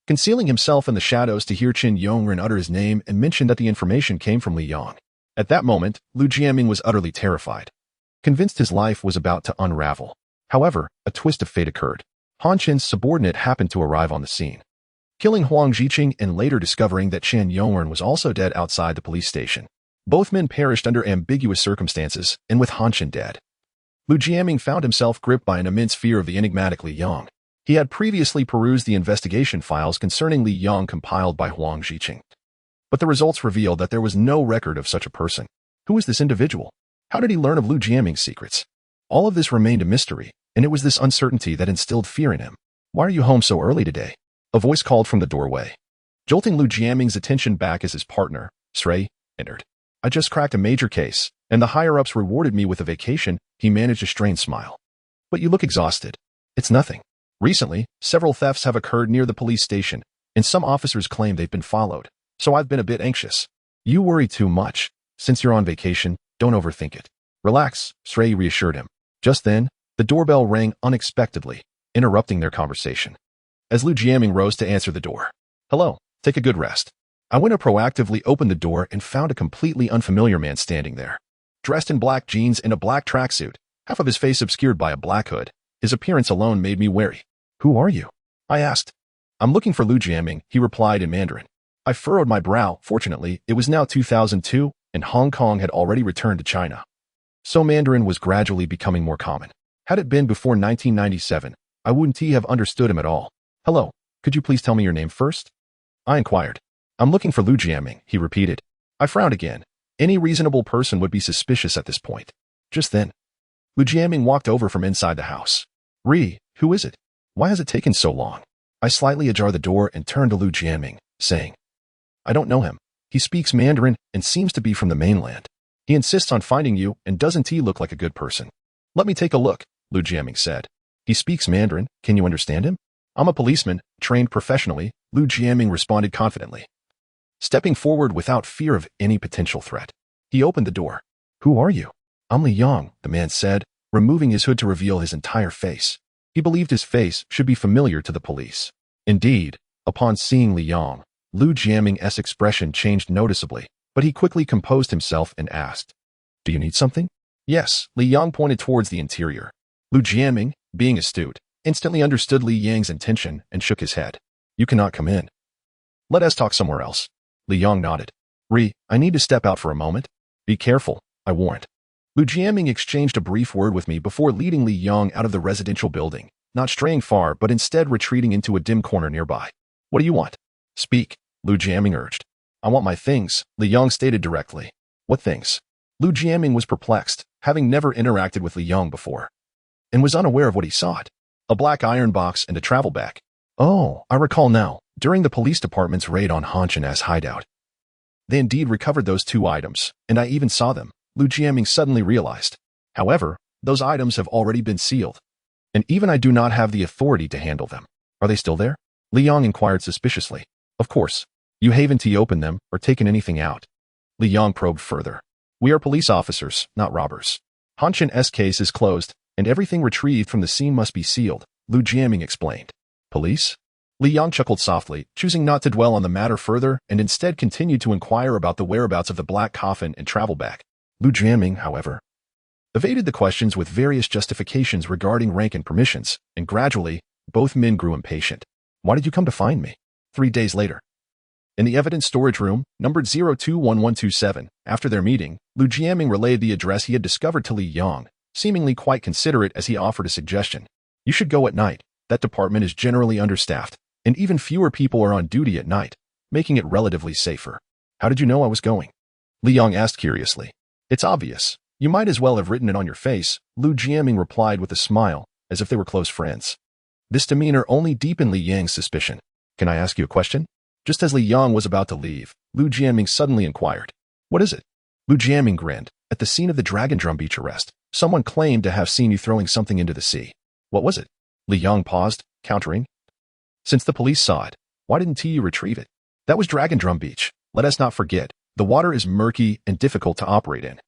Concealing himself in the shadows to hear Chen Yongren utter his name and mention that the information came from Li Yong. At that moment, Lu Jiaming was utterly terrified, convinced his life was about to unravel. However, a twist of fate occurred. Han Chen's subordinate happened to arrive on the scene, killing Huang Jiqing and later discovering that Chen Yongren was also dead outside the police station. Both men perished under ambiguous circumstances, and with Han Chen dead, Lu Jiaming found himself gripped by an immense fear of the enigmatic Li Yong. He had previously perused the investigation files concerning Li Yong compiled by Huang Jiqing, but the results revealed that there was no record of such a person. Who was this individual? How did he learn of Lu Jiaming's secrets? All of this remained a mystery, and it was this uncertainty that instilled fear in him. Why are you home so early today? A voice called from the doorway, jolting Lu Jiaming's attention back as his partner, Srei, entered. I just cracked a major case, and the higher-ups rewarded me with a vacation. He managed a strained smile. But you look exhausted. It's nothing. Recently, several thefts have occurred near the police station, and some officers claim they've been followed, so I've been a bit anxious. You worry too much. Since you're on vacation, don't overthink it. Relax, Srei reassured him. Just then, the doorbell rang unexpectedly, interrupting their conversation. As Lu Jiaming rose to answer the door. Hello, take a good rest. I went to proactively open the door and found a completely unfamiliar man standing there. Dressed in black jeans and a black tracksuit, half of his face obscured by a black hood. His appearance alone made me wary. Who are you? I asked. I'm looking for Lu Jiaming, he replied in Mandarin. I furrowed my brow. Fortunately, it was now 2002, and Hong Kong had already returned to China. So Mandarin was gradually becoming more common. Had it been before 1997, I wouldn't have understood him at all. Hello, could you please tell me your name first? I inquired. I'm looking for Lu Jiaming, he repeated. I frowned again. Any reasonable person would be suspicious at this point. Just then, Lu Jiaming walked over from inside the house. Who is it? Why has it taken so long? I slightly ajar the door and turned to Lu Jiaming, saying, I don't know him. He speaks Mandarin and seems to be from the mainland. He insists on finding you, and doesn't he look like a good person? Let me take a look, Lu Jiaming said. He speaks Mandarin. Can you understand him? I'm a policeman, trained professionally, Lu Jiaming responded confidently, stepping forward without fear of any potential threat. He opened the door. Who are you? I'm Li Yong, the man said, removing his hood to reveal his entire face. He believed his face should be familiar to the police. Indeed, upon seeing Li Yong, Lu Jiaming's expression changed noticeably, but he quickly composed himself and asked, Do you need something? Yes, Li Yong pointed towards the interior. Lu Jiaming, being astute, instantly understood Li Yang's intention and shook his head. You cannot come in. Let us talk somewhere else. Li Yong nodded. I need to step out for a moment. Be careful, I warned. Lu Jiaming exchanged a brief word with me before leading Li Yong out of the residential building, not straying far but instead retreating into a dim corner nearby. What do you want? Speak, Lu Jiaming urged. I want my things, Li Yong stated directly. What things? Lu Jiaming was perplexed, having never interacted with Li Yong before, and was unaware of what he sought. A black iron box and a travel bag. Oh, I recall now, during the police department's raid on Han Chen's hideout. They indeed recovered those two items, and I even saw them, Lu Jiaming suddenly realized. However, those items have already been sealed, and even I do not have the authority to handle them. Are they still there? Li Yong inquired suspiciously. Of course. You haven't opened them or taken anything out. Li Yong probed further. We are police officers, not robbers. Han Chen's case is closed, and everything retrieved from the scene must be sealed, Lu Jiaming explained. Police? Li Yong chuckled softly, choosing not to dwell on the matter further and instead continued to inquire about the whereabouts of the Black Coffin and travel bag. Lu Jiaming, however, evaded the questions with various justifications regarding rank and permissions, and gradually, Both men grew impatient. Why did you come to find me? 3 days later. In the evidence storage room, numbered 021127, after their meeting, Lu Jiaming relayed the address he had discovered to Li Yang, seemingly quite considerate as he offered a suggestion. You should go at night. That department is generally understaffed, and even fewer people are on duty at night, making it relatively safer. How did you know I was going? Li Yang asked curiously. It's obvious. You might as well have written it on your face, Lu Jiaming replied with a smile, as if they were close friends. This demeanor only deepened Li Yang's suspicion. Can I ask you a question? Just as Li Yang was about to leave, Lu Jiaming suddenly inquired. What is it? Lu Jiaming grinned. At the scene of the Dragon Drum Beach arrest, someone claimed to have seen you throwing something into the sea. What was it? Li Yang paused, countering. Since the police saw it, why didn't you retrieve it? That was Dragon Drum Beach. Let us not forget, the water is murky and difficult to operate in.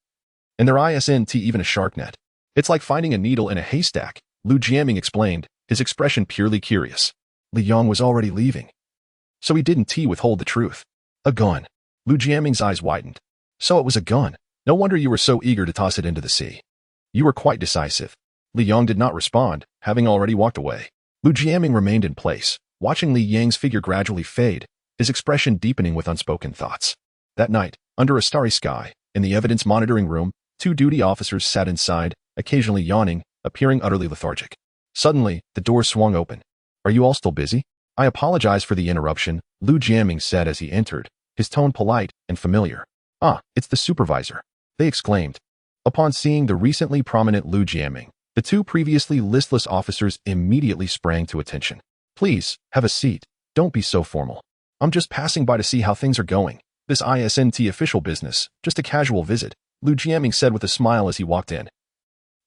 And there isn't even a shark net. It's like finding a needle in a haystack, Lu Jiaming explained, his expression purely curious. Li Yang was already leaving. So he didn't withhold the truth. A gun. Lu Jiaming's eyes widened. So it was a gun. No wonder you were so eager to toss it into the sea. You were quite decisive. Li Yang did not respond, having already walked away. Lu Jiaming remained in place, watching Li Yang's figure gradually fade, his expression deepening with unspoken thoughts. That night, under a starry sky, in the evidence monitoring room, 2 duty officers sat inside, occasionally yawning, appearing utterly lethargic. Suddenly, the door swung open. Are you all still busy? I apologize for the interruption, Lu Jiaming said as he entered, his tone polite and familiar. Ah, it's the supervisor, they exclaimed. Upon seeing the recently prominent Lu Jiaming, the 2 previously listless officers immediately sprang to attention. Please, have a seat. Don't be so formal. I'm just passing by to see how things are going. This isn't official business, just a casual visit, Lu Jiaming said with a smile as he walked in,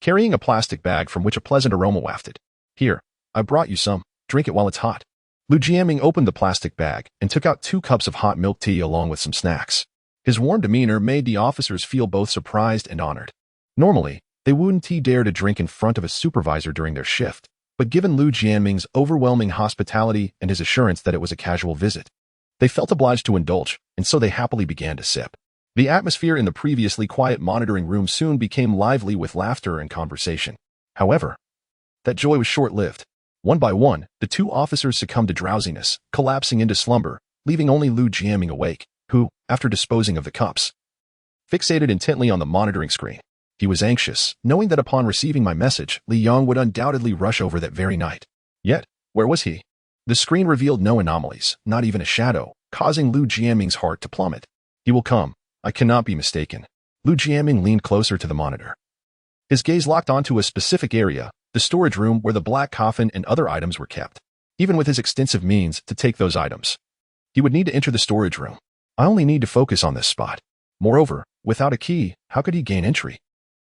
carrying a plastic bag from which a pleasant aroma wafted. Here, I brought you some. Drink it while it's hot. Lu Jiaming opened the plastic bag and took out 2 cups of hot milk tea along with some snacks. His warm demeanor made the officers feel both surprised and honored. Normally, they wouldn't dare to drink in front of a supervisor during their shift, but given Lu Jiaming's overwhelming hospitality and his assurance that it was a casual visit, they felt obliged to indulge, and so they happily began to sip. The atmosphere in the previously quiet monitoring room soon became lively with laughter and conversation. However, that joy was short-lived. One by one, the 2 officers succumbed to drowsiness, collapsing into slumber, leaving only Lu Jiaming awake, who, after disposing of the cups, fixated intently on the monitoring screen. He was anxious, knowing that upon receiving my message, Li Yang would undoubtedly rush over that very night. Yet, where was he? The screen revealed no anomalies, not even a shadow, causing Lu Jiaming's heart to plummet. He will come. I cannot be mistaken. Lu Jiaming leaned closer to the monitor. His gaze locked onto a specific area, the storage room where the Black Coffin and other items were kept. Even with his extensive means to take those items, he would need to enter the storage room. I only need to focus on this spot. Moreover, without a key, how could he gain entry?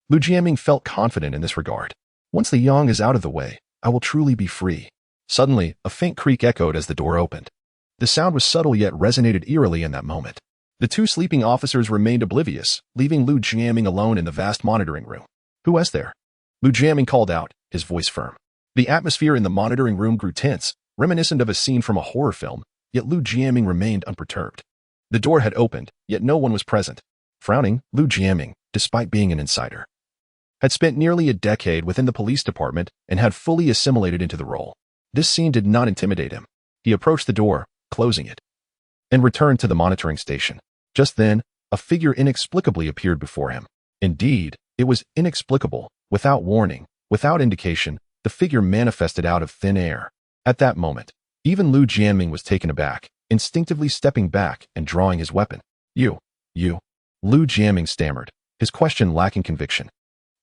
Lu Jiaming felt confident in this regard. Once Li Yang is out of the way, I will truly be free. Suddenly, a faint creak echoed as the door opened. The sound was subtle yet resonated eerily in that moment. The 2 sleeping officers remained oblivious, leaving Lu Jiaming alone in the vast monitoring room. Who was there? Lu Jiaming called out, his voice firm. The atmosphere in the monitoring room grew tense, reminiscent of a scene from a horror film, yet Lu Jiaming remained unperturbed. The door had opened, yet no one was present. Frowning, Lu Jiaming, despite being an insider, had spent nearly a decade within the police department and had fully assimilated into the role. This scene did not intimidate him. He approached the door, closing it, and returned to the monitoring station. Just then, a figure inexplicably appeared before him. Indeed, it was inexplicable, without warning, without indication, the figure manifested out of thin air. At that moment, even Lu Jiaming was taken aback, instinctively stepping back and drawing his weapon. You, Lu Jiaming stammered, his question lacking conviction.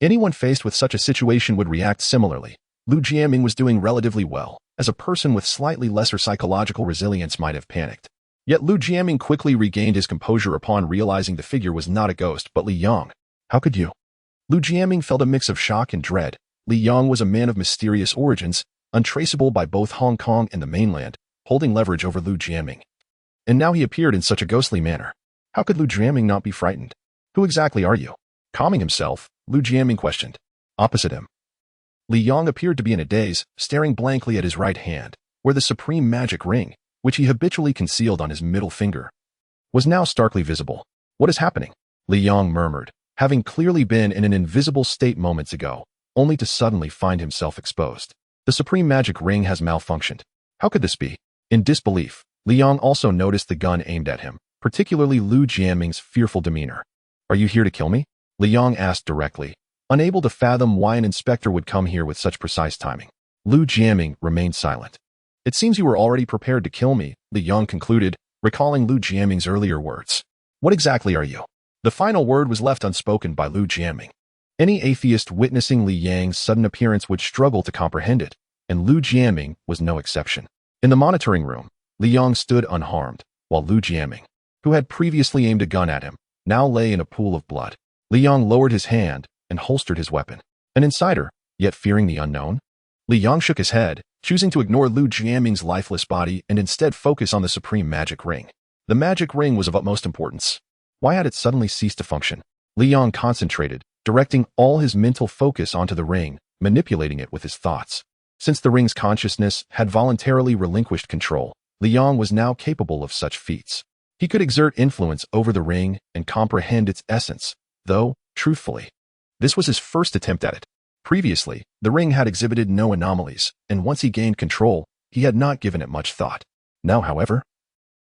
Anyone faced with such a situation would react similarly. Lu Jiaming was doing relatively well, as a person with slightly lesser psychological resilience might have panicked. Yet Lu Jiaming quickly regained his composure upon realizing the figure was not a ghost but Li Yang. How could you? Lu Jiaming felt a mix of shock and dread. Li Yang was a man of mysterious origins, untraceable by both Hong Kong and the mainland, holding leverage over Lu Jiaming. And now he appeared in such a ghostly manner. How could Lu Jiaming not be frightened? Who exactly are you? Calming himself, Lu Jiaming questioned. Opposite him, Li Yang appeared to be in a daze, staring blankly at his right hand, where the supreme magic ring, which he habitually concealed on his middle finger, was now starkly visible. What is happening? Li Yang murmured, having clearly been in an invisible state moments ago, only to suddenly find himself exposed. The supreme magic ring has malfunctioned. How could this be? In disbelief, Liang also noticed the gun aimed at him, particularly Lu Jiaming's fearful demeanor. Are you here to kill me? Liang asked directly, unable to fathom why an inspector would come here with such precise timing. Lu Jiaming remained silent. It seems you were already prepared to kill me, Liang concluded, recalling Lu Jiaming's earlier words. What exactly are you? The final word was left unspoken by Lu Jiaming. Any atheist witnessing Li Yang's sudden appearance would struggle to comprehend it, and Lu Jiaming was no exception. In the monitoring room, Liang stood unharmed, while Lu Jiaming, who had previously aimed a gun at him, now lay in a pool of blood. Liang lowered his hand and holstered his weapon. An insider, yet fearing the unknown? Liang shook his head, choosing to ignore Lu Jiaming's lifeless body and instead focus on the supreme magic ring. The magic ring was of utmost importance. Why had it suddenly ceased to function? Liang concentrated, directing all his mental focus onto the ring, manipulating it with his thoughts. Since the ring's consciousness had voluntarily relinquished control, Liang was now capable of such feats. He could exert influence over the ring and comprehend its essence, though, truthfully, this was his first attempt at it. Previously, the ring had exhibited no anomalies, and once he gained control, he had not given it much thought. Now, however,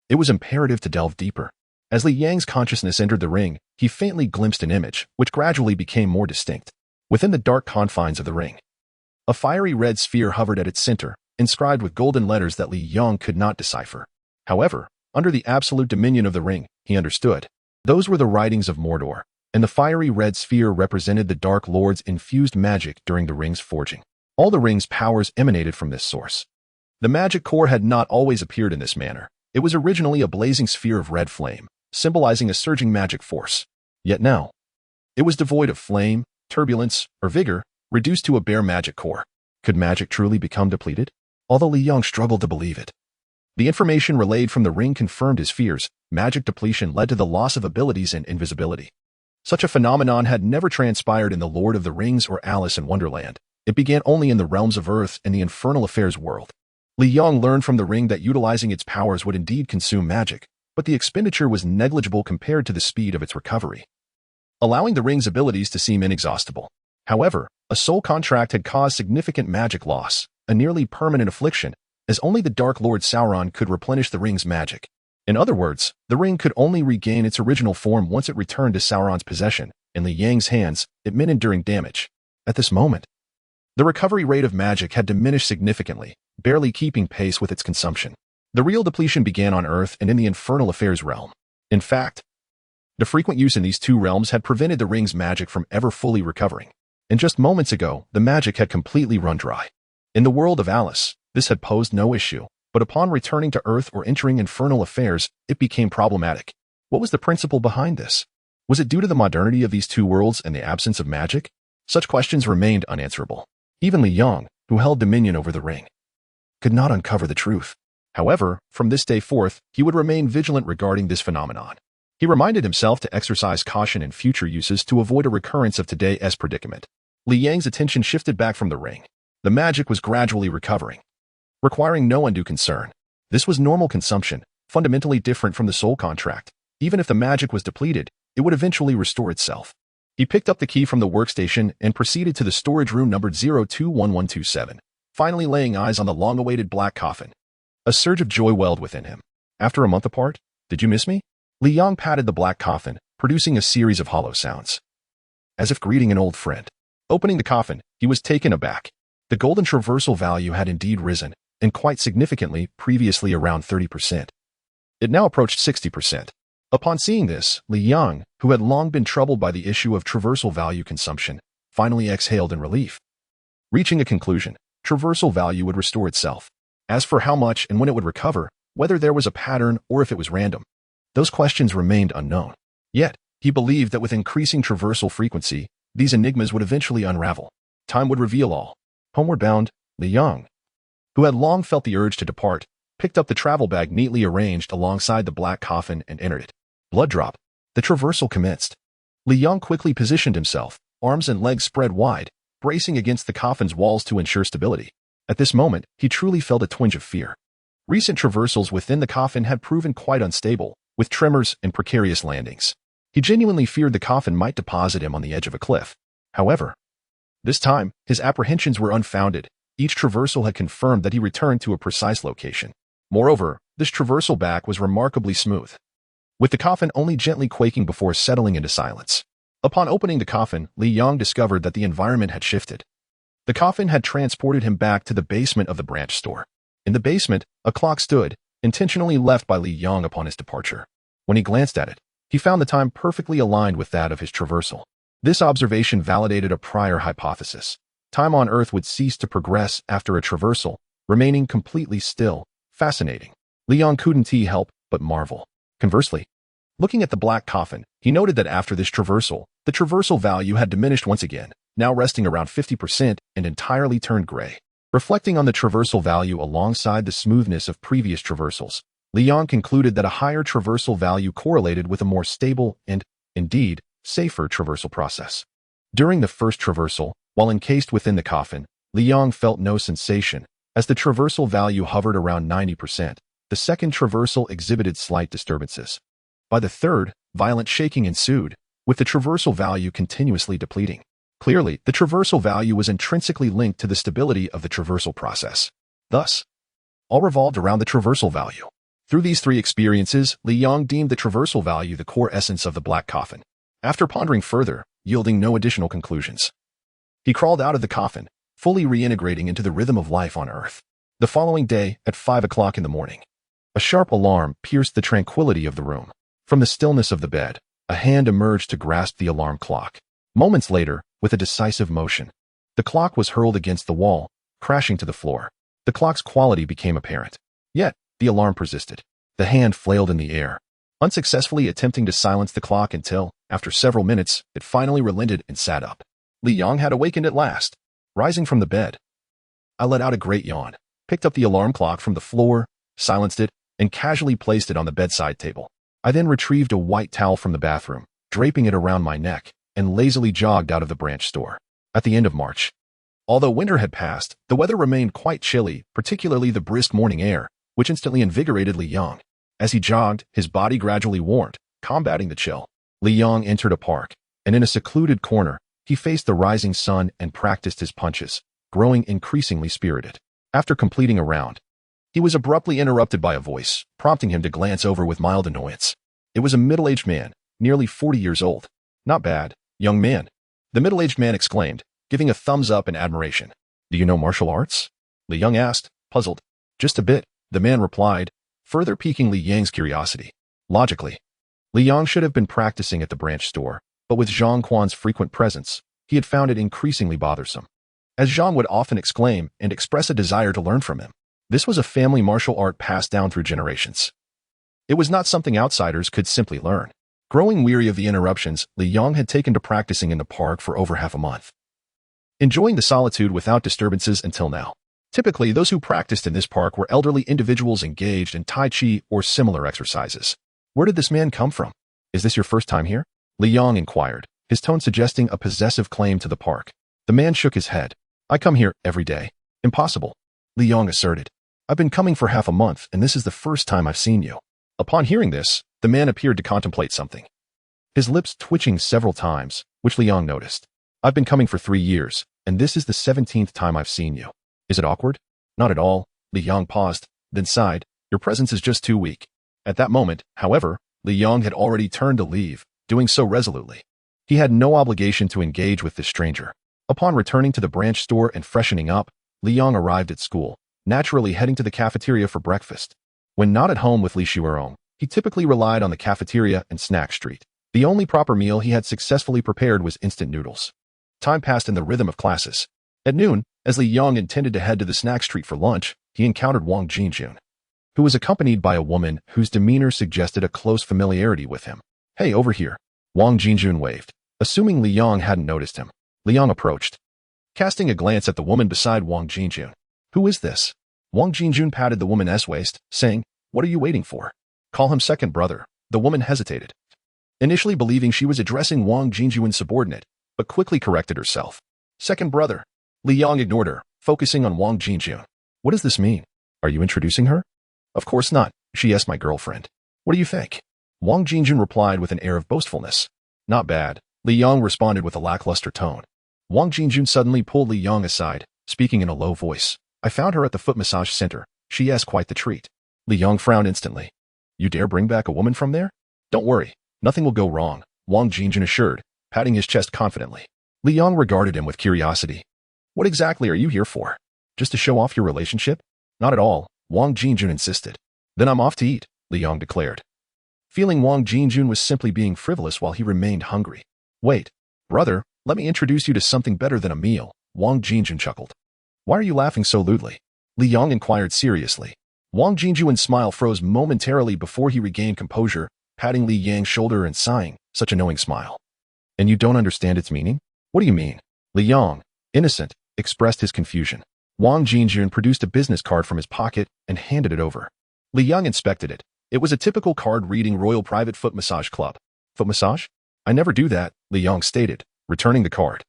it was imperative to delve deeper. As Li Yang's consciousness entered the ring, he faintly glimpsed an image, which gradually became more distinct. Within the dark confines of the ring, a fiery red sphere hovered at its center, inscribed with golden letters that Li Yang could not decipher. However, under the absolute dominion of the ring, he understood. Those were the writings of Mordor, and the fiery red sphere represented the Dark Lord's infused magic during the ring's forging. All the ring's powers emanated from this source. The magic core had not always appeared in this manner. It was originally a blazing sphere of red flame, symbolizing a surging magic force. Yet now, it was devoid of flame, turbulence, or vigor, reduced to a bare magic core. Could magic truly become depleted? Although Li Yang struggled to believe it. The information relayed from the ring confirmed his fears. Magic depletion led to the loss of abilities and invisibility. Such a phenomenon had never transpired in The Lord of the Rings or Alice in Wonderland. It began only in the realms of Earth and the infernal affairs world. Li Yang learned from the ring that utilizing its powers would indeed consume magic, but the expenditure was negligible compared to the speed of its recovery, allowing the ring's abilities to seem inexhaustible. However, a soul contract had caused significant magic loss, a nearly permanent affliction, as only the Dark Lord Sauron could replenish the ring's magic. In other words, the ring could only regain its original form once it returned to Sauron's possession. In Li Yang's hands, it meant enduring damage. At this moment, the recovery rate of magic had diminished significantly, barely keeping pace with its consumption. The real depletion began on Earth and in the infernal affairs realm. In fact, the frequent use in these two realms had prevented the ring's magic from ever fully recovering. And just moments ago, the magic had completely run dry. In the world of Alice, this had posed no issue, but upon returning to Earth or entering infernal affairs, it became problematic. What was the principle behind this? Was it due to the modernity of these two worlds and the absence of magic? Such questions remained unanswerable. Even Li Yang, who held dominion over the ring, could not uncover the truth. However, from this day forth, he would remain vigilant regarding this phenomenon. He reminded himself to exercise caution in future uses to avoid a recurrence of today's predicament. Li Yang's attention shifted back from the ring. The magic was gradually recovering, requiring no undue concern. This was normal consumption, fundamentally different from the soul contract. Even if the magic was depleted, it would eventually restore itself. He picked up the key from the workstation and proceeded to the storage room numbered 021127, finally laying eyes on the long-awaited Black Coffin. A surge of joy welled within him. After a month apart, did you miss me? Li Yang patted the Black Coffin, producing a series of hollow sounds, as if greeting an old friend. Opening the coffin, he was taken aback. The golden traversal value had indeed risen, and quite significantly, previously around 30%. It now approached 60%. Upon seeing this, Li Yang, who had long been troubled by the issue of traversal value consumption, finally exhaled in relief. Reaching a conclusion, traversal value would restore itself. As for how much and when it would recover, whether there was a pattern or if it was random, those questions remained unknown. Yet, he believed that with increasing traversal frequency, these enigmas would eventually unravel. Time would reveal all. Homeward bound, Li Yang, who had long felt the urge to depart, picked up the travel bag neatly arranged alongside the Black Coffin and entered it. Blood drop. The traversal commenced. Li Yang quickly positioned himself, arms and legs spread wide, bracing against the coffin's walls to ensure stability. At this moment, he truly felt a twinge of fear. Recent traversals within the coffin had proven quite unstable, with tremors and precarious landings. He genuinely feared the coffin might deposit him on the edge of a cliff. However, this time, his apprehensions were unfounded. Each traversal had confirmed that he returned to a precise location. Moreover, this traversal back was remarkably smooth, with the coffin only gently quaking before settling into silence. Upon opening the coffin, Li Yang discovered that the environment had shifted. The coffin had transported him back to the basement of the branch store. In the basement, a clock stood, intentionally left by Li Yang upon his departure. When he glanced at it, he found the time perfectly aligned with that of his traversal. This observation validated a prior hypothesis. Time on Earth would cease to progress after a traversal, remaining completely still. Fascinating. Li Yang couldn't help but marvel. Conversely, looking at the black coffin, he noted that after this traversal, the traversal value had diminished once again, now resting around 50% and entirely turned gray. Reflecting on the traversal value alongside the smoothness of previous traversals, Li Yang concluded that a higher traversal value correlated with a more stable and, indeed, safer traversal process. During the first traversal, while encased within the coffin, Li Yang felt no sensation, as the traversal value hovered around 90%. The second traversal exhibited slight disturbances. By the third, violent shaking ensued, with the traversal value continuously depleting. Clearly, the traversal value was intrinsically linked to the stability of the traversal process. Thus, all revolved around the traversal value. Through these three experiences, Li Yang deemed the traversal value the core essence of the black coffin. After pondering further, yielding no additional conclusions, he crawled out of the coffin, fully reintegrating into the rhythm of life on Earth. The following day, at 5 o'clock in the morning, a sharp alarm pierced the tranquility of the room. From the stillness of the bed, a hand emerged to grasp the alarm clock. Moments later, with a decisive motion, the clock was hurled against the wall, crashing to the floor. The clock's quality became apparent. Yet, the alarm persisted. The hand flailed in the air, unsuccessfully attempting to silence the clock until, after several minutes, it finally relented and sat up. Li Yang had awakened at last. Rising from the bed, I let out a great yawn, picked up the alarm clock from the floor, silenced it, and casually placed it on the bedside table. I then retrieved a white towel from the bathroom, draping it around my neck, and lazily jogged out of the branch store. At the end of March, although winter had passed, the weather remained quite chilly, particularly the brisk morning air, which instantly invigorated Li Yang. As he jogged, his body gradually warmed, combating the chill. Li Yang entered a park, and in a secluded corner, he faced the rising sun and practiced his punches, growing increasingly spirited. After completing a round, he was abruptly interrupted by a voice, prompting him to glance over with mild annoyance. It was a middle-aged man, nearly 40 years old. "Not bad, young man," the middle-aged man exclaimed, giving a thumbs up in admiration. "Do you know martial arts?" Li Yang asked, puzzled. "Just a bit," the man replied, further piquing Li Yang's curiosity. Logically, Li Yang should have been practicing at the branch store, but with Zhang Quan's frequent presence, he had found it increasingly bothersome, as Zhang would often exclaim and express a desire to learn from him. This was a family martial art passed down through generations. It was not something outsiders could simply learn. Growing weary of the interruptions, Li Yang had taken to practicing in the park for over half a month, enjoying the solitude without disturbances until now. Typically, those who practiced in this park were elderly individuals engaged in Tai Chi or similar exercises. "Where did this man come from? Is this your first time here?" Li Yang inquired, his tone suggesting a possessive claim to the park. The man shook his head. "I come here every day." "Impossible," Li Yang asserted. "I've been coming for half a month, and this is the first time I've seen you." Upon hearing this, the man appeared to contemplate something, his lips twitching several times, which Li Yang noticed. "I've been coming for 3 years, and this is the 17th time I've seen you. Is it awkward?" "Not at all." Li Yang paused, then sighed. "Your presence is just too weak." At that moment, however, Li Yang had already turned to leave, doing so resolutely. He had no obligation to engage with this stranger. Upon returning to the branch store and freshening up, Li Yang arrived at school, naturally heading to the cafeteria for breakfast. When not at home with Li Shuerong, he typically relied on the cafeteria and snack street. The only proper meal he had successfully prepared was instant noodles. Time passed in the rhythm of classes. At noon, as Li Yang intended to head to the snack street for lunch, he encountered Wang Jingjun, who was accompanied by a woman whose demeanor suggested a close familiarity with him. "Hey, over here." Wang Jingjun waved. Assuming Li Yang hadn't noticed him, Li Yang approached, casting a glance at the woman beside Wang Jingjun. "Who is this?" Wang Jingjun patted the woman's waist, saying, "What are you waiting for?" "Call him second brother." The woman hesitated, initially believing she was addressing Wang Jingjun's subordinate, but quickly corrected herself. "Second brother." Li Yang ignored her, focusing on Wang Jingjun. "What does this mean? Are you introducing her?" "Of course not. She is my girlfriend." "What do you think?" Wang Jingjun replied with an air of boastfulness. "Not bad," Li Yang responded with a lackluster tone. Wang Jingjun suddenly pulled Li Yang aside, speaking in a low voice. I found her at the foot massage center. She has quite the treat. Li Yong frowned instantly. You dare bring back a woman from there? Don't worry, nothing will go wrong, Wang Jingjun assured, patting his chest confidently. Li Yong regarded him with curiosity. What exactly are you here for? Just to show off your relationship? Not at all, Wang Jingjun insisted. Then I'm off to eat, Li Yong declared. Feeling Wang Jingjun was simply being frivolous while he remained hungry. Wait, brother, let me introduce you to something better than a meal, Wang Jingjun chuckled. Why are you laughing so lewdly? Li Yong inquired seriously. Wang Jingjun's smile froze momentarily before he regained composure, patting Li Yang's shoulder and sighing, such a knowing smile. And you don't understand its meaning? What do you mean? Li Yong, innocent, expressed his confusion. Wang Jingjun produced a business card from his pocket and handed it over. Li Yong inspected it. It was a typical card reading Royal Private Foot Massage Club. Foot massage? I never do that, Li Yong stated, returning the card.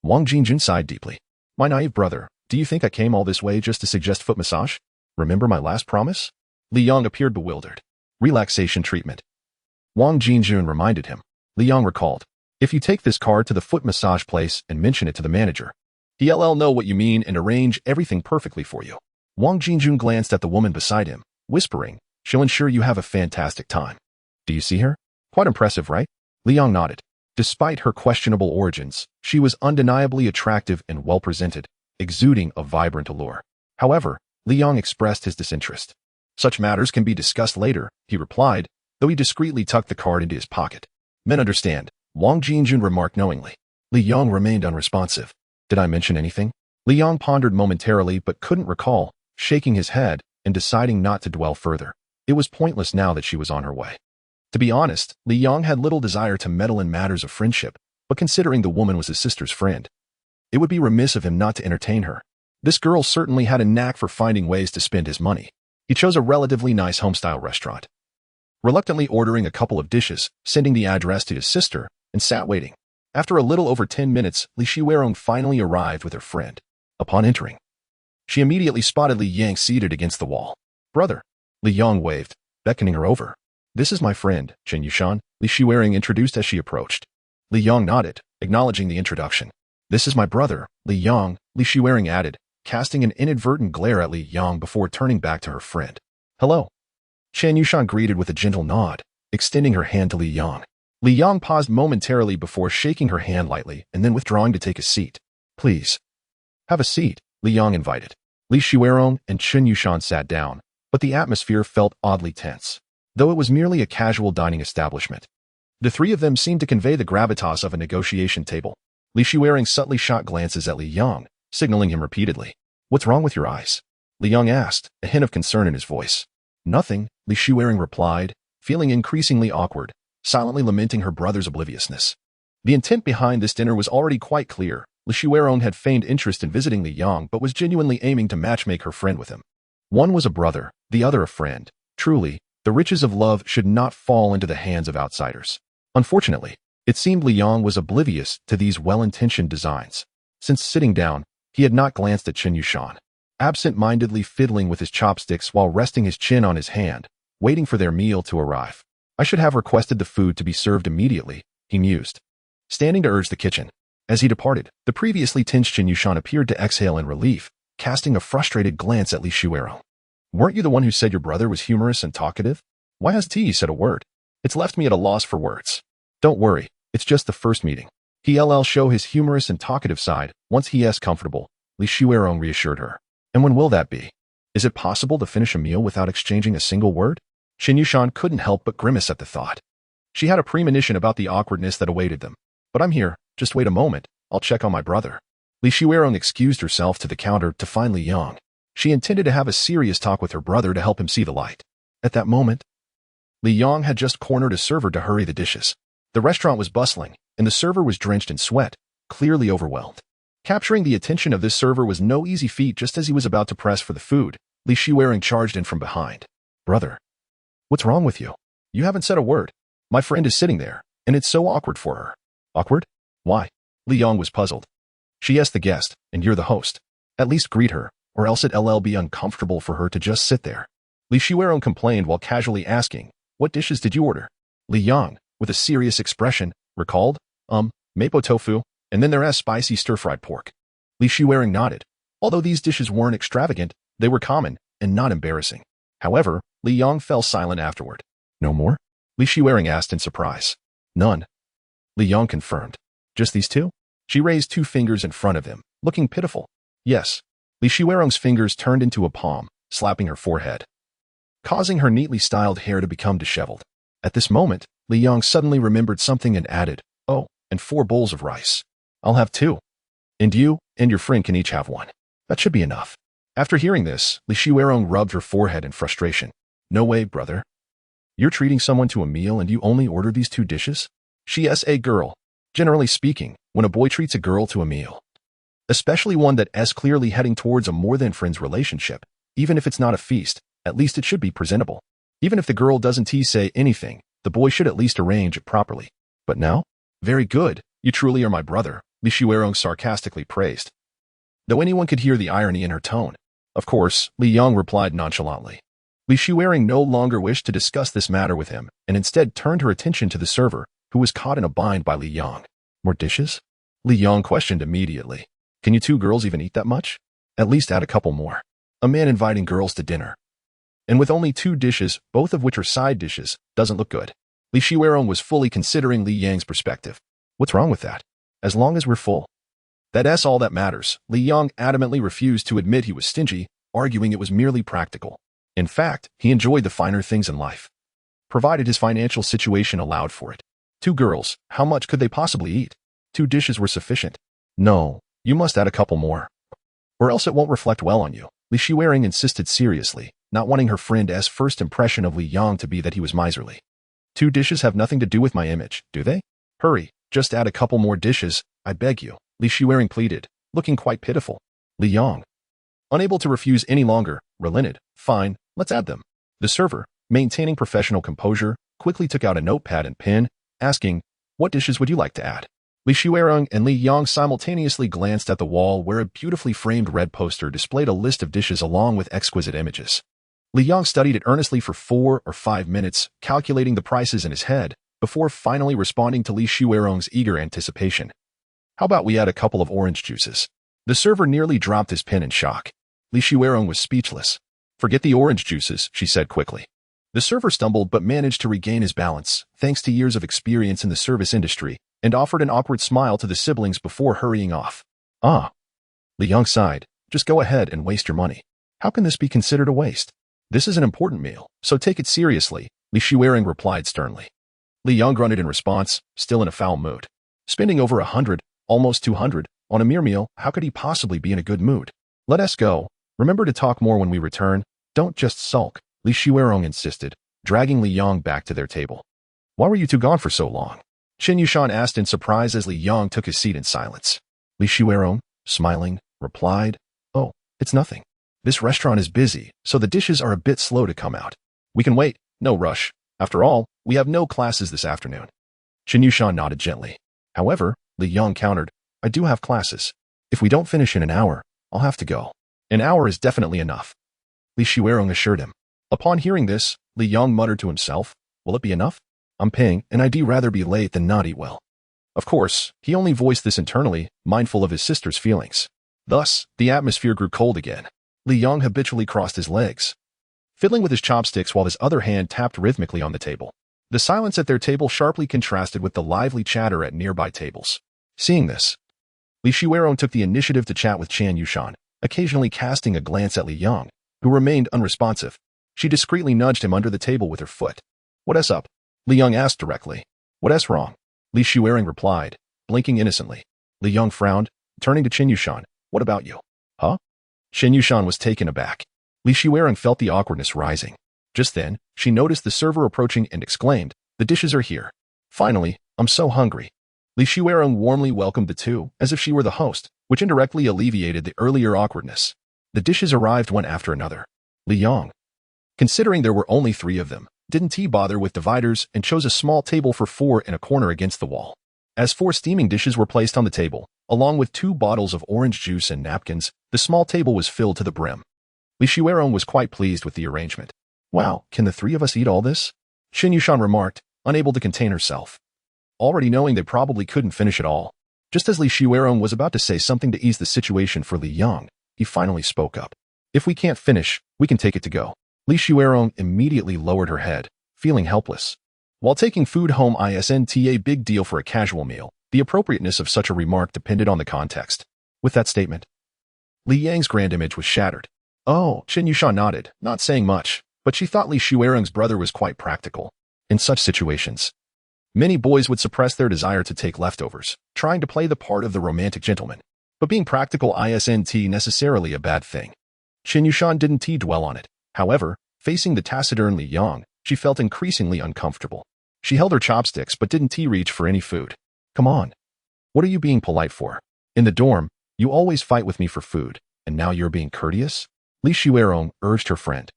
Wang Jingjun sighed deeply. My naive brother, do you think I came all this way just to suggest foot massage? Remember my last promise? Li Yong appeared bewildered. Relaxation treatment. Wang Jingjun reminded him. Li Yong recalled. If you take this card to the foot massage place and mention it to the manager, he'll know what you mean and arrange everything perfectly for you. Wang Jingjun glanced at the woman beside him, whispering, she'll ensure you have a fantastic time. Do you see her? Quite impressive, right? Li Yong nodded. Despite her questionable origins, she was undeniably attractive and well-presented, exuding a vibrant allure. However, Li Yong expressed his disinterest. Such matters can be discussed later, he replied, though he discreetly tucked the card into his pocket. Men understand, Wang Jingjun remarked knowingly. Li Yong remained unresponsive. Did I mention anything? Li Yong pondered momentarily but couldn't recall, shaking his head and deciding not to dwell further. It was pointless now that she was on her way. To be honest, Li Yong had little desire to meddle in matters of friendship, but considering the woman was his sister's friend, it would be remiss of him not to entertain her. This girl certainly had a knack for finding ways to spend his money. He chose a relatively nice homestyle restaurant, reluctantly ordering a couple of dishes, sending the address to his sister, and sat waiting. After a little over 10 minutes, Li Shiwerong finally arrived with her friend. Upon entering, she immediately spotted Li Yang seated against the wall. Brother, Li Yang waved, beckoning her over. This is my friend, Chen Yushan, Li Shiwerong introduced as she approached. Li Yang nodded, acknowledging the introduction. This is my brother, Li Yang, Li Shiwerong added, casting an inadvertent glare at Li Yang before turning back to her friend. Hello. Chen Yushan greeted with a gentle nod, extending her hand to Li Yang. Li Yang paused momentarily before shaking her hand lightly and then withdrawing to take a seat. Please. Have a seat, Li Yang invited. Li Shiwerong and Chen Yushan sat down, but the atmosphere felt oddly tense, though it was merely a casual dining establishment. The three of them seemed to convey the gravitas of a negotiation table. Li Shiwerong subtly shot glances at Li Yang, signaling him repeatedly. What's wrong with your eyes? Li Yang asked, a hint of concern in his voice. Nothing, Li Shiwerong replied, feeling increasingly awkward, silently lamenting her brother's obliviousness. The intent behind this dinner was already quite clear. Li Shiwerong had feigned interest in visiting Li Yang but was genuinely aiming to matchmake her friend with him. One was a brother, the other a friend. Truly, the riches of love should not fall into the hands of outsiders. Unfortunately, it seemed Li Yang was oblivious to these well-intentioned designs. Since sitting down, he had not glanced at Chen Yushan, absent-mindedly fiddling with his chopsticks while resting his chin on his hand, waiting for their meal to arrive. I should have requested the food to be served immediately, he mused, standing to urge the kitchen. As he departed, the previously tense Chen Yushan appeared to exhale in relief, casting a frustrated glance at Li Shiwerong. Weren't you the one who said your brother was humorous and talkative? Why hasn't he said a word? It's left me at a loss for words. Don't worry, it's just the first meeting. He'll show his humorous and talkative side once he is comfortable, Li Shiwerong reassured her. And when will that be? Is it possible to finish a meal without exchanging a single word? Chen Yushan couldn't help but grimace at the thought. She had a premonition about the awkwardness that awaited them. But I'm here, just wait a moment, I'll check on my brother. Li Shiwerong excused herself to the counter to find Li Yang. She intended to have a serious talk with her brother to help him see the light. At that moment, Li Yang had just cornered a server to hurry the dishes. The restaurant was bustling, and the server was drenched in sweat, clearly overwhelmed. Capturing the attention of this server was no easy feat. Just as he was about to press for the food, Li Shiwerong charged in from behind. Brother, what's wrong with you? You haven't said a word. My friend is sitting there, and it's so awkward for her. Awkward? Why? Li Yang was puzzled. She is the guest, and you're the host. At least greet her, or else it'll be uncomfortable for her to just sit there. Li Shiwerong complained while casually asking, what dishes did you order? Li Yang, with a serious expression, recalled, mapo tofu, and then there is spicy stir-fried pork. Li Shiwerong nodded. Although these dishes weren't extravagant, they were common and not embarrassing. However, Li Yong fell silent afterward. No more? Li Shiwering asked in surprise. None. Li Yong confirmed. Just these two? She raised 2 fingers in front of him, looking pitiful. Yes. Li Shiwerong's fingers turned into a palm, slapping her forehead, causing her neatly styled hair to become disheveled. At this moment, Li Yong suddenly remembered something and added, oh, and 4 bowls of rice. I'll have 2. And you and your friend can each have 1. That should be enough. After hearing this, Li Shiwerong rubbed her forehead in frustration. No way, brother. You're treating someone to a meal and you only order these 2 dishes? She is a girl. Generally speaking, when a boy treats a girl to a meal, especially one that is clearly heading towards a more than friends relationship, even if it's not a feast, at least it should be presentable. Even if the girl doesn't say anything, the boy should at least arrange it properly. But now? Very good. You truly are my brother, Li Shiwerong sarcastically praised, though anyone could hear the irony in her tone. Of course, Li Yong replied nonchalantly. Li Shiwering no longer wished to discuss this matter with him and instead turned her attention to the server, who was caught in a bind by Li Yong. More dishes? Li Yong questioned immediately. Can you 2 girls even eat that much? At least add a couple more. A man inviting girls to dinner, and with only 2 dishes, both of which are side dishes, doesn't look good. Li Shiwerong was fully considering Li Yang's perspective. What's wrong with that? As long as we're full. That's all that matters. Li Yong adamantly refused to admit he was stingy, arguing it was merely practical. In fact, he enjoyed the finer things in life, provided his financial situation allowed for it. 2 girls, how much could they possibly eat? 2 dishes were sufficient. No, you must add a couple more, or else it won't reflect well on you. Li Shiwering insisted seriously, not wanting her friend's first impression of Li Yong to be that he was miserly. 2 dishes have nothing to do with my image, do they? Hurry, just add a couple more dishes, I beg you, Li Shiwering pleaded, looking quite pitiful. Li Yong, unable to refuse any longer, relented. Fine, let's add them. The server, maintaining professional composure, quickly took out a notepad and pen, asking, what dishes would you like to add? Li Shiwering and Li Yong simultaneously glanced at the wall where a beautifully framed red poster displayed a list of dishes along with exquisite images. Li Yong studied it earnestly for 4 or 5 minutes, calculating the prices in his head, before finally responding to Li Shiwerong's eager anticipation. How about we add a couple of orange juices? The server nearly dropped his pen in shock. Li Shiwerong was speechless. Forget the orange juices, she said quickly. The server stumbled but managed to regain his balance, thanks to years of experience in the service industry, and offered an awkward smile to the siblings before hurrying off. Ah. Li Yong sighed. Just go ahead and waste your money. How can this be considered a waste? This is an important meal, so take it seriously, Li Shiwering replied sternly. Li Yong grunted in response, still in a foul mood. Spending over 100, almost 200, on a mere meal, how could he possibly be in a good mood? Let us go. Remember to talk more when we return. Don't just sulk, Li Shiwerong insisted, dragging Li Yong back to their table. Why were you 2 gone for so long? Chen Yushan asked in surprise as Li Yong took his seat in silence. Li Shiwerong, smiling, replied, oh, it's nothing. This restaurant is busy, so the dishes are a bit slow to come out. We can wait, no rush. After all, we have no classes this afternoon. Chen Yushan nodded gently. However, Li Yong countered, I do have classes. If we don't finish in an hour, I'll have to go. An hour is definitely enough, Li Shiwerong assured him. Upon hearing this, Li Yong muttered to himself, will it be enough? I'm paying, and I'd rather be late than not eat well. Of course, he only voiced this internally, mindful of his sister's feelings. Thus, the atmosphere grew cold again. Li Yong habitually crossed his legs, fiddling with his chopsticks while his other hand tapped rhythmically on the table. The silence at their table sharply contrasted with the lively chatter at nearby tables. Seeing this, Li Shiwerong took the initiative to chat with Chen Yushan, occasionally casting a glance at Li Yong, who remained unresponsive. She discreetly nudged him under the table with her foot. What's up? Li Yong asked directly. What's wrong? Li Shiwering replied, blinking innocently. Li Yong frowned, turning to Chen Yushan. What about you? Huh? Chen Yushan was taken aback. Li Shiwering felt the awkwardness rising. Just then, she noticed the server approaching and exclaimed, the dishes are here. Finally, I'm so hungry. Li Shiwering warmly welcomed the 2, as if she were the host, which indirectly alleviated the earlier awkwardness. The dishes arrived one after another. Li Yong, considering there were only 3 of them, didn't he bother with dividers and chose a small table for 4 in a corner against the wall. As 4 steaming dishes were placed on the table, along with 2 bottles of orange juice and napkins, the small table was filled to the brim. Li Shiwerong was quite pleased with the arrangement. Wow, can the 3 of us eat all this? Chen Yushan remarked, unable to contain herself, already knowing they probably couldn't finish it all. Just as Li Shiwerong was about to say something to ease the situation for Li Yong, he finally spoke up. If we can't finish, we can take it to go. Li Shuerong immediately lowered her head, feeling helpless. While taking food home isn't a big deal for a casual meal, the appropriateness of such a remark depended on the context. With that statement, Li Yang's grand image was shattered. Oh, Chen Yushan nodded, not saying much, but she thought Li Shuerong's brother was quite practical. In such situations, many boys would suppress their desire to take leftovers, trying to play the part of the romantic gentleman. But being practical isn't necessarily a bad thing. Chen Yushan didn't dwell on it. However, facing the taciturn Li Yang, she felt increasingly uncomfortable. She held her chopsticks but didn't reach for any food. Come on. What are you being polite for? In the dorm, you always fight with me for food, and now you're being courteous? Li Shuerong urged her friend,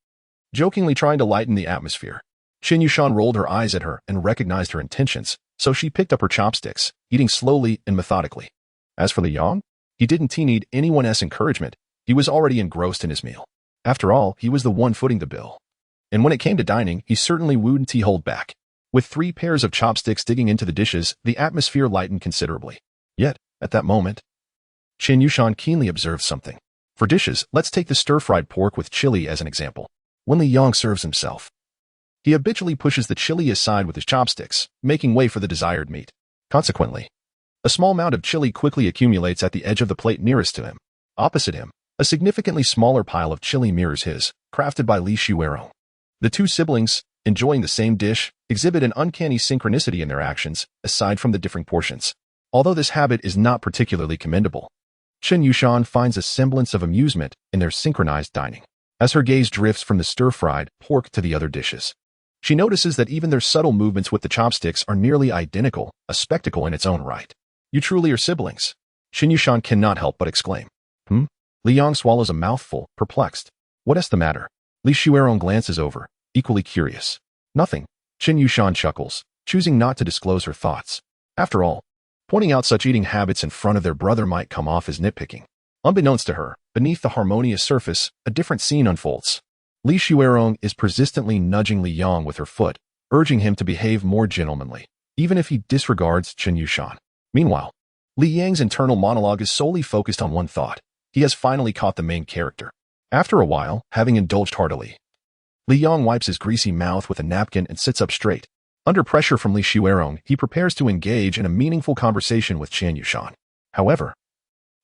jokingly trying to lighten the atmosphere. Chen Yushan rolled her eyes at her and recognized her intentions, so she picked up her chopsticks, eating slowly and methodically. As for Li Yang, he didn't need anyone's encouragement. He was already engrossed in his meal. After all, he was the one footing the bill. And when it came to dining, he certainly wouldn't hold back. With 3 pairs of chopsticks digging into the dishes, the atmosphere lightened considerably. Yet, at that moment, Chen Yushan keenly observed something. For dishes, let's take the stir-fried pork with chili as an example. When Li Yang serves himself, he habitually pushes the chili aside with his chopsticks, making way for the desired meat. Consequently, a small amount of chili quickly accumulates at the edge of the plate nearest to him. Opposite him, a significantly smaller pile of chili mirrors his, crafted by Li Shuerong. The two siblings, enjoying the same dish, exhibit an uncanny synchronicity in their actions, aside from the differing portions. Although this habit is not particularly commendable, Chen Yushan finds a semblance of amusement in their synchronized dining. As her gaze drifts from the stir-fried pork to the other dishes, she notices that even their subtle movements with the chopsticks are nearly identical, a spectacle in its own right. You truly are siblings. Chen Yushan cannot help but exclaim. Li Yang swallows a mouthful, perplexed. What is the matter? Li Shuerong glances over, equally curious. Nothing. Chen Yushan chuckles, choosing not to disclose her thoughts. After all, pointing out such eating habits in front of their brother might come off as nitpicking. Unbeknownst to her, beneath the harmonious surface, a different scene unfolds. Li Shuerong is persistently nudging Li Yang with her foot, urging him to behave more gentlemanly, even if he disregards Chen Yushan. Meanwhile, Li Yang's internal monologue is solely focused on one thought. He has finally caught the main character. After a while, having indulged heartily, Li Yang wipes his greasy mouth with a napkin and sits up straight. Under pressure from Li Shuerong, he prepares to engage in a meaningful conversation with Chen Yushan. However,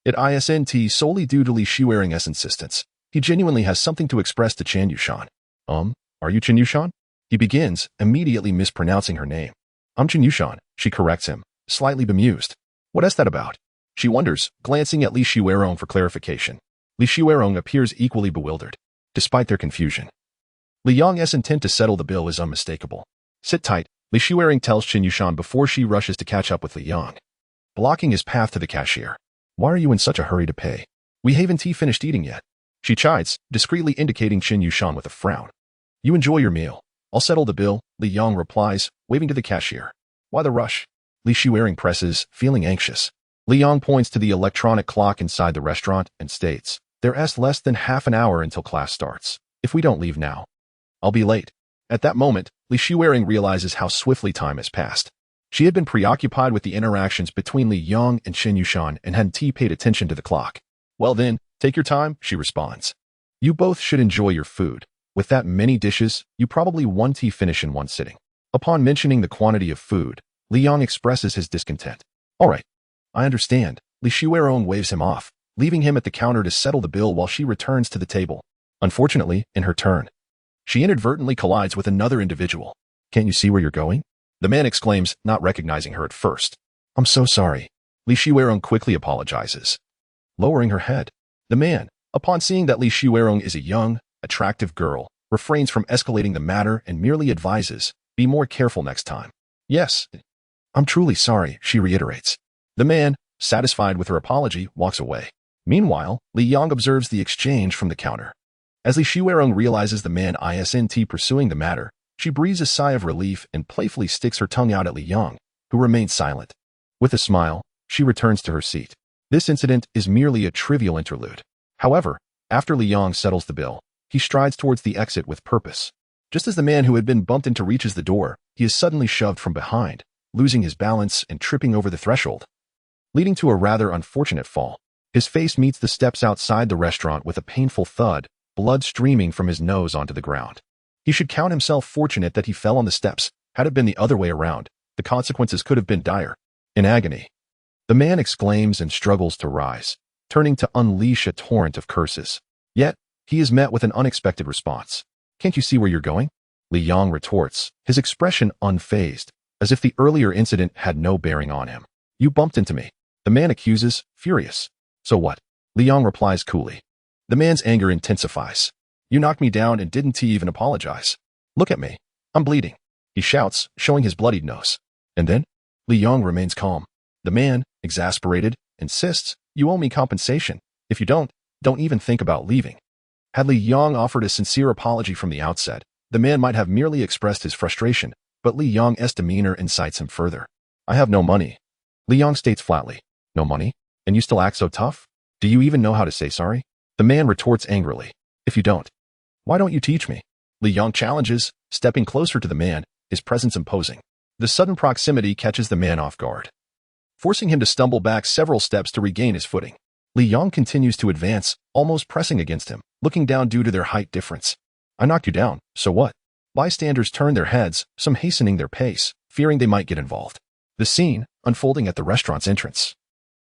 it isn't solely due to Li Shuerong's insistence. He genuinely has something to express to Chen Yushan. Are you Chen Yushan? He begins, immediately mispronouncing her name. I'm Chen Yushan, she corrects him, slightly bemused. What is that about? She wonders, glancing at Li Shuerong for clarification. Li Shuerong appears equally bewildered. Despite their confusion, Li Yang's intent to settle the bill is unmistakable. Sit tight, Li Shuerong tells Chen Yushan before she rushes to catch up with Li Yang, blocking his path to the cashier. Why are you in such a hurry to pay? We haven't finished eating yet. She chides, discreetly indicating Chen Yushan with a frown. You enjoy your meal. I'll settle the bill, Li Yang replies, waving to the cashier. Why the rush? Li Shuerong presses, feeling anxious. Li Yang points to the electronic clock inside the restaurant and states, There's less than half an hour until class starts. If we don't leave now, I'll be late. At that moment, Li Shuerong realizes how swiftly time has passed. She had been preoccupied with the interactions between Li Yang and Chen Yushan and hadn't paid attention to the clock. Well then, take your time, she responds. You both should enjoy your food. With that many dishes, you probably won't finish in one sitting. Upon mentioning the quantity of food, Li Yang expresses his discontent. All right, I understand. Li Shuerong waves him off, leaving him at the counter to settle the bill while she returns to the table. Unfortunately, in her turn, she inadvertently collides with another individual. Can't you see where you're going? The man exclaims, not recognizing her at first. I'm so sorry. Li Shuerong quickly apologizes. Lowering her head, the man, upon seeing that Li Shuerong is a young, attractive girl, refrains from escalating the matter and merely advises, be more careful next time. Yes, I'm truly sorry, she reiterates. The man, satisfied with her apology, walks away. Meanwhile, Li Yang observes the exchange from the counter. As Li Shuerong realizes the man isn't pursuing the matter, she breathes a sigh of relief and playfully sticks her tongue out at Li Yang, who remains silent. With a smile, she returns to her seat. This incident is merely a trivial interlude. However, after Li Yang settles the bill, he strides towards the exit with purpose. Just as the man who had been bumped into reaches the door, he is suddenly shoved from behind, losing his balance and tripping over the threshold, leading to a rather unfortunate fall. His face meets the steps outside the restaurant with a painful thud, blood streaming from his nose onto the ground. He should count himself fortunate that he fell on the steps. Had it been the other way around, the consequences could have been dire. In agony, the man exclaims and struggles to rise, turning to unleash a torrent of curses. Yet, he is met with an unexpected response. "Can't you see where you're going?" Li Yong retorts, his expression unfazed, as if the earlier incident had no bearing on him. "You bumped into me," the man accuses, furious. "So what?" Li Yong replies coolly. The man's anger intensifies. "You knocked me down and didn't even apologize. Look at me. I'm bleeding," he shouts, showing his bloodied nose. And then, Li Yong remains calm. The man, exasperated, insists, "You owe me compensation. If you don't even think about leaving." Had Li Yong offered a sincere apology from the outset, the man might have merely expressed his frustration, but Li Yong's demeanor incites him further. "I have no money," Li Yong states flatly. "No money? And you still act so tough? Do you even know how to say sorry?" The man retorts angrily. "If you don't, why don't you teach me?" Li Yong challenges, stepping closer to the man, his presence imposing. The sudden proximity catches the man off guard, forcing him to stumble back several steps to regain his footing. Li Yong continues to advance, almost pressing against him, looking down due to their height difference. "I knocked you down, so what?" Bystanders turn their heads, some hastening their pace, fearing they might get involved. The scene, unfolding at the restaurant's entrance,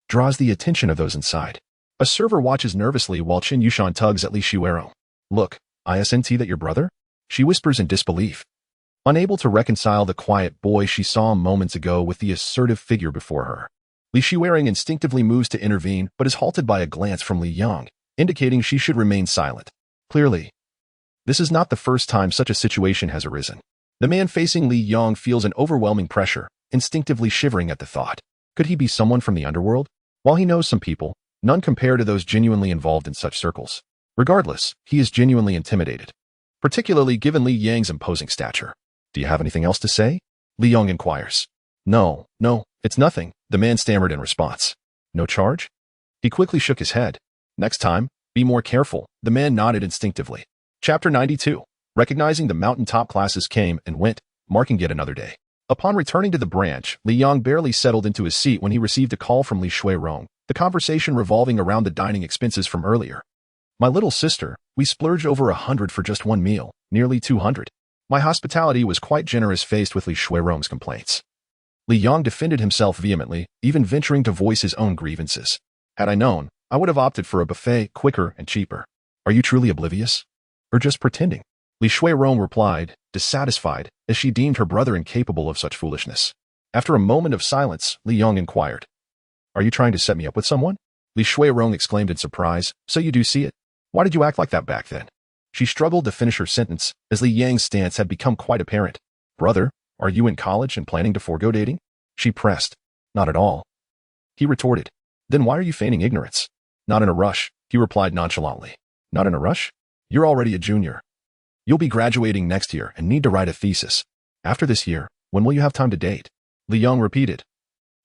draws the attention of those inside. A server watches nervously while Qin Yushan tugs at Li Shuerong. "Look, isn't that your brother?" she whispers in disbelief, unable to reconcile the quiet boy she saw moments ago with the assertive figure before her. Li Shuerong instinctively moves to intervene but is halted by a glance from Li Yong, indicating she should remain silent. Clearly, this is not the first time such a situation has arisen. The man facing Li Yong feels an overwhelming pressure, instinctively shivering at the thought. Could he be someone from the underworld? While he knows some people, none compare to those genuinely involved in such circles. Regardless, he is genuinely intimidated, particularly given Li Yang's imposing stature. "Do you have anything else to say?" Li Yong inquires. No, it's nothing," the man stammered in response. "No charge?" He quickly shook his head. "Next time, be more careful," the man nodded instinctively. Chapter 92. Recognizing the mountaintop classes came and went, marking yet another day. Upon returning to the branch, Li Yong barely settled into his seat when he received a call from Li Shuerong, the conversation revolving around the dining expenses from earlier. "My little sister, we splurged over 100 for just one meal, nearly 200. My hospitality was quite generous faced with Li Shuerong's complaints." Li Yong defended himself vehemently, even venturing to voice his own grievances. "Had I known, I would have opted for a buffet, quicker and cheaper." "Are you truly oblivious? Or just pretending?" Li Shuerong replied, dissatisfied, as she deemed her brother incapable of such foolishness. After a moment of silence, Li Yong inquired, "Are you trying to set me up with someone?" Li Shuerong exclaimed in surprise, "So you do see it? Why did you act like that back then?" She struggled to finish her sentence, as Li Yang's stance had become quite apparent. "Brother, are you in college and planning to forego dating?" She pressed. "Not at all." He retorted. "Then why are you feigning ignorance?" "Not in a rush," he replied nonchalantly. "Not in a rush? You're already a junior. You'll be graduating next year and need to write a thesis. After this year, when will you have time to date?" Li Yong repeated.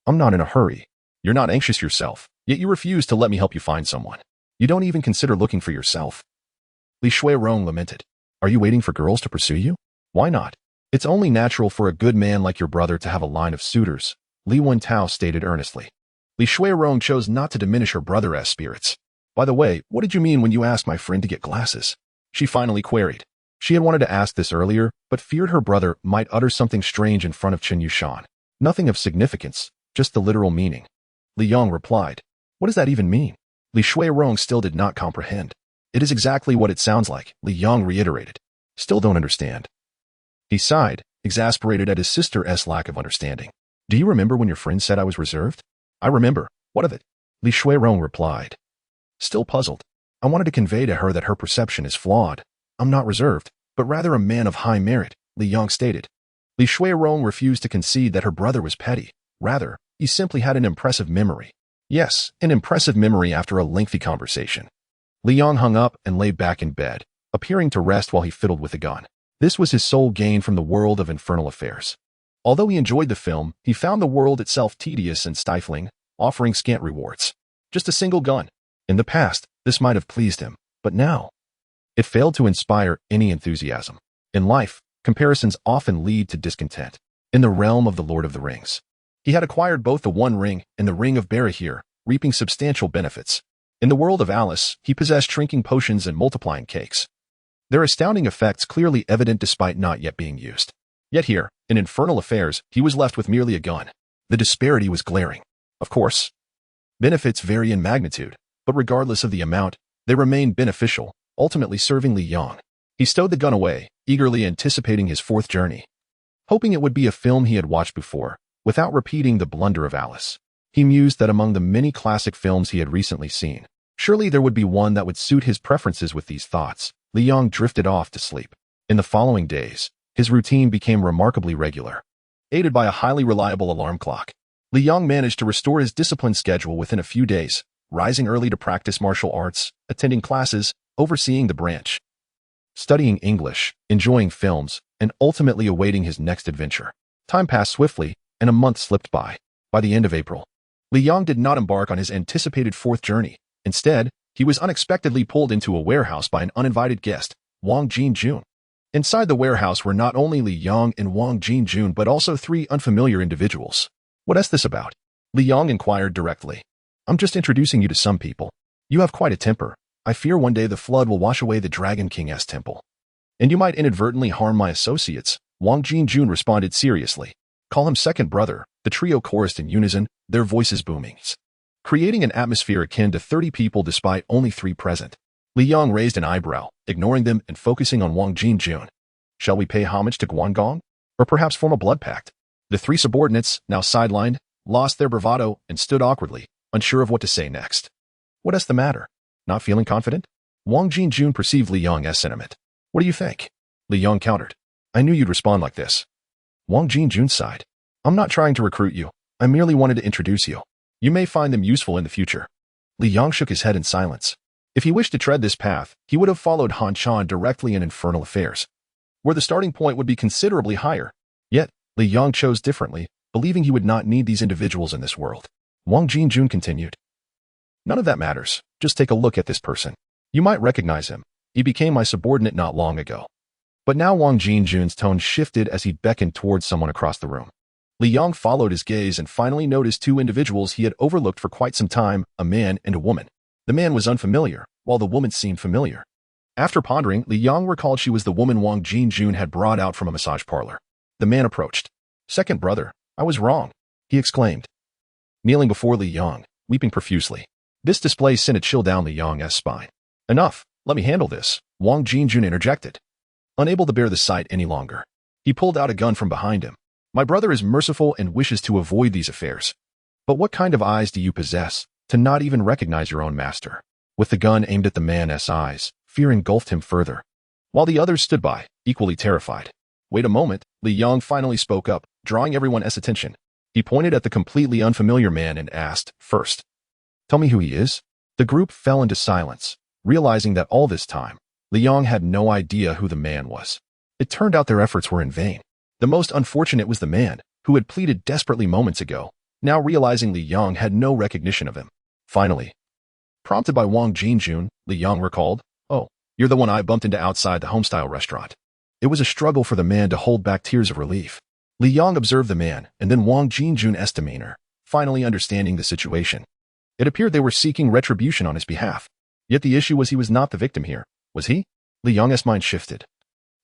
"I'm not in a hurry. You're not anxious yourself, yet you refuse to let me help you find someone. You don't even consider looking for yourself." Li Shuerong lamented. "Are you waiting for girls to pursue you? Why not? It's only natural for a good man like your brother to have a line of suitors," Li Wentao stated earnestly. Li Shuerong chose not to diminish her brother's spirits. "By the way, what did you mean when you asked my friend to get glasses?" she finally queried. She had wanted to ask this earlier, but feared her brother might utter something strange in front of Qin Yushan. Nothing of significance, just the literal meaning. Li Yong replied. "What does that even mean?" Li Shuerong still did not comprehend. "It is exactly what it sounds like," Li Yong reiterated. "Still don't understand." He sighed, exasperated at his sister's lack of understanding. "Do you remember when your friend said I was reserved?" "I remember. What of it?" Li Shuerong replied. Still puzzled. "I wanted to convey to her that her perception is flawed. I'm not reserved, but rather a man of high merit," Li Yong stated. Li Shuerong refused to concede that her brother was petty. Rather, he simply had an impressive memory. Yes, an impressive memory after a lengthy conversation. Li Yong hung up and lay back in bed, appearing to rest while he fiddled with a gun. This was his sole gain from the world of infernal affairs. Although he enjoyed the film, he found the world itself tedious and stifling, offering scant rewards. Just a single gun. In the past, this might have pleased him, but now, it failed to inspire any enthusiasm. In life, comparisons often lead to discontent. In the realm of the Lord of the Rings, he had acquired both the One Ring and the Ring of Barahir, reaping substantial benefits. In the world of Alice, he possessed shrinking potions and multiplying cakes. Their astounding effects clearly evident despite not yet being used. Yet here, in infernal affairs, he was left with merely a gun. The disparity was glaring. Of course, benefits vary in magnitude, but regardless of the amount, they remain beneficial, ultimately serving Li Yang. He stowed the gun away, eagerly anticipating his fourth journey. Hoping it would be a film he had watched before, without repeating the blunder of Alice. He mused that among the many classic films he had recently seen, surely there would be one that would suit his preferences. With these thoughts, Li Yang drifted off to sleep. In the following days, his routine became remarkably regular. Aided by a highly reliable alarm clock, Li Yang managed to restore his disciplined schedule within a few days, rising early to practice martial arts, attending classes, overseeing the branch, studying English, enjoying films, and ultimately awaiting his next adventure. Time passed swiftly, and a month slipped by. By the end of April, Li Yang did not embark on his anticipated fourth journey. Instead, he was unexpectedly pulled into a warehouse by an uninvited guest, Wang Jinjun. Inside the warehouse were not only Li Yang and Wang Jinjun but also three unfamiliar individuals. "What is this about?" Li Yang inquired directly. "I'm just introducing you to some people. You have quite a temper. I fear one day the flood will wash away the Dragon King's temple. And you might inadvertently harm my associates," Wang Jinjun responded seriously. "Call him second brother," the trio chorused in unison, their voices booming, creating an atmosphere akin to 30 people despite only 3 present. Li Yang raised an eyebrow, ignoring them and focusing on Wang Jinjun. "Shall we pay homage to Guangong? Or perhaps form a blood pact?" The 3 subordinates, now sidelined, lost their bravado and stood awkwardly, unsure of what to say next. "What is the matter? Not feeling confident?" Wang Jinjun perceived Li Yang's sentiment. "What do you think?" Li Yang countered. "I knew you'd respond like this." Wang Jinjun sighed. "I'm not trying to recruit you. I merely wanted to introduce you. You may find them useful in the future." Li Yang shook his head in silence. If he wished to tread this path, he would have followed Han Chan directly in infernal affairs, where the starting point would be considerably higher. Yet, Li Yang chose differently, believing he would not need these individuals in this world. Wang Jinjun continued. "None of that matters. Just take a look at this person. You might recognize him. He became my subordinate not long ago." But now Wang Jinjun's tone shifted as he beckoned towards someone across the room. Li Yang followed his gaze and finally noticed 2 individuals he had overlooked for quite some time, a man and a woman. The man was unfamiliar, while the woman seemed familiar. After pondering, Li Yang recalled she was the woman Wang Jinjun had brought out from a massage parlor. The man approached. "Second brother, I was wrong," he exclaimed, kneeling before Li Yang, weeping profusely. This display sent a chill down Li Yang's spine. "Enough, let me handle this," Wang Jinjun interjected. Unable to bear the sight any longer, he pulled out a gun from behind him. "My brother is merciful and wishes to avoid these affairs. But what kind of eyes do you possess to not even recognize your own master?" With the gun aimed at the man's eyes, fear engulfed him further, while the others stood by, equally terrified. "Wait a moment," Li Yang finally spoke up, drawing everyone's attention. He pointed at the completely unfamiliar man and asked, "First, tell me who he is?" The group fell into silence, realizing that all this time, Li Yang had no idea who the man was. It turned out their efforts were in vain. The most unfortunate was the man, who had pleaded desperately moments ago, now realizing Li Yang had no recognition of him. Finally, prompted by Wang Jinjun, Li Yang recalled, "Oh, you're the one I bumped into outside the homestyle restaurant." It was a struggle for the man to hold back tears of relief. Li Yang observed the man and then Wang Jinjun's demeanor, finally understanding the situation. It appeared they were seeking retribution on his behalf. Yet the issue was he was not the victim here. Was he? Li Yang's mind shifted.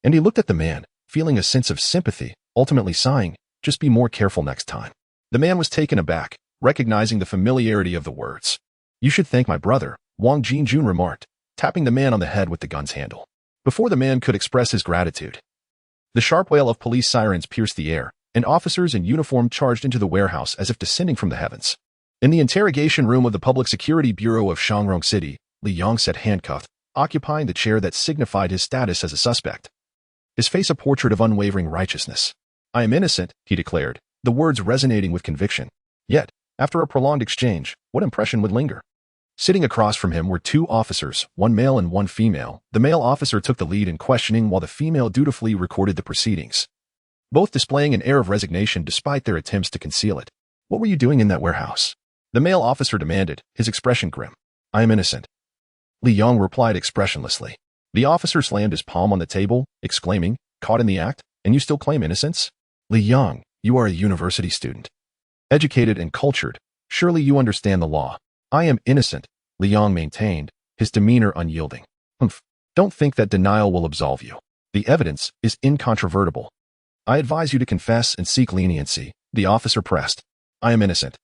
And he looked at the man, feeling a sense of sympathy, ultimately sighing, "Just be more careful next time." The man was taken aback, recognizing the familiarity of the words. "You should thank my brother," Wang Jinjun remarked, tapping the man on the head with the gun's handle. Before the man could express his gratitude, the sharp wail of police sirens pierced the air, and officers in uniform charged into the warehouse as if descending from the heavens. In the interrogation room of the Public Security Bureau of Shangrong City, Li Yang sat handcuffed, occupying the chair that signified his status as a suspect. His face a portrait of unwavering righteousness. "I am innocent," he declared, the words resonating with conviction. Yet, after a prolonged exchange, what impression would linger? Sitting across from him were 2 officers, one male and one female. The male officer took the lead in questioning while the female dutifully recorded the proceedings, both displaying an air of resignation despite their attempts to conceal it. "What were you doing in that warehouse?" the male officer demanded, his expression grim. "I am innocent," Li Yang replied expressionlessly. The officer slammed his palm on the table, exclaiming, "Caught in the act, and you still claim innocence? Li Yang, you are a university student. Educated and cultured, surely you understand the law." "I am innocent," Li Yong maintained, his demeanor unyielding. Humph. Don't think that denial will absolve you. The evidence is incontrovertible. I advise you to confess and seek leniency, the officer pressed. I am innocent.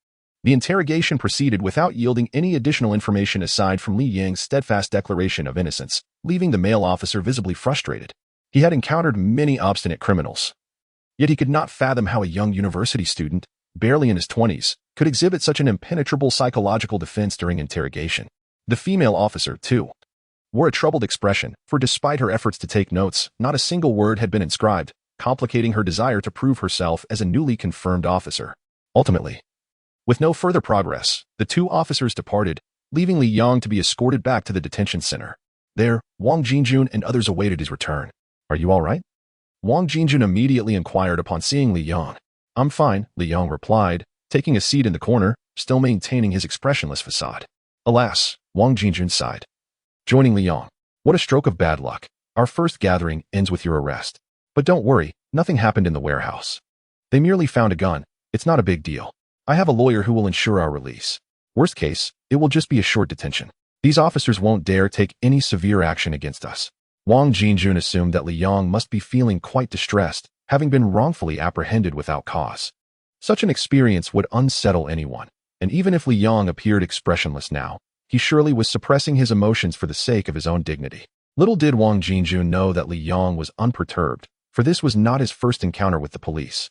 The interrogation proceeded without yielding any additional information aside from Li Yang's steadfast declaration of innocence, leaving the male officer visibly frustrated. He had encountered many obstinate criminals. Yet he could not fathom how a young university student, barely in his 20s, could exhibit such an impenetrable psychological defense during interrogation. The female officer, too, wore a troubled expression, for despite her efforts to take notes, not a single word had been inscribed, complicating her desire to prove herself as a newly confirmed officer. Ultimately, with no further progress, the two officers departed, leaving Li Yong to be escorted back to the detention center. There, Wang Jinjun and others awaited his return. Are you all right? Wang Jinjun immediately inquired upon seeing Li Yong. I'm fine, Li Yong replied, taking a seat in the corner, still maintaining his expressionless facade. Alas, Wang Jinjun sighed. Joining Li Yong. What a stroke of bad luck. Our first gathering ends with your arrest. But don't worry, nothing happened in the warehouse. They merely found a gun. It's not a big deal. I have a lawyer who will ensure our release. Worst case, it will just be a short detention. These officers won't dare take any severe action against us. Wang Jinjun assumed that Li Yong must be feeling quite distressed, having been wrongfully apprehended without cause. Such an experience would unsettle anyone, and even if Li Yong appeared expressionless now, he surely was suppressing his emotions for the sake of his own dignity. Little did Wang Jinjun know that Li Yong was unperturbed, for this was not his first encounter with the police,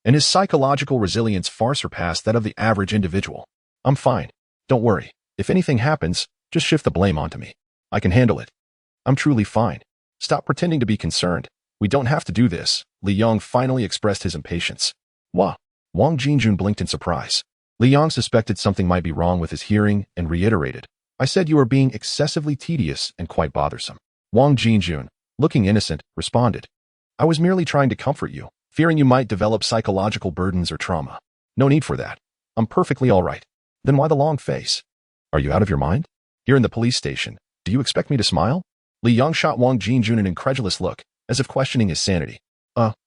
and his psychological resilience far surpassed that of the average individual. I'm fine. Don't worry. If anything happens, just shift the blame onto me. I can handle it. I'm truly fine. Stop pretending to be concerned. We don't have to do this. Li Yong finally expressed his impatience. Wah! Wang Jinjun blinked in surprise. Li Yong suspected something might be wrong with his hearing and reiterated, I said you are being excessively tedious and quite bothersome. Wang Jinjun, looking innocent, responded, I was merely trying to comfort you, fearing you might develop psychological burdens or trauma. No need for that. I'm perfectly all right. Then why the long face? Are you out of your mind? Here in the police station, do you expect me to smile? Li Yong shot Wang Jinjun an incredulous look, as if questioning his sanity.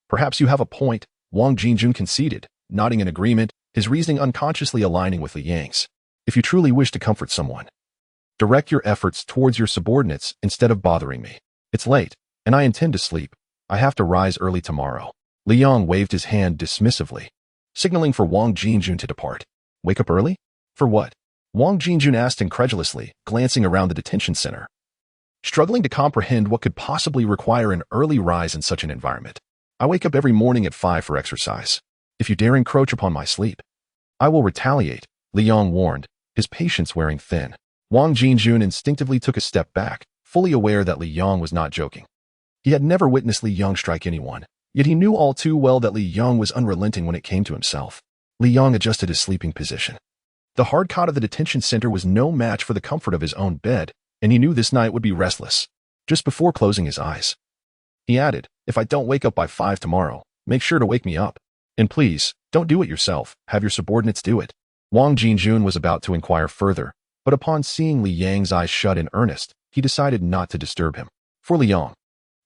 Perhaps you have a point, Wang Jinjun conceded, nodding in agreement, his reasoning unconsciously aligning with Li Yang's. If you truly wish to comfort someone, direct your efforts towards your subordinates instead of bothering me. It's late, and I intend to sleep. I have to rise early tomorrow. Li Yong waved his hand dismissively, signaling for Wang Jinjun to depart. Wake up early? For what? Wang Jinjun asked incredulously, glancing around the detention center, struggling to comprehend what could possibly require an early rise in such an environment. I wake up every morning at 5 for exercise. If you dare encroach upon my sleep, I will retaliate, Li Yong warned, his patience wearing thin. Wang Jinjun instinctively took a step back, fully aware that Li Yong was not joking. He had never witnessed Li Yong strike anyone, yet he knew all too well that Li Yong was unrelenting when it came to himself. Li Yong adjusted his sleeping position. The hard cot of the detention center was no match for the comfort of his own bed, and he knew this night would be restless. Just before closing his eyes, he added, if I don't wake up by 5 tomorrow, make sure to wake me up. And please, don't do it yourself, have your subordinates do it. Wang Jinjun was about to inquire further, but upon seeing Li Yang's eyes shut in earnest, he decided not to disturb him. For Li Yong,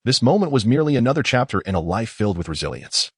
this moment was merely another chapter in a life filled with resilience.